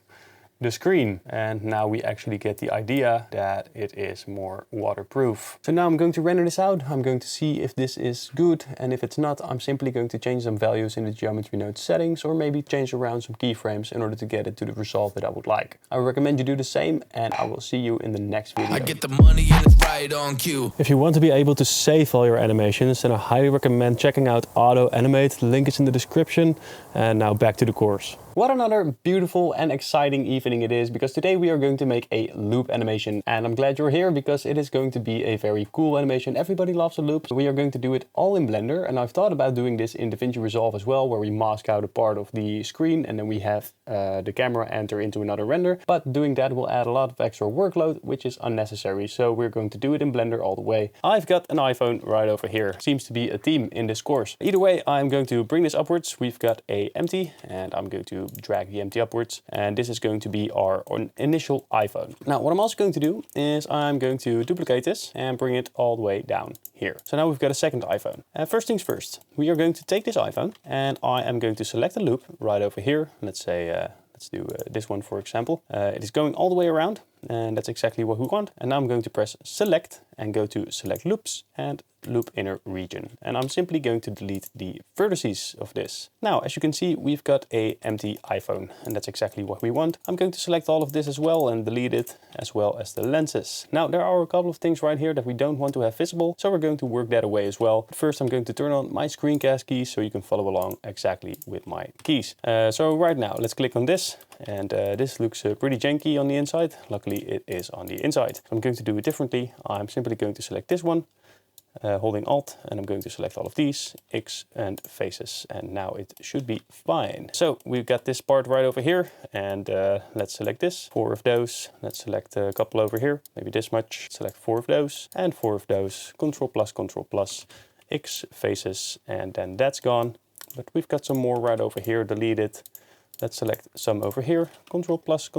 the screen. And now we actually get the idea that it is more waterproof. So now I'm going to render this out. I'm going to see if this is good, and if it's not, I'm simply going to change some values in the geometry node settings, or maybe change around some keyframes in order to get it to the result that I would like. I recommend you do the same, and I will see you in the next video. I get the money and it's right on cue. If you want to be able to save all your animations, then I highly recommend checking out Auto Animate. The link is in the description. And now back to the course. What another beautiful and exciting evening it is, because today we are going to make a loop animation, and I'm glad you're here because it is going to be a very cool animation. Everybody loves a loop. So we are going to do it all in Blender, and I've thought about doing this in Davinci Resolve as well, where we mask out a part of the screen and then we have the camera enter into another render. But doing that will add a lot of extra workload, which is unnecessary. So we're going to do it in Blender all the way. I've got an iPhone right over here. Seems to be a theme in this course. Either way, I'm going to bring this upwards. We've got a empty, and I'm going to drag the empty upwards, and this is going to be our initial iPhone. Now what I'm also going to do is I'm going to duplicate this and bring it all the way down here. So now we've got a second iPhone. First things first, we are going to take this iPhone, and I am going to select a loop right over here. Let's say let's do this one for example. It is going all the way around, and that's exactly what we want. And now I'm going to press select and go to select loops and loop inner region. And I'm simply going to delete the vertices of this. Now, as you can see, we've got a empty iPhone, and that's exactly what we want. I'm going to select all of this as well and delete it, as well as the lenses. Now, there are a couple of things right here that we don't want to have visible, so we're going to work that away as well. But first, I'm going to turn on my screencast keys so you can follow along exactly with my keys. So right now, let's click on this, and this looks pretty janky on the inside. Luckily, it is on the inside. I'm going to do it differently. I'm simply going to select this one, holding Alt, and I'm going to select all of these, X and faces, and now it should be fine. So we've got this part right over here, and let's select this, 4 of those. Let's select a couple over here, maybe this much. Select 4 of those and 4 of those. Control plus, X faces, and then that's gone. But we've got some more right over here, delete it. Let's select some over here, Control plus,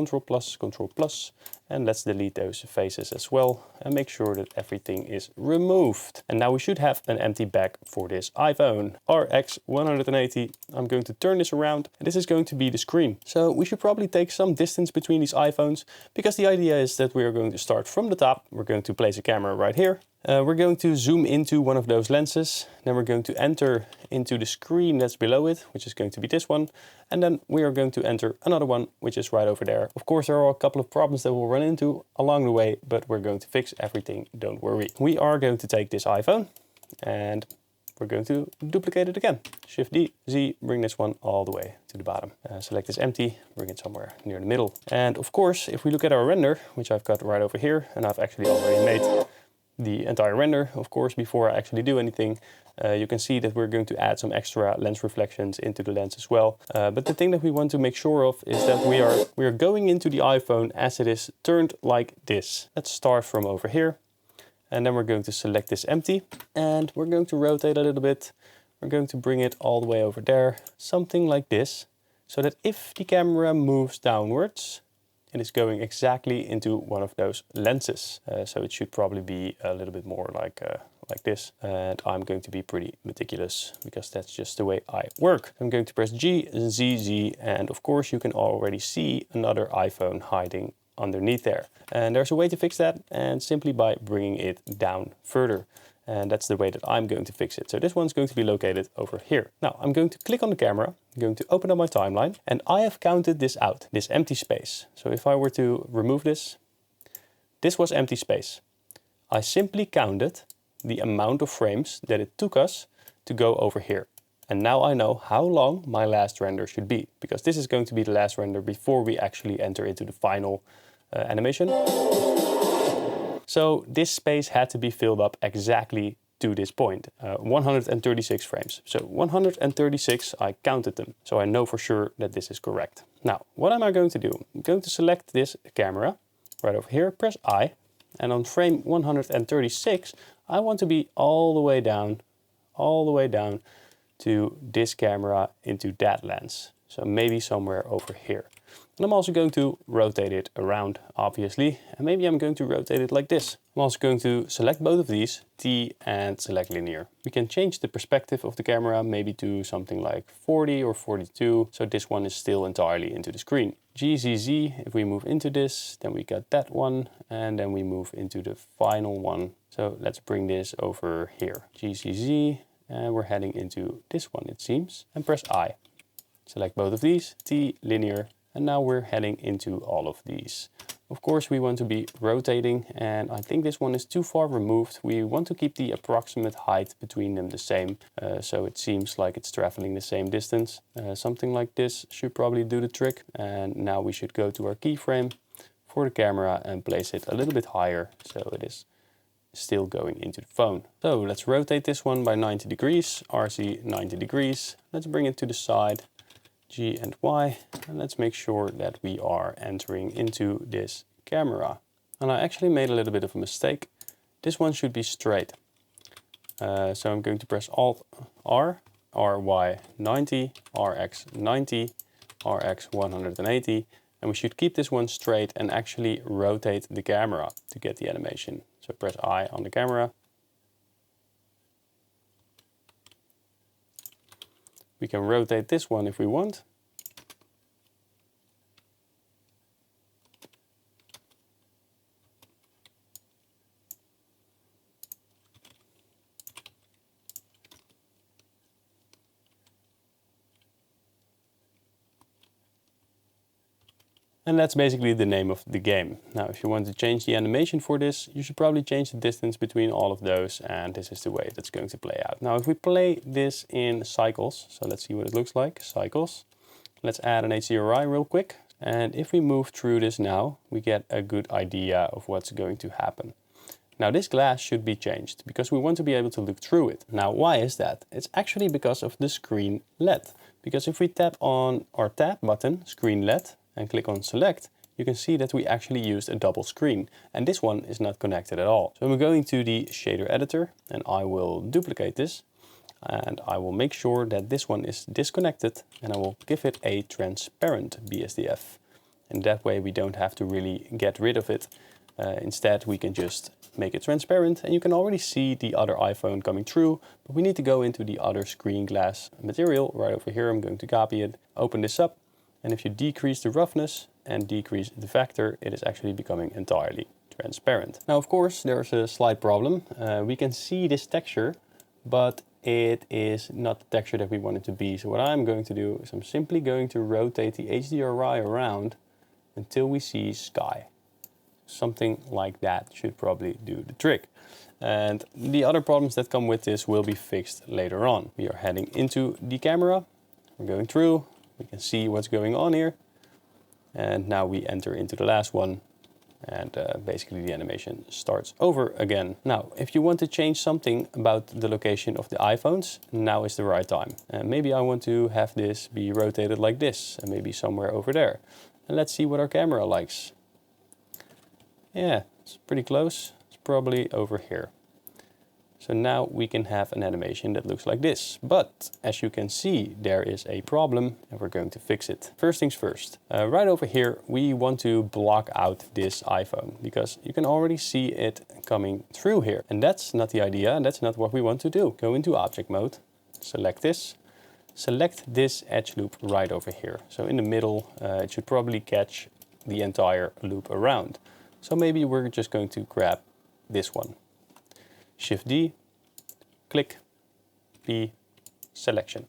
And let's delete those faces as well and make sure that everything is removed. And now we should have an empty back for this iPhone RX 180. I'm going to turn this around and this is going to be the screen. So we should probably take some distance between these iPhones because the idea is that we are going to start from the top. We're going to place a camera right here. We're going to zoom into one of those lenses. Then we're going to enter into the screen that's below it, which is going to be this one. And then we are going to enter another one, which is right over there. Of course, there are a couple of problems that we'll run into along the way, but we're going to fix everything, don't worry. We are going to take this iPhone and we're going to duplicate it again. Shift D, Z, bring this one all the way to the bottom. Select this empty, bring it somewhere near the middle. And of course, if we look at our render, which I've got right over here, and I've actually already made the entire render, of course, before I actually do anything, you can see that we're going to add some extra lens reflections into the lens as well. But the thing that we want to make sure of is that we are going into the iPhone as it is turned like this. Let's start from over here. And then we're going to select this empty and we're going to rotate a little bit. We're going to bring it all the way over there, something like this, so that if the camera moves downwards, it is going exactly into one of those lenses. So it should probably be a little bit more like this. And I'm going to be pretty meticulous because that's just the way I work. I'm going to press G, Z, Z, and of course you can already see another iPhone hiding underneath there. And there's a way to fix that, and simply by bringing it down further. And that's the way that I'm going to fix it. So this one's going to be located over here. Now I'm going to click on the camera, I'm going to open up my timeline, and I have counted this out, this empty space. So if I were to remove this was empty space. I simply counted the amount of frames that it took us to go over here. And now I know how long my last render should be, because this is going to be the last render before we actually enter into the final animation. So this space had to be filled up exactly to this point, 136 frames. So 136, I counted them. So I know for sure that this is correct. Now, what am I going to do? I'm going to select this camera right over here, press I, and on frame 136, I want to be all the way down to this camera into that lens. So maybe somewhere over here. And I'm also going to rotate it around, obviously. And maybe I'm going to rotate it like this. I'm also going to select both of these, T, and select linear. We can change the perspective of the camera, maybe to something like 40 or 42. So this one is still entirely into the screen. G, Z, Z, if we move into this, then we got that one. And then we move into the final one. So let's bring this over here. G, Z, Z, and we're heading into this one, it seems. And press I. Select both of these, T, linear, and now we're heading into all of these. Of course, we want to be rotating, and I think this one is too far removed. We want to keep the approximate height between them the same, so it seems like it's traveling the same distance. Something like this should probably do the trick. And now we should go to our keyframe for the camera and place it a little bit higher, so it is still going into the phone. So let's rotate this one by 90 degrees, RC 90 degrees. Let's bring it to the side. G and Y, and let's make sure that we are entering into this camera. And I actually made a little bit of a mistake. This one should be straight. So I'm going to press Alt R, RY 90, RX 90, RX 180, and we should keep this one straight and actually rotate the camera to get the animation. So press I on the camera. We can rotate this one if we want. And that's basically the name of the game. Now, if you want to change the animation for this, you should probably change the distance between all of those, and this is the way that's going to play out. Now, if we play this in cycles, so let's see what it looks like, cycles. Let's add an HDRI real quick. And if we move through this now, we get a good idea of what's going to happen. Now, this glass should be changed because we want to be able to look through it. Now, why is that? It's actually because of the screen LED. Because if we tap on our tab button, screen LED, and click on select, you can see that we actually used a double screen, and this one is not connected at all. So I'm going to the shader editor, and I will duplicate this, and I will make sure that this one is disconnected, and I will give it a transparent BSDF. And that way we don't have to really get rid of it. Instead, we can just make it transparent, and you can already see the other iPhone coming through, but we need to go into the other screen glass material right over here. I'm going to copy it, open this up, and if you decrease the roughness and decrease the vector, it is actually becoming entirely transparent. Now, of course, there's a slight problem. We can see this texture, but it is not the texture that we want it to be. So what I'm going to do is I'm simply going to rotate the HDRI around until we see sky. Something like that should probably do the trick. And the other problems that come with this will be fixed later on. We are heading into the camera. We're going through. We can see what's going on here. And now we enter into the last one. And basically the animation starts over again. Now, if you want to change something about the location of the iPhones, now is the right time. And maybe I want to have this be rotated like this, and maybe somewhere over there. And let's see what our camera likes. Yeah, it's pretty close. It's probably over here. So now we can have an animation that looks like this. But as you can see, there is a problem and we're going to fix it. First things first, right over here, we want to block out this iPhone because you can already see it coming through here. And that's not the idea, and that's not what we want to do. Go into object mode, select this, select this edge loop right over here. So in the middle, it should probably catch the entire loop around. So maybe we're just going to grab this one. Shift D, click, B, selection.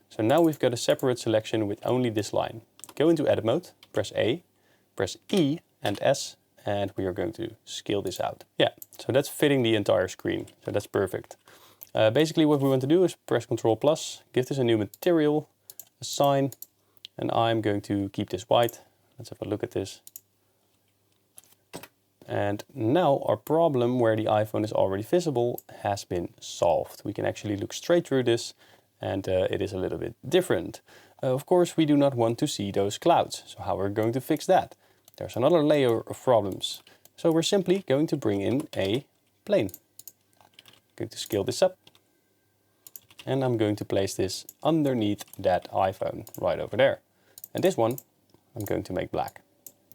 So now we've got a separate selection with only this line. Go into edit mode, press A, press E and S, and we are going to scale this out. Yeah, so that's fitting the entire screen, so that's perfect. Basically what we want to do is press Ctrl plus, give this a new material, assign, and I'm going to keep this white. Let's have a look at this. And now our problem where the iPhone is already visible has been solved. We can actually look straight through this, and it is a little bit different. Of course, we do not want to see those clouds. So how are we going to fix that? There's another layer of problems. So we're simply going to bring in a plane. I'm going to scale this up. And I'm going to place this underneath that iPhone right over there. And this one, I'm going to make black,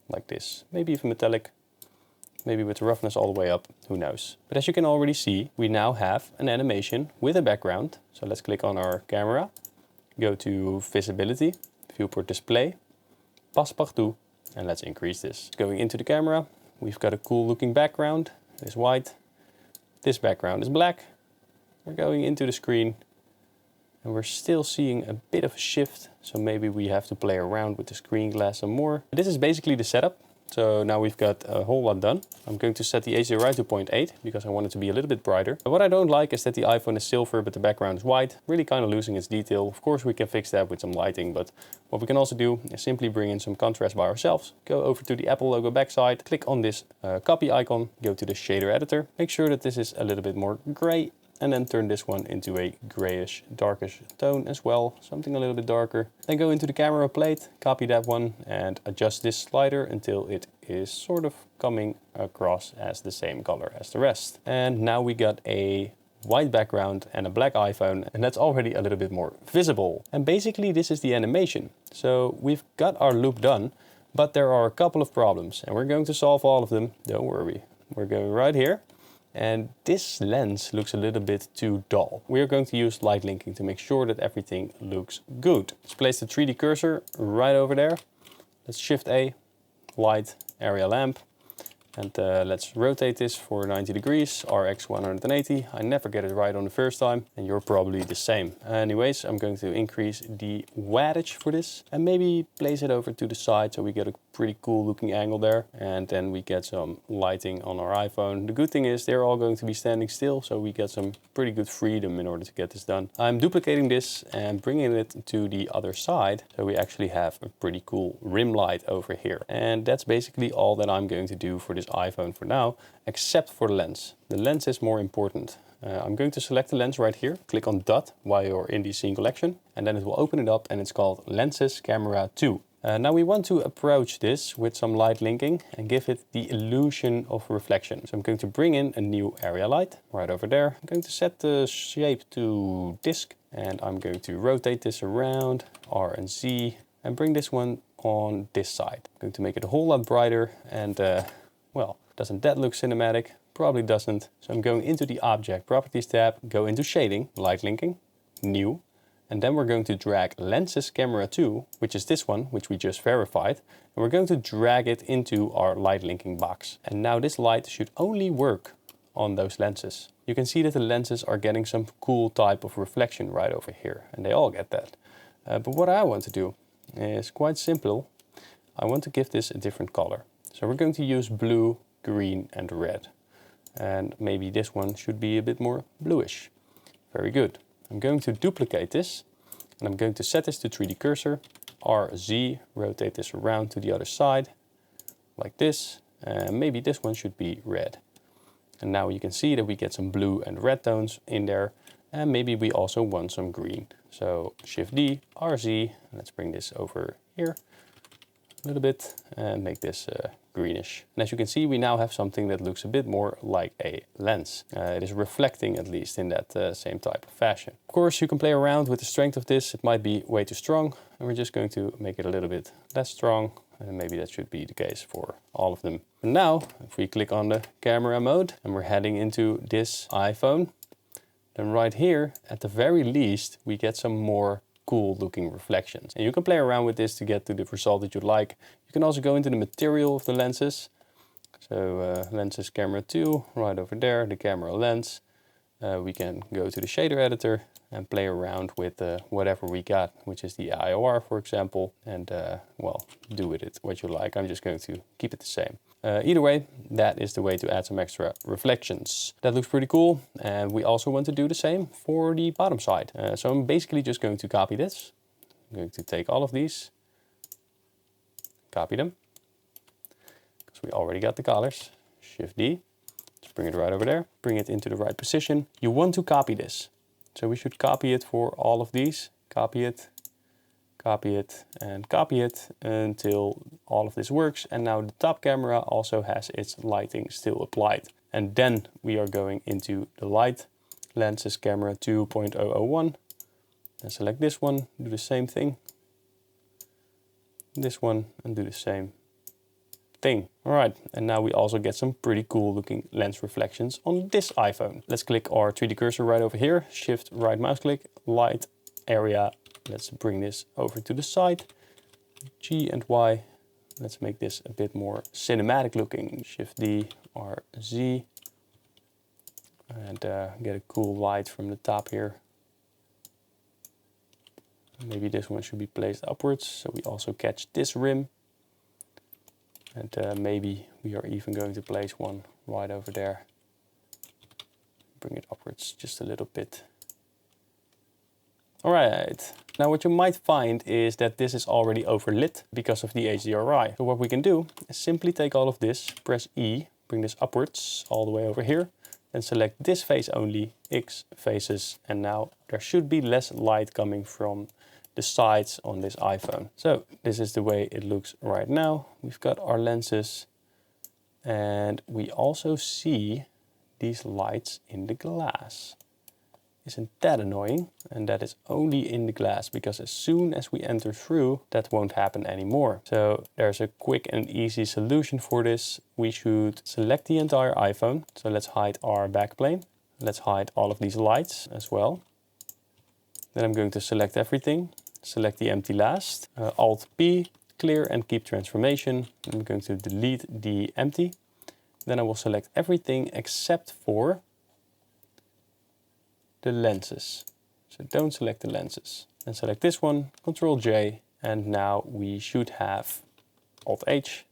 like this. Maybe even metallic. Maybe with the roughness all the way up, who knows. But as you can already see, we now have an animation with a background. So let's click on our camera, go to visibility, viewport display, passepartout, and let's increase this. Going into the camera, we've got a cool looking background. It is white. This background is black. We're going into the screen and we're still seeing a bit of a shift. So maybe we have to play around with the screen glass some more. But this is basically the setup. So now we've got a whole lot done. I'm going to set the HDRI to 0.8 because I want it to be a little bit brighter. But what I don't like is that the iPhone is silver but the background is white, really kind of losing its detail. Of course we can fix that with some lighting, but what we can also do is simply bring in some contrast by ourselves. Go over to the Apple logo backside, click on this copy icon, go to the shader editor, make sure that this is a little bit more gray, and then turn this one into a grayish, darkish tone as well, something a little bit darker. Then go into the camera plate, copy that one and adjust this slider until it is sort of coming across as the same color as the rest. And now we got a white background and a black iPhone, and that's already a little bit more visible. And basically this is the animation. So we've got our loop done, but there are a couple of problems and we're going to solve all of them, don't worry. We're going right here. And this lens looks a little bit too dull. We are going to use light linking to make sure that everything looks good. Let's place the 3D cursor right over there. Let's Shift A, light, area lamp. And let's rotate this for 90 degrees, RX 180. I never get it right on the first time, and you're probably the same. Anyways, I'm going to increase the wattage for this and maybe place it over to the side so we get a pretty cool looking angle there. And then we get some lighting on our iPhone. The good thing is they're all going to be standing still, so we get some pretty good freedom in order to get this done. I'm duplicating this and bringing it to the other side, so we actually have a pretty cool rim light over here. And that's basically all that I'm going to do for this iPhone for now, except for the lens. The lens is more important. I'm going to select the lens right here, click on dot while you're in the scene collection, and then it will open it up and it's called Lenses Camera 2. Now we want to approach this with some light linking and give it the illusion of reflection. So I'm going to bring in a new area light right over there. I'm going to set the shape to disk and I'm going to rotate this around, R and Z, and bring this one on this side. I'm going to make it a whole lot brighter and well, doesn't that look cinematic? Probably doesn't. So I'm going into the Object Properties tab, go into Shading, Light Linking, New, and then we're going to drag Lenses Camera 2, which is this one, which we just verified, and we're going to drag it into our light linking box. And now this light should only work on those lenses. You can see that the lenses are getting some cool type of reflection right over here, and they all get that. But what I want to do is quite simple. I want to give this a different color. So we're going to use blue, green and red. And maybe this one should be a bit more bluish. Very good. I'm going to duplicate this and I'm going to set this to 3D cursor, RZ, rotate this around to the other side, like this. And maybe this one should be red. And now you can see that we get some blue and red tones in there. And maybe we also want some green. So Shift D, RZ, let's bring this over here a little bit and make this greenish. And as you can see, we now have something that looks a bit more like a lens. It is reflecting at least in that same type of fashion. Of course, you can play around with the strength of this. It might be way too strong, and we're just going to make it a little bit less strong. And maybe that should be the case for all of them. And now, if we click on the camera mode and we're heading into this iPhone, then right here, at the very least, we get some more cool looking reflections. And you can play around with this to get to the result that you'd like. You can also go into the material of the lenses. So lenses camera 2, right over there, the camera lens. We can go to the shader editor and play around with whatever we got, which is the IOR, for example, and well, do with it what you like. I'm just going to keep it the same. Either way, that is the way to add some extra reflections. That looks pretty cool, and we also want to do the same for the bottom side. So I'm basically just going to copy this. I'm going to take all of these, copy them, because we already got the colors. Shift D, just bring it right over there, bring it into the right position. You want to copy this. So we should copy it for all of these. Copy it, and copy it until all of this works. And now the top camera also has its lighting still applied. And then we are going into the light, lenses camera 2.001. And select this one, do the same thing. This one, and do the same thing. All right, and now we also get some pretty cool looking lens reflections on this iPhone. Let's click our 3D cursor right over here, shift right mouse click, light area. Let's bring this over to the side, G and Y. Let's make this a bit more cinematic looking. Shift D, R, Z, and get a cool light from the top here. Maybe this one should be placed upwards, so we also catch this rim. And maybe we are even going to place one right over there. Bring it upwards just a little bit. All right, now what you might find is that this is already overlit because of the HDRI. So what we can do is simply take all of this, press E, bring this upwards all the way over here, and select this face only, X faces, and now there should be less light coming from the sides on this iPhone. So this is the way it looks right now. We've got our lenses, and we also see these lights in the glass. Isn't that annoying? And that is only in the glass, because as soon as we enter through, that won't happen anymore. So there's a quick and easy solution for this. We should select the entire iPhone. So let's hide our backplane. Let's hide all of these lights as well. Then I'm going to select everything. Select the empty last. Alt P, clear and keep transformation. I'm going to delete the empty. Then I will select everything except for the lenses. So don't select the lenses. Then select this one, Control J, and now we should have Alt H,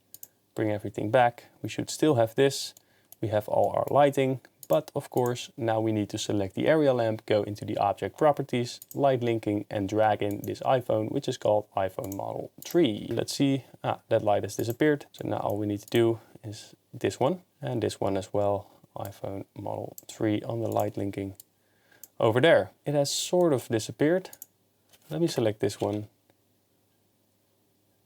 bring everything back. We should still have this. We have all our lighting, but of course now we need to select the area lamp, go into the object properties, light linking, and drag in this iPhone, which is called iPhone Model 3. Let's see, that light has disappeared. So now all we need to do is this one and this one as well, iPhone Model 3 on the light linking. Over there, it has sort of disappeared. Let me select this one.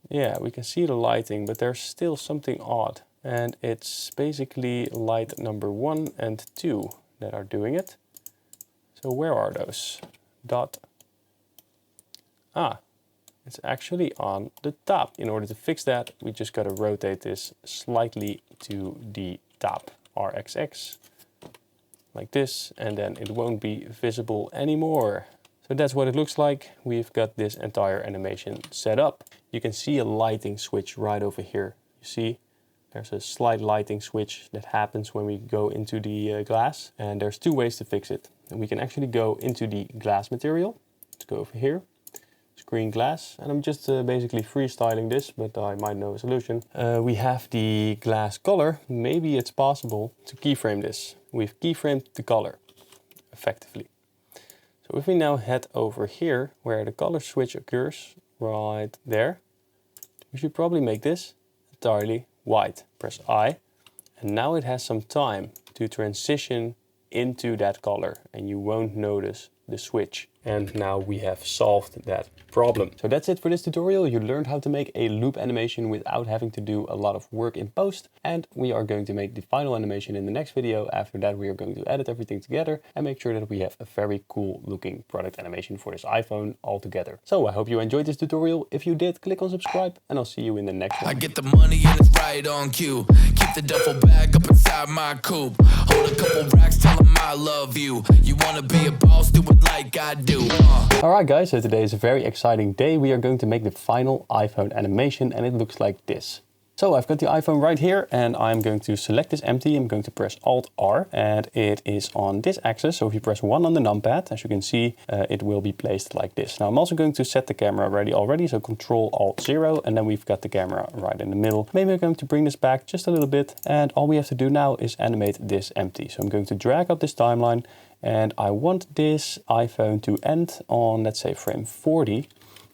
Yeah, we can see the lighting, but there's still something odd. And it's basically light number 1 and 2 that are doing it. So where are those? Dot. It's actually on the top. In order to fix that, we just got to rotate this slightly to the top, RXX, like this, and then it won't be visible anymore. So that's what it looks like. We've got this entire animation set up. You can see a lighting switch right over here. You see, there's a slight lighting switch that happens when we go into the glass, and there's two ways to fix it. And we can actually go into the glass material. Let's go over here. Green glass, and I'm just basically freestyling this, but I might know a solution. We have the glass color. Maybe it's possible to keyframe this. We've keyframed the color effectively. So if we now head over here where the color switch occurs, right there, we should probably make this entirely white. Press I, and now it has some time to transition into that color, and you won't notice the switch. And now we have solved that problem. So that's it for this tutorial. You learned how to make a loop animation without having to do a lot of work in post. And we are going to make the final animation in the next video. After that, we are going to edit everything together and make sure that we have a very cool looking product animation for this iPhone all together. So I hope you enjoyed this tutorial. If you did, click on subscribe and I'll see you in the next one. I get the money and it's right on cue. Keep the duffel bag up inside my coupe. Hold a couple racks, tell them I love you. You wanna be a boss, do it like I do. Alright guys, so today is a very exciting day. We are going to make the final iPhone animation and it looks like this. So I've got the iPhone right here and I'm going to select this empty. I'm going to press Alt-R and it is on this axis. So if you press 1 on the numpad, as you can see, it will be placed like this. Now I'm also going to set the camera ready already. So Control-Alt-0 and then we've got the camera right in the middle. Maybe I'm going to bring this back just a little bit and all we have to do now is animate this empty. So I'm going to drag up this timeline and I want this iPhone to end on, let's say, frame 40.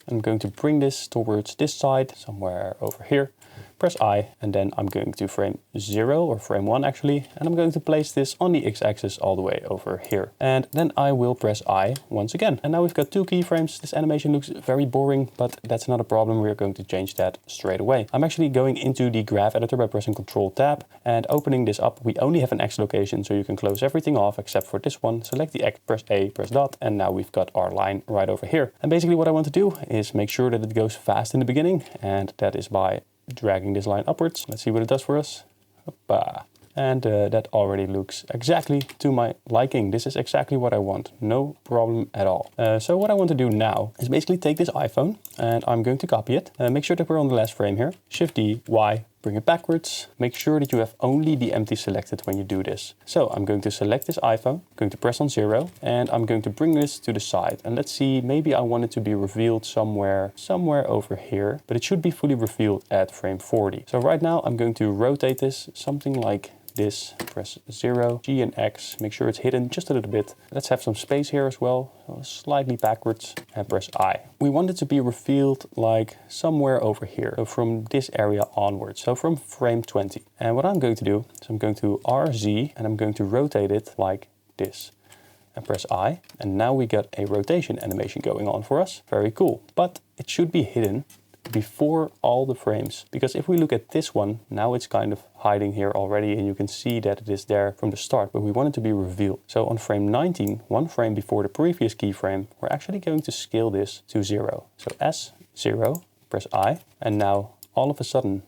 I'm going to bring this towards this side, somewhere over here. Press I, and then I'm going to frame 0 or frame 1 actually, and I'm going to place this on the x-axis all the way over here. And then I will press I once again. And now we've got 2 keyframes. This animation looks very boring, but that's not a problem. We're going to change that straight away. I'm actually going into the graph editor by pressing Control-Tab and opening this up. We only have an X location, so you can close everything off except for this one. Select the X, press A, press dot, and now we've got our line right over here. And basically what I want to do is make sure that it goes fast in the beginning, and that is by dragging this line upwards. Let's see what it does for us. Hoppa. And that already looks exactly to my liking. This is exactly what I want. No problem at all. So what I want to do now is basically take this iPhone and I'm going to copy it. Make sure that we're on the last frame here. Shift-D, Y, bring it backwards. Make sure that you have only the empty selected when you do this. So I'm going to select this iPhone, going to press on 0, and I'm going to bring this to the side. And let's see, maybe I want it to be revealed somewhere over here, but it should be fully revealed at frame 40. So right now I'm going to rotate this something like this. Press 0, G and X, make sure it's hidden just a little bit. Let's have some space here as well, slightly backwards, and press I. We want it to be revealed like somewhere over here, so from this area onwards, so from frame 20. And what I'm going to do is I'm going to RZ and I'm going to rotate it like this. And press I, and now we got a rotation animation going on for us. Very cool, but it should be hidden before all the frames, because if we look at this one, now it's kind of hiding here already and you can see that it is there from the start, but we want it to be revealed. So on frame 19, 1 frame before the previous keyframe, we're actually going to scale this to 0. So S0, press I, and now all of a sudden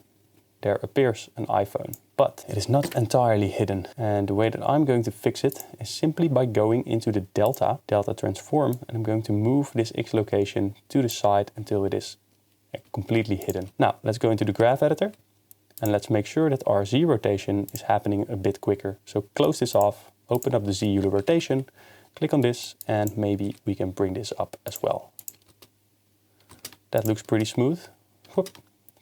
there appears an iPhone. But it is not entirely hidden. And the way that I'm going to fix it is simply by going into the delta transform, and I'm going to move this X location to the side until it is completely hidden. Now let's go into the graph editor and let's make sure that our Z rotation is happening a bit quicker. So close this off, open up the Z rotation, click on this, and maybe we can bring this up as well. That looks pretty smooth. Whoop.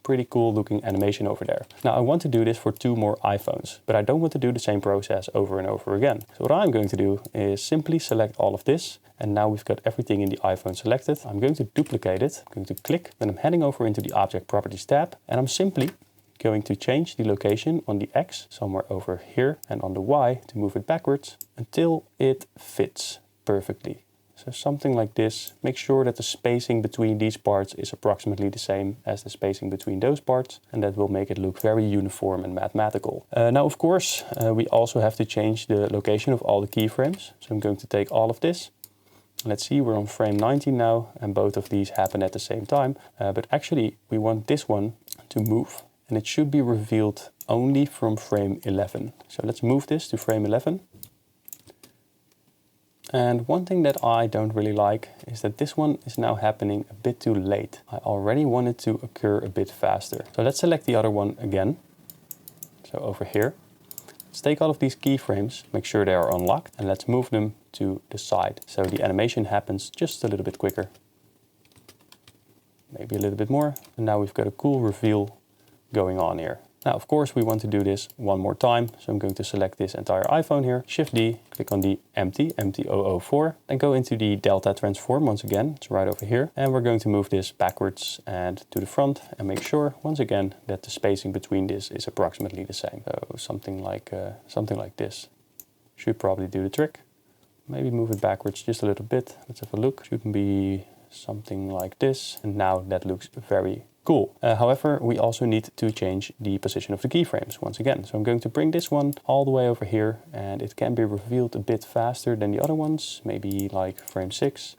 Pretty cool looking animation over there. Now I want to do this for 2 more iPhones, but I don't want to do the same process over and over again. So what I'm going to do is simply select all of this, and now we've got everything in the iPhone selected. I'm going to duplicate it, I'm going to click, then I'm heading over into the Object Properties tab, and I'm simply going to change the location on the X somewhere over here and on the Y to move it backwards until it fits perfectly. So something like this. Make sure that the spacing between these parts is approximately the same as the spacing between those parts, and that will make it look very uniform and mathematical. Now of course we also have to change the location of all the keyframes. So I'm going to take all of this, Let's see, we're on frame 19 now, and both of these happen at the same time. But actually, we want this one to move, and it should be revealed only from frame 11. So let's move this to frame 11. And one thing that I don't really like is that this one is now happening a bit too late. I already want it to occur a bit faster. So let's select the other one again. So over here, let's take all of these keyframes, make sure they are unlocked, and let's move them to the side. So the animation happens just a little bit quicker. Maybe a little bit more. And now we've got a cool reveal going on here. Now, of course, we want to do this one more time. So I'm going to select this entire iPhone here, Shift D, click on the empty 004, then go into the Delta transform once again. It's right over here. And we're going to move this backwards and to the front and make sure, once again, that the spacing between this is approximately the same. So something like this should probably do the trick. Maybe move it backwards just a little bit. Let's have a look. Shouldn't be something like this. And now that looks very cool. However, we also need to change the position of the keyframes once again. So I'm going to bring this one all the way over here, and it can be revealed a bit faster than the other ones, maybe like frame 6.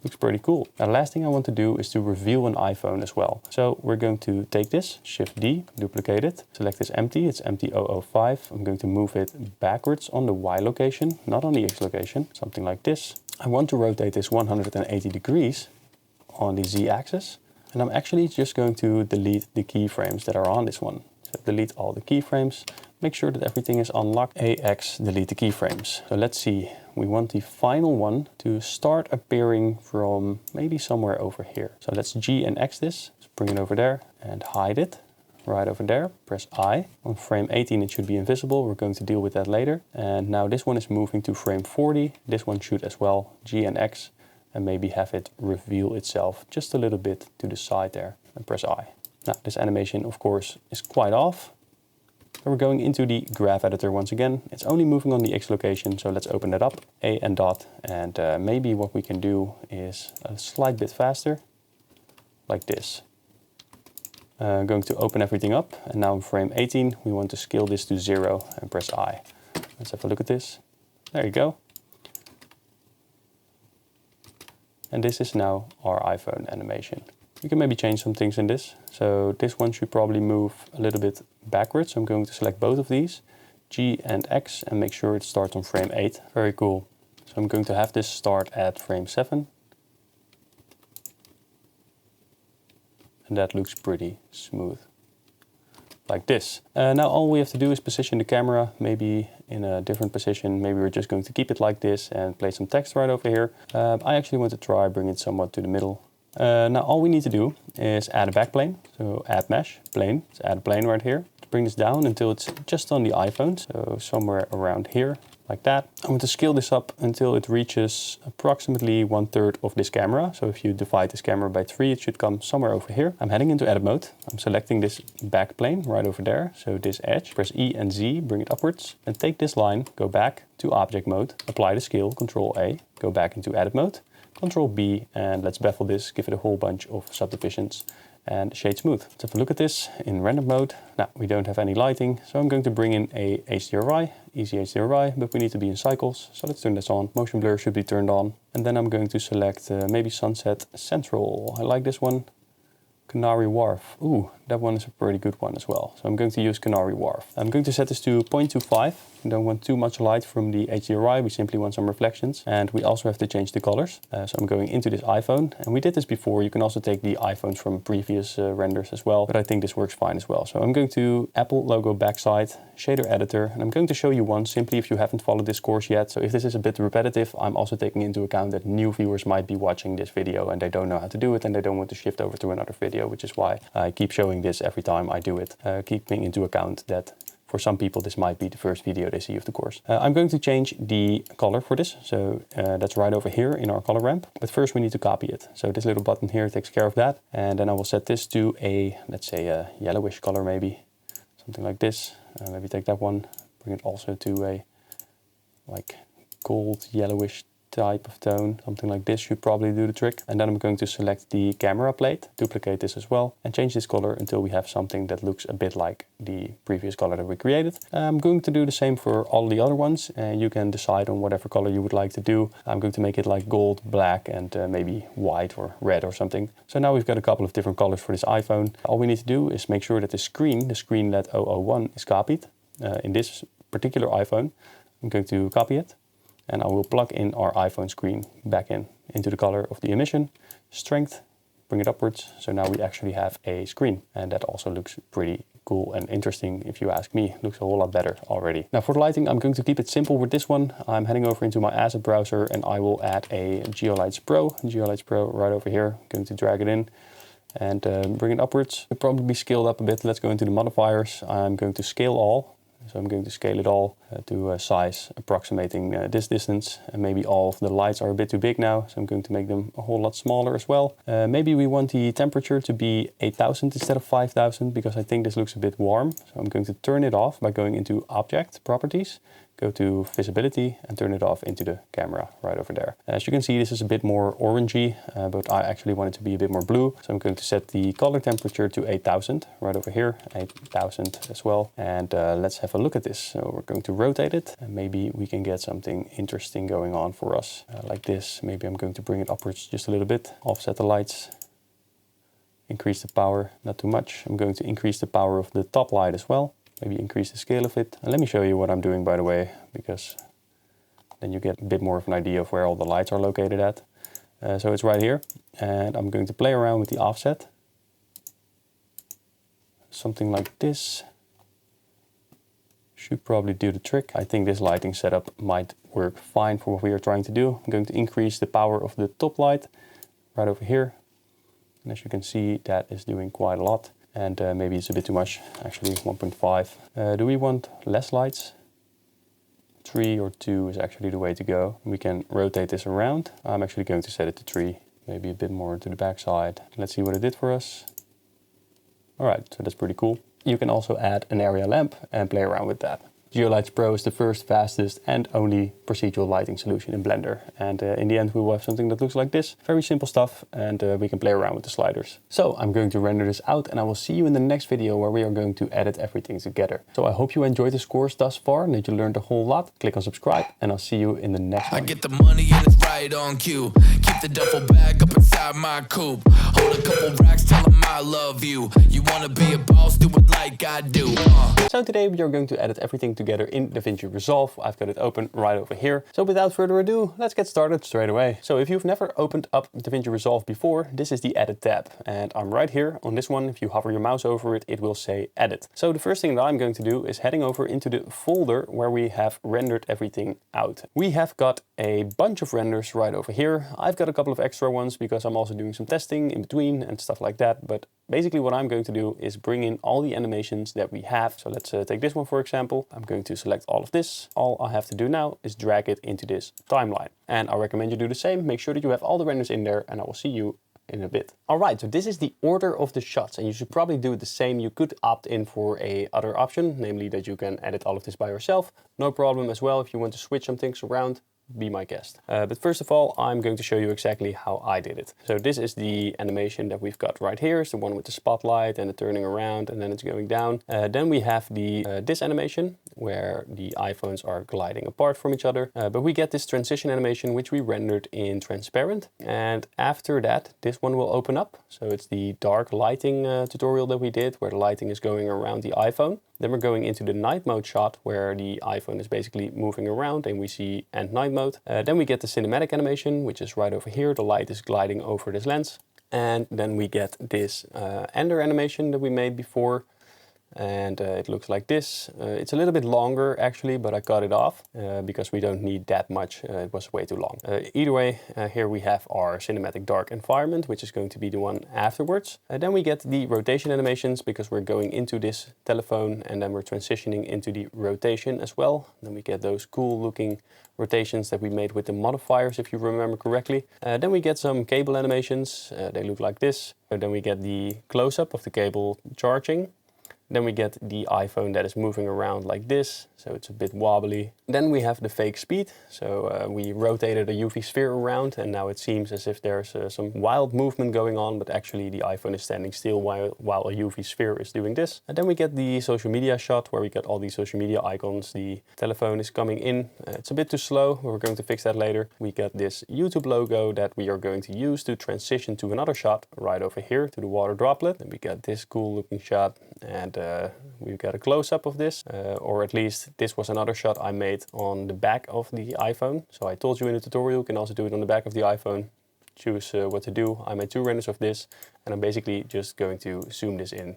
Looks pretty cool. Now, the last thing I want to do is to reveal an iPhone as well. So we're going to take this, Shift D, duplicate it, select this empty, it's empty 005. I'm going to move it backwards on the Y location, not on the X location, something like this. I want to rotate this 180 degrees on the Z-axis, and I'm actually just going to delete the keyframes that are on this one. So delete all the keyframes, make sure that everything is unlocked, AX, delete the keyframes. So let's see, we want the final one to start appearing from maybe somewhere over here. So let's G and X this, let's bring it over there and hide it. Right over there, press I. On frame 18 it should be invisible, we're going to deal with that later. And now this one is moving to frame 40, this one should as well, G and X, and maybe have it reveal itself just a little bit to the side there, and press I. Now this animation of course is quite off. So we're going into the graph editor once again. It's only moving on the X location, so let's open it up, A and dot, and maybe what we can do is a slight bit faster, like this. Going to open everything up, and now in frame 18 we want to scale this to 0 and press I. Let's have a look at this. There you go. And this is now our iPhone animation. You can maybe change some things in this. So this one should probably move a little bit backwards. I'm going to select both of these, G and X, and make sure it starts on frame 8. Very cool. So I'm going to have this start at frame 7. And that looks pretty smooth. Like this. Now all we have to do is position the camera maybe in a different position. Maybe we're just going to keep it like this and place some text right over here. I actually want to try bring it somewhat to the middle. Now all we need to do is add a backplane. So add mesh, plane. Let's add a plane right here. Bring this down until it's just on the iPhone. So somewhere around here, like that. I want to scale this up until it reaches approximately 1/3 of this camera. So if you divide this camera by 3, it should come somewhere over here. I'm heading into edit mode. I'm selecting this back plane right over there. So this edge, press E and Z, bring it upwards, and take this line, go back to object mode, apply the scale, Control A, go back into edit mode, Control B, and let's bevel this, give it a whole bunch of subdivisions, and shade smooth. Let's have a look at this in random mode. Now we don't have any lighting, so I'm going to bring in a HDRI, easy HDRI, but we need to be in cycles. So let's turn this on. Motion blur should be turned on. And then I'm going to select maybe Sunset Central. I like this one. Canary Wharf. Ooh, that one is a pretty good one as well. So I'm going to use Canary Wharf. I'm going to set this to 0.25. We don't want too much light from the HDRI. We simply want some reflections. And we also have to change the colors. So I'm going into this iPhone. And we did this before. You can also take the iPhones from previous renders as well. But I think this works fine as well. So I'm going to Apple logo backside, shader editor. And I'm going to show you one simply if you haven't followed this course yet. So if this is a bit repetitive, I'm also taking into account that new viewers might be watching this video and they don't know how to do it and they don't want to shift over to another video, which is why I keep showing this every time I do it, keeping into account that for some people this might be the first video they see of the course. I'm going to change the color for this, so that's right over here in our color ramp, but first we need to copy it. So this little button here takes care of that, and then I will set this to a, let's say a yellowish color maybe, something like this. Maybe take that one, bring it also to a like gold yellowish type of tone, something like this should probably do the trick. And then I'm going to select the camera plate, duplicate this as well, and change this color until we have something that looks a bit like the previous color that we created. I'm going to do the same for all the other ones, and you can decide on whatever color you would like to do. I'm going to make it like gold, black, and maybe white or red or something. So now we've got a couple of different colors for this iPhone. All we need to do is make sure that the screen LED 001 is copied. In this particular iPhone, I'm going to copy it, and I will plug in our iPhone screen back into the color of the emission, strength, bring it upwards. So now we actually have a screen, and that also looks pretty cool and interesting if you ask me. Looks a whole lot better already. Now for the lighting, I'm going to keep it simple with this one. I'm heading over into my asset browser, and I will add a Geolights Pro right over here. I'm going to drag it in and bring it upwards. It'll probably be scaled up a bit. Let's go into the modifiers. I'm going to scale all. So I'm going to scale it all to a size approximating this distance. And maybe all of the lights are a bit too big now, so I'm going to make them a whole lot smaller as well. Maybe we want the temperature to be 8000 instead of 5000, because I think this looks a bit warm. So I'm going to turn it off by going into Object, Properties, go to Visibility, and turn it off into the camera right over there. As you can see, this is a bit more orangey, but I actually want it to be a bit more blue. So I'm going to set the color temperature to 8000 right over here, 8000 as well. And let's have a look at this. So we're going to rotate it, and maybe we can get something interesting going on for us like this. Maybe I'm going to bring it upwards just a little bit, offset the lights, increase the power, not too much. I'm going to increase the power of the top light as well. Maybe increase the scale of it. And let me show you what I'm doing, by the way, because then you get a bit more of an idea of where all the lights are located at. So it's right here, and I'm going to play around with the offset. Something like this should probably do the trick. I think this lighting setup might work fine for what we are trying to do. I'm going to increase the power of the top light right over here. And as you can see, that is doing quite a lot. And maybe it's a bit too much, actually 1.5. Do we want less lights? 3 or 2 is actually the way to go. We can rotate this around. I'm actually going to set it to 3, maybe a bit more to the back side. Let's see what it did for us. All right, so that's pretty cool. You can also add an area lamp and play around with that. Geolights Pro is the first, fastest and only procedural lighting solution in Blender. And in the end we will have something that looks like this. Very simple stuff, and we can play around with the sliders. So I'm going to render this out, and I will see you in the next video where we are going to edit everything together. So I hope you enjoyed this course thus far and that you learned a whole lot. Click on subscribe, and I'll see you in the next one. I get the money and it's right on cue. Keep the duffel bag up inside my coupe. Hold a couple racks, tell them I love you. You wanna be a boss, do it like I do. So today we are going to edit everything together in Davinci Resolve. I've got it open right over here. So without further ado, let's get started straight away. So if you've never opened up Davinci Resolve before, this is the Edit tab. And I'm right here on this one. If you hover your mouse over it, it will say Edit. So the first thing that I'm going to do is heading over into the folder where we have rendered everything out. We have got a bunch of renders right over here. I've got a couple of extra ones because I'm also doing some testing in between and stuff like that. But basically what I'm going to do is bring in all the animations that we have. So let's take this one for example. I'm going to select all of this. All I have to do now is drag it into this timeline. And I recommend you do the same. Make sure that you have all the renders in there, and I will see you in a bit. All right, so this is the order of the shots, and you should probably do it the same. You could opt in for a other option, namely that you can edit all of this by yourself. No problem as well if you want to switch some things around. Be my guest. But first of all, I'm going to show you exactly how I did it. So this is the animation that we've got right here. It's the one with the spotlight and the turning around, and then it's going down. Then we have the this animation where the iPhones are gliding apart from each other. But we get this transition animation, which we rendered in transparent. And after that, this one will open up. So it's the dark lighting tutorial that we did, where the lighting is going around the iPhone. Then we're going into the night mode shot where the iPhone is basically moving around and we see end night mode. Then we get the cinematic animation, which is right over here. The light is gliding over this lens. And then we get this ender animation that we made before. And it looks like this. It's a little bit longer actually, but I cut it off because we don't need that much. It was way too long. Either way, here we have our cinematic dark environment, which is going to be the one afterwards. Then we get the rotation animations because we're going into this telephone and then we're transitioning into the rotation as well. Then we get those cool looking rotations that we made with the modifiers, if you remember correctly. Then we get some cable animations. They look like this. Then we get the close-up of the cable charging. Then we get the iPhone that is moving around like this, so it's a bit wobbly. Then we have the fake speed, so we rotated a UV sphere around and now it seems as if there's some wild movement going on, but actually the iPhone is standing still while a UV sphere is doing this. And then we get the social media shot where we get all these social media icons. The telephone is coming in, it's a bit too slow, we're going to fix that later. We get this YouTube logo that we are going to use to transition to another shot right over here to the water droplet. And we get this cool looking shot and we've got a close-up of this, or at least this was another shot I made on the back of the iPhone. So I told you in the tutorial you can also do it on the back of the iPhone. Choose what to do. I made 2 renders of this and I'm basically just going to zoom this in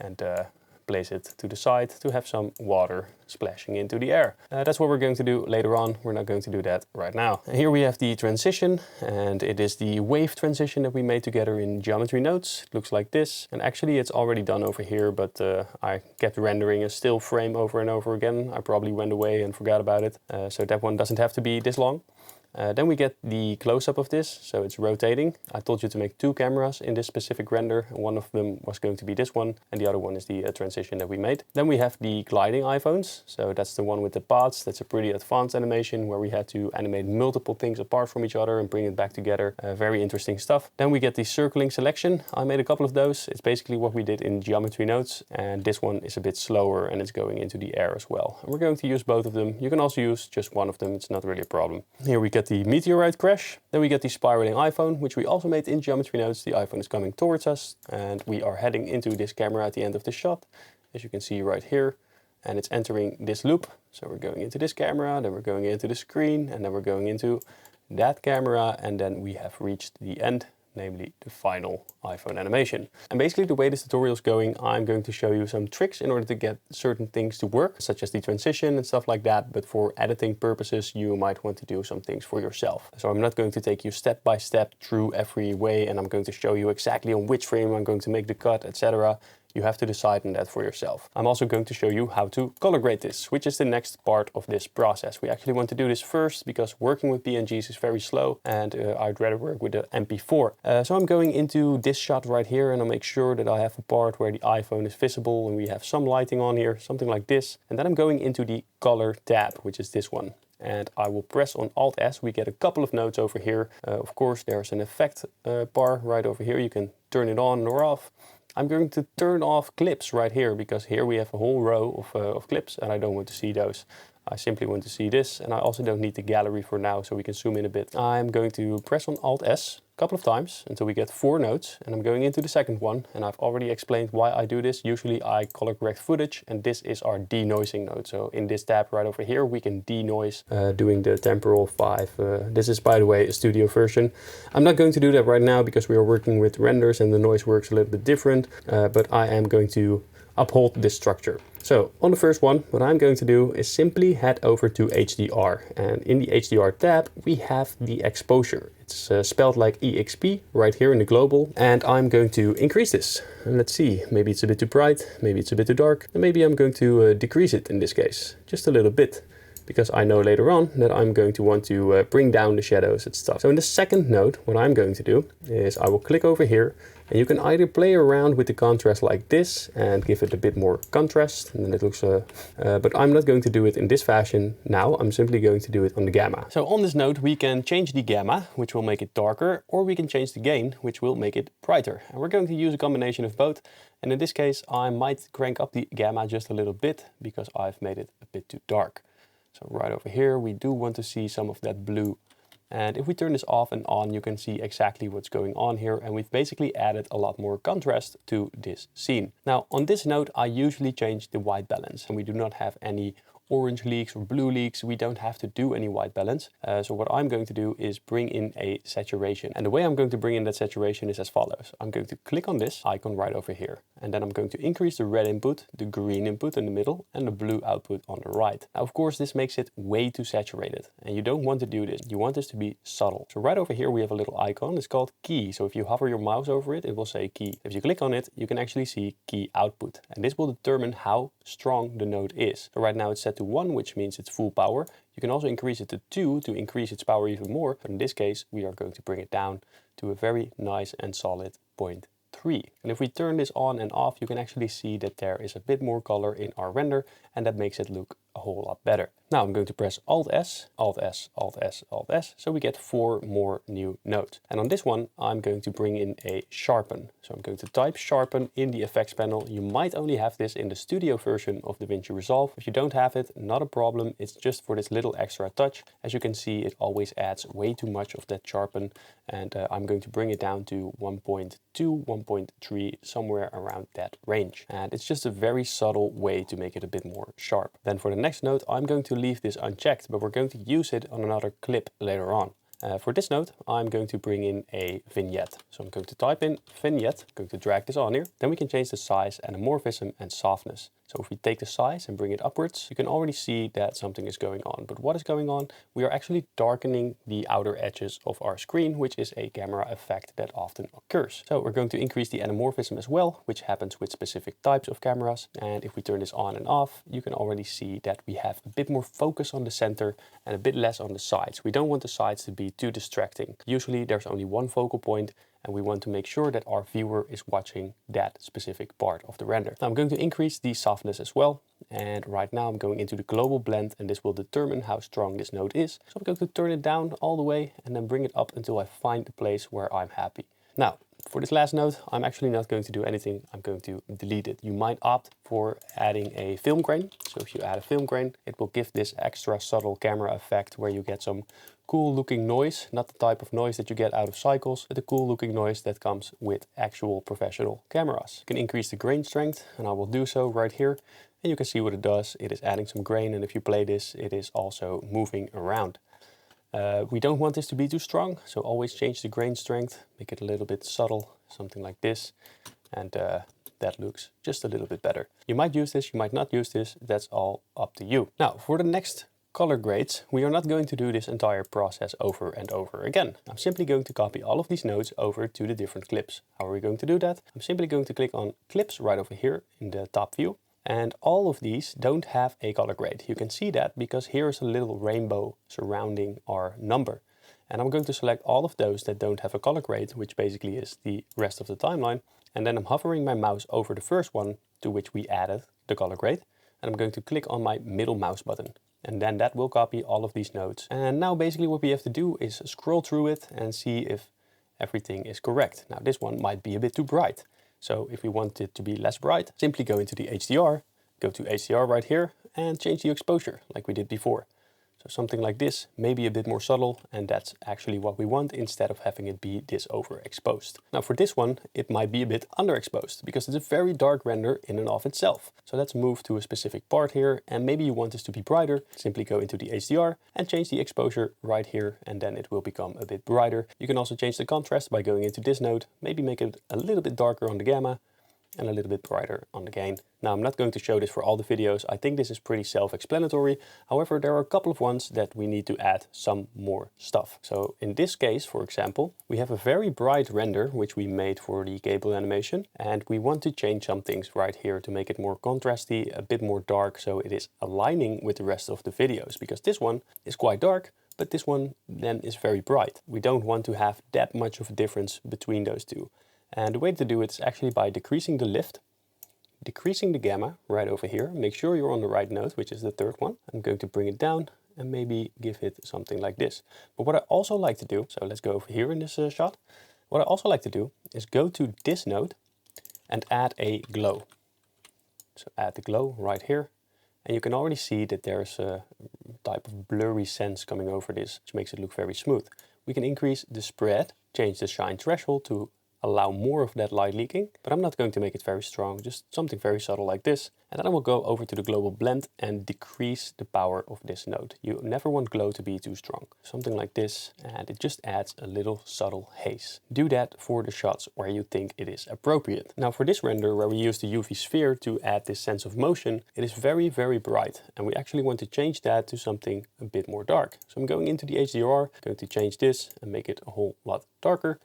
and place it to the side to have some water splashing into the air. That's what we're going to do later on. We're not going to do that right now. And here we have the transition, and it is the wave transition that we made together in Geometry Notes. It looks like this, and actually it's already done over here, but I kept rendering a still frame over and over again. I probably went away and forgot about it, so that one doesn't have to be this long. Then we get the close-up of this, so it's rotating. I told you to make 2 cameras in this specific render. One of them was going to be this one, and the other one is the transition that we made. Then we have the gliding iPhones, so that's the one with the paths. That's a pretty advanced animation where we had to animate multiple things apart from each other and bring it back together. Very interesting stuff. Then we get the circling selection. I made a couple of those. It's basically what we did in Geometry Notes, and this one is a bit slower and it's going into the air as well. And we're going to use both of them. You can also use just one of them, it's not really a problem. Here we get the meteorite crash. Then we get the spiraling iPhone, which we also made in Geometry Notes. The iPhone is coming towards us and we are heading into this camera at the end of the shot, as you can see right here, and it's entering this loop. So we're going into this camera, then we're going into the screen, and then we're going into that camera, and then we have reached the end, namely the final iPhone animation. And basically the way this tutorial is going, I'm going to show you some tricks in order to get certain things to work, such as the transition and stuff like that. But for editing purposes, you might want to do some things for yourself. So I'm not going to take you step by step through every way, and I'm going to show you exactly on which frame I'm going to make the cut, etc. You have to decide on that for yourself. I'm also going to show you how to color grade this, which is the next part of this process. We actually want to do this first because working with PNGs is very slow and I'd rather work with the MP4. So I'm going into this shot right here and I'll make sure that I have a part where the iPhone is visible and we have some lighting on here, something like this. And then I'm going into the color tab, which is this one. And I will press on Alt S. We get a couple of nodes over here. Of course, there's an effect bar right over here. You can turn it on or off. I'm going to turn off clips right here because here we have a whole row of clips and I don't want to see those. I simply want to see this, and I also don't need the gallery for now, so we can zoom in a bit. I'm going to press on Alt S a couple of times until we get 4 nodes, and I'm going into the second one, and I've already explained why I do this. Usually I color correct footage, and this is our denoising node. So in this tab right over here, we can denoise doing the temporal 5. This is, by the way, a studio version. I'm not going to do that right now because we are working with renders and the noise works a little bit different, but I am going to uphold this structure. So on the first one, what I'm going to do is simply head over to HDR, and in the HDR tab we have the exposure. It's spelled like EXP right here in the global, and I'm going to increase this. And let's see, maybe it's a bit too bright, maybe it's a bit too dark, and maybe I'm going to decrease it in this case, just a little bit, because I know later on that I'm going to want to bring down the shadows and stuff. So in the second node, what I'm going to do is I will click over here, and you can either play around with the contrast like this and give it a bit more contrast, and then it looks, but I'm not going to do it in this fashion now. I'm simply going to do it on the gamma. So on this node, we can change the gamma, which will make it darker, or we can change the gain, which will make it brighter. And we're going to use a combination of both. And in this case, I might crank up the gamma just a little bit because I've made it a bit too dark. So right over here, we do want to see some of that blue. And if we turn this off and on, you can see exactly what's going on here. And we've basically added a lot more contrast to this scene. Now, on this node, I usually change the white balance, and we do not have any orange leaks or blue leaks. We don't have to do any white balance. So what I'm going to do is bring in a saturation. And the way I'm going to bring in that saturation is as follows. I'm going to click on this icon right over here. And then I'm going to increase the red input, the green input in the middle, and the blue output on the right. Now, of course, this makes it way too saturated. And you don't want to do this. You want this to be subtle. So right over here, we have a little icon. It's called key. So if you hover your mouse over it, it will say key. If you click on it, you can actually see key output. And this will determine how strong the node is. So right now it's set to 1, which means it's full power. You can also increase it to 2 to increase its power even more. But in this case, we are going to bring it down to a very nice and solid 0.3. 3. And if we turn this on and off, you can actually see that there is a bit more color in our render, and that makes it look a whole lot better. Now I'm going to press Alt S, Alt S, Alt S, Alt S, so we get 4 more new notes. And on this one, I'm going to bring in a sharpen. So I'm going to type sharpen in the effects panel. You might only have this in the studio version of Davinci Resolve. If you don't have it, not a problem. It's just for this little extra touch. As you can see, it always adds way too much of that sharpen, and I'm going to bring it down to 1.2, 1.3, somewhere around that range. And it's just a very subtle way to make it a bit more sharp. Then for the next note, I'm going to leave this unchecked, but we're going to use it on another clip later on. For this note, I'm going to bring in a vignette. So I'm going to type in vignette, going to drag this on here. Then we can change the size, anamorphism, and softness. So if we take the size and bring it upwards, you can already see that something is going on. But what is going on? We are actually darkening the outer edges of our screen, which is a camera effect that often occurs. So we're going to increase the anamorphism as well, which happens with specific types of cameras. And if we turn this on and off, you can already see that we have a bit more focus on the center and a bit less on the sides. We don't want the sides to be too distracting. Usually there's only one focal point, and we want to make sure that our viewer is watching that specific part of the render. Now I'm going to increase the softness as well. And right now I'm going into the global blend, and this will determine how strong this note is. So I'm going to turn it down all the way and then bring it up until I find the place where I'm happy. Now, for this last note, I'm actually not going to do anything. I'm going to delete it. You might opt for adding a film grain. So if you add a film grain, it will give this extra subtle camera effect where you get some cool looking noise, not the type of noise that you get out of cycles, but the cool looking noise that comes with actual professional cameras. You can increase the grain strength, and I will do so right here. And you can see what it does. It is adding some grain, and if you play this, it is also moving around. We don't want this to be too strong, so always change the grain strength, make it a little bit subtle, something like this, and that looks just a little bit better. You might use this, you might not use this, that's all up to you. Now, for the next color grades, we are not going to do this entire process over and over again. I'm simply going to copy all of these notes over to the different clips. How are we going to do that? I'm simply going to click on clips right over here in the top view. And all of these don't have a color grade. You can see that because here is a little rainbow surrounding our number. And I'm going to select all of those that don't have a color grade, which basically is the rest of the timeline. And then I'm hovering my mouse over the first one to which we added the color grade. And I'm going to click on my middle mouse button. And then that will copy all of these notes. And now basically what we have to do is scroll through it and see if everything is correct. Now this one might be a bit too bright. So if we want it to be less bright, simply go into the HDR, go to HDR right here and change the exposure like we did before. So something like this, maybe a bit more subtle, and that's actually what we want instead of having it be this overexposed. Now for this one, it might be a bit underexposed because it's a very dark render in and of itself. So let's move to a specific part here, and maybe you want this to be brighter. Simply go into the HDR and change the exposure right here, and then it will become a bit brighter. You can also change the contrast by going into this node, maybe make it a little bit darker on the gamma and a little bit brighter on the gain. Now I'm not going to show this for all the videos. I think this is pretty self-explanatory. However, there are a couple of ones that we need to add some more stuff. So in this case, for example, we have a very bright render which we made for the cable animation, and we want to change some things right here to make it more contrasty, a bit more dark, so it is aligning with the rest of the videos, because this one is quite dark, but this one then is very bright. We don't want to have that much of a difference between those two. And the way to do it is actually by decreasing the lift, decreasing the gamma right over here. Make sure you're on the right note, which is the third one. I'm going to bring it down and maybe give it something like this. But what I also like to do, so let's go over here in this shot. What I also like to do is go to this node and add a glow. So add the glow right here. And you can already see that there's a type of blurry sense coming over this, which makes it look very smooth. We can increase the spread, change the shine threshold to allow more of that light leaking, but I'm not going to make it very strong, just something very subtle like this. And then I will go over to the global blend and decrease the power of this node. You never want glow to be too strong. Something like this, and it just adds a little subtle haze. Do that for the shots where you think it is appropriate. Now for this render where we use the UV sphere to add this sense of motion, it is very, very bright. And we actually want to change that to something a bit more dark. So I'm going into the HDR, going to change this and make it a whole lot darker.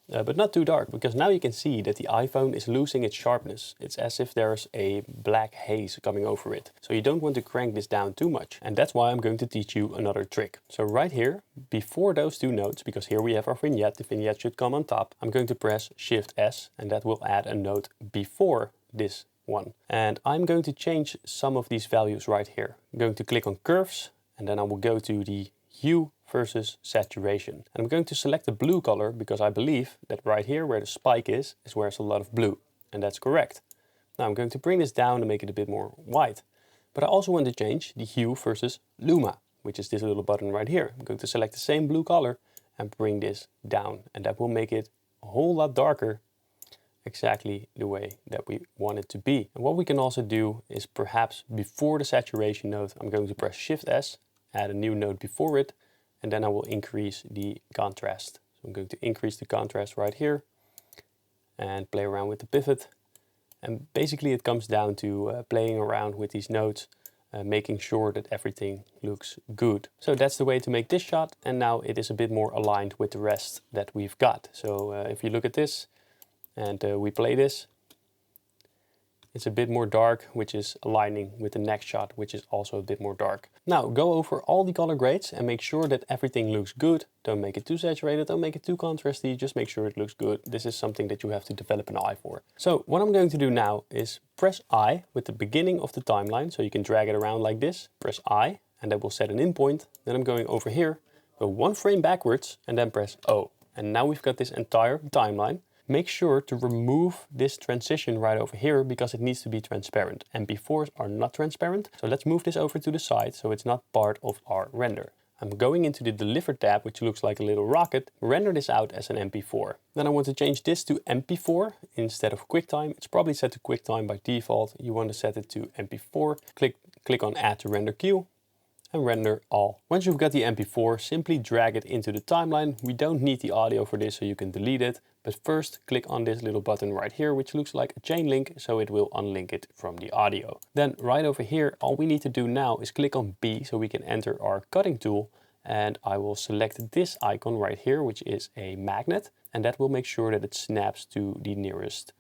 but not too dark, because now you can see that the iPhone is losing its sharpness. It's as if there's a black haze coming over it. So you don't want to crank this down too much. And that's why I'm going to teach you another trick. So right here, before those two notes, because here we have our vignette, the vignette should come on top, I'm going to press Shift S, and that will add a note before this one. And I'm going to change some of these values right here. I'm going to click on curves, and then I will go to the hue versus saturation. And I'm going to select the blue color because I believe that right here where the spike is where there's a lot of blue. And that's correct. Now I'm going to bring this down to make it a bit more white. But I also want to change the hue versus luma, which is this little button right here. I'm going to select the same blue color and bring this down. And that will make it a whole lot darker, exactly the way that we want it to be. And what we can also do is perhaps before the saturation note, I'm going to press Shift S, add a new note before it, and then I will increase the contrast. So I'm going to increase the contrast right here and play around with the pivot. And basically it comes down to playing around with these notes, making sure that everything looks good. So that's the way to make this shot, and now it is a bit more aligned with the rest that we've got. So if you look at this and we play this, it's a bit more dark, which is aligning with the next shot, which is also a bit more dark. Now go over all the color grades and make sure that everything looks good. Don't make it too saturated, don't make it too contrasty, just make sure it looks good. This is something that you have to develop an eye for. So what I'm going to do now is press I with the beginning of the timeline, so you can drag it around like this. Press I, and that will set an in point. Then I'm going over here, go one frame backwards, and then press O. And now we've got this entire timeline. Make sure to remove this transition right over here because it needs to be transparent. MP4s are not transparent. So let's move this over to the side so it's not part of our render. I'm going into the Deliver tab, which looks like a little rocket, render this out as an MP4. Then I want to change this to MP4 instead of QuickTime. It's probably set to QuickTime by default. You want to set it to MP4. Click on Add to Render Queue and render all. Once you've got the MP4, simply drag it into the timeline. We don't need the audio for this, so you can delete it. But first, click on this little button right here, which looks like a chain link, so it will unlink it from the audio. Then right over here, all we need to do now is click on B, so we can enter our cutting tool. And I will select this icon right here, which is a magnet. And that will make sure that it snaps to the nearest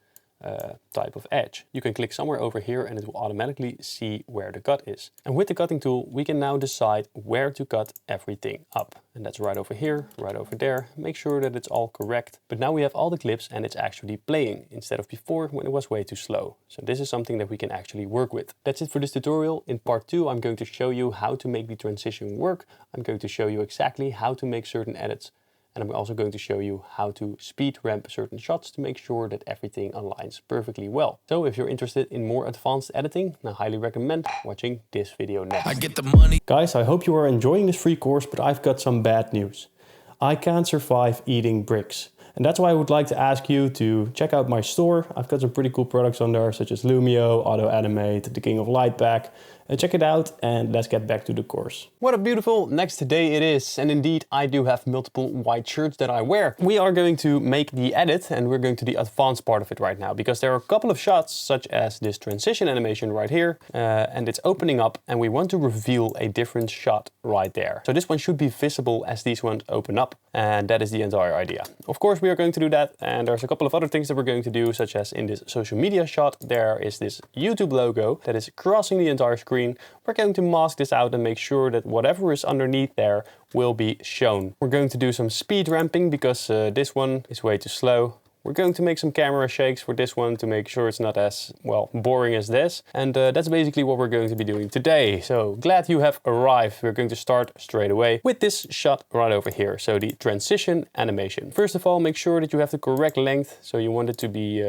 type of edge. You can click somewhere over here and it will automatically see where the cut is. And with the cutting tool, we can now decide where to cut everything up. And that's right over here, right over there. Make sure that it's all correct. But now we have all the clips and it's actually playing instead of before when it was way too slow. So this is something that we can actually work with. That's it for this tutorial. In part 2, I'm going to show you how to make the transition work. I'm going to show you exactly how to make certain edits. And I'm also going to show you how to speed ramp certain shots to make sure that everything aligns perfectly well. So if you're interested in more advanced editing, I highly recommend watching this video next. I get the money. Guys, I hope you are enjoying this free course, but I've got some bad news. I can't survive eating bricks. And that's why I would like to ask you to check out my store. I've got some pretty cool products on there, such as Lumio, Auto Animate, the King of Light Pack. Check it out and let's get back to the course. What a beautiful next day it is. And indeed, I do have multiple white shirts that I wear. We are going to make the edit and we're going to the advanced part of it right now because there are a couple of shots such as this transition animation right here and it's opening up and we want to reveal a different shot right there. So this one should be visible as these ones open up and that is the entire idea. Of course, we are going to do that and there's a couple of other things that we're going to do, such as in this social media shot, there is this YouTube logo that is crossing the entire screen. We're going to mask this out and make sure that whatever is underneath there will be shown. We're going to do some speed ramping because this one is way too slow. We're going to make some camera shakes for this one to make sure it's not as, well, boring as this. And that's basically what we're going to be doing today. So glad you have arrived. We're going to start straight away with this shot right over here. So the transition animation. First of all, make sure that you have the correct length. So you want it to be,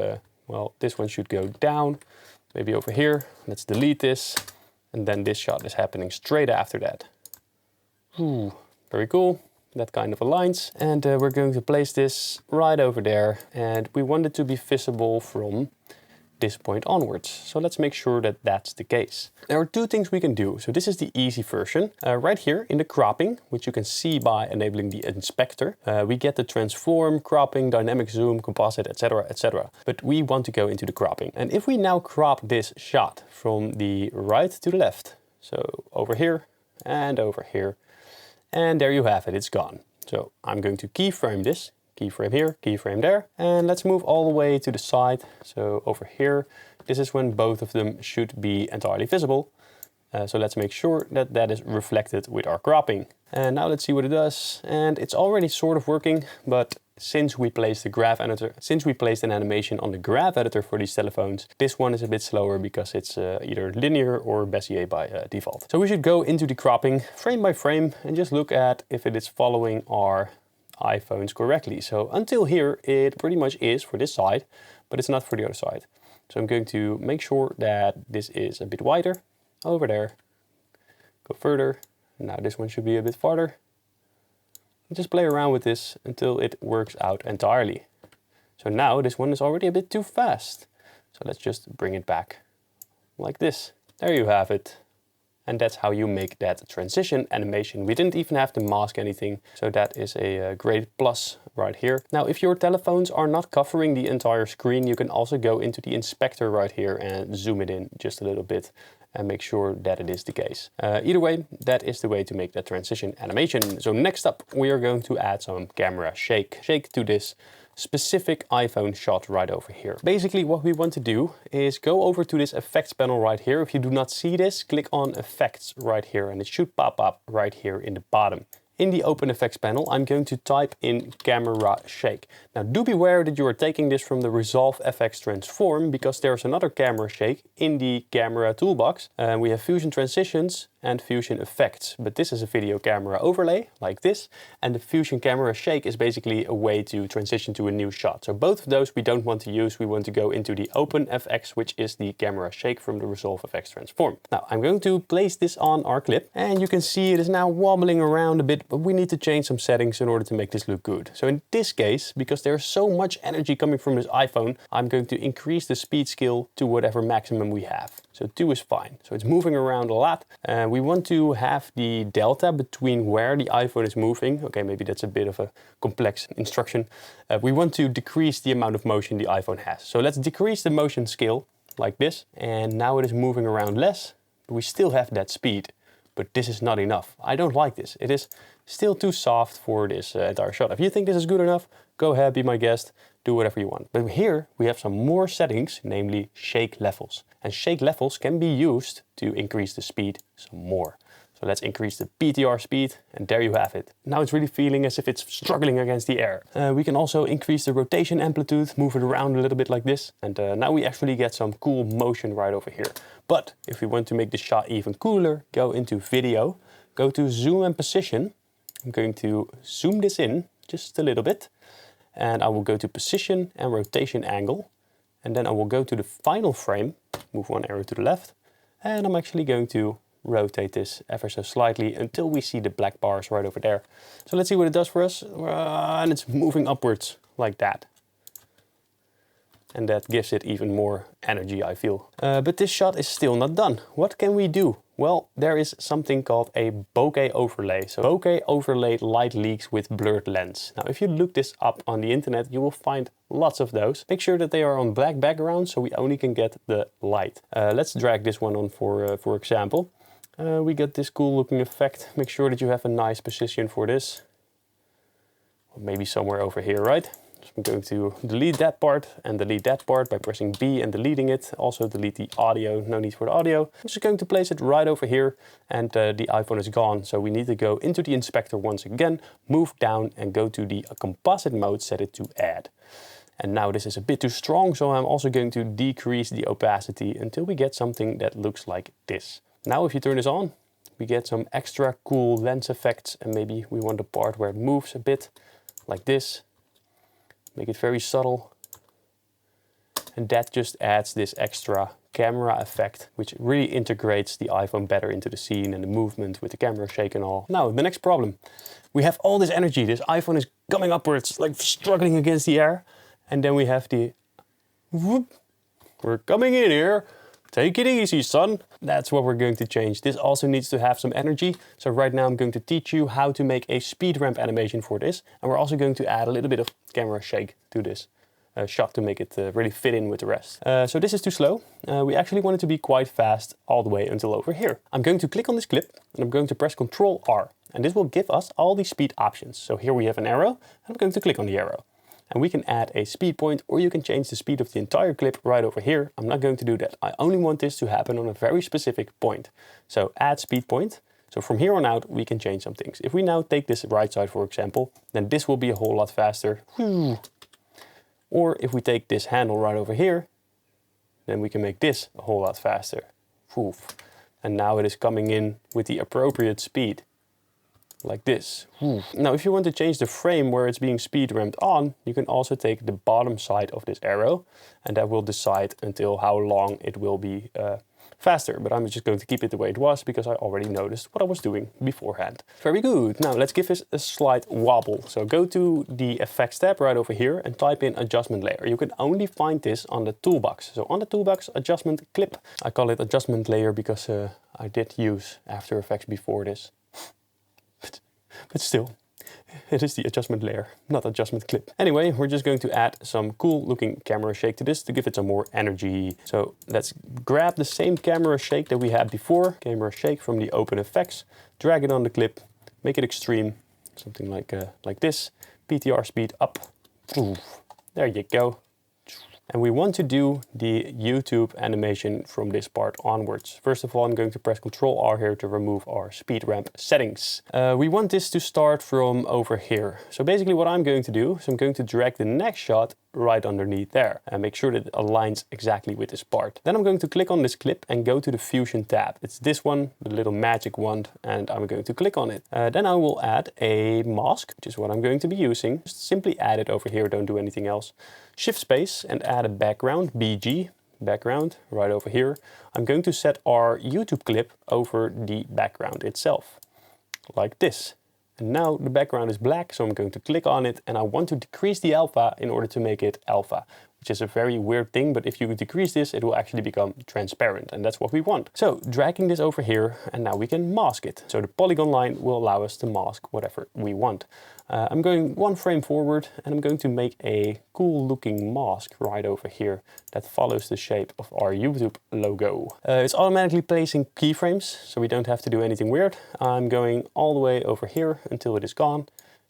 well, this one should go down, maybe over here. Let's delete this. And then this shot is happening straight after that. Ooh, very cool. That kind of aligns. And we're going to place this right over there. And we want it to be visible from this point onwards. So let's make sure that that's the case. There are two things we can do. So this is the easy version. Right here in the cropping, which you can see by enabling the inspector, we get the transform, cropping, dynamic zoom, composite, etc., etc. But we want to go into the cropping. And if we now crop this shot from the right to the left, so over here and over here, and there you have it, it's gone. So I'm going to keyframe this, keyframe here, keyframe there. And let's move all the way to the side. So over here, this is when both of them should be entirely visible. So let's make sure that that is reflected with our cropping. And now let's see what it does. And it's already sort of working, but since we placed the graph editor, since we placed an animation on the graph editor for these telephones, this one is a bit slower because it's either linear or Bezier by default. So we should go into the cropping frame by frame and just look at if it is following our iPhones correctly. So until here, it pretty much is for this side, but it's not for the other side. So I'm going to make sure that this is a bit wider over there. Go further. Now this one should be a bit farther. Just play around with this until it works out entirely. So now this one is already a bit too fast. So let's just bring it back like this. There you have it. And that's how you make that transition animation. We didn't even have to mask anything. So that is a great plus right here. Now, if your telephones are not covering the entire screen, you can also go into the inspector right here and zoom it in just a little bit and make sure that it is the case. Either way, that is the way to make that transition animation. So next up, we are going to add some camera shake. Shake to this specific iPhone shot right over here. Basically what we want to do is go over to this effects panel right here. If you do not see this, click on effects right here and it should pop up right here in the bottom. In the open effects panel, I'm going to type in camera shake. Now do beware that you are taking this from the Resolve FX transform because there's another camera shake in the camera toolbox. We have fusion transitions and fusion effects, but this is a video camera overlay like this. And the fusion camera shake is basically a way to transition to a new shot. So both of those we don't want to use. We want to go into the open FX, which is the camera shake from the Resolve FX transform. Now I'm going to place this on our clip and you can see it is now wobbling around a bit, but we need to change some settings in order to make this look good. So in this case, because there's so much energy coming from this iPhone, I'm going to increase the speed scale to whatever maximum we have. So 2 is fine. So it's moving around a lot. We want to have the delta between where the iPhone is moving. Okay, maybe that's a bit of a complex instruction. We want to decrease the amount of motion the iPhone has. So let's decrease the motion scale like this. And now it is moving around less, but we still have that speed. But this is not enough. I don't like this. It is still too soft for this entire shot. If you think this is good enough, go ahead, be my guest, do whatever you want. But here we have some more settings, namely shake levels. And shake levels can be used to increase the speed some more. So let's increase the PTR speed and there you have it. Now it's really feeling as if it's struggling against the air. We can also increase the rotation amplitude, move it around a little bit like this. And now we actually get some cool motion right over here. But if we want to make the shot even cooler, go into video, go to zoom and position. I'm going to zoom this in just a little bit. And I will go to position and rotation angle. And then I will go to the final frame, move one arrow to the left. And I'm actually going to rotate this ever so slightly until we see the black bars right over there. So let's see what it does for us. And it's moving upwards like that. And that gives it even more energy, I feel. But this shot is still not done. What can we do? Well, there is something called a bokeh overlay. So bokeh overlaid light leaks with blurred lens. Now, if you look this up on the internet, you will find lots of those. Make sure that they are on black background so we only can get the light. Let's drag this one on for example. We got this cool looking effect. Make sure that you have a nice position for this. Or maybe somewhere over here, right? So I'm going to delete that part and delete that part by pressing B and deleting it. Also delete the audio, no need for the audio. I'm just going to place it right over here and the iPhone is gone. So we need to go into the inspector once again, move down and go to the composite mode, set it to add. And now this is a bit too strong, so I'm also going to decrease the opacity until we get something that looks like this. Now if you turn this on, we get some extra cool lens effects and maybe we want the part where it moves a bit like this. Make it very subtle. And that just adds this extra camera effect, which really integrates the iPhone better into the scene and the movement with the camera shake and all. Now, the next problem. We have all this energy. This iPhone is coming upwards, like struggling against the air. And then we have the whoop. We're coming in here. Take it easy, son. That's what we're going to change. This also needs to have some energy. So right now I'm going to teach you how to make a speed ramp animation for this. And we're also going to add a little bit of camera shake to this shot to make it really fit in with the rest. So this is too slow. We actually want it to be quite fast all the way until over here. I'm going to click on this clip and I'm going to press Ctrl R. And this will give us all the speed options. So here we have an arrow. I'm going to click on the arrow. And we can add a speed point, or you can change the speed of the entire clip right over here. I'm not going to do that. I only want this to happen on a very specific point. So add speed point. So from here on out, we can change some things. If we now take this right side, for example, then this will be a whole lot faster. Or if we take this handle right over here, then we can make this a whole lot faster. And now it is coming in with the appropriate speed. Like this. Now if you want to change the frame where it's being speed ramped on, you can also take the bottom side of this arrow, and that will decide until how long it will be faster. But I'm just going to keep it the way it was because I already noticed what I was doing beforehand. Very good. Now let's give this a slight wobble. So go to the effects tab right over here and type in adjustment layer. You can only find this on the toolbox. So on the toolbox, adjustment clip. I call it adjustment layer because I did use After Effects before this. But still, it is the adjustment layer, not adjustment clip. Anyway, we're just going to add some cool looking camera shake to this to give it some more energy. So let's grab the same camera shake that we had before, camera shake from the open effects, drag it on the clip, make it extreme, something like this, PTR speed up. There you go. And we want to do the YouTube animation from this part onwards. First of all, I'm going to press Ctrl R here to remove our speed ramp settings. We want this to start from over here. So basically what I'm going to do is I'm going to drag the next shot right underneath there and make sure that it aligns exactly with this part. Then I'm going to click on this clip and go to the Fusion tab. It's this one, the little magic wand, and I'm going to click on it. Then I will add a mask, which is what I'm going to be using. Just simply add it over here, don't do anything else. Shift space and add a background, BG, background, right over here. I'm going to set our YouTube clip over the background itself, like this. And now the background is black, so I'm going to click on it, and I want to decrease the alpha in order to make it alpha, which is a very weird thing, but if you decrease this, it will actually become transparent, and that's what we want. So dragging this over here, and now we can mask it. So the polygon line will allow us to mask whatever we want. I'm going one frame forward, and I'm going to make a cool looking mask right over here that follows the shape of our YouTube logo. It's automatically placing keyframes, so we don't have to do anything weird. I'm going all the way over here until it is gone,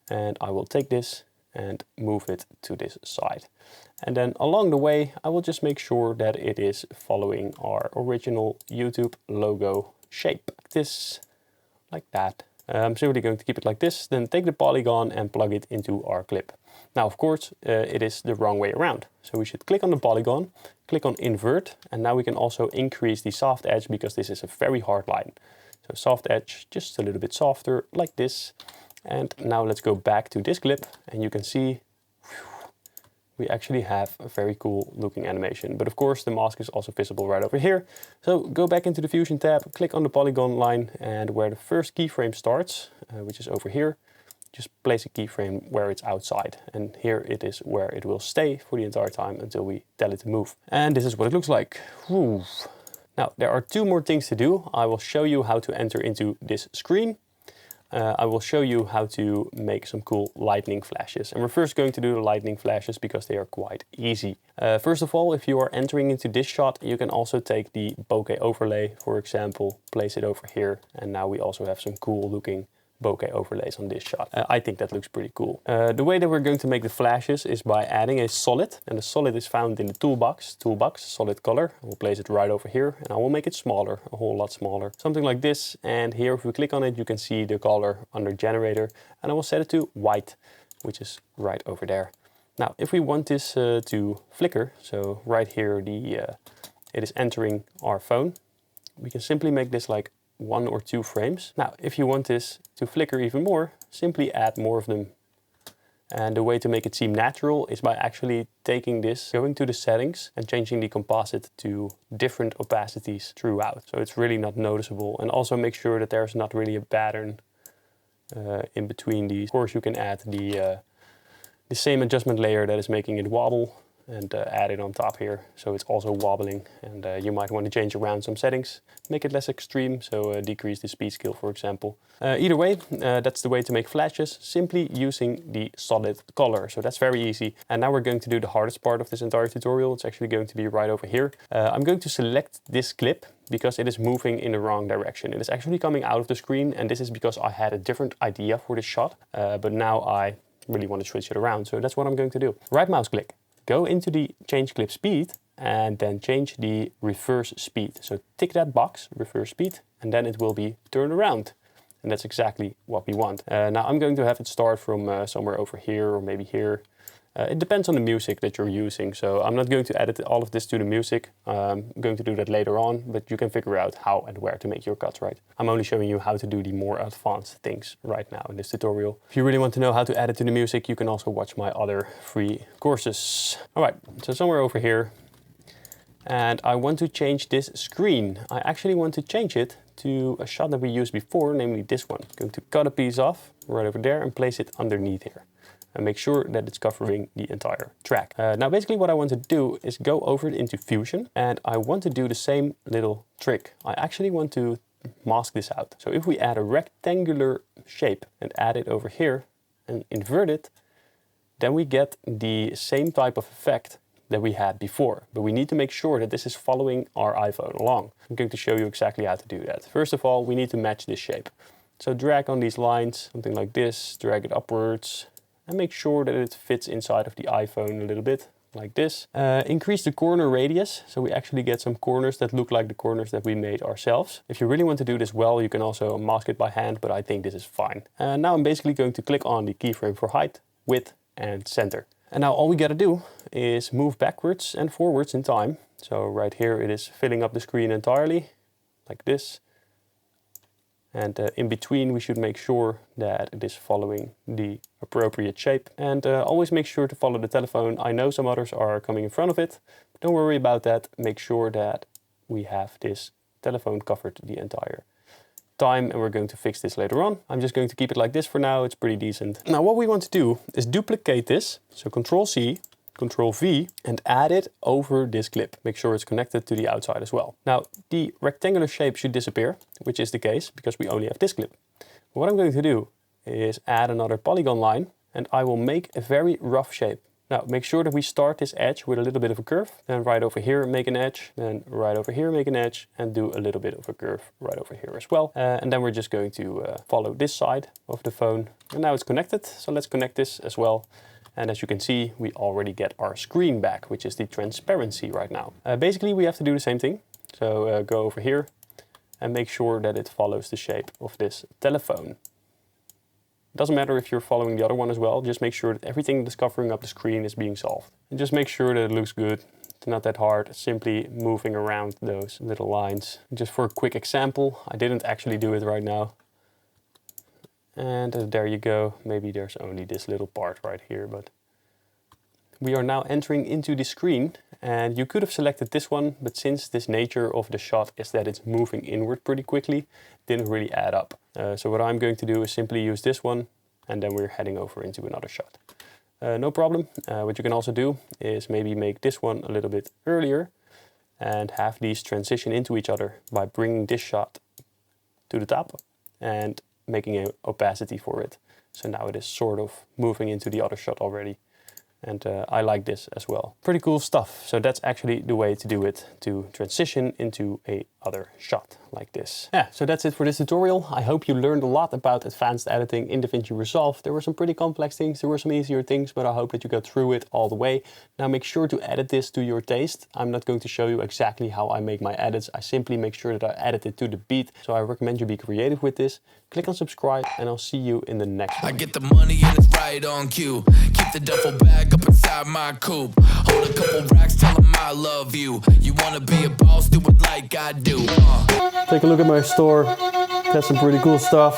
and I will take this and move it to this side. And then along the way, I will just make sure that it is following our original YouTube logo shape. This, like that. I'm simply going to keep it like this, then take the polygon and plug it into our clip. Now, of course, it is the wrong way around. So we should click on the polygon, click on invert, and now we can also increase the soft edge because this is a very hard line. So soft edge, just a little bit softer, like this. And now let's go back to this clip, and you can see we actually have a very cool looking animation. But of course, the mask is also visible right over here. So go back into the Fusion tab, click on the polygon line, and where the first keyframe starts, which is over here, just place a keyframe where it's outside. And here it is where it will stay for the entire time until we tell it to move. And this is what it looks like. Whew. Now, there are two more things to do. I will show you how to enter into this screen. I will show you how to make some cool lightning flashes. And we're first going to do the lightning flashes because they are quite easy. First of all, if you are entering into this shot, you can also take the bokeh overlay, for example, place it over here. And now we also have some cool looking bokeh overlays on this shot. I think that looks pretty cool. The way that we're going to make the flashes is by adding a solid, and the solid is found in the toolbox, solid color. I will place it right over here, and I will make it smaller, a whole lot smaller. Something like this, and here if we click on it, you can see the color under generator, and I will set it to white, which is right over there. Now, if we want this to flicker, so right here it is entering our phone, we can simply make this like 1 or 2 frames. Now, if you want this to flicker even more, simply add more of them. And the way to make it seem natural is by actually taking this, going to the settings and changing the composite to different opacities throughout. So it's really not noticeable. And also make sure that there's not really a pattern in between these. Of course, you can add the same adjustment layer that is making it wobble. and add it on top here, so it's also wobbling. And you might want to change around some settings, make it less extreme, so decrease the speed scale, for example. Either way, that's the way to make flashes, simply using the solid color. So that's very easy. And now we're going to do the hardest part of this entire tutorial. It's actually going to be right over here. I'm going to select this clip because it is moving in the wrong direction. It is actually coming out of the screen, and this is because I had a different idea for this shot, but now I really want to switch it around. So that's what I'm going to do. Right mouse click, go into the change clip speed, and then change the reverse speed. So tick that box, reverse speed, and then it will be turned around. And that's exactly what we want. Now I'm going to have it start from somewhere over here or maybe here. It depends on the music that you're using, so I'm not going to edit all of this to the music. I'm going to do that later on, but you can figure out how and where to make your cuts, right? I'm only showing you how to do the more advanced things right now in this tutorial. If you really want to know how to edit to the music, you can also watch my other free courses. All right, so somewhere over here. And I want to change this screen. I actually want to change it to a shot that we used before, namely this one. I'm going to cut a piece off right over there and place it underneath here. And make sure that it's covering the entire track. Now basically what I want to do is go over it into Fusion, and I want to do the same little trick. I actually want to mask this out. So if we add a rectangular shape and add it over here and invert it, then we get the same type of effect that we had before. But we need to make sure that this is following our iPhone along. I'm going to show you exactly how to do that. First of all, we need to match this shape. So drag on these lines, something like this, drag it upwards, and make sure that it fits inside of the iPhone a little bit, like this. Increase the corner radius, so we actually get some corners that look like the corners that we made ourselves. If you really want to do this well, you can also mask it by hand, but I think this is fine. Now I'm basically going to click on the keyframe for height, width, and center. And now all we gotta do is move backwards and forwards in time. So right here it is filling up the screen entirely, like this. And in between we should make sure that it is following the appropriate shape. And always make sure to follow the telephone. I know some others are coming in front of it. Don't worry about that. Make sure that we have this telephone covered the entire time, and we're going to fix this later on. I'm just going to keep it like this for now. It's pretty decent. Now what we want to do is duplicate this. So Control C, Control V, and add it over this clip. Make sure it's connected to the outside as well. Now the rectangular shape should disappear, which is the case because we only have this clip. What I'm going to do is add another polygon line, and I will make a very rough shape. Now make sure that we start this edge with a little bit of a curve, then right over here make an edge, then right over here make an edge, and do a little bit of a curve right over here as well. And then we're just going to follow this side of the phone. And now it's connected, so let's connect this as well. And as you can see, we already get our screen back, which is the transparency right now. Basically, we have to do the same thing. So go over here and make sure that it follows the shape of this telephone. It doesn't matter if you're following the other one as well. Just make sure that everything that's covering up the screen is being solved. And just make sure that it looks good. It's not that hard, simply moving around those little lines. Just for a quick example, I didn't actually do it right now. And there you go. Maybe there's only this little part right here, but we are now entering into the screen, and you could have selected this one, but since this nature of the shot is that it's moving inward pretty quickly, it didn't really add up. So what I'm going to do is simply use this one, and then we're heading over into another shot. No problem. What you can also do is maybe make this one a little bit earlier and have these transition into each other by bringing this shot to the top and making an opacity for it. So now it is sort of moving into the other shot already. And I like this as well. Pretty cool stuff. So that's actually the way to do it, to transition into a other shot like this. Yeah, so that's it for this tutorial. I hope you learned a lot about advanced editing in Davinci Resolve. There were some pretty complex things, there were some easier things, but I hope that you got through it all the way. Now make sure to edit this to your taste. I'm not going to show you exactly how I make my edits. I simply make sure that I edit it to the beat. So I recommend you be creative with this. Click on subscribe and I'll see you in the next one. I get the money and it's right on cue. Keep the duffel bag up inside my coupe. Hold a couple racks, tell them I love you. You wanna be a boss, do it like I do. Take a look at my store. Got some pretty cool stuff.